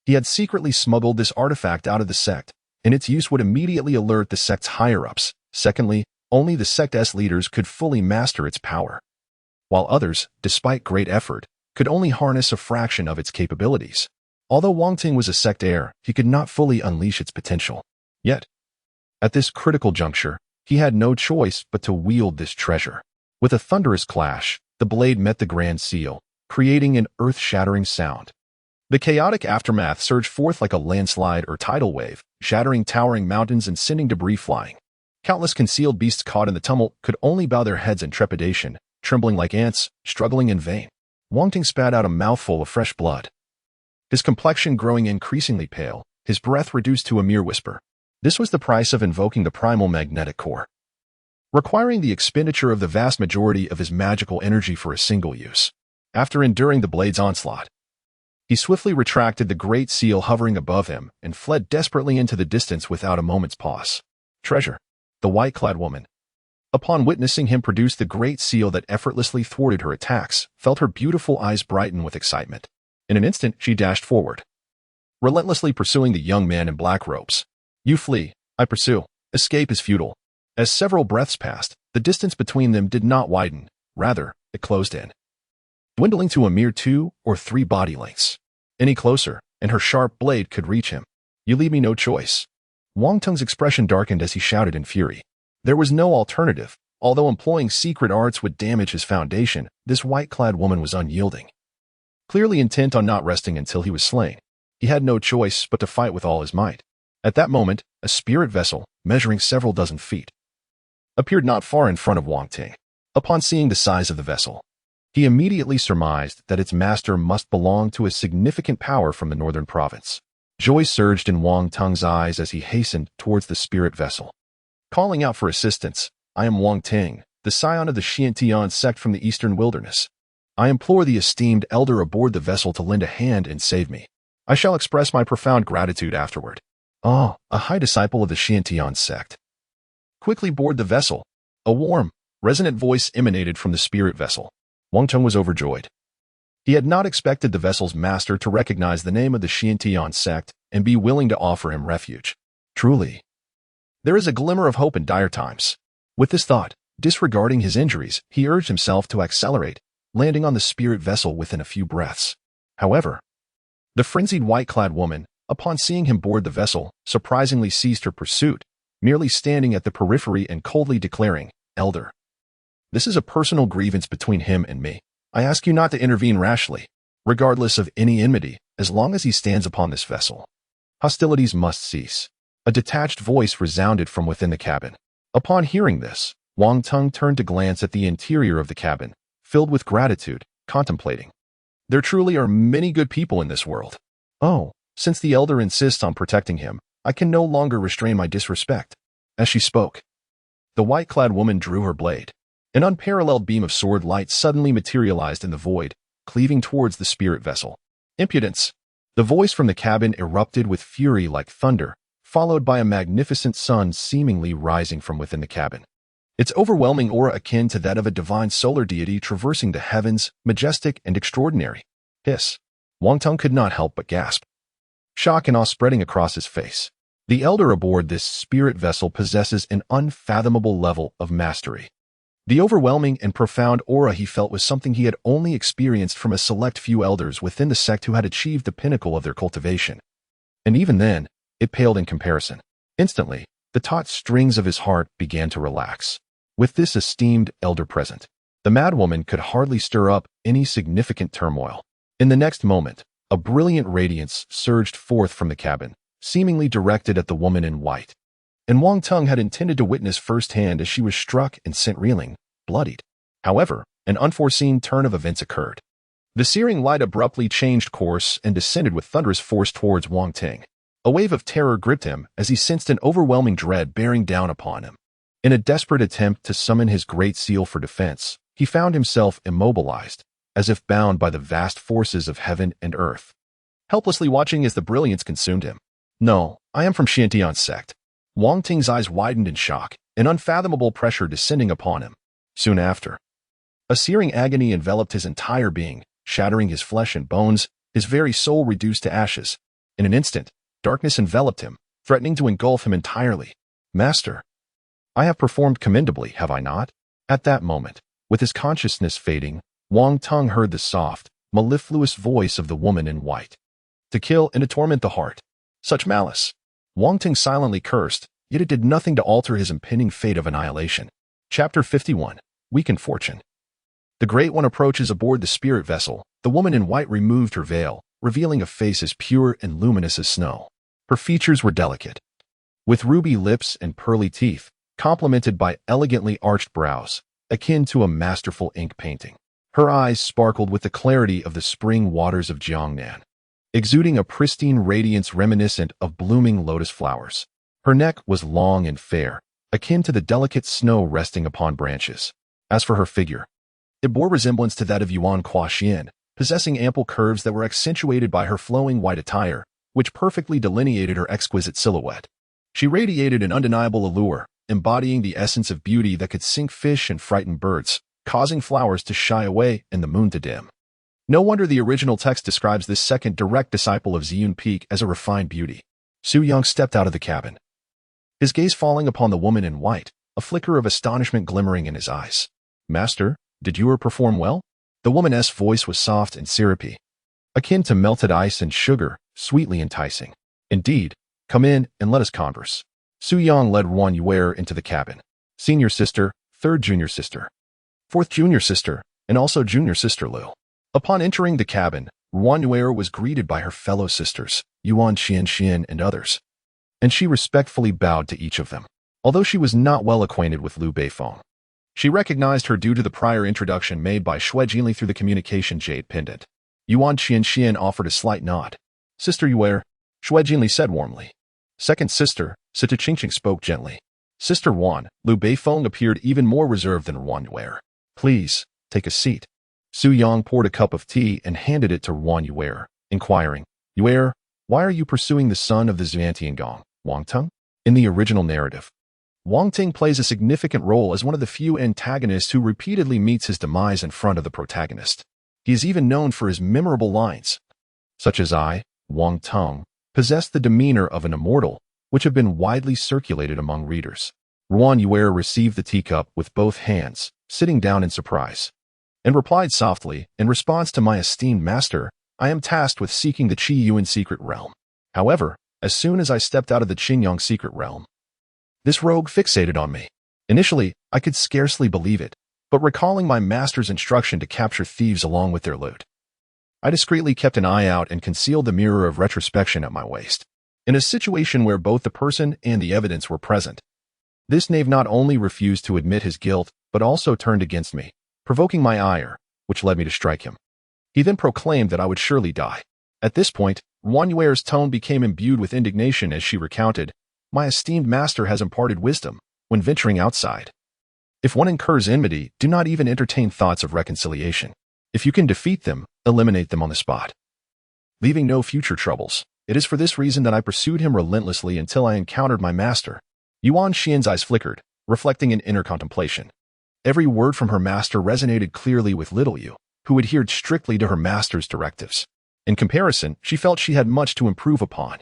he had secretly smuggled this artifact out of the sect, and its use would immediately alert the sect's higher-ups. Secondly, only the sect's leaders could fully master its power, while others, despite great effort, could only harness a fraction of its capabilities. Although Wangting was a sect heir, he could not fully unleash its potential. Yet, at this critical juncture, he had no choice but to wield this treasure. With a thunderous clash, the blade met the grand seal, creating an earth-shattering sound. The chaotic aftermath surged forth like a landslide or tidal wave, shattering towering mountains and sending debris flying. Countless concealed beasts caught in the tumult could only bow their heads in trepidation, trembling like ants, struggling in vain. Wangting spat out a mouthful of fresh blood, his complexion growing increasingly pale, his breath reduced to a mere whisper. This was the price of invoking the primal magnetic core, requiring the expenditure of the vast majority of his magical energy for a single use. After enduring the blade's onslaught, he swiftly retracted the great seal hovering above him and fled desperately into the distance without a moment's pause. Treasure. The white-clad woman, upon witnessing him produce the great seal that effortlessly thwarted her attacks, felt her beautiful eyes brighten with excitement. In an instant, she dashed forward, relentlessly pursuing the young man in black robes. You flee, I pursue. Escape is futile. As several breaths passed, the distance between them did not widen. Rather, it closed in, dwindling to a mere 2 or 3 body lengths. Any closer, and her sharp blade could reach him. You leave me no choice. Wangtung's expression darkened as he shouted in fury. There was no alternative. Although employing secret arts would damage his foundation, this white-clad woman was unyielding, clearly intent on not resting until he was slain. He had no choice but to fight with all his might. At that moment, a spirit vessel, measuring several dozen feet, appeared not far in front of Wangting. Upon seeing the size of the vessel, he immediately surmised that its master must belong to a significant power from the northern province. Joy surged in Wangtung's eyes as he hastened towards the spirit vessel, calling out for assistance. I am Wangting, the scion of the Qiuan Sect from the eastern wilderness. I implore the esteemed elder aboard the vessel to lend a hand and save me. I shall express my profound gratitude afterward. Ah, a high disciple of the Qingming Sect. Quickly board the vessel. A warm, resonant voice emanated from the spirit vessel. Wang Teng was overjoyed. He had not expected the vessel's master to recognize the name of the Qingming Sect and be willing to offer him refuge. Truly, there is a glimmer of hope in dire times. With this thought, disregarding his injuries, he urged himself to accelerate, landing on the spirit vessel within a few breaths. However, the frenzied white-clad woman, upon seeing him board the vessel, surprisingly ceased her pursuit, merely standing at the periphery and coldly declaring, "Elder, this is a personal grievance between him and me. I ask you not to intervene rashly, regardless of any enmity, as long as he stands upon this vessel. Hostilities must cease." A detached voice resounded from within the cabin. Upon hearing this, Wang Teng turned to glance at the interior of the cabin, filled with gratitude, contemplating. There truly are many good people in this world. Oh, since the elder insists on protecting him, I can no longer restrain my disrespect. As she spoke, the white-clad woman drew her blade. An unparalleled beam of sword light suddenly materialized in the void, cleaving towards the spirit vessel. Impudence! The voice from the cabin erupted with fury like thunder, followed by a magnificent sun seemingly rising from within the cabin. Its overwhelming aura akin to that of a divine solar deity traversing the heavens, majestic and extraordinary. Hiss! Wang Teng could not help but gasp. Shock and awe spreading across his face. The elder aboard this spirit vessel possesses an unfathomable level of mastery. The overwhelming and profound aura he felt was something he had only experienced from a select few elders within the sect who had achieved the pinnacle of their cultivation. And even then, it paled in comparison. Instantly, the taut strings of his heart began to relax. With this esteemed elder present, the madwoman could hardly stir up any significant turmoil. In the next moment, a brilliant radiance surged forth from the cabin, seemingly directed at the woman in white. And Wang Teng had intended to witness firsthand as she was struck and sent reeling, bloodied. However, an unforeseen turn of events occurred. The searing light abruptly changed course and descended with thunderous force towards Wang Teng. A wave of terror gripped him as he sensed an overwhelming dread bearing down upon him. In a desperate attempt to summon his great seal for defense, he found himself immobilized, as if bound by the vast forces of heaven and earth, helplessly watching as the brilliance consumed him. "No, I am from Qingming Sect." Wang Teng's eyes widened in shock, an unfathomable pressure descending upon him. Soon after, a searing agony enveloped his entire being, shattering his flesh and bones, his very soul reduced to ashes. In an instant, darkness enveloped him, threatening to engulf him entirely. "Master, I have performed commendably, have I not?" At that moment, with his consciousness fading, Wang Teng heard the soft, mellifluous voice of the woman in white. "To kill and to torment the heart. Such malice." Wang Teng silently cursed, yet it did nothing to alter his impending fate of annihilation. Chapter 51. Weakened Fortune. The Great One approaches aboard the spirit vessel. The woman in white removed her veil, revealing a face as pure and luminous as snow. Her features were delicate, with ruby lips and pearly teeth, complemented by elegantly arched brows, akin to a masterful ink painting. Her eyes sparkled with the clarity of the spring waters of Jiangnan, exuding a pristine radiance reminiscent of blooming lotus flowers. Her neck was long and fair, akin to the delicate snow resting upon branches. As for her figure, it bore resemblance to that of Yuan Xian, possessing ample curves that were accentuated by her flowing white attire, which perfectly delineated her exquisite silhouette. She radiated an undeniable allure, embodying the essence of beauty that could sink fish and frighten birds, causing flowers to shy away and the moon to dim. No wonder the original text describes this second direct disciple of Ziyun Peak as a refined beauty. Su Yang stepped out of the cabin, his gaze falling upon the woman in white, a flicker of astonishment glimmering in his eyes. "Master, did you perform well?" The woman's voice was soft and syrupy, akin to melted ice and sugar, sweetly enticing. "Indeed, come in and let us converse." Su Yang led Ruan Yue into the cabin. Senior sister, third junior sister, fourth junior sister, and also junior sister Liu. Upon entering the cabin, Ruan Yue was greeted by her fellow sisters, Yuan Xian and others, and she respectfully bowed to each of them. Although she was not well acquainted with Liu Beifeng, she recognized her due to the prior introduction made by Shui Jinli through the communication jade pendant. Yuan Xian offered a slight nod. "Sister Yue," Shui Jinli said warmly. Second sister, Situ Qingqing spoke gently. Sister Ruan, Liu Beifeng appeared even more reserved than Ruan Yue. "Please, take a seat." Su Yang poured a cup of tea and handed it to Ruan Yue, inquiring, "Yue, why are you pursuing the son of the Ziyun Qingqing?" Wang Teng? In the original narrative, Wang Ting plays a significant role as one of the few antagonists who repeatedly meets his demise in front of the protagonist. He is even known for his memorable lines, such as "I, Wang Teng, possess the demeanor of an immortal," which have been widely circulated among readers. Yuan received the teacup with both hands, sitting down in surprise, and replied softly, "In response to my esteemed master, I am tasked with seeking the Chiuan secret realm." However, as soon as I stepped out of the Qingyang secret realm, this rogue fixated on me. Initially, I could scarcely believe it, but recalling my master's instruction to capture thieves along with their loot, I discreetly kept an eye out and concealed the mirror of retrospection at my waist. In a situation where both the person and the evidence were present, this knave not only refused to admit his guilt, but also turned against me, provoking my ire, which led me to strike him. He then proclaimed that I would surely die. At this point, Yuan's tone became imbued with indignation as she recounted, "My esteemed master has imparted wisdom when venturing outside. If one incurs enmity, do not even entertain thoughts of reconciliation. If you can defeat them, eliminate them on the spot, leaving no future troubles. It is for this reason that I pursued him relentlessly until I encountered my master." Yuan Xian's eyes flickered, reflecting an inner contemplation. Every word from her master resonated clearly with little Yu, who adhered strictly to her master's directives. In comparison, she felt she had much to improve upon.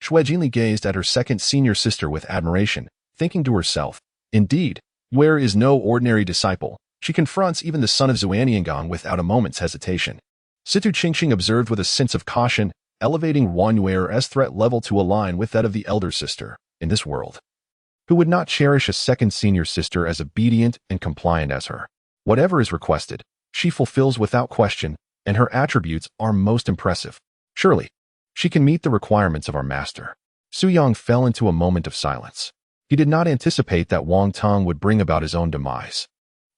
Shuejinli gazed at her second senior sister with admiration, thinking to herself, "Indeed, Where is no ordinary disciple. She confronts even the son of Zuaniangang without a moment's hesitation." Situ Qingqing observed with a sense of caution, elevating Yuan's threat level to align with that of the elder sister. In this world, who would not cherish a second senior sister as obedient and compliant as her? Whatever is requested, she fulfills without question, and her attributes are most impressive. Surely, she can meet the requirements of our master. Su Yang fell into a moment of silence. He did not anticipate that Wang Teng would bring about his own demise.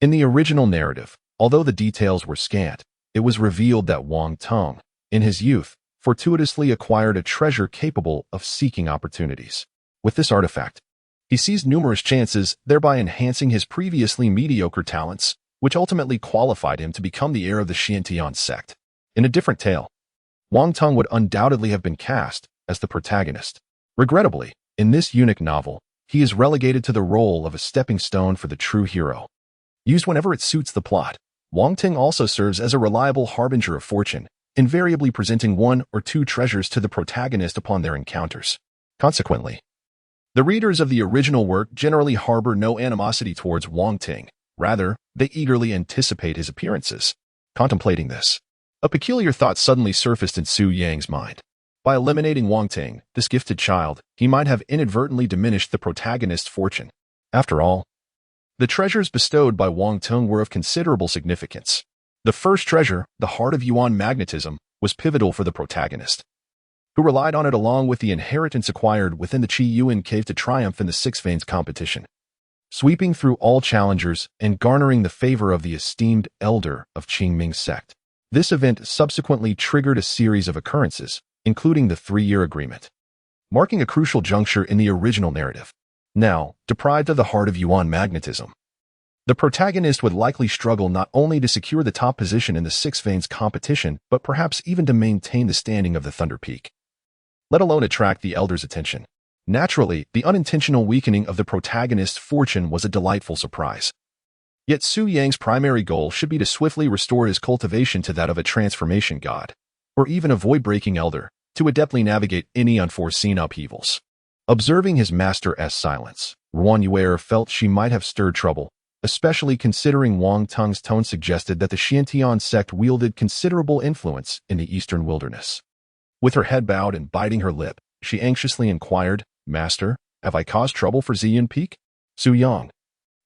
In the original narrative, although the details were scant, it was revealed that Wang Teng, in his youth, fortuitously acquired a treasure capable of seeking opportunities. With this artifact, he seized numerous chances, thereby enhancing his previously mediocre talents, which ultimately qualified him to become the heir of the Qingming Sect. In a different tale, Wang Teng would undoubtedly have been cast as the protagonist. Regrettably, in this unique novel, he is relegated to the role of a stepping stone for the true hero. Used whenever it suits the plot, Wang Teng also serves as a reliable harbinger of fortune, invariably presenting one or two treasures to the protagonist upon their encounters. Consequently, the readers of the original work generally harbor no animosity towards Wang Teng. Rather, they eagerly anticipate his appearances. Contemplating this, a peculiar thought suddenly surfaced in Su Yang's mind. By eliminating Wang Teng, this gifted child, he might have inadvertently diminished the protagonist's fortune. After all, the treasures bestowed by Wang Teng were of considerable significance. The first treasure, the Heart of Yuan magnetism, was pivotal for the protagonist, who relied on it along with the inheritance acquired within the Chiuan cave to triumph in the Six Veins competition, sweeping through all challengers and garnering the favor of the esteemed elder of Qingming Sect. This event subsequently triggered a series of occurrences, including the 3-year agreement, marking a crucial juncture in the original narrative. Now, deprived of the Heart of Yuan magnetism, the protagonist would likely struggle not only to secure the top position in the Six Veins competition, but perhaps even to maintain the standing of the Thunder Peak, let alone attract the elder's attention. Naturally, the unintentional weakening of the protagonist's fortune was a delightful surprise. Yet Su Yang's primary goal should be to swiftly restore his cultivation to that of a transformation god, or even a void-breaking elder, to adeptly navigate any unforeseen upheavals. Observing his master's silence, Yuan felt she might have stirred trouble, especially considering Wang Teng's tone suggested that the Qingming Sect wielded considerable influence in the eastern wilderness. With her head bowed and biting her lip, she anxiously inquired, "Master, have I caused trouble for Ziyun Peak?" Su Yang,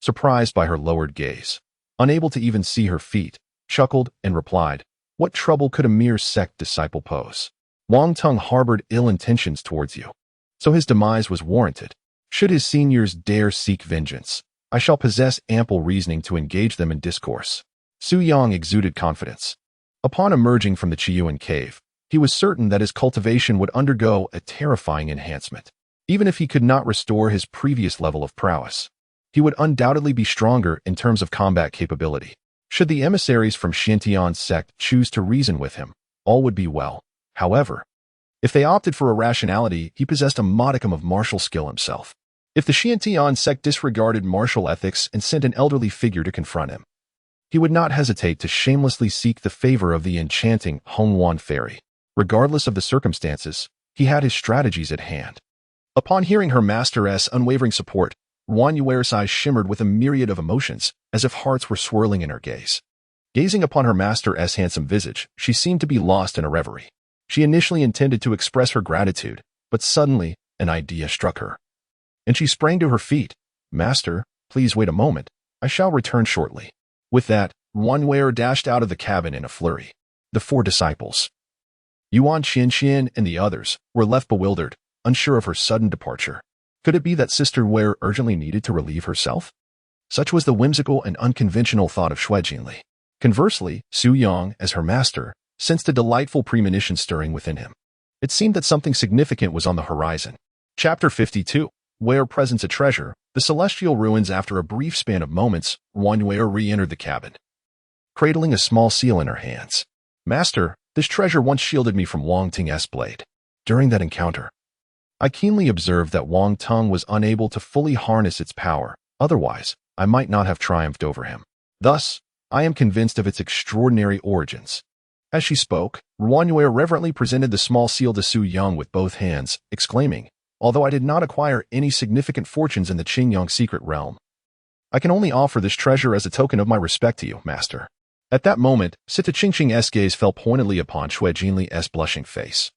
surprised by her lowered gaze, unable to even see her feet, chuckled and replied, "What trouble could a mere sect disciple pose? Wang Teng harbored ill intentions towards you, so his demise was warranted. Should his seniors dare seek vengeance, I shall possess ample reasoning to engage them in discourse." Su Yang exuded confidence. Upon emerging from the Chiuan cave, he was certain that his cultivation would undergo a terrifying enhancement. Even if he could not restore his previous level of prowess, he would undoubtedly be stronger in terms of combat capability. Should the emissaries from Qingming Sect choose to reason with him, all would be well. However, If they opted for irrationality, he possessed a modicum of martial skill himself. If the Qian sect disregarded martial ethics and sent an elderly figure to confront him, he would not hesitate to shamelessly seek the favor of the enchanting Yuan fairy. Regardless of the circumstances, he had his strategies at hand. Upon hearing her master's unwavering support, Yuan's eyes shimmered with a myriad of emotions, as if hearts were swirling in her gaze. Gazing upon her master's handsome visage, she seemed to be lost in a reverie. She initially intended to express her gratitude, but suddenly an idea struck her, and she sprang to her feet. "Master, please wait a moment. I shall return shortly." With that, Yuan dashed out of the cabin in a flurry. The four disciples, Yuan, Qian, and the others, were left bewildered, unsure of her sudden departure. Could it be that Sister Wei urgently needed to relieve herself? Such was the whimsical and unconventional thought of Qingming. Conversely, Su Yang, as her master, sensed a delightful premonition stirring within him. It seemed that something significant was on the horizon. Chapter 52. Where presents a treasure, the celestial ruins. After a brief span of moments, Yuan re-entered the cabin, cradling a small seal in her hands. "Master, this treasure once shielded me from Wang Ting's blade. During that encounter, I keenly observed that Wang Tung was unable to fully harness its power. Otherwise, I might not have triumphed over him. Thus, I am convinced of its extraordinary origins." As she spoke, Yuan reverently presented the small seal to Su Yang with both hands, exclaiming, "Although I did not acquire any significant fortunes in the Qingming secret realm, I can only offer this treasure as a token of my respect to you, master." At that moment, Situ Qingqing's gaze fell pointedly upon Qingming's blushing face,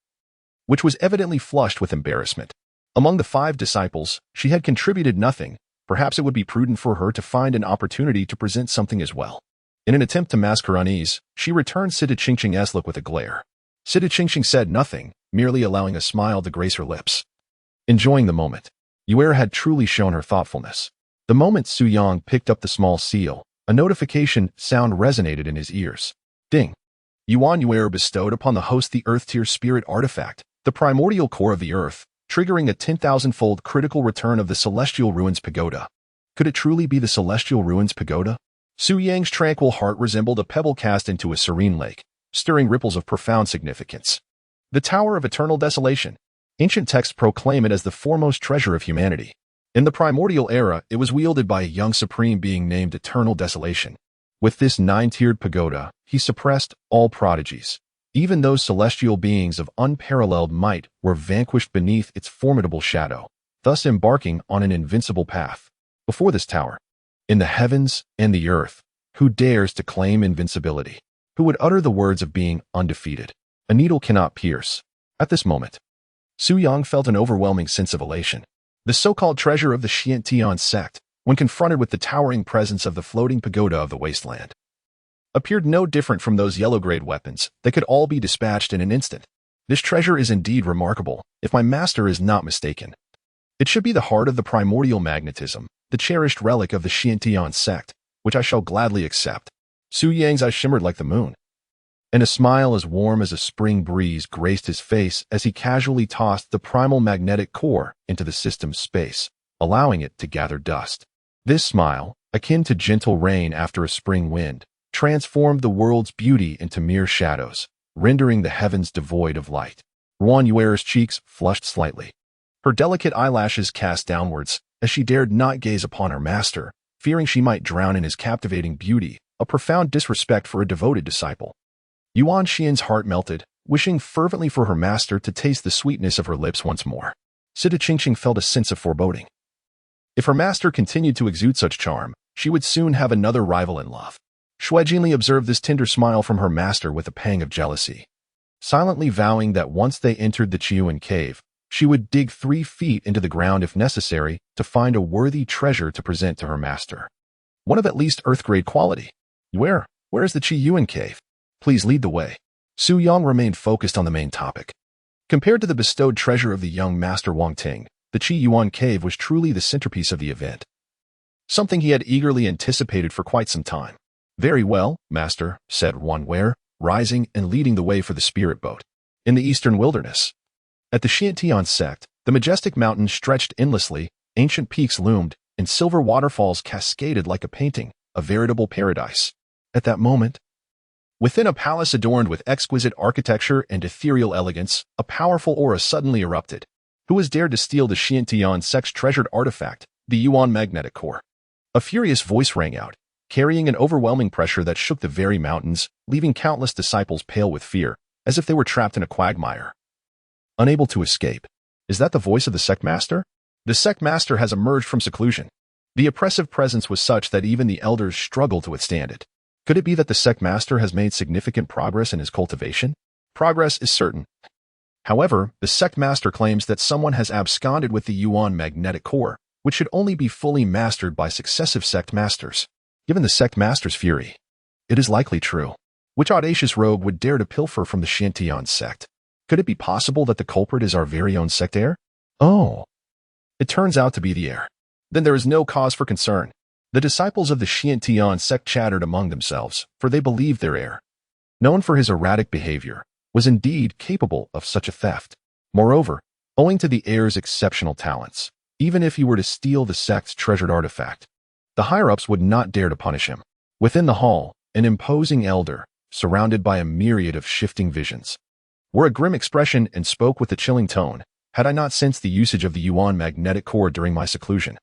which was evidently flushed with embarrassment. Among the 5 disciples, she had contributed nothing. Perhaps it would be prudent for her to find an opportunity to present something as well. In an attempt to mask her unease, she returned Situ Qingqing's look with a glare. Situ Qingqing said nothing, merely allowing a smile to grace her lips. Enjoying the moment, Yuan had truly shown her thoughtfulness. The moment Su Yang picked up the small seal, a notification sound resonated in his ears. Ding! Yuan bestowed upon the host the Earth-tier spirit artifact, the primordial core of the Earth, triggering a 10,000-fold critical return of the Celestial Ruins Pagoda. Could it truly be the Celestial Ruins Pagoda? Su Yang's tranquil heart resembled a pebble cast into a serene lake, stirring ripples of profound significance. The Tower of Eternal Desolation. Ancient texts proclaim it as the foremost treasure of humanity. In the primordial era, it was wielded by a young supreme being named Eternal Desolation. With this 9-tiered pagoda, he suppressed all prodigies. Even those celestial beings of unparalleled might were vanquished beneath its formidable shadow, thus embarking on an invincible path. Before this tower, in the heavens and the earth, who dares to claim invincibility? Who would utter the words of being undefeated? A needle cannot pierce. At this moment, Su Yang felt an overwhelming sense of elation. The so-called treasure of the Qian sect, when confronted with the towering presence of the floating pagoda of the wasteland, appeared no different from those yellow-grade weapons that could all be dispatched in an instant. This treasure is indeed remarkable, if my master is not mistaken. It should be the heart of the primordial magnetism, the cherished relic of the Qian sect, which I shall gladly accept. Su Yang's eyes shimmered like the moon, and a smile as warm as a spring breeze graced his face as he casually tossed the primal magnetic core into the system's space, allowing it to gather dust. This smile, akin to gentle rain after a spring wind, transformed the world's beauty into mere shadows, rendering the heavens devoid of light. Yuan's cheeks flushed slightly. Her delicate eyelashes cast downwards, as she dared not gaze upon her master, fearing she might drown in his captivating beauty, a profound disrespect for a devoted disciple. Yuan's heart melted, wishing fervently for her master to taste the sweetness of her lips once more. Situ Qingqing felt a sense of foreboding. If her master continued to exude such charm, she would soon have another rival in love. Qingming observed this tender smile from her master with a pang of jealousy, silently vowing that once they entered the Chiuan cave, she would dig 3 feet into the ground if necessary to find a worthy treasure to present to her master. One of at least earth-grade quality. Where is the Chiuan cave? Please lead the way. Su Yang remained focused on the main topic. Compared to the bestowed treasure of the young master Wang Ting, the Chiuan cave was truly the centerpiece of the event, something he had eagerly anticipated for quite some time. Very well, master, said Yuan, rising and leading the way for the spirit boat. In the eastern wilderness, at the Qian sect, the majestic mountains stretched endlessly, ancient peaks loomed, and silver waterfalls cascaded like a painting, a veritable paradise. At that moment, Within a palace adorned with exquisite architecture and ethereal elegance, a powerful aura suddenly erupted. Who has dared to steal the Chiuan Sect's treasured artifact, the Yuan magnetic core? A furious voice rang out, carrying an overwhelming pressure that shook the very mountains, leaving countless disciples pale with fear, as if they were trapped in a quagmire. Unable to escape. Is that the voice of the sect master? The sect master has emerged from seclusion. The oppressive presence was such that even the elders struggled to withstand it. Could it be that the sect master has made significant progress in his cultivation? Progress is certain. However, the sect master claims that someone has absconded with the Yuan magnetic core, which should only be fully mastered by successive sect masters. Given the sect master's fury, it is likely true. Which audacious rogue would dare to pilfer from the Chiuan sect? Could it be possible that the culprit is our very own sect heir? Oh, it turns out to be the heir. Then there is no cause for concern. The disciples of the Chiuan sect chattered among themselves, for they believed their heir, known for his erratic behavior, was indeed capable of such a theft. Moreover, owing to the heir's exceptional talents, even if he were to steal the sect's treasured artifact, the higher-ups would not dare to punish him. Within the hall, an imposing elder, surrounded by a myriad of shifting visions, wore a grim expression and spoke with a chilling tone. Had I not sensed the usage of the Yuan magnetic core during my seclusion?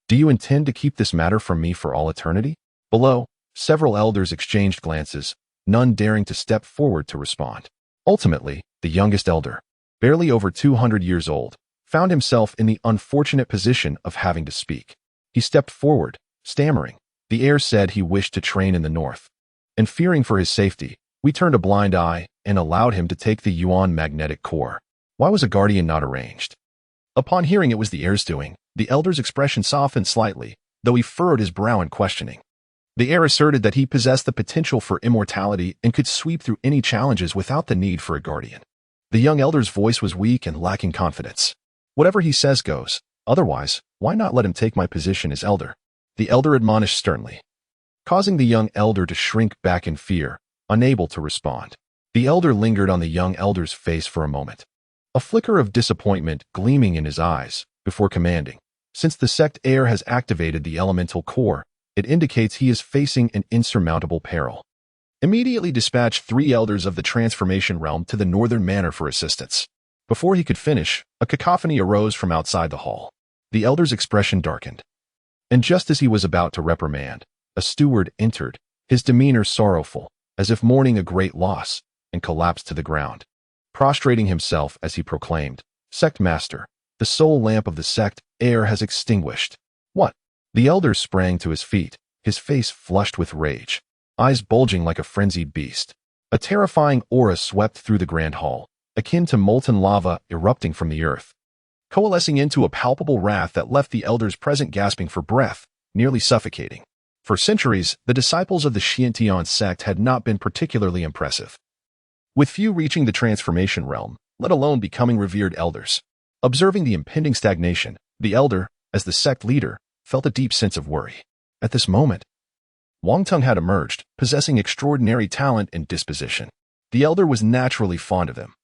Do you intend to keep this matter from me for all eternity? Below, several elders exchanged glances, none daring to step forward to respond. Ultimately, the youngest elder, barely over 200 years old, found himself in the unfortunate position of having to speak. He stepped forward, stammering. The heir said he wished to train in the north, and fearing for his safety, we turned a blind eye and allowed him to take the Yuan magnetic core. Why was a guardian not arranged? Upon hearing it was the heir's doing, the elder's expression softened slightly, though he furrowed his brow in questioning. The heir asserted that he possessed the potential for immortality and could sweep through any challenges without the need for a guardian. The young elder's voice was weak and lacking confidence. Whatever he says goes. Otherwise, why not let him take my position as elder? The elder admonished sternly, causing the young elder to shrink back in fear, unable to respond. The elder lingered on the young elder's face for a moment, a flicker of disappointment gleaming in his eyes, before commanding. Since the sect heir has activated the elemental core, it indicates he is facing an insurmountable peril. Immediately dispatch 3 elders of the transformation realm to the northern manor for assistance. Before he could finish, a cacophony arose from outside the hall. The elder's expression darkened. And just as he was about to reprimand, a steward entered, his demeanor sorrowful, as if mourning a great loss, and collapsed to the ground, prostrating himself as he proclaimed, "Sect Master, the sole lamp of the sect heir has extinguished." What? The elder sprang to his feet, his face flushed with rage, eyes bulging like a frenzied beast. A terrifying aura swept through the grand hall, akin to molten lava erupting from the earth, coalescing into a palpable wrath that left the elders present gasping for breath, nearly suffocating. For centuries, the disciples of the Chiuan sect had not been particularly impressive, with few reaching the transformation realm, let alone becoming revered elders. Observing the impending stagnation, the elder, as the sect leader, felt a deep sense of worry. At this moment, Wang Tung had emerged, possessing extraordinary talent and disposition. The elder was naturally fond of him,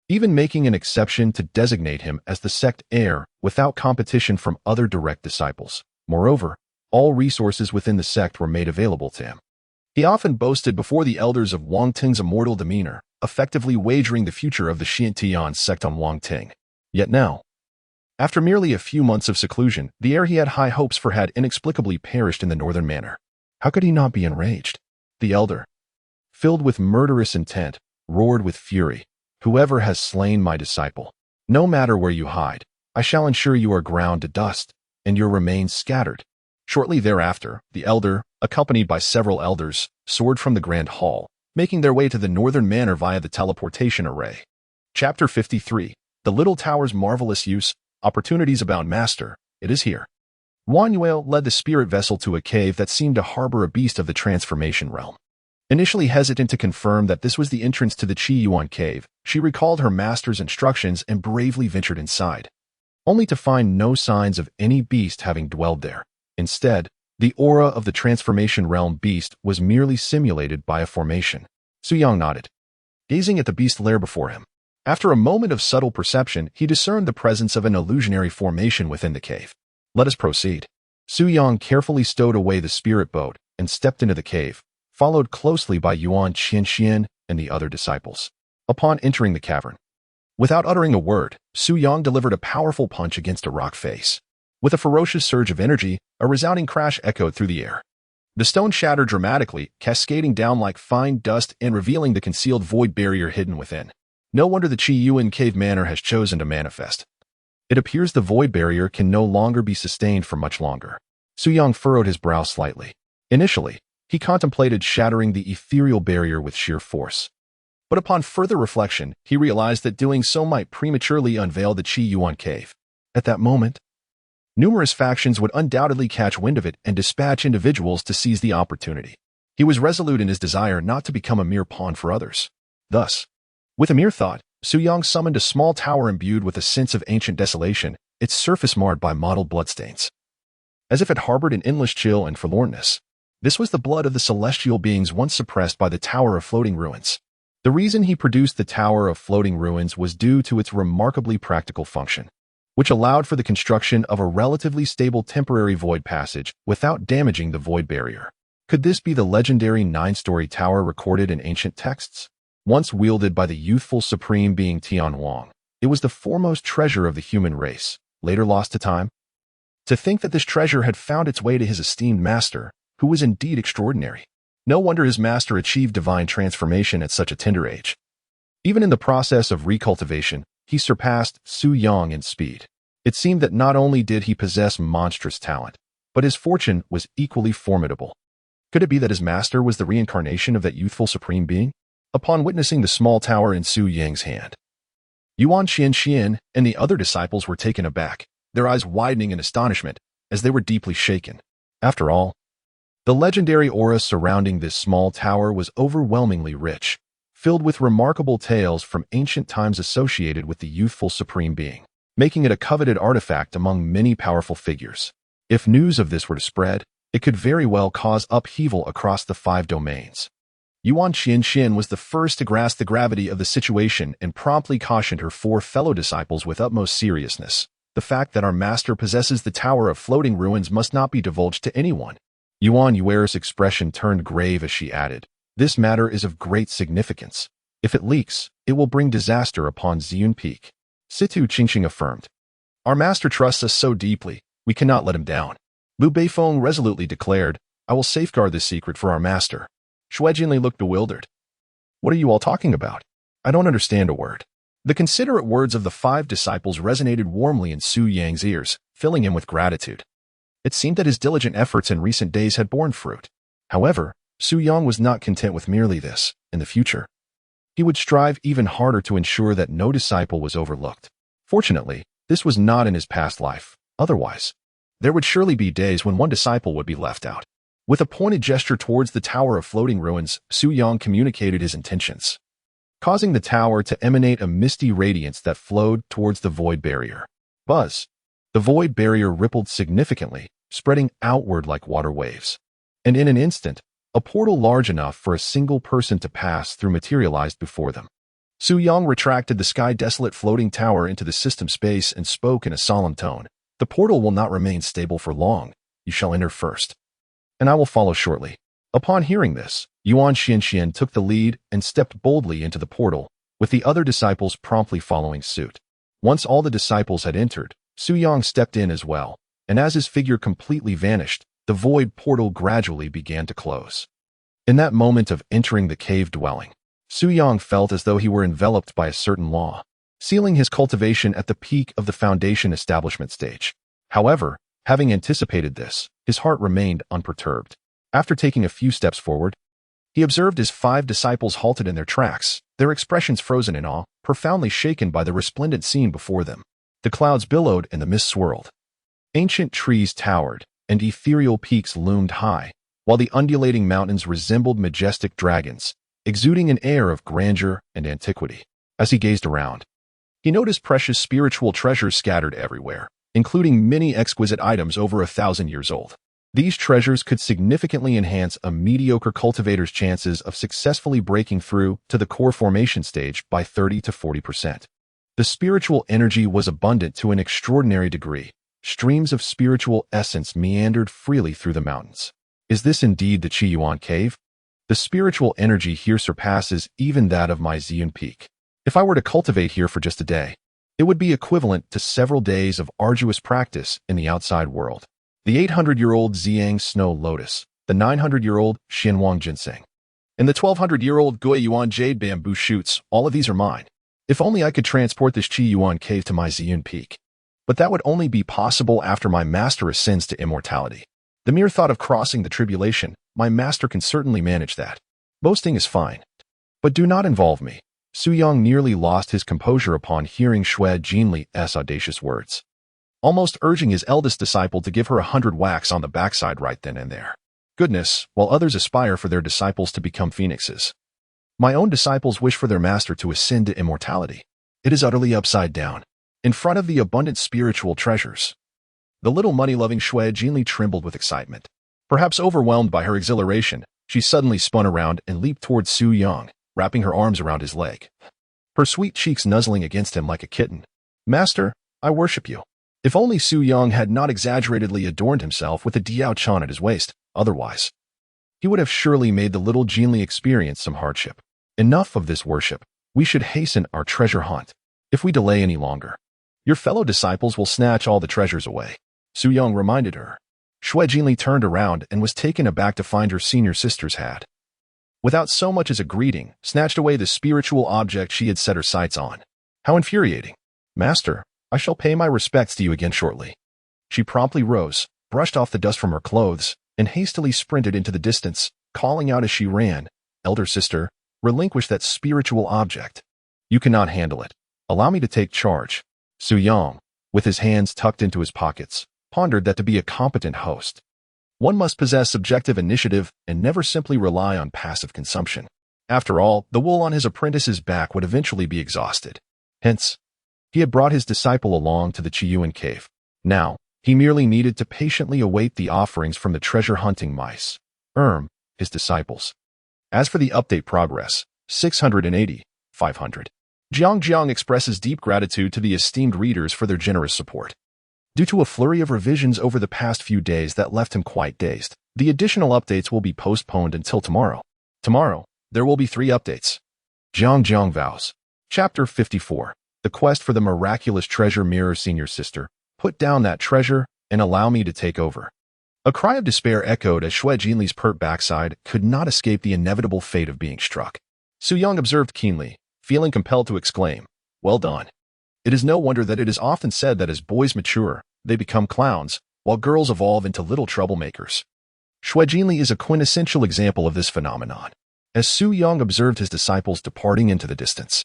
even making an exception to designate him as the sect heir without competition from other direct disciples. Moreover, all resources within the sect were made available to him. He often boasted before the elders of Wang Ting's immortal demeanor, effectively wagering the future of the Chiuan sect on Wang Ting. Yet now, after merely a few months of seclusion, the heir he had high hopes for had inexplicably perished in the northern manor. How could he not be enraged? The elder, filled with murderous intent, roared with fury, "Whoever has slain my disciple, no matter where you hide, I shall ensure you are ground to dust, and your remains scattered." Shortly thereafter, the elder, accompanied by several elders, soared from the grand hall, making their way to the northern manor via the teleportation array. Chapter 53. The Little Tower's Marvelous Use. Opportunities abound, Master. It is here. Wan Yuan led the spirit vessel to a cave that seemed to harbor a beast of the transformation realm. Initially hesitant to confirm that this was the entrance to the Chiuan cave, she recalled her master's instructions and bravely ventured inside, only to find no signs of any beast having dwelled there. Instead, the aura of the transformation realm beast was merely simulated by a formation. Suyang nodded, gazing at the beast lair before him. After a moment of subtle perception, he discerned the presence of an illusionary formation within the cave. Let us proceed. Suyang carefully stowed away the spirit boat and stepped into the cave, followed closely by Yuan, Qian, and the other disciples. Upon entering the cavern, without uttering a word, Su Yang delivered a powerful punch against a rock face. With a ferocious surge of energy, a resounding crash echoed through the air. The stone shattered dramatically, cascading down like fine dust and revealing the concealed void barrier hidden within. No wonder the Chiuan cave manor has chosen to manifest. It appears the void barrier can no longer be sustained for much longer. Su Yang furrowed his brow slightly. Initially, he contemplated shattering the ethereal barrier with sheer force. But upon further reflection, he realized that doing so might prematurely unveil the Chiuan cave. At that moment, numerous factions would undoubtedly catch wind of it and dispatch individuals to seize the opportunity. He was resolute in his desire not to become a mere pawn for others. Thus, with a mere thought, Su Yang summoned a small tower imbued with a sense of ancient desolation, its surface marred by mottled bloodstains. As if it harbored an endless chill and forlornness. This was the blood of the celestial beings once suppressed by the Tower of Floating Ruins. The reason he produced the Tower of Floating Ruins was due to its remarkably practical function, which allowed for the construction of a relatively stable temporary void passage without damaging the void barrier. Could this be the legendary 9-story tower recorded in ancient texts? Once wielded by the youthful supreme being Tian Wang, it was the foremost treasure of the human race, later lost to time. To think that this treasure had found its way to his esteemed master, who was indeed extraordinary. No wonder his master achieved divine transformation at such a tender age. Even in the process of recultivation, he surpassed Su Yang in speed. It seemed that not only did he possess monstrous talent, but his fortune was equally formidable. Could it be that his master was the reincarnation of that youthful supreme being? Upon witnessing the small tower in Su Yang's hand, Yuan, Qian, and the other disciples were taken aback, their eyes widening in astonishment, as they were deeply shaken. After all, the legendary aura surrounding this small tower was overwhelmingly rich, filled with remarkable tales from ancient times associated with the youthful supreme being, making it a coveted artifact among many powerful figures. If news of this were to spread, it could very well cause upheaval across the 5 domains. Yuan Qian was the first to grasp the gravity of the situation and promptly cautioned her 4 fellow disciples with utmost seriousness. The fact that our master possesses the Tower of Floating Ruins must not be divulged to anyone. Yuan Yuer's expression turned grave as she added, "This matter is of great significance. If it leaks, it will bring disaster upon Ziyun Peak." Situ Qingqing affirmed, "Our master trusts us so deeply, we cannot let him down." Lu Beifeng resolutely declared, "I will safeguard this secret for our master." Shuijinli looked bewildered. "What are you all talking about? I don't understand a word." The considerate words of the 5 disciples resonated warmly in Su Yang's ears, filling him with gratitude. It seemed that his diligent efforts in recent days had borne fruit. However, Su Yang was not content with merely this. In the future, he would strive even harder to ensure that no disciple was overlooked. Fortunately, this was not in his past life. Otherwise, there would surely be days when one disciple would be left out. With a pointed gesture towards the Tower of Floating Ruins, Su Yang communicated his intentions, causing the tower to emanate a misty radiance that flowed towards the void barrier. Buzz! The void barrier rippled significantly, spreading outward like water waves. And in an instant, a portal large enough for a single person to pass through materialized before them. Su Yang retracted the sky-desolate floating tower into the system space and spoke in a solemn tone. "The portal will not remain stable for long. You shall enter first, and I will follow shortly." Upon hearing this, Yuan Qian took the lead and stepped boldly into the portal, with the other disciples promptly following suit. Once all the disciples had entered, Su Yang stepped in as well, and as his figure completely vanished, the void portal gradually began to close. In that moment of entering the cave dwelling, Su Yang felt as though he were enveloped by a certain law, sealing his cultivation at the peak of the foundation establishment stage. However, having anticipated this, his heart remained unperturbed. After taking a few steps forward, he observed his 5 disciples halted in their tracks, their expressions frozen in awe, profoundly shaken by the resplendent scene before them. The clouds billowed and the mist swirled. Ancient trees towered, and ethereal peaks loomed high, while the undulating mountains resembled majestic dragons, exuding an air of grandeur and antiquity. As he gazed around, he noticed precious spiritual treasures scattered everywhere, including many exquisite items over 1,000 years old. These treasures could significantly enhance a mediocre cultivator's chances of successfully breaking through to the core formation stage by 30 to 40%. The spiritual energy was abundant to an extraordinary degree. Streams of spiritual essence meandered freely through the mountains. Is this indeed the Chiuan cave? The spiritual energy here surpasses even that of my Ziyun Peak. If I were to cultivate here for just a day, it would be equivalent to several days of arduous practice in the outside world. The 800-year-old Ziyang Snow Lotus, the 900-year-old Xianwang Ginseng, and the 1200-year-old Gui Yuan Jade Bamboo Shoots, all of these are mine. If only I could transport this Chiuan cave to my Ziyun Peak. But that would only be possible after my master ascends to immortality. The mere thought of crossing the tribulation, my master can certainly manage that. Boasting is fine. But do not involve me. Su Yang nearly lost his composure upon hearing Xue Jinli's audacious words, almost urging his eldest disciple to give her 100 whacks on the backside right then and there. Goodness, while others aspire for their disciples to become phoenixes, my own disciples wish for their master to ascend to immortality. It is utterly upside down. In front of the abundant spiritual treasures, the little money-loving Xue Jinli trembled with excitement. Perhaps overwhelmed by her exhilaration, she suddenly spun around and leaped towards Su Yang, wrapping her arms around his leg, her sweet cheeks nuzzling against him like a kitten. Master, I worship you. If only Su Yang had not exaggeratedly adorned himself with a Diao Chan at his waist, otherwise, he would have surely made the little Jinli experience some hardship. Enough of this worship. We should hasten our treasure hunt. If we delay any longer, your fellow disciples will snatch all the treasures away. Su Yang reminded her. Xue Jinli turned around and was taken aback to find her senior sisters had, without so much as a greeting, snatched away the spiritual object she had set her sights on. How infuriating. Master, I shall pay my respects to you again shortly. She promptly rose, brushed off the dust from her clothes, and hastily sprinted into the distance, calling out as she ran, Elder sister, relinquish that spiritual object. You cannot handle it. Allow me to take charge. Su Yang, with his hands tucked into his pockets, pondered that to be a competent host, one must possess subjective initiative and never simply rely on passive consumption. After all, the wool on his apprentice's back would eventually be exhausted. Hence, he had brought his disciple along to the Chiuan cave. Now, he merely needed to patiently await the offerings from the treasure-hunting mice, his disciples. As for the update progress, 680, 500. Jiang expresses deep gratitude to the esteemed readers for their generous support. Due to a flurry of revisions over the past few days that left him quite dazed, the additional updates will be postponed until tomorrow. Tomorrow, there will be 3 updates. Jiang vows. Chapter 54. The quest for the miraculous treasure mirror. Senior sister, put down that treasure and allow me to take over. A cry of despair echoed as Xue Jinli's pert backside could not escape the inevitable fate of being struck. Su Yang observed keenly, feeling compelled to exclaim, well done. It is no wonder that it is often said that as boys mature, they become clowns, while girls evolve into little troublemakers. Xue Jinli is a quintessential example of this phenomenon. As Su Yang observed his disciples departing into the distance,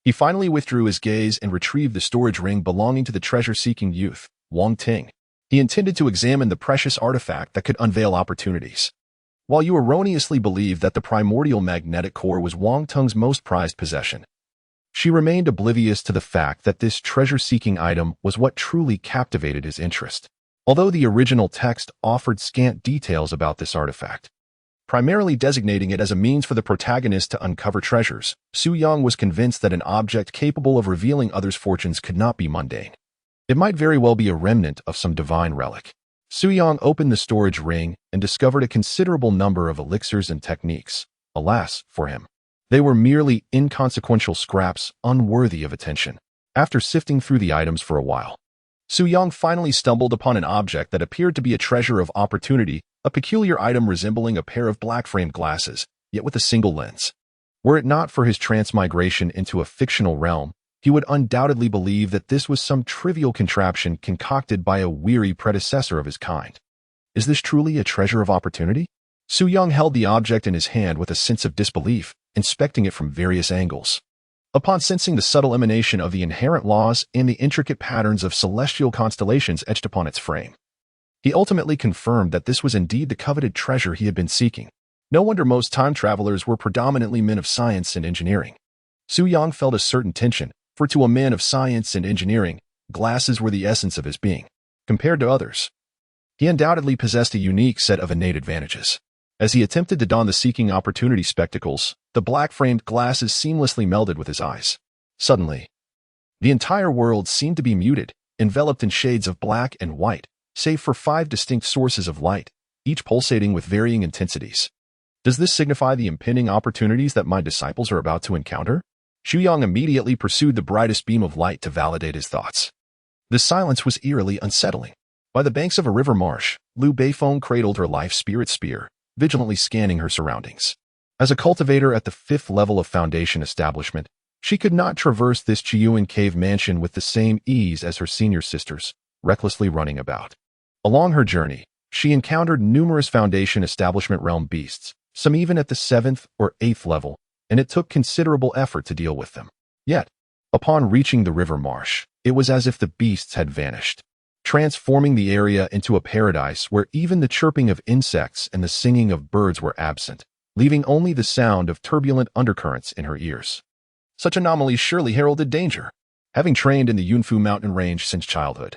he finally withdrew his gaze and retrieved the storage ring belonging to the treasure-seeking youth, Wang Ting. He intended to examine the precious artifact that could unveil opportunities. While you erroneously believed that the primordial magnetic core was Wang Teng's most prized possession, she remained oblivious to the fact that this treasure-seeking item was what truly captivated his interest. Although the original text offered scant details about this artifact, primarily designating it as a means for the protagonist to uncover treasures, Su Yang was convinced that an object capable of revealing others' fortunes could not be mundane. It might very well be a remnant of some divine relic. Su Yang opened the storage ring and discovered a considerable number of elixirs and techniques. Alas, for him, they were merely inconsequential scraps unworthy of attention. After sifting through the items for a while, Su Yang finally stumbled upon an object that appeared to be a treasure of opportunity, a peculiar item resembling a pair of black-framed glasses, yet with a single lens. Were it not for his transmigration into a fictional realm, he would undoubtedly believe that this was some trivial contraption concocted by a weary predecessor of his kind. Is this truly a treasure of opportunity? Su Yang held the object in his hand with a sense of disbelief, inspecting it from various angles. Upon sensing the subtle emanation of the inherent laws and the intricate patterns of celestial constellations etched upon its frame, he ultimately confirmed that this was indeed the coveted treasure he had been seeking. No wonder most time travelers were predominantly men of science and engineering. Su Yang felt a certain tension, for to a man of science and engineering, glasses were the essence of his being. Compared to others, he undoubtedly possessed a unique set of innate advantages. As he attempted to don the seeking opportunity spectacles, the black-framed glasses seamlessly melded with his eyes. Suddenly, the entire world seemed to be muted, enveloped in shades of black and white, save for 5 distinct sources of light, each pulsating with varying intensities. Does this signify the impending opportunities that my disciples are about to encounter? Chiuan immediately pursued the brightest beam of light to validate his thoughts. The silence was eerily unsettling. By the banks of a river marsh, Liu Beifeng cradled her life spirit spear, vigilantly scanning her surroundings. As a cultivator at the 5th level of Foundation establishment, she could not traverse this Chiuan cave mansion with the same ease as her senior sisters, recklessly running about. Along her journey, she encountered numerous Foundation establishment realm beasts, some even at the 7th or 8th level, and it took considerable effort to deal with them. Yet, upon reaching the river marsh, it was as if the beasts had vanished, transforming the area into a paradise where even the chirping of insects and the singing of birds were absent, leaving only the sound of turbulent undercurrents in her ears. Such anomalies surely heralded danger. Having trained in the Yunfu mountain range since childhood,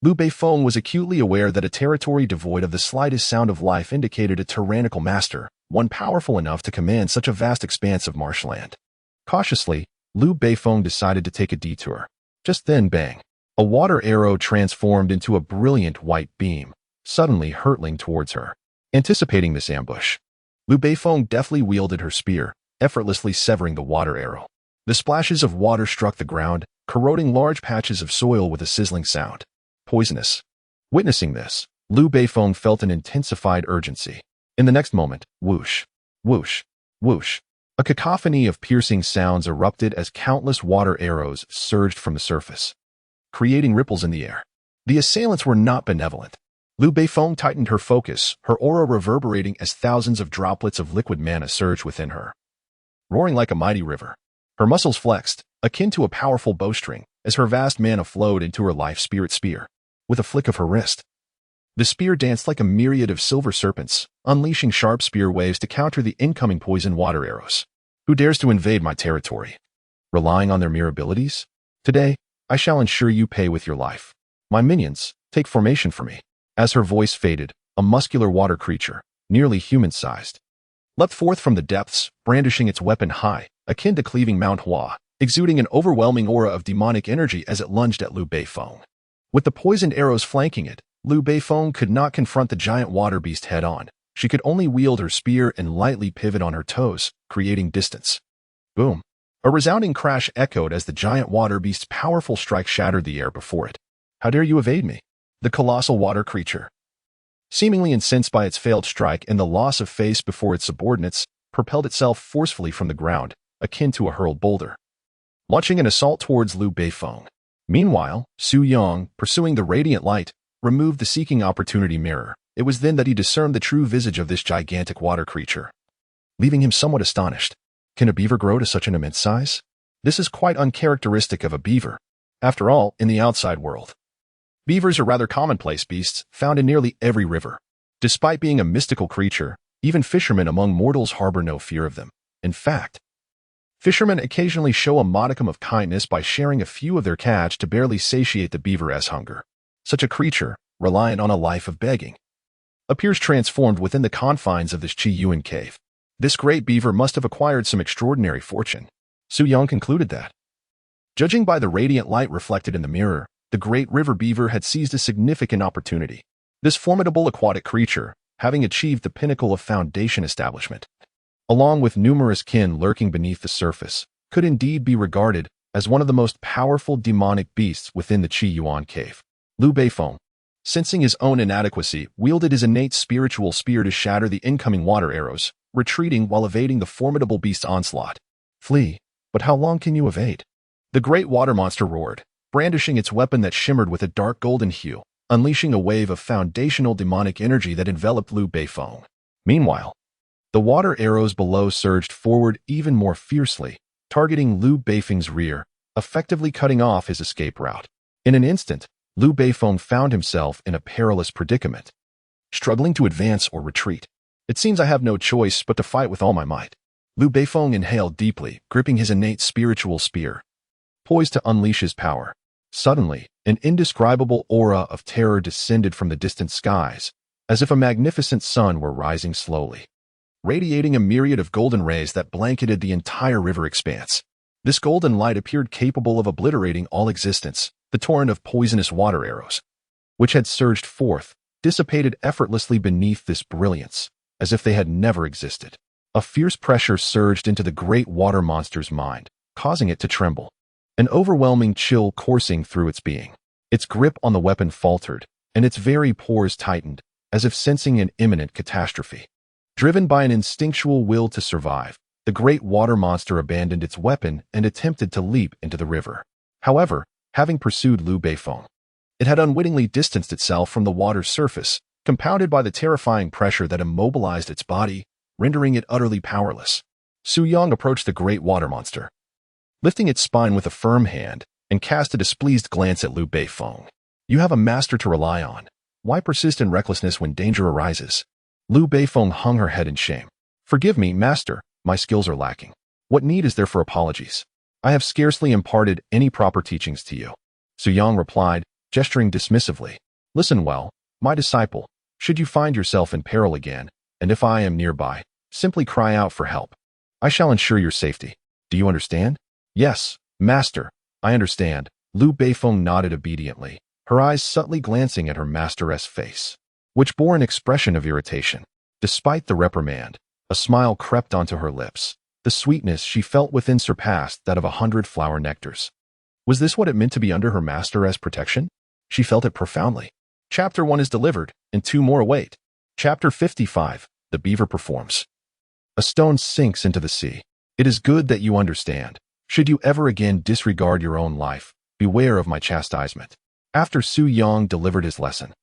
Liu Beifeng was acutely aware that a territory devoid of the slightest sound of life indicated a tyrannical master, one powerful enough to command such a vast expanse of marshland. Cautiously, Liu Beifeng decided to take a detour. Just then, bang! A water arrow transformed into a brilliant white beam, suddenly hurtling towards her. Anticipating this ambush, Liu Beifeng deftly wielded her spear, effortlessly severing the water arrow. The splashes of water struck the ground, corroding large patches of soil with a sizzling sound. Poisonous. Witnessing this, Liu Beifeng felt an intensified urgency. In the next moment, whoosh, whoosh, whoosh. A cacophony of piercing sounds erupted as countless water arrows surged from the surface, creating ripples in the air. The assailants were not benevolent. Liu Beifeng tightened her focus, her aura reverberating as thousands of droplets of liquid mana surged within her. Roaring like a mighty river, her muscles flexed, akin to a powerful bowstring, as her vast mana flowed into her life spirit spear. With a flick of her wrist, the spear danced like a myriad of silver serpents, unleashing sharp spear waves to counter the incoming poison water arrows. Who dares to invade my territory? Relying on their mere abilities? Today, I shall ensure you pay with your life. My minions, take formation for me. As her voice faded, a muscular water creature, nearly human-sized, leapt forth from the depths, brandishing its weapon high, akin to cleaving Mount Hua, exuding an overwhelming aura of demonic energy as it lunged at Liu Beifeng. With the poisoned arrows flanking it, Liu Beifeng could not confront the giant water beast head-on. She could only wield her spear and lightly pivot on her toes, creating distance. Boom! A resounding crash echoed as the giant water beast's powerful strike shattered the air before it. How dare you evade me? The colossal water creature, seemingly incensed by its failed strike and the loss of face before its subordinates, propelled itself forcefully from the ground, akin to a hurled boulder, launching an assault towards Liu Beifeng. Meanwhile, Su Yang, pursuing the radiant light, removed the seeking opportunity mirror. It was then that he discerned the true visage of this gigantic water creature, leaving him somewhat astonished. Can a beaver grow to such an immense size? This is quite uncharacteristic of a beaver. After all, in the outside world, beavers are rather commonplace beasts found in nearly every river. Despite being a mystical creature, even fishermen among mortals harbor no fear of them. In fact, fishermen occasionally show a modicum of kindness by sharing a few of their catch to barely satiate the beaver's hunger. Such a creature, reliant on a life of begging, appears transformed within the confines of this Chiuan cave. This great beaver must have acquired some extraordinary fortune. Su Yang concluded that, judging by the radiant light reflected in the mirror, the great river beaver had seized a significant opportunity. This formidable aquatic creature, having achieved the pinnacle of Foundation establishment, along with numerous kin lurking beneath the surface, could indeed be regarded as one of the most powerful demonic beasts within the Chiuan cave. Liu Beifeng, sensing his own inadequacy, wielded his innate spiritual spear to shatter the incoming water arrows, retreating while evading the formidable beast's onslaught. Flee, but how long can you evade? The great water monster roared, brandishing its weapon that shimmered with a dark golden hue, unleashing a wave of foundational demonic energy that enveloped Liu Beifeng. Meanwhile, the water arrows below surged forward even more fiercely, targeting Liu Beifeng's rear, effectively cutting off his escape route. In an instant, Liu Beifeng found himself in a perilous predicament, struggling to advance or retreat. It seems I have no choice but to fight with all my might. Liu Beifeng inhaled deeply, gripping his innate spiritual spear, poised to unleash his power. Suddenly, an indescribable aura of terror descended from the distant skies, as if a magnificent sun were rising slowly, radiating a myriad of golden rays that blanketed the entire river expanse. This golden light appeared capable of obliterating all existence. The torrent of poisonous water arrows, which had surged forth, dissipated effortlessly beneath this brilliance, as if they had never existed. A fierce pressure surged into the great water monster's mind, causing it to tremble. An overwhelming chill coursing through its being. Its grip on the weapon faltered, and its very pores tightened, as if sensing an imminent catastrophe. Driven by an instinctual will to survive, the great water monster abandoned its weapon and attempted to leap into the river. However, having pursued Liu Beifeng, it had unwittingly distanced itself from the water's surface, compounded by the terrifying pressure that immobilized its body, rendering it utterly powerless. Su Yang approached the great water monster, lifting its spine with a firm hand, and cast a displeased glance at Liu Beifeng. You have a master to rely on. Why persist in recklessness when danger arises? Liu Beifeng hung her head in shame. Forgive me, master, my skills are lacking. What need is there for apologies? I have scarcely imparted any proper teachings to you. Su Yang replied, gesturing dismissively. Listen well, my disciple, should you find yourself in peril again, and if I am nearby, simply cry out for help. I shall ensure your safety. Do you understand? Yes, master, I understand. Liu Beifeng nodded obediently, her eyes subtly glancing at her master's face, which bore an expression of irritation. Despite the reprimand, a smile crept onto her lips. The sweetness she felt within surpassed that of 100 flower nectars. Was this what it meant to be under her master's protection? She felt it profoundly. Chapter 1 is delivered, and 2 more await. Chapter 55, The Beaver Performs. A stone sinks into the sea. It is good that you understand. Should you ever again disregard your own life, beware of my chastisement. After Su Yang delivered his lesson,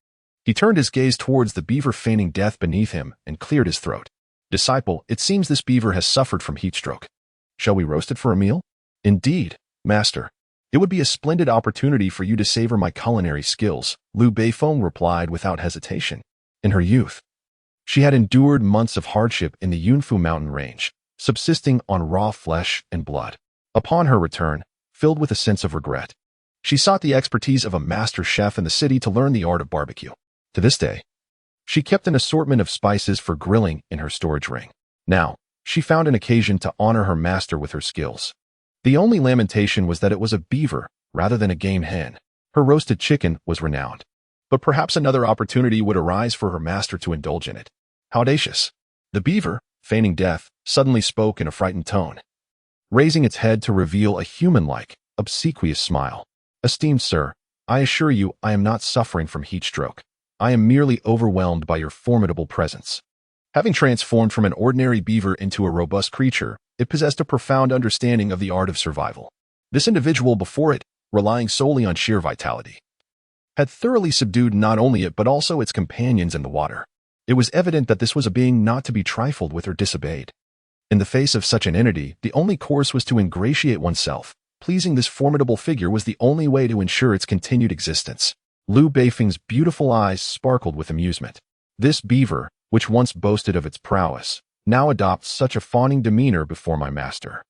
he turned his gaze towards the beaver feigning death beneath him and cleared his throat. Disciple, it seems this beaver has suffered from heat stroke. Shall we roast it for a meal? Indeed, master. It would be a splendid opportunity for you to savor my culinary skills, Liu Beifeng replied without hesitation. In her youth, she had endured months of hardship in the Yunfu mountain range, subsisting on raw flesh and blood. Upon her return, filled with a sense of regret, she sought the expertise of a master chef in the city to learn the art of barbecue. To this day, she kept an assortment of spices for grilling in her storage ring. Now, she found an occasion to honor her master with her skills. The only lamentation was that it was a beaver rather than a game hen. Her roasted chicken was renowned, but perhaps another opportunity would arise for her master to indulge in it. How audacious! The beaver, feigning death, suddenly spoke in a frightened tone, raising its head to reveal a human-like, obsequious smile. Esteemed sir, I assure you I am not suffering from heat stroke. I am merely overwhelmed by your formidable presence. Having transformed from an ordinary beaver into a robust creature, it possessed a profound understanding of the art of survival. This individual before it, relying solely on sheer vitality, had thoroughly subdued not only it but also its companions in the water. It was evident that this was a being not to be trifled with or disobeyed. In the face of such an entity, the only course was to ingratiate oneself. Pleasing this formidable figure was the only way to ensure its continued existence. Liu Beifeng's beautiful eyes sparkled with amusement. This beaver, which once boasted of its prowess, now adopts such a fawning demeanor before my master.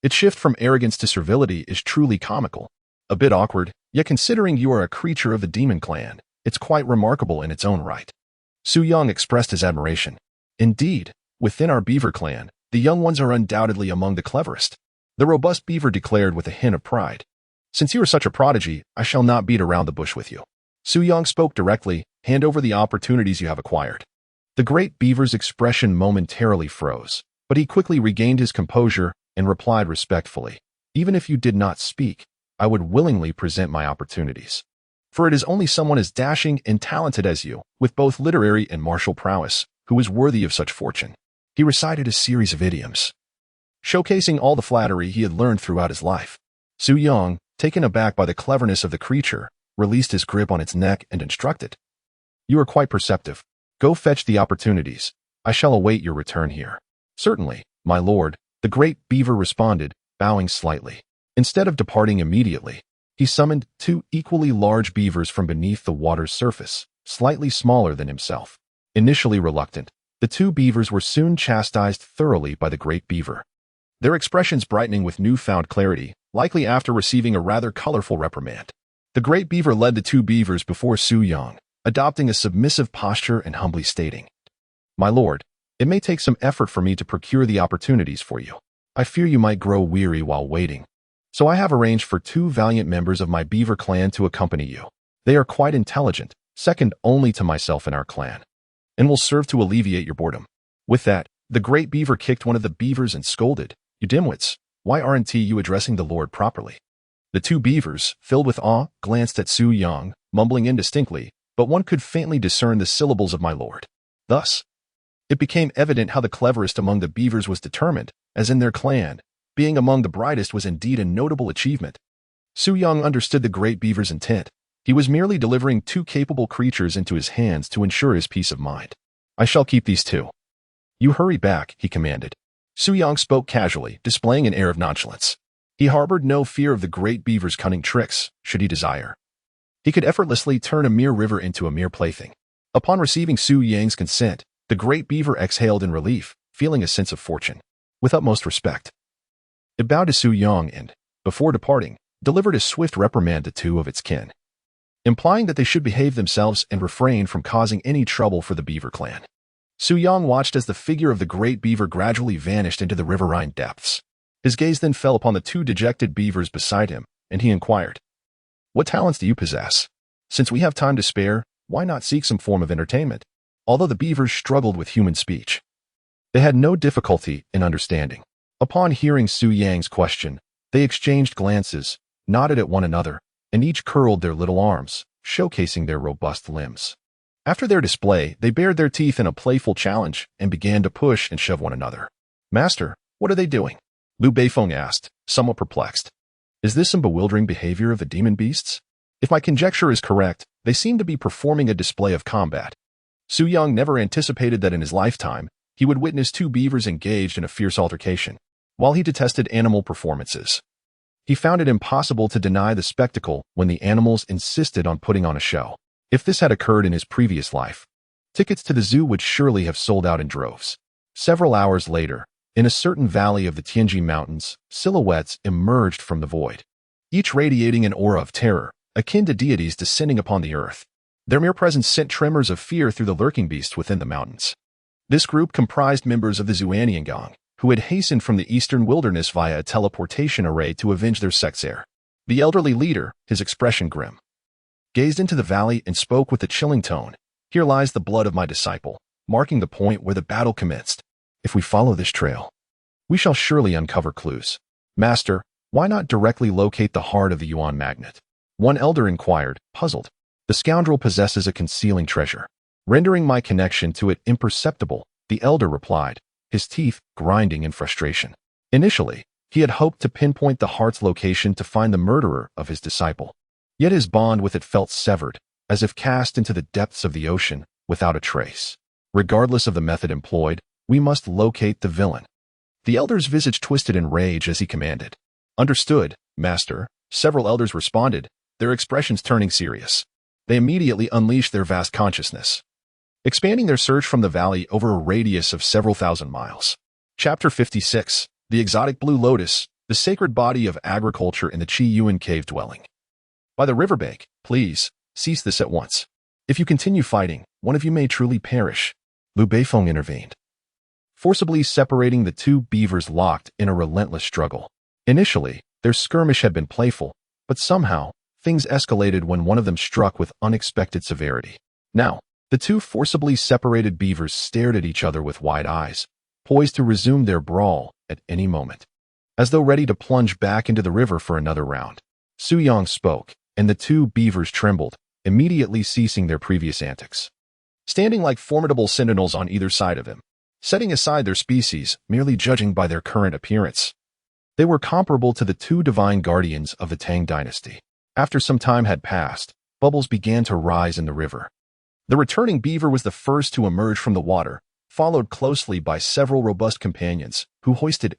Its shift from arrogance to servility is truly comical. A bit awkward, yet considering you are a creature of the demon clan, it's quite remarkable in its own right. Su Yang expressed his admiration. Indeed, within our beaver clan, the young ones are undoubtedly among the cleverest. The robust beaver declared with a hint of pride. Since you are such a prodigy, I shall not beat around the bush with you. Su Yang spoke directly, hand over the opportunities you have acquired. The great beaver's expression momentarily froze, but he quickly regained his composure and replied respectfully. Even if you did not speak, I would willingly present my opportunities. For it is only someone as dashing and talented as you, with both literary and martial prowess, who is worthy of such fortune. He recited a series of idioms, showcasing all the flattery he had learned throughout his life. Su Yang, taken aback by the cleverness of the creature, released his grip on its neck and instructed. You are quite perceptive. Go fetch the opportunities. I shall await your return here. Certainly, my lord, the great beaver responded, bowing slightly. Instead of departing immediately, he summoned 2 equally large beavers from beneath the water's surface, slightly smaller than himself. Initially reluctant, the 2 beavers were soon chastised thoroughly by the great beaver, their expressions brightening with newfound clarity, likely after receiving a rather colorful reprimand. The great beaver led the 2 beavers before Su Yang, adopting a submissive posture and humbly stating, My lord, it may take some effort for me to procure the opportunities for you. I fear you might grow weary while waiting. So I have arranged for 2 valiant members of my beaver clan to accompany you. They are quite intelligent, second only to myself in our clan, and will serve to alleviate your boredom. With that, the great beaver kicked one of the beavers and scolded, "You dimwits, why aren't you addressing the Lord properly?" The two beavers, filled with awe, glanced at Su Yang, mumbling indistinctly, but one could faintly discern the syllables of "my lord." Thus, it became evident how the cleverest among the beavers was determined, as in their clan, being among the brightest was indeed a notable achievement. Su Yang understood the great beaver's intent. He was merely delivering two capable creatures into his hands to ensure his peace of mind. "I shall keep these two. You hurry back," he commanded. Su Yang spoke casually, displaying an air of nonchalance. He harbored no fear of the great beaver's cunning tricks, should he desire. He could effortlessly turn a mere river into a mere plaything. Upon receiving Su Yang's consent, the great beaver exhaled in relief, feeling a sense of fortune. With utmost respect, it bowed to Su Yang and, before departing, delivered a swift reprimand to two of its kin, implying that they should behave themselves and refrain from causing any trouble for the beaver clan. Su Yang watched as the figure of the great beaver gradually vanished into the riverine depths. His gaze then fell upon the two dejected beavers beside him, and he inquired, "What talents do you possess? Since we have time to spare, why not seek some form of entertainment?" Although the beavers struggled with human speech, they had no difficulty in understanding. Upon hearing Su Yang's question, they exchanged glances, nodded at one another, and each curled their little arms, showcasing their robust limbs. After their display, they bared their teeth in a playful challenge and began to push and shove one another. "Master, what are they doing?" Liu Beifeng asked, somewhat perplexed. "Is this some bewildering behavior of the demon beasts? If my conjecture is correct, they seem to be performing a display of combat." Su Yang never anticipated that in his lifetime, he would witness two beavers engaged in a fierce altercation. While he detested animal performances, he found it impossible to deny the spectacle when the animals insisted on putting on a show. If this had occurred in his previous life, tickets to the zoo would surely have sold out in droves. Several hours later, in a certain valley of the Tianji Mountains, silhouettes emerged from the void, each radiating an aura of terror, akin to deities descending upon the earth. Their mere presence sent tremors of fear through the lurking beasts within the mountains. This group comprised members of the Xuanian gang, who had hastened from the eastern wilderness via a teleportation array to avenge their sect's heir. The elderly leader, his expression grim, gazed into the valley and spoke with a chilling tone. "Here lies the blood of my disciple, marking the point where the battle commenced. If we follow this trail, we shall surely uncover clues. Master, why not directly locate the heart of the Yuan magnet?" One elder inquired, puzzled. "The scoundrel possesses a concealing treasure, rendering my connection to it imperceptible," the elder replied, his teeth grinding in frustration. Initially, he had hoped to pinpoint the heart's location to find the murderer of his disciple. Yet his bond with it felt severed, as if cast into the depths of the ocean without a trace. Regardless of the method employed, we must locate the villain. The elder's visage twisted in rage as he commanded. "Understood, master," several elders responded, their expressions turning serious. They immediately unleashed their vast consciousness, expanding their search from the valley over a radius of several thousand miles. Chapter 56, The Exotic Blue Lotus, the Sacred Body of Agriculture in the Chiuan Cave Dwelling. "By the riverbank, please, cease this at once. If you continue fighting, one of you may truly perish," Liu Beifeng intervened, forcibly separating the two beavers locked in a relentless struggle. Initially, their skirmish had been playful, but somehow, things escalated when one of them struck with unexpected severity. Now, the two forcibly separated beavers stared at each other with wide eyes, poised to resume their brawl at any moment, as though ready to plunge back into the river for another round. Su Yang spoke, and the two beavers trembled, immediately ceasing their previous antics. Standing like formidable sentinels on either side of him, setting aside their species, merely judging by their current appearance, they were comparable to the two divine guardians of the Tang dynasty. After some time had passed, bubbles began to rise in the river. The returning beaver was the first to emerge from the water, followed closely by several robust companions, who hoisted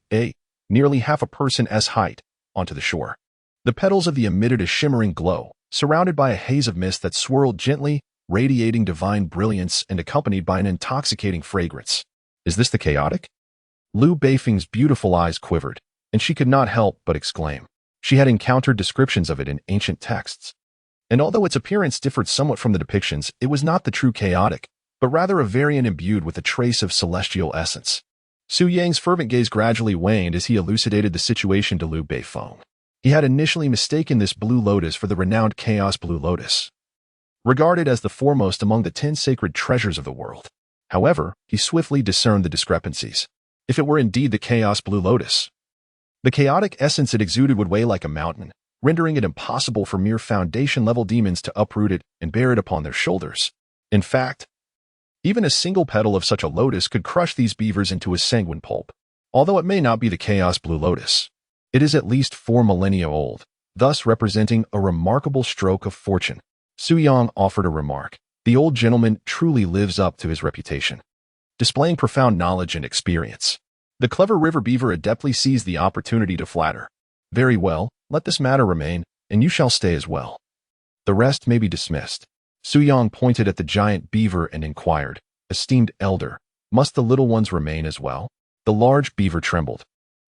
nearly half a person's height, onto the shore. The petals of the emitted a shimmering glow, surrounded by a haze of mist that swirled gently, radiating divine brilliance and accompanied by an intoxicating fragrance. "Is this the chaotic?" Liu Beifeng's beautiful eyes quivered, and she could not help but exclaim. She had encountered descriptions of it in ancient texts, and although its appearance differed somewhat from the depictions, it was not the true chaotic, but rather a variant imbued with a trace of celestial essence. Su Yang's fervent gaze gradually waned as he elucidated the situation to Liu Beifeng. He had initially mistaken this blue lotus for the renowned Chaos Blue Lotus, regarded as the foremost among the 10 sacred treasures of the world. However, he swiftly discerned the discrepancies. If it were indeed the chaos blue lotus, the chaotic essence it exuded would weigh like a mountain, rendering it impossible for mere foundation-level demons to uproot it and bear it upon their shoulders. In fact, even a single petal of such a lotus could crush these beavers into a sanguine pulp. Although it may not be the chaos blue lotus, it is at least 4 millennia old, thus representing a remarkable stroke of fortune. Suyang offered a remark. The old gentleman truly lives up to his reputation, displaying profound knowledge and experience. The clever river beaver adeptly seized the opportunity to flatter. Very well, let this matter remain, and you shall stay as well. The rest may be dismissed. Suyang pointed at the giant beaver and inquired, Esteemed elder, must the little ones remain as well? The large beaver trembled,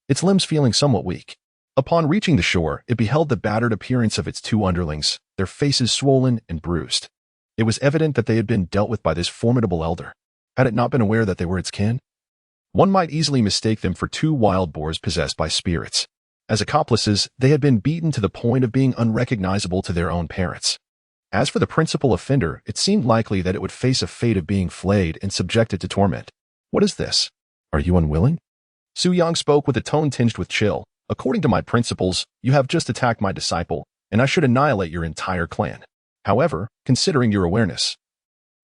its limbs feeling somewhat weak. Upon reaching the shore, it beheld the battered appearance of its 2 underlings, their faces swollen and bruised. It was evident that they had been dealt with by this formidable elder. Had it not been aware that they were its kin, one might easily mistake them for 2 wild boars possessed by spirits. As accomplices, they had been beaten to the point of being unrecognizable to their own parents. As for the principal offender, it seemed likely that it would face a fate of being flayed and subjected to torment. What is this? Are you unwilling? Suyang spoke with a tone tinged with chill. According to my principles, you have just attacked my disciple, and I should annihilate your entire clan. However, considering your awareness,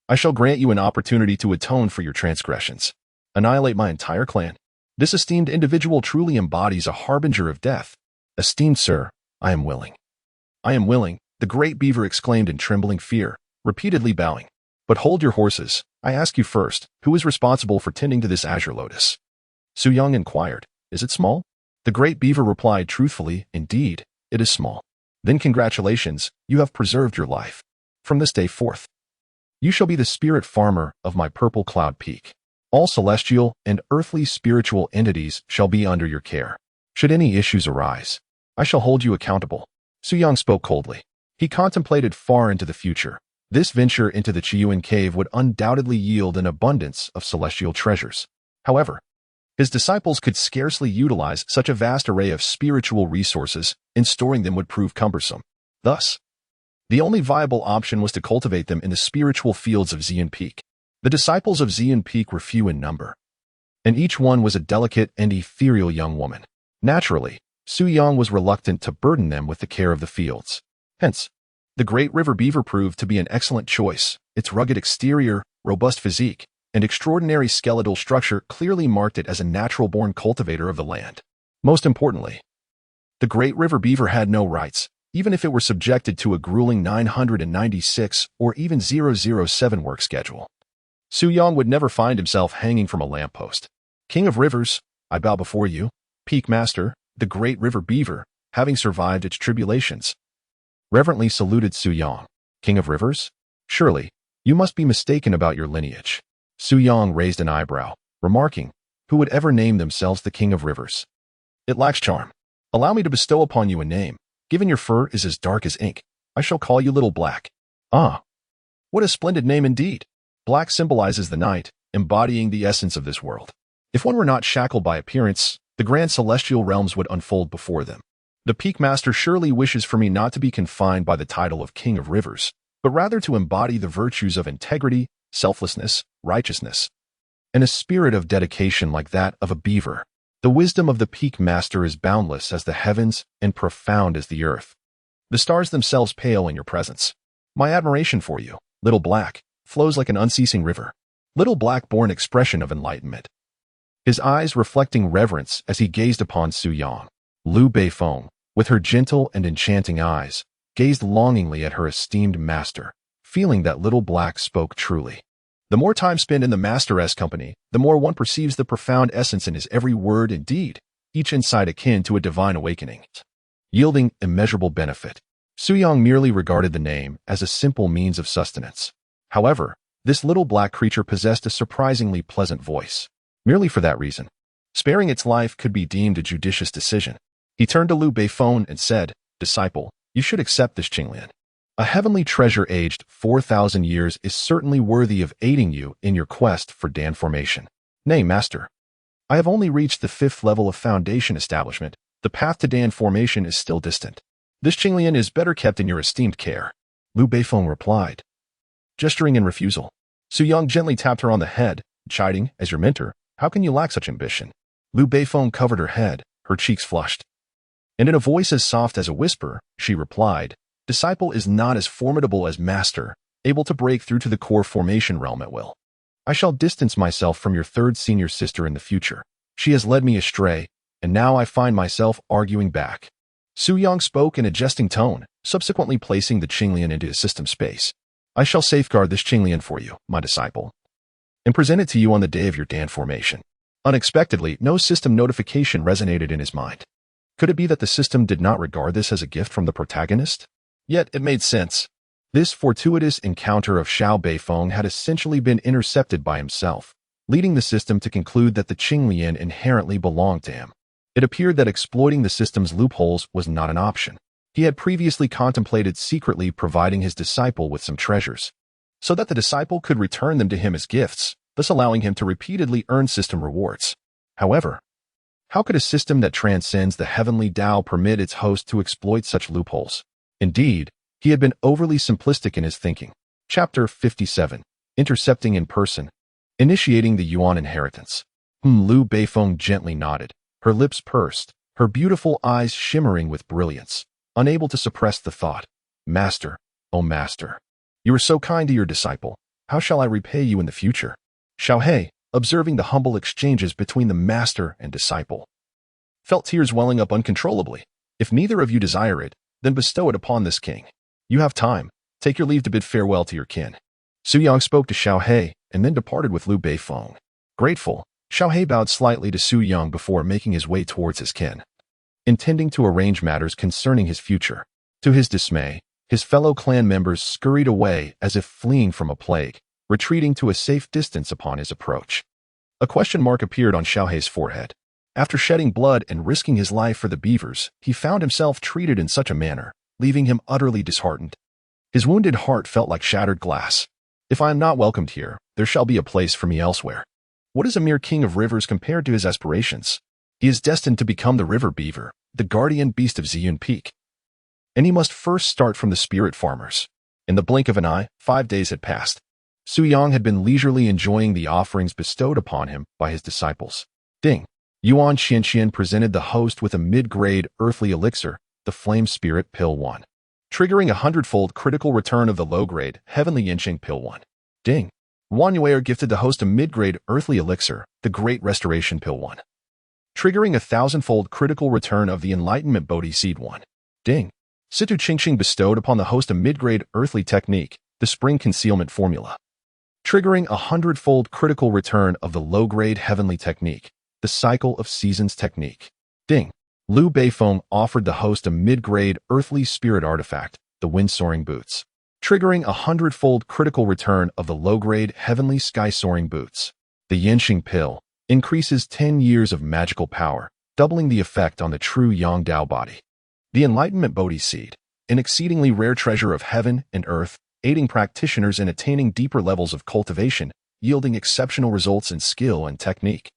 I shall grant you an opportunity to atone for your transgressions. Annihilate my entire clan. This esteemed individual truly embodies a harbinger of death. Esteemed sir, I am willing. I am willing, the great beaver exclaimed in trembling fear, repeatedly bowing. But hold your horses. I ask you first, who is responsible for tending to this azure lotus? Suyang inquired, Is it small? The great beaver replied truthfully, Indeed, it is small. Then congratulations, you have preserved your life. From this day forth, you shall be the spirit farmer of my purple cloud peak. All celestial and earthly spiritual entities shall be under your care. Should any issues arise, I shall hold you accountable. Suyang spoke coldly. He contemplated far into the future. This venture into the Chiuan cave would undoubtedly yield an abundance of celestial treasures. However, his disciples could scarcely utilize such a vast array of spiritual resources, and storing them would prove cumbersome. Thus, the only viable option was to cultivate them in the spiritual fields of Ziyun Peak. The disciples of Ziyun Peak were few in number, and each one was a delicate and ethereal young woman. Naturally, Suyang was reluctant to burden them with the care of the fields. Hence, the great river beaver proved to be an excellent choice. Its rugged exterior, robust physique, and extraordinary skeletal structure clearly marked it as a natural-born cultivator of the land. Most importantly, the great river beaver had no rights, even if it were subjected to a grueling 996 or even 007 work schedule. Suyang would never find himself hanging from a lamppost. King of rivers, I bow before you, Peak Master, the great river beaver, having survived its tribulations. Reverently saluted Suyang. King of rivers? Surely, you must be mistaken about your lineage. Suyang raised an eyebrow, remarking, Who would ever name themselves the King of Rivers? It lacks charm. Allow me to bestow upon you a name. Given your fur is as dark as ink, I shall call you Little Black. Ah, what a splendid name indeed. Black symbolizes the night, embodying the essence of this world. If one were not shackled by appearance, the grand celestial realms would unfold before them. The Peak Master surely wishes for me not to be confined by the title of King of Rivers, but rather to embody the virtues of integrity, selflessness, righteousness, and a spirit of dedication like that of a beaver. The wisdom of the Peak Master is boundless as the heavens and profound as the earth. The stars themselves pale in your presence. My admiration for you, Little Black, flows like an unceasing river. Little Black bore an expression of enlightenment, his eyes reflecting reverence as he gazed upon Suyang. Liu Beifeng, with her gentle and enchanting eyes, gazed longingly at her esteemed master, feeling that Little Black spoke truly. The more time spent in the master's company, the more one perceives the profound essence in his every word and deed, each insight akin to a divine awakening, yielding immeasurable benefit. Suyang merely regarded the name as a simple means of sustenance. However, this little black creature possessed a surprisingly pleasant voice. Merely for that reason, sparing its life could be deemed a judicious decision. He turned to Liu Beifeng and said, Disciple, you should accept this Qinglian. A heavenly treasure aged 4,000 years is certainly worthy of aiding you in your quest for Dan formation. Nay, Master, I have only reached the 5th level of foundation establishment. The path to Dan formation is still distant. This Qinglian is better kept in your esteemed care. Liu Beifeng replied, gesturing in refusal. Suyang gently tapped her on the head, chiding, as your mentor, how can you lack such ambition? Liu Beifeng covered her head, her cheeks flushed. And in a voice as soft as a whisper, she replied, disciple is not as formidable as master, able to break through to the core formation realm at will. I shall distance myself from your third senior sister in the future. She has led me astray, and now I find myself arguing back. Su Yang spoke in a jesting tone, subsequently placing the Qinglian into his system space. I shall safeguard this Qinglian for you, my disciple, and present it to you on the day of your Dan formation. Unexpectedly, no system notification resonated in his mind. Could it be that the system did not regard this as a gift from the protagonist? Yet it made sense. This fortuitous encounter of Xiao Beifeng had essentially been intercepted by himself, leading the system to conclude that the Qinglian inherently belonged to him. It appeared that exploiting the system's loopholes was not an option. He had previously contemplated secretly providing his disciple with some treasures, so that the disciple could return them to him as gifts, thus allowing him to repeatedly earn system rewards. However, how could a system that transcends the heavenly Tao permit its host to exploit such loopholes? Indeed, he had been overly simplistic in his thinking. Chapter 57. Intercepting in person. Initiating the Yuan inheritance. Liu Beifeng gently nodded, her lips pursed, her beautiful eyes shimmering with brilliance, unable to suppress the thought, Master, oh Master, you were so kind to your disciple. How shall I repay you in the future? Xiaohe, observing the humble exchanges between the master and disciple, felt tears welling up uncontrollably. If neither of you desire it, then bestow it upon this king. You have time. Take your leave to bid farewell to your kin. Su Yang spoke to Xiaohe and then departed with Liu Beifeng. Grateful, Xiaohe bowed slightly to Su Yang before making his way towards his kin, intending to arrange matters concerning his future. To his dismay, his fellow clan members scurried away as if fleeing from a plague, retreating to a safe distance upon his approach. A question mark appeared on Xiaohe's forehead. After shedding blood and risking his life for the beavers, he found himself treated in such a manner, leaving him utterly disheartened. His wounded heart felt like shattered glass. If I am not welcomed here, there shall be a place for me elsewhere. What is a mere king of rivers compared to his aspirations? He is destined to become the river beaver, the guardian beast of Ziyun Peak. And he must first start from the spirit farmers. In the blink of an eye, 5 days had passed. Su Yang had been leisurely enjoying the offerings bestowed upon him by his disciples. Ding! Yuan Qianqian presented the host with a mid-grade earthly elixir, the Flame Spirit Pill 1, triggering a 100-fold critical return of the low-grade Heavenly Yinqing Pill 1. Ding! Wan Yuer gifted the host a mid-grade earthly elixir, the Great Restoration Pill 1, triggering a 1,000-fold critical return of the Enlightenment Bodhi Seed 1. Ding! Situ Qingqing bestowed upon the host a mid-grade earthly technique, the Spring Concealment Formula, triggering a 100-fold critical return of the low-grade Heavenly Technique, the Cycle of Seasons Technique. Ding! Liu Beifeng offered the host a mid-grade earthly spirit artifact, the Wind-Soaring Boots, triggering a 100-fold critical return of the low-grade Heavenly Sky-Soaring Boots. The Yinqing Pill increases 10 years of magical power, doubling the effect on the true Yang Dao body. The Enlightenment Bodhi Seed, an exceedingly rare treasure of heaven and earth, aiding practitioners in attaining deeper levels of cultivation, yielding exceptional results in skill and technique.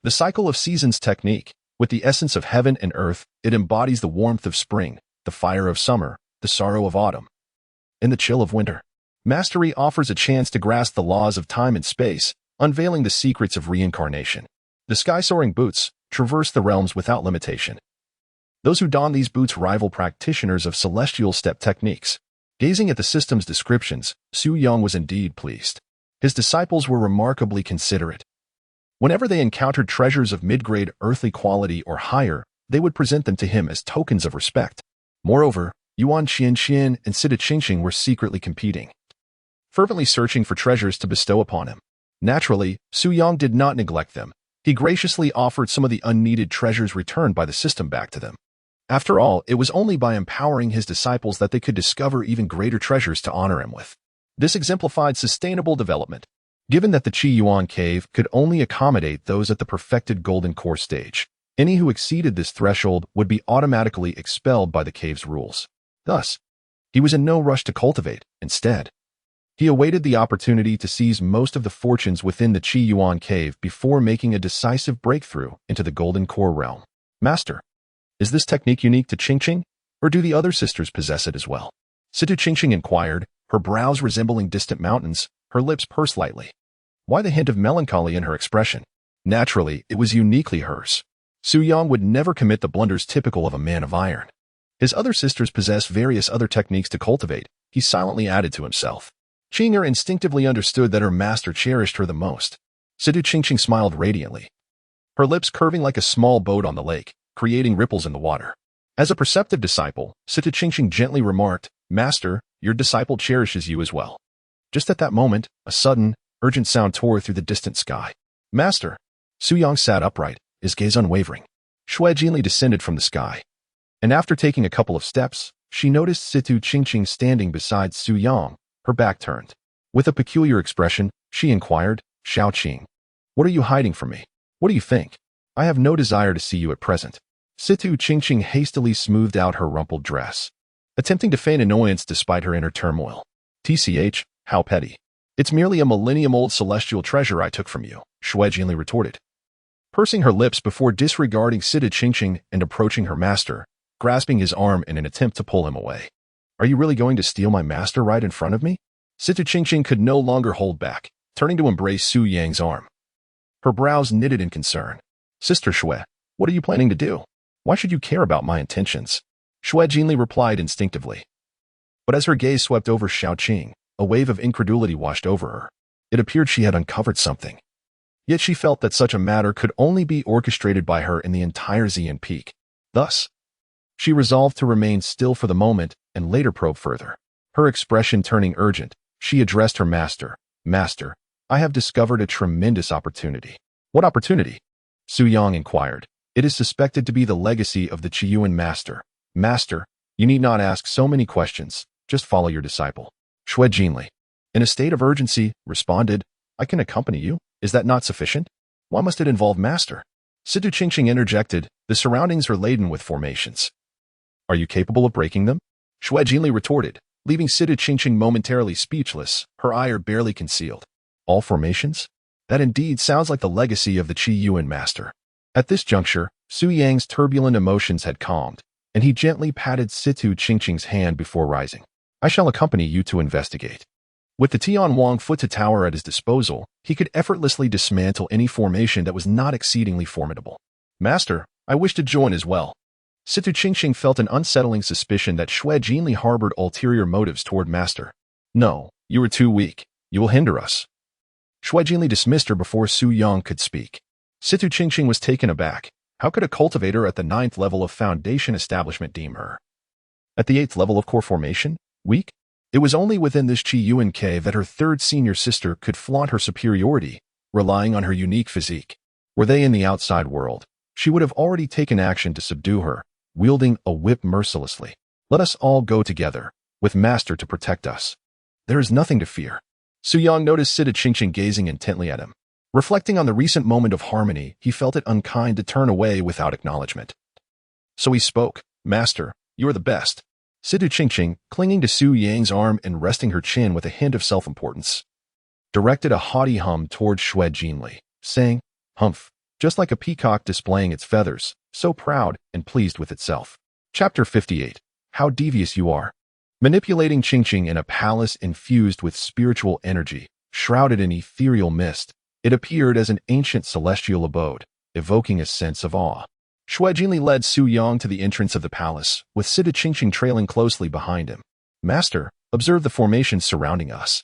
The Cycle of Seasons Technique, with the essence of heaven and earth, it embodies the warmth of spring, the fire of summer, the sorrow of autumn, and the chill of winter. Mastery offers a chance to grasp the laws of time and space, unveiling the secrets of reincarnation. The Sky-Soaring Boots traverse the realms without limitation. Those who don these boots rival practitioners of celestial step techniques. Gazing at the system's descriptions, Su Yang was indeed pleased. His disciples were remarkably considerate. Whenever they encountered treasures of mid-grade earthly quality or higher, they would present them to him as tokens of respect. Moreover, Yuan Qianqian and Situ Qingqing were secretly competing, fervently searching for treasures to bestow upon him. Naturally, Su Yang did not neglect them. He graciously offered some of the unneeded treasures returned by the system back to them. After all, it was only by empowering his disciples that they could discover even greater treasures to honor him with. This exemplified sustainable development. Given that the Chiuan cave could only accommodate those at the perfected golden core stage, any who exceeded this threshold would be automatically expelled by the cave's rules. Thus, he was in no rush to cultivate. Instead, he awaited the opportunity to seize most of the fortunes within the Chiuan cave before making a decisive breakthrough into the golden core realm. Master, is this technique unique to Qingqing, or do the other sisters possess it as well? Situ Qingqing inquired, her brows resembling distant mountains, her lips pursed lightly. Why the hint of melancholy in her expression? Naturally, it was uniquely hers. Su Yang would never commit the blunders typical of a man of iron. His other sisters possessed various other techniques to cultivate, he silently added to himself. Qing'er instinctively understood that her master cherished her the most. Situ Qingqing smiled radiantly, her lips curving like a small boat on the lake, creating ripples in the water. As a perceptive disciple, Situ Qingqing gently remarked, "Master, your disciple cherishes you as well." Just at that moment, a sudden, urgent sound tore through the distant sky. "Master!" Su Yang sat upright, his gaze unwavering. Shui Jinli descended from the sky. And after taking a couple of steps, she noticed Situ Qingqing standing beside Su Yang, her back turned. With a peculiar expression, she inquired, "Shao Qing, what are you hiding from me? What do you think? I have no desire to see you at present." Situ Qingqing hastily smoothed out her rumpled dress, attempting to feign annoyance despite her inner turmoil. "TCH, how petty. It's merely a millennium-old celestial treasure I took from you," Shui Jinli retorted, pursing her lips before disregarding Situ Qingqing and approaching her master, grasping his arm in an attempt to pull him away. "Are you really going to steal my master right in front of me?" Situ Qingqing could no longer hold back, turning to embrace Su Yang's arm. Her brows knitted in concern. "Sister Shui, what are you planning to do? Why should you care about my intentions?" Shui Jinli replied instinctively. But as her gaze swept over Shao Qing, a wave of incredulity washed over her. It appeared she had uncovered something. Yet she felt that such a matter could only be orchestrated by her in the entire Ziyun Peak. Thus, she resolved to remain still for the moment and later probe further. Her expression turning urgent, she addressed her master. "Master, I have discovered a tremendous opportunity." "What opportunity?" Su Yang inquired. "It is suspected to be the legacy of the Chiuan master." "Master, you need not ask so many questions. Just follow your disciple." Shui Jinli, in a state of urgency, responded, "I can accompany you. Is that not sufficient? Why must it involve master?" Situ Qingqing interjected, "The surroundings are laden with formations. Are you capable of breaking them?" Shui Jinli retorted, leaving Situ Qingqing momentarily speechless, her ire barely concealed. "All formations? That indeed sounds like the legacy of the Chiuan master." At this juncture, Su Yang's turbulent emotions had calmed, and he gently patted Situ Qingqing's hand before rising. "I shall accompany you to investigate." With the Tianwang foot to tower at his disposal, he could effortlessly dismantle any formation that was not exceedingly formidable. "Master, I wish to join as well." Situ Qingqing felt an unsettling suspicion that Shui Jinli harbored ulterior motives toward master. "No, you are too weak. You will hinder us." Shui Jinli dismissed her before Su Yang could speak. Situ Qingqing was taken aback. How could a cultivator at the 9th level of foundation establishment deem her? At the 8th level of core formation? Weak? It was only within this Chiuan cave that her third senior sister could flaunt her superiority, relying on her unique physique. Were they in the outside world, she would have already taken action to subdue her, wielding a whip mercilessly. "Let us all go together, with master to protect us. There is nothing to fear." Su Yang noticed Situ Qingqing gazing intently at him. Reflecting on the recent moment of harmony, he felt it unkind to turn away without acknowledgement. So he spoke, "Master, you are the best." Situ Qingqing, clinging to Su Yang's arm and resting her chin with a hint of self-importance, directed a haughty hum toward Shui Jinli, saying, "Humph, just like a peacock displaying its feathers, so proud and pleased with itself." Chapter 58. How devious you are. Manipulating Qingqing in a palace infused with spiritual energy, shrouded in ethereal mist, it appeared as an ancient celestial abode, evoking a sense of awe. Shui Jinli led Su Yang to the entrance of the palace, with Situ Qingqing trailing closely behind him. "Master, observe the formations surrounding us.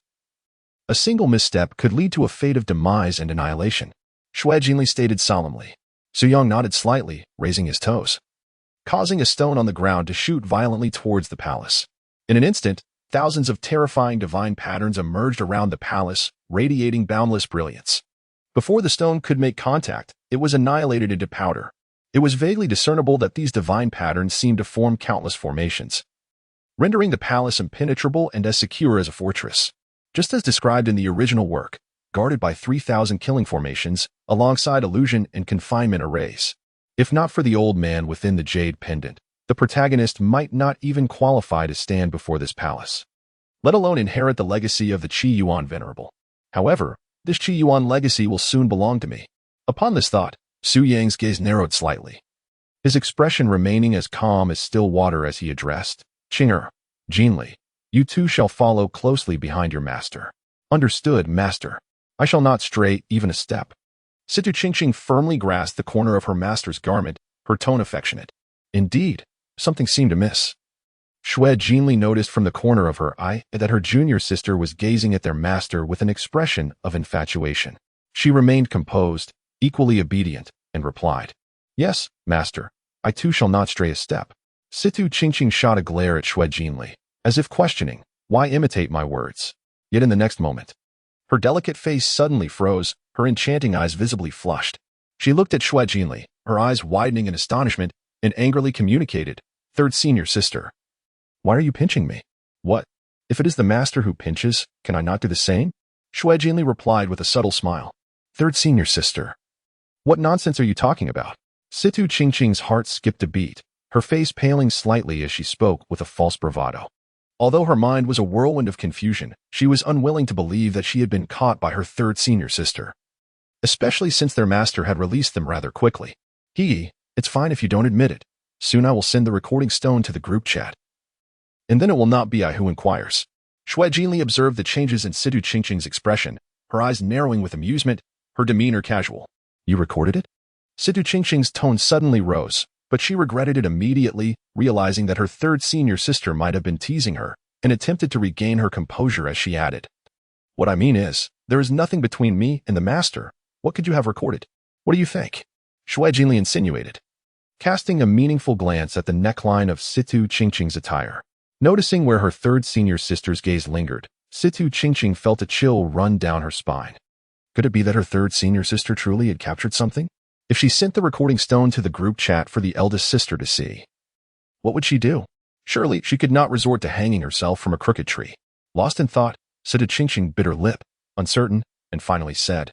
A single misstep could lead to a fate of demise and annihilation," Shui Jinli stated solemnly. Su Yang nodded slightly, raising his toes, causing a stone on the ground to shoot violently towards the palace. In an instant, thousands of terrifying divine patterns emerged around the palace, radiating boundless brilliance. Before the stone could make contact, it was annihilated into powder. It was vaguely discernible that these divine patterns seemed to form countless formations, rendering the palace impenetrable and as secure as a fortress. Just as described in the original work, guarded by 3,000 killing formations, alongside illusion and confinement arrays. If not for the old man within the jade pendant, the protagonist might not even qualify to stand before this palace, let alone inherit the legacy of the Chiuan Venerable. However, this Chiuan legacy will soon belong to me. Upon this thought, Su Yang's gaze narrowed slightly, his expression remaining as calm as still water as he addressed, "Qing'er, Jinli, you two shall follow closely behind your master." "Understood, master." I shall not stray even a step. Situ Qingqing firmly grasped the corner of her master's garment, her tone affectionate. Indeed, something seemed amiss. Xue Jinli noticed from the corner of her eye that her junior sister was gazing at their master with an expression of infatuation. She remained composed, equally obedient, and replied, "Yes, master, I too shall not stray a step." Situ Qingqing shot a glare at Xue Jinli, as if questioning, "Why imitate my words?" Yet in the next moment, her delicate face suddenly froze, her enchanting eyes visibly flushed. She looked at Xue Jinli, her eyes widening in astonishment, and angrily communicated, "Third senior sister, why are you pinching me?" "What? If it is the master who pinches, can I not do the same?" Xue Jinli replied with a subtle smile. "Third senior sister, what nonsense are you talking about?" Situ Qingqing's heart skipped a beat, her face paling slightly as she spoke with a false bravado. Although her mind was a whirlwind of confusion, she was unwilling to believe that she had been caught by her third senior sister, especially since their master had released them rather quickly. It's fine if you don't admit it. Soon I will send the recording stone to the group chat. And then it will not be I who inquires." Xue Jinli observed the changes in Situ Qingqing's expression, her eyes narrowing with amusement, her demeanor casual. "You recorded it?" Situ Qingqing's tone suddenly rose, but she regretted it immediately, realizing that her third senior sister might have been teasing her, and attempted to regain her composure as she added, "What I mean is, there is nothing between me and the master. What could you have recorded? What do you think?" Xue Jinli insinuated, casting a meaningful glance at the neckline of Situ Qingqing's attire. Noticing where her third senior sister's gaze lingered, Situ Qingqing felt a chill run down her spine. Could it be that her third senior sister truly had captured something? If she sent the recording stone to the group chat for the eldest sister to see, what would she do? Surely she could not resort to hanging herself from a crooked tree. Lost in thought, Situ Qingqing bit her lip, uncertain, and finally said,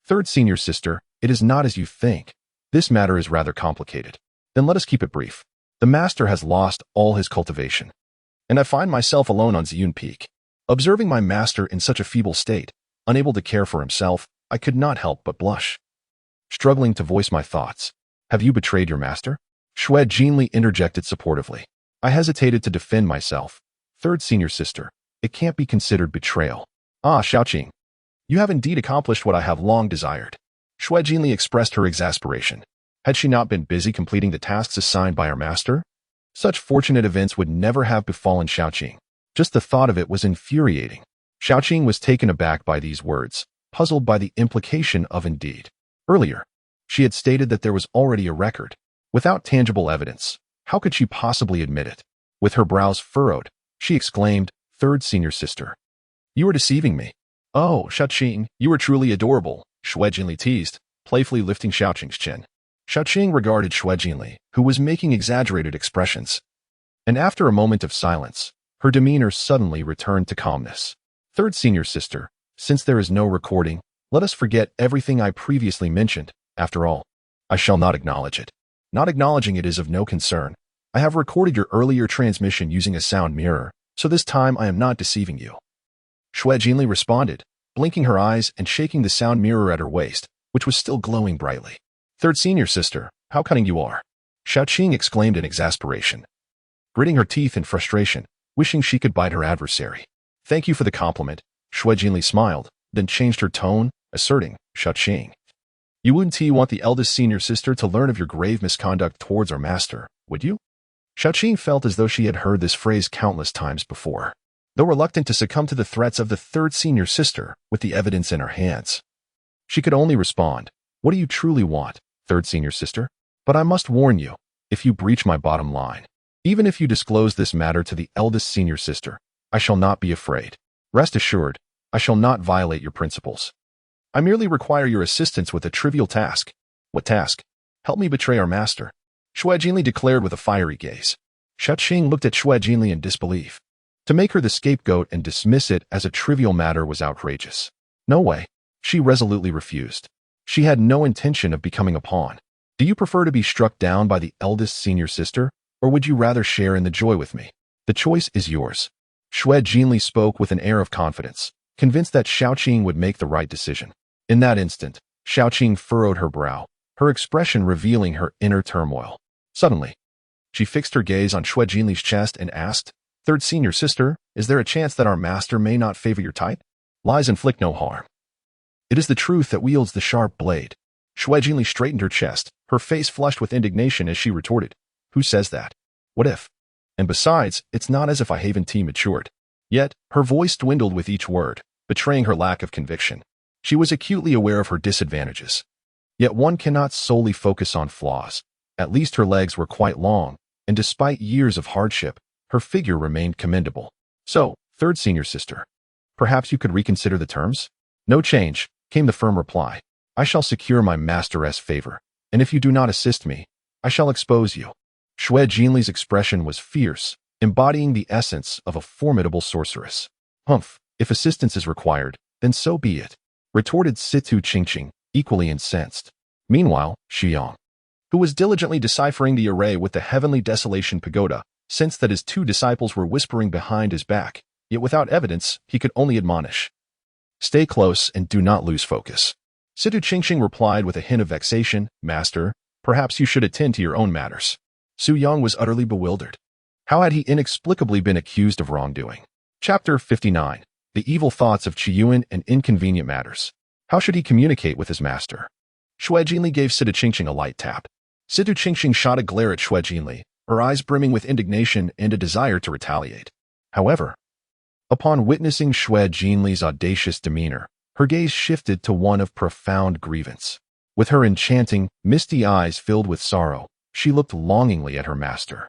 "Third senior sister, it is not as you think. This matter is rather complicated. Then let us keep it brief. The master has lost all his cultivation, and I find myself alone on Ziyun Peak. Observing my master in such a feeble state, unable to care for himself, I could not help but blush. Struggling to voice my thoughts. Have you betrayed your master?" Xue Jinli interjected supportively. I hesitated to defend myself. "Third senior sister, it can't be considered betrayal." "Ah, Xiaoqing, you have indeed accomplished what I have long desired." Xue Jinli expressed her exasperation. Had she not been busy completing the tasks assigned by her master? Such fortunate events would never have befallen Xiaoqing. Just the thought of it was infuriating. Xiaoqing was taken aback by these words, puzzled by the implication of indeed. Earlier, she had stated that there was already a record. Without tangible evidence, how could she possibly admit it? With her brows furrowed, she exclaimed, "Third senior sister, you are deceiving me." "Oh, Xiaoqing, you are truly adorable," Xue Jinli teased, playfully lifting Xiaoqing's chin. Xiaoqing regarded Xue Jinli, who was making exaggerated expressions. And after a moment of silence, her demeanor suddenly returned to calmness. "Third senior sister, since there is no recording, let us forget everything I previously mentioned. After all, I shall not acknowledge it. Not acknowledging it is of no concern. I have recorded your earlier transmission using a sound mirror, so this time I am not deceiving you." Xue Jinli responded, blinking her eyes and shaking the sound mirror at her waist, which was still glowing brightly. "Third senior sister, how cunning you are!" Xiaoqing exclaimed in exasperation, gritting her teeth in frustration, wishing she could bite her adversary. "Thank you for the compliment." Xue Jinli smiled, then changed her tone, asserting, "Xiaoqing, you wouldn't want the eldest senior sister to learn of your grave misconduct towards our master, would you?" Xiaoqing felt as though she had heard this phrase countless times before, though reluctant to succumb to the threats of the third senior sister with the evidence in her hands. She could only respond, "What do you truly want, third senior sister? But I must warn you, if you breach my bottom line, even if you disclose this matter to the eldest senior sister, I shall not be afraid. Rest assured, I shall not violate your principles. I merely require your assistance with a trivial task." "What task?" "Help me betray our master," Xue Jinli declared with a fiery gaze. Xiaoqing looked at Xue Jinli in disbelief. To make her the scapegoat and dismiss it as a trivial matter was outrageous. No way. She resolutely refused. She had no intention of becoming a pawn. "Do you prefer to be struck down by the eldest senior sister, or would you rather share in the joy with me? The choice is yours." Xue Jinli spoke with an air of confidence, convinced that Xiaoqing would make the right decision. In that instant, Xiaoqing furrowed her brow, her expression revealing her inner turmoil. Suddenly, she fixed her gaze on Xue Jinli's chest and asked, "Third senior sister, is there a chance that our master may not favor your type? Lies inflict no harm. It is the truth that wields the sharp blade. Shui Jinli straightened her chest, her face flushed with indignation as she retorted. Who says that? What if? And besides, it's not as if I haven't matured. Yet, her voice dwindled with each word, betraying her lack of conviction. She was acutely aware of her disadvantages. Yet one cannot solely focus on flaws. At least her legs were quite long, and despite years of hardship, her figure remained commendable. So, third senior sister, perhaps you could reconsider the terms? No change, came the firm reply. I shall secure my master's favor, and if you do not assist me, I shall expose you. Shui Jinli's expression was fierce, embodying the essence of a formidable sorceress. Humph, if assistance is required, then so be it, retorted Situ Qingqing, equally incensed. Meanwhile, Chiuan, who was diligently deciphering the array with the Heavenly Desolation Pagoda, sensed that his two disciples were whispering behind his back, yet without evidence, he could only admonish. Stay close and do not lose focus. Situ Qingqing replied with a hint of vexation, Master, perhaps you should attend to your own matters. Su Yang was utterly bewildered. How had he inexplicably been accused of wrongdoing? Chapter 59. The Evil Thoughts of Chiuan and Inconvenient Matters. How should he communicate with his master? Shui Jinli gave Situ Qingqing a light tap. Situ Qingqing shot a glare at Shui Jinli, her eyes brimming with indignation and a desire to retaliate. However, upon witnessing Shui Jinli's audacious demeanor, her gaze shifted to one of profound grievance. With her enchanting, misty eyes filled with sorrow, she looked longingly at her master.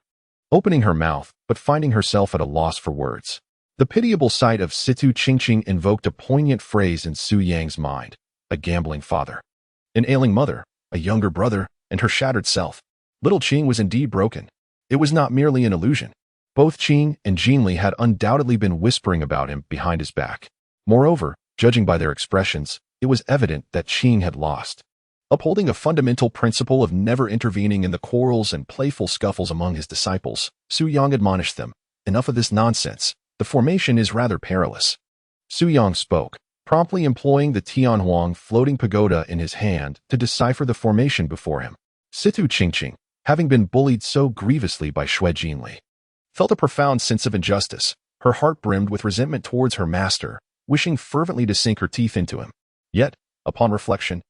Opening her mouth, but finding herself at a loss for words. The pitiable sight of Situ Qingqing invoked a poignant phrase in Su Yang's mind. A gambling father, an ailing mother, a younger brother, and her shattered self. Little Qing was indeed broken. It was not merely an illusion. Both Qing and Jinli had undoubtedly been whispering about him behind his back. Moreover, judging by their expressions, it was evident that Qing had lost. Upholding a fundamental principle of never intervening in the quarrels and playful scuffles among his disciples, Su Yang admonished them, enough of this nonsense. The formation is rather perilous. Su Yang spoke, promptly employing the Tianhuang floating pagoda in his hand to decipher the formation before him. Situ Qingqing, having been bullied so grievously by Shui Jinli, felt a profound sense of injustice. Her heart brimmed with resentment towards her master, wishing fervently to sink her teeth into him. Yet, upon reflection,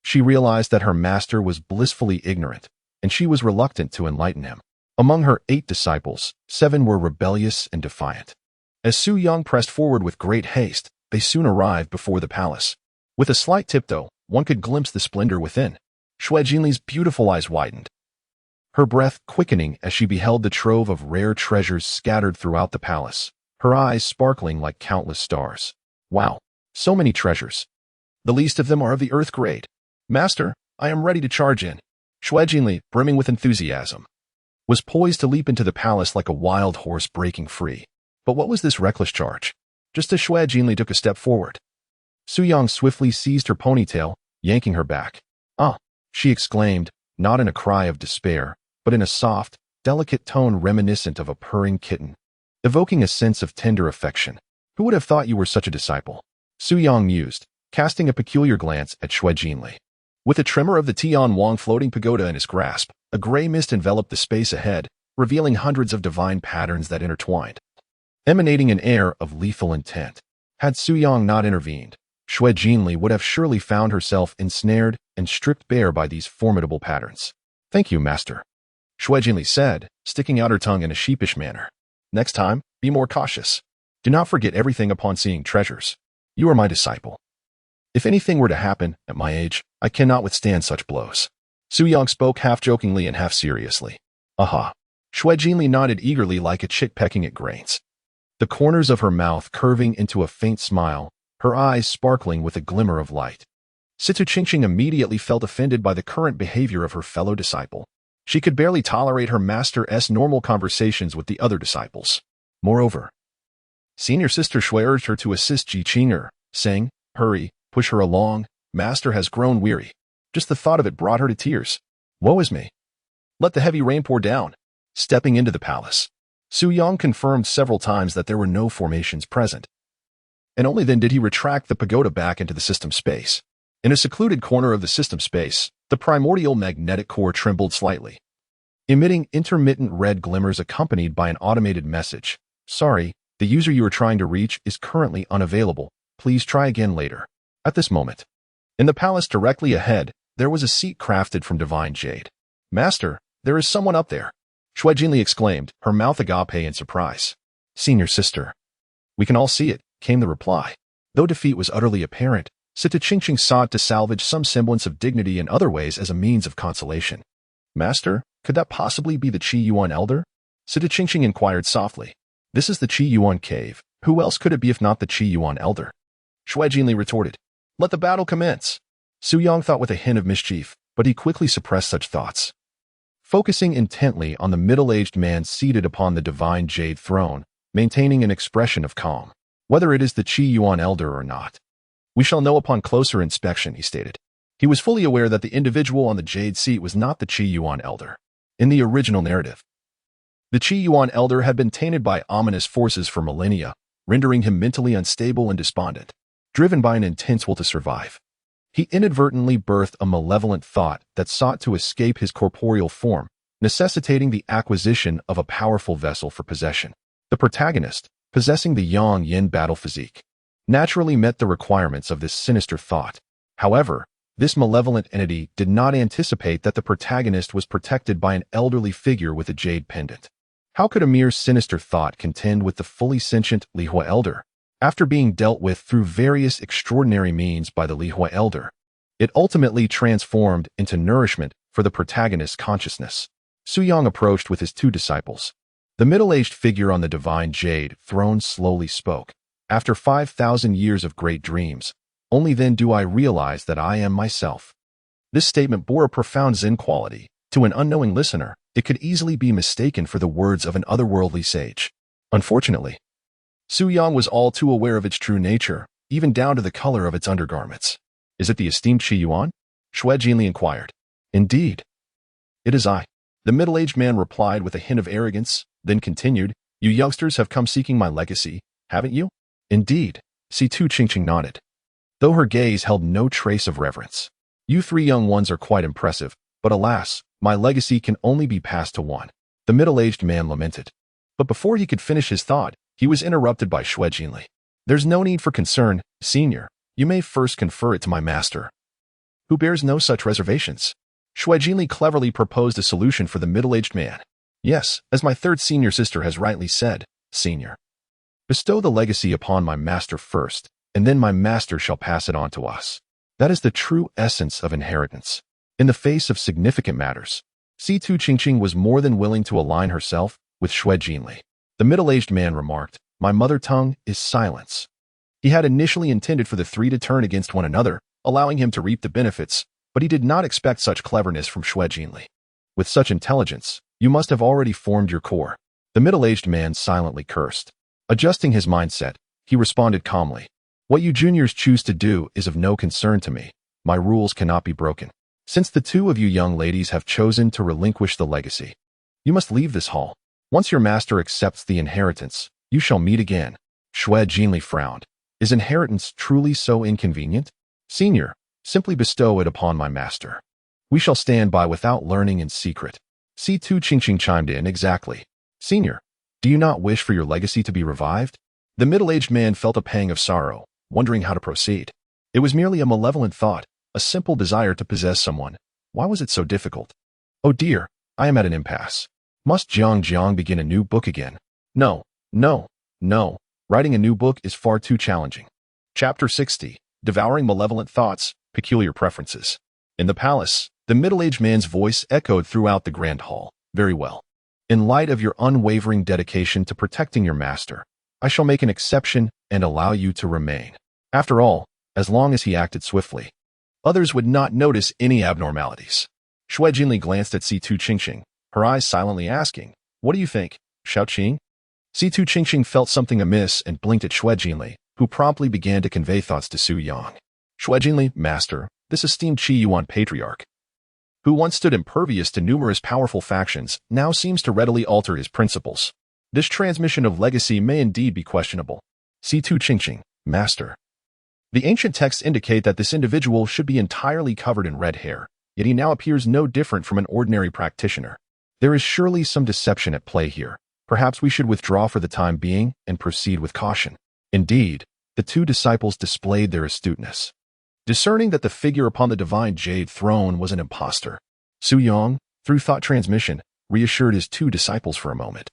she realized that her master was blissfully ignorant, and she was reluctant to enlighten him. Among her 8 disciples, 7 were rebellious and defiant. As Su Yang pressed forward with great haste, they soon arrived before the palace. With a slight tiptoe, one could glimpse the splendor within. Shui Jinli's beautiful eyes widened, her breath quickening as she beheld the trove of rare treasures scattered throughout the palace, her eyes sparkling like countless stars. Wow, so many treasures. The least of them are of the earth grade. Master, I am ready to charge in. Shui Jinli, brimming with enthusiasm, was poised to leap into the palace like a wild horse breaking free. But what was this reckless charge? Just as Shui Jinli took a step forward, Su Yang swiftly seized her ponytail, yanking her back. Ah, she exclaimed, not in a cry of despair, but in a soft, delicate tone reminiscent of a purring kitten, evoking a sense of tender affection. Who would have thought you were such a disciple? Su Yang mused, casting a peculiar glance at Shui Jinli. With a tremor of the Tianhuang floating pagoda in his grasp, a gray mist enveloped the space ahead, revealing hundreds of divine patterns that intertwined, emanating an air of lethal intent. Had Su Yang not intervened, Shui Jinli would have surely found herself ensnared and stripped bare by these formidable patterns. Thank you, Master, Shui Jinli said, sticking out her tongue in a sheepish manner. Next time, be more cautious. Do not forget everything upon seeing treasures. You are my disciple. If anything were to happen, at my age, I cannot withstand such blows. Su Yang spoke half-jokingly and half-seriously. Aha. Shui Jinli nodded eagerly like a chick pecking at grains, the corners of her mouth curving into a faint smile, her eyes sparkling with a glimmer of light. Situ Qingqing immediately felt offended by the current behavior of her fellow disciple. She could barely tolerate her master's normal conversations with the other disciples. Moreover, senior sister Shui urged her to assist Ji Qing'er, saying, Hurry, push her along, master has grown weary. Just the thought of it brought her to tears. Woe is me. Let the heavy rain pour down. Stepping into the palace, Su Yang confirmed several times that there were no formations present, and only then did he retract the pagoda back into the system space. In a secluded corner of the system space, the primordial magnetic core trembled slightly, emitting intermittent red glimmers accompanied by an automated message. Sorry, the user you are trying to reach is currently unavailable. Please try again later. At this moment, in the palace directly ahead, there was a seat crafted from divine jade. "Master, there is someone up there," Shui Jinli exclaimed, her mouth agape in surprise. "Senior sister." "We can all see it," came the reply. Though defeat was utterly apparent, Situ Qingqing sought to salvage some semblance of dignity in other ways as a means of consolation. "Master, could that possibly be the Chiuan elder?" Situ Qingqing inquired softly. "This is the Chiuan cave. Who else could it be if not the Chiuan elder?" Shui Jinli retorted. "Let the battle commence." Su Yang thought with a hint of mischief, but he quickly suppressed such thoughts. Focusing intently on the middle-aged man seated upon the divine jade throne, maintaining an expression of calm. "Whether it is the Chiuan elder or not, we shall know upon closer inspection," he stated. He was fully aware that the individual on the jade seat was not the Chiuan elder. In the original narrative, the Chiuan elder had been tainted by ominous forces for millennia, rendering him mentally unstable and despondent, driven by an intense will to survive. He inadvertently birthed a malevolent thought that sought to escape his corporeal form, necessitating the acquisition of a powerful vessel for possession. The protagonist, possessing the yang-yin battle physique, naturally met the requirements of this sinister thought. However, this malevolent entity did not anticipate that the protagonist was protected by an elderly figure with a jade pendant. How could a mere sinister thought contend with the fully sentient Lihua elder? After being dealt with through various extraordinary means by the Lihua elder, it ultimately transformed into nourishment for the protagonist's consciousness. Su Yang approached with his two disciples. The middle-aged figure on the divine jade throne slowly spoke. "After 5,000 years of great dreams, only then do I realize that I am myself." This statement bore a profound Zen quality. To an unknowing listener, it could easily be mistaken for the words of an otherworldly sage. Unfortunately, Su Yang was all too aware of its true nature, even down to the color of its undergarments. "Is it the esteemed Chiuan?" Shui Jinli inquired. "Indeed. It is I," the middle-aged man replied with a hint of arrogance, then continued, "You youngsters have come seeking my legacy, haven't you?" "Indeed," Situ Qingqing nodded, though her gaze held no trace of reverence. "You three young ones are quite impressive, but alas, my legacy can only be passed to one," the middle-aged man lamented. But before he could finish his thought, he was interrupted by Shui Jinli. "There's no need for concern, senior. You may first confer it to my master, who bears no such reservations." Shui Jinli cleverly proposed a solution for the middle-aged man. "Yes, as my third senior sister has rightly said, senior. Bestow the legacy upon my master first, and then my master shall pass it on to us. That is the true essence of inheritance. In the face of significant matters, Situ Qingqing was more than willing to align herself with Shui Jinli. The middle-aged man remarked, "My mother tongue is silence." He had initially intended for the three to turn against one another, allowing him to reap the benefits, but he did not expect such cleverness from Shui Jinli. "With such intelligence, you must have already formed your core." The middle-aged man silently cursed. Adjusting his mindset, he responded calmly, "What you juniors choose to do is of no concern to me. My rules cannot be broken. Since the two of you young ladies have chosen to relinquish the legacy, you must leave this hall. Once your master accepts the inheritance, you shall meet again." Shui Jinli frowned. "Is inheritance truly so inconvenient? Senior, simply bestow it upon my master. We shall stand by without learning in secret." Situ Qingqing chimed in, "Exactly. Senior, do you not wish for your legacy to be revived?" The middle-aged man felt a pang of sorrow, wondering how to proceed. It was merely a malevolent thought, a simple desire to possess someone. Why was it so difficult? "Oh dear, I am at an impasse. Must Jiang begin a new book again? No, no, no. Writing a new book is far too challenging." Chapter 60. Devouring Malevolent Thoughts, Peculiar Preferences. In the palace, the middle-aged man's voice echoed throughout the grand hall. "Very well. In light of your unwavering dedication to protecting your master, I shall make an exception and allow you to remain." After all, as long as he acted swiftly, others would not notice any abnormalities. Shui Jinli glanced at Situ Qingqing, her eyes silently asking, "What do you think, Shaoqing?" Situ Qingqing felt something amiss and blinked at Shui Jinli, who promptly began to convey thoughts to Su Yang. "Shui Jinli, master, this esteemed Yuan patriarch, who once stood impervious to numerous powerful factions, now seems to readily alter his principles. This transmission of legacy may indeed be questionable." Situ Qingqing, master. The ancient texts indicate that this individual should be entirely covered in red hair, yet he now appears no different from an ordinary practitioner. There is surely some deception at play here. Perhaps we should withdraw for the time being and proceed with caution. Indeed, the two disciples displayed their astuteness. Discerning that the figure upon the divine jade throne was an impostor, Su Yang, through thought transmission, reassured his two disciples for a moment,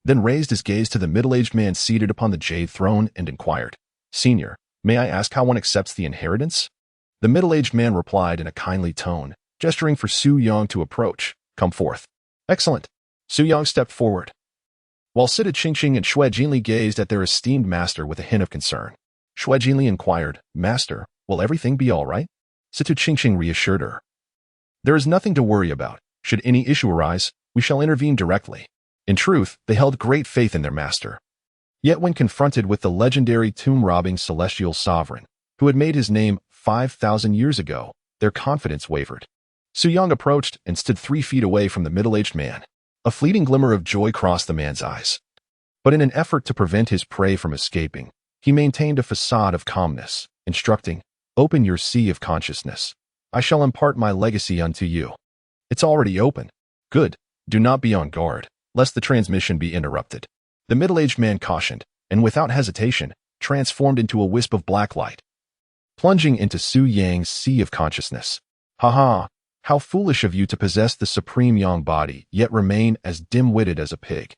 then raised his gaze to the middle-aged man seated upon the jade throne and inquired, "Senior, may I ask how one accepts the inheritance?" The middle-aged man replied in a kindly tone, gesturing for Su Yang to approach. "Come forth." "Excellent." Su Yang stepped forward, while Situ Qingqing and Shui Jinli gazed at their esteemed master with a hint of concern. Shui Jinli inquired, "Master, will everything be all right?" Situ Qingqing reassured her, "There is nothing to worry about. Should any issue arise, we shall intervene directly." In truth, they held great faith in their master. Yet when confronted with the legendary tomb-robbing celestial sovereign, who had made his name 5,000 years ago, their confidence wavered. Su Yang approached and stood 3 feet away from the middle-aged man. A fleeting glimmer of joy crossed the man's eyes. But in an effort to prevent his prey from escaping, he maintained a facade of calmness, instructing, "Open your sea of consciousness. I shall impart my legacy unto you." "It's already open." "Good. Do not be on guard, lest the transmission be interrupted." The middle-aged man cautioned, and without hesitation, transformed into a wisp of black light, plunging into Su Yang's sea of consciousness. "Ha! How foolish of you to possess the supreme yang body, yet remain as dim-witted as a pig,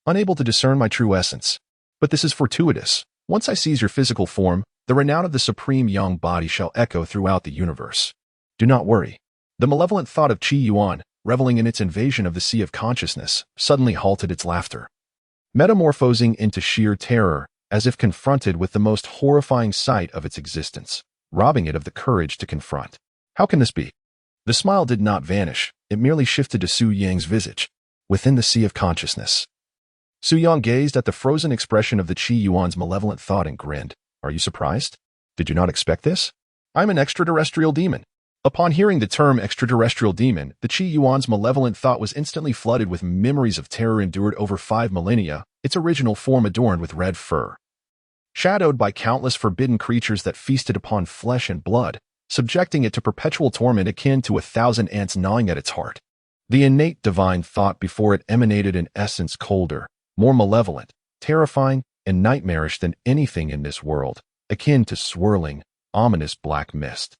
unable to discern my true essence. But this is fortuitous. Once I seize your physical form, the renown of the supreme yang body shall echo throughout the universe. Do not worry." The malevolent thought of Yuan, reveling in its invasion of the sea of consciousness, suddenly halted its laughter, metamorphosing into sheer terror, as if confronted with the most horrifying sight of its existence, robbing it of the courage to confront. "How can this be?" The smile did not vanish, it merely shifted to Su Yang's visage, within the sea of consciousness. Su Yang gazed at the frozen expression of the Yuan's malevolent thought and grinned. "Are you surprised? Did you not expect this? I'm an extraterrestrial demon." Upon hearing the term extraterrestrial demon, the Yuan's malevolent thought was instantly flooded with memories of terror endured over 5 millennia, its original form adorned with red fur, shadowed by countless forbidden creatures that feasted upon flesh and blood, subjecting it to perpetual torment akin to 1,000 ants gnawing at its heart. The innate divine thought before it emanated an essence colder, more malevolent, terrifying, and nightmarish than anything in this world, akin to swirling, ominous black mist.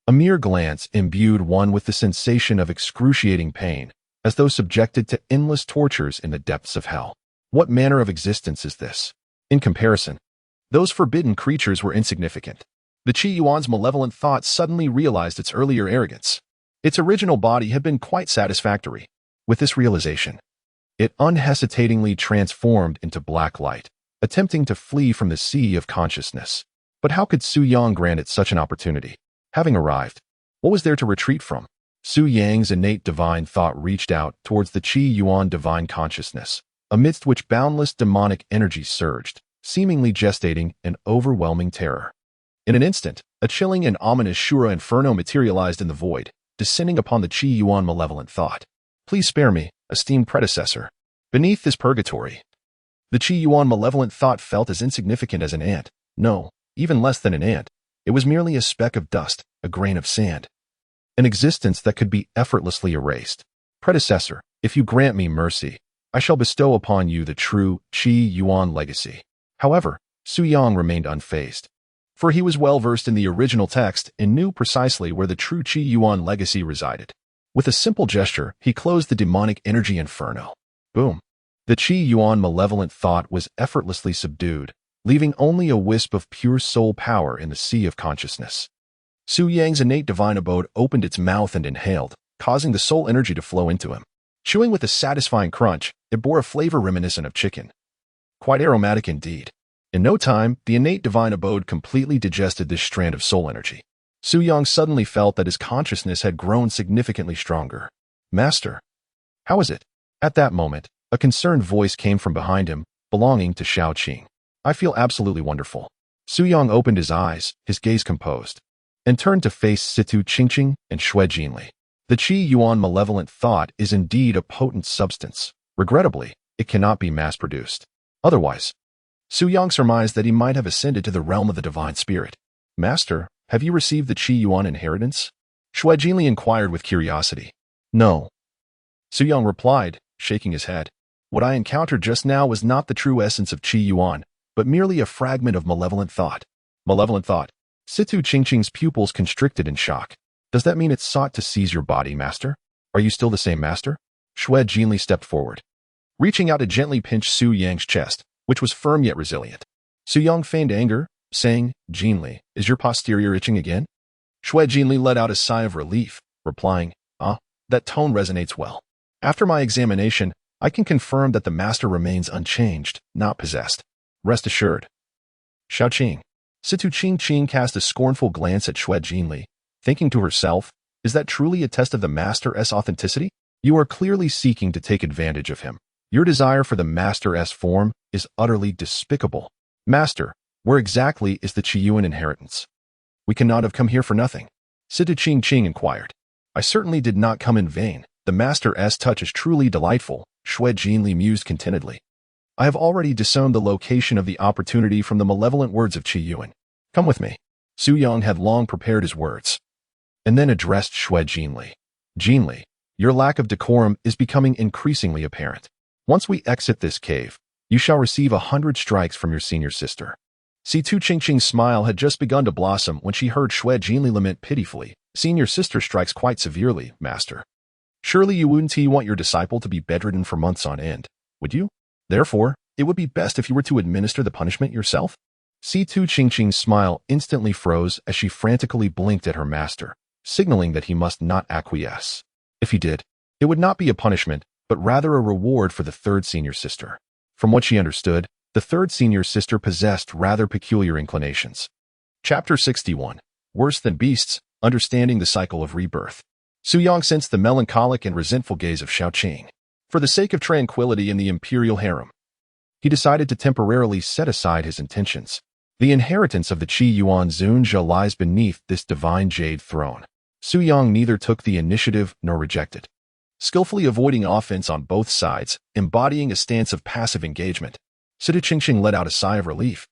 A mere glance imbued one with the sensation of excruciating pain, as though subjected to endless tortures in the depths of hell. What manner of existence is this? In comparison, those forbidden creatures were insignificant. The Yuan's malevolent thought suddenly realized its earlier arrogance. Its original body had been quite satisfactory. With this realization, it unhesitatingly transformed into black light, attempting to flee from the sea of consciousness. But how could Su Yang grant it such an opportunity? Having arrived, what was there to retreat from? Su Yang's innate divine thought reached out towards the Yuan divine consciousness, amidst which boundless demonic energy surged, seemingly gestating an overwhelming terror. In an instant, a chilling and ominous Shura inferno materialized in the void, descending upon the Yuan malevolent thought. "Please spare me, esteemed predecessor. Beneath this purgatory." The Yuan malevolent thought felt as insignificant as an ant. No, even less than an ant. It was merely a speck of dust, a grain of sand. An existence that could be effortlessly erased. "Predecessor, if you grant me mercy, I shall bestow upon you the true Yuan legacy." However, Su Yang remained unfazed, for he was well versed in the original text and knew precisely where the true Yuan legacy resided. With a simple gesture, he closed the demonic energy inferno. Boom. The Yuan malevolent thought was effortlessly subdued, leaving only a wisp of pure soul power in the sea of consciousness. Su Yang's innate divine abode opened its mouth and inhaled, causing the soul energy to flow into him. Chewing with a satisfying crunch, it bore a flavor reminiscent of chicken. Quite aromatic indeed. In no time, the innate divine abode completely digested this strand of soul energy. Su Yang suddenly felt that his consciousness had grown significantly stronger. "Master, how is it?" At that moment, a concerned voice came from behind him, belonging to Shao Qing. "I feel absolutely wonderful." Su Yang opened his eyes, his gaze composed, and turned to face Situ Qingqing and Shui Jinli. The Yuan malevolent thought is indeed a potent substance. Regrettably, it cannot be mass-produced. Otherwise, Su Yang surmised that he might have ascended to the realm of the divine spirit. "Master, have you received the Yuan inheritance?" Shui Jinli inquired with curiosity. "No." Su Yang replied, shaking his head. "What I encountered just now was not the true essence of Yuan, but merely a fragment of malevolent thought." "Malevolent thought?" Situ Qingqing's pupils constricted in shock. Does that mean it sought to seize your body, master? Are you still the same master? Shui Jinli stepped forward, reaching out to gently pinch Su Yang's chest, which was firm yet resilient. Su Yang feigned anger, saying, Jinli, is your posterior itching again? Shui Jinli let out a sigh of relief, replying, that tone resonates well. After my examination, I can confirm that the master remains unchanged, not possessed. Rest assured. Xiaoqing. Situ Qingqing cast a scornful glance at Shui Jinli, thinking to herself, is that truly a test of the master's authenticity? You are clearly seeking to take advantage of him. Your desire for the master's form is utterly despicable. Master, where exactly is the Chiuan inheritance? We cannot have come here for nothing. Situ Qingqing inquired. I certainly did not come in vain. The master's touch is truly delightful, Shui Jinli mused contentedly. I have already discerned the location of the opportunity from the malevolent words of Chiuan. Come with me. Su Yang had long prepared his words, and then addressed Shui Jinli. Jinli, your lack of decorum is becoming increasingly apparent. Once we exit this cave, you shall receive 100 strikes from your senior sister. Situ Qingqing's smile had just begun to blossom when she heard Shui Jinli lament pitifully. Senior sister strikes quite severely, master. Surely you wouldn't want your disciple to be bedridden for months on end, would you? Therefore, it would be best if you were to administer the punishment yourself. Situ Qingqing's smile instantly froze as she frantically blinked at her master, signaling that he must not acquiesce. If he did, it would not be a punishment, but rather a reward for the third senior sister. From what she understood, the third senior sister possessed rather peculiar inclinations. Chapter 61. Worse than beasts, understanding the cycle of rebirth. Su Yang sensed the melancholic and resentful gaze of Xiaoqing. For the sake of tranquility in the imperial harem, he decided to temporarily set aside his intentions. The inheritance of the Yuan Zunjia lies beneath this divine jade throne. Su Yang neither took the initiative nor rejected, skillfully avoiding offense on both sides, embodying a stance of passive engagement. Situ Qingqing let out a sigh of relief,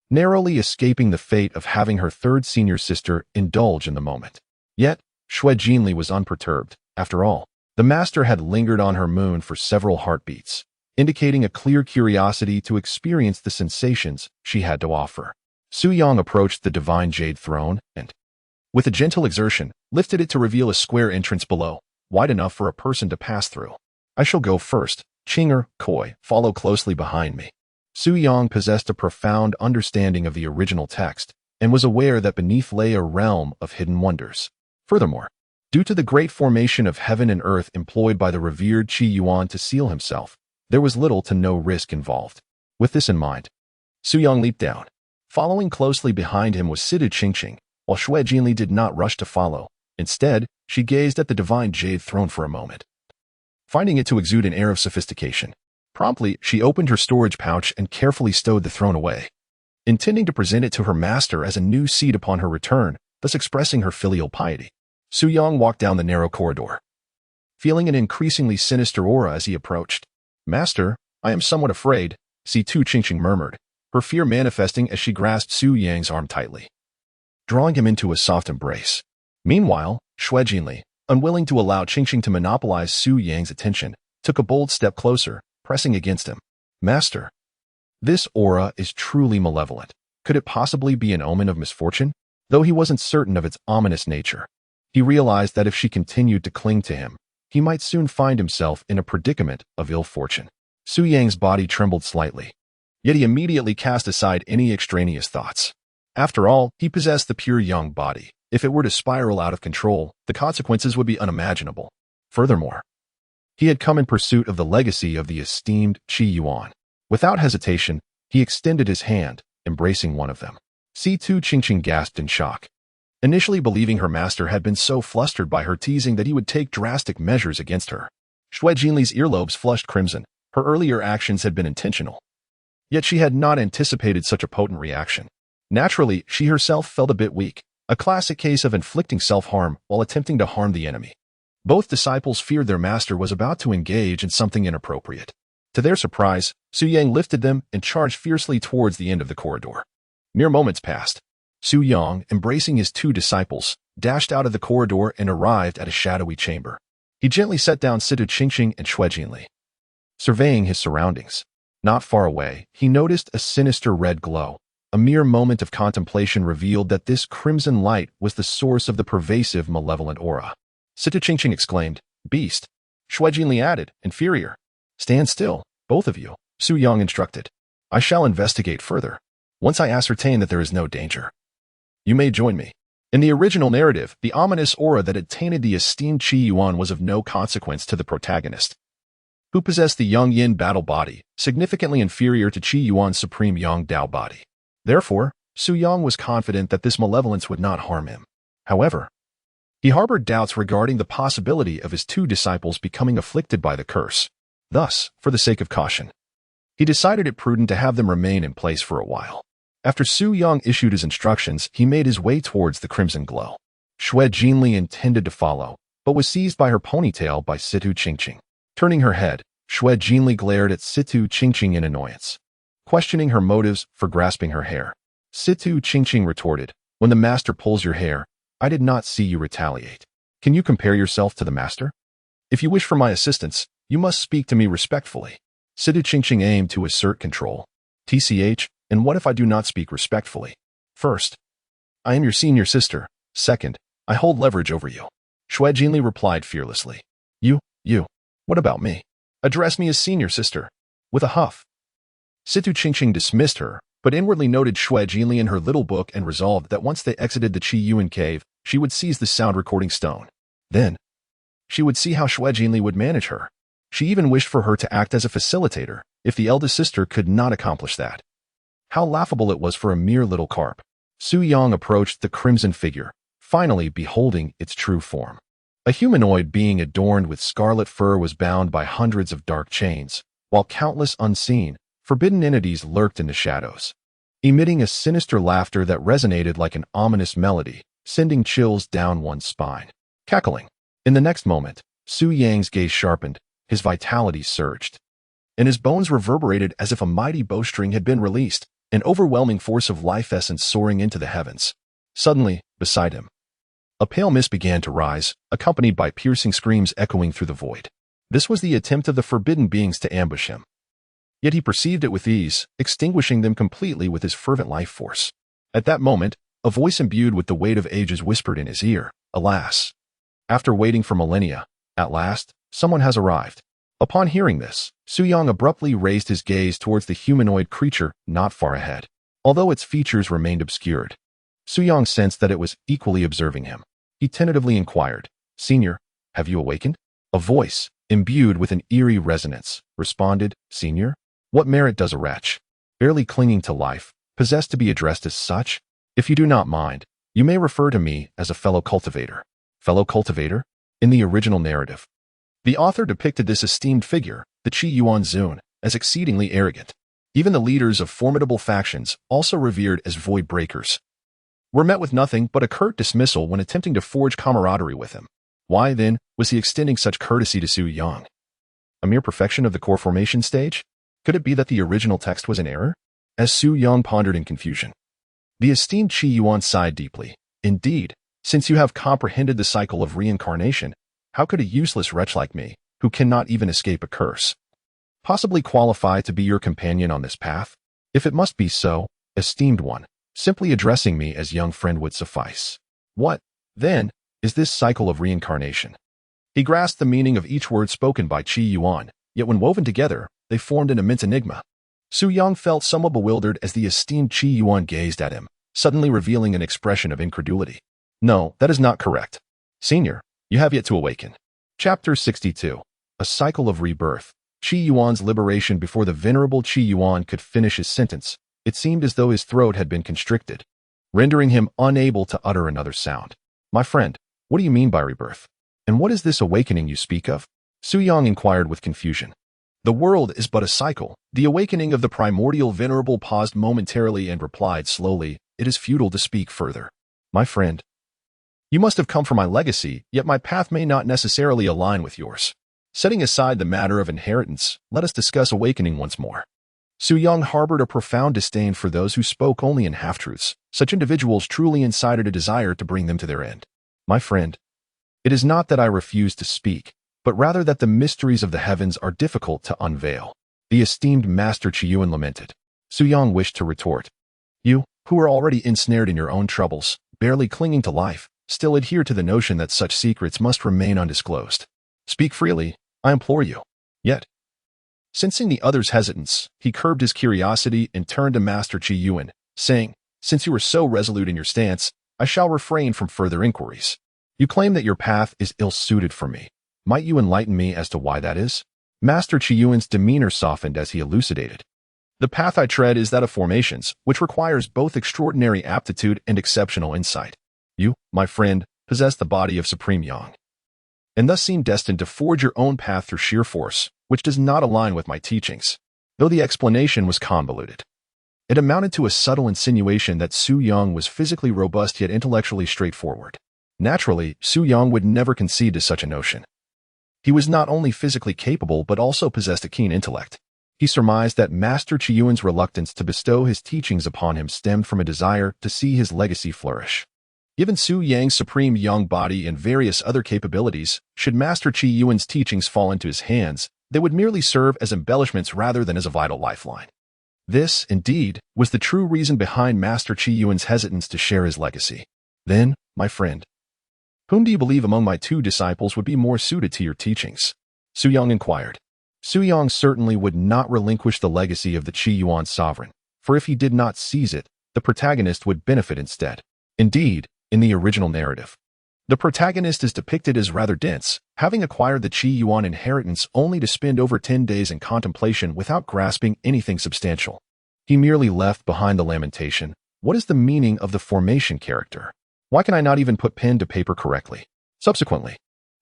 narrowly escaping the fate of having her third senior sister indulge in the moment. Yet, Shui Jinli was unperturbed. After all, the master had lingered on her moon for several heartbeats, indicating a clear curiosity to experience the sensations she had to offer. Su Yang approached the divine jade throne and, with a gentle exertion, lifted it to reveal a square entrance below, wide enough for a person to pass through. I shall go first. Qing'er, Koi, follow closely behind me. Su Yang possessed a profound understanding of the original text and was aware that beneath lay a realm of hidden wonders. Furthermore, due to the great formation of heaven and earth employed by the revered Yuan to seal himself, there was little to no risk involved. With this in mind, Su Yang leaped down. Following closely behind him was Situ Qingqing, while Shui Jinli did not rush to follow. Instead, she gazed at the divine jade throne for a moment, finding it to exude an air of sophistication. Promptly, she opened her storage pouch and carefully stowed the throne away, intending to present it to her master as a new seat upon her return, thus expressing her filial piety. Su Yang walked down the narrow corridor, feeling an increasingly sinister aura as he approached. Master, I am somewhat afraid, Situ Qingqing murmured, her fear manifesting as she grasped Su Yang's arm tightly, drawing him into a soft embrace. Meanwhile, Shui Jinli, unwilling to allow Qingqing to monopolize Su Yang's attention, took a bold step closer, pressing against him. Master, this aura is truly malevolent. Could it possibly be an omen of misfortune? Though he wasn't certain of its ominous nature, he realized that if she continued to cling to him, he might soon find himself in a predicament of ill fortune. Su Yang's body trembled slightly, yet he immediately cast aside any extraneous thoughts. After all, he possessed the pure young body. If it were to spiral out of control, the consequences would be unimaginable. Furthermore, he had come in pursuit of the legacy of the esteemed Yuan. Without hesitation, he extended his hand, embracing one of them. Situ Qingqing gasped in shock, initially believing her master had been so flustered by her teasing that he would take drastic measures against her. Shui Jinli's earlobes flushed crimson. Her earlier actions had been intentional, yet she had not anticipated such a potent reaction. Naturally, she herself felt a bit weak, a classic case of inflicting self-harm while attempting to harm the enemy. Both disciples feared their master was about to engage in something inappropriate. To their surprise, Su Yang lifted them and charged fiercely towards the end of the corridor. Mere moments passed. Su Yang, embracing his two disciples, dashed out of the corridor and arrived at a shadowy chamber. He gently set down Situ Qingqing and Shui Jinli, surveying his surroundings. Not far away, he noticed a sinister red glow, A mere moment of contemplation revealed that this crimson light was the source of the pervasive, malevolent aura. Situ Qingqing exclaimed, "Beast." Shui Jinli added, "Inferior." "Stand still, both of you," Su Yang instructed. "I shall investigate further. Once I ascertain that there is no danger, you may join me." In the original narrative, the ominous aura that had tainted the esteemed Chiuan was of no consequence to the protagonist, who possessed the Yang Yin battle body, significantly inferior to Chiuan's supreme Yang Dao body. Therefore, Su Yang was confident that this malevolence would not harm him. However, he harbored doubts regarding the possibility of his two disciples becoming afflicted by the curse. Thus, for the sake of caution, he decided it prudent to have them remain in place for a while. After Su Yang issued his instructions, he made his way towards the crimson glow. Shui Jinli intended to follow, but was seized by her ponytail by Situ Qingqing. Turning her head, Shui Jinli glared at Situ Qingqing in annoyance, questioning her motives for grasping her hair. Situ Qingqing retorted, "When the master pulls your hair, I did not see you retaliate. Can you compare yourself to the master? If you wish for my assistance, you must speak to me respectfully." Situ Qingqing aimed to assert control. "TCH, and what if I do not speak respectfully? First, I am your senior sister. Second, I hold leverage over you." Shui Jinli replied fearlessly. You, what about me? Address me as senior sister." With a huff, Situ Qingqing dismissed her, but inwardly noted Shui Jinli in her little book and resolved that once they exited the Chiuan cave, she would seize the sound recording stone. Then, she would see how Shui Jinli would manage her. She even wished for her to act as a facilitator, if the eldest sister could not accomplish that. How laughable it was for a mere little carp. Su Yang approached the crimson figure, finally beholding its true form. A humanoid being adorned with scarlet fur was bound by hundreds of dark chains, while countless unseen, forbidden entities lurked in the shadows, emitting a sinister laughter that resonated like an ominous melody, sending chills down one's spine. Cackling. In the next moment, Su Yang's gaze sharpened, his vitality surged, and his bones reverberated as if a mighty bowstring had been released, an overwhelming force of life essence soaring into the heavens. Suddenly, beside him, a pale mist began to rise, accompanied by piercing screams echoing through the void. This was the attempt of the forbidden beings to ambush him. Yet he perceived it with ease, extinguishing them completely with his fervent life force. At that moment, a voice imbued with the weight of ages whispered in his ear, "Alas! After waiting for millennia, at last, someone has arrived." Upon hearing this, Su Yang abruptly raised his gaze towards the humanoid creature not far ahead. Although its features remained obscured, Su Yang sensed that it was equally observing him. He tentatively inquired, "Senior, have you awakened?" A voice, imbued with an eerie resonance, responded, "Senior? What merit does a wretch, barely clinging to life, possess to be addressed as such? If you do not mind, you may refer to me as a fellow cultivator." Fellow cultivator? In the original narrative, the author depicted this esteemed figure, the Chiuan Zun, as exceedingly arrogant. Even the leaders of formidable factions, also revered as void breakers, were met with nothing but a curt dismissal when attempting to forge camaraderie with him. Why, then, was he extending such courtesy to Su Yang? A mere perfection of the core formation stage? Could it be that the original text was in error? As Su Yang pondered in confusion, the esteemed Chiuan sighed deeply. Indeed, since you have comprehended the cycle of reincarnation, how could a useless wretch like me, who cannot even escape a curse, possibly qualify to be your companion on this path? If it must be so, esteemed one, simply addressing me as young friend would suffice. What, then, is this cycle of reincarnation? He grasped the meaning of each word spoken by Chiuan, yet when woven together, they formed an immense enigma. Su Yang felt somewhat bewildered as the esteemed Chiuan gazed at him, suddenly revealing an expression of incredulity. "No, that is not correct. Senior, you have yet to awaken." Chapter 62. A Cycle of Rebirth. Chiuan's liberation. Before the venerable Chiuan could finish his sentence, it seemed as though his throat had been constricted, rendering him unable to utter another sound. "My friend, what do you mean by rebirth? And what is this awakening you speak of?" Su Yang inquired with confusion. "The world is but a cycle. The awakening of the primordial venerable paused momentarily and replied slowly, It is futile to speak further. My friend, you must have come for my legacy, yet my path may not necessarily align with yours. Setting aside the matter of inheritance, let us discuss awakening once more." Su Yang harbored a profound disdain for those who spoke only in half-truths. Such individuals truly incited a desire to bring them to their end. "My friend, it is not that I refuse to speak, but rather that the mysteries of the heavens are difficult to unveil," the esteemed Master Chiuan lamented. Su Yang wished to retort, You, who are already ensnared in your own troubles, barely clinging to life, still adhere to the notion that such secrets must remain undisclosed. Speak freely, I implore you. Yet, sensing the other's hesitance, he curbed his curiosity and turned to Master Chiuan, saying, "Since you are so resolute in your stance, I shall refrain from further inquiries. You claim that your path is ill-suited for me. Might you enlighten me as to why that is?" Master Chiuan's demeanor softened as he elucidated. "The path I tread is that of formations, which requires both extraordinary aptitude and exceptional insight. You, my friend, possess the body of supreme yang, and thus seem destined to forge your own path through sheer force, which does not align with my teachings." Though the explanation was convoluted, it amounted to a subtle insinuation that Su Yang was physically robust yet intellectually straightforward. Naturally, Su Yang would never concede to such a notion. He was not only physically capable but also possessed a keen intellect. He surmised that Master Chiuan's reluctance to bestow his teachings upon him stemmed from a desire to see his legacy flourish. Given Su Yang's supreme yang body and various other capabilities, should Master Chiuan's teachings fall into his hands, they would merely serve as embellishments rather than as a vital lifeline. This, indeed, was the true reason behind Master Chiuan's hesitance to share his legacy. "Then, my friend, whom do you believe among my two disciples would be more suited to your teachings?" Su Yang inquired. Su Yang certainly would not relinquish the legacy of the Chiuan sovereign, for if he did not seize it, the protagonist would benefit instead. Indeed, in the original narrative, the protagonist is depicted as rather dense, having acquired the Chiuan inheritance only to spend over 10 days in contemplation without grasping anything substantial. He merely left behind the lamentation. What is the meaning of the formation character? Why can I not even put pen to paper correctly? Subsequently,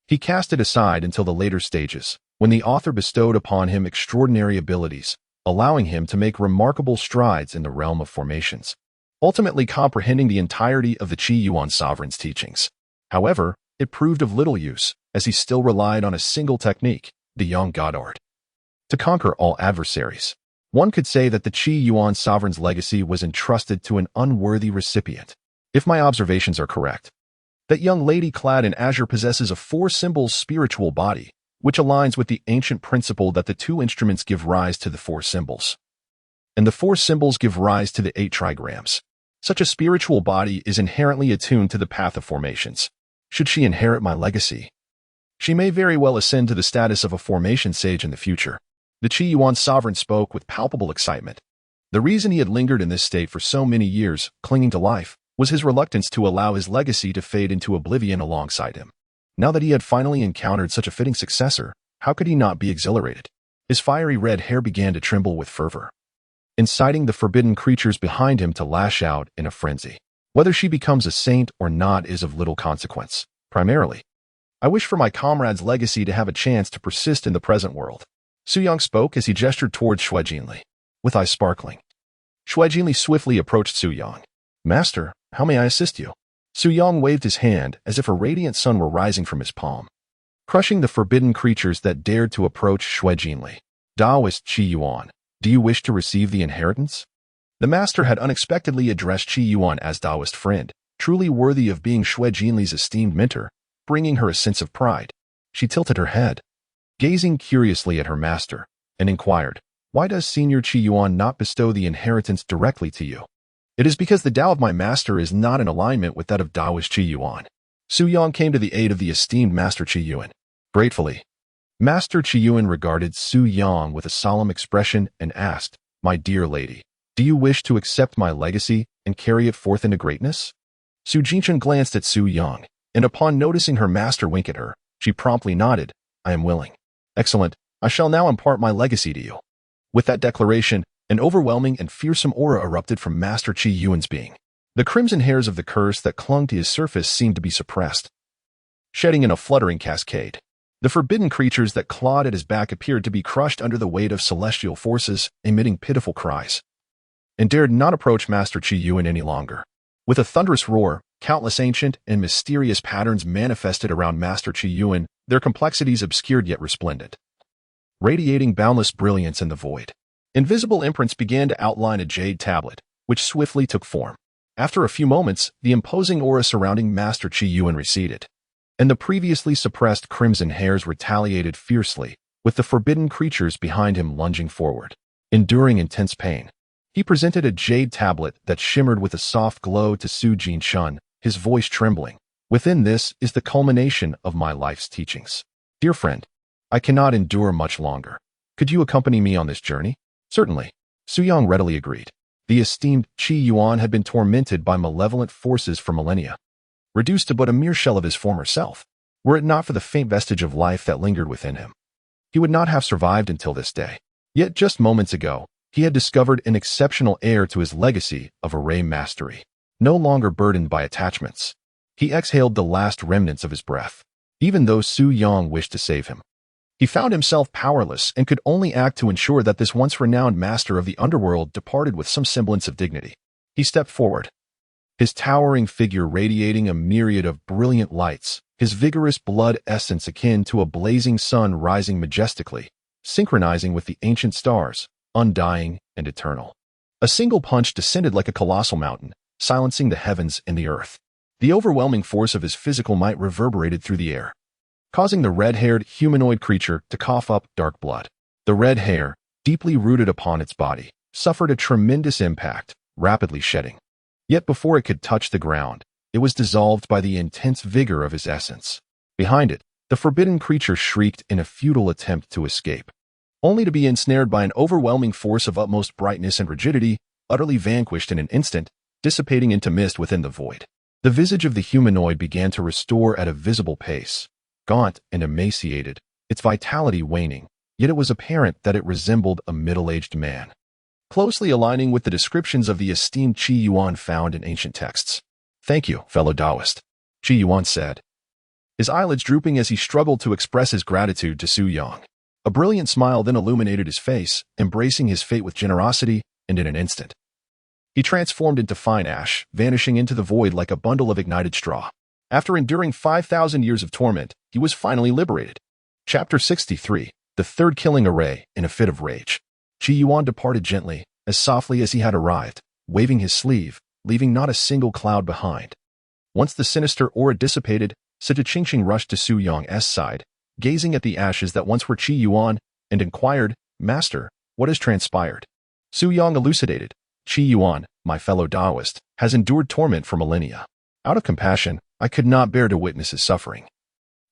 he cast it aside until the later stages, when the author bestowed upon him extraordinary abilities, allowing him to make remarkable strides in the realm of formations, ultimately comprehending the entirety of the Chiuan sovereign's teachings. However, it proved of little use, as he still relied on a single technique, the Yang God art, to conquer all adversaries. One could say that the Chiuan sovereign's legacy was entrusted to an unworthy recipient. If my observations are correct, that young lady clad in azure possesses a four-symbol spiritual body, which aligns with the ancient principle that the two instruments give rise to the four symbols, and the four symbols give rise to the 8 trigrams. Such a spiritual body is inherently attuned to the path of formations. Should she inherit my legacy, she may very well ascend to the status of a formation sage in the future. The Chiuan sovereign spoke with palpable excitement. The reason he had lingered in this state for so many years, clinging to life, was his reluctance to allow his legacy to fade into oblivion alongside him. Now that he had finally encountered such a fitting successor, how could he not be exhilarated? His fiery red hair began to tremble with fervor, inciting the forbidden creatures behind him to lash out in a frenzy. Whether she becomes a saint or not is of little consequence. Primarily, I wish for my comrade's legacy to have a chance to persist in the present world. Su Yang spoke as he gestured towards Shui Jinli, with eyes sparkling. Shui Jinli swiftly approached Su Yang. "Master, how may I assist you?" Su Yang waved his hand as if a radiant sun were rising from his palm, crushing the forbidden creatures that dared to approach Shui Jinli. "Taoist Chiuan, do you wish to receive the inheritance?" The master had unexpectedly addressed Chiuan as Taoist friend, truly worthy of being Shui Jinli's esteemed mentor, bringing her a sense of pride. She tilted her head, gazing curiously at her master, and inquired, "Why does Senior Chiuan not bestow the inheritance directly to you?" "It is because the Tao of my master is not in alignment with that of Taoist Chiuan." Su Yang came to the aid of the esteemed Master Chiuan. Gratefully, Master Chiuan regarded Su Yang with a solemn expression and asked, "My dear lady, do you wish to accept my legacy and carry it forth into greatness?" Su Qingqing glanced at Su Yang, and upon noticing her master wink at her, she promptly nodded, "I am willing." "Excellent. I shall now impart my legacy to you." With that declaration, an overwhelming and fearsome aura erupted from Master Chiuan's being. The crimson hairs of the curse that clung to his surface seemed to be suppressed, shedding in a fluttering cascade. The forbidden creatures that clawed at his back appeared to be crushed under the weight of celestial forces, emitting pitiful cries, and dared not approach Master Chiuan any longer. With a thunderous roar, countless ancient and mysterious patterns manifested around Master Chiuan, their complexities obscured yet resplendent, radiating boundless brilliance in the void. Invisible imprints began to outline a jade tablet, which swiftly took form. After a few moments, the imposing aura surrounding Master Chiuan receded, and the previously suppressed crimson hairs retaliated fiercely, with the forbidden creatures behind him lunging forward. Enduring intense pain, He presented a jade tablet that shimmered with a soft glow to Su Jinshun, his voice trembling. Within this is the culmination of my life's teachings. Dear friend, I cannot endure much longer. Could you accompany me on this journey? Certainly. Su Yang readily agreed. The esteemed Yuan had been tormented by malevolent forces for millennia, reduced to but a mere shell of his former self. Were it not for the faint vestige of life that lingered within him, he would not have survived until this day. Yet just moments ago, he had discovered an exceptional heir to his legacy of array mastery. No longer burdened by attachments, he exhaled the last remnants of his breath. Even though Su Yang wished to save him, he found himself powerless and could only act to ensure that this once renowned master of the underworld departed with some semblance of dignity. He stepped forward, his towering figure radiating a myriad of brilliant lights, his vigorous blood essence akin to a blazing sun rising majestically, synchronizing with the ancient stars, undying and eternal. A single punch descended like a colossal mountain, silencing the heavens and the earth. The overwhelming force of his physical might reverberated through the air, causing the red-haired humanoid creature to cough up dark blood. The red hair, deeply rooted upon its body, suffered a tremendous impact, rapidly shedding. Yet before it could touch the ground, it was dissolved by the intense vigor of his essence. Behind it, the forbidden creature shrieked in a futile attempt to escape, only to be ensnared by an overwhelming force of utmost brightness and rigidity, utterly vanquished in an instant, dissipating into mist within the void. The visage of the humanoid began to restore at a visible pace, gaunt and emaciated, its vitality waning, yet it was apparent that it resembled a middle-aged man, closely aligning with the descriptions of the esteemed Yuan found in ancient texts. Thank you, fellow Taoist, Yuan said, his eyelids drooping as he struggled to express his gratitude to Su Yang. A brilliant smile then illuminated his face, embracing his fate with generosity, and in an instant, he transformed into fine ash, vanishing into the void like a bundle of ignited straw. After enduring 5,000 years of torment, he was finally liberated. Chapter 63, The Third Killing Array in a Fit of Rage. Yuan departed gently, as softly as he had arrived, waving his sleeve, leaving not a single cloud behind. Once the sinister aura dissipated, Situ Qingqing rushed to Su Yang's side, gazing at the ashes that once were Yuan, and inquired, Master, what has transpired? Su Yang elucidated, Yuan, my fellow Taoist, has endured torment for millennia. Out of compassion, I could not bear to witness his suffering.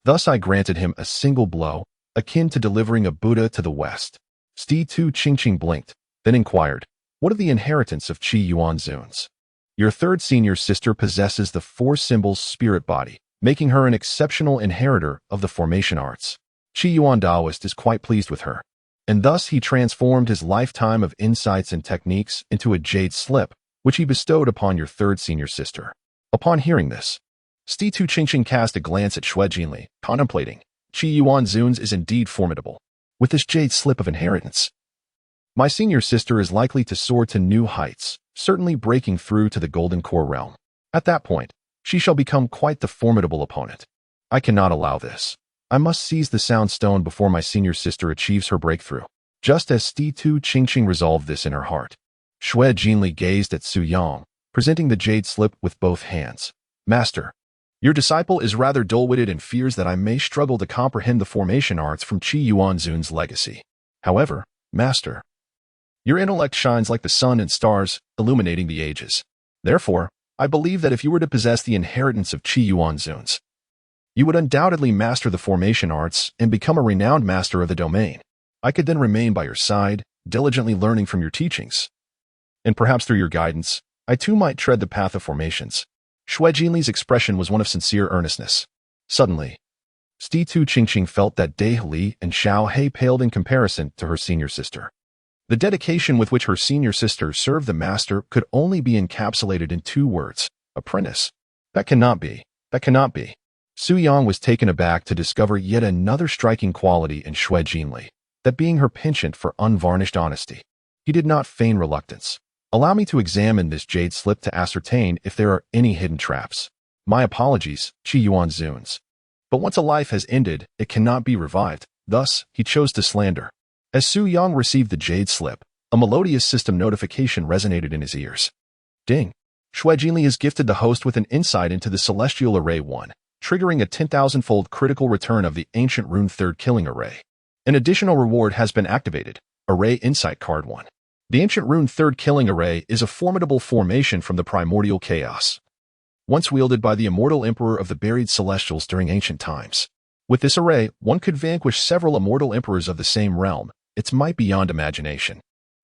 Thus I granted him a single blow, akin to delivering a Buddha to the West. Situ Qingqing blinked, then inquired, what of the inheritance of Yuan Zuns? Your third senior sister possesses the four symbols spirit body, making her an exceptional inheritor of the formation arts. Yuan Taoist is quite pleased with her, and thus he transformed his lifetime of insights and techniques into a jade slip, which he bestowed upon your third senior sister. Upon hearing this, Situ Qingqing cast a glance at Xue Jinli, contemplating, Yuan Zuns is indeed formidable. With this jade slip of inheritance, my senior sister is likely to soar to new heights, certainly breaking through to the Golden Core realm. At that point, she shall become quite the formidable opponent. I cannot allow this. I must seize the sound stone before my senior sister achieves her breakthrough. Just as Situ Qingqing resolved this in her heart, Xue Jinli gazed at Su Yang, presenting the jade slip with both hands. Master, your disciple is rather dull-witted and fears that I may struggle to comprehend the formation arts from Yuan Zun's legacy. However, Master, your intellect shines like the sun and stars, illuminating the ages. Therefore, I believe that if you were to possess the inheritance of Yuan Zuns, you would undoubtedly master the formation arts and become a renowned master of the domain. I could then remain by your side, diligently learning from your teachings. And perhaps through your guidance, I too might tread the path of formations. Xue Jinli's expression was one of sincere earnestness. Suddenly, Situ Qingqing felt that Dai Li and Xiao He paled in comparison to her senior sister. The dedication with which her senior sister served the master could only be encapsulated in two words, apprentice. That cannot be. That cannot be. Su Yang was taken aback to discover yet another striking quality in Xue Jinli, that being her penchant for unvarnished honesty. He did not feign reluctance. Allow me to examine this jade slip to ascertain if there are any hidden traps. My apologies, Yuan Zuns. But once a life has ended, it cannot be revived. Thus, he chose to slander. As Su Yang received the jade slip, a melodious system notification resonated in his ears. Ding! Xue Jinli is gifted the host with an insight into the celestial array 1, triggering a 10,000-fold critical return of the ancient rune third killing array. An additional reward has been activated, Array Insight Card 1. The ancient rune Third Killing Array is a formidable formation from the primordial chaos, once wielded by the immortal emperor of the buried celestials during ancient times. With this array, one could vanquish several immortal emperors of the same realm, its might beyond imagination.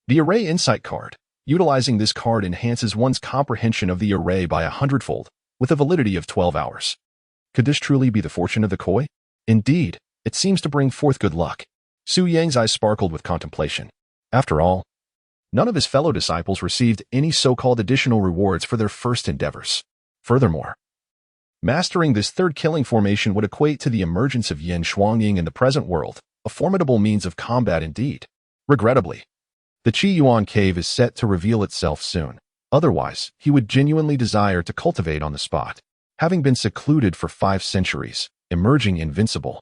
The Array Insight card. Utilizing this card enhances one's comprehension of the array by 100-fold, with a validity of 12 hours. Could this truly be the fortune of the koi? Indeed, it seems to bring forth good luck. Su Yang's eyes sparkled with contemplation. After all, none of his fellow disciples received any so-called additional rewards for their first endeavors. Furthermore, mastering this third killing formation would equate to the emergence of Yin Shuangying in the present world, a formidable means of combat indeed. Regrettably, the Chiuan cave is set to reveal itself soon. Otherwise, he would genuinely desire to cultivate on the spot. Having been secluded for 5 centuries, emerging invincible,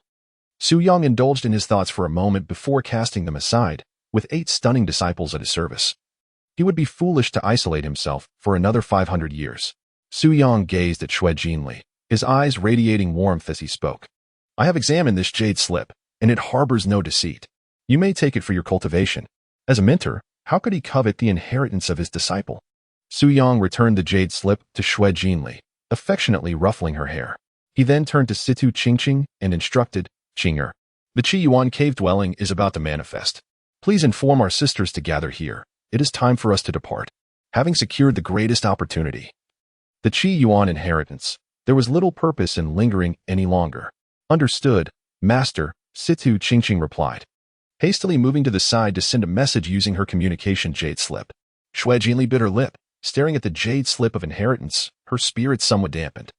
Su Yang indulged in his thoughts for a moment before casting them aside, with 8 stunning disciples at his service. He would be foolish to isolate himself for another 500 years. Su Yang gazed at Xue Jinli, his eyes radiating warmth as he spoke. I have examined this jade slip, and it harbors no deceit. You may take it for your cultivation. As a mentor, how could he covet the inheritance of his disciple? Su Yang returned the jade slip to Xue Jinli, affectionately ruffling her hair. He then turned to Situ Qingqing and instructed, Qing'er, the Chiuan cave dwelling is about to manifest. Please inform our sisters to gather here. It is time for us to depart. Having secured the greatest opportunity, the Chiuan inheritance, there was little purpose in lingering any longer. Understood, Master, Situ Qingqing replied, hastily moving to the side to send a message using her communication jade slip. Xue Jinli bit her lip, staring at the jade slip of inheritance, her spirit somewhat dampened.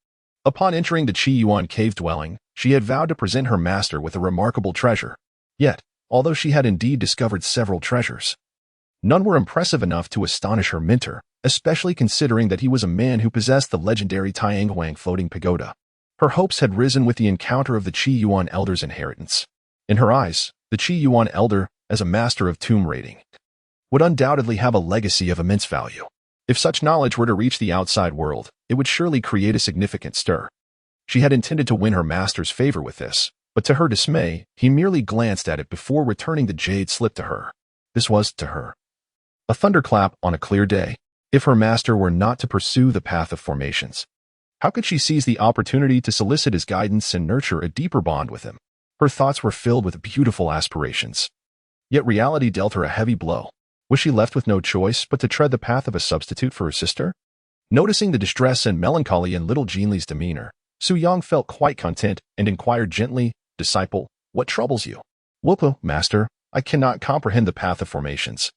Upon entering the Chiuan cave dwelling, she had vowed to present her master with a remarkable treasure. Yet, although she had indeed discovered several treasures, none were impressive enough to astonish her mentor, especially considering that he was a man who possessed the legendary Tianguang floating pagoda. Her hopes had risen with the encounter of the Chiuan elder's inheritance. In her eyes, the Chiuan elder, as a master of tomb raiding, would undoubtedly have a legacy of immense value. If such knowledge were to reach the outside world, it would surely create a significant stir. She had intended to win her master's favor with this, but to her dismay, he merely glanced at it before returning the jade slip to her. This was, to her, a thunderclap on a clear day. If her master were not to pursue the path of formations, how could she seize the opportunity to solicit his guidance and nurture a deeper bond with him? Her thoughts were filled with beautiful aspirations. Yet reality dealt her a heavy blow. Was she left with no choice but to tread the path of a substitute for her sister? Noticing the distress and melancholy in little Jinli's demeanor, Su Yang felt quite content and inquired gently, Disciple, what troubles you? Wopo, Master, I cannot comprehend the path of formations.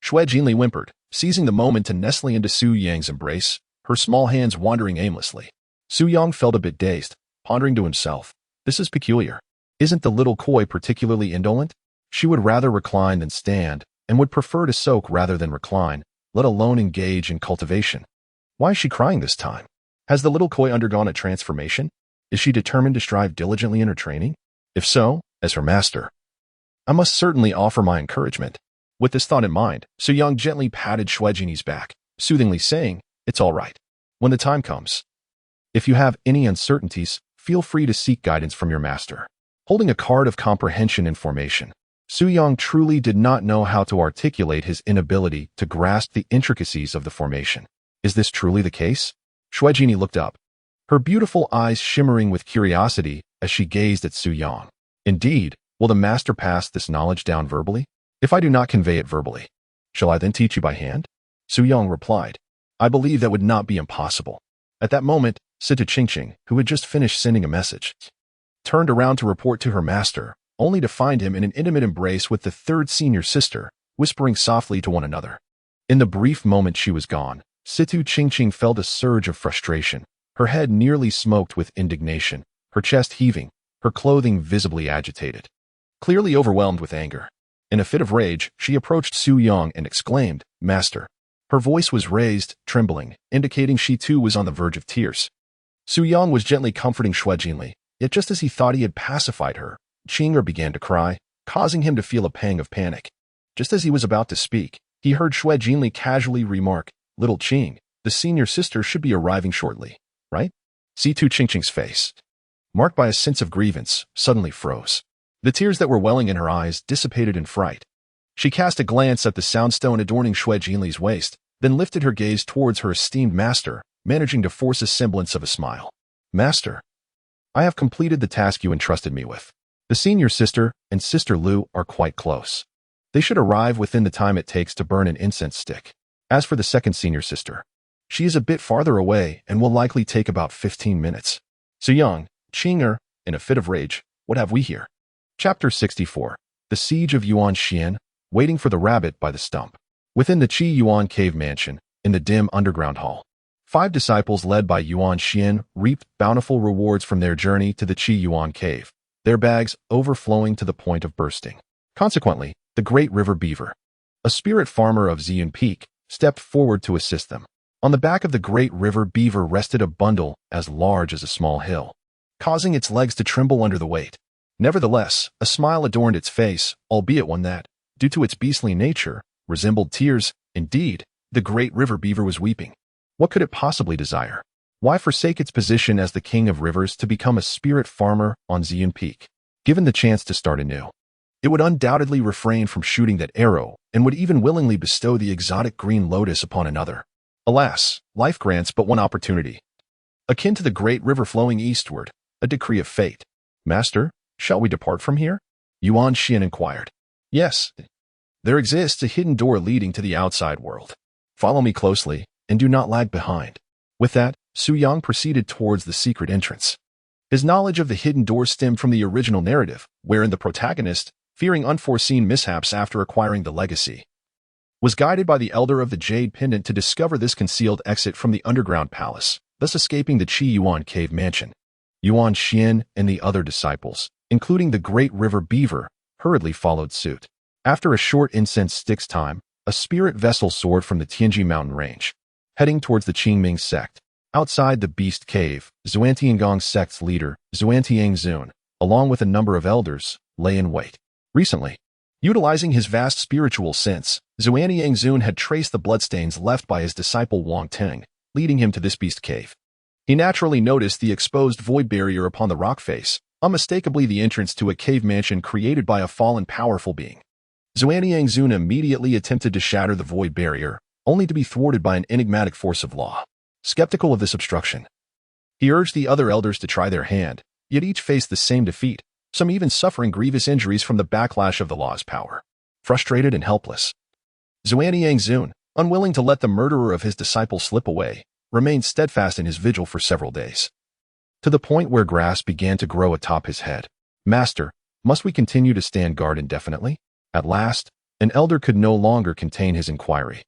Xue Jinli whimpered, seizing the moment to nestle into Su Yang's embrace, her small hands wandering aimlessly. Su Yang felt a bit dazed, pondering to himself, this is peculiar. Isn't the little koi particularly indolent? She would rather recline than stand, and would prefer to soak rather than recline, let alone engage in cultivation. Why is she crying this time? Has the little koi undergone a transformation? Is she determined to strive diligently in her training? If so, as her master, I must certainly offer my encouragement. With this thought in mind, Su Yang gently patted Xue Jinli's back, soothingly saying, it's all right. When the time comes, if you have any uncertainties, feel free to seek guidance from your master. Holding a card of comprehension and formation, Su Yang truly did not know how to articulate his inability to grasp the intricacies of the formation. Is this truly the case? Xue Jinli looked up, her beautiful eyes shimmering with curiosity as she gazed at Su Yang. Indeed, will the master pass this knowledge down verbally? If I do not convey it verbally, shall I then teach you by hand? Su Yang replied, I believe that would not be impossible. At that moment, Situ Qingqing, who had just finished sending a message, turned around to report to her master, only to find him in an intimate embrace with the third senior sister, whispering softly to one another. In the brief moment she was gone, Situ Qingqing felt a surge of frustration, her head nearly smoked with indignation, her chest heaving, her clothing visibly agitated. Clearly overwhelmed with anger, in a fit of rage, she approached Su Yang and exclaimed, Master. Her voice was raised, trembling, indicating she too was on the verge of tears. Su Yang was gently comforting Xue Jinli, yet just as he thought he had pacified her, Qing'er began to cry, causing him to feel a pang of panic. Just as he was about to speak, he heard Xue Jinli casually remark, Little Qing, the senior sister should be arriving shortly, right? Situ Qingqing's face, marked by a sense of grievance, suddenly froze. The tears that were welling in her eyes dissipated in fright. She cast a glance at the soundstone adorning Shui Jinli's waist, then lifted her gaze towards her esteemed master, managing to force a semblance of a smile. Master, I have completed the task you entrusted me with. The senior sister and Sister Lu are quite close. They should arrive within the time it takes to burn an incense stick. As for the second senior sister, she is a bit farther away and will likely take about 15 minutes. Ziyun Qingqing, in a fit of rage, what have we here? Chapter 64. The Siege of Yuan Xian, waiting for the rabbit by the stump. Within the Chiuan cave mansion, in the dim underground hall, 5 disciples led by Yuan Xian reaped bountiful rewards from their journey to the Chiuan cave, their bags overflowing to the point of bursting. Consequently, the Great River Beaver, a spirit farmer of Ziyun Peak, stepped forward to assist them. On the back of the Great River Beaver rested a bundle as large as a small hill, causing its legs to tremble under the weight. Nevertheless, a smile adorned its face, albeit one that, due to its beastly nature, resembled tears. Indeed, the Great River Beaver was weeping. What could it possibly desire? Why forsake its position as the king of rivers to become a spirit farmer on Ziyun Peak? Given the chance to start anew, it would undoubtedly refrain from shooting that arrow and would even willingly bestow the exotic green lotus upon another. Alas, life grants but one opportunity. Akin to the great river flowing eastward, a decree of fate. Master, shall we depart from here? Yuan Xian inquired. Yes. There exists a hidden door leading to the outside world. Follow me closely, and do not lag behind. With that, Su Yang proceeded towards the secret entrance. His knowledge of the hidden door stemmed from the original narrative, wherein the protagonist, fearing unforeseen mishaps after acquiring the legacy, was guided by the elder of the Jade Pendant to discover this concealed exit from the underground palace, thus escaping the Chiuan cave mansion. Yuan Xian and the other disciples, including the Great River Beaver, hurriedly followed suit. After a short incense stick's time, a spirit vessel soared from the Tianji mountain range, heading towards the Qingming Sect. Outside the Beast Cave, Qingming Sect's leader, Zun, along with a number of elders, lay in wait. Recently, utilizing his vast spiritual sense, Zun had traced the bloodstains left by his disciple Wang Teng, leading him to this Beast Cave. He naturally noticed the exposed void barrier upon the rock face, unmistakably the entrance to a cave mansion created by a fallen powerful being. Zun immediately attempted to shatter the void barrier, only to be thwarted by an enigmatic force of law. Skeptical of this obstruction, he urged the other elders to try their hand, yet each faced the same defeat, some even suffering grievous injuries from the backlash of the law's power. Frustrated and helpless, Zun, unwilling to let the murderer of his disciple slip away, remained steadfast in his vigil for several days, to the point where grass began to grow atop his head. Master, must we continue to stand guard indefinitely? At last, an elder could no longer contain his inquiry.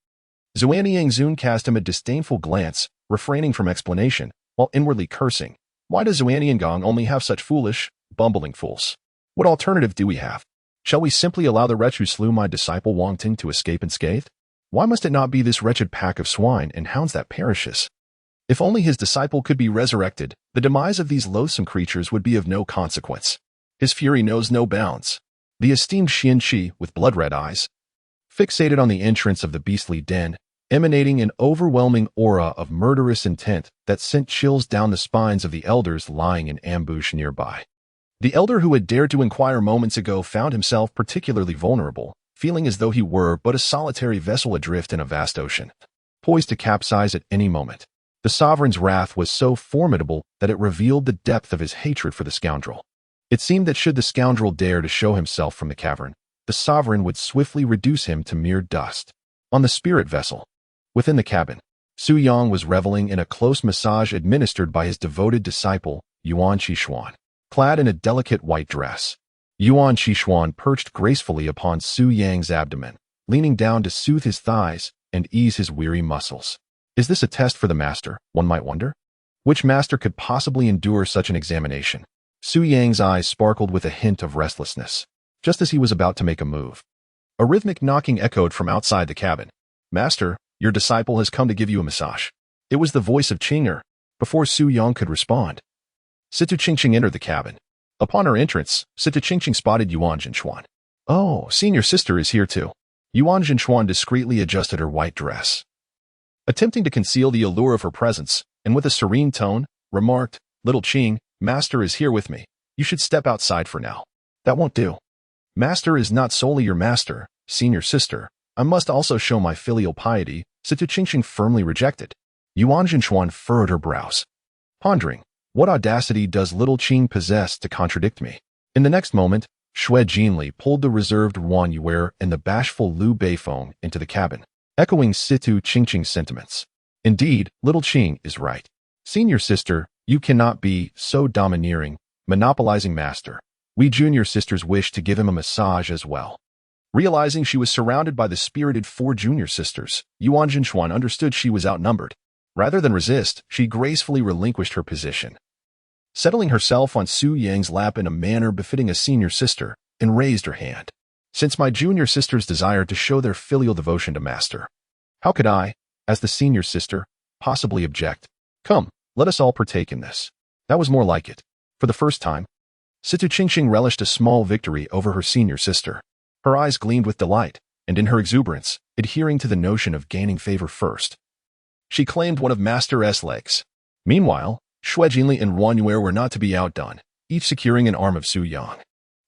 Zun cast him a disdainful glance, refraining from explanation, while inwardly cursing. Why does Yuan only have such foolish, bumbling fools? What alternative do we have? Shall we simply allow the wretch who slew my disciple Wang Ting to escape unscathed? Why must it not be this wretched pack of swine and hounds that perishes? If only his disciple could be resurrected, the demise of these loathsome creatures would be of no consequence. His fury knows no bounds. The esteemed Xian with blood-red eyes, fixated on the entrance of the beastly den, emanating an overwhelming aura of murderous intent that sent chills down the spines of the elders lying in ambush nearby. The elder who had dared to inquire moments ago found himself particularly vulnerable, feeling as though he were but a solitary vessel adrift in a vast ocean, poised to capsize at any moment. The sovereign's wrath was so formidable that it revealed the depth of his hatred for the scoundrel. It seemed that should the scoundrel dare to show himself from the cavern, the sovereign would swiftly reduce him to mere dust. On the spirit vessel, within the cabin, Su Yang was reveling in a close massage administered by his devoted disciple, Yuan Chiuan. Clad in a delicate white dress, Yuan Chiuan perched gracefully upon Su Yang's abdomen, leaning down to soothe his thighs and ease his weary muscles. Is this a test for the master, one might wonder? Which master could possibly endure such an examination? Su Yang's eyes sparkled with a hint of restlessness. Just as he was about to make a move, a rhythmic knocking echoed from outside the cabin. Master, your disciple has come to give you a massage. It was the voice of Qing'er. Before Su Yang could respond, Situ Qingqing entered the cabin. Upon her entrance, Situ Qingqing spotted Yuan Zhenchuan. Oh, senior sister is here too. Yuan Zhenchuan discreetly adjusted her white dress, attempting to conceal the allure of her presence, and with a serene tone, remarked, Little Qing, Master is here with me. You should step outside for now. That won't do. Master is not solely your master, Senior sister, I must also show my filial piety, Situ Qingqing firmly rejected. Yuan furrowed her brows, pondering, what audacity does little Qing possess to contradict me? In the next moment, Shui Jinli pulled the reserved Wan Yuer and the bashful Liu Beifeng into the cabin, echoing Situ Qingqing's sentiments. Indeed, little Qing is right. Senior sister, you cannot be so domineering, monopolizing master. We junior sisters wish to give him a massage as well. Realizing she was surrounded by the spirited 4 junior sisters, Yuan Jinshuan understood she was outnumbered. Rather than resist, she gracefully relinquished her position, settling herself on Su Yang's lap in a manner befitting a senior sister, and raised her hand. Since my junior sisters desired to show their filial devotion to master, how could I, as the senior sister, possibly object? Come, let us all partake in this. That was more like it. For the first time, Situ Qingqing relished a small victory over her senior sister. Her eyes gleamed with delight, and in her exuberance, adhering to the notion of gaining favor first, she claimed one of Master S' legs. Meanwhile, Shui Jinli and Wan Yuer were not to be outdone, each securing an arm of Su Yang.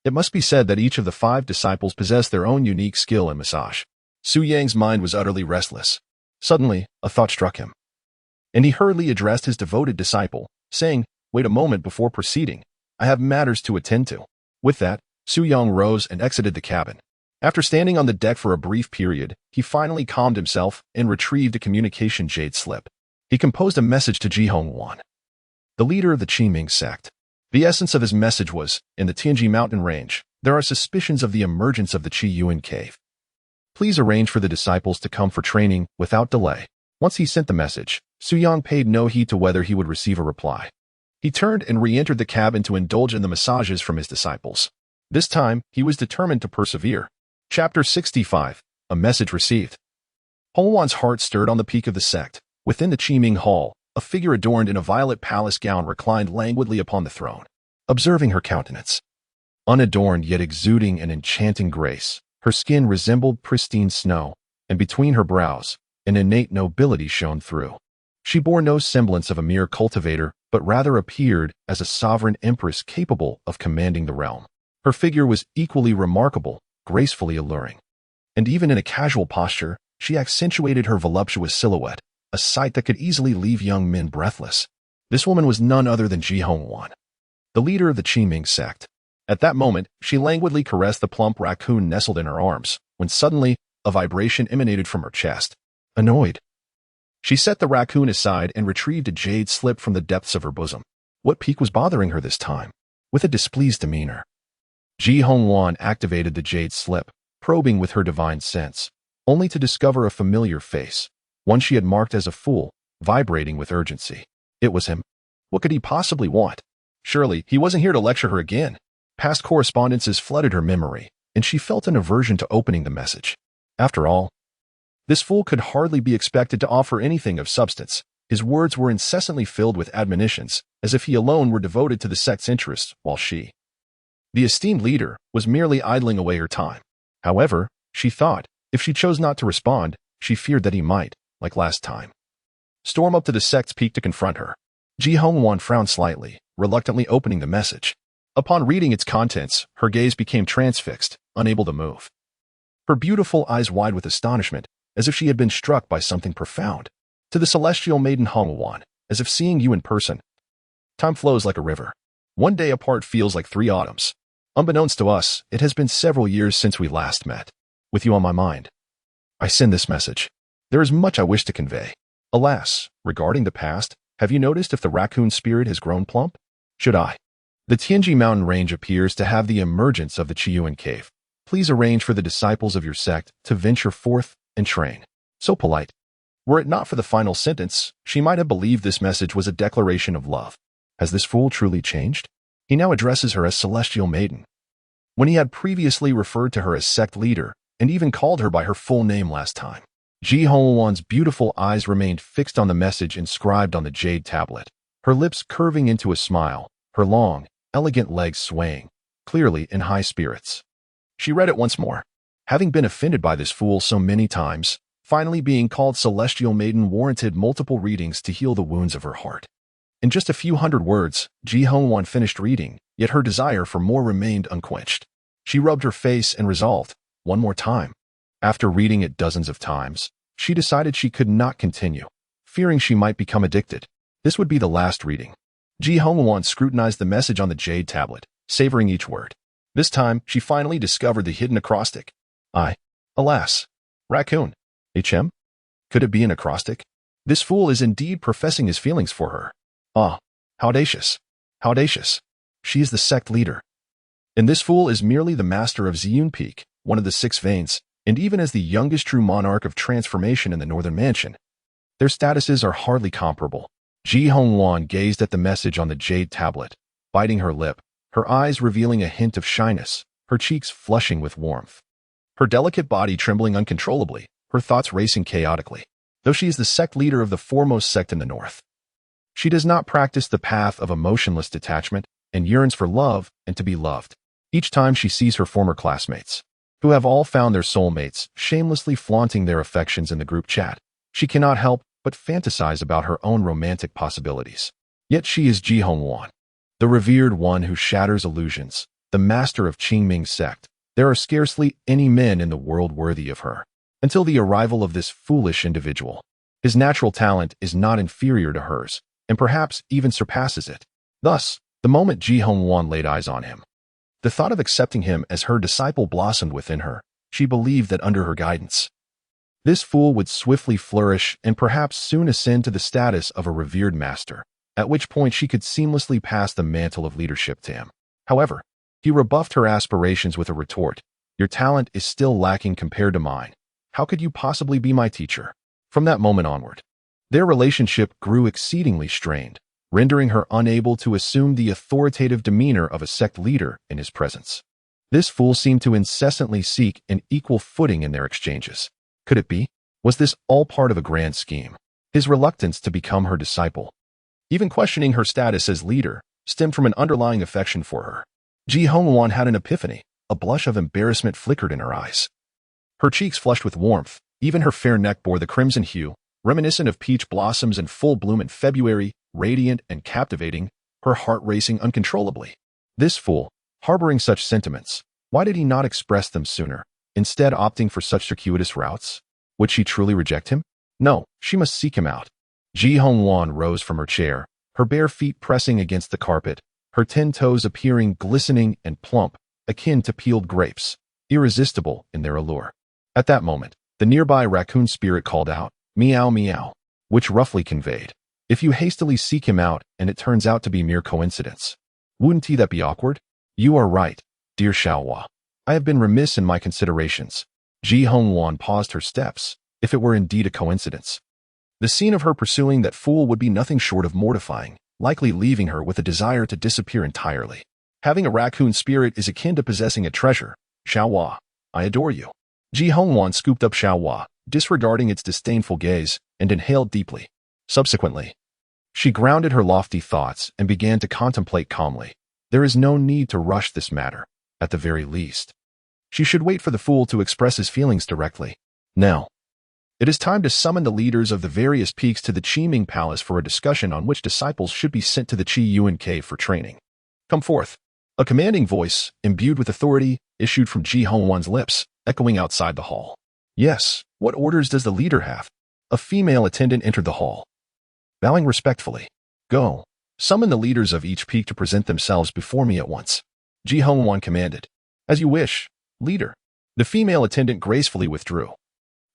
It must be said that each of the 5 disciples possessed their own unique skill in massage. Su Yang's mind was utterly restless. Suddenly, a thought struck him, and he hurriedly addressed his devoted disciple, saying, "Wait a moment before proceeding. I have matters to attend to." With that, Su Yang rose and exited the cabin. After standing on the deck for a brief period, he finally calmed himself and retrieved a communication jade slip. He composed a message to Ji Hongwan, the leader of the Qingming Sect. The essence of his message was, in the Tianji mountain range, there are suspicions of the emergence of the Chiuan cave. Please arrange for the disciples to come for training without delay. Once he sent the message, Su Yang paid no heed to whether he would receive a reply. He turned and re-entered the cabin to indulge in the massages from his disciples. This time, he was determined to persevere. Chapter 65. A Message Received. Hongwan's heart stirred on the peak of the sect. Within the Qingming Hall, a figure adorned in a violet palace gown reclined languidly upon the throne. Observing her countenance, unadorned yet exuding an enchanting grace, her skin resembled pristine snow, and between her brows, an innate nobility shone through. She bore no semblance of a mere cultivator, but rather appeared as a sovereign empress capable of commanding the realm. Her figure was equally remarkable, gracefully alluring, and even in a casual posture, she accentuated her voluptuous silhouette, a sight that could easily leave young men breathless. This woman was none other than Ji Hongwan, the leader of the Qingming Sect. At that moment, she languidly caressed the plump raccoon nestled in her arms, when suddenly, a vibration emanated from her chest. Annoyed, she set the raccoon aside and retrieved a jade slip from the depths of her bosom. What peak was bothering her this time? With a displeased demeanor, Ji Hongwan activated the jade slip, probing with her divine sense, only to discover a familiar face, one she had marked as a fool, vibrating with urgency. It was him. What could he possibly want? Surely, he wasn't here to lecture her again. Past correspondences flooded her memory, and she felt an aversion to opening the message. After all, this fool could hardly be expected to offer anything of substance. His words were incessantly filled with admonitions, as if he alone were devoted to the sect's interests, while she, the esteemed leader, was merely idling away her time. However, she thought, if she chose not to respond, she feared that he might, like last time, storm up to the sect's peak to confront her. Ji Hongwan frowned slightly, reluctantly opening the message. Upon reading its contents, her gaze became transfixed, unable to move. Her beautiful eyes wide with astonishment, as if she had been struck by something profound. To the celestial maiden Hongwan, as if seeing you in person. Time flows like a river. One day apart feels like 3 autumns. Unbeknownst to us, it has been several years since we last met. With you on my mind, I send this message. There is much I wish to convey. Alas, regarding the past, have you noticed if the raccoon spirit has grown plump? Should I? The Tianji mountain range appears to have the emergence of the Chiuan cave. Please arrange for the disciples of your sect to venture forth and train. So polite. Were it not for the final sentence, she might have believed this message was a declaration of love. Has this fool truly changed? He now addresses her as Celestial Maiden, when he had previously referred to her as sect leader, and even called her by her full name last time. Ji Hongwan's beautiful eyes remained fixed on the message inscribed on the jade tablet, her lips curving into a smile, her long, elegant legs swaying, clearly in high spirits. She read it once more. Having been offended by this fool so many times, finally being called Celestial Maiden warranted multiple readings to heal the wounds of her heart. In just a few hundred words, Ji Hongwan finished reading, yet her desire for more remained unquenched. She rubbed her face and resolved, one more time, After reading it dozens of times, she decided she could not continue, fearing she might become addicted. This would be the last reading. Ji Hongwan scrutinized the message on the jade tablet, savoring each word. This time, she finally discovered the hidden acrostic. Alas. Raccoon. HM? Could it be an acrostic? This fool is indeed professing his feelings for her. How audacious. How audacious. She is the sect leader. And this fool is merely the master of Ziyun Peak, one of the 6 veins, and even as the youngest true monarch of transformation in the Northern Mansion, their statuses are hardly comparable. Ji Hongwan gazed at the message on the jade tablet, biting her lip, her eyes revealing a hint of shyness, her cheeks flushing with warmth. Her delicate body trembling uncontrollably, her thoughts racing chaotically. Though she is the sect leader of the foremost sect in the north, she does not practice the path of emotionless detachment and yearns for love and to be loved. Each time she sees her former classmates, who have all found their soulmates, shamelessly flaunting their affections in the group chat, she cannot help but fantasize about her own romantic possibilities. Yet she is Ji Hongwan, the revered one who shatters illusions, the master of Qingming Sect. There are scarcely any men in the world worthy of her. Until the arrival of this foolish individual, his natural talent is not inferior to hers, and perhaps even surpasses it. Thus, the moment Ji Hongwan laid eyes on him, the thought of accepting him as her disciple blossomed within her. She believed that under her guidance, this fool would swiftly flourish and perhaps soon ascend to the status of a revered master, at which point she could seamlessly pass the mantle of leadership to him. However, he rebuffed her aspirations with a retort. Your talent is still lacking compared to mine. How could you possibly be my teacher? From that moment onward, their relationship grew exceedingly strained, rendering her unable to assume the authoritative demeanor of a sect leader in his presence. This fool seemed to incessantly seek an equal footing in their exchanges. Could it be? Was this all part of a grand scheme? His reluctance to become her disciple, even questioning her status as leader, stemmed from an underlying affection for her. Ji Hongwan had an epiphany. A blush of embarrassment flickered in her eyes. Her cheeks flushed with warmth, even her fair neck bore the crimson hue, reminiscent of peach blossoms in full bloom in February, radiant and captivating, her heart racing uncontrollably. This fool, harboring such sentiments, why did he not express them sooner, instead opting for such circuitous routes? Would she truly reject him? No, she must seek him out. Ji Hongwan rose from her chair, her bare feet pressing against the carpet, her 10 toes appearing glistening and plump, akin to peeled grapes, irresistible in their allure. At that moment, the nearby raccoon spirit called out, meow meow, which roughly conveyed, if you hastily seek him out and it turns out to be mere coincidence, wouldn't that be awkward? You are right, dear Xiaohua. I have been remiss in my considerations. Ji Hongwan paused her steps, if it were indeed a coincidence. The scene of her pursuing that fool would be nothing short of mortifying, likely leaving her with a desire to disappear entirely. Having a raccoon spirit is akin to possessing a treasure. Xiaohua, I adore you. Ji Hongwan scooped up Xiaohua, disregarding its disdainful gaze, and inhaled deeply. Subsequently, she grounded her lofty thoughts and began to contemplate calmly. There is no need to rush this matter. At the very least, she should wait for the fool to express his feelings directly. Now, it is time to summon the leaders of the various peaks to the Qingming Palace for a discussion on which disciples should be sent to the Chiuan cave for training. Come forth. A commanding voice, imbued with authority, issued from Ji Hongwan's lips, echoing outside the hall. Yes, what orders does the leader have? A female attendant entered the hall. Bowing respectfully. Go. Summon the leaders of each peak to present themselves before me at once. Ji Hongwan commanded. As you wish, leader. The female attendant gracefully withdrew,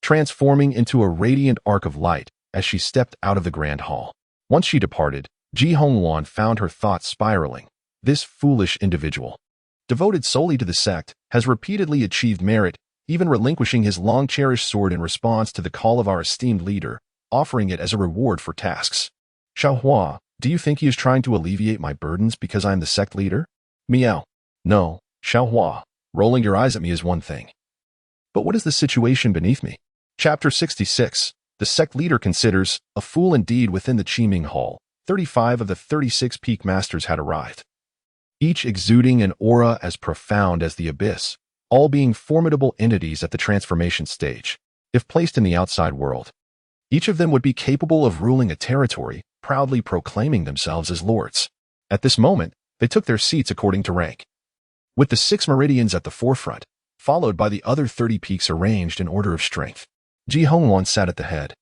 transforming into a radiant arc of light as she stepped out of the grand hall. Once she departed, Ji Hongwan found her thoughts spiraling. This foolish individual, devoted solely to the sect, has repeatedly achieved merit, even relinquishing his long-cherished sword in response to the call of our esteemed leader, offering it as a reward for tasks. Xiaohua, do you think he is trying to alleviate my burdens because I am the sect leader? Meow. No, Xiaohua, rolling your eyes at me is one thing. But what is the situation beneath me? Chapter 66. The sect leader considers, a fool indeed within the Qingming Hall. 35 of the 36 peak masters had arrived, each exuding an aura as profound as the abyss, all being formidable entities at the transformation stage. If placed in the outside world, each of them would be capable of ruling a territory, proudly proclaiming themselves as lords. At this moment, they took their seats according to rank. With the 6 meridians at the forefront, followed by the other 30 peaks arranged in order of strength. Ji Hongwan sat at the head.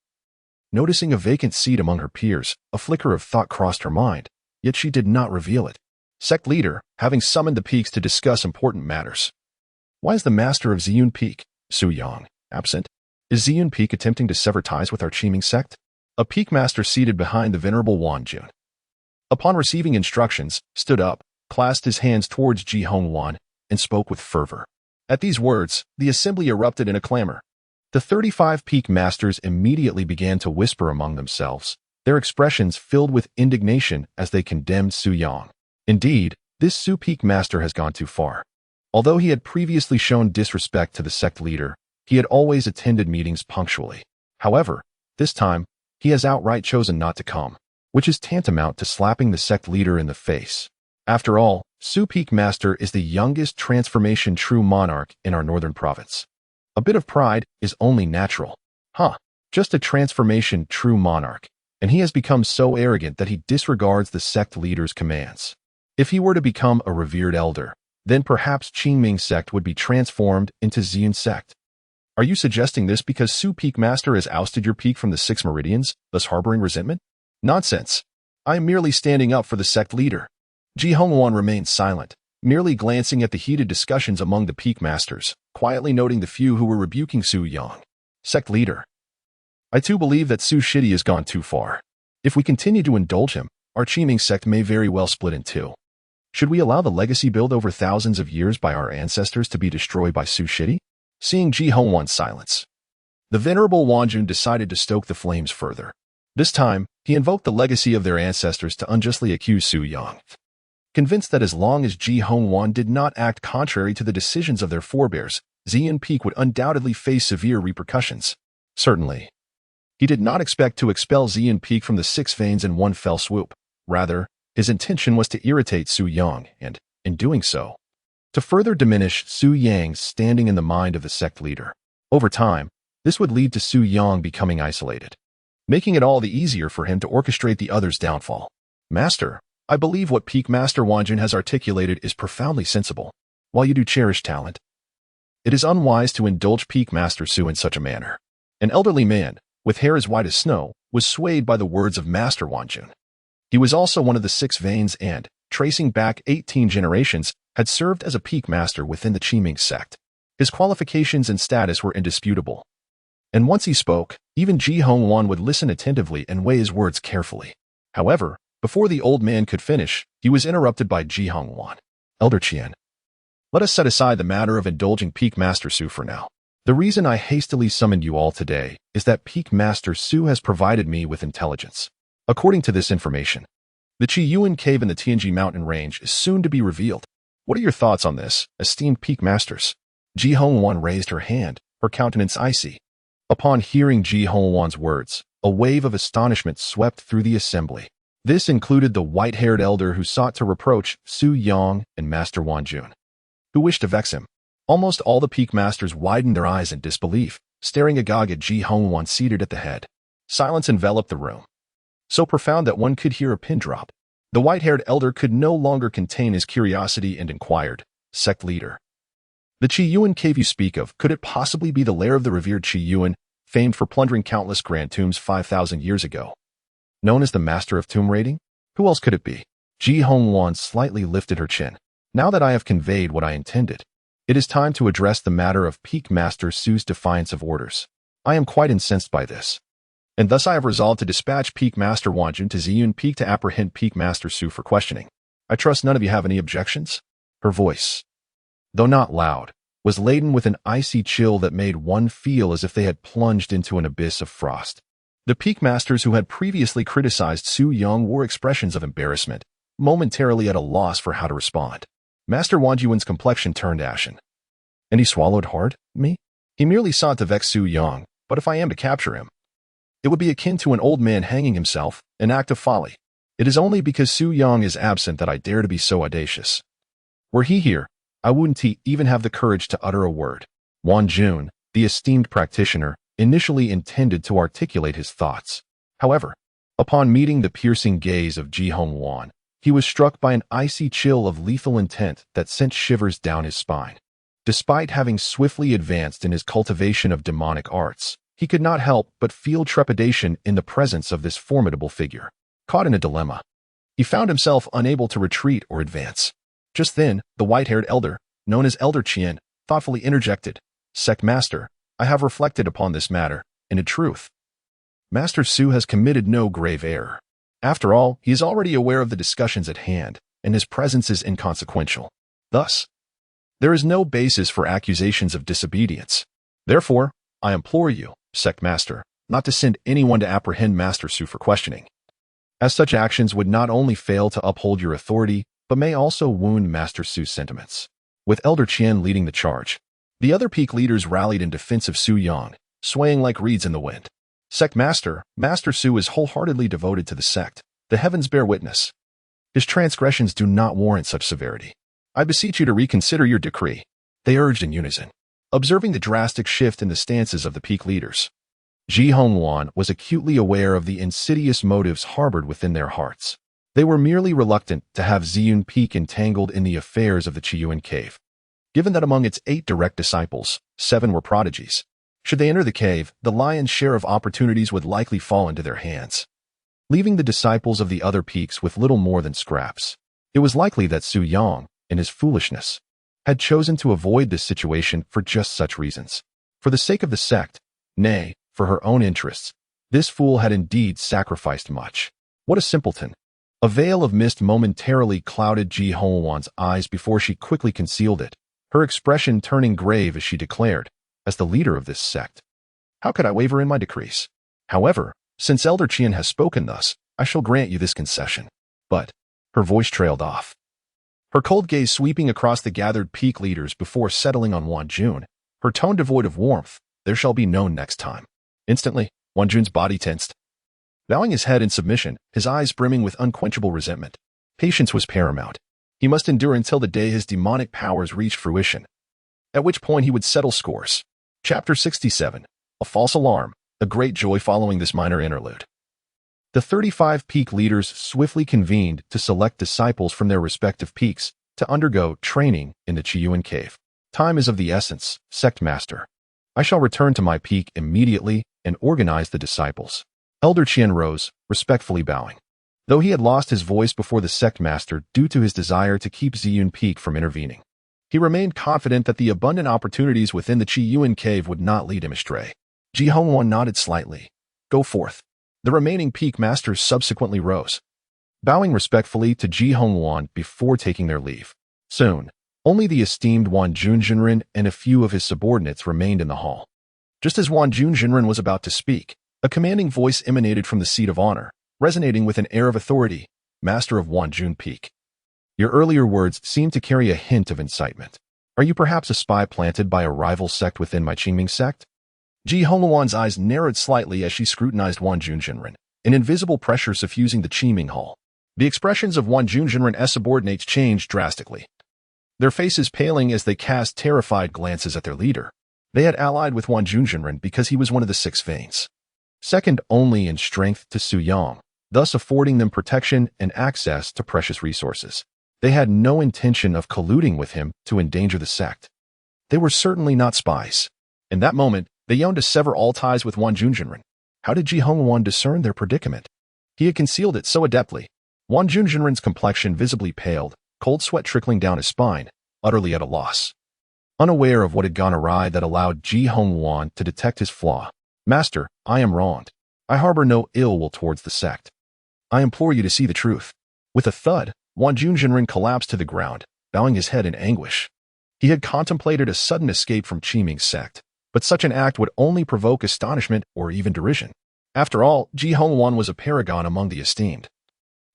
Noticing a vacant seat among her peers, a flicker of thought crossed her mind, yet she did not reveal it. Sect leader, having summoned the peaks to discuss important matters. Why is the master of Ziyun Peak, Su Yang, absent? Is Ziyun Peak attempting to sever ties with our Qingming Sect? A peak master seated behind the venerable Wan Jun, upon receiving instructions, stood up, clasped his hands towards Ji Hongwan, and spoke with fervor. At these words, the assembly erupted in a clamor. The 35 peak masters immediately began to whisper among themselves, their expressions filled with indignation as they condemned Su Yang. Indeed, this Su Peak master has gone too far. Although he had previously shown disrespect to the sect leader, he had always attended meetings punctually. However, this time, he has outright chosen not to come, which is tantamount to slapping the sect leader in the face. After all, Su Peak master is the youngest transformation true monarch in our northern province. A bit of pride is only natural. Just a transformation true monarch, and he has become so arrogant that he disregards the sect leader's commands. If he were to become a revered elder, then perhaps Qingming Sect would be transformed into Ziyun Sect. Are you suggesting this because Su Peak master has ousted your peak from the 6 meridians, thus harboring resentment? Nonsense. I am merely standing up for the sect leader. Ji Hongwan remained silent, merely glancing at the heated discussions among the peak masters, quietly noting the few who were rebuking Su Yang. Sect leader. I too believe that Su Shidi has gone too far. If we continue to indulge him, our Qingming Sect may very well split in two. Should we allow the legacy built over thousands of years by our ancestors to be destroyed by Su Shidi? Seeing Ji Hongwan's silence, the venerable Wanjun decided to stoke the flames further. This time, he invoked the legacy of their ancestors to unjustly accuse Su Yang. Convinced that as long as Ji Hongwan did not act contrary to the decisions of their forebears, Ziyun Peak would undoubtedly face severe repercussions. Certainly, he did not expect to expel Ziyun Peak from the 6 veins in one fell swoop. Rather, his intention was to irritate Su Yang and, in doing so, to further diminish Su Yang's standing in the mind of the sect leader. Over time, this would lead to Su Yang becoming isolated, making it all the easier for him to orchestrate the other's downfall. Master, I believe what Peak Master Wanjun has articulated is profoundly sensible. While you do cherish talent, it is unwise to indulge Peak Master Su in such a manner. An elderly man, with hair as white as snow, was swayed by the words of Master Wanjun. He was also one of the 6 veins and, tracing back 18 generations, had served as a peak master within the Qingming Sect. His qualifications and status were indisputable. And once he spoke, even Ji Hongwan would listen attentively and weigh his words carefully. However, before the old man could finish, he was interrupted by Ji Hongwan. Elder Qian, let us set aside the matter of indulging Peak Master Su for now. The reason I hastily summoned you all today is that Peak Master Su has provided me with intelligence. According to this information, the Chiuan cave in the Tianji mountain range is soon to be revealed. What are your thoughts on this, esteemed Peak Masters? Ji Hongwan raised her hand, her countenance icy. Upon hearing Ji Hongwan's words, a wave of astonishment swept through the assembly. This included the white-haired elder who sought to reproach Su Yang and Master Wanjun, who wished to vex him. Almost all the Peak Masters widened their eyes in disbelief, staring agog at Ji Hongwan seated at the head. Silence enveloped the room, so profound that one could hear a pin drop. The white-haired elder could no longer contain his curiosity and inquired, Sect leader, the Chiuan cave you speak of, could it possibly be the lair of the revered Chiuan, famed for plundering countless grand tombs 5,000 years ago? Known as the master of tomb raiding? Who else could it be? Ji Hongwan slightly lifted her chin. Now that I have conveyed what I intended, it is time to address the matter of Peak Master Su's defiance of orders. I am quite incensed by this, and thus I have resolved to dispatch Peak Master Wanjun to Ziyun Peak to apprehend Peak Master Su for questioning. I trust none of you have any objections? Her voice, though not loud, was laden with an icy chill that made one feel as if they had plunged into an abyss of frost. The Peak Masters who had previously criticized Su Yang wore expressions of embarrassment, momentarily at a loss for how to respond. Master Wanjun's complexion turned ashen. And he swallowed hard? Me? He merely sought to vex Su Yang, but if I am to capture him, it would be akin to an old man hanging himself, an act of folly. It is only because Su Yang is absent that I dare to be so audacious. Were he here, I wouldn't even have the courage to utter a word. Wanjun, the esteemed practitioner, initially intended to articulate his thoughts. However, upon meeting the piercing gaze of Ji Hongwan, he was struck by an icy chill of lethal intent that sent shivers down his spine. Despite having swiftly advanced in his cultivation of demonic arts, he could not help but feel trepidation in the presence of this formidable figure. Caught in a dilemma, he found himself unable to retreat or advance. Just then, the white-haired elder, known as Elder Chiuan, thoughtfully interjected, "Sect Master, I have reflected upon this matter, and in truth, Master Su has committed no grave error. After all, he is already aware of the discussions at hand, and his presence is inconsequential. Thus, there is no basis for accusations of disobedience. Therefore, I implore you, Sect Master, not to send anyone to apprehend Master Su for questioning, as such actions would not only fail to uphold your authority, but may also wound Master Su's sentiments." With Elder Chiuan leading the charge, the other peak leaders rallied in defense of Su Yang, swaying like reeds in the wind. "Sect Master, Master Su is wholeheartedly devoted to the sect. The heavens bear witness. His transgressions do not warrant such severity. I beseech you to reconsider your decree," they urged in unison. Observing the drastic shift in the stances of the peak leaders, Ji Hongwan was acutely aware of the insidious motives harbored within their hearts. They were merely reluctant to have Ziyun Peak entangled in the affairs of the Chiuan cave. Given that among its 8 direct disciples, 7 were prodigies, should they enter the cave, the lion's share of opportunities would likely fall into their hands, leaving the disciples of the other peaks with little more than scraps. It was likely that Su Yang, in his foolishness, had chosen to avoid this situation for just such reasons. For the sake of the sect, nay, for her own interests, this fool had indeed sacrificed much. What a simpleton! A veil of mist momentarily clouded Ji Hongwan's eyes before she quickly concealed it, her expression turning grave as she declared, "As the leader of this sect, how could I waver in my decrees? However, since Elder Chiuan has spoken thus, I shall grant you this concession." But her voice trailed off, her cold gaze sweeping across the gathered peak leaders before settling on Wan Jun, her tone devoid of warmth. "There shall be no next time." Instantly, Wan Jun's body tensed. Bowing his head in submission, his eyes brimming with unquenchable resentment, patience was paramount. He must endure until the day his demonic powers reached fruition, at which point he would settle scores. Chapter 67. A False Alarm, a great joy following this minor interlude. The 35 peak leaders swiftly convened to select disciples from their respective peaks to undergo training in the Chiuan cave. "Time is of the essence, Sect Master. I shall return to my peak immediately and organize the disciples." Elder Chiuan rose, respectfully bowing. Though he had lost his voice before the sect master due to his desire to keep Ziyun Peak from intervening, he remained confident that the abundant opportunities within the Chiuan cave would not lead him astray. Ji Hongwan nodded slightly. "Go forth." The remaining peak masters subsequently rose, bowing respectfully to Ji Hongwan before taking their leave. Soon, only the esteemed Wan Junjinren and a few of his subordinates remained in the hall. Just as Wan Junjinren was about to speak, a commanding voice emanated from the seat of honor, resonating with an air of authority. "Master of Wan Jun Peak, your earlier words seem to carry a hint of incitement. Are you perhaps a spy planted by a rival sect within my Qingming Sect?" Ji Hongwan's eyes narrowed slightly as she scrutinized Wan Junjinren, an invisible pressure suffusing the Qingming Hall. The expressions of Wan Junjinren's subordinates changed drastically, their faces paling as they cast terrified glances at their leader. They had allied with Wan Junjinren because he was one of the 6 veins, second only in strength to Su Yang, thus affording them protection and access to precious resources. They had no intention of colluding with him to endanger the sect. They were certainly not spies. In that moment, they yearned to sever all ties with Wan Junjinren. How did Ji Hongwan discern their predicament? He had concealed it so adeptly. Wan Junjinren's complexion visibly paled, cold sweat trickling down his spine, utterly at a loss, unaware of what had gone awry that allowed Ji Hongwan to detect his flaw. "Master, I am wronged. I harbor no ill will towards the sect. I implore you to see the truth." With a thud, Wan Junjinren collapsed to the ground, bowing his head in anguish. He had contemplated a sudden escape from Qingming Sect, but such an act would only provoke astonishment or even derision. After all, Ji Hongwan was a paragon among the esteemed,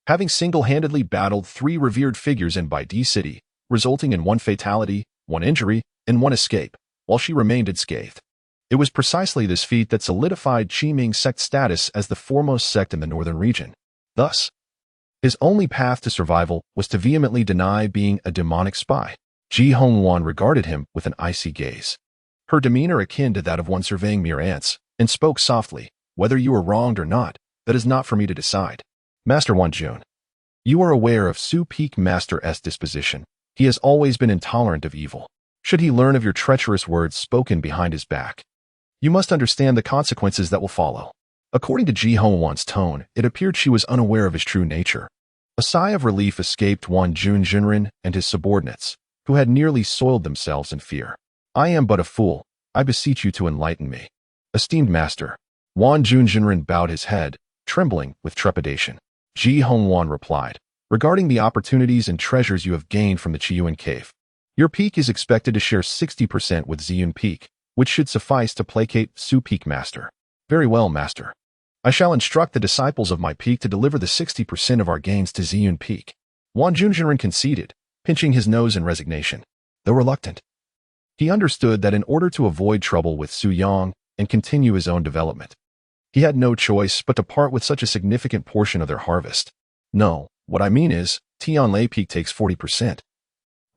having single-handedly battled 3 revered figures in Bai City, resulting in 1 fatality, 1 injury, and 1 escape, while she remained unscathed. It was precisely this feat that solidified Qingming Sect's status as the foremost sect in the northern region. Thus, his only path to survival was to vehemently deny being a demonic spy. Ji Hongwan regarded him with an icy gaze, her demeanor akin to that of one surveying mere ants, and spoke softly, "Whether you are wronged or not, that is not for me to decide. Master Wan Jun, you are aware of Su Peak Master S disposition. He has always been intolerant of evil. should he learn of your treacherous words spoken behind his back. You must understand the consequences that will follow. According to Ji Hongwan's tone, it appeared she was unaware of his true nature. A sigh of relief escaped Wan Junjinren and his subordinates, who had nearly soiled themselves in fear. I am but a fool. I beseech you to enlighten me. Esteemed master. Wan Junjinren bowed his head, trembling with trepidation. Ji Hongwan replied, regarding the opportunities and treasures you have gained from the Chiuan cave. Your peak is expected to share 60% with Ziyun Peak, which should suffice to placate Situ Peak master. Very well, master. I shall instruct the disciples of my peak to deliver the 60% of our gains to Ziyun Peak. Wan Junjinren conceded, pinching his nose in resignation. Though reluctant, he understood that in order to avoid trouble with Su Yang and continue his own development, he had no choice but to part with such a significant portion of their harvest. No, what I mean is, Tianlai Peak takes 40%,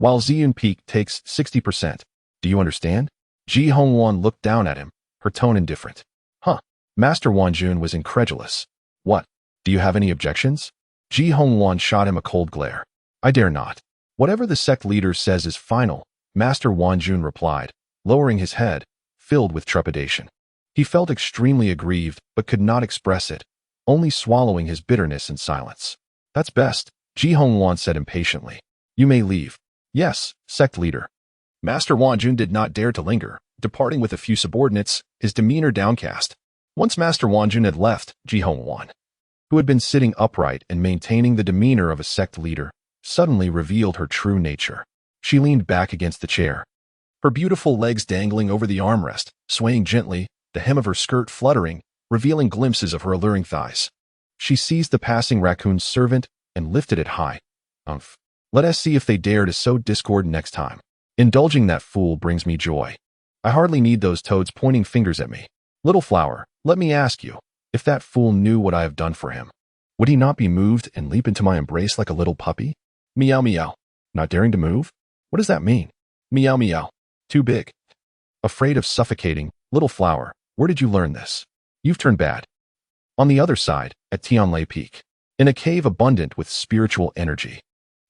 while Ziyun Peak takes 60%. Do you understand? Ji Hongwan looked down at him, her tone indifferent. Huh. Master Wanjun was incredulous. What? Do you have any objections? Ji Hongwan shot him a cold glare. I dare not. Whatever the sect leader says is final, Master Wanjun replied, lowering his head, filled with trepidation. He felt extremely aggrieved, but could not express it, only swallowing his bitterness in silence. That's best, Ji Hongwan said impatiently. You may leave. Yes, sect leader. Master Wanjun did not dare to linger, departing with a few subordinates, his demeanor downcast. Once Master Wanjun had left, Ji Hongwan, who had been sitting upright and maintaining the demeanor of a sect leader, suddenly revealed her true nature. She leaned back against the chair, her beautiful legs dangling over the armrest, swaying gently, the hem of her skirt fluttering, revealing glimpses of her alluring thighs. She seized the passing raccoon's servant and lifted it high. Umph. Let us see if they dare to sow discord next time. Indulging that fool brings me joy. I hardly need those toads pointing fingers at me. Little flower, let me ask you, if that fool knew what I have done for him, would he not be moved and leap into my embrace like a little puppy? Meow meow. Not daring to move? What does that mean? Meow meow. Too big. Afraid of suffocating, little flower, where did you learn this? You've turned bad. On the other side, at Tianlai Peak, in a cave abundant with spiritual energy,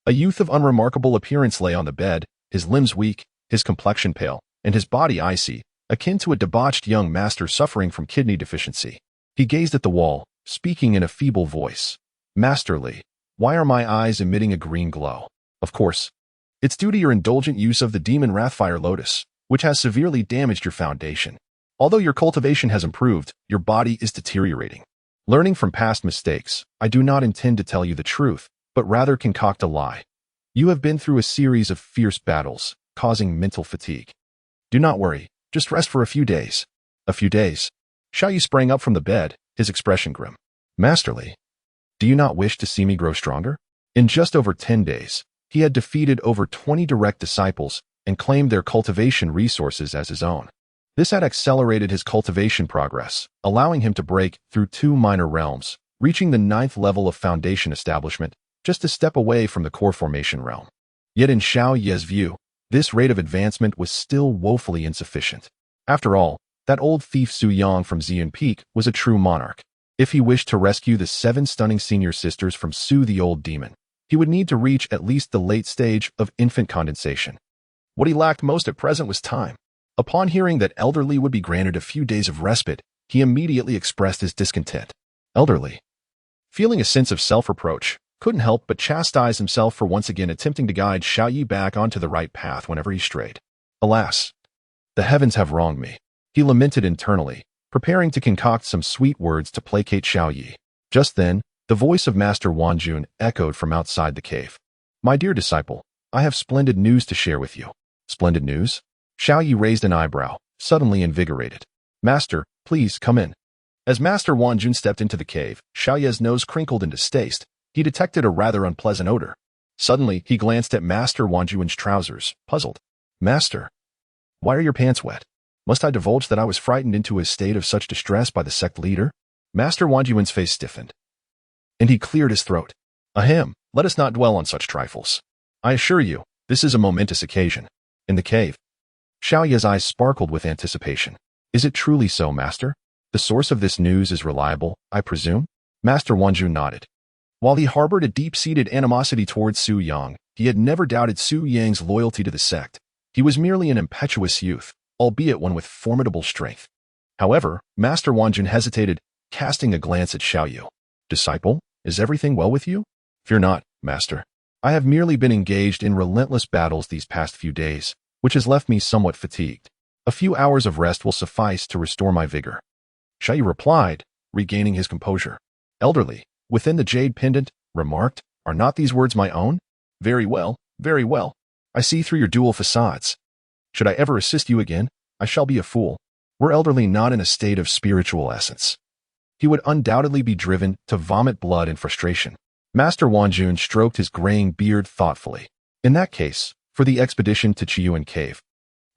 a youth of unremarkable appearance lay on the bed, his limbs weak, his complexion pale, and his body icy, akin to a debauched young master suffering from kidney deficiency. He gazed at the wall, speaking in a feeble voice. Masterly, why are my eyes emitting a green glow? Of course, it's due to your indulgent use of the demon Wrathfire Lotus, which has severely damaged your foundation. Although your cultivation has improved, your body is deteriorating. Learning from past mistakes, I do not intend to tell you the truth, but rather concoct a lie. You have been through a series of fierce battles, causing mental fatigue. Do not worry, just rest for a few days. A few days. Xiaoyu sprang up from the bed, his expression grim. Masterly, do you not wish to see me grow stronger? In just over 10 days, he had defeated over 20 direct disciples and claimed their cultivation resources as his own. This had accelerated his cultivation progress, allowing him to break through 2 minor realms, reaching the 9th level of foundation establishment, just a step away from the core formation realm. Yet in Xiao Ye's view, this rate of advancement was still woefully insufficient. After all, that old thief Su Yang from Ziyun Peak was a true monarch. If he wished to rescue the 7 stunning senior sisters from Su the old demon, he would need to reach at least the late stage of infant condensation. What he lacked most at present was time. Upon hearing that Elderly would be granted a few days of respite, he immediately expressed his discontent. Elderly, feeling a sense of self-reproach, couldn't help but chastise himself for once again attempting to guide Xiaoyu back onto the right path whenever he strayed. Alas, the heavens have wronged me, he lamented internally, preparing to concoct some sweet words to placate Xiaoyu. Just then, the voice of Master Wanjun echoed from outside the cave. My dear disciple, I have splendid news to share with you. Splendid news? Xiaoyu raised an eyebrow, suddenly invigorated. Master, please come in. As Master Wanjun stepped into the cave, Xiaoyu's nose crinkled in distaste. He detected a rather unpleasant odor. Suddenly, he glanced at Master Wanjun's trousers, puzzled. Master, why are your pants wet? Must I divulge that I was frightened into a state of such distress by the sect leader? Master Wanjun's face stiffened, and he cleared his throat. Ahem, let us not dwell on such trifles. I assure you, this is a momentous occasion. In the cave, Xiaoyu's eyes sparkled with anticipation. Is it truly so, Master? The source of this news is reliable, I presume? Master Wanjun nodded. While he harbored a deep-seated animosity towards Su Yang, he had never doubted Su Yang's loyalty to the sect. He was merely an impetuous youth, albeit one with formidable strength. However, Master Wanjun hesitated, casting a glance at Xiaoyu. Disciple, is everything well with you? Fear not, Master. I have merely been engaged in relentless battles these past few days, which has left me somewhat fatigued. A few hours of rest will suffice to restore my vigor. Xiaoyu replied, regaining his composure. Elderly, within the jade pendant, remarked, are not these words my own? Very well, very well. I see through your dual facades. Should I ever assist you again, I shall be a fool. Were Elderly not in a state of spiritual essence, he would undoubtedly be driven to vomit blood in frustration. Master Wanjun stroked his graying beard thoughtfully. In that case, for the expedition to Chiuan Cave,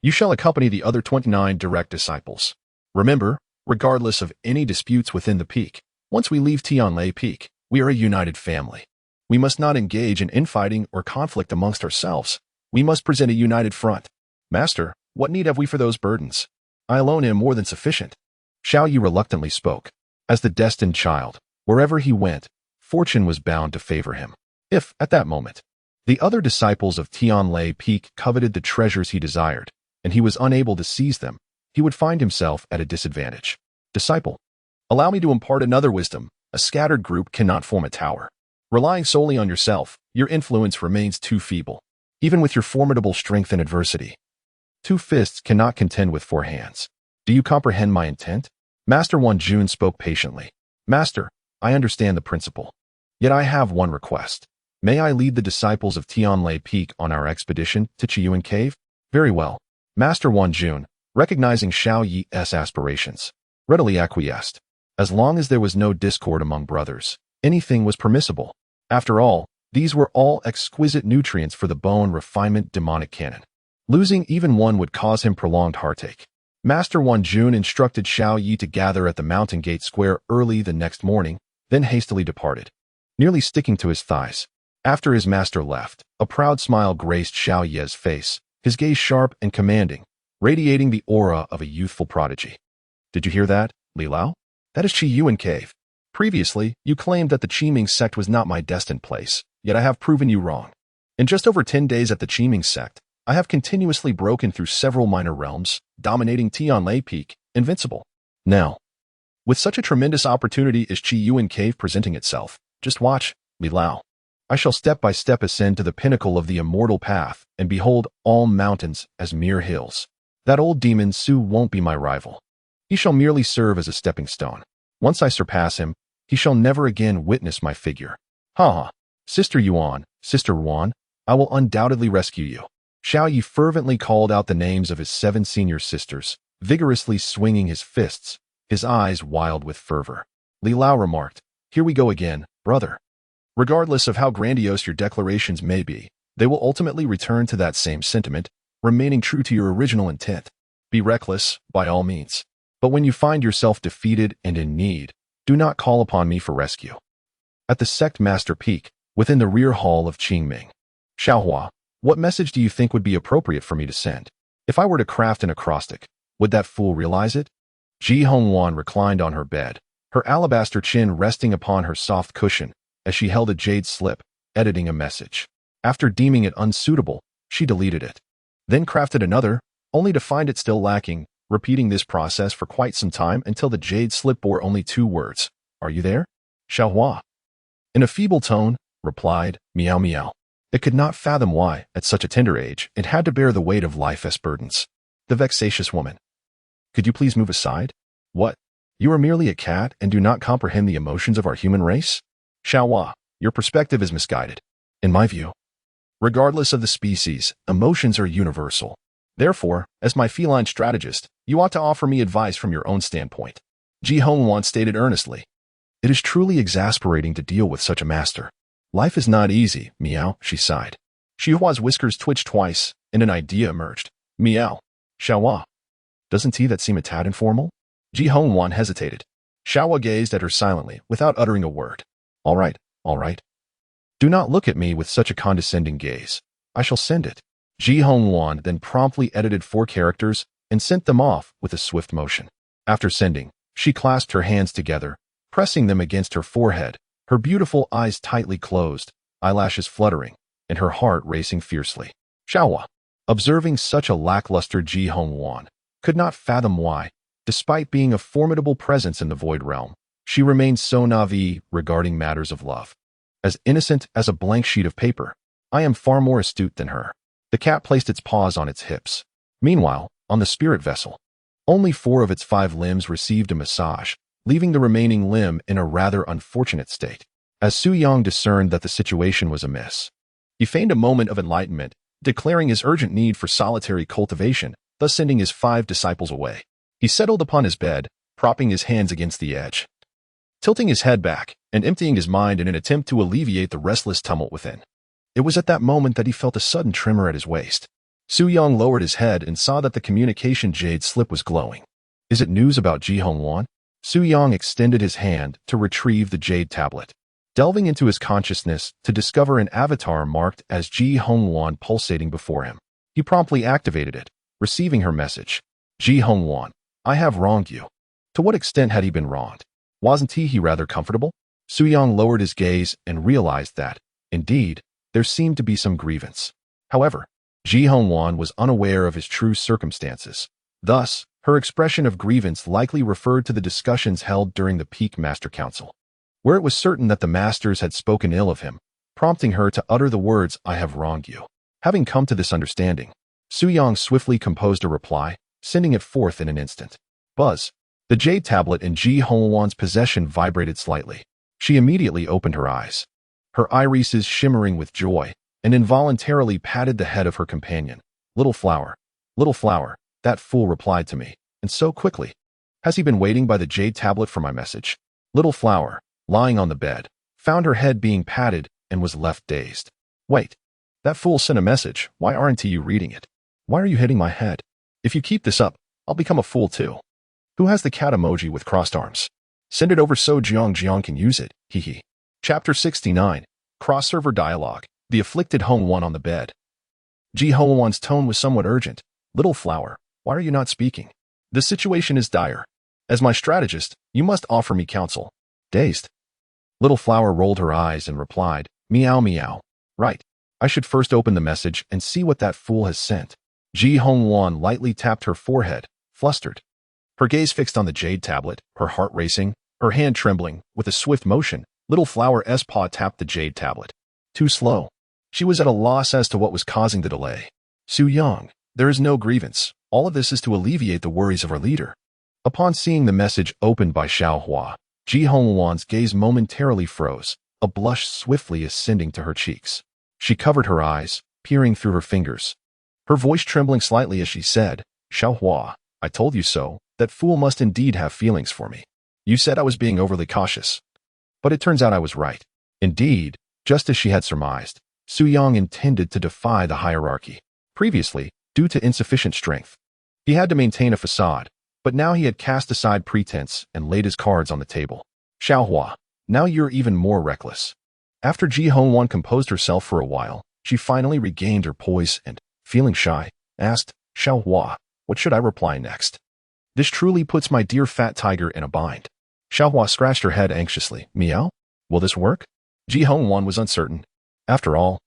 you shall accompany the other 29 direct disciples. Remember, regardless of any disputes within the peak, once we leave Tianlai Peak, we are a united family. We must not engage in infighting or conflict amongst ourselves. We must present a united front. Master, what need have we for those burdens? I alone am more than sufficient. Xiaoyu reluctantly spoke. As the destined child, wherever he went, fortune was bound to favor him. If, at that moment, the other disciples of Tianlai Peak coveted the treasures he desired, and he was unable to seize them, he would find himself at a disadvantage. Disciple, allow me to impart another wisdom. A scattered group cannot form a tower. Relying solely on yourself, your influence remains too feeble. Even with your formidable strength in adversity, 2 fists cannot contend with 4 hands. Do you comprehend my intent? Master Wanjun spoke patiently. Master, I understand the principle. Yet I have one request. May I lead the disciples of Tianlai Peak on our expedition to Chiuan Cave? Very well. Master Wanjun, recognizing Xiao Yi's aspirations, readily acquiesced. As long as there was no discord among brothers, anything was permissible. After all, these were all exquisite nutrients for the bone refinement demonic cannon. Losing even one would cause him prolonged heartache. Master Wanjun instructed Xiao Yi to gather at the Mountain Gate Square early the next morning, then hastily departed, nearly sticking to his thighs. After his master left, a proud smile graced Xiao Yi's face, his gaze sharp and commanding, radiating the aura of a youthful prodigy. Did you hear that, Li Lao? That is Chiuan Cave. Previously, you claimed that the Qingming Sect was not my destined place, yet I have proven you wrong. In just over 10 days at the Qingming Sect, I have continuously broken through several minor realms, dominating Tianlai Peak, invincible. Now, with such a tremendous opportunity as Chiuan Cave presenting itself, just watch, Li Lao. I shall step by step ascend to the pinnacle of the immortal path and behold all mountains as mere hills. That old demon Su won't be my rival. He shall merely serve as a stepping stone. Once I surpass him, he shall never again witness my figure. Ha ha. Sister Yuan, Sister Yuan, I will undoubtedly rescue you. Xiao Yi fervently called out the names of his 7 senior sisters, vigorously swinging his fists, his eyes wild with fervor. Li Lao remarked, here we go again, brother. Regardless of how grandiose your declarations may be, they will ultimately return to that same sentiment, remaining true to your original intent. Be reckless, by all means. But when you find yourself defeated and in need, do not call upon me for rescue. At the Sect Master Peak, within the rear hall of Qingming, Xiaohua, what message do you think would be appropriate for me to send? If I were to craft an acrostic, would that fool realize it? Ji Hongwan reclined on her bed, her alabaster chin resting upon her soft cushion, as she held a jade slip, editing a message. After deeming it unsuitable, she deleted it. Then crafted another, only to find it still lacking, repeating this process for quite some time until the jade slip bore only 2 words. Are you there? Xiaohua. In a feeble tone, replied, meow meow. It could not fathom why, at such a tender age, it had to bear the weight of life's burdens. The vexatious woman. Could you please move aside? What? You are merely a cat and do not comprehend the emotions of our human race? Xiaohua, your perspective is misguided. In my view, regardless of the species, emotions are universal. Therefore, as my feline strategist, you ought to offer me advice from your own standpoint. Ji Hongwan stated earnestly. It is truly exasperating to deal with such a master. Life is not easy, meow, she sighed. Xiuhua's whiskers twitched twice, and an idea emerged. Meow. Xiaohua. Doesn't that seem a tad informal? Ji Hongwan hesitated. Xiaohua gazed at her silently, without uttering a word. All right, all right. Do not look at me with such a condescending gaze. I shall send it. Ji Hongwan then promptly edited 4 characters and sent them off with a swift motion. After sending, she clasped her hands together, pressing them against her forehead, her beautiful eyes tightly closed, eyelashes fluttering, and her heart racing fiercely. Xiaohua. Observing such a lackluster Ji Hongwan could not fathom why, despite being a formidable presence in the Void Realm, she remained so naive regarding matters of love. As innocent as a blank sheet of paper, I am far more astute than her. The cat placed its paws on its hips. Meanwhile, on the spirit vessel, only 4 of its 5 limbs received a massage, leaving the remaining limb in a rather unfortunate state. As Su Yang discerned that the situation was amiss, he feigned a moment of enlightenment, declaring his urgent need for solitary cultivation, thus sending his 5 disciples away. He settled upon his bed, propping his hands against the edge, tilting his head back and emptying his mind in an attempt to alleviate the restless tumult within. It was at that moment that he felt a sudden tremor at his waist. Su Yang lowered his head and saw that the communication jade slip was glowing. Is it news about Ji Hongwan? Su Yang extended his hand to retrieve the jade tablet, delving into his consciousness to discover an avatar marked as Ji Hongwan pulsating before him. He promptly activated it, receiving her message. Ji Hongwan, I have wronged you. To what extent had he been wronged? Wasn't he rather comfortable? Su Yang lowered his gaze and realized that, indeed, there seemed to be some grievance. However, Ji Hongwan was unaware of his true circumstances. Thus, her expression of grievance likely referred to the discussions held during the Peak Master Council, where it was certain that the masters had spoken ill of him, prompting her to utter the words, I have wronged you. Having come to this understanding, Su Yang swiftly composed a reply, sending it forth in an instant. Buzz. The jade tablet in Ji Hongwan's possession vibrated slightly. She immediately opened her eyes, her irises shimmering with joy, and involuntarily patted the head of her companion. Little flower, that fool replied to me, and so quickly. Has he been waiting by the jade tablet for my message? Little flower, lying on the bed, found her head being patted and was left dazed. Wait, that fool sent a message. Why aren't you reading it? Why are you hitting my head? If you keep this up, I'll become a fool too. Who has the cat emoji with crossed arms? Send it over so Jiang can use it, hee. Chapter 69, Cross-Server Dialogue, The Afflicted Hongwan on the Bed. Ji Hongwan's tone was somewhat urgent. Little flower, why are you not speaking? The situation is dire. As my strategist, you must offer me counsel. Dazed. Little flower rolled her eyes and replied, meow meow. Right. I should first open the message and see what that fool has sent. Ji Hongwan lightly tapped her forehead, flustered. Her gaze fixed on the jade tablet, her heart racing, her hand trembling. With a swift motion, Little Flower's paw tapped the jade tablet. Too slow. She was at a loss as to what was causing the delay. Su Yang, there is no grievance. All of this is to alleviate the worries of our leader. Upon seeing the message opened by Xiaohua, Ji Hongwan's gaze momentarily froze, a blush swiftly ascending to her cheeks. She covered her eyes, peering through her fingers, her voice trembling slightly as she said, Xiaohua, I told you so. That fool must indeed have feelings for me. You said I was being overly cautious. But it turns out I was right. Indeed, just as she had surmised, Su Yang intended to defy the hierarchy. Previously, due to insufficient strength, he had to maintain a facade, but now he had cast aside pretense and laid his cards on the table. Xiaohua, now you're even more reckless. After Ji Hongwan composed herself for a while, she finally regained her poise and, feeling shy, asked, Xiaohua, what should I reply next? This truly puts my dear fat tiger in a bind. Xiaohua scratched her head anxiously. Meow? Will this work? Ji Hongwan was uncertain. After all,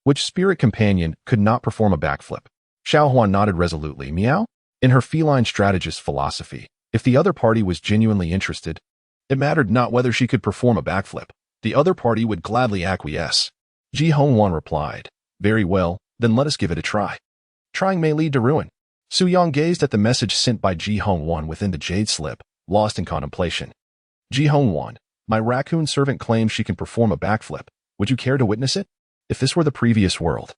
which spirit companion could not perform a backflip? Xiaohua nodded resolutely. Meow? In her feline strategist philosophy, if the other party was genuinely interested, it mattered not whether she could perform a backflip. The other party would gladly acquiesce. Ji Hongwan replied, Very well, then let us give it a try. Trying may lead to ruin. Su Yang gazed at the message sent by Ji Hongwan within the jade slip, lost in contemplation. Ji Hongwan, my raccoon servant claims she can perform a backflip. Would you care to witness it? If this were the previous world,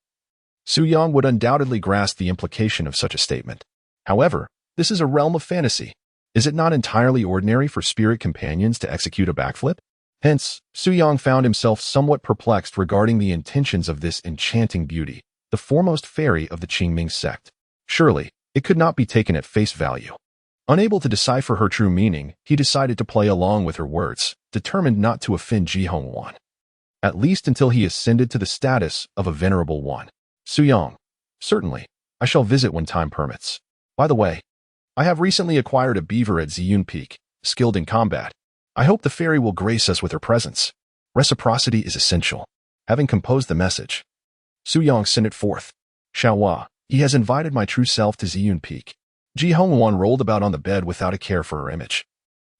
Su Yang would undoubtedly grasp the implication of such a statement. However, this is a realm of fantasy. Is it not entirely ordinary for spirit companions to execute a backflip? Hence, Su Yang found himself somewhat perplexed regarding the intentions of this enchanting beauty, the foremost fairy of the Qingming Sect. Surely, it could not be taken at face value. Unable to decipher her true meaning, he decided to play along with her words, determined not to offend Ji Hongwan, at least until he ascended to the status of a venerable one. Su Yang, certainly, I shall visit when time permits. By the way, I have recently acquired a beaver at Ziyun Peak, skilled in combat. I hope the fairy will grace us with her presence. Reciprocity is essential. Having composed the message, Su Yang sent it forth. Xiaohua, He has invited my true self to Ziyun Peak. Ji Hongwan rolled about on the bed without a care for her image.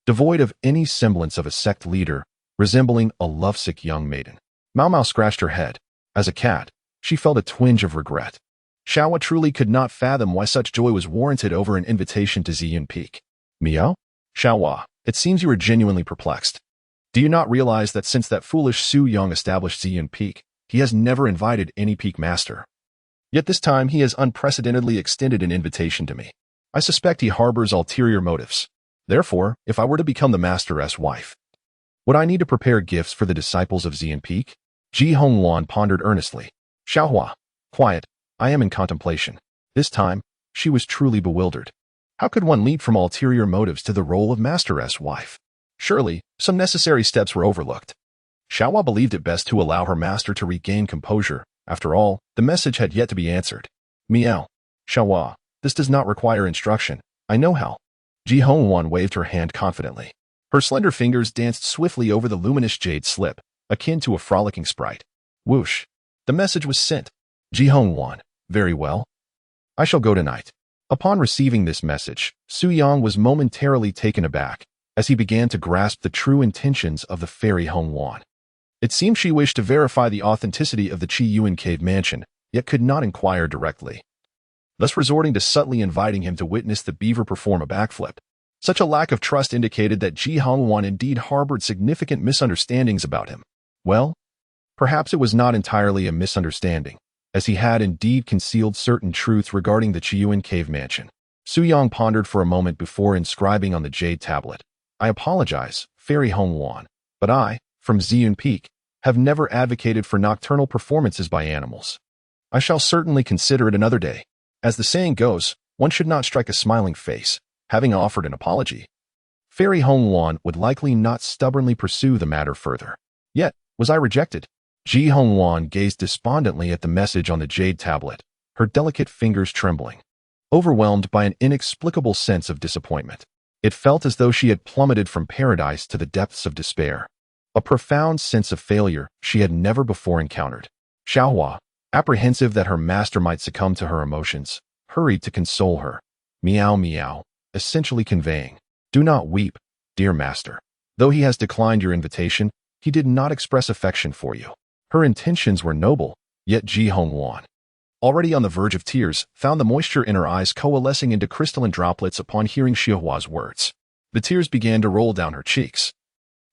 Devoid of any semblance of a sect leader, resembling a lovesick young maiden. Mao Mao scratched her head. As a cat, she felt a twinge of regret. Xiaohua truly could not fathom why such joy was warranted over an invitation to Ziyun Peak. Miao? Xiaohua, it seems you are genuinely perplexed. Do you not realize that since that foolish Su Yong established Ziyun Peak, he has never invited any peak master? Yet this time he has unprecedentedly extended an invitation to me. I suspect he harbors ulterior motives. Therefore, if I were to become the master's wife, would I need to prepare gifts for the disciples of Ziyun Peak? Ji Hongwan pondered earnestly. Xiaohua, quiet, I am in contemplation. This time, she was truly bewildered. How could one leap from ulterior motives to the role of master's wife? Surely, some necessary steps were overlooked. Xiaohua believed it best to allow her master to regain composure. After all, the message had yet to be answered. Miao. Xiaohua, this does not require instruction. I know how. Ji Hongwan waved her hand confidently. Her slender fingers danced swiftly over the luminous jade slip, akin to a frolicking sprite. Whoosh. The message was sent. Ji Hongwan, very well. I shall go tonight. Upon receiving this message, Su Yang was momentarily taken aback, as he began to grasp the true intentions of the fairy Hongwan. It seemed she wished to verify the authenticity of the Chiuan cave mansion, yet could not inquire directly, thus resorting to subtly inviting him to witness the beaver perform a backflip. Such a lack of trust indicated that Ji Hongwan indeed harbored significant misunderstandings about him. Well, perhaps it was not entirely a misunderstanding, as he had indeed concealed certain truths regarding the Chiuan cave mansion. Su Yang pondered for a moment before inscribing on the jade tablet. I apologize, Fairy Hongwan, but I, from Ziyun Peak, have never advocated for nocturnal performances by animals. I shall certainly consider it another day. As the saying goes, one should not strike a smiling face, having offered an apology. Fairy Hongwan would likely not stubbornly pursue the matter further. Yet, was I rejected? Ji Hongwan gazed despondently at the message on the jade tablet, her delicate fingers trembling. Overwhelmed by an inexplicable sense of disappointment, it felt as though she had plummeted from paradise to the depths of despair. A profound sense of failure she had never before encountered. Xiaohua, apprehensive that her master might succumb to her emotions, hurried to console her. Meow meow, essentially conveying, do not weep, dear master. Though he has declined your invitation, he did not express affection for you. Her intentions were noble, yet Ji Hongwan, already on the verge of tears, found the moisture in her eyes coalescing into crystalline droplets upon hearing Xiaohua's words. The tears began to roll down her cheeks,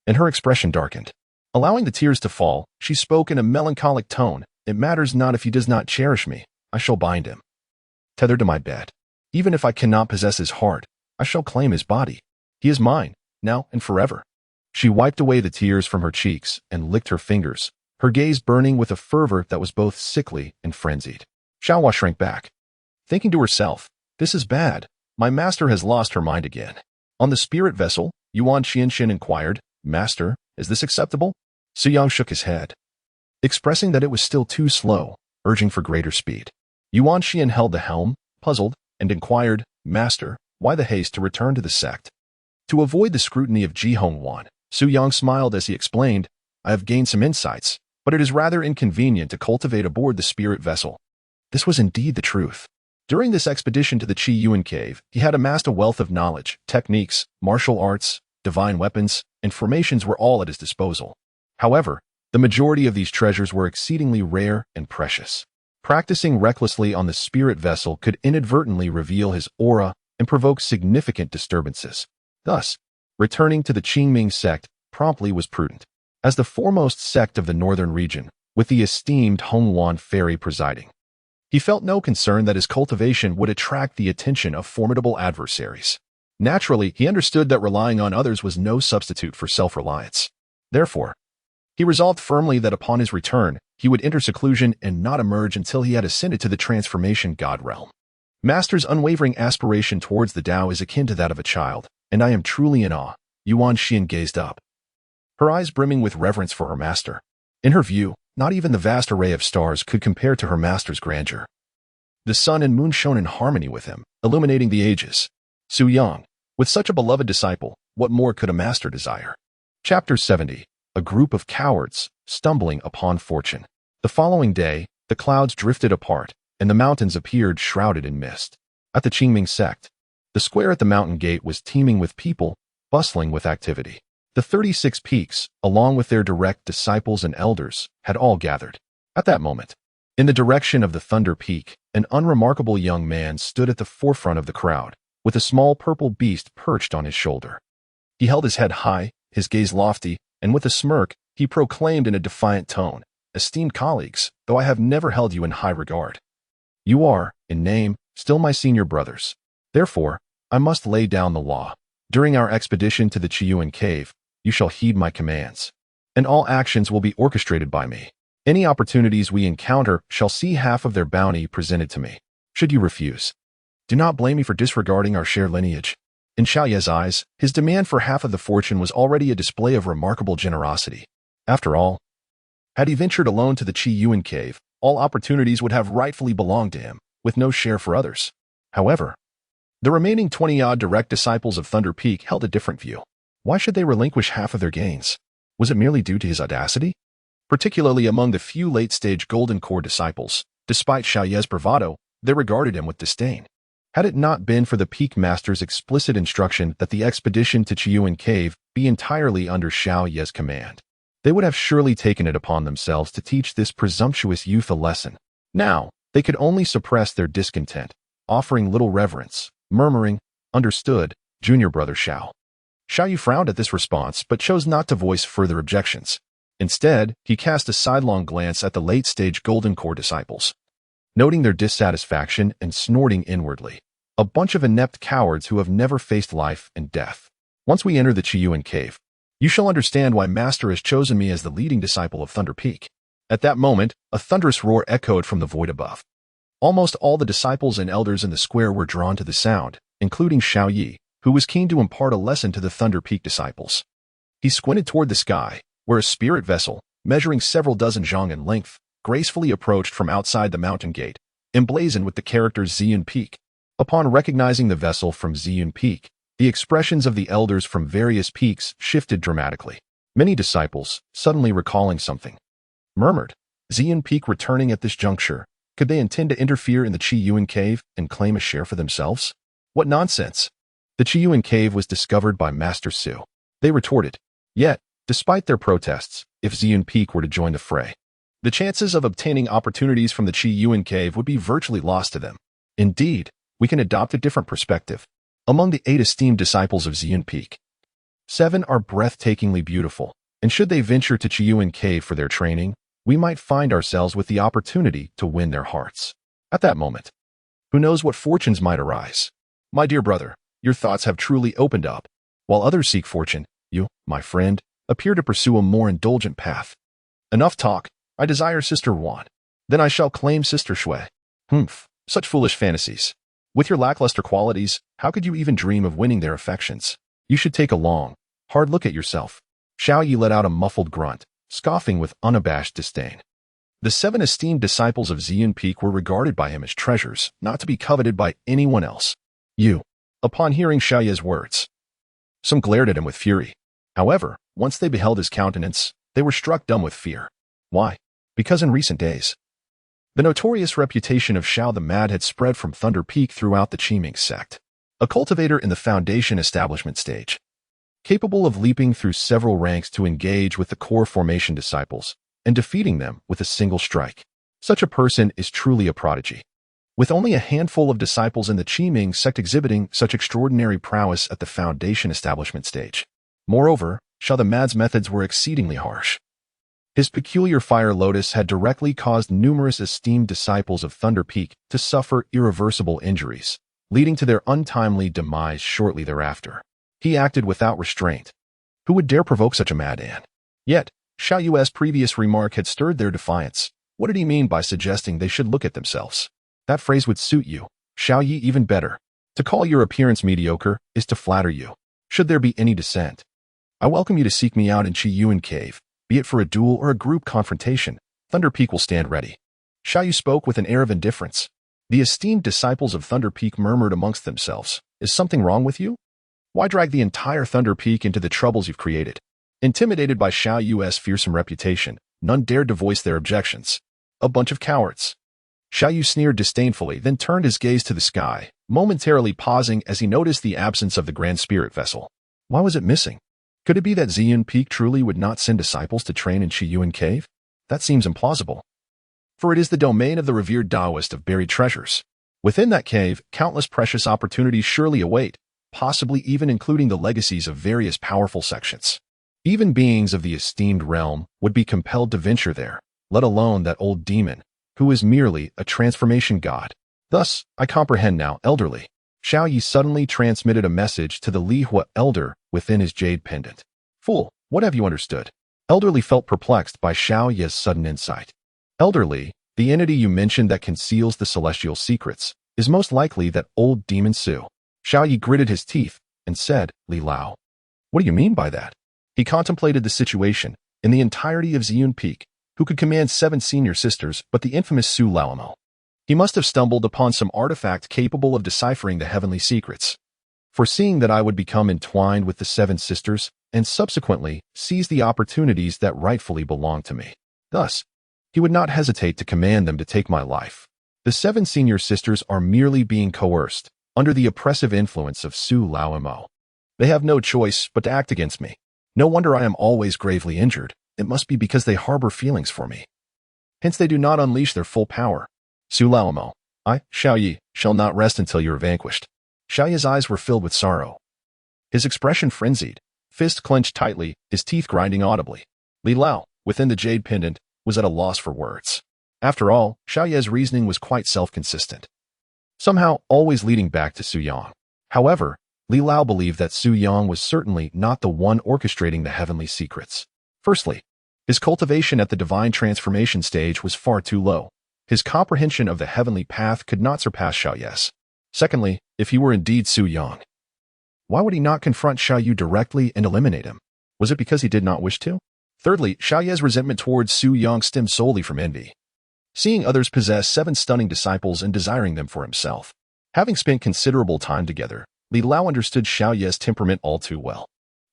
and her expression darkened. Allowing the tears to fall, she spoke in a melancholic tone. It matters not if he does not cherish me, I shall bind him, tethered to my bed. Even if I cannot possess his heart, I shall claim his body. He is mine, now and forever. She wiped away the tears from her cheeks and licked her fingers, her gaze burning with a fervor that was both sickly and frenzied. Xiaohua shrank back, thinking to herself, this is bad. My master has lost her mind again. On the spirit vessel, Yuan Qianxin inquired, Master, is this acceptable? Su Yang shook his head, expressing that it was still too slow, urging for greater speed. Yuan Qian held the helm, puzzled, and inquired, Master, why the haste to return to the sect? To avoid the scrutiny of Ji Hongwan, Su Yang smiled as he explained, I have gained some insights, but it is rather inconvenient to cultivate aboard the spirit vessel. This was indeed the truth. During this expedition to the Chiuan cave, he had amassed a wealth of knowledge, techniques, martial arts, divine weapons, and formations were all at his disposal. However, the majority of these treasures were exceedingly rare and precious. Practicing recklessly on the spirit vessel could inadvertently reveal his aura and provoke significant disturbances. Thus, returning to the Qingming Sect promptly was prudent. As the foremost sect of the northern region, with the esteemed Hongwan fairy presiding, he felt no concern that his cultivation would attract the attention of formidable adversaries. Naturally, he understood that relying on others was no substitute for self-reliance. Therefore, he resolved firmly that upon his return, he would enter seclusion and not emerge until he had ascended to the transformation god realm. Master's unwavering aspiration towards the Tao is akin to that of a child, and I am truly in awe. Yuan Xian gazed up, her eyes brimming with reverence for her master. In her view, not even the vast array of stars could compare to her master's grandeur. The sun and moon shone in harmony with him, illuminating the ages. Su Yang, with such a beloved disciple, what more could a master desire? Chapter 70. A group of cowards, stumbling upon fortune. The following day, the clouds drifted apart, and the mountains appeared shrouded in mist. At the Qingming Sect, the square at the mountain gate was teeming with people, bustling with activity. The 36 peaks, along with their direct disciples and elders, had all gathered. At that moment, in the direction of the Thunder Peak, an unremarkable young man stood at the forefront of the crowd, with a small purple beast perched on his shoulder. He held his head high, his gaze lofty, and with a smirk, he proclaimed in a defiant tone, "Esteemed colleagues, though I have never held you in high regard, you are, in name, still my senior brothers. Therefore, I must lay down the law. During our expedition to the Chiuan cave, you shall heed my commands, and all actions will be orchestrated by me. Any opportunities we encounter shall see half of their bounty presented to me. Should you refuse, do not blame me for disregarding our shared lineage." In Xiaoye's eyes, his demand for half of the fortune was already a display of remarkable generosity. After all, had he ventured alone to the Chiuan cave, all opportunities would have rightfully belonged to him, with no share for others. However, the remaining 20-odd direct disciples of Thunder Peak held a different view. Why should they relinquish half of their gains? Was it merely due to his audacity? Particularly among the few late-stage Golden Core disciples, despite Xiaoye's bravado, they regarded him with disdain. Had it not been for the Peak Master's explicit instruction that the expedition to Chiuan Cave be entirely under Xiaoye's command, they would have surely taken it upon themselves to teach this presumptuous youth a lesson. Now, they could only suppress their discontent, offering little reverence, murmuring, "Understood, junior brother Xiao." Xiaoyu frowned at this response but chose not to voice further objections. Instead, he cast a sidelong glance at the late-stage Golden Core disciples, noting their dissatisfaction and snorting inwardly. A bunch of inept cowards who have never faced life and death. Once we enter the Chiuan cave, you shall understand why Master has chosen me as the leading disciple of Thunder Peak. At that moment, a thunderous roar echoed from the void above. Almost all the disciples and elders in the square were drawn to the sound, including Xiaoyi, who was keen to impart a lesson to the Thunder Peak disciples. He squinted toward the sky, where a spirit vessel, measuring several dozen zhang in length, gracefully approached from outside the mountain gate, emblazoned with the characters Ziyun Peak. Upon recognizing the vessel from Ziyun Peak, the expressions of the elders from various peaks shifted dramatically. Many disciples, suddenly recalling something, murmured, "Ziyun Peak returning at this juncture, could they intend to interfere in the Chiuan cave and claim a share for themselves? What nonsense! The Chiuan cave was discovered by Master Su." They retorted. Yet, despite their protests, if Ziyun Peak were to join the fray, the chances of obtaining opportunities from the Chiuan cave would be virtually lost to them. Indeed, we can adopt a different perspective. Among the 8 esteemed disciples of Ziyun Peak, 7 are breathtakingly beautiful, and should they venture to Chiuan cave for their training, we might find ourselves with the opportunity to win their hearts. At that moment, who knows what fortunes might arise? My dear brother, your thoughts have truly opened up. While others seek fortune, you, my friend, appear to pursue a more indulgent path. Enough talk. I desire Sister Yuan. Then I shall claim Sister Shui. Such foolish fantasies. With your lackluster qualities, how could you even dream of winning their affections? You should take a long, hard look at yourself. Xiaoyi let out a muffled grunt, scoffing with unabashed disdain. The 7 esteemed disciples of Ziyun Peak were regarded by him as treasures, not to be coveted by anyone else. Upon hearing Xiaoye's words, some glared at him with fury. However, once they beheld his countenance, they were struck dumb with fear. Why? Because in recent days, the notorious reputation of Xiao the Mad had spread from Thunder Peak throughout the Qingming Sect. A cultivator in the Foundation establishment stage, capable of leaping through several ranks to engage with the core formation disciples and defeating them with a single strike. Such a person is truly a prodigy. With only a handful of disciples in the Qingming Sect exhibiting such extraordinary prowess at the Foundation establishment stage. Moreover, Xiao the Mad's methods were exceedingly harsh. His peculiar fire lotus had directly caused numerous esteemed disciples of Thunder Peak to suffer irreversible injuries, leading to their untimely demise shortly thereafter. He acted without restraint. Who would dare provoke such a madman? Yet, Xiao Yu's previous remark had stirred their defiance. What did he mean by suggesting they should look at themselves? That phrase would suit you, Xiao Yi, even better. To call your appearance mediocre is to flatter you. Should there be any dissent, I welcome you to seek me out in Chiuan Cave, be it for a duel or a group confrontation. Thunder Peak will stand ready. Xiao Yu spoke with an air of indifference. The esteemed disciples of Thunder Peak murmured amongst themselves, "Is something wrong with you? Why drag the entire Thunder Peak into the troubles you've created?" Intimidated by Xiao Yu's fearsome reputation, none dared to voice their objections. A bunch of cowards. Xiaoyu sneered disdainfully, then turned his gaze to the sky, momentarily pausing as he noticed the absence of the Grand Spirit vessel. Why was it missing? Could it be that Ziyun Peak truly would not send disciples to train in Chiuan Cave? That seems implausible. For it is the domain of the revered Taoist of buried treasures. Within that cave, countless precious opportunities surely await, possibly even including the legacies of various powerful sections. Even beings of the esteemed realm would be compelled to venture there, let alone that old demon, who is merely a transformation god. Thus, I comprehend now, elderly. Xiaoyu suddenly transmitted a message to the Lihua elder within his jade pendant. Fool, what have you understood? Elderly felt perplexed by Xiaoyu's sudden insight. Elderly, the entity you mentioned that conceals the celestial secrets, is most likely that old demon Su. Xiaoyu gritted his teeth and said, Li Lao. What do you mean by that? He contemplated the situation in the entirety of Ziyun Peak, who could command 7 senior sisters but the infamous Su Laomo. He must have stumbled upon some artifact capable of deciphering the heavenly secrets. Foreseeing that I would become entwined with the 7 sisters and subsequently seize the opportunities that rightfully belonged to me. Thus, he would not hesitate to command them to take my life. The 7 senior sisters are merely being coerced under the oppressive influence of Su Laomo. They have no choice but to act against me. No wonder I am always gravely injured. It must be because they harbor feelings for me. Hence they do not unleash their full power. Su Laomo, I, Xiaoyu, shall not rest until you are vanquished. Xiaoyu's eyes were filled with sorrow. His expression frenzied, fist clenched tightly, his teeth grinding audibly. Li Lao, within the jade pendant, was at a loss for words. After all, Xiaoyu's reasoning was quite self-consistent, somehow always leading back to Su Yang. However, Li Lao believed that Su Yang was certainly not the one orchestrating the heavenly secrets. Firstly, his cultivation at the divine transformation stage was far too low. His comprehension of the heavenly path could not surpass Xiaoyu's. Secondly, if he were indeed Su Yang, why would he not confront Xiaoyu directly and eliminate him? Was it because he did not wish to? Thirdly, Xiaoyu's resentment towards Su Yang stemmed solely from envy. Seeing others possess 7 stunning disciples and desiring them for himself. Having spent considerable time together, Li Lao understood Xiaoyu's temperament all too well.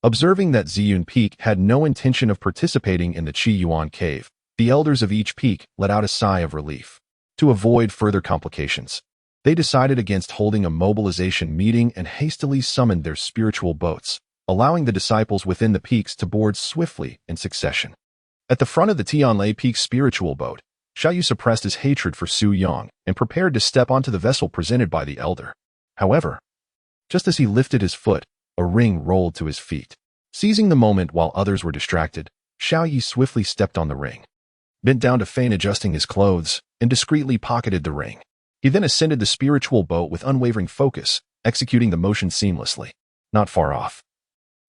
Observing that Ziyun Peak had no intention of participating in the Chiuan cave, the elders of each peak let out a sigh of relief. To avoid further complications, they decided against holding a mobilization meeting and hastily summoned their spiritual boats, allowing the disciples within the peaks to board swiftly in succession. At the front of the Tianlai Peak spiritual boat, Xiaoyu suppressed his hatred for Su Yang and prepared to step onto the vessel presented by the elder. However, just as he lifted his foot, a ring rolled to his feet. Seizing the moment while others were distracted, Xiaoyu swiftly stepped on the ring, bent down to feign adjusting his clothes, and discreetly pocketed the ring. He then ascended the spiritual boat with unwavering focus, executing the motion seamlessly. Not far off,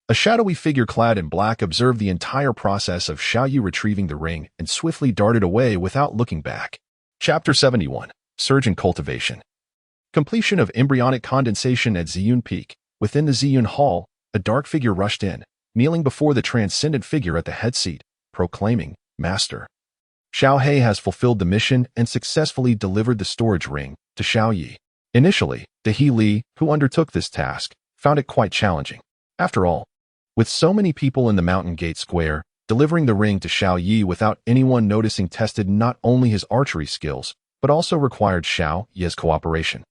a shadowy figure clad in black observed the entire process of Xiaoyu retrieving the ring and swiftly darted away without looking back. Chapter 71. Surge in Cultivation. Completion of embryonic condensation at Ziyun Peak. Within the Ziyun Hall, a dark figure rushed in, kneeling before the transcendent figure at the head seat, proclaiming, Master, Xiao He has fulfilled the mission and successfully delivered the storage ring to Xiaoyi. Initially, He Li, who undertook this task, found it quite challenging. After all, with so many people in the Mountain Gate Square, delivering the ring to Xiaoyi without anyone noticing tested not only his archery skills, but also required Xiaoyi's cooperation.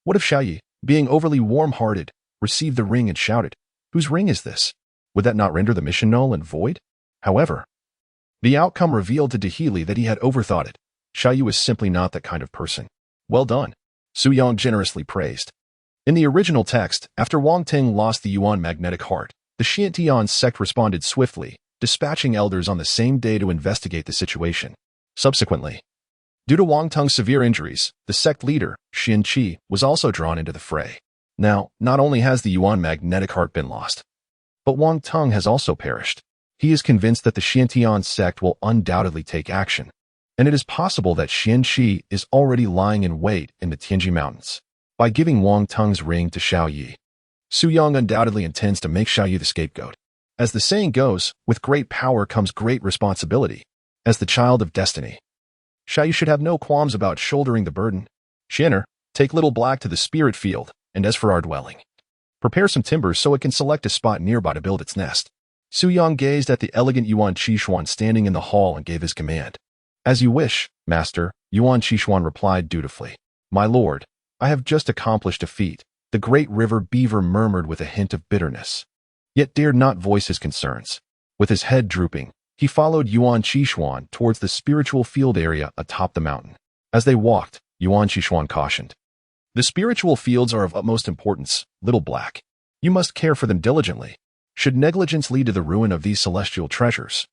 What if Xiaoyi, being overly warm-hearted, received the ring and shouted, Whose ring is this? Would that not render the mission null and void? However, the outcome revealed to He Li that he had overthought it. Xiaoyu was simply not that kind of person. Well done, Su Yang generously praised. In the original text, after Wang Ting lost the Yuan magnetic heart, the Qingming Sect responded swiftly, dispatching elders on the same day to investigate the situation. Subsequently, due to Wang Teng's severe injuries, the sect leader, Xin Qi, was also drawn into the fray. Now, not only has the Yuan magnetic heart been lost, but Wang Teng has also perished. He is convinced that the Qingming Sect will undoubtedly take action, and it is possible that Xin Qi is already lying in wait in the Tianji Mountains. By giving Wang Teng's ring to Xiaoyi, Su Yang undoubtedly intends to make Xiaoyu the scapegoat. As the saying goes, with great power comes great responsibility. As the child of destiny, Xiaoyu should have no qualms about shouldering the burden. Shinner, take Little Black to the spirit field, and as for our dwelling, prepare some timber so it can select a spot nearby to build its nest. Su Yang gazed at the elegant Yuan Chiuan standing in the hall and gave his command. As you wish, Master, Yuan Chiuan replied dutifully. My lord, I have just accomplished a feat, the great river beaver murmured with a hint of bitterness, yet dared not voice his concerns. With his head drooping, he followed Yuan Chiuan towards the spiritual field area atop the mountain. As they walked, Yuan Chiuan cautioned. The spiritual fields are of utmost importance, little black. You must care for them diligently. Should negligence lead to the ruin of these celestial treasures,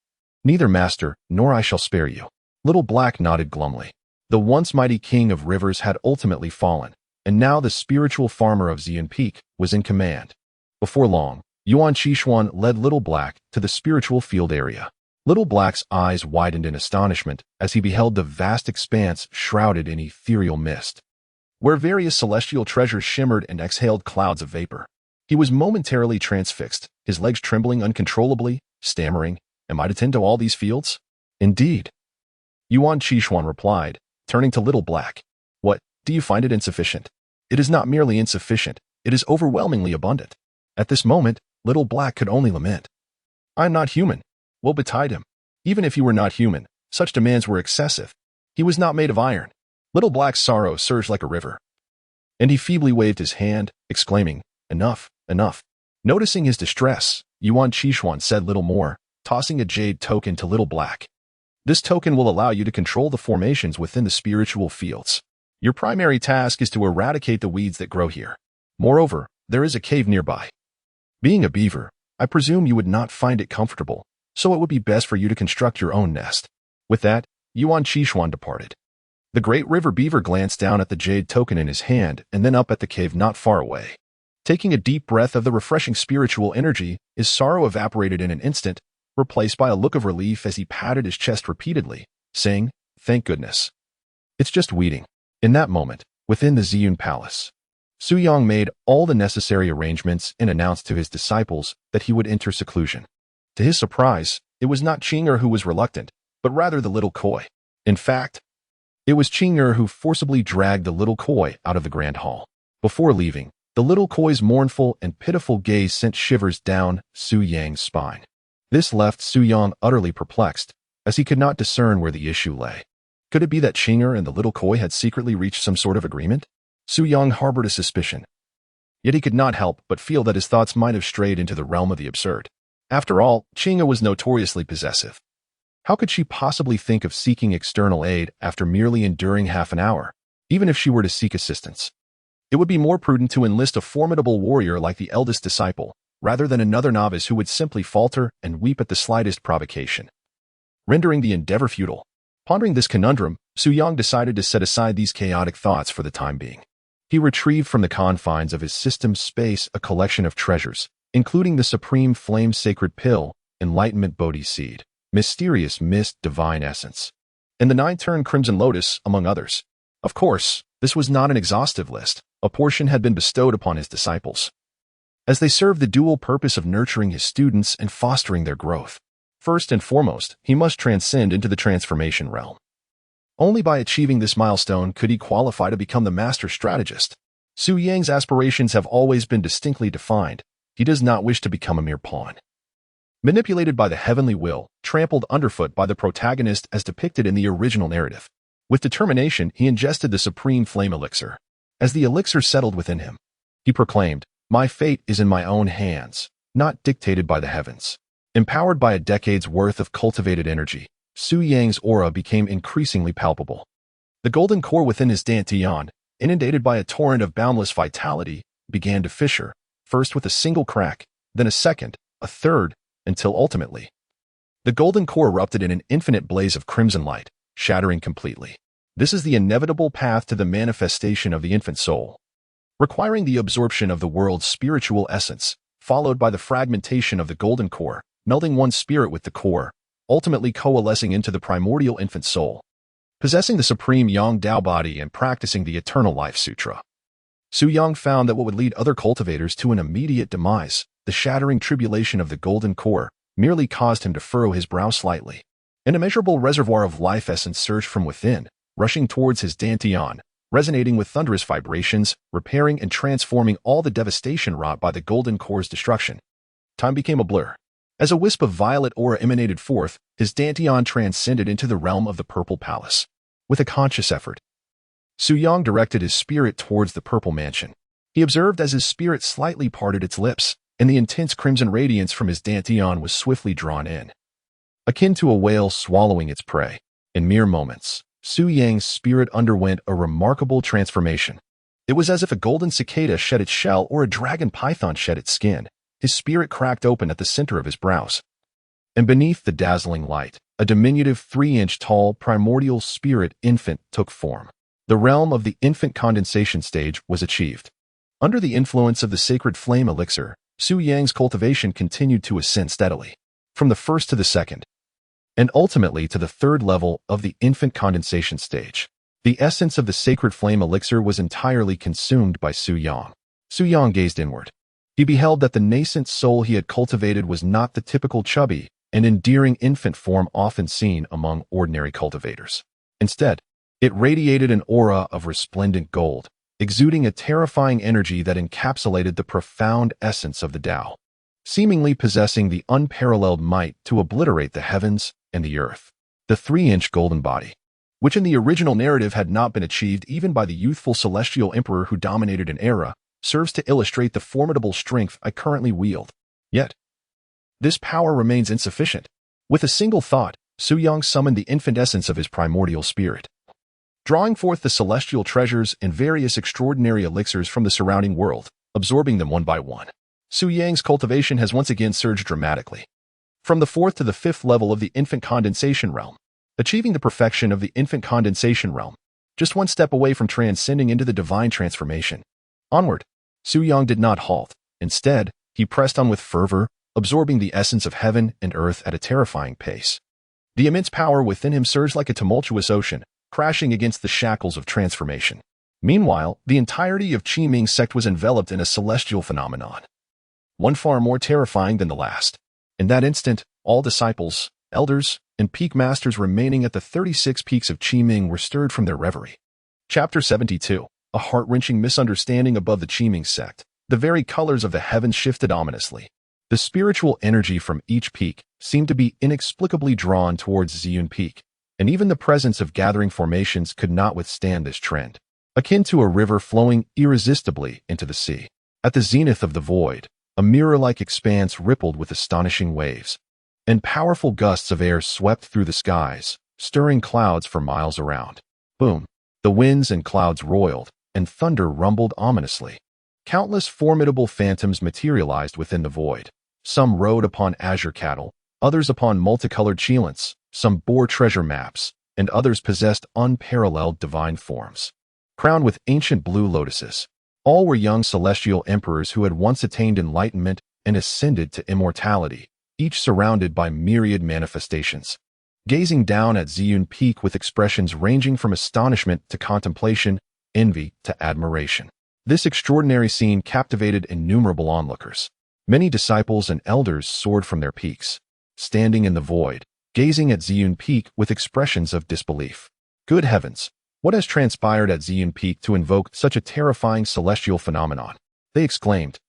neither master nor I shall spare you. Little black nodded glumly. The once mighty king of rivers had ultimately fallen, and now the spiritual farmer of Ziyun Peak was in command. Before long, Yuan Chiuan led Little Black to the spiritual field area. Little Black's eyes widened in astonishment as he beheld the vast expanse shrouded in ethereal mist, where various celestial treasures shimmered and exhaled clouds of vapor. He was momentarily transfixed, his legs trembling uncontrollably, stammering, Am I to tend to all these fields? Indeed. Yuan Chiuan replied, turning to Little Black. What, do you find it insufficient? It is not merely insufficient, it is overwhelmingly abundant. At this moment, Little Black could only lament. I am not human. Woe betide him. Even if he were not human, such demands were excessive. He was not made of iron. Little Black's sorrow surged like a river, and he feebly waved his hand, exclaiming, Enough, enough. Noticing his distress, Yuan Chiuan said little more, tossing a jade token to Little Black. This token will allow you to control the formations within the spiritual fields. Your primary task is to eradicate the weeds that grow here. Moreover, there is a cave nearby. Being a beaver, I presume you would not find it comfortable, so it would be best for you to construct your own nest. With that, Yuan Chiuan departed. The great river beaver glanced down at the jade token in his hand and then up at the cave not far away. Taking a deep breath of the refreshing spiritual energy, his sorrow evaporated in an instant, replaced by a look of relief as he patted his chest repeatedly, saying, Thank goodness. It's just weeding. In that moment, within the Ziyun Palace, Su Yang made all the necessary arrangements and announced to his disciples that he would enter seclusion. To his surprise, it was not Qing'er who was reluctant, but rather the little koi. In fact, it was Qing'er who forcibly dragged the little koi out of the grand hall. Before leaving, the little koi's mournful and pitiful gaze sent shivers down Su Yang's spine. This left Su Yang utterly perplexed, as he could not discern where the issue lay. Could it be that Qing'er and the little koi had secretly reached some sort of agreement? Su Yang harbored a suspicion. Yet he could not help but feel that his thoughts might have strayed into the realm of the absurd. After all, Qing'er was notoriously possessive. How could she possibly think of seeking external aid after merely enduring half an hour, even if she were to seek assistance? It would be more prudent to enlist a formidable warrior like the eldest disciple, rather than another novice who would simply falter and weep at the slightest provocation, rendering the endeavor futile. Pondering this conundrum, Su Yang decided to set aside these chaotic thoughts for the time being. He retrieved from the confines of his system's space a collection of treasures, including the supreme flame sacred pill, enlightenment Bodhi seed, mysterious mist divine essence, and the 9-turn crimson lotus, among others. Of course, this was not an exhaustive list. A portion had been bestowed upon his disciples, as they served the dual purpose of nurturing his students and fostering their growth. First and foremost, he must transcend into the transformation realm. Only by achieving this milestone could he qualify to become the master strategist. Su Yang's aspirations have always been distinctly defined. He does not wish to become a mere pawn, manipulated by the heavenly will, trampled underfoot by the protagonist as depicted in the original narrative. With determination, he ingested the supreme flame elixir. As the elixir settled within him, he proclaimed, My fate is in my own hands, not dictated by the heavens. Empowered by a decade's worth of cultivated energy, Su Yang's aura became increasingly palpable. The golden core within his dantian, inundated by a torrent of boundless vitality, began to fissure, first with a single crack, then a second, a third, until ultimately, the golden core erupted in an infinite blaze of crimson light, shattering completely. This is the inevitable path to the manifestation of the infant soul, requiring the absorption of the world's spiritual essence, followed by the fragmentation of the golden core, melding one's spirit with the core, ultimately coalescing into the primordial infant soul, possessing the supreme Yang Dao body and practicing the Eternal Life Sutra. Su Yang found that what would lead other cultivators to an immediate demise, the shattering tribulation of the golden core, merely caused him to furrow his brow slightly. An immeasurable reservoir of life essence surged from within, rushing towards his dantian, resonating with thunderous vibrations, repairing and transforming all the devastation wrought by the golden core's destruction. Time became a blur. As a wisp of violet aura emanated forth, his dantian transcended into the realm of the purple palace. with a conscious effort. Su Yang directed his spirit towards the purple mansion. He observed as his spirit slightly parted its lips, and the intense crimson radiance from his dantian was swiftly drawn in. Akin to a whale swallowing its prey, in mere moments, Su Yang's spirit underwent a remarkable transformation. It was as if a golden cicada shed its shell or a dragon python shed its skin. His spirit cracked open at the center of his brows. And beneath the dazzling light, a diminutive 3-inch-tall primordial spirit infant took form. The realm of the infant condensation stage was achieved. Under the influence of the sacred flame elixir, Su Yang's cultivation continued to ascend steadily, from the first to the second, and ultimately to the third level of the infant condensation stage. The essence of the sacred flame elixir was entirely consumed by Su Yang. Su Yang gazed inward. He beheld that the nascent soul he had cultivated was not the typical chubby and endearing infant form often seen among ordinary cultivators. Instead, it radiated an aura of resplendent gold, exuding a terrifying energy that encapsulated the profound essence of the Tao, seemingly possessing the unparalleled might to obliterate the heavens and the earth. The 3-inch golden body, which in the original narrative had not been achieved even by the youthful celestial emperor who dominated an era, serves to illustrate the formidable strength I currently wield. Yet, this power remains insufficient. With a single thought, Su Yang summoned the infant essence of his primordial spirit. Drawing forth the celestial treasures and various extraordinary elixirs from the surrounding world, absorbing them one by one, Su Yang's cultivation has once again surged dramatically. From the 4th to the 5th level of the infant condensation realm, achieving the perfection of the infant condensation realm, just one step away from transcending into the divine transformation. Onward, Su Yang did not halt. Instead, he pressed on with fervor, absorbing the essence of heaven and earth at a terrifying pace. The immense power within him surged like a tumultuous ocean, crashing against the shackles of transformation. Meanwhile, the entirety of Qingming Sect was enveloped in a celestial phenomenon, one far more terrifying than the last. In that instant, all disciples, elders, and peak masters remaining at the 36 peaks of Qingming were stirred from their reverie. Chapter 72. A heart-wrenching misunderstanding above the Qingming Sect. The very colors of the heavens shifted ominously. The spiritual energy from each peak seemed to be inexplicably drawn towards Ziyun Peak, and even the presence of gathering formations could not withstand this trend. Akin to a river flowing irresistibly into the sea. At the zenith of the void, a mirror-like expanse rippled with astonishing waves, and powerful gusts of air swept through the skies, stirring clouds for miles around. Boom! The winds and clouds roiled, and thunder rumbled ominously. Countless formidable phantoms materialized within the void. Some rode upon azure cattle, others upon multicolored Chiuans, some bore treasure maps, and others possessed unparalleled divine forms. Crowned with ancient blue lotuses, all were young celestial emperors who had once attained enlightenment and ascended to immortality, each surrounded by myriad manifestations. Gazing down at Ziyun Peak with expressions ranging from astonishment to contemplation, envy to admiration. This extraordinary scene captivated innumerable onlookers. Many disciples and elders soared from their peaks, standing in the void, gazing at Ziyun Peak with expressions of disbelief. Good heavens! What has transpired at Ziyun Peak to invoke such a terrifying celestial phenomenon? They exclaimed.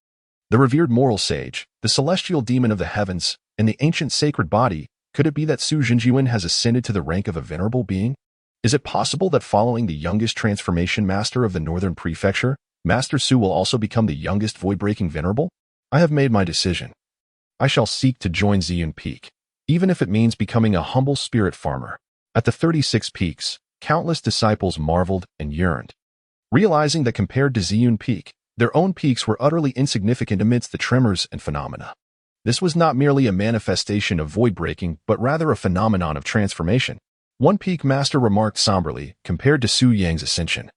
The revered moral sage, the celestial demon of the heavens, and the ancient sacred body, could it be that Su Jinjiwen has ascended to the rank of a venerable being? Is it possible that following the youngest transformation master of the northern prefecture, Master Su will also become the youngest void-breaking venerable? I have made my decision. I shall seek to join Ziyun Peak, even if it means becoming a humble spirit farmer. At the 36 peaks, countless disciples marveled and yearned, realizing that compared to Ziyun Peak, their own peaks were utterly insignificant amidst the tremors and phenomena. This was not merely a manifestation of void-breaking, but rather a phenomenon of transformation. One peak master remarked somberly, compared to Su Yang's ascension.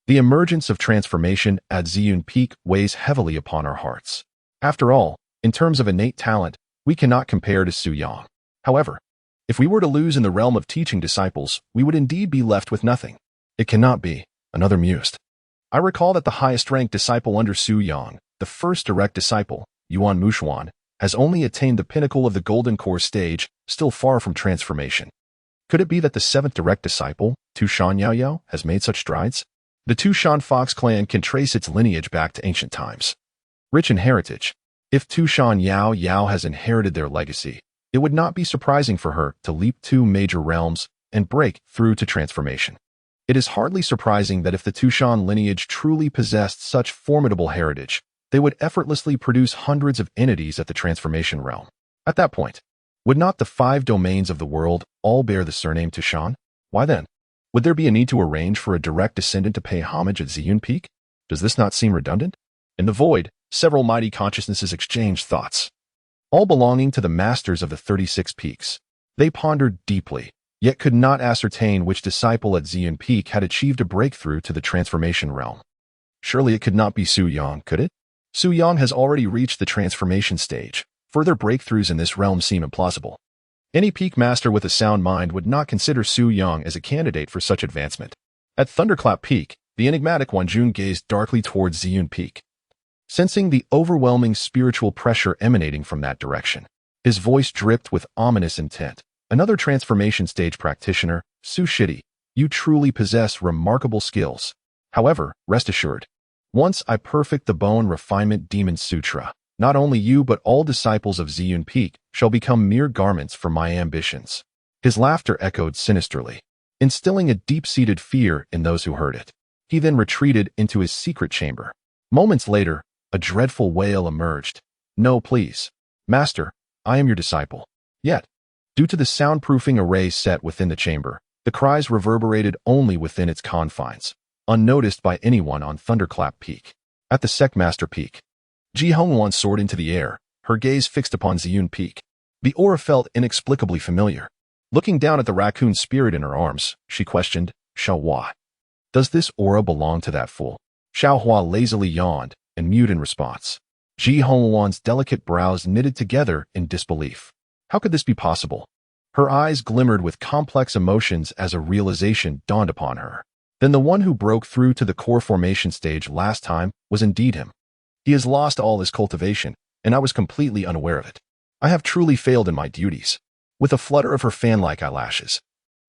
The emergence of transformation at Ziyun Peak weighs heavily upon our hearts. After all, in terms of innate talent, we cannot compare to Su Yang. However, if we were to lose in the realm of teaching disciples, we would indeed be left with nothing. It cannot be, another mused. I recall that the highest-ranked disciple under Su Yang, the first direct disciple, Yuan Mushuan, has only attained the pinnacle of the Golden Core stage, still far from transformation. Could it be that the 7th direct disciple, Tushan Yaoyao, has made such strides? The Tushan Fox clan can trace its lineage back to ancient times. Rich in heritage, if Tushan Yaoyao has inherited their legacy, it would not be surprising for her to leap 2 major realms and break through to transformation. It is hardly surprising that if the Tushan lineage truly possessed such formidable heritage, they would effortlessly produce hundreds of entities at the transformation realm. At that point, would not the 5 domains of the world all bear the surname Tushan? Why then? Would there be a need to arrange for a direct descendant to pay homage at Ziyun Peak? Does this not seem redundant? In the void, several mighty consciousnesses exchanged thoughts, all belonging to the masters of the 36 peaks. They pondered deeply, yet could not ascertain which disciple at Ziyun Peak had achieved a breakthrough to the transformation realm. Surely it could not be Su Yang, could it? Su Yang has already reached the transformation stage. Further breakthroughs in this realm seem implausible. Any peak master with a sound mind would not consider Su Yang as a candidate for such advancement. At Thunderclap Peak, the enigmatic Wanjun gazed darkly towards Ziyun Peak, sensing the overwhelming spiritual pressure emanating from that direction. His voice dripped with ominous intent. Another transformation stage practitioner, Su Shidi, you truly possess remarkable skills. However, rest assured, once I perfect the Bone Refinement Demon Sutra, not only you but all disciples of Ziyun Peak shall become mere garments for my ambitions. His laughter echoed sinisterly, instilling a deep-seated fear in those who heard it. He then retreated into his secret chamber. Moments later, a dreadful wail emerged. No, please. Master, I am your disciple. Yet, due to the soundproofing array set within the chamber, the cries reverberated only within its confines, unnoticed by anyone on Thunderclap Peak. At the Sectmaster Peak, Ji Hongwan soared into the air, her gaze fixed upon Ziyun Peak. The aura felt inexplicably familiar. Looking down at the raccoon spirit in her arms, she questioned, Xiao Hua. Does this aura belong to that fool? Xiao Hua lazily yawned and mewed in response. Ji Hongwan's delicate brows knitted together in disbelief. How could this be possible? Her eyes glimmered with complex emotions as a realization dawned upon her. Then the one who broke through to the core formation stage last time was indeed him. He has lost all his cultivation, and I was completely unaware of it. I have truly failed in my duties. With a flutter of her fan-like eyelashes,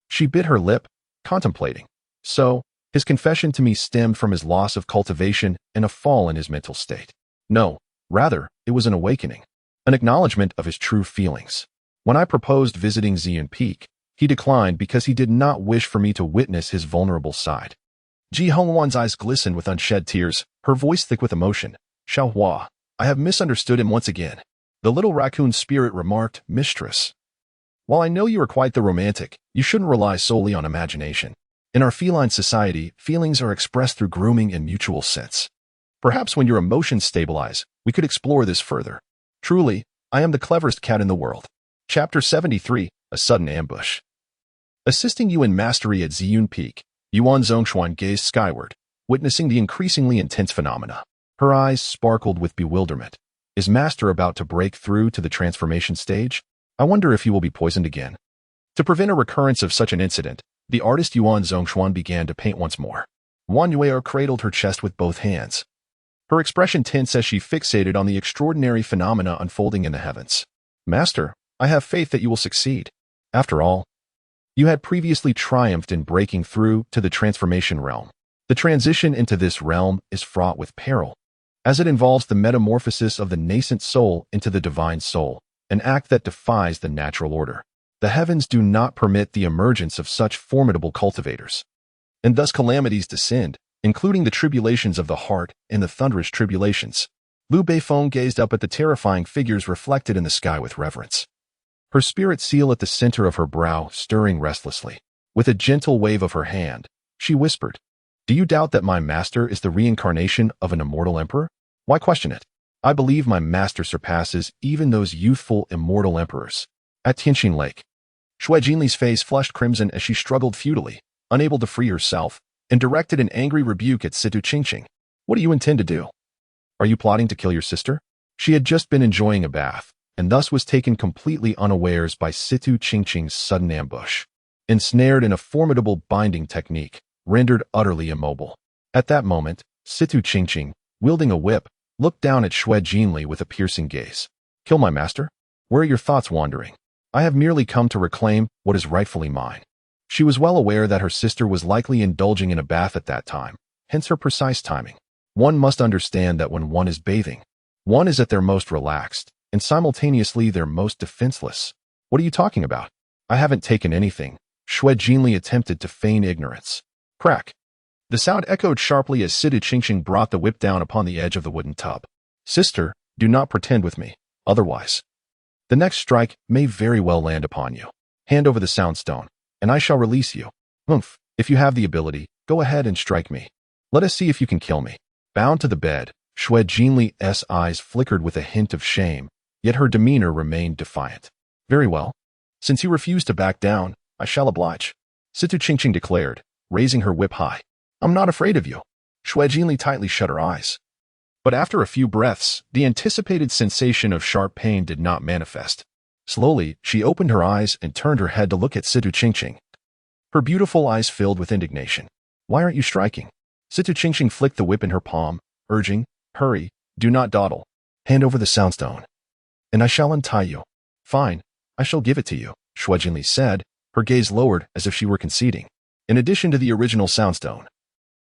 she bit her lip, contemplating. So, his confession to me stemmed from his loss of cultivation and a fall in his mental state. No, rather, it was an awakening, an acknowledgement of his true feelings. When I proposed visiting Ziyun Peak, he declined because he did not wish for me to witness his vulnerable side. Ji Hongwan's eyes glistened with unshed tears, her voice thick with emotion. Xiao Hua, I have misunderstood him once again. The little raccoon spirit remarked, Mistress. While I know you are quite the romantic, you shouldn't rely solely on imagination. In our feline society, feelings are expressed through grooming and mutual sense. Perhaps when your emotions stabilize, we could explore this further. Truly, I am the cleverest cat in the world. Chapter 73, A Sudden Ambush. Assisting you in mastery at Ziyun Peak, Yuan Zongshuan gazed skyward, witnessing the increasingly intense phenomena. Her eyes sparkled with bewilderment. Is Master about to break through to the transformation stage? I wonder if he will be poisoned again. To prevent a recurrence of such an incident, the artist Yuan Zongshuan began to paint once more. Wan Yueo cradled her chest with both hands, her expression tense as she fixated on the extraordinary phenomena unfolding in the heavens. Master, I have faith that you will succeed. After all, you had previously triumphed in breaking through to the transformation realm. The transition into this realm is fraught with peril, as it involves the metamorphosis of the nascent soul into the divine soul, an act that defies the natural order. The heavens do not permit the emergence of such formidable cultivators, and thus calamities descend, including the tribulations of the heart and the thunderous tribulations. Lu Beifeng gazed up at the terrifying figures reflected in the sky with reverence, her spirit seal at the center of her brow stirring restlessly. With a gentle wave of her hand, she whispered, Do you doubt that my master is the reincarnation of an immortal emperor? Why question it? I believe my master surpasses even those youthful immortal emperors. At Tianqing Lake, Shui Jinli's face flushed crimson as she struggled futilely, unable to free herself, and directed an angry rebuke at Situ Qingqing. What do you intend to do? Are you plotting to kill your sister? She had just been enjoying a bath, and thus was taken completely unawares by Situ Qingqing's sudden ambush. Ensnared in a formidable binding technique, rendered utterly immobile. At that moment, Situ Qingqing, wielding a whip, looked down at Shui Jinli with a piercing gaze. Kill my master? Where are your thoughts wandering? I have merely come to reclaim what is rightfully mine. She was well aware that her sister was likely indulging in a bath at that time, hence her precise timing. One must understand that when one is bathing, one is at their most relaxed, and simultaneously their most defenseless. What are you talking about? I haven't taken anything, Xue Jinli attempted to feign ignorance. Crack. The sound echoed sharply as Situ Qingqing brought the whip down upon the edge of the wooden tub. Sister, do not pretend with me, otherwise the next strike may very well land upon you. Hand over the soundstone, and I shall release you. If you have the ability, go ahead and strike me. Let us see if you can kill me. Bound to the bed, Xue Jinli's eyes flickered with a hint of shame, yet her demeanor remained defiant. Very well. Since you refuse to back down, I shall oblige, Situ Qingqing declared, raising her whip high. I'm not afraid of you. Xue Jinli tightly shut her eyes. But after a few breaths, the anticipated sensation of sharp pain did not manifest. Slowly, she opened her eyes and turned her head to look at Situ Qingqing. Her beautiful eyes filled with indignation. Why aren't you striking? Situ Qingqing flicked the whip in her palm, urging, hurry, do not dawdle. Hand over the soundstone, and I shall untie you. Fine, I shall give it to you, Xue Jinli said, her gaze lowered as if she were conceding. In addition to the original soundstone,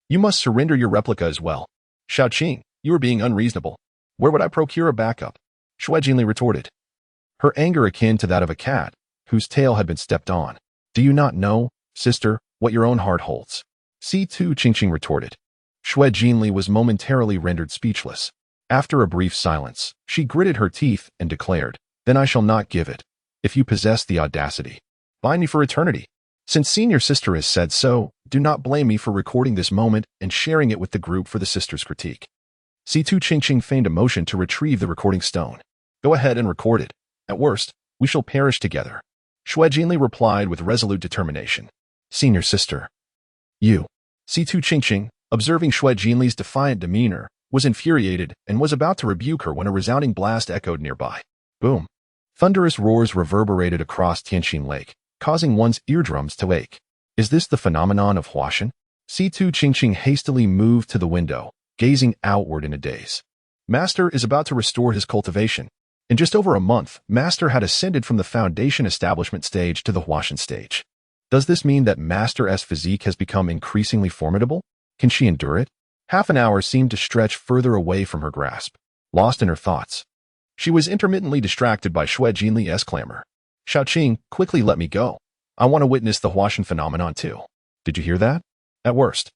you must surrender your replica as well. Shaoqing, you are being unreasonable. Where would I procure a backup? Xue Jinli retorted, her anger akin to that of a cat whose tail had been stepped on. Do you not know, sister, what your own heart holds? Situ Qingqing retorted. Xue Jinli was momentarily rendered speechless. After a brief silence, she gritted her teeth and declared, then I shall not give it. If you possess the audacity, bind me for eternity. Since senior sister has said so, do not blame me for recording this moment and sharing it with the group for the sister's critique. Situ Qingqing feigned a motion to retrieve the recording stone. Go ahead and record it. At worst, we shall perish together. Xue Jinli replied with resolute determination. Senior sister. You. Situ Qingqing, observing Xue Jinli's defiant demeanor, was infuriated and was about to rebuke her when a resounding blast echoed nearby. Boom. Thunderous roars reverberated across Tianqin Lake, causing one's eardrums to ache. Is this the phenomenon of Huashan? Situ Qingqing hastily moved to the window, gazing outward in a daze. Master is about to restore his cultivation. In just over a month, Master had ascended from the foundation establishment stage to the Huashan stage. Does this mean that Master's physique has become increasingly formidable? Can she endure it? Half an hour seemed to stretch further away from her grasp. Lost in her thoughts, she was intermittently distracted by Xue Jinli's clamor. Shaoqing, quickly let me go. I want to witness the Huashan phenomenon too. Did you hear that? At worst,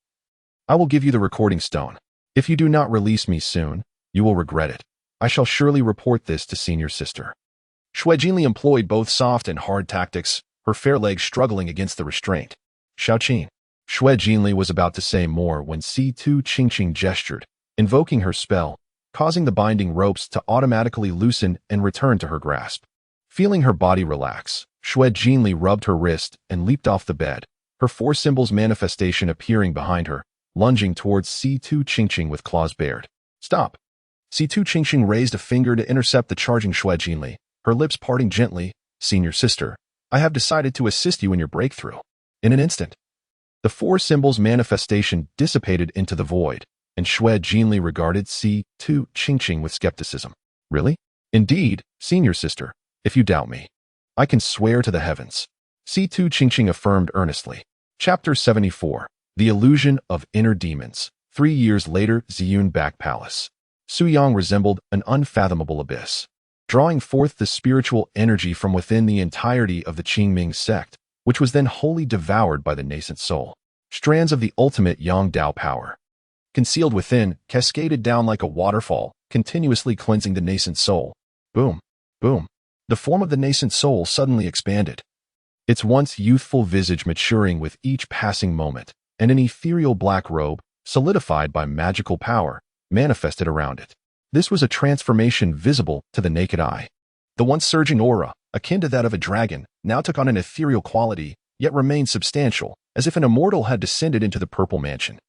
I will give you the recording stone. If you do not release me soon, you will regret it. I shall surely report this to senior sister. Xue Jinli employed both soft and hard tactics, her fair legs struggling against the restraint. Shaoqing. Xue Jinli was about to say more when Situ Qingqing gestured, invoking her spell, causing the binding ropes to automatically loosen and return to her grasp. Feeling her body relax, Xue Jinli rubbed her wrist and leaped off the bed, her four symbols manifestation appearing behind her, lunging towards Situ Qingqing with claws bared. Stop! Situ Qingqing raised a finger to intercept the charging Xue Jinli, her lips parting gently. Senior sister, I have decided to assist you in your breakthrough. In an instant, the four symbols manifestation dissipated into the void, and Xue Jinli regarded Situ Qingqing with skepticism. Really? Indeed, senior sister, if you doubt me, I can swear to the heavens. Situ Qingqing affirmed earnestly. Chapter 74. The Illusion of Inner Demons. 3 years later, Ziyun Peak Palace. Suyang resembled an unfathomable abyss, drawing forth the spiritual energy from within the entirety of the Qingming Sect, which was then wholly devoured by the nascent soul. Strands of the ultimate Yang Dao power, concealed within, cascaded down like a waterfall, continuously cleansing the nascent soul. Boom, boom. The form of the nascent soul suddenly expanded, its once youthful visage maturing with each passing moment, and an ethereal black robe, solidified by magical power, manifested around it. This was a transformation visible to the naked eye. The once surging aura, akin to that of a dragon, now took on an ethereal quality, yet remained substantial, as if an immortal had descended into the purple mansion,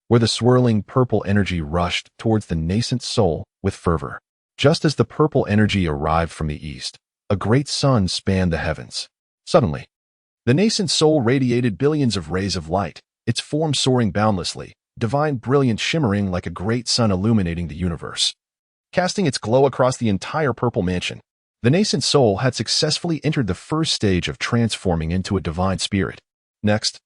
where the swirling purple energy rushed towards the nascent soul with fervor. Just as the purple energy arrived from the east, a great sun spanned the heavens. Suddenly, the nascent soul radiated billions of rays of light, its form soaring boundlessly, divine brilliance shimmering like a great sun illuminating the universe. Casting its glow across the entire purple mansion, the nascent soul had successfully entered the first stage of transforming into a divine spirit. Next,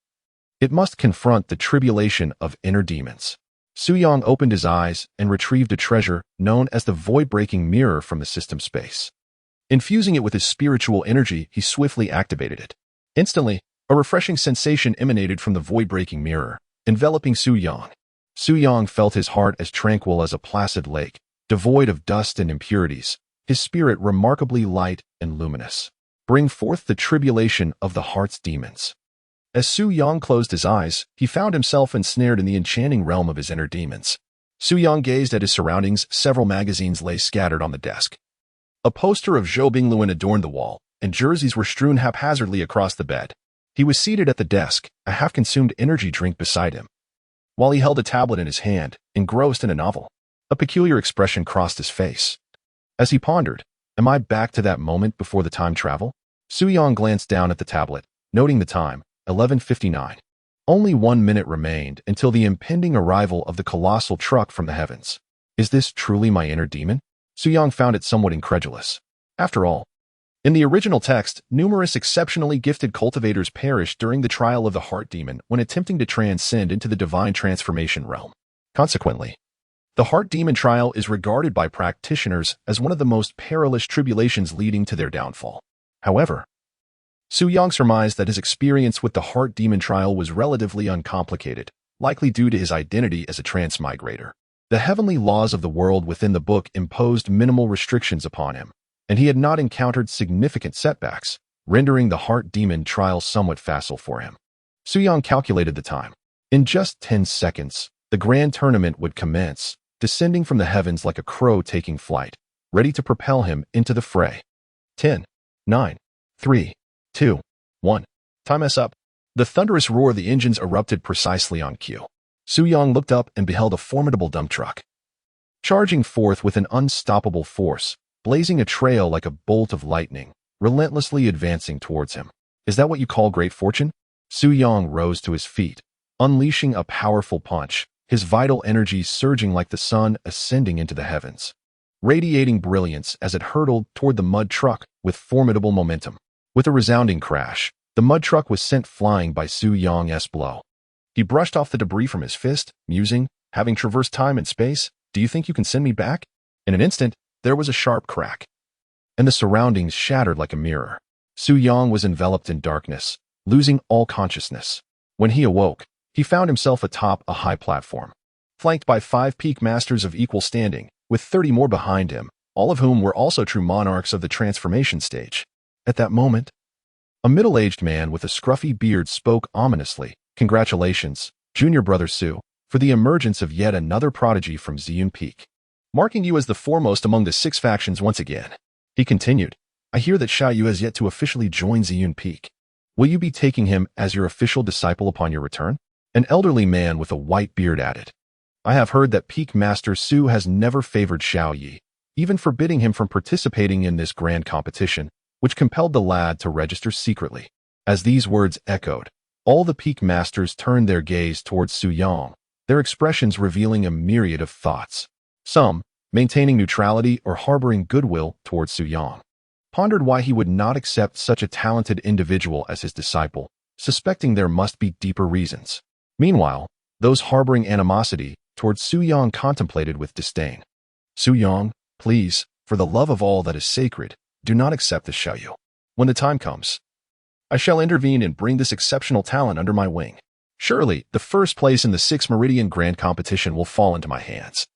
it must confront the tribulation of inner demons. Suyang opened his eyes and retrieved a treasure known as the void-breaking mirror from the system space. Infusing it with his spiritual energy, he swiftly activated it. Instantly, A refreshing sensation emanated from the void-breaking mirror, enveloping Su Yang. Su Yang felt his heart as tranquil as a placid lake, devoid of dust and impurities, his spirit remarkably light and luminous. Bring forth the tribulation of the heart's demons. As Su Yang closed his eyes, he found himself ensnared in the enchanting realm of his inner demons. Su Yang gazed at his surroundings. Several magazines lay scattered on the desk. A poster of Zhou Bingluan adorned the wall, and jerseys were strewn haphazardly across the bed. He was seated at the desk, a half-consumed energy drink beside him. While he held a tablet in his hand, engrossed in a novel, a peculiar expression crossed his face. As he pondered, am I back to that moment before the time travel? Su Yang glanced down at the tablet, noting the time, 11:59. Only 1 minute remained until the impending arrival of the colossal truck from the heavens. Is this truly my inner demon? Su Yang found it somewhat incredulous. After all, in the original text, numerous exceptionally gifted cultivators perished during the trial of the heart demon when attempting to transcend into the divine transformation realm. Consequently, the heart demon trial is regarded by practitioners as one of the most perilous tribulations leading to their downfall. However, Su Yang surmised that his experience with the heart demon trial was relatively uncomplicated, likely due to his identity as a transmigrator. The heavenly laws of the world within the book imposed minimal restrictions upon him, and he had not encountered significant setbacks, rendering the heart demon trial somewhat facile for him. Su Yang calculated the time. In just 10 seconds, the grand tournament would commence, descending from the heavens like a crow taking flight, ready to propel him into the fray. 10, 9, 3, 2, 1. Time is up. The thunderous roar of the engines erupted precisely on cue. Su Yang looked up and beheld a formidable dump truck, charging forth with an unstoppable force, blazing a trail like a bolt of lightning, relentlessly advancing towards him. Is that what you call great fortune? Su Yang rose to his feet, unleashing a powerful punch, his vital energy surging like the sun ascending into the heavens, radiating brilliance as it hurtled toward the mud truck with formidable momentum. With a resounding crash, the mud truck was sent flying by Su Yang's blow. He brushed off the debris from his fist, musing, having traversed time and space, do you think you can send me back? In an instant, there was a sharp crack, and the surroundings shattered like a mirror. Su Yang was enveloped in darkness, losing all consciousness. When he awoke, he found himself atop a high platform, flanked by 5 peak masters of equal standing, with 30 more behind him, all of whom were also true monarchs of the transformation stage. At that moment, a middle-aged man with a scruffy beard spoke ominously. Congratulations, junior brother Su, for the emergence of yet another prodigy from Ziyun Peak, marking you as the foremost among the 6 factions once again. He continued, I hear that Xiao Yu has yet to officially join Ziyun Peak. Will you be taking him as your official disciple upon your return? An elderly man with a white beard added, I have heard that Peak Master Su has never favored Xiao Yi, even forbidding him from participating in this grand competition, which compelled the lad to register secretly. As these words echoed, all the peak masters turned their gaze towards Su Yang, their expressions revealing a myriad of thoughts. Some, maintaining neutrality or harboring goodwill towards Su Yang, pondered why he would not accept such a talented individual as his disciple, suspecting there must be deeper reasons. Meanwhile, those harboring animosity towards Su Yang contemplated with disdain. Su Yang, please, for the love of all that is sacred, do not accept this Xiao Yu. When the time comes, I shall intervene and bring this exceptional talent under my wing. Surely, the first place in the 6 Meridian Grand Competition will fall into my hands.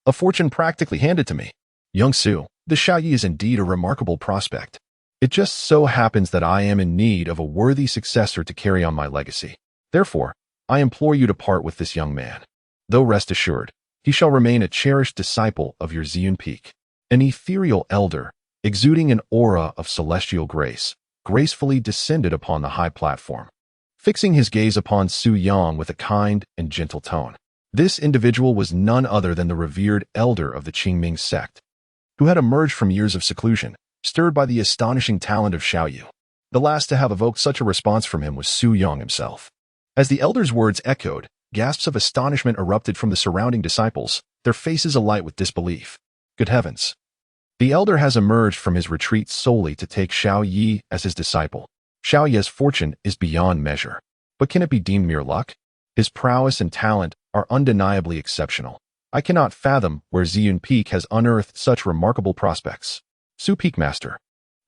A fortune practically handed to me. Young Su, the Xiao Yi is indeed a remarkable prospect. It just so happens that I am in need of a worthy successor to carry on my legacy. Therefore, I implore you to part with this young man. Though rest assured, he shall remain a cherished disciple of your Ziyun Peak. An ethereal elder, exuding an aura of celestial grace, gracefully descended upon the high platform, fixing his gaze upon Su Yang with a kind and gentle tone. This individual was none other than the revered elder of the Qingming Sect, who had emerged from years of seclusion, stirred by the astonishing talent of Xiao Yu. The last to have evoked such a response from him was Su Yang himself. As the elder's words echoed, gasps of astonishment erupted from the surrounding disciples, their faces alight with disbelief. Good heavens! The elder has emerged from his retreat solely to take Xiao Yi as his disciple. Xiao Yi's fortune is beyond measure. But can it be deemed mere luck? His prowess and talent are undeniably exceptional. I cannot fathom where Ziyun Peak has unearthed such remarkable prospects. Su Peak Master,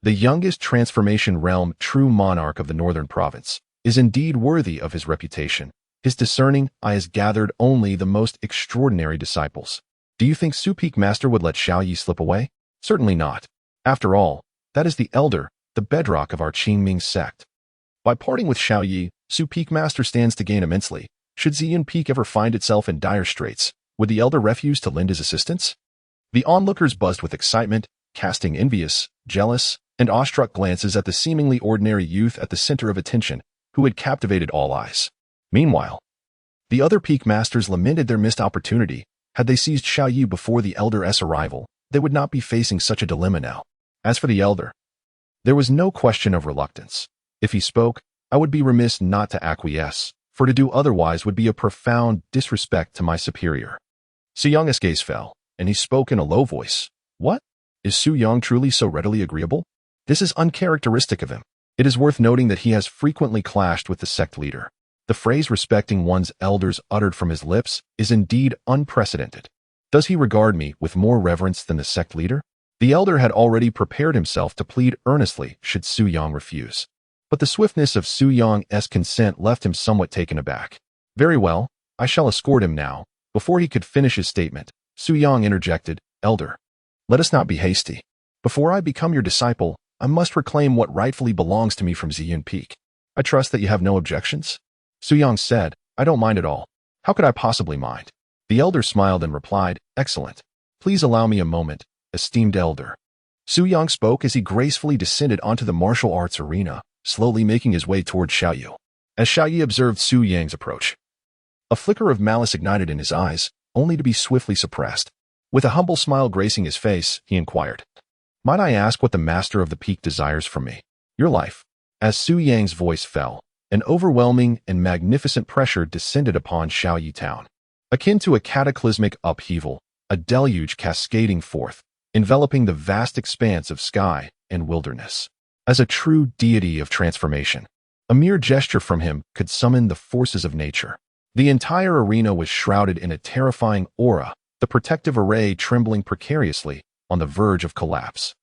the youngest transformation realm true monarch of the northern province, is indeed worthy of his reputation. His discerning eye has gathered only the most extraordinary disciples. Do you think Situ Peak Master would let Xiaoyi slip away? Certainly not. After all, that is the elder, the bedrock of our Qingming Sect. By parting with Xiaoyi, Situ Peak Master stands to gain immensely. Should Ziyun Peak ever find itself in dire straits, would the elder refuse to lend his assistance? The onlookers buzzed with excitement, casting envious, jealous, and awestruck glances at the seemingly ordinary youth at the center of attention, who had captivated all eyes. Meanwhile, the other Peak Masters lamented their missed opportunity. Had they seized Xiaoyi before the elder's arrival, they would not be facing such a dilemma now. As for the elder, there was no question of reluctance. If he spoke, I would be remiss not to acquiesce, for to do otherwise would be a profound disrespect to my superior. Su Yang's gaze fell, and he spoke in a low voice. What? Is Su Yang truly so readily agreeable? This is uncharacteristic of him. It is worth noting that he has frequently clashed with the sect leader. The phrase respecting one's elders uttered from his lips is indeed unprecedented. Does he regard me with more reverence than the sect leader? The elder had already prepared himself to plead earnestly should Su Yang refuse. But the swiftness of Su Yang's consent left him somewhat taken aback. Very well, I shall escort him now. Before he could finish his statement, Su Yang interjected, Elder, let us not be hasty. Before I become your disciple, I must reclaim what rightfully belongs to me from Ziyun Peak. I trust that you have no objections? Su Yang said, I don't mind at all. How could I possibly mind? The elder smiled and replied, Excellent. Please allow me a moment, esteemed elder. Su Yang spoke as he gracefully descended onto the martial arts arena, slowly making his way toward Xiaoyi. As Xiaoyi observed Su Yang's approach, a flicker of malice ignited in his eyes, only to be swiftly suppressed. With a humble smile gracing his face, he inquired, Might I ask what the master of the peak desires from me? Your life. As Su Yang's voice fell, an overwhelming and magnificent pressure descended upon Xiaoyi town. Akin to a cataclysmic upheaval, a deluge cascading forth, enveloping the vast expanse of sky and wilderness. As a true deity of transformation, a mere gesture from him could summon the forces of nature. The entire arena was shrouded in a terrifying aura, the protective array trembling precariously on the verge of collapse.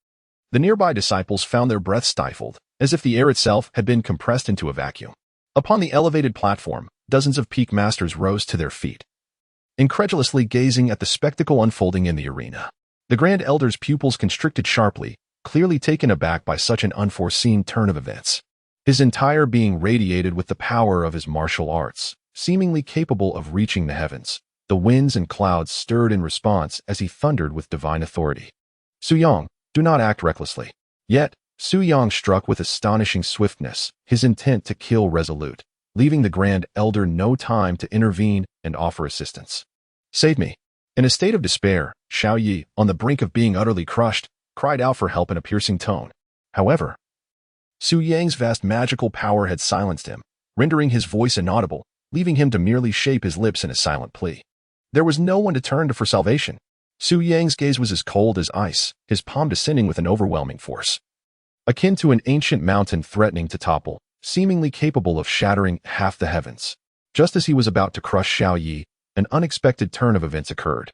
The nearby disciples found their breath stifled, as if the air itself had been compressed into a vacuum. Upon the elevated platform, dozens of peak masters rose to their feet, incredulously gazing at the spectacle unfolding in the arena. The Grand Elder's pupils constricted sharply, clearly taken aback by such an unforeseen turn of events. His entire being radiated with the power of his martial arts, seemingly capable of reaching the heavens. The winds and clouds stirred in response as he thundered with divine authority. Su Yang, do not act recklessly. Yet, Su Yang struck with astonishing swiftness, his intent to kill resolute, leaving the Grand Elder no time to intervene and offer assistance. Save me. In a state of despair, Xiaoyi, on the brink of being utterly crushed, cried out for help in a piercing tone. However, Su Yang's vast magical power had silenced him, rendering his voice inaudible, leaving him to merely shape his lips in a silent plea. There was no one to turn to for salvation. Su Yang's gaze was as cold as ice, his palm descending with an overwhelming force, akin to an ancient mountain threatening to topple, seemingly capable of shattering half the heavens. Just as he was about to crush Xiaoyi, an unexpected turn of events occurred.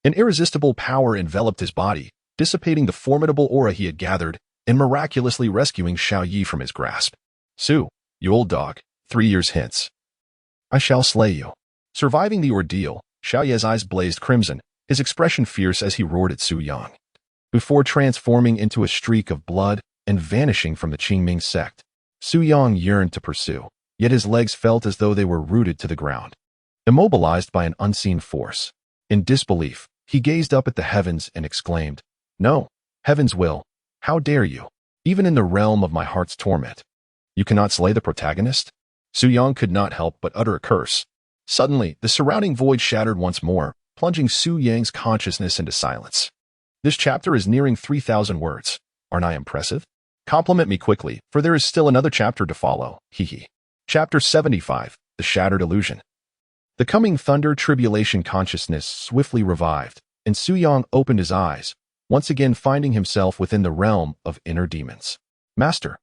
An irresistible power enveloped his body, dissipating the formidable aura he had gathered and miraculously rescuing Xiaoyi from his grasp. Su, you old dog, 3 years hence, I shall slay you. Surviving the ordeal, Xiaoyi's eyes blazed crimson, his expression fierce as he roared at Su Yang, before transforming into a streak of blood and vanishing from the Qingming Sect. Su Yang yearned to pursue, yet his legs felt as though they were rooted to the ground, immobilized by an unseen force. In disbelief, he gazed up at the heavens and exclaimed, No, heaven's will, how dare you? Even in the realm of my heart's torment, you cannot slay the protagonist? Su Yang could not help but utter a curse. Suddenly, the surrounding void shattered once more, plunging Su Yang's consciousness into silence. This chapter is nearing 3,000 words. Aren't I impressive? Compliment me quickly, for there is still another chapter to follow. Hee. Chapter 75, The Shattered Illusion. The coming thunder tribulation consciousness swiftly revived, and Su Yang opened his eyes, once again finding himself within the realm of inner demons. Master,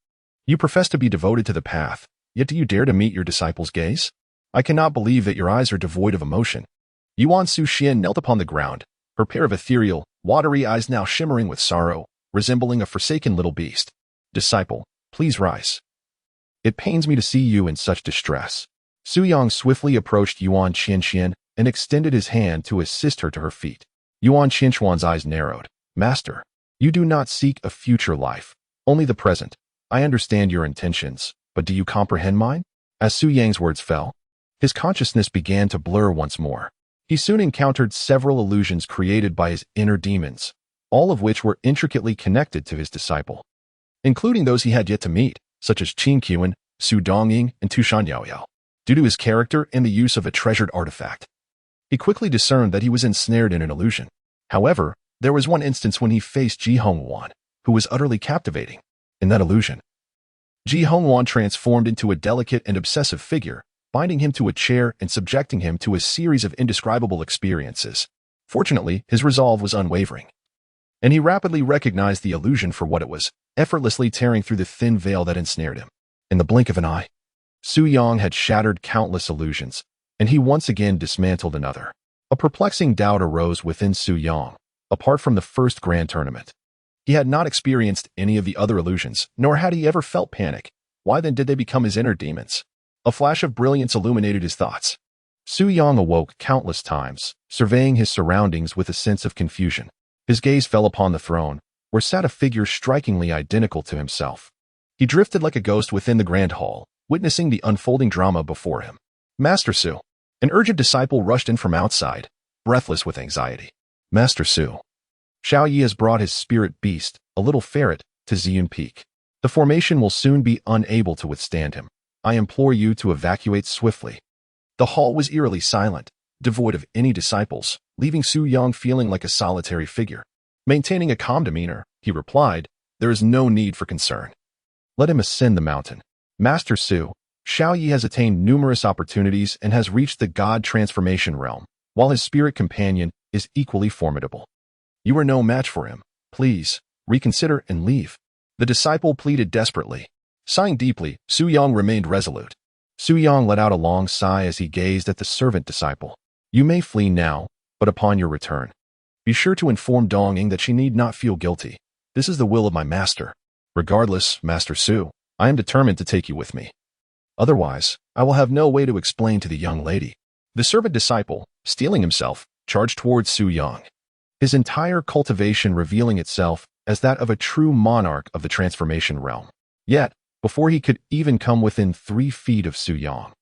you profess to be devoted to the path, yet do you dare to meet your disciples' gaze? I cannot believe that your eyes are devoid of emotion. Yuan Suxian knelt upon the ground, her pair of ethereal, watery eyes now shimmering with sorrow, resembling a forsaken little beast. Disciple, please rise. It pains me to see you in such distress. Su Yang swiftly approached Yuan Qianqian and extended his hand to assist her to her feet. Yuan Qianquan's eyes narrowed. Master, you do not seek a future life, only the present. I understand your intentions, but do you comprehend mine? As Su Yang's words fell, his consciousness began to blur once more. He soon encountered several illusions created by his inner demons, all of which were intricately connected to his disciple, including those he had yet to meet, such as Qingqian, Su Dongying, and Tu Shanyaoyao. Due to his character and the use of a treasured artifact, he quickly discerned that he was ensnared in an illusion. However, there was one instance when he faced Ji Hongwan, who was utterly captivating. In that illusion, Ji Hongwan transformed into a delicate and obsessive figure, binding him to a chair and subjecting him to a series of indescribable experiences. Fortunately, his resolve was unwavering, and he rapidly recognized the illusion for what it was, effortlessly tearing through the thin veil that ensnared him. In the blink of an eye, Su Yang had shattered countless illusions, and he once again dismantled another. A perplexing doubt arose within Su Yang. Apart from the first grand tournament, he had not experienced any of the other illusions, nor had he ever felt panic. Why then did they become his inner demons? A flash of brilliance illuminated his thoughts. Su Yang awoke countless times, surveying his surroundings with a sense of confusion. His gaze fell upon the throne, where sat a figure strikingly identical to himself. He drifted like a ghost within the grand hall, witnessing the unfolding drama before him. Master Su. An urgent disciple rushed in from outside, breathless with anxiety. Master Su. Xiao Yi has brought his spirit beast, a little ferret, to Ziyun Peak. The formation will soon be unable to withstand him. I implore you to evacuate swiftly. The hall was eerily silent, devoid of any disciples, leaving Su Yang feeling like a solitary figure. Maintaining a calm demeanor, he replied, there is no need for concern. Let him ascend the mountain. Master Su, Xiao Yi has attained numerous opportunities and has reached the God transformation realm, while his spirit companion is equally formidable. You are no match for him. Please, reconsider and leave. The disciple pleaded desperately. Sighing deeply, Su Yang remained resolute. Su Yang let out a long sigh as he gazed at the servant disciple. You may flee now, but upon your return, be sure to inform Dongying that she need not feel guilty. This is the will of my master. Regardless, Master Su, I am determined to take you with me. Otherwise, I will have no way to explain to the young lady. The servant disciple, steeling himself, charged towards Su Yang, his entire cultivation revealing itself as that of a true monarch of the transformation realm. Yet, before he could even come within 3 feet of Su Yang,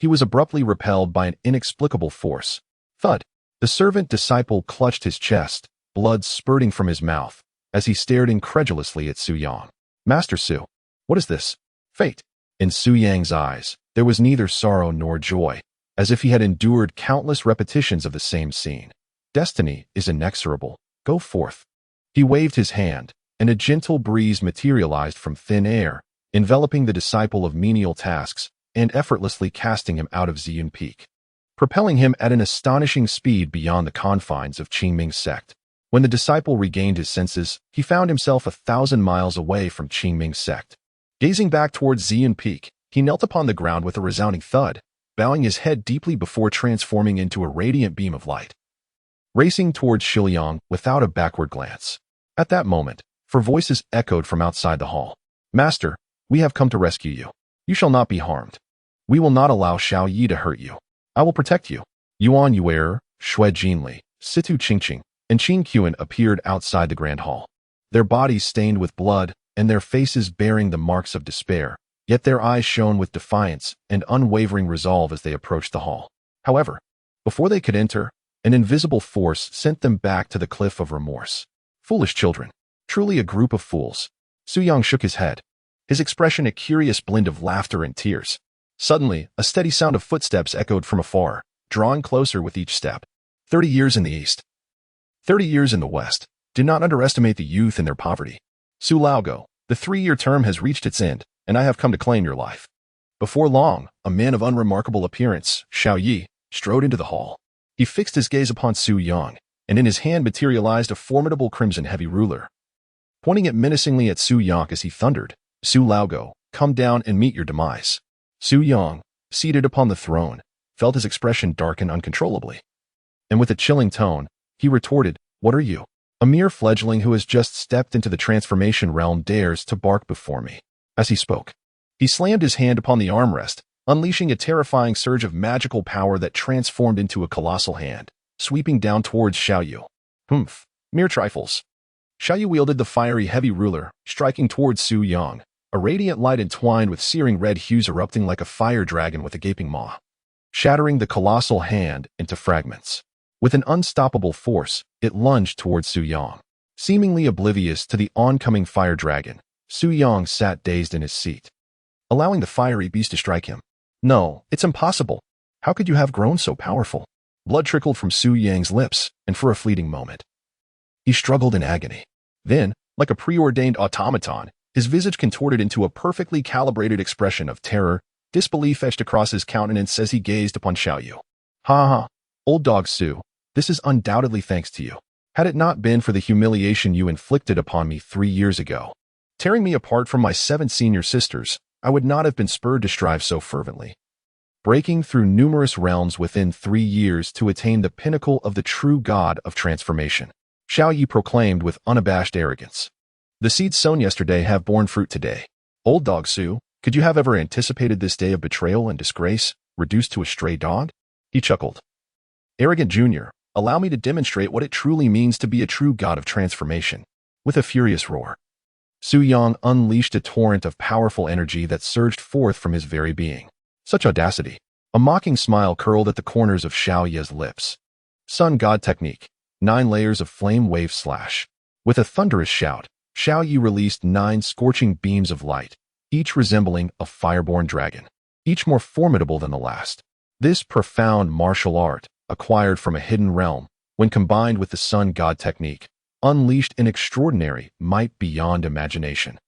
he was abruptly repelled by an inexplicable force. Thud! The servant disciple clutched his chest, blood spurting from his mouth, as he stared incredulously at Su Yang. Master Su, what is this? Fate. In Su Yang's eyes, there was neither sorrow nor joy, as if he had endured countless repetitions of the same scene. Destiny is inexorable. Go forth. He waved his hand, and a gentle breeze materialized from thin air, enveloping the disciple of menial tasks and effortlessly casting him out of Ziyun Peak, propelling him at an astonishing speed beyond the confines of Qingming Sect. When the disciple regained his senses, he found himself 1,000 miles away from Qingming Sect. Gazing back towards Ziyun Peak, he knelt upon the ground with a resounding thud, bowing his head deeply before transforming into a radiant beam of light, racing towards Shiliang without a backward glance. At that moment, voices echoed from outside the hall. Master, we have come to rescue you. You shall not be harmed. We will not allow Xiao Yi to hurt you. I will protect you. Yuan Yuer, Shui Jinli, Situ Qingqing, and Qin appeared outside the grand hall, their bodies stained with blood and their faces bearing the marks of despair, yet their eyes shone with defiance and unwavering resolve as they approached the hall. However, before they could enter, an invisible force sent them back to the cliff of remorse. Foolish children. Truly a group of fools. Su Yang shook his head, his expression a curious blend of laughter and tears. Suddenly, a steady sound of footsteps echoed from afar, drawing closer with each step. 30 years in the east. 30 years in the west. Do not underestimate the youth and their poverty. Su Laogo, the 3-year term has reached its end, and I have come to claim your life. Before long, a man of unremarkable appearance, Xiao Yi, strode into the hall. He fixed his gaze upon Su Yang, and in his hand materialized a formidable crimson heavy ruler. Pointing it menacingly at Su Yang as he thundered, Su Laogo, come down and meet your demise. Su Yang, seated upon the throne, felt his expression darken uncontrollably. And with a chilling tone, he retorted, what are you? A mere fledgling who has just stepped into the transformation realm dares to bark before me. As he spoke, He slammed his hand upon the armrest, unleashing a terrifying surge of magical power that transformed into a colossal hand, sweeping down towards Xiaoyu. Humph, mere trifles. Xiaoyu wielded the fiery heavy ruler, striking towards Su Yang, a radiant light entwined with searing red hues erupting like a fire dragon with a gaping maw, shattering the colossal hand into fragments. With an unstoppable force, it lunged towards Su Yang. Seemingly oblivious to the oncoming fire dragon, Su Yang sat dazed in his seat, allowing the fiery beast to strike him. No, it's impossible. How could you have grown so powerful? Blood trickled from Su Yang's lips, and for a fleeting moment, he struggled in agony. Then, like a preordained automaton, his visage contorted into a perfectly calibrated expression of terror. Disbelief etched across his countenance as he gazed upon Xiaoyu. Ha ha, old dog Su, this is undoubtedly thanks to you. Had it not been for the humiliation you inflicted upon me 3 years ago, tearing me apart from my 7 senior sisters, I would not have been spurred to strive so fervently, breaking through numerous realms within 3 years to attain the pinnacle of the true god of transformation. Xiaoyu proclaimed with unabashed arrogance. The seeds sown yesterday have borne fruit today. Old dog Su, could you have ever anticipated this day of betrayal and disgrace, reduced to a stray dog? He chuckled. Arrogant Junior, allow me to demonstrate what it truly means to be a true god of transformation. With a furious roar, Su Yang unleashed a torrent of powerful energy that surged forth from his very being. Such audacity. A mocking smile curled at the corners of Xiaoya's lips. Sun God technique. 9 layers of flame wave slash. With a thunderous shout, Xiaoyu released 9 scorching beams of light, each resembling a fireborn dragon, each more formidable than the last. This profound martial art, acquired from a hidden realm, when combined with the Sun God technique, unleashed an extraordinary might beyond imagination.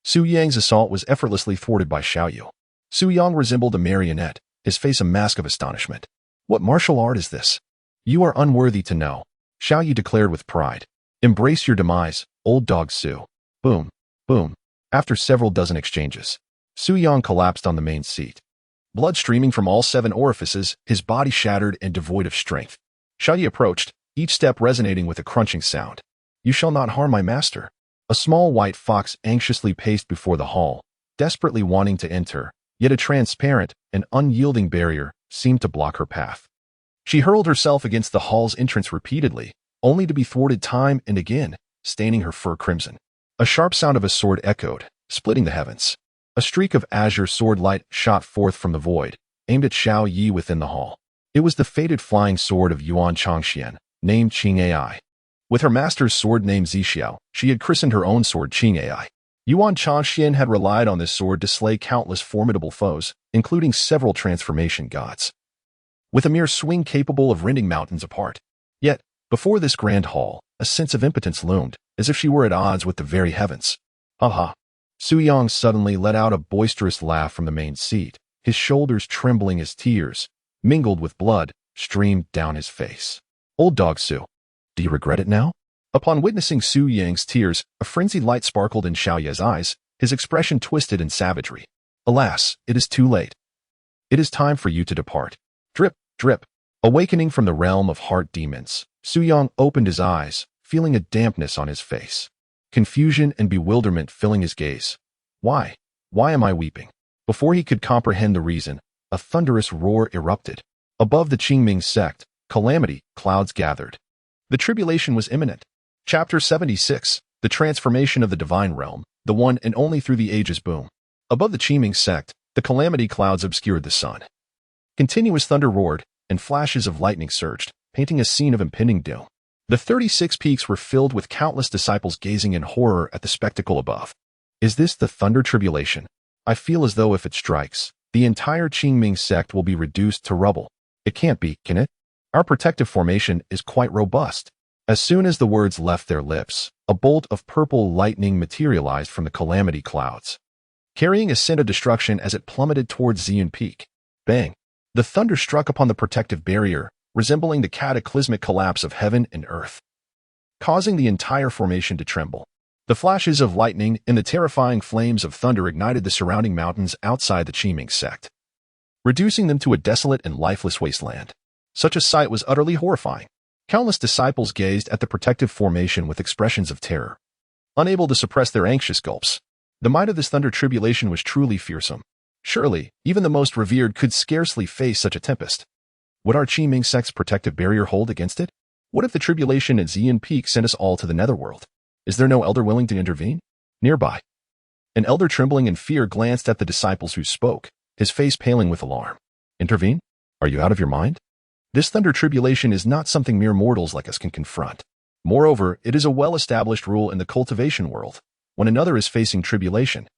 Su Yang's assault was effortlessly thwarted by Xiaoyu. Su Yang resembled a marionette, his face a mask of astonishment. What martial art is this? You are unworthy to know, Xiaoyu declared with pride. Embrace your demise, old dog Su. Boom, boom. After several dozen exchanges, Su Yang collapsed on the main seat. Blood streaming from all 7 orifices, his body shattered and devoid of strength. Xiaoyu approached, each step resonating with a crunching sound. You shall not harm my master. A small white fox anxiously paced before the hall, desperately wanting to enter, yet a transparent and unyielding barrier seemed to block her path. She hurled herself against the hall's entrance repeatedly, only to be thwarted time and again, staining her fur crimson. A sharp sound of a sword echoed, splitting the heavens. A streak of azure sword light shot forth from the void, aimed at Xiaoyu within the hall. It was the fated flying sword of Yuan Changxian, named Qing'ai. With her master's sword named Zixiao, she had christened her own sword Qing'ai. Yuan Changxian had relied on this sword to slay countless formidable foes, including several transformation gods, with a mere swing capable of rending mountains apart. Yet, before this grand hall, a sense of impotence loomed, as if she were at odds with the very heavens. Ha ha. Su Yang suddenly let out a boisterous laugh from the main seat, his shoulders trembling as tears, mingled with blood, streamed down his face. Old dog Su, do you regret it now? Upon witnessing Su Yang's tears, a frenzied light sparkled in Xiaoya's eyes, his expression twisted in savagery. Alas, it is too late. It is time for you to depart. Drip, drip. Awakening from the realm of heart demons, Su Yang opened his eyes, feeling a dampness on his face. Confusion and bewilderment filling his gaze. Why? Why am I weeping? Before he could comprehend the reason, a thunderous roar erupted. Above the Qingming Sect, calamity clouds gathered. The tribulation was imminent. Chapter 76, The Transformation of the Divine Realm, the one and only through the ages boom. Above the Qingming Sect, the calamity clouds obscured the sun. Continuous thunder roared, and flashes of lightning surged, painting a scene of impending doom. The 36 peaks were filled with countless disciples gazing in horror at the spectacle above. Is this the thunder tribulation? I feel as though if it strikes, the entire Qingming Sect will be reduced to rubble. It can't be, can it? Our protective formation is quite robust. As soon as the words left their lips, a bolt of purple lightning materialized from the calamity clouds, carrying a scent of destruction as it plummeted towards Ziyun Peak. Bang! The thunder struck upon the protective barrier, resembling the cataclysmic collapse of heaven and earth, causing the entire formation to tremble. The flashes of lightning and the terrifying flames of thunder ignited the surrounding mountains outside the Qingming Sect, reducing them to a desolate and lifeless wasteland. Such a sight was utterly horrifying. Countless disciples gazed at the protective formation with expressions of terror, unable to suppress their anxious gulps. The might of this thunder tribulation was truly fearsome. Surely, even the most revered could scarcely face such a tempest. Would our Qingming Sect's protective barrier hold against it? What if the tribulation at Ziyun Peak sent us all to the netherworld? Is there no elder willing to intervene? Nearby, an elder trembling in fear glanced at the disciples who spoke, his face paling with alarm. Intervene? Are you out of your mind? This thunder tribulation is not something mere mortals like us can confront. Moreover, it is a well-established rule in the cultivation world. When another is facing tribulation,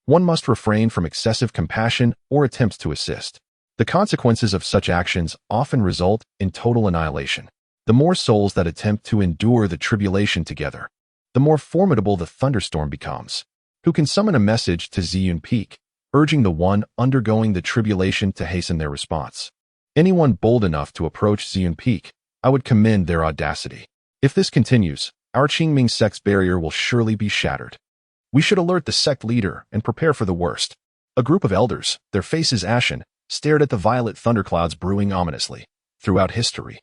one must refrain from excessive compassion or attempts to assist. The consequences of such actions often result in total annihilation. The more souls that attempt to endure the tribulation together, the more formidable the thunderstorm becomes. Who can summon a message to Ziyun Peak, urging the one undergoing the tribulation to hasten their response? Anyone bold enough to approach Ziyun Peak, I would commend their audacity. If this continues, our Qingming Sect's barrier will surely be shattered. We should alert the sect leader and prepare for the worst. A group of elders, their faces ashen, stared at the violet thunderclouds brewing ominously. Throughout history,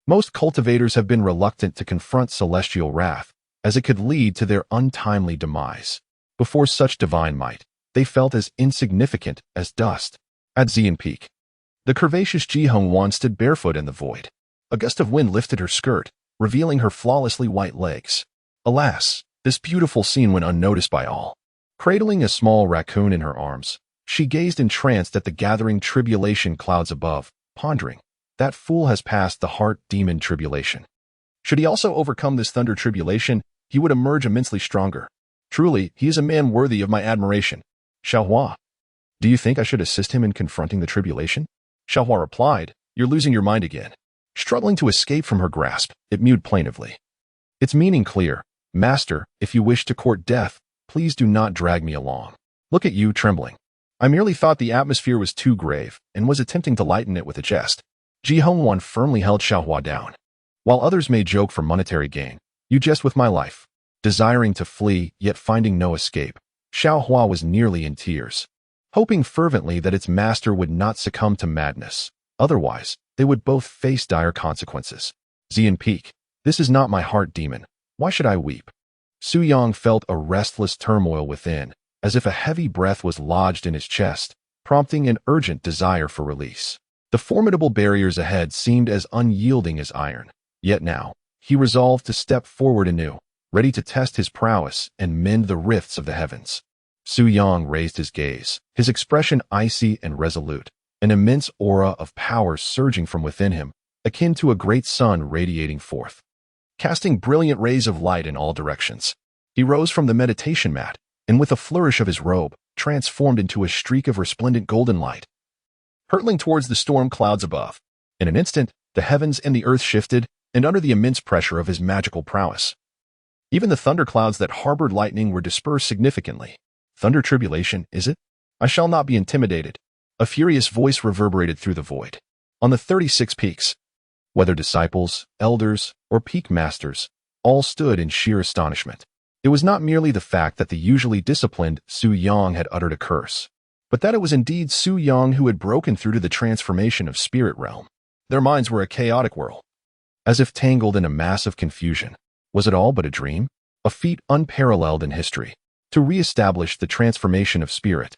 most cultivators have been reluctant to confront celestial wrath, as it could lead to their untimely demise. Before such divine might, they felt as insignificant as dust. At Ziyun Peak, the curvaceous Yuan stood barefoot in the void. A gust of wind lifted her skirt, revealing her flawlessly white legs. Alas, this beautiful scene went unnoticed by all. Cradling a small raccoon in her arms, she gazed entranced at the gathering tribulation clouds above, pondering, that fool has passed the heart demon tribulation. Should he also overcome this thunder tribulation, he would emerge immensely stronger. Truly, he is a man worthy of my admiration. Xiaohua, do you think I should assist him in confronting the tribulation? Xiaohua replied, you're losing your mind again. Struggling to escape from her grasp, it mewed plaintively. Its meaning clear. Master, if you wish to court death, please do not drag me along. Look at you trembling. I merely thought the atmosphere was too grave and was attempting to lighten it with a jest. Yuan firmly held Xiaohua down. While others may joke for monetary gain, you jest with my life. Desiring to flee, yet finding no escape, Xiaohua was nearly in tears, hoping fervently that its master would not succumb to madness. Otherwise, they would both face dire consequences. Ziyun Peak, this is not my heart demon. Why should I weep? Su Yang felt a restless turmoil within, as if a heavy breath was lodged in his chest, prompting an urgent desire for release. The formidable barriers ahead seemed as unyielding as iron. Yet now, he resolved to step forward anew, ready to test his prowess and mend the rifts of the heavens. Su Yang raised his gaze, his expression icy and resolute, an immense aura of power surging from within him, akin to a great sun radiating forth, casting brilliant rays of light in all directions. He rose from the meditation mat, and with a flourish of his robe, transformed into a streak of resplendent golden light, hurtling towards the storm clouds above. In an instant, the heavens and the earth shifted, and under the immense pressure of his magical prowess, even the thunderclouds that harbored lightning were dispersed significantly. Thunder tribulation, is it? I shall not be intimidated. A furious voice reverberated through the void. On the 36 peaks, whether disciples, elders, or peak masters, all stood in sheer astonishment. It was not merely the fact that the usually disciplined Su Yang had uttered a curse, but that it was indeed Su Yang who had broken through to the transformation of spirit realm. Their minds were a chaotic whirl, as if tangled in a mass of confusion. Was it all but a dream? A feat unparalleled in history. To re-establish the transformation of spirit,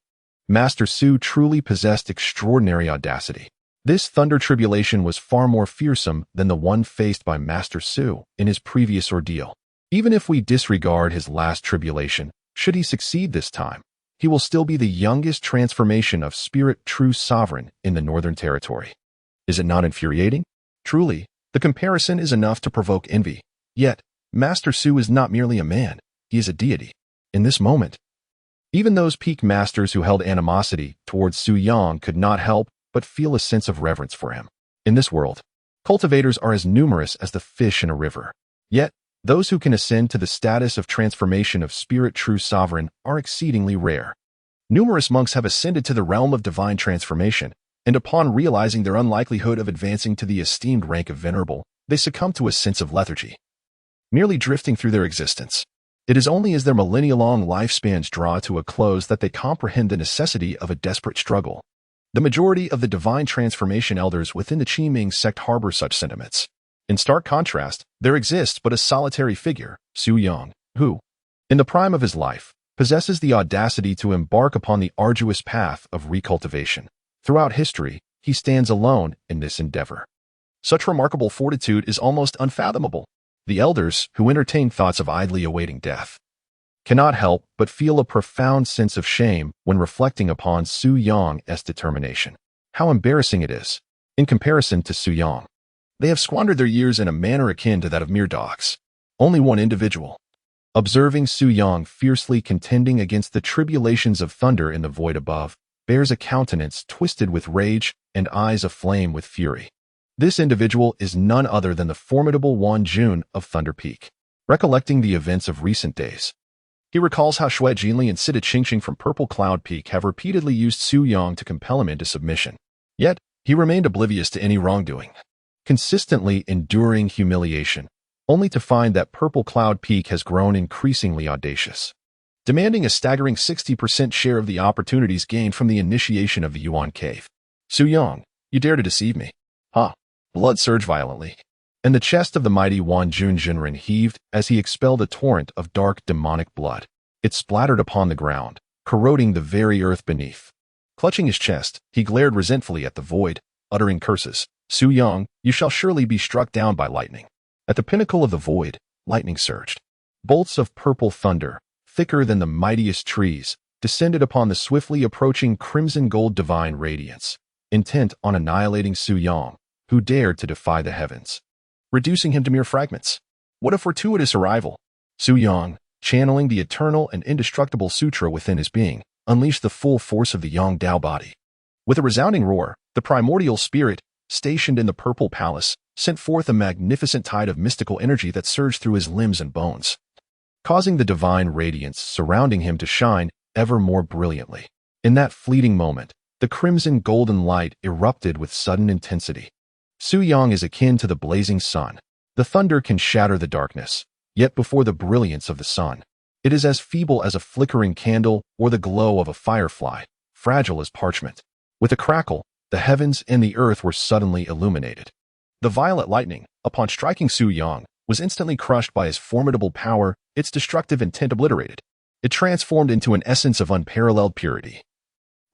Master Su truly possessed extraordinary audacity. This thunder tribulation was far more fearsome than the one faced by Master Su in his previous ordeal. Even if we disregard his last tribulation, should he succeed this time, he will still be the youngest transformation of spirit true sovereign in the Northern Territory. Is it not infuriating? Truly, the comparison is enough to provoke envy. Yet, Master Su is not merely a man, he is a deity. In this moment, even those peak masters who held animosity towards Su Yang could not help but feel a sense of reverence for him. In this world, cultivators are as numerous as the fish in a river. Yet, those who can ascend to the status of transformation of spirit true sovereign are exceedingly rare. Numerous monks have ascended to the realm of divine transformation, and upon realizing their unlikelihood of advancing to the esteemed rank of venerable, they succumb to a sense of lethargy, merely drifting through their existence. It is only as their millennia-long lifespans draw to a close that they comprehend the necessity of a desperate struggle. The majority of the divine transformation elders within the Qingming Sect harbor such sentiments. In stark contrast, there exists but a solitary figure, Su Yang, who, in the prime of his life, possesses the audacity to embark upon the arduous path of recultivation. Throughout history, he stands alone in this endeavor. Such remarkable fortitude is almost unfathomable. The elders, who entertain thoughts of idly awaiting death, cannot help but feel a profound sense of shame when reflecting upon Su Yang's determination. How embarrassing it is, in comparison to Su Yang. They have squandered their years in a manner akin to that of mere dogs. Only one individual, observing Su Yang fiercely contending against the tribulations of thunder in the void above, bears a countenance twisted with rage and eyes aflame with fury. This individual is none other than the formidable Yuan of Thunder Peak. Recollecting the events of recent days, he recalls how Shui Jinli and Situ Qingqing from Purple Cloud Peak have repeatedly used Su Yang to compel him into submission. Yet, he remained oblivious to any wrongdoing, consistently enduring humiliation, only to find that Purple Cloud Peak has grown increasingly audacious, demanding a staggering 60% share of the opportunities gained from the initiation of the Yuan cave. Su Yang, you dare to deceive me? Ha! Blood surged violently, and the chest of the mighty Yuan Jinren heaved as he expelled a torrent of dark demonic blood. It splattered upon the ground, corroding the very earth beneath. Clutching his chest, he glared resentfully at the void, uttering curses. Su Yang, you shall surely be struck down by lightning. At the pinnacle of the void, lightning surged. Bolts of purple thunder, thicker than the mightiest trees, descended upon the swiftly approaching crimson gold divine radiance, intent on annihilating Su Yang, who dared to defy the heavens, reducing him to mere fragments. What a fortuitous arrival! Su Yang, channeling the eternal and indestructible sutra within his being, unleashed the full force of the Yang Dao body. With a resounding roar, the primordial spirit, stationed in the purple palace, sent forth a magnificent tide of mystical energy that surged through his limbs and bones, causing the divine radiance surrounding him to shine ever more brilliantly. In that fleeting moment, the crimson golden light erupted with sudden intensity. Su Yang is akin to the blazing sun. The thunder can shatter the darkness, yet before the brilliance of the sun, it is as feeble as a flickering candle or the glow of a firefly, fragile as parchment. With a crackle, the heavens and the earth were suddenly illuminated. The violet lightning, upon striking Su Yang, was instantly crushed by his formidable power, its destructive intent obliterated. It transformed into an essence of unparalleled purity,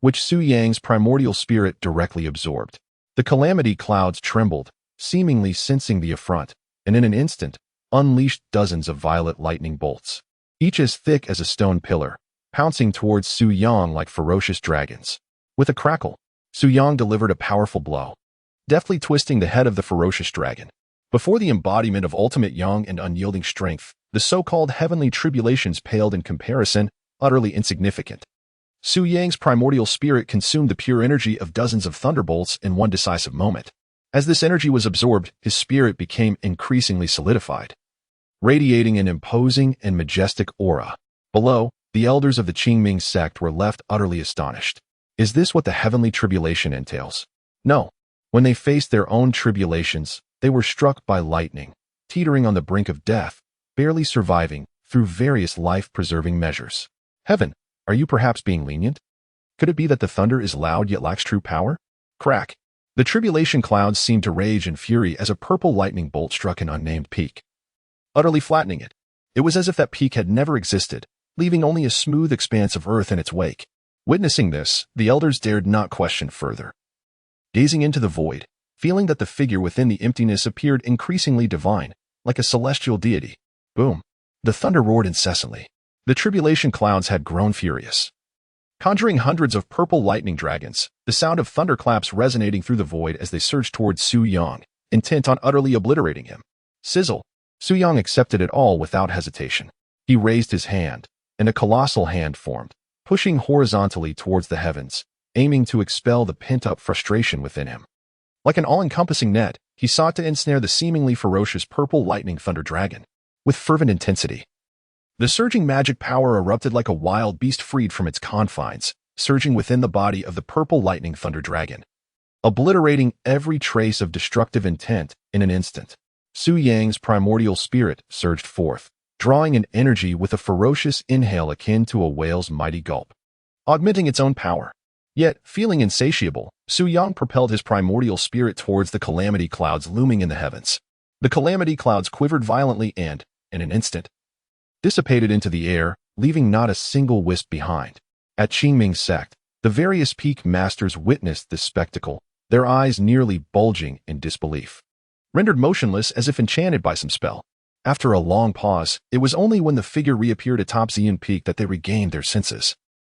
which Su Yang's primordial spirit directly absorbed. The calamity clouds trembled, seemingly sensing the affront, and in an instant, unleashed dozens of violet lightning bolts, each as thick as a stone pillar, pouncing towards Su Yang like ferocious dragons. With a crackle, Su Yang delivered a powerful blow, deftly twisting the head of the ferocious dragon. Before the embodiment of ultimate yang and unyielding strength, the so-called heavenly tribulations paled in comparison, utterly insignificant. Su Yang's primordial spirit consumed the pure energy of dozens of thunderbolts in one decisive moment. As this energy was absorbed, his spirit became increasingly solidified, radiating an imposing and majestic aura. Below, the elders of the Qingming Sect were left utterly astonished. Is this what the heavenly tribulation entails? No. When they faced their own tribulations, they were struck by lightning, teetering on the brink of death, barely surviving through various life-preserving measures. Heaven, are you perhaps being lenient? Could it be that the thunder is loud yet lacks true power? Crack. The tribulation clouds seemed to rage in fury as a purple lightning bolt struck an unnamed peak, utterly flattening it. It was as if that peak had never existed, leaving only a smooth expanse of earth in its wake. Witnessing this, the elders dared not question further. Gazing into the void, feeling that the figure within the emptiness appeared increasingly divine, like a celestial deity. Boom. The thunder roared incessantly. The tribulation clouds had grown furious, conjuring hundreds of purple lightning dragons, the sound of thunderclaps resonating through the void as they surged towards Su Yang, intent on utterly obliterating him. Sizzle. Su Yang accepted it all without hesitation. He raised his hand, and a colossal hand formed, pushing horizontally towards the heavens, aiming to expel the pent-up frustration within him. Like an all-encompassing net, he sought to ensnare the seemingly ferocious purple lightning thunder dragon. With fervent intensity, the surging magic power erupted like a wild beast freed from its confines, surging within the body of the purple lightning thunder dragon, obliterating every trace of destructive intent in an instant. Su Yang's primordial spirit surged forth, drawing an energy with a ferocious inhale akin to a whale's mighty gulp, augmenting its own power. Yet, feeling insatiable, Su Yang propelled his primordial spirit towards the calamity clouds looming in the heavens. The calamity clouds quivered violently and, in an instant, dissipated into the air, leaving not a single wisp behind. At Qingming Sect, the various peak masters witnessed this spectacle, their eyes nearly bulging in disbelief. Rendered motionless as if enchanted by some spell. After a long pause, it was only when the figure reappeared atop Ziyun Peak that they regained their senses.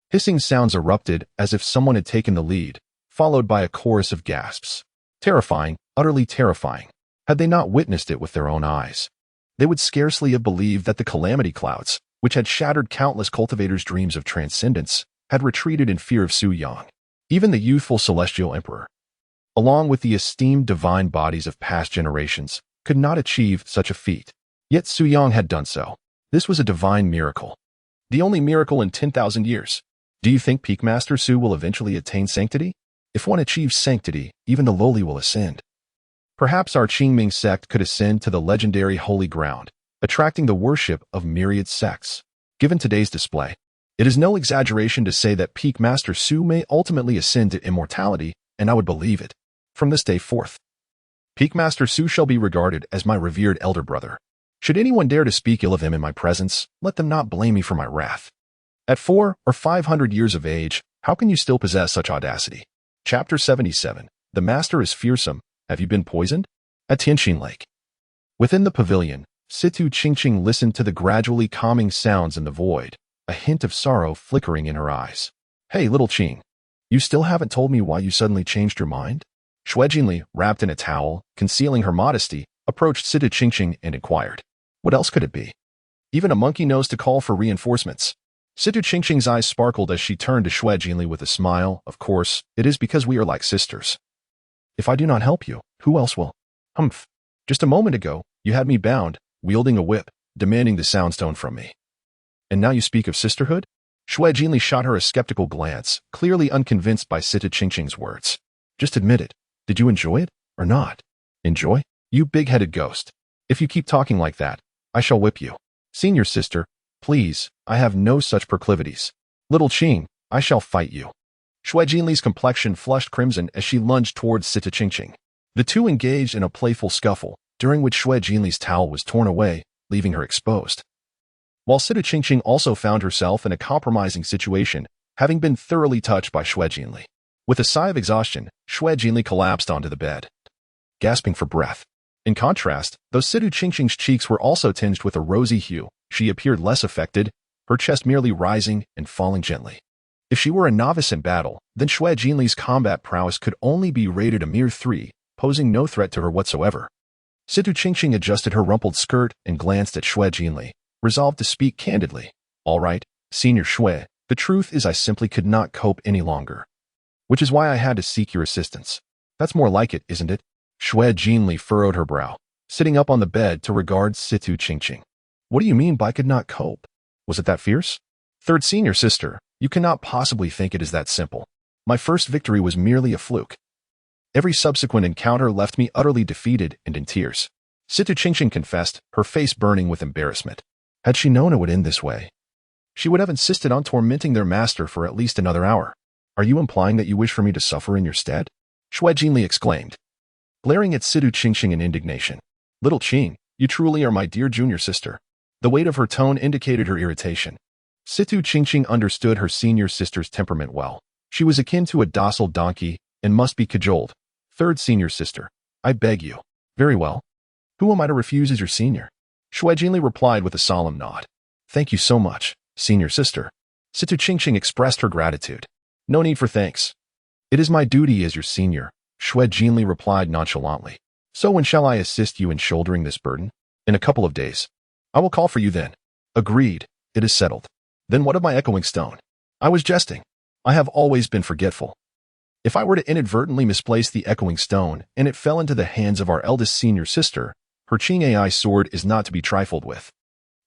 Hissing sounds erupted as if someone had taken the lead, followed by a chorus of gasps. Terrifying, utterly terrifying. Had they not witnessed it with their own eyes, they would scarcely have believed that the calamity clouds, which had shattered countless cultivators' dreams of transcendence, had retreated in fear of Su Yang. Even the youthful celestial emperor, along with the esteemed divine bodies of past generations, could not achieve such a feat. Yet Su Yang had done so. This was a divine miracle. The only miracle in 10,000 years. Do you think Peak Master Su will eventually attain sanctity? If one achieves sanctity, even the lowly will ascend. Perhaps our Qingming Sect could ascend to the legendary holy ground, attracting the worship of myriad sects. Given today's display, it is no exaggeration to say that Peak Master Su may ultimately ascend to immortality, and I would believe it. From this day forth, Peak Master Su shall be regarded as my revered elder brother. Should anyone dare to speak ill of him in my presence, let them not blame me for my wrath. At 400 or 500 years of age, how can you still possess such audacity? Chapter 77. The Master is fearsome. Have you been poisoned? At Tianqin Lake. Within the pavilion, Situ Qingqing listened to the gradually calming sounds in the void, a hint of sorrow flickering in her eyes. Hey, little Qing. You still haven't told me why you suddenly changed your mind? Shui Jinli, wrapped in a towel, concealing her modesty, approached Situ Qingqing and inquired. What else could it be? Even a monkey knows to call for reinforcements. Situ Qingqing's eyes sparkled as she turned to Shui Jinli with a smile. Of course, it is because we are like sisters. If I do not help you, who else will? Humph. Just a moment ago, you had me bound, wielding a whip, demanding the soundstone from me. And now you speak of sisterhood? Shui Jinli shot her a skeptical glance, clearly unconvinced by Situ Qingqing's words. Just admit it. Did you enjoy it, or not? Enjoy? You big-headed ghost. If you keep talking like that, I shall whip you. Senior sister, please, I have no such proclivities. Little Qing, I shall fight you. Shui Jinli's complexion flushed crimson as she lunged towards Situ Qingqing. The two engaged in a playful scuffle, during which Shui Jinli's towel was torn away, leaving her exposed. While Situ Qingqing also found herself in a compromising situation, having been thoroughly touched by Shui Jinli. With a sigh of exhaustion, Shui Jinli collapsed onto the bed, gasping for breath. In contrast, though Situ Qingqing's cheeks were also tinged with a rosy hue, she appeared less affected, her chest merely rising and falling gently. If she were a novice in battle, then Shui Jinli's combat prowess could only be rated a mere 3, posing no threat to her whatsoever. Situ Qingqing adjusted her rumpled skirt and glanced at Shui Jinli, resolved to speak candidly. All right, Senior Shui, the truth is I simply could not cope any longer. Which is why I had to seek your assistance. That's more like it, isn't it? Shui Jinli furrowed her brow, sitting up on the bed to regard Situ Qingqing. What do you mean by could not cope? Was it that fierce? Third senior sister, you cannot possibly think it is that simple. My first victory was merely a fluke. Every subsequent encounter left me utterly defeated and in tears. Situ Qingqing confessed, her face burning with embarrassment. Had she known it would end this way, she would have insisted on tormenting their master for at least another hour. Are you implying that you wish for me to suffer in your stead? Shui Jinli exclaimed, glaring at Situ Qingqing in indignation. Little Qing, you truly are my dear junior sister. The weight of her tone indicated her irritation. Situ Qingqing understood her senior sister's temperament well. She was akin to a docile donkey and must be cajoled. Third senior sister, I beg you. Very well. Who am I to refuse as your senior? Shui Jinli replied with a solemn nod. Thank you so much, senior sister. Situ Qingqing expressed her gratitude. No need for thanks. It is my duty as your senior, Shui Jinli replied nonchalantly. So when shall I assist you in shouldering this burden? In a couple of days. I will call for you then. Agreed. It is settled. Then what of my echoing stone? I was jesting. I have always been forgetful. If I were to inadvertently misplace the echoing stone and it fell into the hands of our eldest senior sister, her Qing AI sword is not to be trifled with.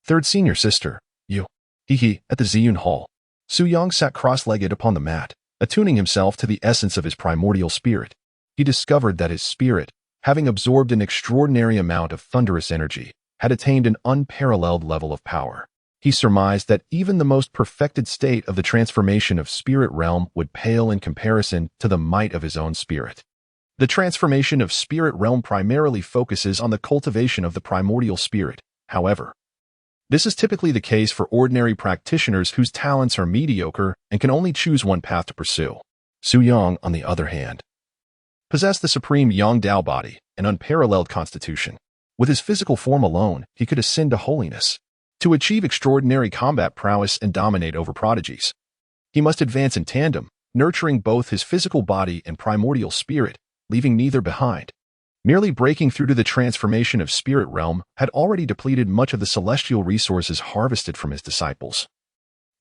Third senior sister, you. At the Ziyun Hall. Su Yang sat cross-legged upon the mat, attuning himself to the essence of his primordial spirit. He discovered that his spirit, having absorbed an extraordinary amount of thunderous energy, had attained an unparalleled level of power. He surmised that even the most perfected state of the transformation of spirit realm would pale in comparison to the might of his own spirit. The transformation of spirit realm primarily focuses on the cultivation of the primordial spirit, however. This is typically the case for ordinary practitioners whose talents are mediocre and can only choose one path to pursue. Su Yang, on the other hand, possessed the supreme Yang Dao body, an unparalleled constitution. With his physical form alone, he could ascend to holiness. To achieve extraordinary combat prowess and dominate over prodigies, he must advance in tandem, nurturing both his physical body and primordial spirit, leaving neither behind. Merely breaking through to the transformation of spirit realm had already depleted much of the celestial resources harvested from his disciples,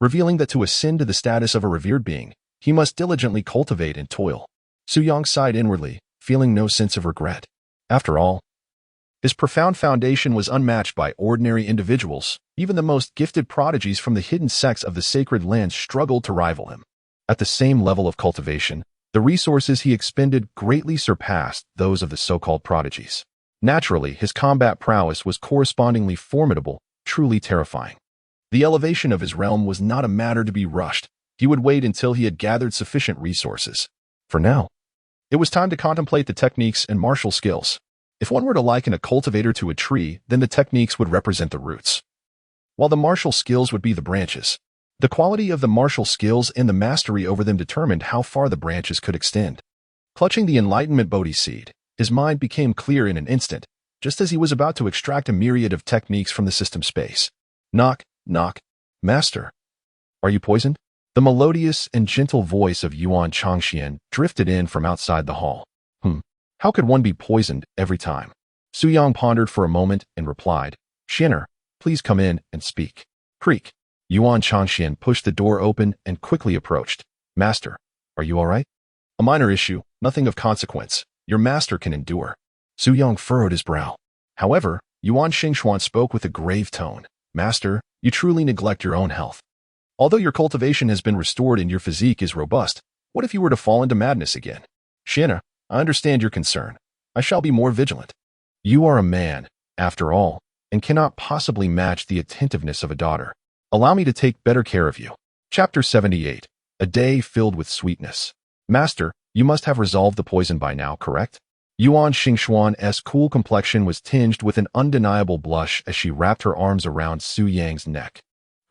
revealing that to ascend to the status of a revered being, he must diligently cultivate and toil. Su Yang sighed inwardly, feeling no sense of regret. After all, his profound foundation was unmatched by ordinary individuals. Even the most gifted prodigies from the hidden sects of the sacred lands struggled to rival him. At the same level of cultivation, the resources he expended greatly surpassed those of the so-called prodigies. Naturally, his combat prowess was correspondingly formidable, truly terrifying. The elevation of his realm was not a matter to be rushed. He would wait until he had gathered sufficient resources. For now, it was time to contemplate the techniques and martial skills. If one were to liken a cultivator to a tree, then the techniques would represent the roots, while the martial skills would be the branches. The quality of the martial skills and the mastery over them determined how far the branches could extend. Clutching the enlightenment Bodhi seed, his mind became clear in an instant, just as he was about to extract a myriad of techniques from the system space. Knock, knock. Master, are you poisoned? The melodious and gentle voice of Yuan Changxian drifted in from outside the hall. How could one be poisoned every time? Su Yang pondered for a moment and replied, Xianer, please come in and speak. Creak. Yuan Changxian pushed the door open and quickly approached. Master, are you all right? A minor issue, nothing of consequence. Your master can endure. Su Yang furrowed his brow. However, Yuan Xingxuan spoke with a grave tone. Master, you truly neglect your own health. Although your cultivation has been restored and your physique is robust, what if you were to fall into madness again? Xianer, I understand your concern. I shall be more vigilant. You are a man, after all, and cannot possibly match the attentiveness of a daughter. Allow me to take better care of you. Chapter 78. A Day Filled with Sweetness. Master, you must have resolved the poison by now, correct? Yuan Xingxuan's cool complexion was tinged with an undeniable blush as she wrapped her arms around Su Yang's neck,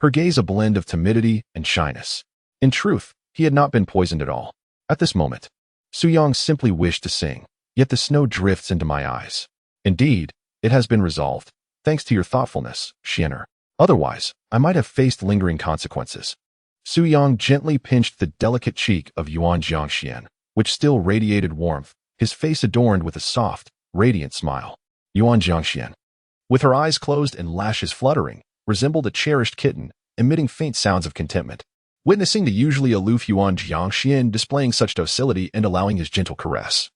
her gaze a blend of timidity and shyness. In truth, he had not been poisoned at all. At this moment, Su Yang simply wished to sing, yet the snow drifts into my eyes. Indeed, it has been resolved, thanks to your thoughtfulness, Xianer. Otherwise, I might have faced lingering consequences. Su Yang gently pinched the delicate cheek of Yuan Jiangxian, which still radiated warmth, his face adorned with a soft, radiant smile. Yuan Jiangxian, with her eyes closed and lashes fluttering, resembled a cherished kitten, emitting faint sounds of contentment. Witnessing the usually aloof Yuan Jiangxian displaying such docility and allowing his gentle caress,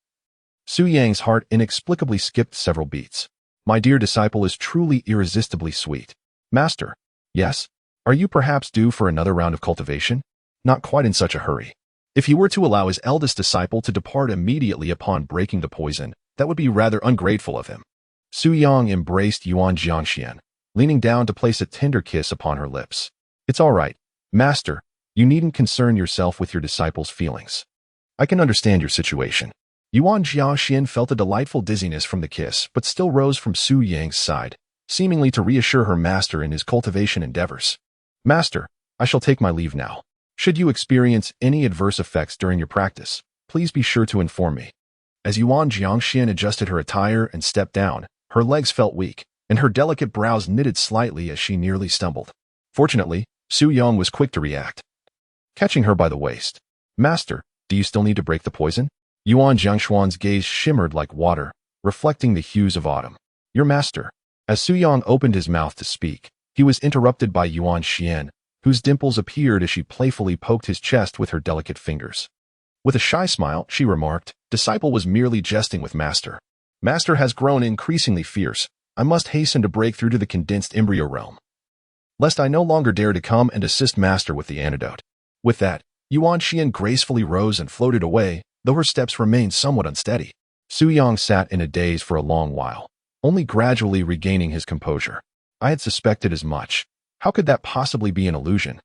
Su Yang's heart inexplicably skipped several beats. My dear disciple is truly irresistibly sweet. Master, yes? Are you perhaps due for another round of cultivation? Not quite in such a hurry. If he were to allow his eldest disciple to depart immediately upon breaking the poison, that would be rather ungrateful of him. Su Yang embraced Yuan Jiangxian, leaning down to place a tender kiss upon her lips. It's all right, Master. You needn't concern yourself with your disciple's feelings. I can understand your situation. Yuan Jiangxian felt a delightful dizziness from the kiss, but still rose from Su Yang's side, seemingly to reassure her master in his cultivation endeavors. Master, I shall take my leave now. Should you experience any adverse effects during your practice, please be sure to inform me. As Yuan Jiangxian adjusted her attire and stepped down, her legs felt weak, and her delicate brows knitted slightly as she nearly stumbled. Fortunately, Su Yang was quick to react, catching her by the waist. Master, do you still need to break the poison? Yuan Jiangxuan's gaze shimmered like water, reflecting the hues of autumn. Your master. As Su Yang opened his mouth to speak, he was interrupted by Yuan Xian, whose dimples appeared as she playfully poked his chest with her delicate fingers. With a shy smile, she remarked, Disciple was merely jesting with Master. Master has grown increasingly fierce. I must hasten to break through to the condensed embryo realm, lest I no longer dare to come and assist Master with the antidote. With that, Yuan Xian gracefully rose and floated away, though her steps remained somewhat unsteady. Su Yang sat in a daze for a long while, only gradually regaining his composure. I had suspected as much. How could that possibly be an illusion?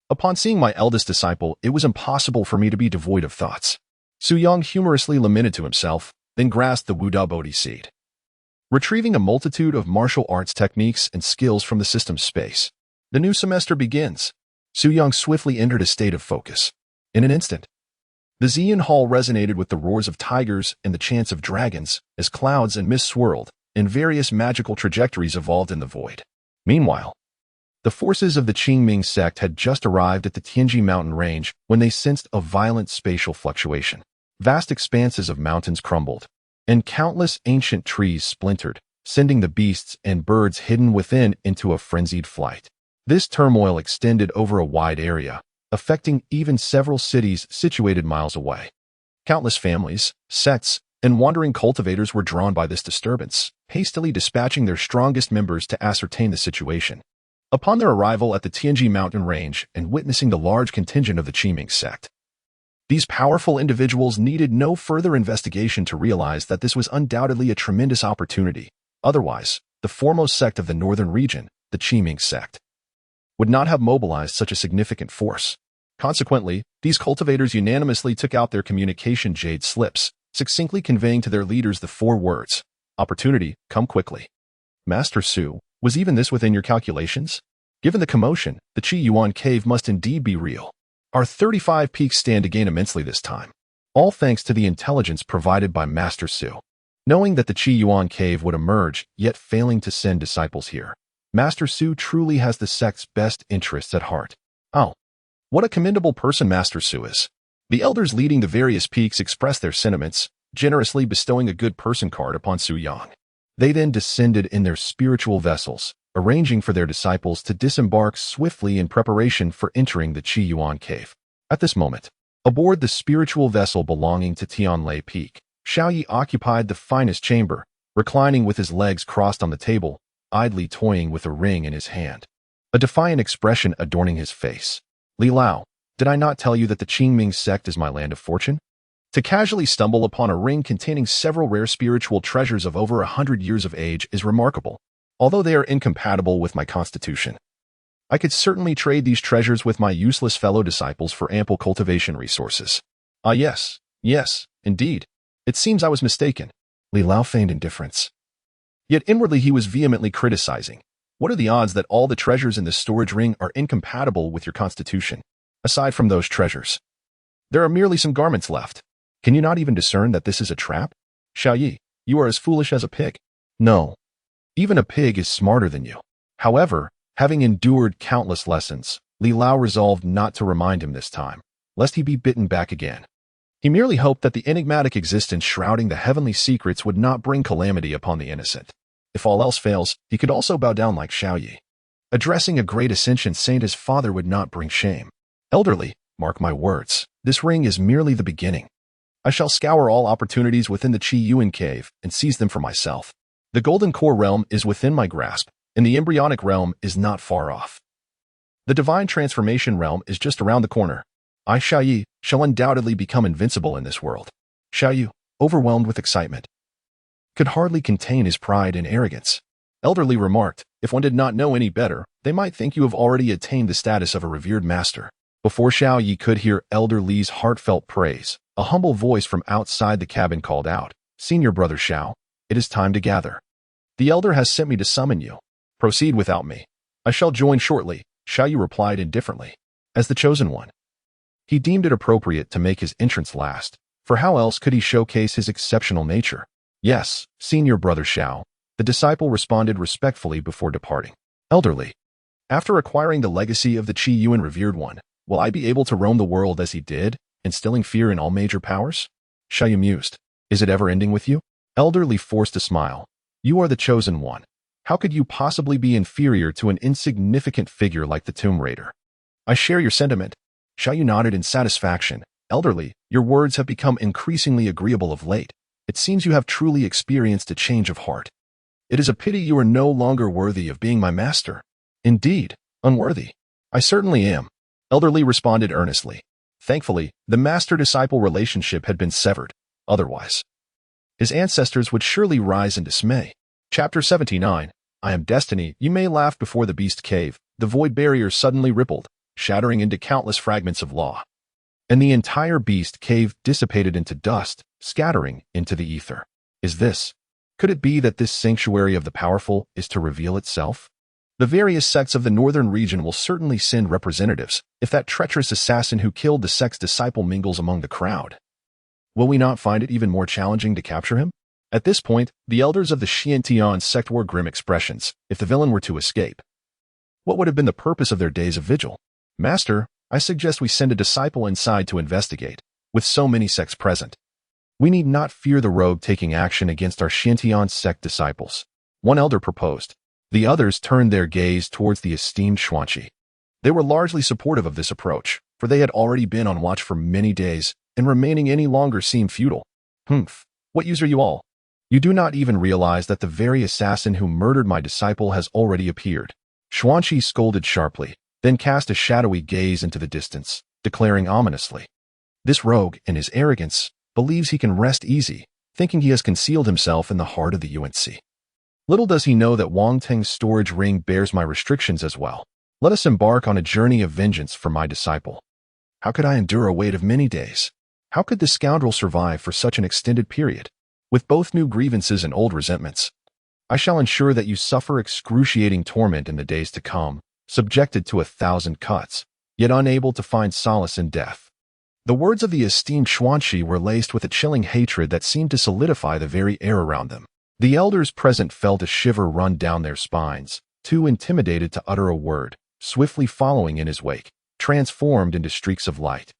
Upon seeing my eldest disciple, it was impossible for me to be devoid of thoughts. Su Yang humorously lamented to himself, then grasped the Wuda Bodhi seed. retrieving a multitude of martial arts techniques and skills from the system's space. The new semester begins. Su Yang swiftly entered a state of focus. In an instant, the Ziyun Hall resonated with the roars of tigers and the chants of dragons as clouds and mist swirled, and various magical trajectories evolved in the void. Meanwhile, the forces of the Qingming Sect had just arrived at the Tianji mountain range when they sensed a violent spatial fluctuation. Vast expanses of mountains crumbled, and countless ancient trees splintered, sending the beasts and birds hidden within into a frenzied flight. This turmoil extended over a wide area, affecting even several cities situated miles away. Countless families, sects, and wandering cultivators were drawn by this disturbance, hastily dispatching their strongest members to ascertain the situation. Upon their arrival at the Tianji mountain range and witnessing the large contingent of the Qingming Sect, these powerful individuals needed no further investigation to realize that this was undoubtedly a tremendous opportunity. Otherwise, the foremost sect of the northern region, the Qingming Sect, would not have mobilized such a significant force. Consequently, these cultivators unanimously took out their communication jade slips, succinctly conveying to their leaders the 4 words, "Opportunity, come quickly." Master Su, was even this within your calculations? Given the commotion, the Chiuan cave must indeed be real. Our 35 peaks stand to gain immensely this time, all thanks to the intelligence provided by Master Su. Knowing that the Chiuan cave would emerge, yet failing to send disciples here, Master Su truly has the sect's best interests at heart. Oh, what a commendable person Master Su is. The elders leading the various peaks expressed their sentiments, generously bestowing a good person card upon Su Yang. They then descended in their spiritual vessels, arranging for their disciples to disembark swiftly in preparation for entering the Chiuan cave. At this moment, aboard the spiritual vessel belonging to Tianlei Peak, Xiaoyi occupied the finest chamber, reclining with his legs crossed on the table, idly toying with a ring in his hand, a defiant expression adorning his face. Li Lao, did I not tell you that the Qingming Sect is my land of fortune? To casually stumble upon a ring containing several rare spiritual treasures of over 100 years of age is remarkable, although they are incompatible with my constitution. I could certainly trade these treasures with my useless fellow disciples for ample cultivation resources. Ah yes, indeed. It seems I was mistaken. Li Lao feigned indifference. Yet inwardly he was vehemently criticizing. What are the odds that all the treasures in this storage ring are incompatible with your constitution? Aside from those treasures, there are merely some garments left. Can you not even discern that this is a trap? Xiaoyi, you are as foolish as a pig. No. Even a pig is smarter than you. However, having endured countless lessons, Li Lao resolved not to remind him this time, lest he be bitten back again. He merely hoped that the enigmatic existence shrouding the heavenly secrets would not bring calamity upon the innocent. If all else fails, he could also bow down like Xiaoyi. Addressing a great ascension saint as father would not bring shame. Elderly, mark my words, this ring is merely the beginning. I shall scour all opportunities within the Chiuan cave and seize them for myself. The golden core realm is within my grasp, and the embryonic realm is not far off. The divine transformation realm is just around the corner. I, Xiaoyi, shall undoubtedly become invincible in this world. Xiaoyu, overwhelmed with excitement, could hardly contain his pride and arrogance. Elderly remarked, if one did not know any better, they might think you have already attained the status of a revered master. Before Xiaoyi could hear Elder Li's heartfelt praise, a humble voice from outside the cabin called out, Senior Brother Xiao, it is time to gather. The elder has sent me to summon you. Proceed without me. I shall join shortly, Xiaoyu replied indifferently. As the chosen one, he deemed it appropriate to make his entrance last, for how else could he showcase his exceptional nature? Yes, Senior Brother Xiao, the disciple responded respectfully before departing. Elderly, after acquiring the legacy of the Chiuan revered one, will I be able to roam the world as he did, instilling fear in all major powers? Xiaoyu mused. Is it ever ending with you? Elderly forced a smile. You are the chosen one. How could you possibly be inferior to an insignificant figure like the Tomb Raider? I share your sentiment. Xiaoyu nodded in satisfaction. Elderly, your words have become increasingly agreeable of late. It seems you have truly experienced a change of heart. It is a pity you are no longer worthy of being my master. Indeed, unworthy. I certainly am. Elderly responded earnestly. Thankfully, the master-disciple relationship had been severed. Otherwise, his ancestors would surely rise in dismay. Chapter 79. I am destiny. You may laugh before the beast cave. The void barrier suddenly rippled, shattering into countless fragments of law. And the entire beast cave dissipated into dust, scattering into the ether. Is this Could it be that this sanctuary of the powerful is to reveal itself? The various sects of the northern region will certainly send representatives if that treacherous assassin who killed the sect's disciple mingles among the crowd. Will we not find it even more challenging to capture him? At this point, the elders of the Chiuan sect wore grim expressions if the villain were to escape. What would have been the purpose of their days of vigil? Master, I suggest we send a disciple inside to investigate. With so many sects present, we need not fear the rogue taking action against our Chiuan sect disciples. One elder proposed. The others turned their gaze towards the esteemed Xuanqi. They were largely supportive of this approach, for they had already been on watch for many days, and remaining any longer seemed futile. What use are you all? You do not even realize that the very assassin who murdered my disciple has already appeared. Xuanqi scolded sharply, then cast a shadowy gaze into the distance, declaring ominously. This rogue, in his arrogance, believes he can rest easy, thinking he has concealed himself in the heart of the UNC. Little does he know that Wang Teng's storage ring bears my restrictions as well. Let us embark on a journey of vengeance for my disciple. How could I endure a wait of many days? How could this scoundrel survive for such an extended period? With both new grievances and old resentments, I shall ensure that you suffer excruciating torment in the days to come, subjected to 1,000 cuts, yet unable to find solace in death. The words of the esteemed Xuanqi were laced with a chilling hatred that seemed to solidify the very air around them. The elders present felt a shiver run down their spines, too intimidated to utter a word, swiftly following in his wake, transformed into streaks of light,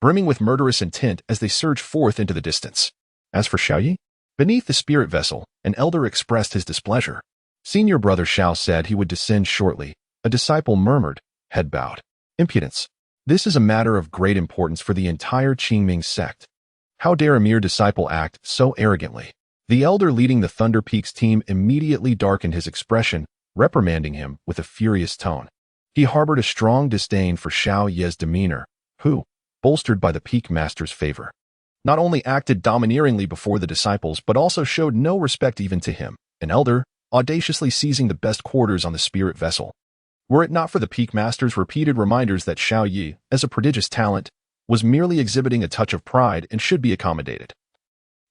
brimming with murderous intent as they surged forth into the distance. As for Xiaoyi, beneath the spirit vessel, an elder expressed his displeasure. Senior brother Xiao said he would descend shortly. A disciple murmured, head bowed. Impudence. This is a matter of great importance for the entire Qingming Sect. How dare a mere disciple act so arrogantly? The elder leading the Thunder Peaks team immediately darkened his expression, reprimanding him with a furious tone. He harbored a strong disdain for Xiao Ye's demeanor, who, bolstered by the Peak Master's favor, not only acted domineeringly before the disciples but also showed no respect even to him, an elder, audaciously seizing the best quarters on the spirit vessel. Were it not for the Peak Master's repeated reminders that Xiao Yi, as a prodigious talent, was merely exhibiting a touch of pride and should be accommodated.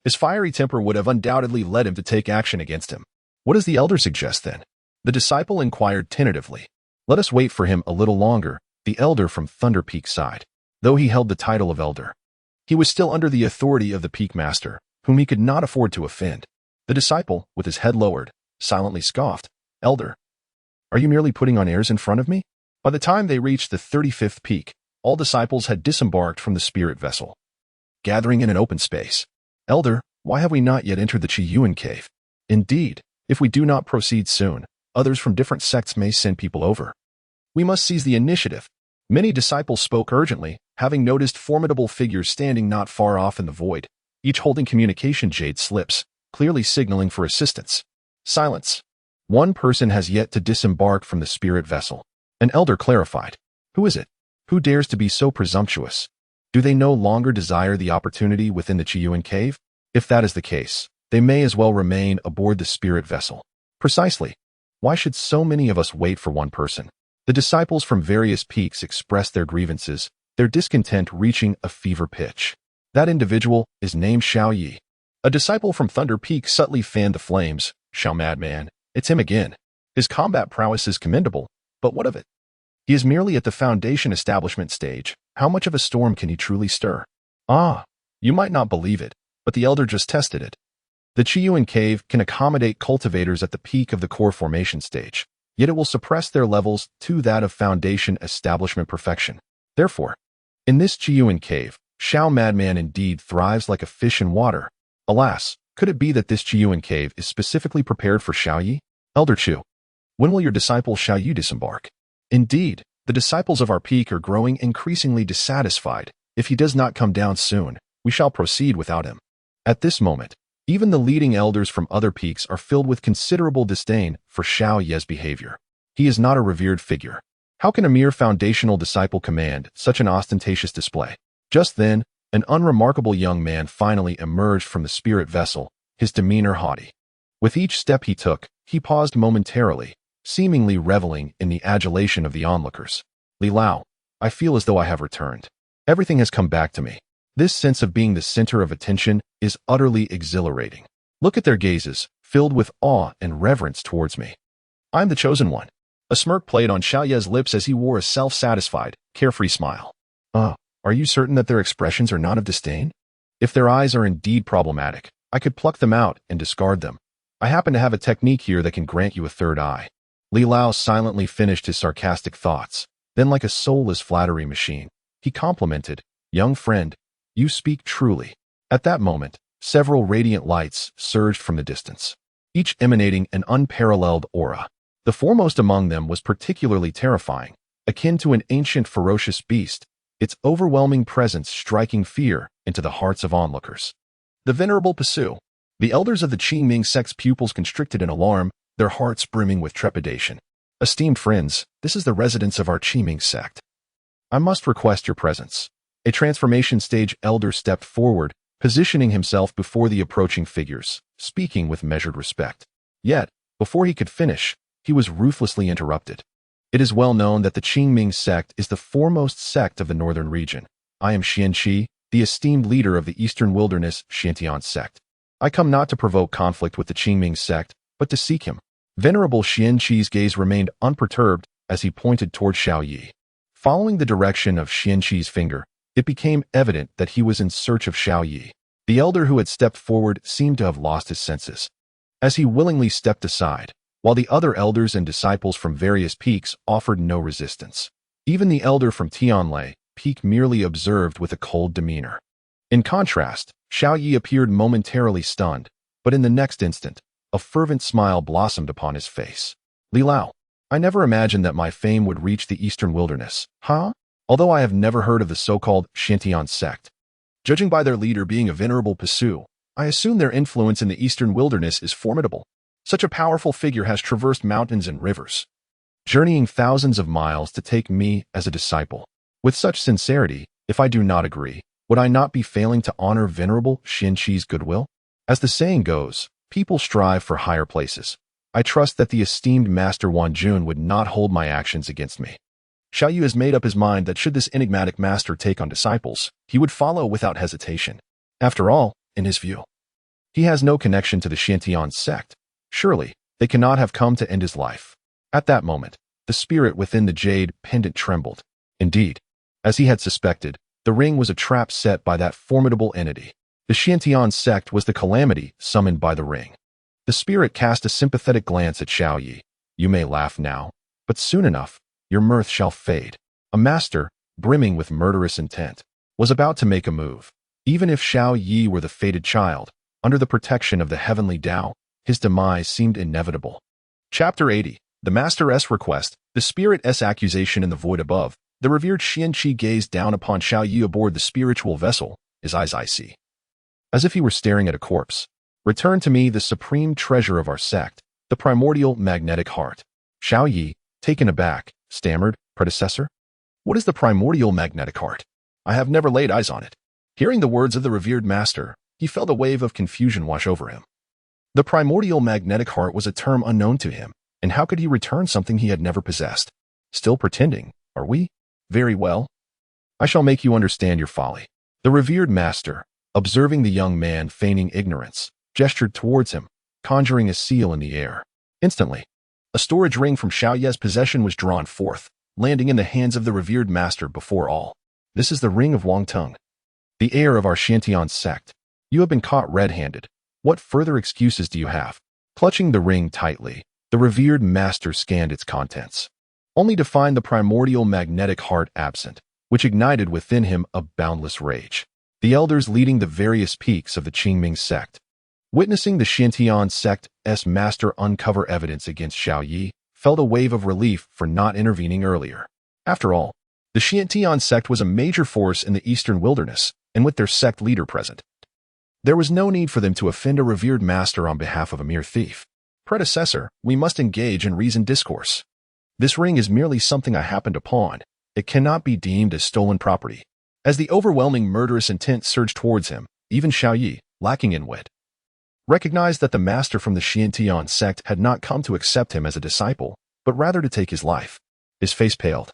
His fiery temper would have undoubtedly led him to take action against him. What does the elder suggest then? The disciple inquired tentatively. Let us wait for him a little longer, the elder from Thunder Peak sighed. Though he held the title of elder, he was still under the authority of the Peak Master, whom he could not afford to offend. The disciple, with his head lowered, silently scoffed. Elder, are you merely putting on airs in front of me? By the time they reached the 35th peak, all disciples had disembarked from the spirit vessel, gathering in an open space. Elder, why have we not yet entered the Chiuan cave? Indeed, if we do not proceed soon, others from different sects may send people over. We must seize the initiative. Many disciples spoke urgently, having noticed formidable figures standing not far off in the void, each holding communication jade slips, clearly signaling for assistance. Silence. One person has yet to disembark from the spirit vessel. An elder clarified. Who is it? Who dares to be so presumptuous? Do they no longer desire the opportunity within the Chiuan cave? If that is the case, they may as well remain aboard the spirit vessel. Precisely. Why should so many of us wait for one person? The disciples from various peaks expressed their grievances, their discontent reaching a fever pitch. That individual is named Xiao Yi. A disciple from Thunder Peak subtly fanned the flames. Xiao madman, it's him again. His combat prowess is commendable, but what of it? He is merely at the foundation establishment stage. How much of a storm can he truly stir? Ah, you might not believe it, but the elder just tested it. The Chiuan cave can accommodate cultivators at the peak of the core formation stage, yet it will suppress their levels to that of foundation establishment perfection. Therefore, in this Chiuan cave, Xiao madman indeed thrives like a fish in water. Alas, could it be that this Chiuan cave is specifically prepared for Xiao Yi? Elder Chu, when will your disciple Xiao Yi disembark? Indeed, the disciples of our peak are growing increasingly dissatisfied. If he does not come down soon, we shall proceed without him. At this moment, even the leading elders from other peaks are filled with considerable disdain for Xiao Ye's behavior. He is not a revered figure. How can a mere foundational disciple command such an ostentatious display? Just then, an unremarkable young man finally emerged from the spirit vessel, his demeanor haughty. With each step he took, he paused momentarily, seemingly reveling in the adulation of the onlookers. Li Lao, I feel as though I have returned. Everything has come back to me. This sense of being the center of attention is utterly exhilarating. Look at their gazes, filled with awe and reverence towards me. I'm the chosen one. A smirk played on Xiaoye's lips as he wore a self-satisfied, carefree smile. Are you certain that their expressions are not of disdain? If their eyes are indeed problematic, I could pluck them out and discard them. I happen to have a technique here that can grant you a third eye. Li Lao silently finished his sarcastic thoughts. Then, like a soulless flattery machine, he complimented, "Young friend, you speak truly." At that moment, several radiant lights surged from the distance, each emanating an unparalleled aura. The foremost among them was particularly terrifying, akin to an ancient ferocious beast, its overwhelming presence striking fear into the hearts of onlookers. The Venerable Pasu. The elders of the Qingming Sect's pupils constricted in alarm, their hearts brimming with trepidation. Esteemed friends, this is the residence of our Qingming Sect. I must request your presence. A transformation stage elder stepped forward, positioning himself before the approaching figures, speaking with measured respect. Yet, before he could finish, he was ruthlessly interrupted. It is well known that the Qingming Sect is the foremost sect of the northern region. I am Xianqi, the esteemed leader of the Eastern Wilderness Xiantian Sect. I come not to provoke conflict with the Qingming Sect, but to seek him. Venerable Xianqi's gaze remained unperturbed as he pointed toward Xiaoyi. Following the direction of Xianqi's finger, it became evident that he was in search of Xiaoyi. The elder who had stepped forward seemed to have lost his senses, as he willingly stepped aside, while the other elders and disciples from various peaks offered no resistance. Even the elder from Tianlei Peak merely observed with a cold demeanor. In contrast, Xiaoyi appeared momentarily stunned, but in the next instant, a fervent smile blossomed upon his face. Li Lao, I never imagined that my fame would reach the Eastern Wilderness. Although I have never heard of the so-called Xiantian Sect. Judging by their leader being a venerable Pasu, I assume their influence in the Eastern Wilderness is formidable. Such a powerful figure has traversed mountains and rivers, journeying thousands of miles to take me as a disciple. With such sincerity, if I do not agree, would I not be failing to honor venerable Xianqi's goodwill? As the saying goes, people strive for higher places. I trust that the esteemed Master Wan Jun would not hold my actions against me. Xiaoyu has made up his mind that should this enigmatic master take on disciples, he would follow without hesitation. After all, in his view, he has no connection to the Xiantian sect. Surely, they cannot have come to end his life. At that moment, the spirit within the jade pendant trembled. Indeed, as he had suspected, the ring was a trap set by that formidable entity. The Xiantian sect was the calamity summoned by the ring. The spirit cast a sympathetic glance at Xiaoyi. You may laugh now, but soon enough, your mirth shall fade. A master, brimming with murderous intent, was about to make a move. Even if Xiaoyi were the fated child, under the protection of the heavenly Tao, his demise seemed inevitable. Chapter 80. The Master's Request, the Spirit's Accusation in the Void Above. The revered Xianqi gazed down upon Xiaoyi aboard the spiritual vessel, his eyes icy, as if he were staring at a corpse. Return to me the supreme treasure of our sect, the primordial magnetic heart. Xiaoyi, taken aback, stammered, predecessor? What is the primordial magnetic heart? I have never laid eyes on it. Hearing the words of the revered master, he felt a wave of confusion wash over him. The primordial magnetic heart was a term unknown to him, and how could he return something he had never possessed? Still pretending, are we? Very well. I shall make you understand your folly. The revered master, observing the young man feigning ignorance, gestured towards him, conjuring a seal in the air. Instantly, a storage ring from Xiaoye's possession was drawn forth, landing in the hands of the revered master before all. This is the ring of Wangtung, the heir of our Xiantian sect. You have been caught red-handed. What further excuses do you have? Clutching the ring tightly, the revered master scanned its contents, only to find the primordial magnetic heart absent, which ignited within him a boundless rage. The elders leading the various peaks of the Qingming Sect, witnessing the Xiantian Sect's master uncover evidence against Xiaoyi, felt a wave of relief for not intervening earlier. After all, the Xiantian Sect was a major force in the Eastern Wilderness, and with their sect leader present, there was no need for them to offend a revered master on behalf of a mere thief. Predecessor, we must engage in reasoned discourse. This ring is merely something I happened to pawn. It cannot be deemed as stolen property. As the overwhelming murderous intent surged towards him, even Xiaoyi, lacking in wit, recognized that the master from the Xiantian sect had not come to accept him as a disciple, but rather to take his life. His face paled.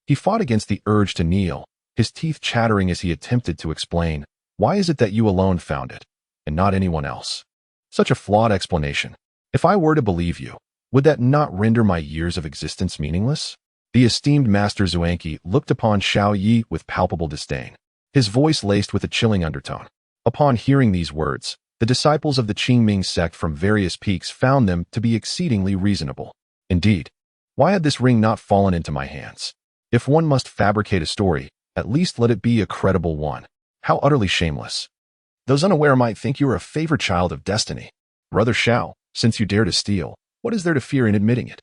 He fought against the urge to kneel, his teeth chattering as he attempted to explain, why is it that you alone found it, and not anyone else? Such a flawed explanation. If I were to believe you, would that not render my years of existence meaningless? The esteemed Master Xuanqi looked upon Xiao Yi with palpable disdain, his voice laced with a chilling undertone. Upon hearing these words, the disciples of the Qingming Sect from various peaks found them to be exceedingly reasonable. Indeed, why had this ring not fallen into my hands? If one must fabricate a story, at least let it be a credible one. How utterly shameless. Those unaware might think you are a favored child of destiny. Brother Xiao, since you dare to steal, what is there to fear in admitting it?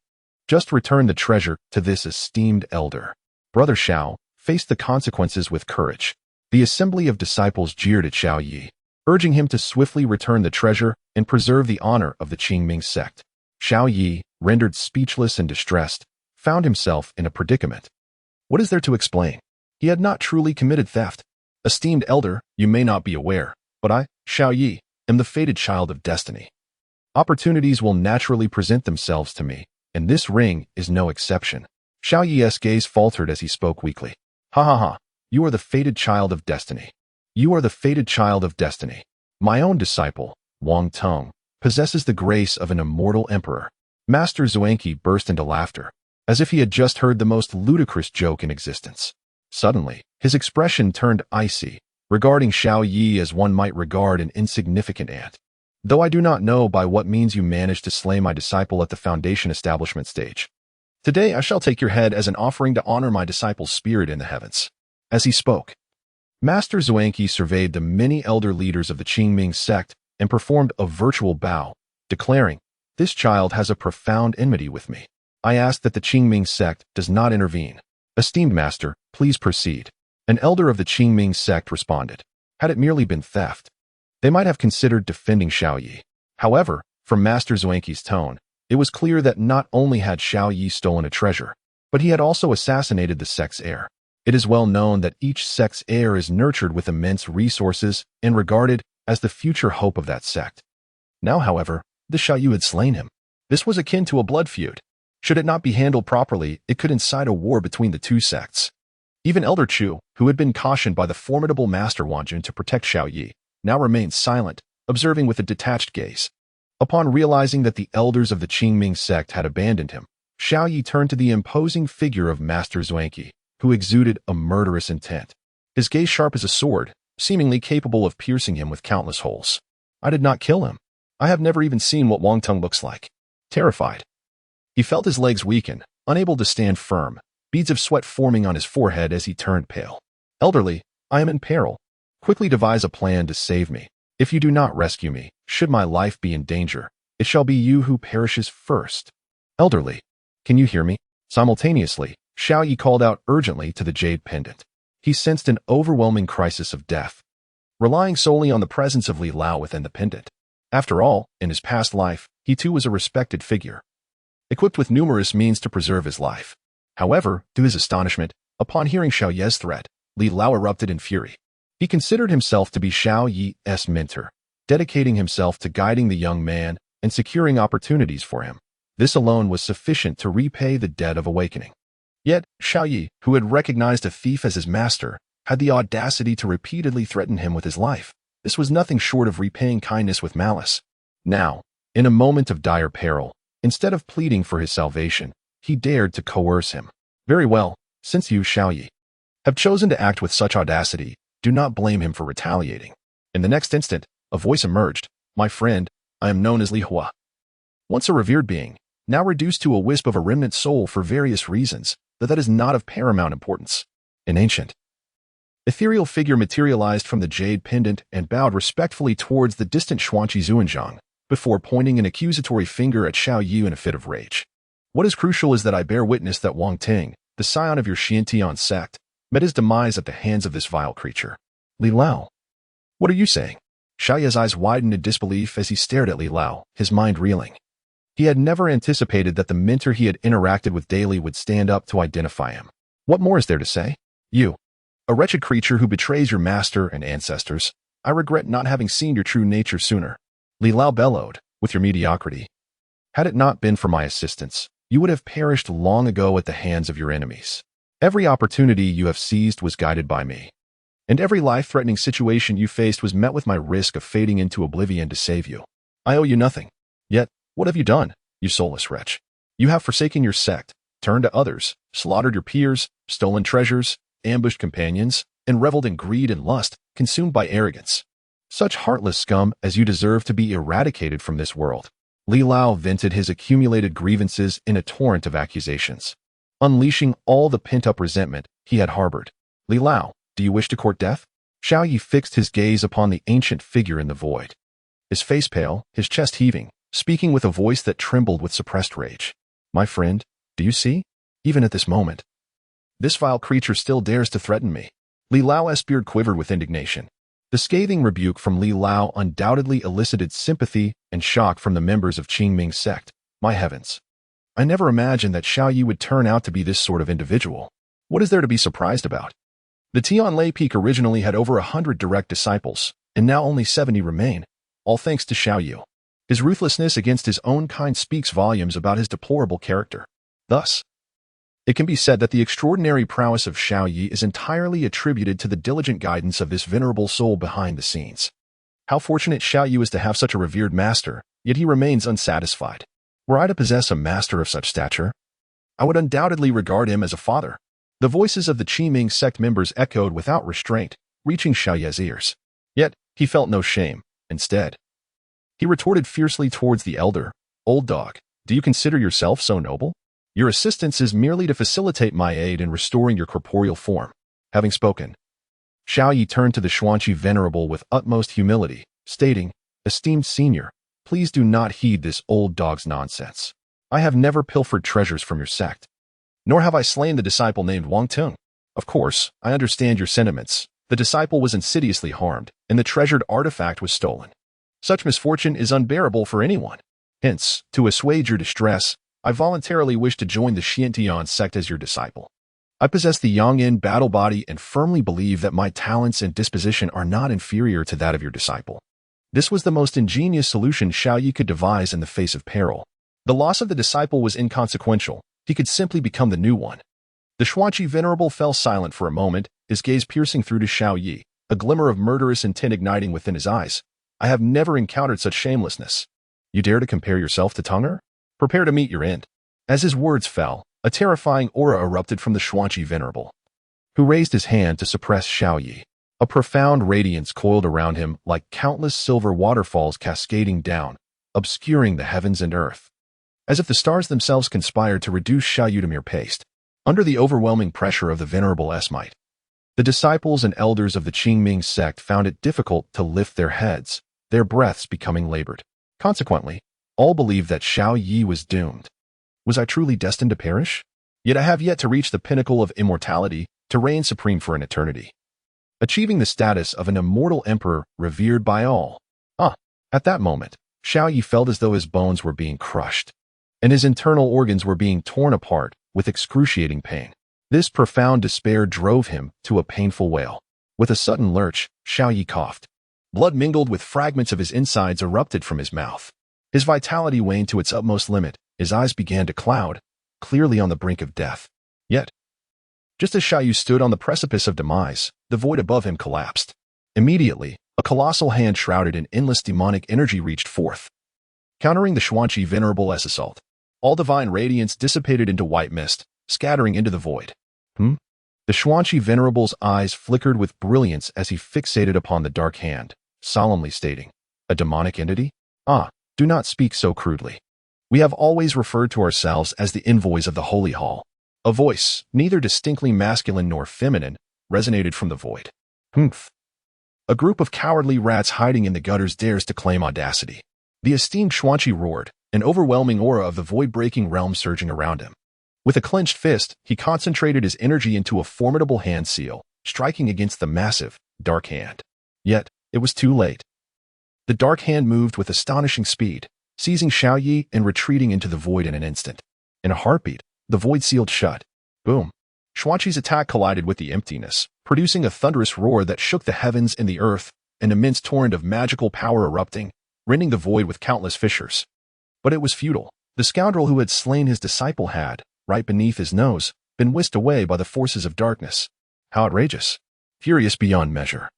Just return the treasure to this esteemed elder. Brother Xiao faced the consequences with courage. The assembly of disciples jeered at Xiao Yi, urging him to swiftly return the treasure and preserve the honor of the Qingming Sect. Xiao Yi, rendered speechless and distressed, found himself in a predicament. What is there to explain? He had not truly committed theft. Esteemed elder, you may not be aware, but I, Xiao Yi, am the fated child of destiny. Opportunities will naturally present themselves to me, and this ring is no exception. Xiao Yi's gaze faltered as he spoke weakly. Ha ha ha, you are the fated child of destiny. You are the fated child of destiny. My own disciple, Wang Tong, possesses the grace of an immortal emperor. Master Xuanqi burst into laughter, as if he had just heard the most ludicrous joke in existence. Suddenly, his expression turned icy, regarding Xiao Yi as one might regard an insignificant ant. Though I do not know by what means you managed to slay my disciple at the foundation establishment stage, today I shall take your head as an offering to honor my disciple's spirit in the heavens. As he spoke, Master Xuanqi surveyed the many elder leaders of the Qingming Sect and performed a virtual bow, declaring, "This child has a profound enmity with me. I ask that the Qingming Sect does not intervene. Esteemed master, please proceed." An elder of the Qingming Sect responded. Had it merely been theft, they might have considered defending Xiao Yi. However, from Master Xuanqi's tone, it was clear that not only had Xiao Yi stolen a treasure, but he had also assassinated the sect's heir. It is well known that each sect's heir is nurtured with immense resources and regarded as the future hope of that sect. Now, however, the Xiao Yi had slain him. This was akin to a blood feud. Should it not be handled properly, it could incite a war between the two sects. Even Elder Chu, who had been cautioned by the formidable Master Wanjun to protect Xiao Yi, now remained silent, observing with a detached gaze. Upon realizing that the elders of the Qingming Sect had abandoned him, Xiao Yi turned to the imposing figure of Master Xuanqi, who exuded a murderous intent. His gaze sharp as a sword, seemingly capable of piercing him with countless holes. I did not kill him. I have never even seen what Wang Tong looks like. Terrified, he felt his legs weaken, unable to stand firm, beads of sweat forming on his forehead as he turned pale. Elderly, I am in peril. Quickly devise a plan to save me. If you do not rescue me, should my life be in danger, it shall be you who perishes first. Elderly, can you hear me? Simultaneously, Xiao Yi called out urgently to the jade pendant. He sensed an overwhelming crisis of death, relying solely on the presence of Li Lao within the pendant. After all, in his past life, he too was a respected figure, equipped with numerous means to preserve his life. However, to his astonishment, upon hearing Xiao Yi's threat, Li Lao erupted in fury. He considered himself to be Xiao Yi's mentor, dedicating himself to guiding the young man and securing opportunities for him. This alone was sufficient to repay the debt of awakening. Yet, Xiao Yi, who had recognized a thief as his master, had the audacity to repeatedly threaten him with his life. This was nothing short of repaying kindness with malice. Now, in a moment of dire peril, instead of pleading for his salvation, he dared to coerce him. Very well, since you, Xiao Yi, have chosen to act with such audacity, do not blame him for retaliating. In the next instant, a voice emerged. My friend, I am known as Li Hua. Once a revered being, now reduced to a wisp of a remnant soul for various reasons, but that is not of paramount importance. An ancient, ethereal figure materialized from the jade pendant and bowed respectfully towards the distant Xuanqi Zuanzhang, before pointing an accusatory finger at Xiao Yi in a fit of rage. What is crucial is that I bear witness that Wang Ting, the scion of your Xiantian sect, met his demise at the hands of this vile creature. Li Lao. What are you saying? Xiao Yi's eyes widened in disbelief as he stared at Li Lao, his mind reeling. He had never anticipated that the mentor he had interacted with daily would stand up to identify him. What more is there to say? You, a wretched creature who betrays your master and ancestors, I regret not having seen your true nature sooner. Li Lao bellowed, with your mediocrity. Had it not been for my assistance, you would have perished long ago at the hands of your enemies. Every opportunity you have seized was guided by me, and every life-threatening situation you faced was met with my risk of fading into oblivion to save you. I owe you nothing. Yet, what have you done, you soulless wretch? You have forsaken your sect, turned to others, slaughtered your peers, stolen treasures, ambushed companions, and reveled in greed and lust, consumed by arrogance. Such heartless scum as you deserve to be eradicated from this world. Li Lao vented his accumulated grievances in a torrent of accusations, unleashing all the pent-up resentment he had harbored. Li Lao, do you wish to court death? Xiao Yi fixed his gaze upon the ancient figure in the void. His face pale, his chest heaving, speaking with a voice that trembled with suppressed rage. My friend, do you see? Even at this moment, this vile creature still dares to threaten me. Li Lao's beard quivered with indignation. The scathing rebuke from Li Lao undoubtedly elicited sympathy and shock from the members of Qingming Sect. My heavens. I never imagined that Xiao Yi would turn out to be this sort of individual. What is there to be surprised about? The Tianlai Peak originally had over 100 direct disciples, and now only 70 remain, all thanks to Xiao Yi. His ruthlessness against his own kind speaks volumes about his deplorable character. Thus, it can be said that the extraordinary prowess of Xiao Yi is entirely attributed to the diligent guidance of this venerable soul behind the scenes. How fortunate Xiao Yi is to have such a revered master, yet he remains unsatisfied. Were I to possess a master of such stature, I would undoubtedly regard him as a father. The voices of the Qingming Sect members echoed without restraint, reaching Xiao Yi's ears. Yet, he felt no shame. Instead, he retorted fiercely towards the elder. Old dog, do you consider yourself so noble? Your assistance is merely to facilitate my aid in restoring your corporeal form. Having spoken, Xiao Yi turned to the Xuanqi Venerable with utmost humility, stating, Esteemed senior, please do not heed this old dog's nonsense. I have never pilfered treasures from your sect, nor have I slain the disciple named Wang Tung. Of course, I understand your sentiments. The disciple was insidiously harmed, and the treasured artifact was stolen. Such misfortune is unbearable for anyone. Hence, to assuage your distress, I voluntarily wish to join the Xiantian sect as your disciple. I possess the Yangyin battle body and firmly believe that my talents and disposition are not inferior to that of your disciple. This was the most ingenious solution Xiao Yi could devise in the face of peril. The loss of the disciple was inconsequential. He could simply become the new one. The Xuanqi Venerable fell silent for a moment, his gaze piercing through to Xiao Yi, a glimmer of murderous intent igniting within his eyes. I have never encountered such shamelessness. You dare to compare yourself to Tunger? Prepare to meet your end. As his words fell, a terrifying aura erupted from the Xuanqi Venerable, who raised his hand to suppress Xiao Yi. A profound radiance coiled around him like countless silver waterfalls cascading down, obscuring the heavens and earth, as if the stars themselves conspired to reduce Xiao Yi to mere paste. Under the overwhelming pressure of the Venerable's might, the disciples and elders of the Qingming Sect found it difficult to lift their heads, their breaths becoming labored. Consequently, all believed that Xiao Yi was doomed. Was I truly destined to perish? Yet I have yet to reach the pinnacle of immortality, to reign supreme for an eternity, achieving the status of an immortal emperor revered by all. At that moment, Xiao Yi felt as though his bones were being crushed, and his internal organs were being torn apart with excruciating pain. This profound despair drove him to a painful wail. With a sudden lurch, Xiao Yi coughed. Blood mingled with fragments of his insides erupted from his mouth. His vitality waned to its utmost limit. His eyes began to cloud, clearly on the brink of death. Yet, just as Xiao Yi stood on the precipice of demise, the void above him collapsed. Immediately, a colossal hand shrouded in endless demonic energy reached forth, countering the Xuanqi Venerable's assault. All divine radiance dissipated into white mist, scattering into the void. The Xuanqi Venerable's eyes flickered with brilliance as he fixated upon the dark hand, solemnly stating, A demonic entity? Do not speak so crudely. We have always referred to ourselves as the envoys of the Holy Hall. A voice, neither distinctly masculine nor feminine, resonated from the void. A group of cowardly rats hiding in the gutters dares to claim audacity. The esteemed Xuanqi roared, an overwhelming aura of the void-breaking realm surging around him. With a clenched fist, he concentrated his energy into a formidable hand seal, striking against the massive, dark hand. Yet, it was too late. The dark hand moved with astonishing speed, seizing Xiao Yi and retreating into the void in an instant. In a heartbeat, the void sealed shut. Boom. Xuanqi's attack collided with the emptiness, producing a thunderous roar that shook the heavens and the earth, an immense torrent of magical power erupting, rending the void with countless fissures. But it was futile. The scoundrel who had slain his disciple had, right beneath his nose, been whisked away by the forces of darkness. How outrageous. Furious beyond measure,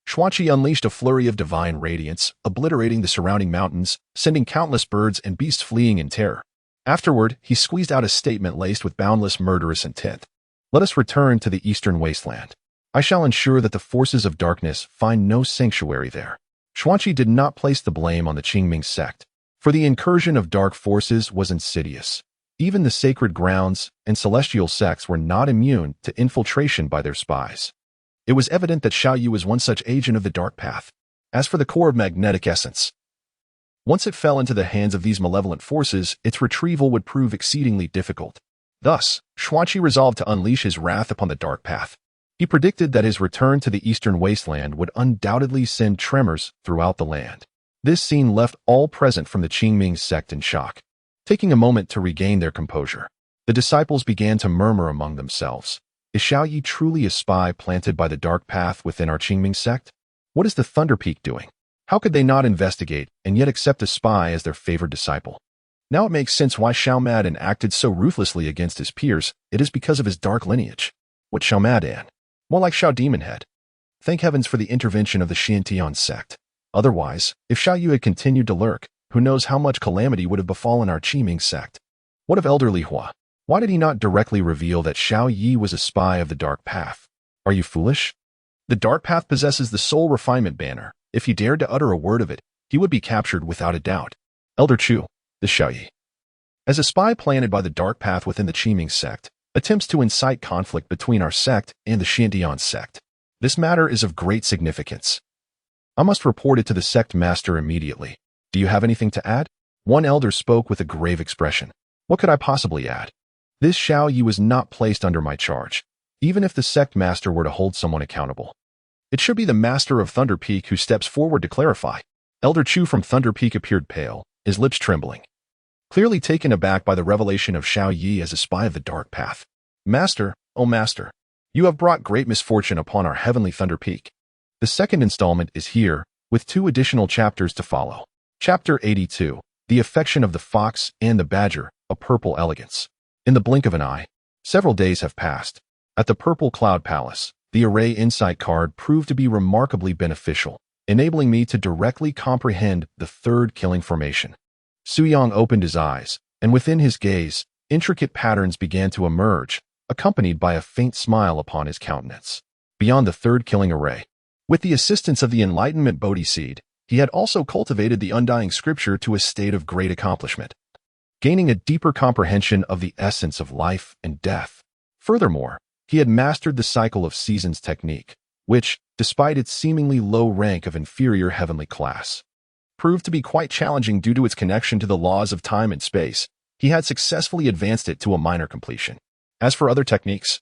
Xuanqi unleashed a flurry of divine radiance, obliterating the surrounding mountains, sending countless birds and beasts fleeing in terror. Afterward, he squeezed out a statement laced with boundless murderous intent. Let us return to the eastern wasteland. I shall ensure that the forces of darkness find no sanctuary there. Xuanqi did not place the blame on the Qingming Sect, for the incursion of dark forces was insidious. Even the sacred grounds and celestial sects were not immune to infiltration by their spies. It was evident that Xiaoyi was one such agent of the dark path. As for the core of magnetic essence, once it fell into the hands of these malevolent forces, its retrieval would prove exceedingly difficult. Thus, Xuanqi resolved to unleash his wrath upon the dark path. He predicted that his return to the eastern wasteland would undoubtedly send tremors throughout the land. This scene left all present from the Qingming Sect in shock. Taking a moment to regain their composure, the disciples began to murmur among themselves. Is Xiaoyi truly a spy planted by the dark path within our Qingming Sect? What is the Thunder Peak doing? How could they not investigate and yet accept a spy as their favored disciple? Now it makes sense why Xiao Madan acted so ruthlessly against his peers. It is because of his dark lineage. What Xiao Madan? More like Xiao Demonhead. Thank heavens for the intervention of the Xiantian sect. Otherwise, if Xiaoyu had continued to lurk, who knows how much calamity would have befallen our Qingming Sect. What of Elder Li Hua? Why did he not directly reveal that Xiao Yi was a spy of the dark path? Are you foolish? The dark path possesses the soul refinement banner. If he dared to utter a word of it, he would be captured without a doubt. Elder Chu, the Xiaoyi. As a spy planted by the dark path within the Qingming Sect, attempts to incite conflict between our sect and the Xiantian sect. This matter is of great significance. I must report it to the sect master immediately. Do you have anything to add? One elder spoke with a grave expression. What could I possibly add? This Xiaoyi was not placed under my charge, even if the sect master were to hold someone accountable. It should be the master of Thunder Peak who steps forward to clarify. Elder Chu from Thunder Peak appeared pale, his lips trembling, clearly taken aback by the revelation of Xiaoyi as a spy of the dark path. Master, oh master, you have brought great misfortune upon our heavenly Thunder Peak. The second installment is here, with 2 additional chapters to follow. Chapter 82, The Affection of the Fox and the Badger, a Purple Elegance. In the blink of an eye, several days have passed. At the Purple Cloud Palace, the Array Insight card proved to be remarkably beneficial, enabling me to directly comprehend the third killing formation. Suyong opened his eyes, and within his gaze, intricate patterns began to emerge, accompanied by a faint smile upon his countenance. Beyond the third killing array, with the assistance of the Enlightenment Bodhi Seed, he had also cultivated the undying scripture to a state of great accomplishment, gaining a deeper comprehension of the essence of life and death. Furthermore, he had mastered the cycle of seasons technique, which, despite its seemingly low rank of inferior heavenly class, proved to be quite challenging due to its connection to the laws of time and space. He had successfully advanced it to a minor completion. As for other techniques,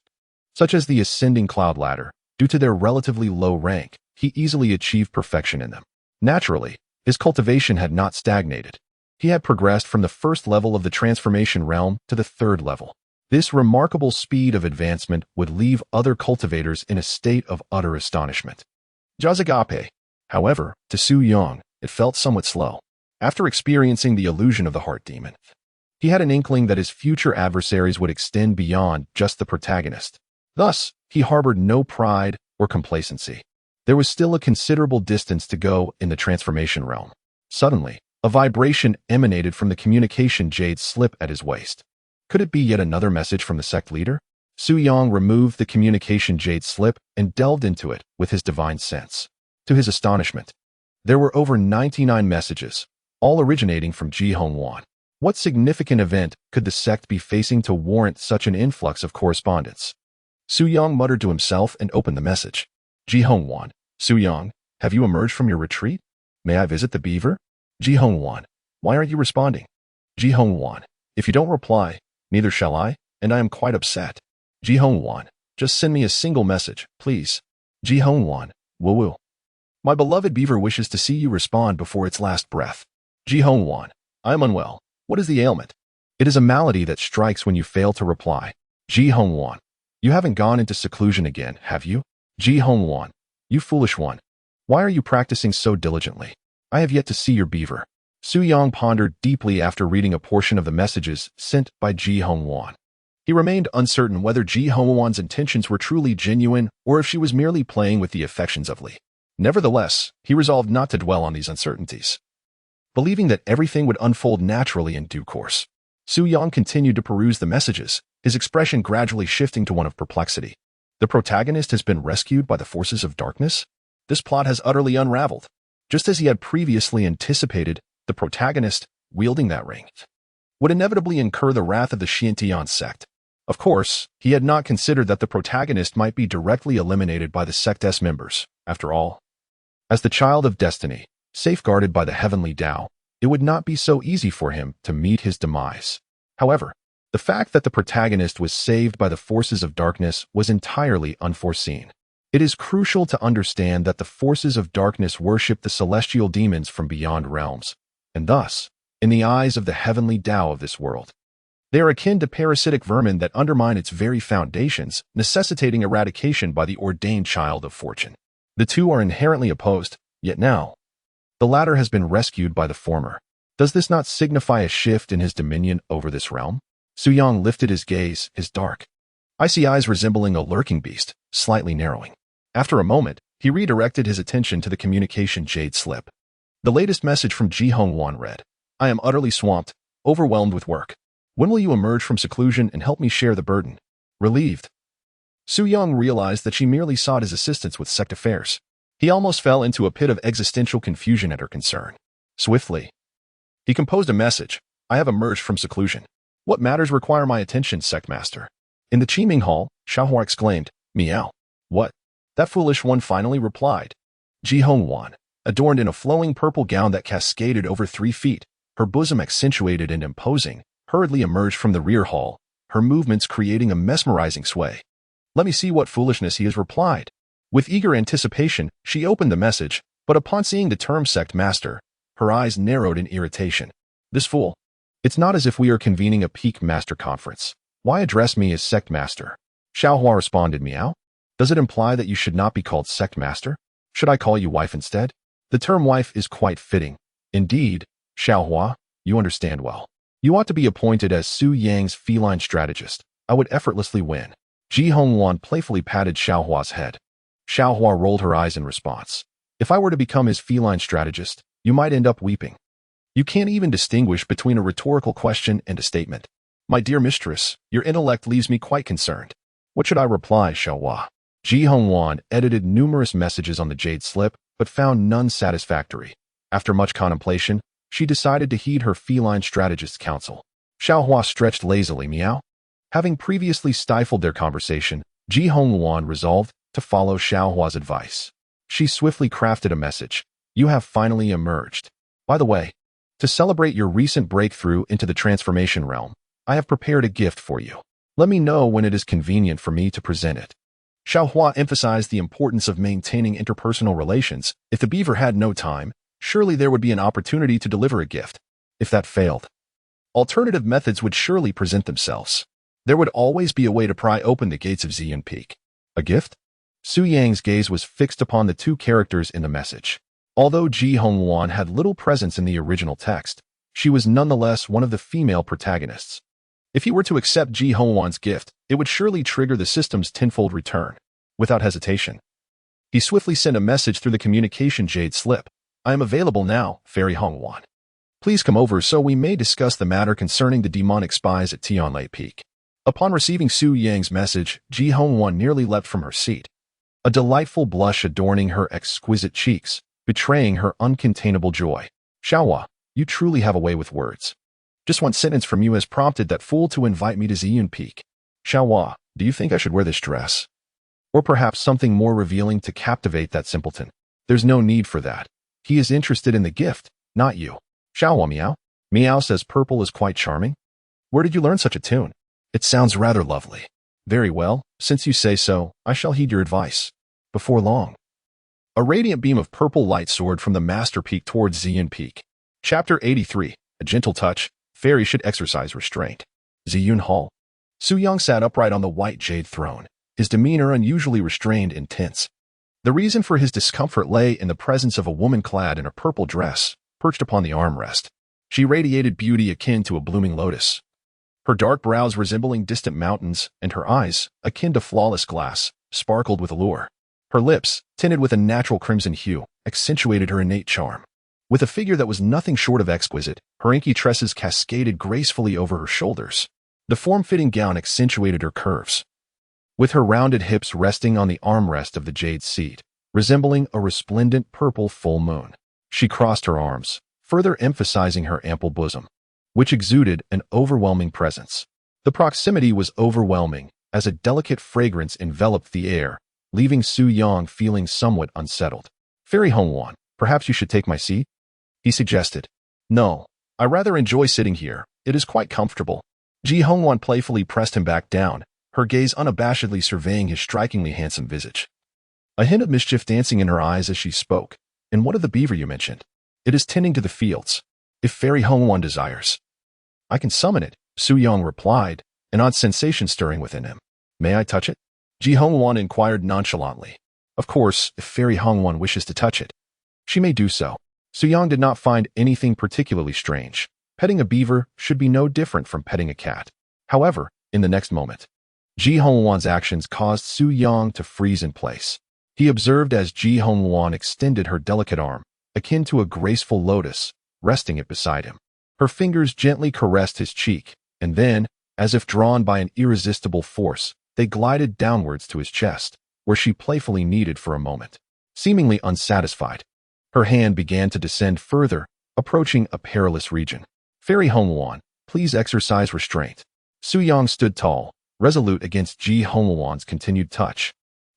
such as the ascending cloud ladder, due to their relatively low rank, he easily achieved perfection in them. Naturally, his cultivation had not stagnated. He had progressed from the first level of the transformation realm to the third level. This remarkable speed of advancement would leave other cultivators in a state of utter astonishment. Jazagape, however, to Su Yong, it felt somewhat slow. After experiencing the illusion of the heart demon, he had an inkling that his future adversaries would extend beyond just the protagonist. Thus, he harbored no pride or complacency. There was still a considerable distance to go in the transformation realm. Suddenly, a vibration emanated from the communication jade slip at his waist. Could it be yet another message from the sect leader? Su Yong removed the communication jade slip and delved into it with his divine sense. To his astonishment, there were over 99 messages, all originating from Yuan. What significant event could the sect be facing to warrant such an influx of correspondence? Su Yong muttered to himself and opened the message. Yuan, Su Yong, have you emerged from your retreat? May I visit the beaver? Yuan, why aren't you responding? Yuan, if you don't reply, neither shall I, and I am quite upset. Yuan, just send me a single message, please. Yuan, woo-woo. My beloved beaver wishes to see you respond before its last breath. Yuan, I am unwell. What is the ailment? It is a malady that strikes when you fail to reply. Yuan, you haven't gone into seclusion again, have you? Yuan, you foolish one. Why are you practicing so diligently? I have yet to see your beaver. Su Yong pondered deeply after reading a portion of the messages sent by Yuan. He remained uncertain whether Yuan's intentions were truly genuine or if she was merely playing with the affections of Li. Nevertheless, he resolved not to dwell on these uncertainties. Believing that everything would unfold naturally in due course, Yuan continued to peruse the messages, his expression gradually shifting to one of perplexity. The protagonist has been rescued by the forces of darkness? This plot has utterly unraveled. Just as he had previously anticipated, the protagonist, wielding that ring, would inevitably incur the wrath of the Qingming Sect. Of course, he had not considered that the protagonist might be directly eliminated by the sect's members. After all, as the child of destiny, safeguarded by the heavenly Tao, it would not be so easy for him to meet his demise. However, the fact that the protagonist was saved by the forces of darkness was entirely unforeseen. It is crucial to understand that the forces of darkness worship the celestial demons from beyond realms, and thus, in the eyes of the heavenly Tao of this world, they are akin to parasitic vermin that undermine its very foundations, necessitating eradication by the ordained child of fortune. The two are inherently opposed, yet now, the latter has been rescued by the former. Does this not signify a shift in his dominion over this realm? Yuan lifted his gaze, his dark, icy eyes resembling a lurking beast, slightly narrowing. After a moment, he redirected his attention to the communication jade slip. The latest message from Qingming read, "I am utterly swamped, overwhelmed with work. When will you emerge from seclusion and help me share the burden?" Relieved, Yuan realized that she merely sought his assistance with sect affairs. He almost fell into a pit of existential confusion at her concern. Swiftly, he composed a message. "I have emerged from seclusion. What matters require my attention, sect master?" In the Qingming Hall, Xiaohua exclaimed, "Meow." "What?" That foolish one finally replied. Qingming, adorned in a flowing purple gown that cascaded over 3 feet, her bosom accentuated and imposing, hurriedly emerged from the rear hall, her movements creating a mesmerizing sway. "Let me see what foolishness he has replied." With eager anticipation, she opened the message, but upon seeing the term sect master, her eyes narrowed in irritation. "This fool. It's not as if we are convening a peak master conference. Why address me as sect master?" Xiaohua responded, "Meow? Does it imply that you should not be called sect master? Should I call you wife instead?" "The term wife is quite fitting." "Indeed, Xiaohua, you understand well. You ought to be appointed as Su Yang's feline strategist. I would effortlessly win." Qingming playfully patted Xiaohua's head. Xiaohua rolled her eyes in response. "If I were to become his feline strategist, you might end up weeping. You can't even distinguish between a rhetorical question and a statement. My dear mistress, your intellect leaves me quite concerned." "What should I reply, Xiaohua?" Qingming edited numerous messages on the jade slip, but found none satisfactory. After much contemplation, she decided to heed her feline strategist's counsel. Xiaohua stretched lazily, meow. Having previously stifled their conversation, Qingming resolved to follow Xiaohua's advice. She swiftly crafted a message. "You have finally emerged. By the way, to celebrate your recent breakthrough into the transformation realm, I have prepared a gift for you. Let me know when it is convenient for me to present it." Xiaohua emphasized the importance of maintaining interpersonal relations. If the beaver had no time, surely there would be an opportunity to deliver a gift. If that failed, alternative methods would surely present themselves. There would always be a way to pry open the gates of Ziyun Peak. A gift? Su Yang's gaze was fixed upon the two characters in the message. Although Qingming had little presence in the original text, she was nonetheless one of the female protagonists. If he were to accept Qingming's gift, it would surely trigger the system's tenfold return. Without hesitation, he swiftly sent a message through the communication jade slip. "I am available now, Fairy Hongwan. Please come over so we may discuss the matter concerning the demonic spies at Tianlai Peak." Upon receiving Su Yang's message, Qingming nearly leapt from her seat, a delightful blush adorning her exquisite cheeks, betraying her uncontainable joy. "Xiaohua, you truly have a way with words. Just one sentence from you has prompted that fool to invite me to Ziyun Peak. Xiaohua, do you think I should wear this dress? Or perhaps something more revealing to captivate that simpleton?" "There's no need for that. He is interested in the gift, not you." "Xiaohua meow. Meow says purple is quite charming. Where did you learn such a tune?" "It sounds rather lovely." "Very well, since you say so, I shall heed your advice." Before long, a radiant beam of purple light soared from the Master Peak towards Ziyun Peak. Chapter 83. A gentle touch. Fairy should exercise restraint. Ziyun Hall. Su Yang sat upright on the white jade throne, his demeanor unusually restrained and tense. The reason for his discomfort lay in the presence of a woman clad in a purple dress, perched upon the armrest. She radiated beauty akin to a blooming lotus. Her dark brows resembling distant mountains, and her eyes, akin to flawless glass, sparkled with allure. Her lips, tinted with a natural crimson hue, accentuated her innate charm. With a figure that was nothing short of exquisite, her inky tresses cascaded gracefully over her shoulders. The form-fitting gown accentuated her curves. With her rounded hips resting on the armrest of the jade seat, resembling a resplendent purple full moon, she crossed her arms, further emphasizing her ample bosom, which exuded an overwhelming presence. The proximity was overwhelming, as a delicate fragrance enveloped the air, leaving Su Yang feeling somewhat unsettled. "Fairy Hongwan, perhaps you should take my seat?" he suggested. "No, I rather enjoy sitting here. It is quite comfortable." Ji Hongwan playfully pressed him back down, her gaze unabashedly surveying his strikingly handsome visage. A hint of mischief dancing in her eyes as she spoke. "And what of the beaver you mentioned? It is tending to the fields. If Fairy Hongwan desires, I can summon it," Su Yang replied, an odd sensation stirring within him. "May I touch it?" Ji Hongwan inquired nonchalantly. "Of course, if Fairy Hongwan wishes to touch it, she may do so." Su Yang did not find anything particularly strange. Petting a beaver should be no different from petting a cat. However, in the next moment, Ji Hongwan's actions caused Su Yang to freeze in place. He observed as Ji Hongwan extended her delicate arm, akin to a graceful lotus, resting it beside him. Her fingers gently caressed his cheek, and then, as if drawn by an irresistible force, they glided downwards to his chest, where she playfully kneaded for a moment. Seemingly unsatisfied, her hand began to descend further, approaching a perilous region. "Fairy Hongwan, please exercise restraint." Su Yang stood tall, resolute against Ji Hongwan's continued touch,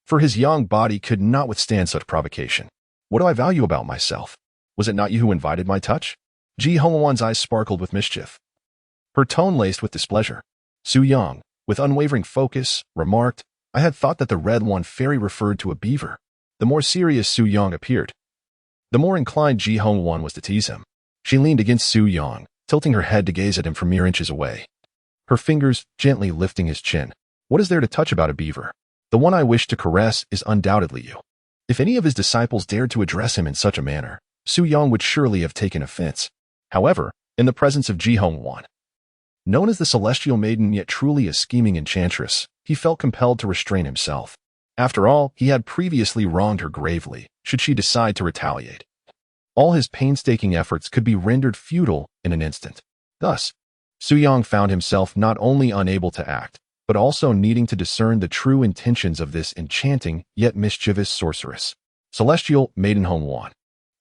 for his young body could not withstand such provocation. "What do I value about myself? Was it not you who invited my touch?" Ji Hongwan's eyes sparkled with mischief, her tone laced with displeasure. Su Yang, with unwavering focus, remarked, "I had thought that the red one fairy referred to a beaver." The more serious Su Yang appeared, the more inclined Ji Hongwan was to tease him. She leaned against Su Yang, tilting her head to gaze at him from mere inches away, her fingers gently lifting his chin. "What is there to touch about a beaver? The one I wish to caress is undoubtedly you." If any of his disciples dared to address him in such a manner, Su Yang would surely have taken offense. However, in the presence of Ji Hongwan, known as the celestial maiden yet truly a scheming enchantress, he felt compelled to restrain himself. After all, he had previously wronged her gravely, should she decide to retaliate. All his painstaking efforts could be rendered futile in an instant. Thus, Su Yang found himself not only unable to act, but also needing to discern the true intentions of this enchanting yet mischievous sorceress. "Celestial Maiden Hongwan,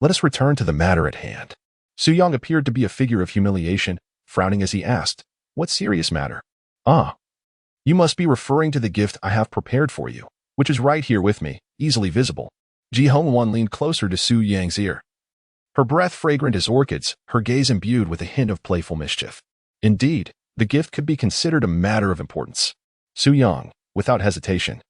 let us return to the matter at hand." Su Yang appeared to be a figure of humiliation, frowning as he asked, "What serious matter?" "Ah, you must be referring to the gift I have prepared for you, which is right here with me, easily visible." Ji Hongwan leaned closer to Su Yang's ear, her breath fragrant as orchids, her gaze imbued with a hint of playful mischief. Indeed, the gift could be considered a matter of importance. Su Yang, without hesitation,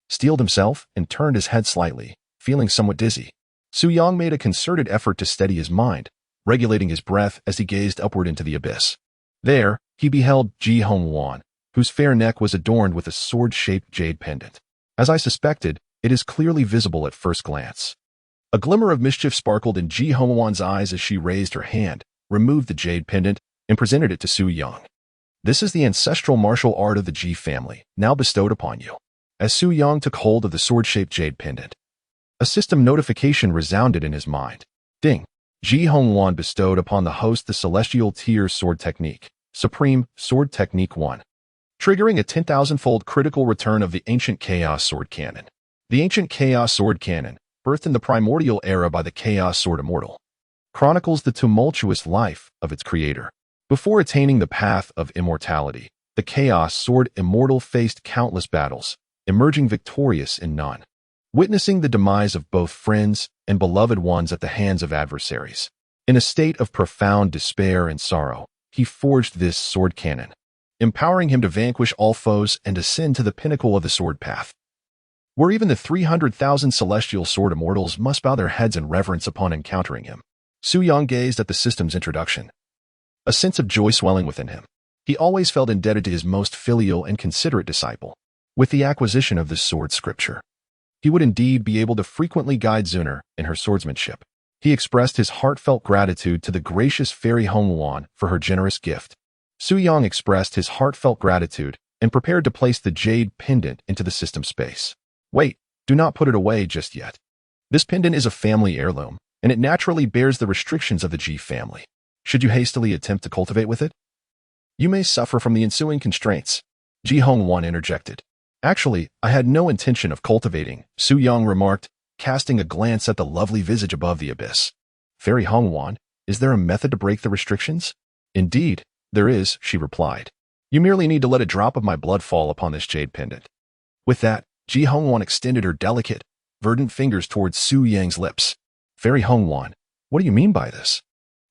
steeled himself and turned his head slightly, feeling somewhat dizzy. Su Yang made a concerted effort to steady his mind, regulating his breath as he gazed upward into the abyss. There, he beheld Ji Hongwan, whose fair neck was adorned with a sword-shaped jade pendant. As I suspected, it is clearly visible at first glance. A glimmer of mischief sparkled in Ji Hongwan's eyes as she raised her hand, removed the jade pendant, and presented it to Su Yang. "This is the ancestral martial art of the Ji family, now bestowed upon you." As Su Yang took hold of the sword-shaped jade pendant, a system notification resounded in his mind. Ding! Ji Hongwan bestowed upon the host the Celestial Tier Sword Technique, Supreme Sword Technique 1, triggering a 10,000-fold critical return of the Ancient Chaos Sword Cannon. The Ancient Chaos Sword Cannon, birthed in the primordial era by the Chaos Sword Immortal, chronicles the tumultuous life of its creator. Before attaining the path of immortality, the Chaos Sword Immortal faced countless battles, emerging victorious in none, witnessing the demise of both friends and beloved ones at the hands of adversaries. In a state of profound despair and sorrow, he forged this sword cannon, empowering him to vanquish all foes and ascend to the pinnacle of the sword path, where even the 300,000 celestial sword immortals must bow their heads in reverence upon encountering him. Su Yang gazed at the system's introduction, a sense of joy swelling within him. He always felt indebted to his most filial and considerate disciple. With the acquisition of this sword scripture, he would indeed be able to frequently guide Zuner in her swordsmanship. He expressed his heartfelt gratitude to the gracious Fairy Hongwan for her generous gift. Su Yang expressed his heartfelt gratitude and prepared to place the jade pendant into the system space. "Wait, do not put it away just yet." This pendant is a family heirloom, and it naturally bears the restrictions of the Ji family. Should you hastily attempt to cultivate with it, you may suffer from the ensuing constraints. Ji Hongwan interjected. Actually, I had no intention of cultivating, Su Yang remarked, casting a glance at the lovely visage above the abyss. Fairy Hongwan, is there a method to break the restrictions? Indeed, there is, she replied. You merely need to let a drop of my blood fall upon this jade pendant. With that, Ji Hongwan extended her delicate, verdant fingers towards Su Yang's lips. Fairy Hongwan, what do you mean by this?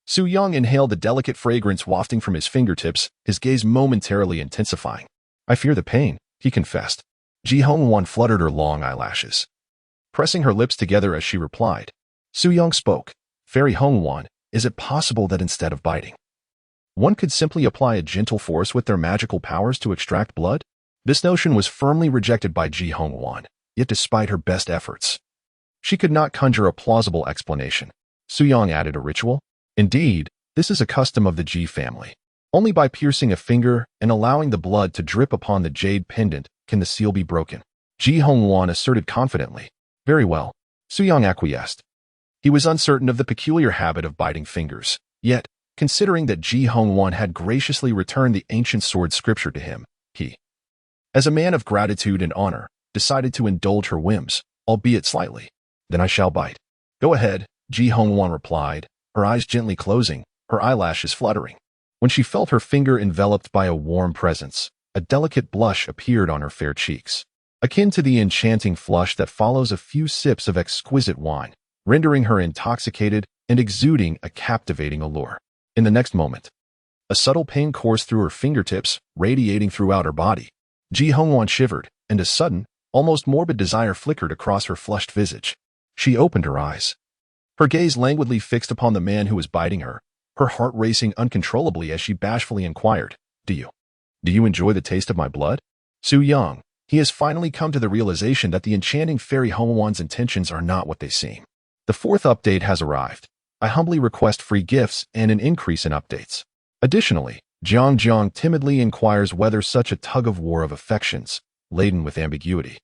Su Yang inhaled the delicate fragrance wafting from his fingertips, his gaze momentarily intensifying. I fear the pain, he confessed. Ji Hongwan fluttered her long eyelashes, pressing her lips together as she replied. Su Yang spoke. Fairy Hongwan, is it possible that instead of biting, one could simply apply a gentle force with their magical powers to extract blood? This notion was firmly rejected by Ji Hongwan, yet despite her best efforts, she could not conjure a plausible explanation. Su Yang added a ritual. Indeed, this is a custom of the Ji family. Only by piercing a finger and allowing the blood to drip upon the jade pendant can the seal be broken. Ji Hongwan asserted confidently. Very well. Su Yang acquiesced. He was uncertain of the peculiar habit of biting fingers. Yet, considering that Ji Hongwan had graciously returned the ancient sword scripture to him, he, as a man of gratitude and honor, decided to indulge her whims, albeit slightly. Then I shall bite. Go ahead, Ji Hongwan replied, her eyes gently closing, her eyelashes fluttering. When she felt her finger enveloped by a warm presence, a delicate blush appeared on her fair cheeks, akin to the enchanting flush that follows a few sips of exquisite wine, rendering her intoxicated and exuding a captivating allure. In the next moment, a subtle pain coursed through her fingertips, radiating throughout her body. Ji Hongwan shivered, and a sudden, almost morbid desire flickered across her flushed visage. She opened her eyes, her gaze languidly fixed upon the man who was biting her, her heart racing uncontrollably as she bashfully inquired, Do you enjoy the taste of my blood? Su Yang, he has finally come to the realization that the enchanting Fairy Hongwan's intentions are not what they seem. The fourth update has arrived. I humbly request free gifts and an increase in updates. Additionally, Jiang timidly inquires whether such a tug-of-war of affections, laden with ambiguity,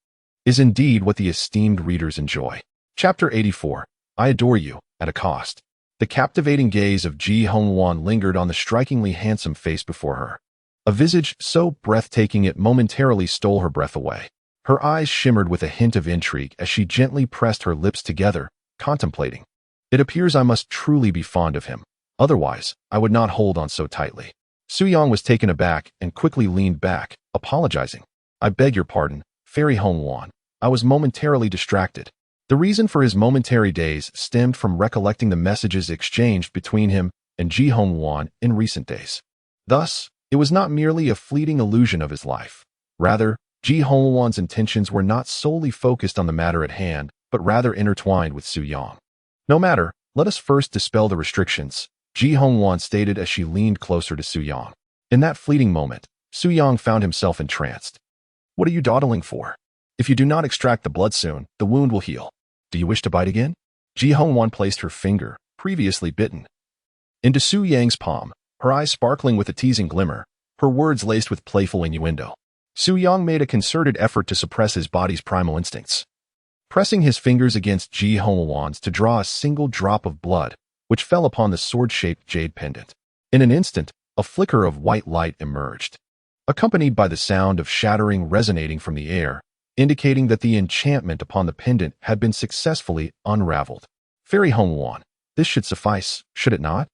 is indeed what the esteemed readers enjoy. Chapter 84. I adore you, at a cost. The captivating gaze of Ji Hongwan lingered on the strikingly handsome face before her, a visage so breathtaking it momentarily stole her breath away. Her eyes shimmered with a hint of intrigue as she gently pressed her lips together, contemplating. It appears I must truly be fond of him. Otherwise, I would not hold on so tightly. Su Yang was taken aback and quickly leaned back, apologizing. I beg your pardon, Fairy Hongwan. I was momentarily distracted. The reason for his momentary daze stemmed from recollecting the messages exchanged between him and Ji Hongwan in recent days. Thus, it was not merely a fleeting illusion of his life. Rather, Ji Hongwan's intentions were not solely focused on the matter at hand, but rather intertwined with Su Yang. No matter, let us first dispel the restrictions, Ji Hongwan stated as she leaned closer to Su Yang. In that fleeting moment, Su Yang found himself entranced. What are you dawdling for? If you do not extract the blood soon, the wound will heal. Do you wish to bite again? Ji Hongwan placed her finger, previously bitten, into Su Yang's palm, her eyes sparkling with a teasing glimmer, her words laced with playful innuendo. Su Yang made a concerted effort to suppress his body's primal instincts, pressing his fingers against Ji Hongwan's to draw a single drop of blood, which fell upon the sword-shaped jade pendant. In an instant, a flicker of white light emerged, accompanied by the sound of shattering resonating from the air, indicating that the enchantment upon the pendant had been successfully unraveled. Fairy Hongwan, this should suffice, should it not?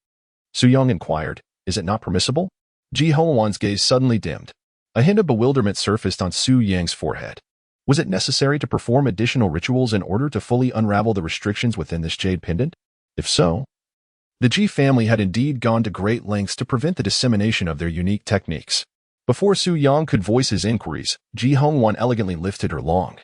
Su Yang inquired. Is it not permissible? Ji Hongwan's gaze suddenly dimmed. A hint of bewilderment surfaced on Su Yang's forehead. Was it necessary to perform additional rituals in order to fully unravel the restrictions within this jade pendant? If so, the Ji family had indeed gone to great lengths to prevent the dissemination of their unique techniques. Before Su Yang could voice his inquiries, Ji Hongwan elegantly lifted her long,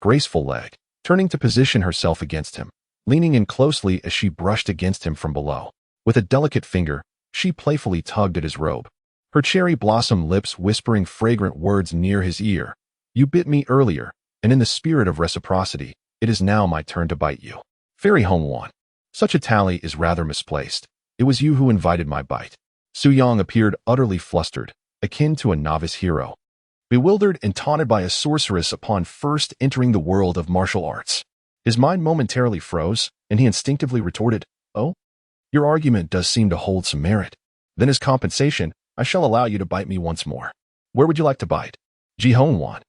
graceful leg, turning to position herself against him, leaning in closely as she brushed against him from below. With a delicate finger, she playfully tugged at his robe, her cherry blossom lips whispering fragrant words near his ear. You bit me earlier, and in the spirit of reciprocity, it is now my turn to bite you. Fairy Hongwan, such a tally is rather misplaced. It was you who invited my bite. Su Yang appeared utterly flustered, akin to a novice hero, bewildered and taunted by a sorceress upon first entering the world of martial arts. His mind momentarily froze, and he instinctively retorted, "Oh? Your argument does seem to hold some merit. Then as compensation, I shall allow you to bite me once more. Where would you like to bite?" Yuan,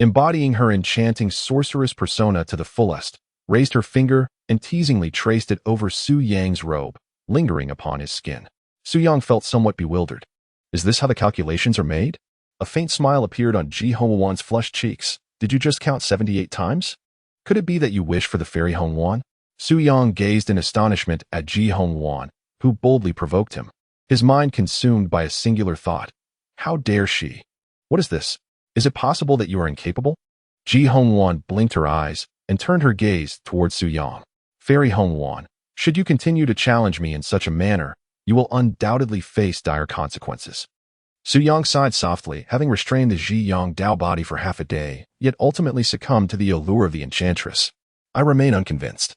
embodying her enchanting sorceress persona to the fullest, raised her finger and teasingly traced it over Su Yang's robe, lingering upon his skin. Su Yang felt somewhat bewildered. Is this how the calculations are made? A faint smile appeared on Yuan's flushed cheeks. Did you just count 78 times? Could it be that you wish for the fairy Yuan? Su Yang gazed in astonishment at Yuan, who boldly provoked him. His mind consumed by a singular thought. How dare she? What is this? Is it possible that you are incapable? Yuan blinked her eyes and turned her gaze towards Su Yang. Fairy Yuan, should you continue to challenge me in such a manner, you will undoubtedly face dire consequences. Su Yang sighed softly, having restrained the Ziyang Dao body for half a day, yet ultimately succumbed to the allure of the enchantress. I remain unconvinced.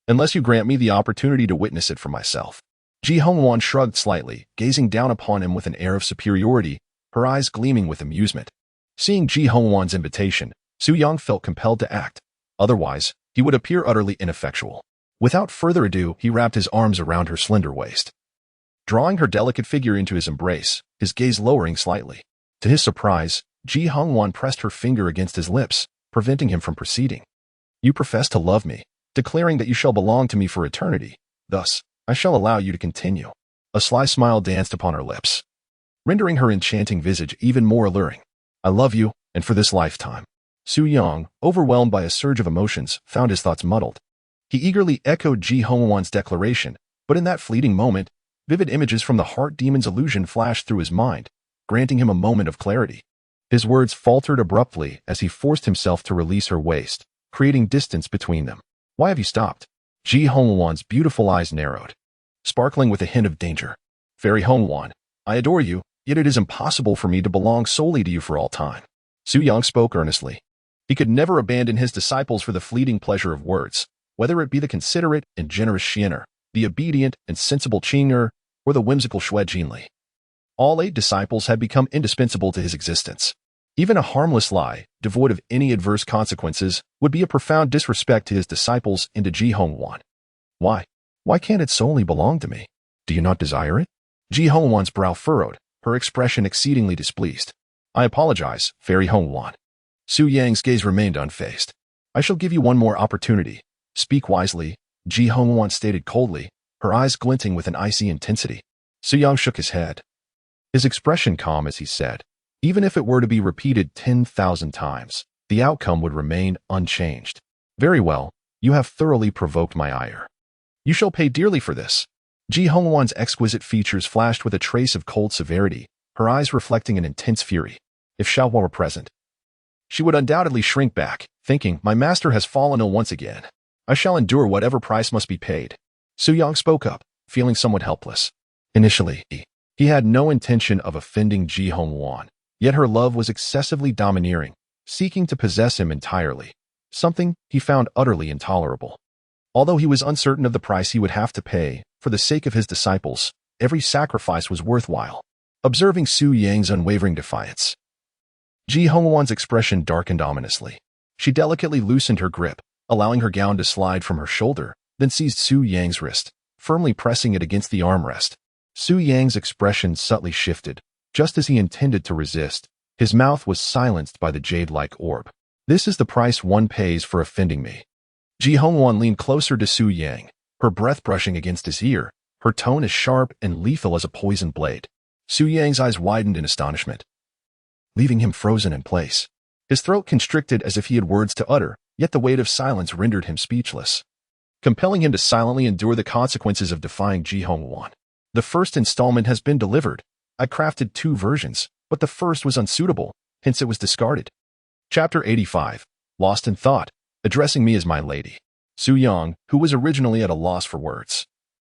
Unless you grant me the opportunity to witness it for myself. Yuan shrugged slightly, gazing down upon him with an air of superiority, her eyes gleaming with amusement. Seeing Yuan's invitation, Su Yang felt compelled to act. Otherwise, he would appear utterly ineffectual. Without further ado, he wrapped his arms around her slender waist. Drawing her delicate figure into his embrace, his gaze lowering slightly. To his surprise, Yuan pressed her finger against his lips, preventing him from proceeding. You profess to love me, declaring that you shall belong to me for eternity. Thus, I shall allow you to continue. A sly smile danced upon her lips, rendering her enchanting visage even more alluring. I love you, and for this lifetime. Su Yang, overwhelmed by a surge of emotions, found his thoughts muddled. He eagerly echoed Yuan's declaration, but in that fleeting moment, vivid images from the heart demon's illusion flashed through his mind, granting him a moment of clarity. His words faltered abruptly as he forced himself to release her waist, creating distance between them. Why have you stopped? Yuan's beautiful eyes narrowed, sparkling with a hint of danger. Fairy Yuan, I adore you, yet it is impossible for me to belong solely to you for all time. Su Yang spoke earnestly. He could never abandon his disciples for the fleeting pleasure of words, whether it be the considerate and generous Xianer, the obedient and sensible Qing'er, or the whimsical Xue Jinli. All 8 disciples had become indispensable to his existence. Even a harmless lie, devoid of any adverse consequences, would be a profound disrespect to his disciples and to Yuan. Why? Why can't it solely belong to me? Do you not desire it? Yuan's brow furrowed, her expression exceedingly displeased. I apologize, Fairy Yuan. Su Yang's gaze remained unfazed. I shall give you one more opportunity. Speak wisely, Yuan stated coldly, her eyes glinting with an icy intensity. Su Yang shook his head, his expression calm as he said, even if it were to be repeated 10,000 times, the outcome would remain unchanged. Very well, you have thoroughly provoked my ire. You shall pay dearly for this. Yuan's exquisite features flashed with a trace of cold severity, her eyes reflecting an intense fury. If Xiaohua were present, she would undoubtedly shrink back, thinking, my master has fallen ill once again. I shall endure whatever price must be paid. Su Yang spoke up, feeling somewhat helpless. Initially, he had no intention of offending Yuan, yet her love was excessively domineering, seeking to possess him entirely, something he found utterly intolerable. Although he was uncertain of the price he would have to pay, for the sake of his disciples, every sacrifice was worthwhile. Observing Su Yang's unwavering defiance, Yuan's expression darkened ominously. She delicately loosened her grip, allowing her gown to slide from her shoulder, then seized Su Yang's wrist, firmly pressing it against the armrest. Su Yang's expression subtly shifted. Just as he intended to resist, his mouth was silenced by the jade-like orb. This is the price one pays for offending me. Yuan leaned closer to Su Yang, her breath brushing against his ear, her tone as sharp and lethal as a poisoned blade. Su Yang's eyes widened in astonishment, leaving him frozen in place. His throat constricted as if he had words to utter, yet the weight of silence rendered him speechless, compelling him to silently endure the consequences of defying Yuan. The first installment has been delivered. I crafted 2 versions, but the first was unsuitable, hence it was discarded. Chapter 85. Lost in Thought. Addressing me as my lady. Su Yang, who was originally at a loss for words,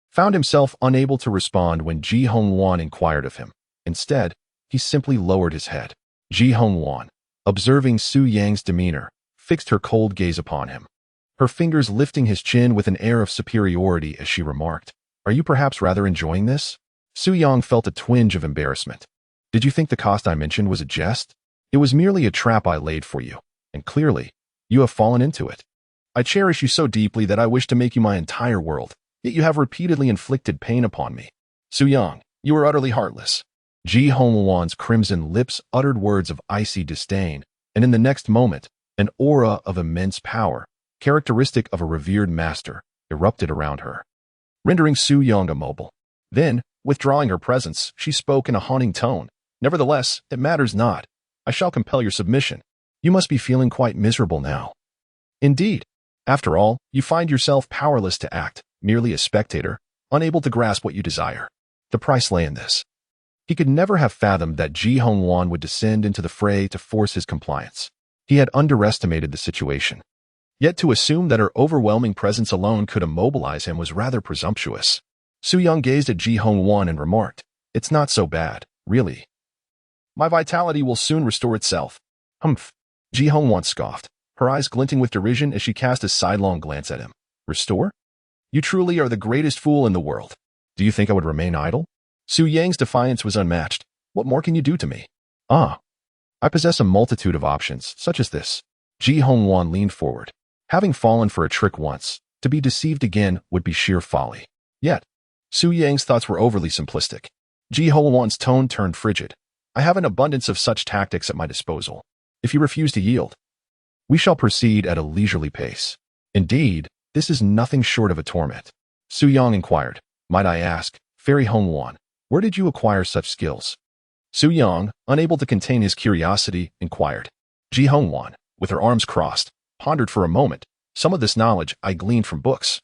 found himself unable to respond when Yuan inquired of him. Instead, he simply lowered his head. Yuan, observing Su Yang's demeanor, fixed her cold gaze upon him, her fingers lifting his chin with an air of superiority as she remarked, Are you perhaps rather enjoying this? Su Yang felt a twinge of embarrassment. Did you think the cost I mentioned was a jest? It was merely a trap I laid for you, and clearly, you have fallen into it. I cherish you so deeply that I wish to make you my entire world, yet you have repeatedly inflicted pain upon me. Suyang, you are utterly heartless. Ji Hongwan's crimson lips uttered words of icy disdain, and in the next moment, an aura of immense power, characteristic of a revered master, erupted around her, rendering Suyang immobile. Then, withdrawing her presence, she spoke in a haunting tone. Nevertheless, it matters not. I shall compel your submission. You must be feeling quite miserable now. Indeed. After all, you find yourself powerless to act, merely a spectator, unable to grasp what you desire. The price lay in this. He could never have fathomed that Ji Hongwan would descend into the fray to force his compliance. He had underestimated the situation. Yet to assume that her overwhelming presence alone could immobilize him was rather presumptuous. Suyang gazed at Ji Hongwan and remarked, "It's not so bad, really. My vitality will soon restore itself." Humph. Ji Hongwan scoffed, her eyes glinting with derision as she cast a sidelong glance at him. Restore? You truly are the greatest fool in the world. Do you think I would remain idle? Su Yang's defiance was unmatched. What more can you do to me? Ah. I possess a multitude of options, such as this. Ji Hongwan leaned forward. Having fallen for a trick once, to be deceived again would be sheer folly. Yet, Su Yang's thoughts were overly simplistic. Ji Hongwan's tone turned frigid. I have an abundance of such tactics at my disposal. If you refuse to yield, we shall proceed at a leisurely pace. Indeed, this is nothing short of a torment. Su Yang inquired, might I ask, Fairy Hongwan, where did you acquire such skills? Su Yang, unable to contain his curiosity, inquired. Ji Hongwan, with her arms crossed, pondered for a moment. Some of this knowledge I gleaned from books,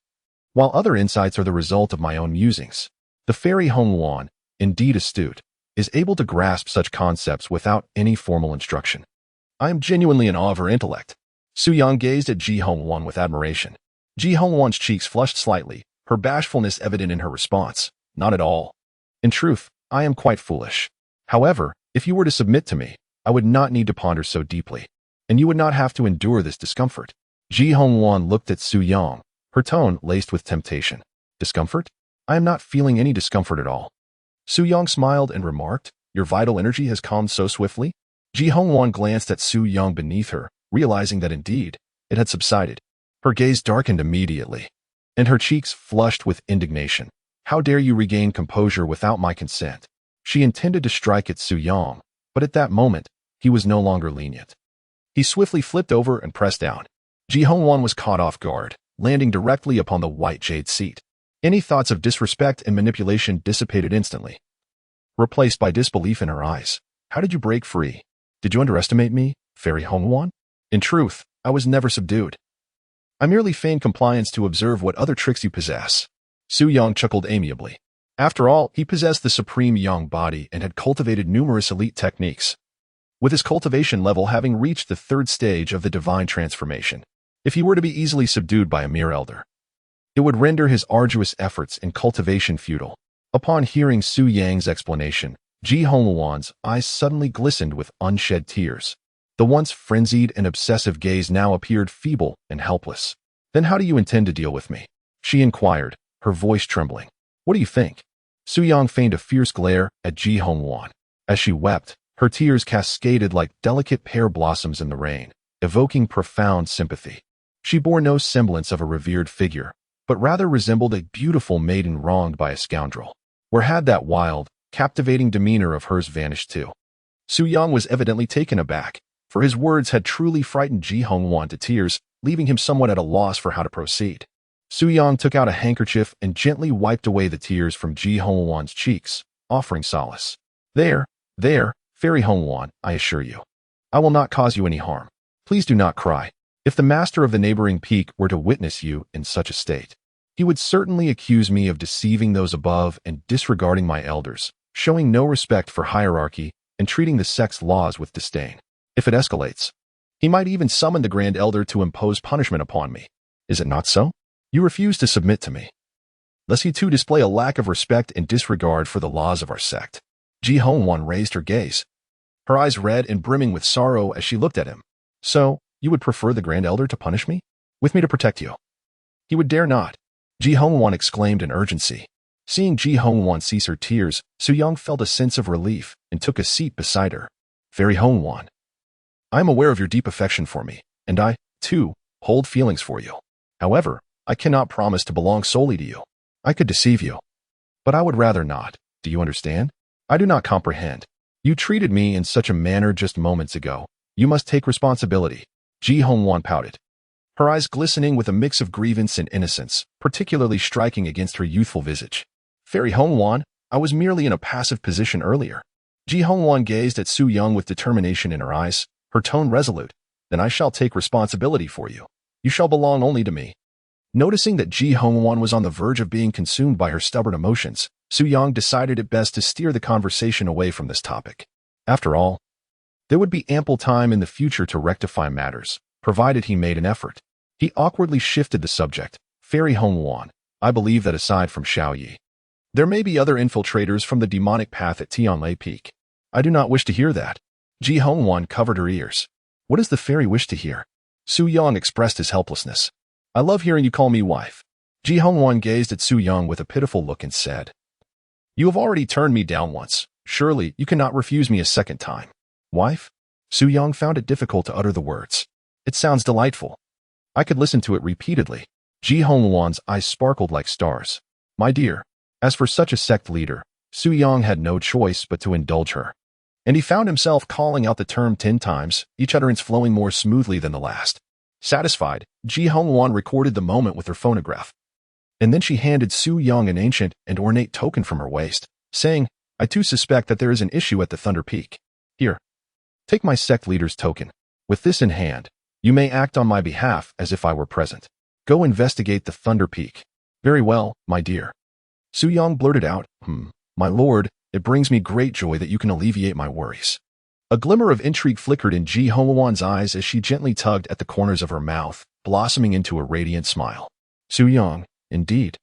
while other insights are the result of my own musings. The Fairy Hongwan, indeed astute, is able to grasp such concepts without any formal instruction. I am genuinely in awe of her intellect. Su Yang gazed at Ji Hongwan with admiration. Ji Hongwan's cheeks flushed slightly, her bashfulness evident in her response. Not at all. In truth, I am quite foolish. However, if you were to submit to me, I would not need to ponder so deeply, and you would not have to endure this discomfort. Ji Hongwan looked at Su Yang, her tone laced with temptation. Discomfort? I am not feeling any discomfort at all. Su Yang smiled and remarked, your vital energy has calmed so swiftly? Ji Hongwan glanced at Su Yang beneath her, realizing that indeed, it had subsided. Her gaze darkened immediately, and her cheeks flushed with indignation. How dare you regain composure without my consent? She intended to strike at Su Yang, but at that moment, he was no longer lenient. He swiftly flipped over and pressed down. Ji Hongwan was caught off guard, landing directly upon the white jade seat. Any thoughts of disrespect and manipulation dissipated instantly, replaced by disbelief in her eyes. How did you break free? Did you underestimate me, Fairy Hongwan? In truth, I was never subdued. I merely feigned compliance to observe what other tricks you possess. Su Yang chuckled amiably. After all, he possessed the supreme Yang body and had cultivated numerous elite techniques, with his cultivation level having reached the third stage of the divine transformation. If he were to be easily subdued by a mere elder, it would render his arduous efforts in cultivation futile. Upon hearing Su Yang's explanation, Ji Hongwan's eyes suddenly glistened with unshed tears. The once frenzied and obsessive gaze now appeared feeble and helpless. Then how do you intend to deal with me? She inquired, her voice trembling. What do you think? Su Yang feigned a fierce glare at Ji Hongwan. As she wept, her tears cascaded like delicate pear blossoms in the rain, evoking profound sympathy. She bore no semblance of a revered figure, but rather resembled a beautiful maiden wronged by a scoundrel. Where had that wild, captivating demeanor of hers vanished to? Su Yang was evidently taken aback, for his words had truly frightened Ji Hongwan to tears, leaving him somewhat at a loss for how to proceed. Su Yang took out a handkerchief and gently wiped away the tears from Ji Hongwan's cheeks, offering solace. There, Fairy Hongwan, I assure you. I will not cause you any harm. Please do not cry. If the master of the neighboring peak were to witness you in such a state, he would certainly accuse me of deceiving those above and disregarding my elders, showing no respect for hierarchy and treating the sect's laws with disdain. If it escalates, he might even summon the Grand Elder to impose punishment upon me. Is it not so? You refuse to submit to me, lest he too display a lack of respect and disregard for the laws of our sect. Ji Hongwan raised her gaze, her eyes red and brimming with sorrow as she looked at him. So, you would prefer the Grand Elder to punish me? With me to protect you? He would dare not. Ji Hongwan exclaimed in urgency. Seeing Ji Hongwan cease her tears, Su Yang felt a sense of relief and took a seat beside her. Fairy Hongwan, I am aware of your deep affection for me, and I, too, hold feelings for you. However, I cannot promise to belong solely to you. I could deceive you, but I would rather not. Do you understand? I do not comprehend. You treated me in such a manner just moments ago. You must take responsibility. Ji Hongwan pouted, her eyes glistening with a mix of grievance and innocence, particularly striking against her youthful visage. Fairy Hongwan, I was merely in a passive position earlier. Ji Hongwan gazed at Su Yung with determination in her eyes, her tone resolute. Then I shall take responsibility for you. You shall belong only to me. Noticing that Ji Hongwan was on the verge of being consumed by her stubborn emotions, Su Yung decided it best to steer the conversation away from this topic. After all, there would be ample time in the future to rectify matters, provided he made an effort. He awkwardly shifted the subject. Fairy Hongwan, I believe that aside from Xiaoyi, there may be other infiltrators from the demonic path at Tianlai Peak. I do not wish to hear that. Ji Hongwan covered her ears. What does the fairy wish to hear? Su Yung expressed his helplessness. I love hearing you call me wife. Ji Hongwan gazed at Su Yung with a pitiful look and said, You have already turned me down once. Surely you cannot refuse me a second time. Wife? Su Yung found it difficult to utter the words. It sounds delightful. I could listen to it repeatedly. Ji Hongwan's eyes sparkled like stars. My dear, as for such a sect leader, Su Yung had no choice but to indulge her. And he found himself calling out the term 10 times, each utterance flowing more smoothly than the last. Satisfied, Ji Hongwan recorded the moment with her phonograph. And then she handed Su Yung an ancient and ornate token from her waist, saying, I too suspect that there is an issue at the Thunder Peak. Here, take my sect leader's token. With this in hand, you may act on my behalf as if I were present. Go investigate the Thunder Peak. Very well, my dear. Su Yung blurted out, My lord, it brings me great joy that you can alleviate my worries. A glimmer of intrigue flickered in Ji Hongwan's eyes as she gently tugged at the corners of her mouth, blossoming into a radiant smile. Su Yung, indeed.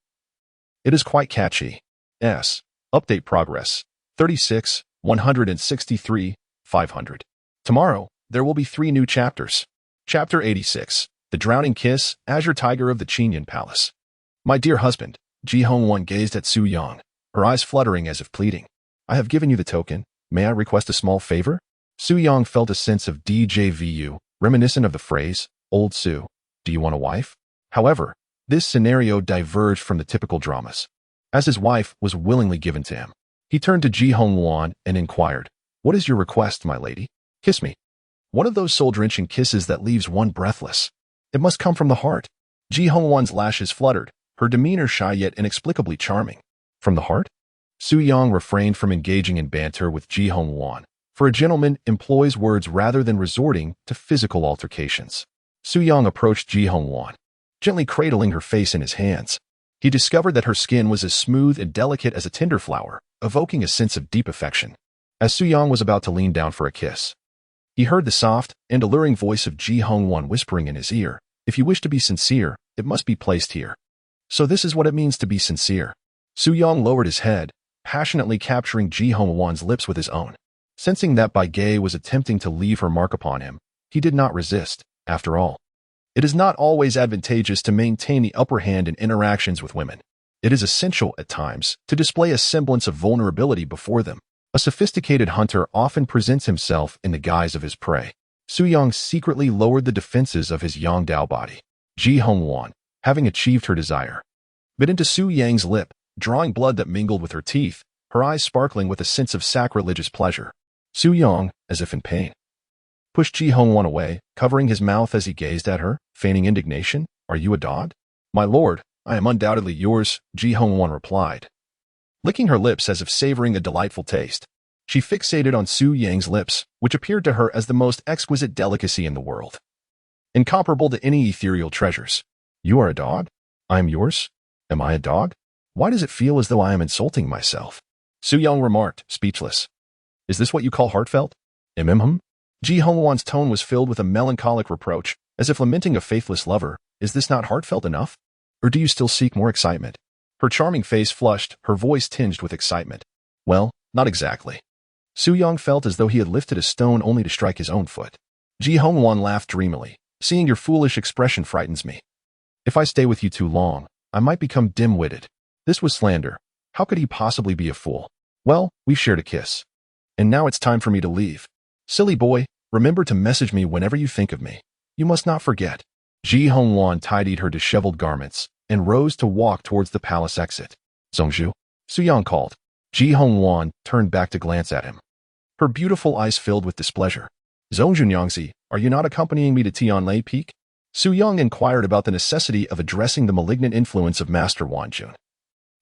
It is quite catchy. S. Update progress. 36, 163, 500. Tomorrow, there will be 3 new chapters. Chapter 86. The Drowning Kiss, Azure Tiger of the Qingyan Palace. My dear husband, Ji Hongwan gazed at Su Yung, her eyes fluttering as if pleading. I have given you the token. May I request a small favor? Su Yung felt a sense of déjà vu, reminiscent of the phrase, Old Su, do you want a wife? However, this scenario diverged from the typical dramas, as his wife was willingly given to him. He turned to Ji Hongwan and inquired, What is your request, my lady? Kiss me. One of those soul-drenching kisses that leaves one breathless. It must come from the heart. Ji Hongwan's lashes fluttered, her demeanor shy yet inexplicably charming. From the heart? Su Yung refrained from engaging in banter with Ji Hongwan, for a gentleman employs words rather than resorting to physical altercations. Su Yung approached Ji Hongwan, gently cradling her face in his hands. He discovered that her skin was as smooth and delicate as a tender flower, evoking a sense of deep affection. As Su Yung was about to lean down for a kiss, he heard the soft and alluring voice of Ji Hongwan whispering in his ear, If you wish to be sincere, it must be placed here. So this is what it means to be sincere. Su Yung lowered his head, passionately capturing Ji Hongwan's lips with his own. Sensing that Bai Gei was attempting to leave her mark upon him, he did not resist. After all, it is not always advantageous to maintain the upper hand in interactions with women. It is essential, at times, to display a semblance of vulnerability before them. A sophisticated hunter often presents himself in the guise of his prey. Su Yung secretly lowered the defenses of his Yangdao body. Ji Hongwan, having achieved her desire, bit into Su Yang's lip, drawing blood that mingled with her teeth, her eyes sparkling with a sense of sacrilegious pleasure. Su Yung, as if in pain, pushed Ji Hongwan away, covering his mouth as he gazed at her, feigning indignation. Are you a dog? My lord, I am undoubtedly yours, Ji Hongwan replied, licking her lips as if savoring a delightful taste. She fixated on Su Yang's lips, which appeared to her as the most exquisite delicacy in the world, incomparable to any ethereal treasures. You are a dog? I am yours? Am I a dog? Why does it feel as though I am insulting myself? Su Yung remarked, speechless. Is this what you call heartfelt? Ji Hongwan's tone was filled with a melancholic reproach, as if lamenting a faithless lover. Is this not heartfelt enough? Or do you still seek more excitement? Her charming face flushed, her voice tinged with excitement. Well, not exactly. Su Yung felt as though he had lifted a stone only to strike his own foot. Ji Hongwan laughed dreamily. Seeing your foolish expression frightens me. If I stay with you too long, I might become dim-witted. This was slander. How could he possibly be a fool? Well, we've shared a kiss. And now it's time for me to leave. Silly boy, remember to message me whenever you think of me. You must not forget. Ji Hongwan tidied her disheveled garments and rose to walk towards the palace exit. Zhongzhu, Su Yang called. Ji Hongwan turned back to glance at him. Her beautiful eyes filled with displeasure. Zhongzhu Nyangzi, are you not accompanying me to Tianlai Peak? Su Yang inquired about the necessity of addressing the malignant influence of Master Wanjun,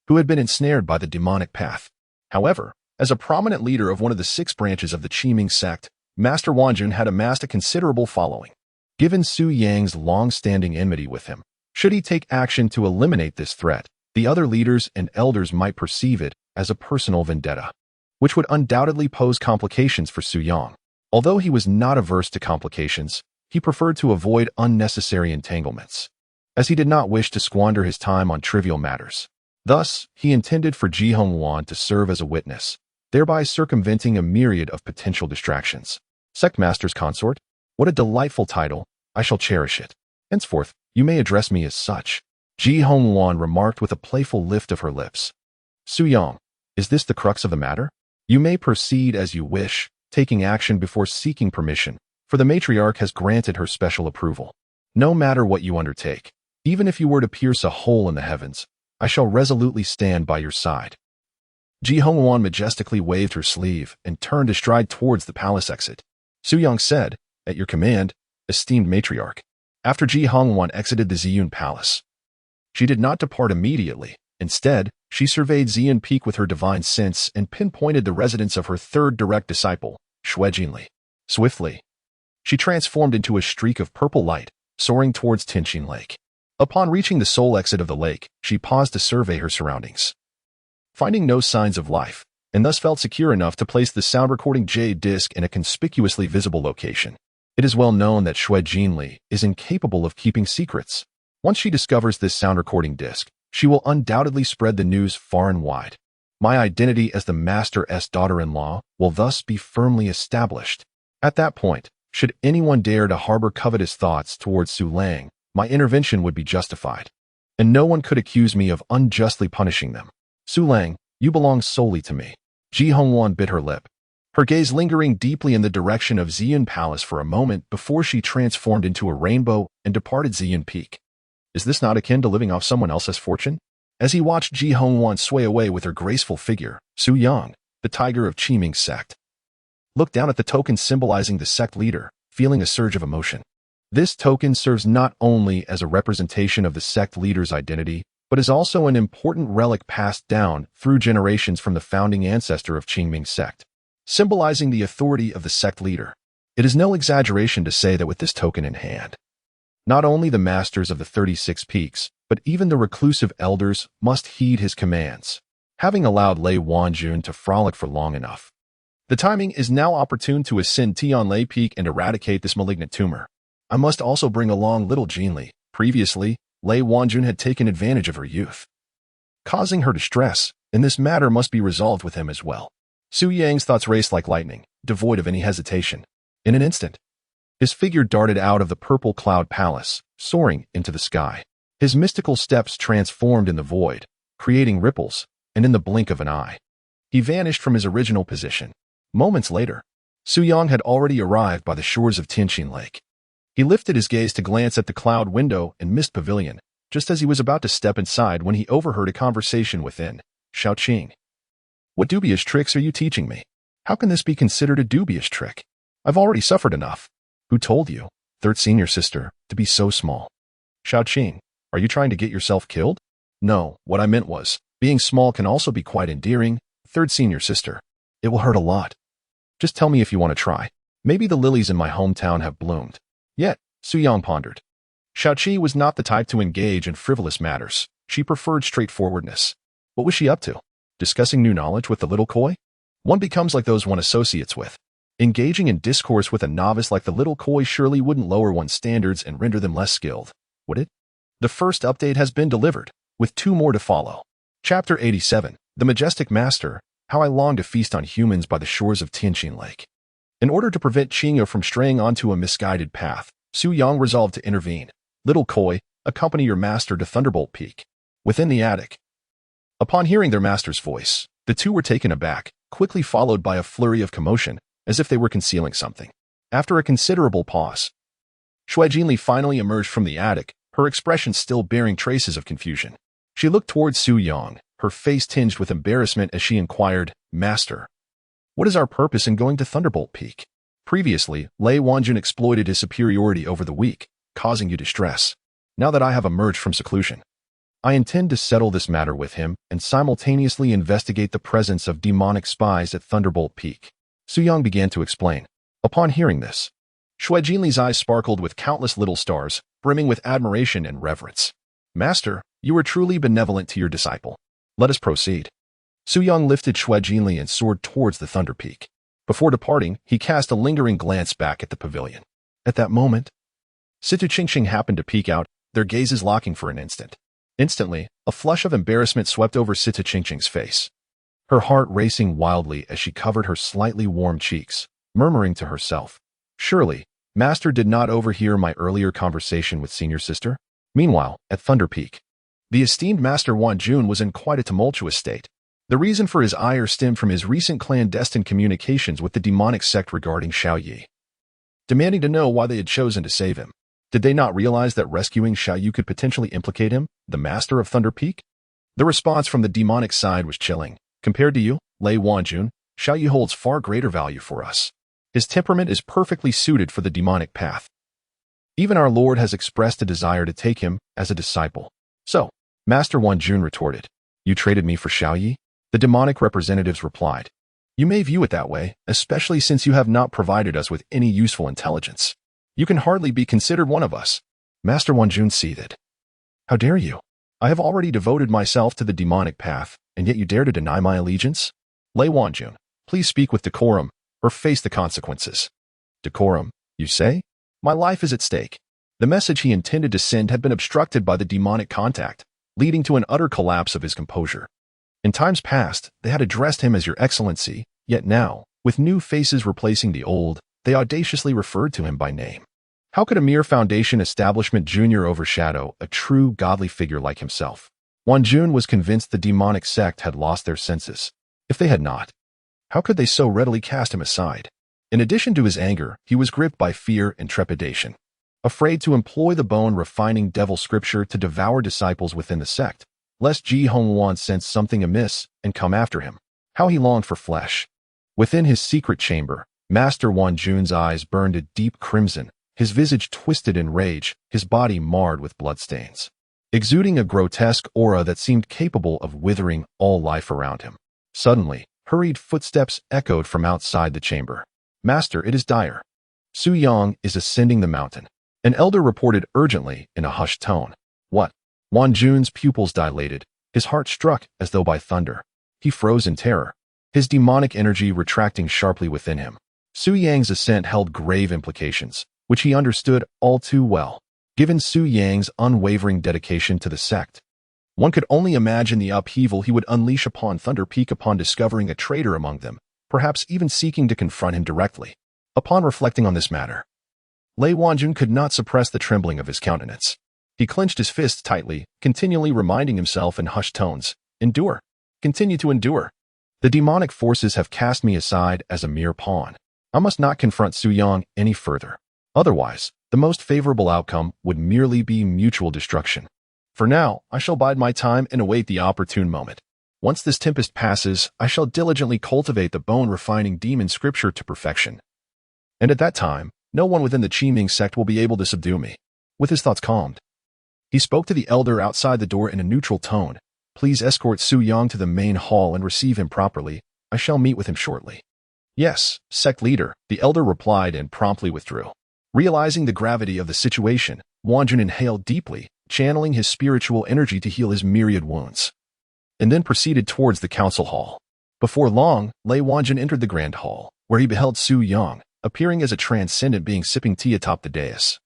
who had been ensnared by the demonic path. However, as a prominent leader of one of the 6 branches of the Qingming Sect, Master Wanjun had amassed a considerable following. Given Su Yang's long-standing enmity with him, should he take action to eliminate this threat, the other leaders and elders might perceive it as a personal vendetta, which would undoubtedly pose complications for Su Yang. Although he was not averse to complications, he preferred to avoid unnecessary entanglements, as he did not wish to squander his time on trivial matters. Thus, he intended for Ji Hongwan to serve as a witness, thereby circumventing a myriad of potential distractions. Sect Master's Consort? What a delightful title. I shall cherish it. Henceforth, you may address me as such. Ji Hongwan remarked with a playful lift of her lips. Su Yang, is this the crux of the matter? You may proceed as you wish, taking action before seeking permission, for the matriarch has granted her special approval. No matter what you undertake, even if you were to pierce a hole in the heavens, I shall resolutely stand by your side. Ji Hongwan majestically waved her sleeve and turned to stride towards the palace exit. Su Yang said, at your command, esteemed matriarch. After Ji Hongwan exited the Ziyun Palace, she did not depart immediately. Instead, she surveyed Ziyun Peak with her divine sense and pinpointed the residence of her 3rd direct disciple, Shui Jinli. Swiftly, she transformed into a streak of purple light, soaring towards Tianqing Lake. Upon reaching the sole exit of the lake, she paused to survey her surroundings. Finding no signs of life, and thus felt secure enough to place the sound recording jade disc in a conspicuously visible location. It is well known that Shui Jinli is incapable of keeping secrets. Once she discovers this sound recording disc, she will undoubtedly spread the news far and wide. My identity as the Master's daughter-in-law will thus be firmly established. At that point, should anyone dare to harbor covetous thoughts towards Su Lang, my intervention would be justified, and no one could accuse me of unjustly punishing them. Su Lang, you belong solely to me. Ji Hongwan bit her lip, her gaze lingering deeply in the direction of Ziyun Palace for a moment before she transformed into a rainbow and departed Ziyun Peak. Is this not akin to living off someone else's fortune? As he watched Ji Hongwan sway away with her graceful figure, Su Yang, the tiger of Qingming Sect, looked down at the token symbolizing the sect leader, feeling a surge of emotion. This token serves not only as a representation of the sect leader's identity, but is also an important relic passed down through generations from the founding ancestor of Qingming Sect, symbolizing the authority of the sect leader. It is no exaggeration to say that with this token in hand, not only the masters of the 36 peaks, but even the reclusive elders must heed his commands, having allowed Lei Wanjun to frolic for long enough. The timing is now opportune to ascend Tianlai Peak and eradicate this malignant tumor. I must also bring along little Jinli. Previously, Lei Wanjun had taken advantage of her youth, causing her distress, and this matter must be resolved with him as well. Su Yang's thoughts raced like lightning, devoid of any hesitation. In an instant, his figure darted out of the purple cloud palace, soaring into the sky. His mystical steps transformed in the void, creating ripples, and in the blink of an eye, he vanished from his original position. Moments later, Su Yang had already arrived by the shores of Tianqing Lake. He lifted his gaze to glance at the cloud window and mist pavilion, just as he was about to step inside when he overheard a conversation within. Xiaoqing, what dubious tricks are you teaching me? How can this be considered a dubious trick? I've already suffered enough. Who told you, third senior sister, to be so small? Xiaoqing, are you trying to get yourself killed? No, what I meant was, being small can also be quite endearing, third senior sister. It will hurt a lot. Just tell me if you want to try. Maybe the lilies in my hometown have bloomed. Yet, Su Yang pondered. Xiaoqi was not the type to engage in frivolous matters. She preferred straightforwardness. What was she up to? Discussing new knowledge with the little koi? One becomes like those one associates with. Engaging in discourse with a novice like the little koi surely wouldn't lower one's standards and render them less skilled, would it? The first update has been delivered, with 2 more to follow. Chapter 87, The Majestic Master, How I Long to Feast on Humans by the Shores of Tianqing Lake. In order to prevent Qingyu from straying onto a misguided path, Su Yang resolved to intervene. Little koi, accompany your master to Thunderbolt Peak. Within the attic. Upon hearing their master's voice, the two were taken aback, quickly followed by a flurry of commotion, as if they were concealing something. After a considerable pause, Jinli finally emerged from the attic, her expression still bearing traces of confusion. She looked towards Su Yang, her face tinged with embarrassment as she inquired, "Master, what is our purpose in going to Thunderbolt Peak? Previously, Lei Wanjun exploited his superiority over the weak, causing you distress. Now that I have emerged from seclusion, I intend to settle this matter with him and simultaneously investigate the presence of demonic spies at Thunderbolt Peak." Su Yang began to explain. Upon hearing this, Jinli's eyes sparkled with countless little stars, brimming with admiration and reverence. "Master, you are truly benevolent to your disciple. Let us proceed." Su Yang lifted Jinli and soared towards the Thunder Peak. Before departing, he cast a lingering glance back at the pavilion. At that moment, Situ Qingqing happened to peek out, their gazes locking for an instant. Instantly, a flush of embarrassment swept over Situ Qingqing's face, her heart racing wildly as she covered her slightly warm cheeks, murmuring to herself, "Surely, Master did not overhear my earlier conversation with Senior Sister?" Meanwhile, at Thunder Peak, the esteemed Master Wan Jun was in quite a tumultuous state. The reason for his ire stemmed from his recent clandestine communications with the demonic sect regarding Xiaoyi, demanding to know why they had chosen to save him. Did they not realize that rescuing Xiaoyi could potentially implicate him, the Master of Thunder Peak? The response from the demonic side was chilling. "Compared to you, Lei Wanjun, Xiaoyi holds far greater value for us. His temperament is perfectly suited for the demonic path. Even our Lord has expressed a desire to take him as a disciple." "So," Master Wanjun retorted, "you traded me for Xiaoyi?" The demonic representatives replied, "You may view it that way, especially since you have not provided us with any useful intelligence. You can hardly be considered one of us." Master Wanjun seethed. "How dare you? I have already devoted myself to the demonic path, and yet you dare to deny my allegiance? Lei Wanjun, please speak with decorum, or face the consequences." "Decorum, you say? My life is at stake." The message he intended to send had been obstructed by the demonic contact, leading to an utter collapse of his composure. In times past, they had addressed him as Your Excellency, yet now, with new faces replacing the old, they audaciously referred to him by name. How could a mere Foundation establishment junior overshadow a true godly figure like himself? Wanjun was convinced the demonic sect had lost their senses. If they had not, how could they so readily cast him aside? In addition to his anger, he was gripped by fear and trepidation. Afraid to employ the bone-refining devil scripture to devour disciples within the sect, lest Ji Hongwan sense something amiss and come after him. How he longed for flesh. Within his secret chamber, Master Wanjun's eyes burned a deep crimson, his visage twisted in rage, his body marred with bloodstains, exuding a grotesque aura that seemed capable of withering all life around him. Suddenly, hurried footsteps echoed from outside the chamber. "Master, it is dire. Su Yang is ascending the mountain," an elder reported urgently in a hushed tone. "What?" Wanjun's pupils dilated, his heart struck as though by thunder. He froze in terror, his demonic energy retracting sharply within him. Su Yang's ascent held grave implications, which he understood all too well. Given Su Yang's unwavering dedication to the sect, one could only imagine the upheaval he would unleash upon Thunder Peak upon discovering a traitor among them, perhaps even seeking to confront him directly. Upon reflecting on this matter, Lei Wanjun could not suppress the trembling of his countenance. He clenched his fists tightly, continually reminding himself in hushed tones, "Endure. Continue to endure. The demonic forces have cast me aside as a mere pawn. I must not confront Su Yang any further. Otherwise, the most favorable outcome would merely be mutual destruction. For now, I shall bide my time and await the opportune moment. Once this tempest passes, I shall diligently cultivate the bone-refining demon scripture to perfection. And at that time, no one within the Qingming Sect will be able to subdue me." With his thoughts calmed, he spoke to the elder outside the door in a neutral tone. "Please escort Su Yang to the main hall and receive him properly. I shall meet with him shortly." "Yes, sect leader," the elder replied and promptly withdrew. Realizing the gravity of the situation, Wanjun inhaled deeply, channeling his spiritual energy to heal his myriad wounds, and then proceeded towards the council hall. Before long, Lei Wanjun entered the grand hall, where he beheld Su Yang, appearing as a transcendent being sipping tea atop the dais.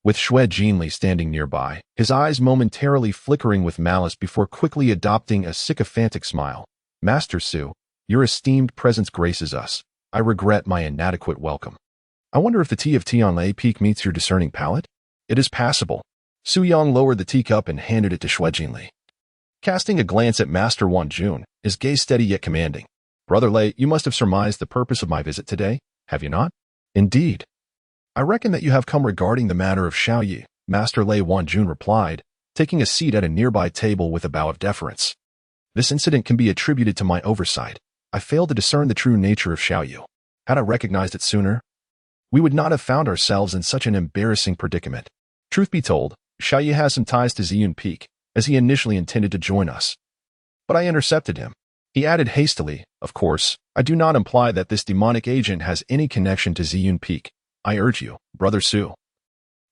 With Jinli standing nearby, his eyes momentarily flickering with malice before quickly adopting a sycophantic smile. "Master Su, your esteemed presence graces us. I regret my inadequate welcome. I wonder if the tea of Tianlei Peak meets your discerning palate?" "It is passable." Su Yang lowered the teacup and handed it to Jinli. Casting a glance at Master Wanjun, his gaze steady yet commanding. "Brother Lei, you must have surmised the purpose of my visit today, have you not?" "Indeed." I reckon that you have come regarding the matter of Xiaoyi, Master Lei Wanjun replied, taking a seat at a nearby table with a bow of deference. This incident can be attributed to my oversight. I failed to discern the true nature of Xiaoyu. Had I recognized it sooner, we would not have found ourselves in such an embarrassing predicament. Truth be told, Xiaoyu has some ties to Ziyun Peak, as he initially intended to join us. But I intercepted him. He added hastily, of course, I do not imply that this demonic agent has any connection to Ziyun Peak. I urge you, Brother Su,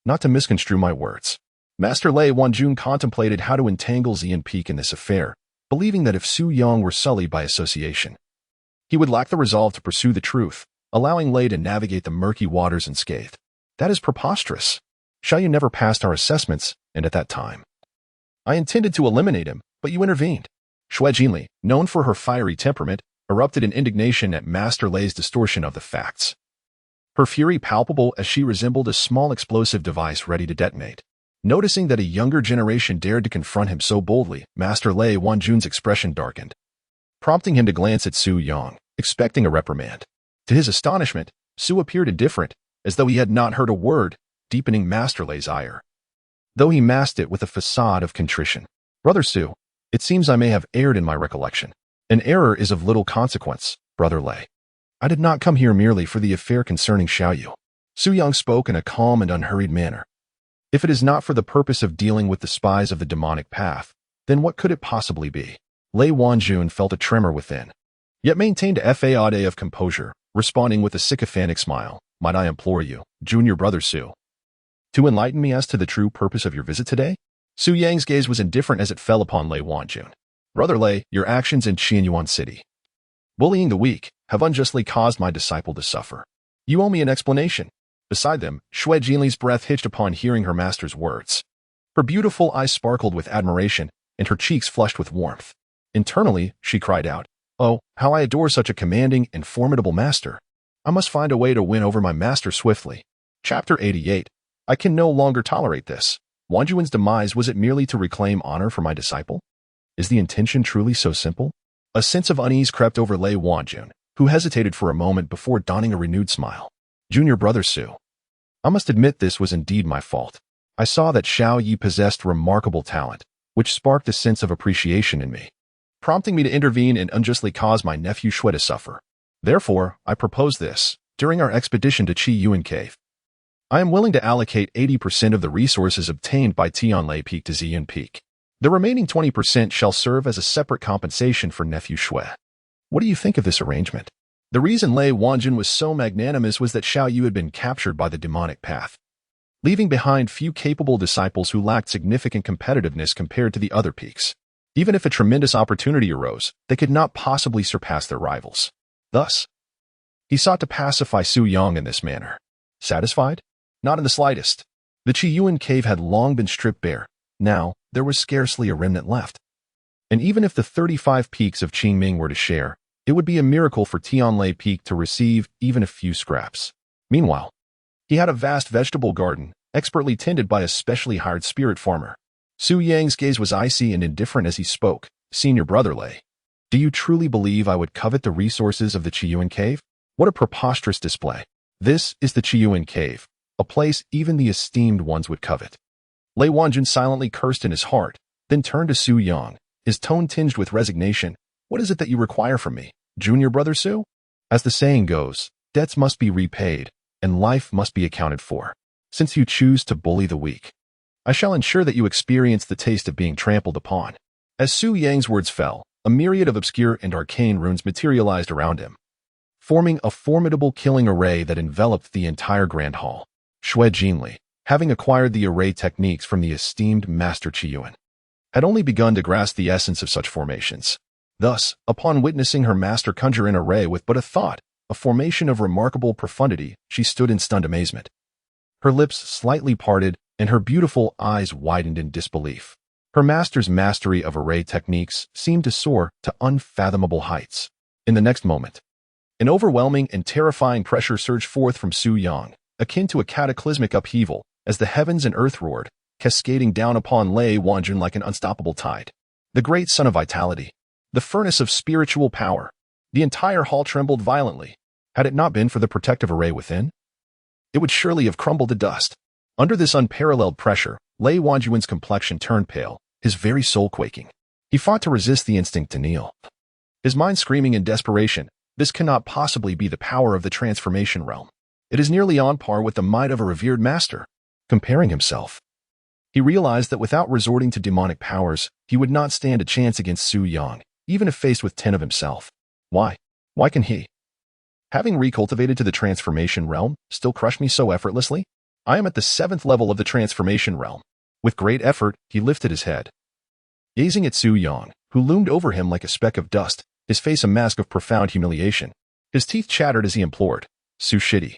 not to misconstrue my words. Master Lei Wanjun contemplated how to entangle Ziyun Peak in this affair, believing that if Su Yang were sullied by association, he would lack the resolve to pursue the truth, allowing Lei to navigate the murky waters unscathed. That is preposterous. Xiaoyu never passed our assessments, and at that time, I intended to eliminate him, but you intervened. Shui Jinli, known for her fiery temperament, erupted in indignation at Master Lei's distortion of the facts. Her fury palpable as she resembled a small explosive device ready to detonate. Noticing that a younger generation dared to confront him so boldly, Master Lei Wanjun's expression darkened, prompting him to glance at Su Yang, expecting a reprimand. To his astonishment, Su appeared indifferent, as though he had not heard a word, deepening Master Lei's ire, though he masked it with a facade of contrition. Brother Su, it seems I may have erred in my recollection. An error is of little consequence, Brother Lei. I did not come here merely for the affair concerning Xiaoyu. Su Yang spoke in a calm and unhurried manner. If it is not for the purpose of dealing with the spies of the demonic path, then what could it possibly be? Lei Wanjun felt a tremor within, yet maintained a facade of composure, responding with a sycophantic smile. Might I implore you, Junior Brother Su, to enlighten me as to the true purpose of your visit today? Su Yang's gaze was indifferent as it fell upon Lei Wanjun. Brother Lei, your actions in Yuan City, bullying the weak, have unjustly caused my disciple to suffer. You owe me an explanation. Beside them, Shui Jinli's breath hitched upon hearing her master's words. Her beautiful eyes sparkled with admiration, and her cheeks flushed with warmth. Internally, she cried out, "Oh, how I adore such a commanding and formidable master. I must find a way to win over my master swiftly." Chapter 88. I can no longer tolerate this. Wanjun's demise, was it merely to reclaim honor for my disciple? Is the intention truly so simple? A sense of unease crept over Lei Wanjun, who hesitated for a moment before donning a renewed smile. Junior Brother Su, I must admit this was indeed my fault. I saw that Xiaoyi possessed remarkable talent, which sparked a sense of appreciation in me, prompting me to intervene and unjustly cause my nephew Shui to suffer. Therefore, I propose this. During our expedition to Chiuan Cave, I am willing to allocate 80% of the resources obtained by Tianlai Peak to Ziyun Peak. The remaining 20% shall serve as a separate compensation for nephew Shui. What do you think of this arrangement? The reason Lei Wanjun was so magnanimous was that Xiaoyu had been captured by the demonic path, leaving behind few capable disciples who lacked significant competitiveness compared to the other peaks. Even if a tremendous opportunity arose, they could not possibly surpass their rivals. Thus, he sought to pacify Su Yang in this manner. Satisfied? Not in the slightest. The Chiuan cave had long been stripped bare. Now, there was scarcely a remnant left. And even if the 35 peaks of Qingming were to share, it would be a miracle for Tianlai Peak to receive even a few scraps. Meanwhile, he had a vast vegetable garden, expertly tended by a specially hired spirit farmer. Su Yang's gaze was icy and indifferent as he spoke. Senior Brother Lei, do you truly believe I would covet the resources of the Chiuan cave? What a preposterous display. This is the Chiuan cave, a place even the esteemed ones would covet. Lei Wanjun silently cursed in his heart, then turned to Su Yang, his tone tinged with resignation. What is it that you require from me, Junior Brother Su? As the saying goes, debts must be repaid, and life must be accounted for. Since you choose to bully the weak, I shall ensure that you experience the taste of being trampled upon. As Su Yang's words fell, a myriad of obscure and arcane runes materialized around him, forming a formidable killing array that enveloped the entire grand hall. Shui Jinli, having acquired the array techniques from the esteemed Master Chiuan, had only begun to grasp the essence of such formations. Thus, upon witnessing her master conjure an array with but a thought, a formation of remarkable profundity, she stood in stunned amazement. Her lips slightly parted, and her beautiful eyes widened in disbelief. Her master's mastery of array techniques seemed to soar to unfathomable heights. In the next moment, an overwhelming and terrifying pressure surged forth from Su Yang, akin to a cataclysmic upheaval, as the heavens and earth roared, cascading down upon Lei Wanjun like an unstoppable tide. The great sun of vitality, the furnace of spiritual power. The entire hall trembled violently. Had it not been for the protective array within, it would surely have crumbled to dust. Under this unparalleled pressure, Lei Wanjuan's complexion turned pale, his very soul quaking. He fought to resist the instinct to kneel. His mind screaming in desperation, this cannot possibly be the power of the transformation realm. It is nearly on par with the might of a revered master. Comparing himself, he realized that without resorting to demonic powers, he would not stand a chance against Su Yang, even if faced with 10 of himself. Why? Why can he, having recultivated to the transformation realm, still crush me so effortlessly? I am at the 7th level of the transformation realm. With great effort, he lifted his head. Gazing at Su Yang, who loomed over him like a speck of dust, his face a mask of profound humiliation. His teeth chattered as he implored, Su Shidi,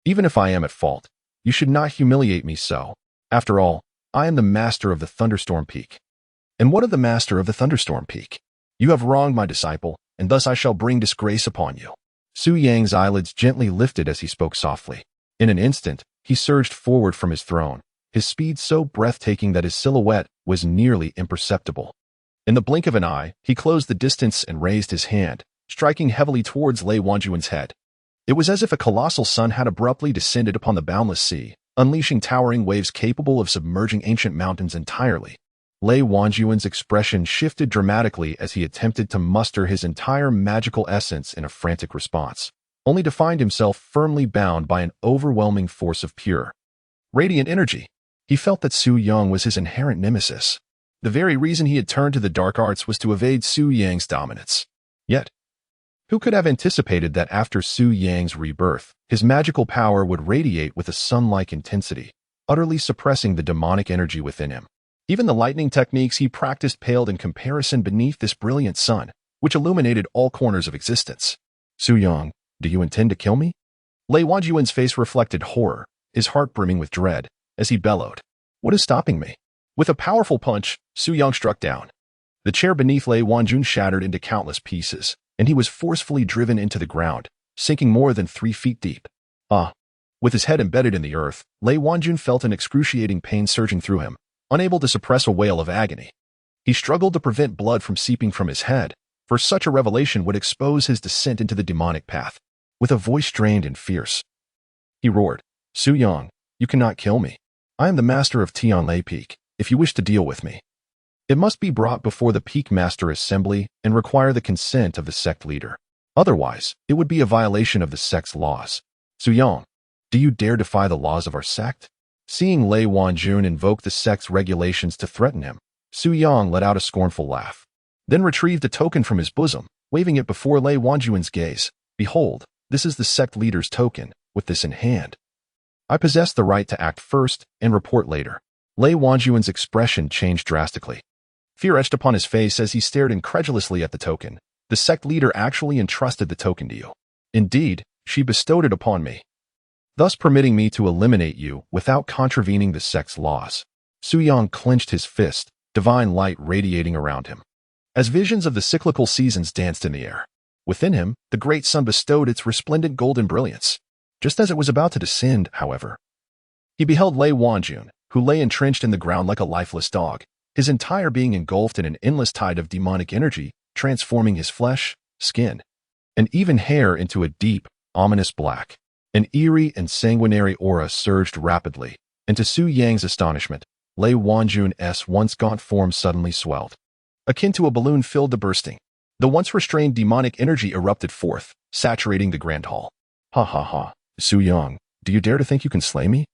even if I am at fault, you should not humiliate me so. After all, I am the master of the Thunderstorm Peak. And what of the master of the Thunderstorm Peak? You have wronged my disciple, and thus I shall bring disgrace upon you. Su Yang's eyelids gently lifted as he spoke softly. In an instant, he surged forward from his throne, his speed so breathtaking that his silhouette was nearly imperceptible. In the blink of an eye, he closed the distance and raised his hand, striking heavily towards Lei Wanjuan's head. It was as if a colossal sun had abruptly descended upon the boundless sea, unleashing towering waves capable of submerging ancient mountains entirely. Lei Wanjuan's expression shifted dramatically as he attempted to muster his entire magical essence in a frantic response, only to find himself firmly bound by an overwhelming force of pure, radiant energy. He felt that Su Yang was his inherent nemesis. The very reason he had turned to the dark arts was to evade Su Yang's dominance. Yet, who could have anticipated that after Su Yang's rebirth, his magical power would radiate with a sun-like intensity, utterly suppressing the demonic energy within him? Even the lightning techniques he practiced paled in comparison beneath this brilliant sun, which illuminated all corners of existence. Su Yang, do you intend to kill me? Lei Wanjuan's face reflected horror, his heart brimming with dread, as he bellowed, what is stopping me? With a powerful punch, Su Yang struck down. The chair beneath Lei Wanjuan shattered into countless pieces, and he was forcefully driven into the ground, sinking more than 3 feet deep. With his head embedded in the earth, Lei Wanjuan felt an excruciating pain surging through him, unable to suppress a wail of agony. He struggled to prevent blood from seeping from his head, for such a revelation would expose his descent into the demonic path. With a voice strained and fierce, he roared, Su Yang, you cannot kill me. I am the master of Tianlei Peak. If you wish to deal with me, it must be brought before the Peak Master Assembly and require the consent of the sect leader. Otherwise, it would be a violation of the sect's laws. Su Yang, do you dare defy the laws of our sect? Seeing Lei Wanjuan invoke the sect's regulations to threaten him, Su Yang let out a scornful laugh, then retrieved a token from his bosom, waving it before Lei Wanjuan's gaze. Behold, this is the sect leader's token. With this in hand, I possess the right to act first and report later. Lei Wanjuan's expression changed drastically. Fear etched upon his face as he stared incredulously at the token. The sect leader actually entrusted the token to you. Indeed, she bestowed it upon me, thus permitting me to eliminate you without contravening the sect's laws. Su Yang clenched his fist, divine light radiating around him, as visions of the cyclical seasons danced in the air. Within him, the great sun bestowed its resplendent golden brilliance. Just as it was about to descend, however, he beheld Lei Wanjuan, who lay entrenched in the ground like a lifeless dog, his entire being engulfed in an endless tide of demonic energy, transforming his flesh, skin, and even hair into a deep, ominous black. An eerie and sanguinary aura surged rapidly, and to Su Yang's astonishment, Lei Wanjuan's once gaunt form suddenly swelled, akin to a balloon filled to bursting. The once restrained demonic energy erupted forth, saturating the grand hall. Ha ha ha, Su Yang, do you dare to think you can slay me?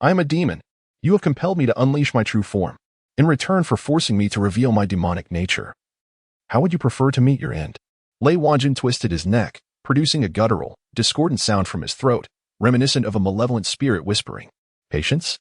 I am a demon. You have compelled me to unleash my true form, in return for forcing me to reveal my demonic nature. How would you prefer to meet your end? Lei Wanjuan twisted his neck, producing a guttural, discordant sound from his throat, reminiscent of a malevolent spirit whispering, Patience?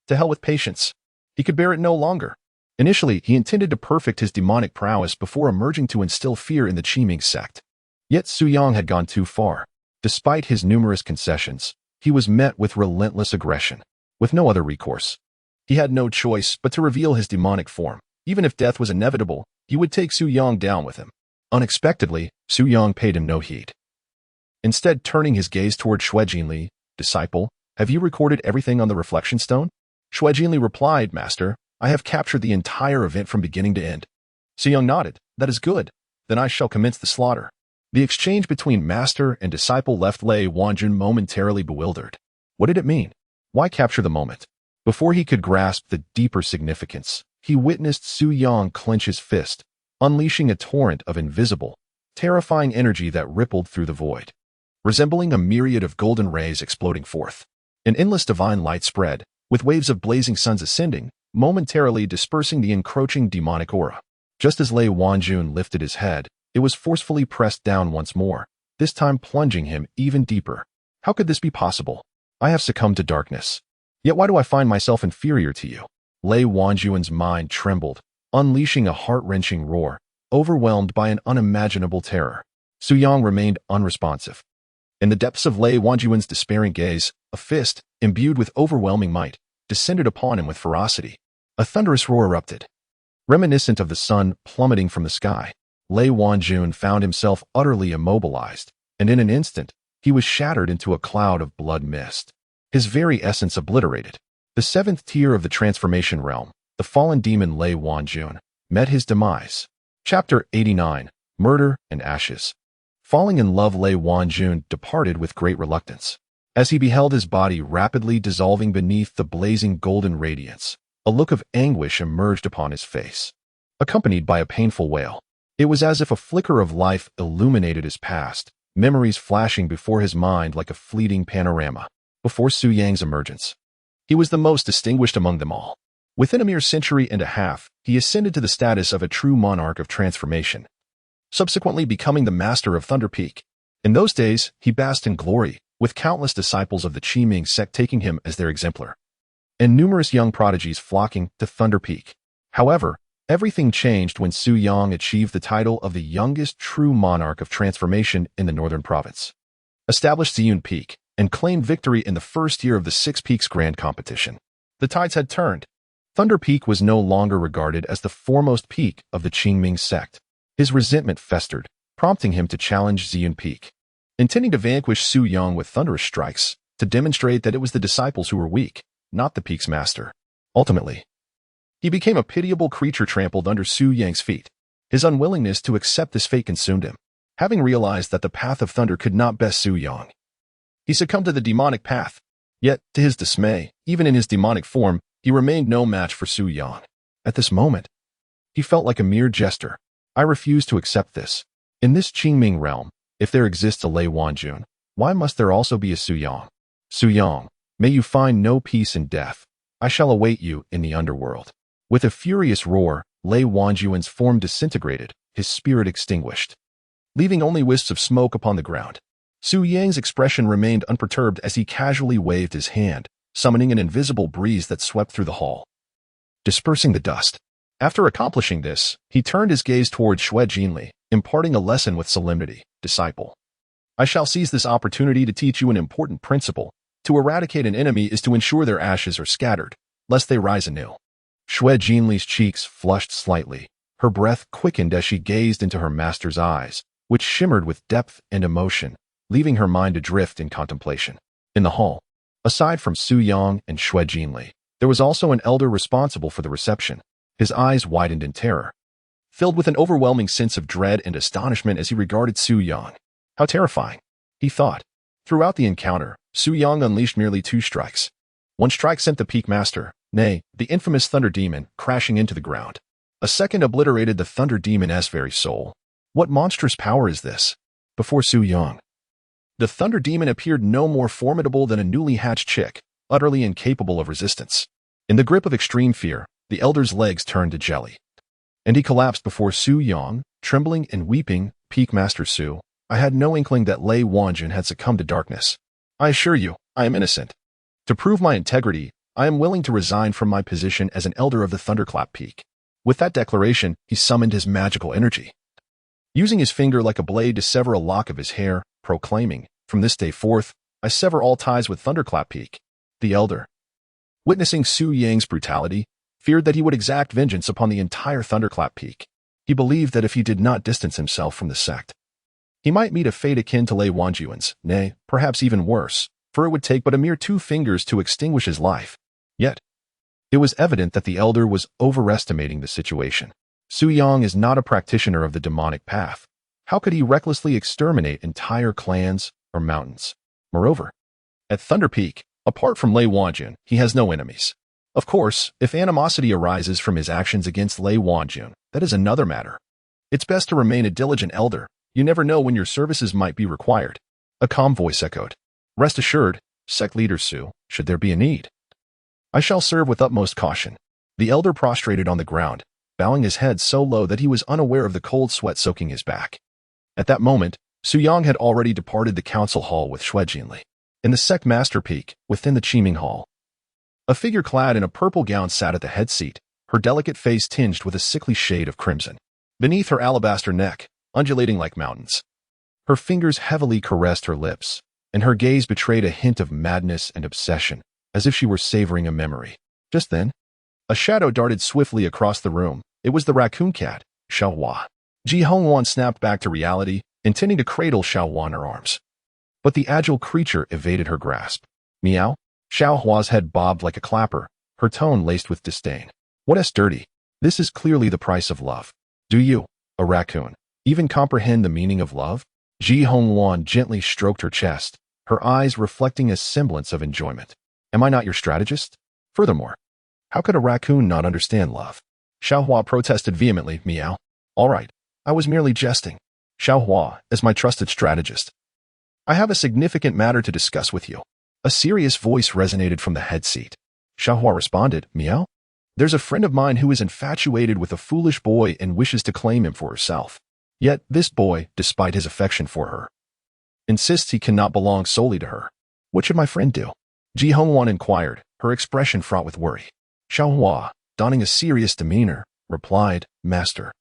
To hell with patience. He could bear it no longer. Initially, he intended to perfect his demonic prowess before emerging to instill fear in the Qingming Sect. Yet Su Yang had gone too far. Despite his numerous concessions, he was met with relentless aggression. With no other recourse, he had no choice but to reveal his demonic form. Even if death was inevitable, he would take Su Yang down with him. Unexpectedly, Su Yang paid him no heed. Instead, turning his gaze toward Shuejinli, disciple, have you recorded everything on the reflection stone? Shuejinli replied, Master, I have captured the entire event from beginning to end. Su Yang nodded, that is good. Then I shall commence the slaughter. The exchange between master and disciple left Lei Wanjuan momentarily bewildered. What did it mean? Why capture the moment? Before he could grasp the deeper significance, he witnessed Su Yang clench his fist, unleashing a torrent of invisible, terrifying energy that rippled through the void, resembling a myriad of golden rays exploding forth. An endless divine light spread, with waves of blazing suns ascending, momentarily dispersing the encroaching demonic aura. Just as Lei Wanjun lifted his head, it was forcefully pressed down once more, this time plunging him even deeper. How could this be possible? I have succumbed to darkness. Yet why do I find myself inferior to you? Lei Wanjun's mind trembled, unleashing a heart-wrenching roar, overwhelmed by an unimaginable terror. Su Yang remained unresponsive. In the depths of Lei Wanjun's despairing gaze, a fist, imbued with overwhelming might, descended upon him with ferocity. A thunderous roar erupted. Reminiscent of the sun plummeting from the sky, Lei Wanjun found himself utterly immobilized, and in an instant, he was shattered into a cloud of blood mist. His very essence obliterated. The seventh tier of the transformation realm, the fallen demon Lei Wanjun, met his demise. Chapter 89, Murder and Ashes. Falling in love, Lei Wanjun departed with great reluctance. As he beheld his body rapidly dissolving beneath the blazing golden radiance, a look of anguish emerged upon his face, accompanied by a painful wail. It was as if a flicker of life illuminated his past, memories flashing before his mind like a fleeting panorama. Before Su Yang's emergence, he was the most distinguished among them all. Within a mere century and a half, he ascended to the status of a true monarch of transformation, subsequently becoming the master of Thunder Peak. In those days, he basked in glory, with countless disciples of the Qingming Sect taking him as their exemplar, and numerous young prodigies flocking to Thunder Peak. However, everything changed when Su Yang achieved the title of the youngest true monarch of transformation in the northern province, established Ziyun Peak, and claimed victory in the first year of the Six Peaks Grand Competition. The tides had turned. Thunder Peak was no longer regarded as the foremost peak of the Qingming Sect. His resentment festered, prompting him to challenge Ziyun Peak, intending to vanquish Su Yang with thunderous strikes, to demonstrate that it was the disciples who were weak, not the peak's master. Ultimately, he became a pitiable creature trampled under Su Yang's feet. His unwillingness to accept this fate consumed him. Having realized that the path of thunder could not best Su Yang, he succumbed to the demonic path. Yet, to his dismay, even in his demonic form, he remained no match for Su Yang. At this moment, he felt like a mere jester. I refuse to accept this. In this Qingming realm, if there exists a Lei Wanjun, why must there also be a Su Yang? Su Yang, may you find no peace in death. I shall await you in the underworld. With a furious roar, Lei Wanjun's form disintegrated, his spirit extinguished, leaving only wisps of smoke upon the ground. Su Yang's expression remained unperturbed as he casually waved his hand, summoning an invisible breeze that swept through the hall, dispersing the dust. After accomplishing this, he turned his gaze toward Xue Jinli, imparting a lesson with solemnity. Disciple, I shall seize this opportunity to teach you an important principle. To eradicate an enemy is to ensure their ashes are scattered, lest they rise anew. Xue Jinli's cheeks flushed slightly. Her breath quickened as she gazed into her master's eyes, which shimmered with depth and emotion, leaving her mind adrift in contemplation. In the hall, aside from Su Yang and Xue Jinli, there was also an elder responsible for the reception. His eyes widened in terror, filled with an overwhelming sense of dread and astonishment as he regarded Su Yang. How terrifying, he thought. Throughout the encounter, Su Yang unleashed merely 2 strikes. One strike sent the Peak Master, nay, the infamous Thunder Demon, crashing into the ground. A second obliterated the Thunder Demon's very soul. What monstrous power is this? Before Su Yang, the Thunder Demon appeared no more formidable than a newly hatched chick, utterly incapable of resistance. In the grip of extreme fear, the elder's legs turned to jelly, and he collapsed before Su Yang, trembling and weeping. Peak Master Su, I had no inkling that Lei Wanjun had succumbed to darkness. I assure you, I am innocent. To prove my integrity, I am willing to resign from my position as an elder of the Thunderclap Peak. With that declaration, he summoned his magical energy, using his finger like a blade to sever a lock of his hair, proclaiming, from this day forth, I sever all ties with Thunderclap Peak. The elder, witnessing Su Yang's brutality, feared that he would exact vengeance upon the entire Thunderclap Peak. He believed that if he did not distance himself from the sect, he might meet a fate akin to Lei Wanjun's, nay, perhaps even worse, for it would take but a mere 2 fingers to extinguish his life. Yet, it was evident that the elder was overestimating the situation. Su Yang is not a practitioner of the demonic path. How could he recklessly exterminate entire clans or mountains? Moreover, at Thunder Peak, Apart from Lei Wanjun, he has no enemies. Of course, if animosity arises from his actions against Lei Wanjun, that is another matter. It's best to remain a diligent elder. You never know when your services might be required. A calm voice echoed. Rest assured, sect leader Su, should there be a need. I shall serve with utmost caution. The elder prostrated on the ground, bowing his head so low that he was unaware of the cold sweat soaking his back. At that moment, Su Yang had already departed the council hall with Shui Jinli. In the sect master peak, within the Qingming hall, a figure clad in a purple gown sat at the head seat, her delicate face tinged with a sickly shade of crimson. Beneath her alabaster neck, undulating like mountains, her fingers heavily caressed her lips, and her gaze betrayed a hint of madness and obsession, as if she were savoring a memory. Just then, a shadow darted swiftly across the room. It was the raccoon cat, Xiaohua. Ji Hongwan snapped back to reality, intending to cradle Xiaohua in her arms. But the agile creature evaded her grasp. Meow? Xiaohua's head bobbed like a clapper, her tone laced with disdain. What dirty? This is clearly the price of love. Do you, a raccoon, even comprehend the meaning of love? Ji Hongwan gently stroked her chest, her eyes reflecting a semblance of enjoyment. Am I not your strategist? Furthermore, how could a raccoon not understand love? Xiaohua protested vehemently. Meow. All right, I was merely jesting. Xiaohua, as my trusted strategist, I have a significant matter to discuss with you. A serious voice resonated from the head seat. Xiaohua responded, Meow? There's a friend of mine who is infatuated with a foolish boy and wishes to claim him for herself. Yet this boy, despite his affection for her, insists he cannot belong solely to her. What should my friend do? Ji Hongwan inquired, her expression fraught with worry. Xiaohua, donning a serious demeanor, replied, Master.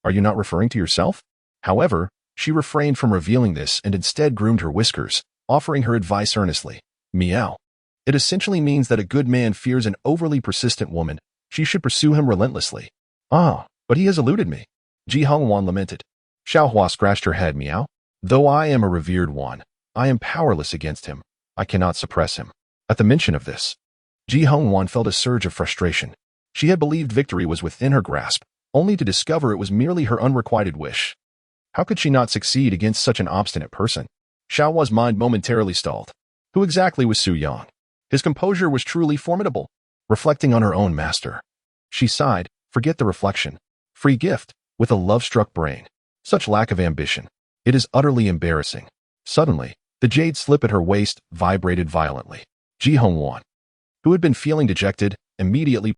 Are you not referring to yourself? However, she refrained from revealing this and instead groomed her whiskers, offering her advice earnestly. Meow. It essentially means that a good man fears an overly persistent woman. She should pursue him relentlessly. Ah, but he has eluded me. Ji Hongwan lamented. Xiaohua scratched her head. Meow. Though I am a revered one, I am powerless against him. I cannot suppress him. At the mention of this, Ji Hongwan felt a surge of frustration. She had believed victory was within her grasp, only to discover it was merely her unrequited wish. How could she not succeed against such an obstinate person? Xiaohua's mind momentarily stalled. Who exactly was Su Yang? His composure was truly formidable. Reflecting on her own master, she sighed, forget the reflection. Free gift, with a love-struck brain. Such lack of ambition. It is utterly embarrassing. Suddenly, the jade slip at her waist vibrated violently. Ji Hongwan, who had been feeling dejected, immediately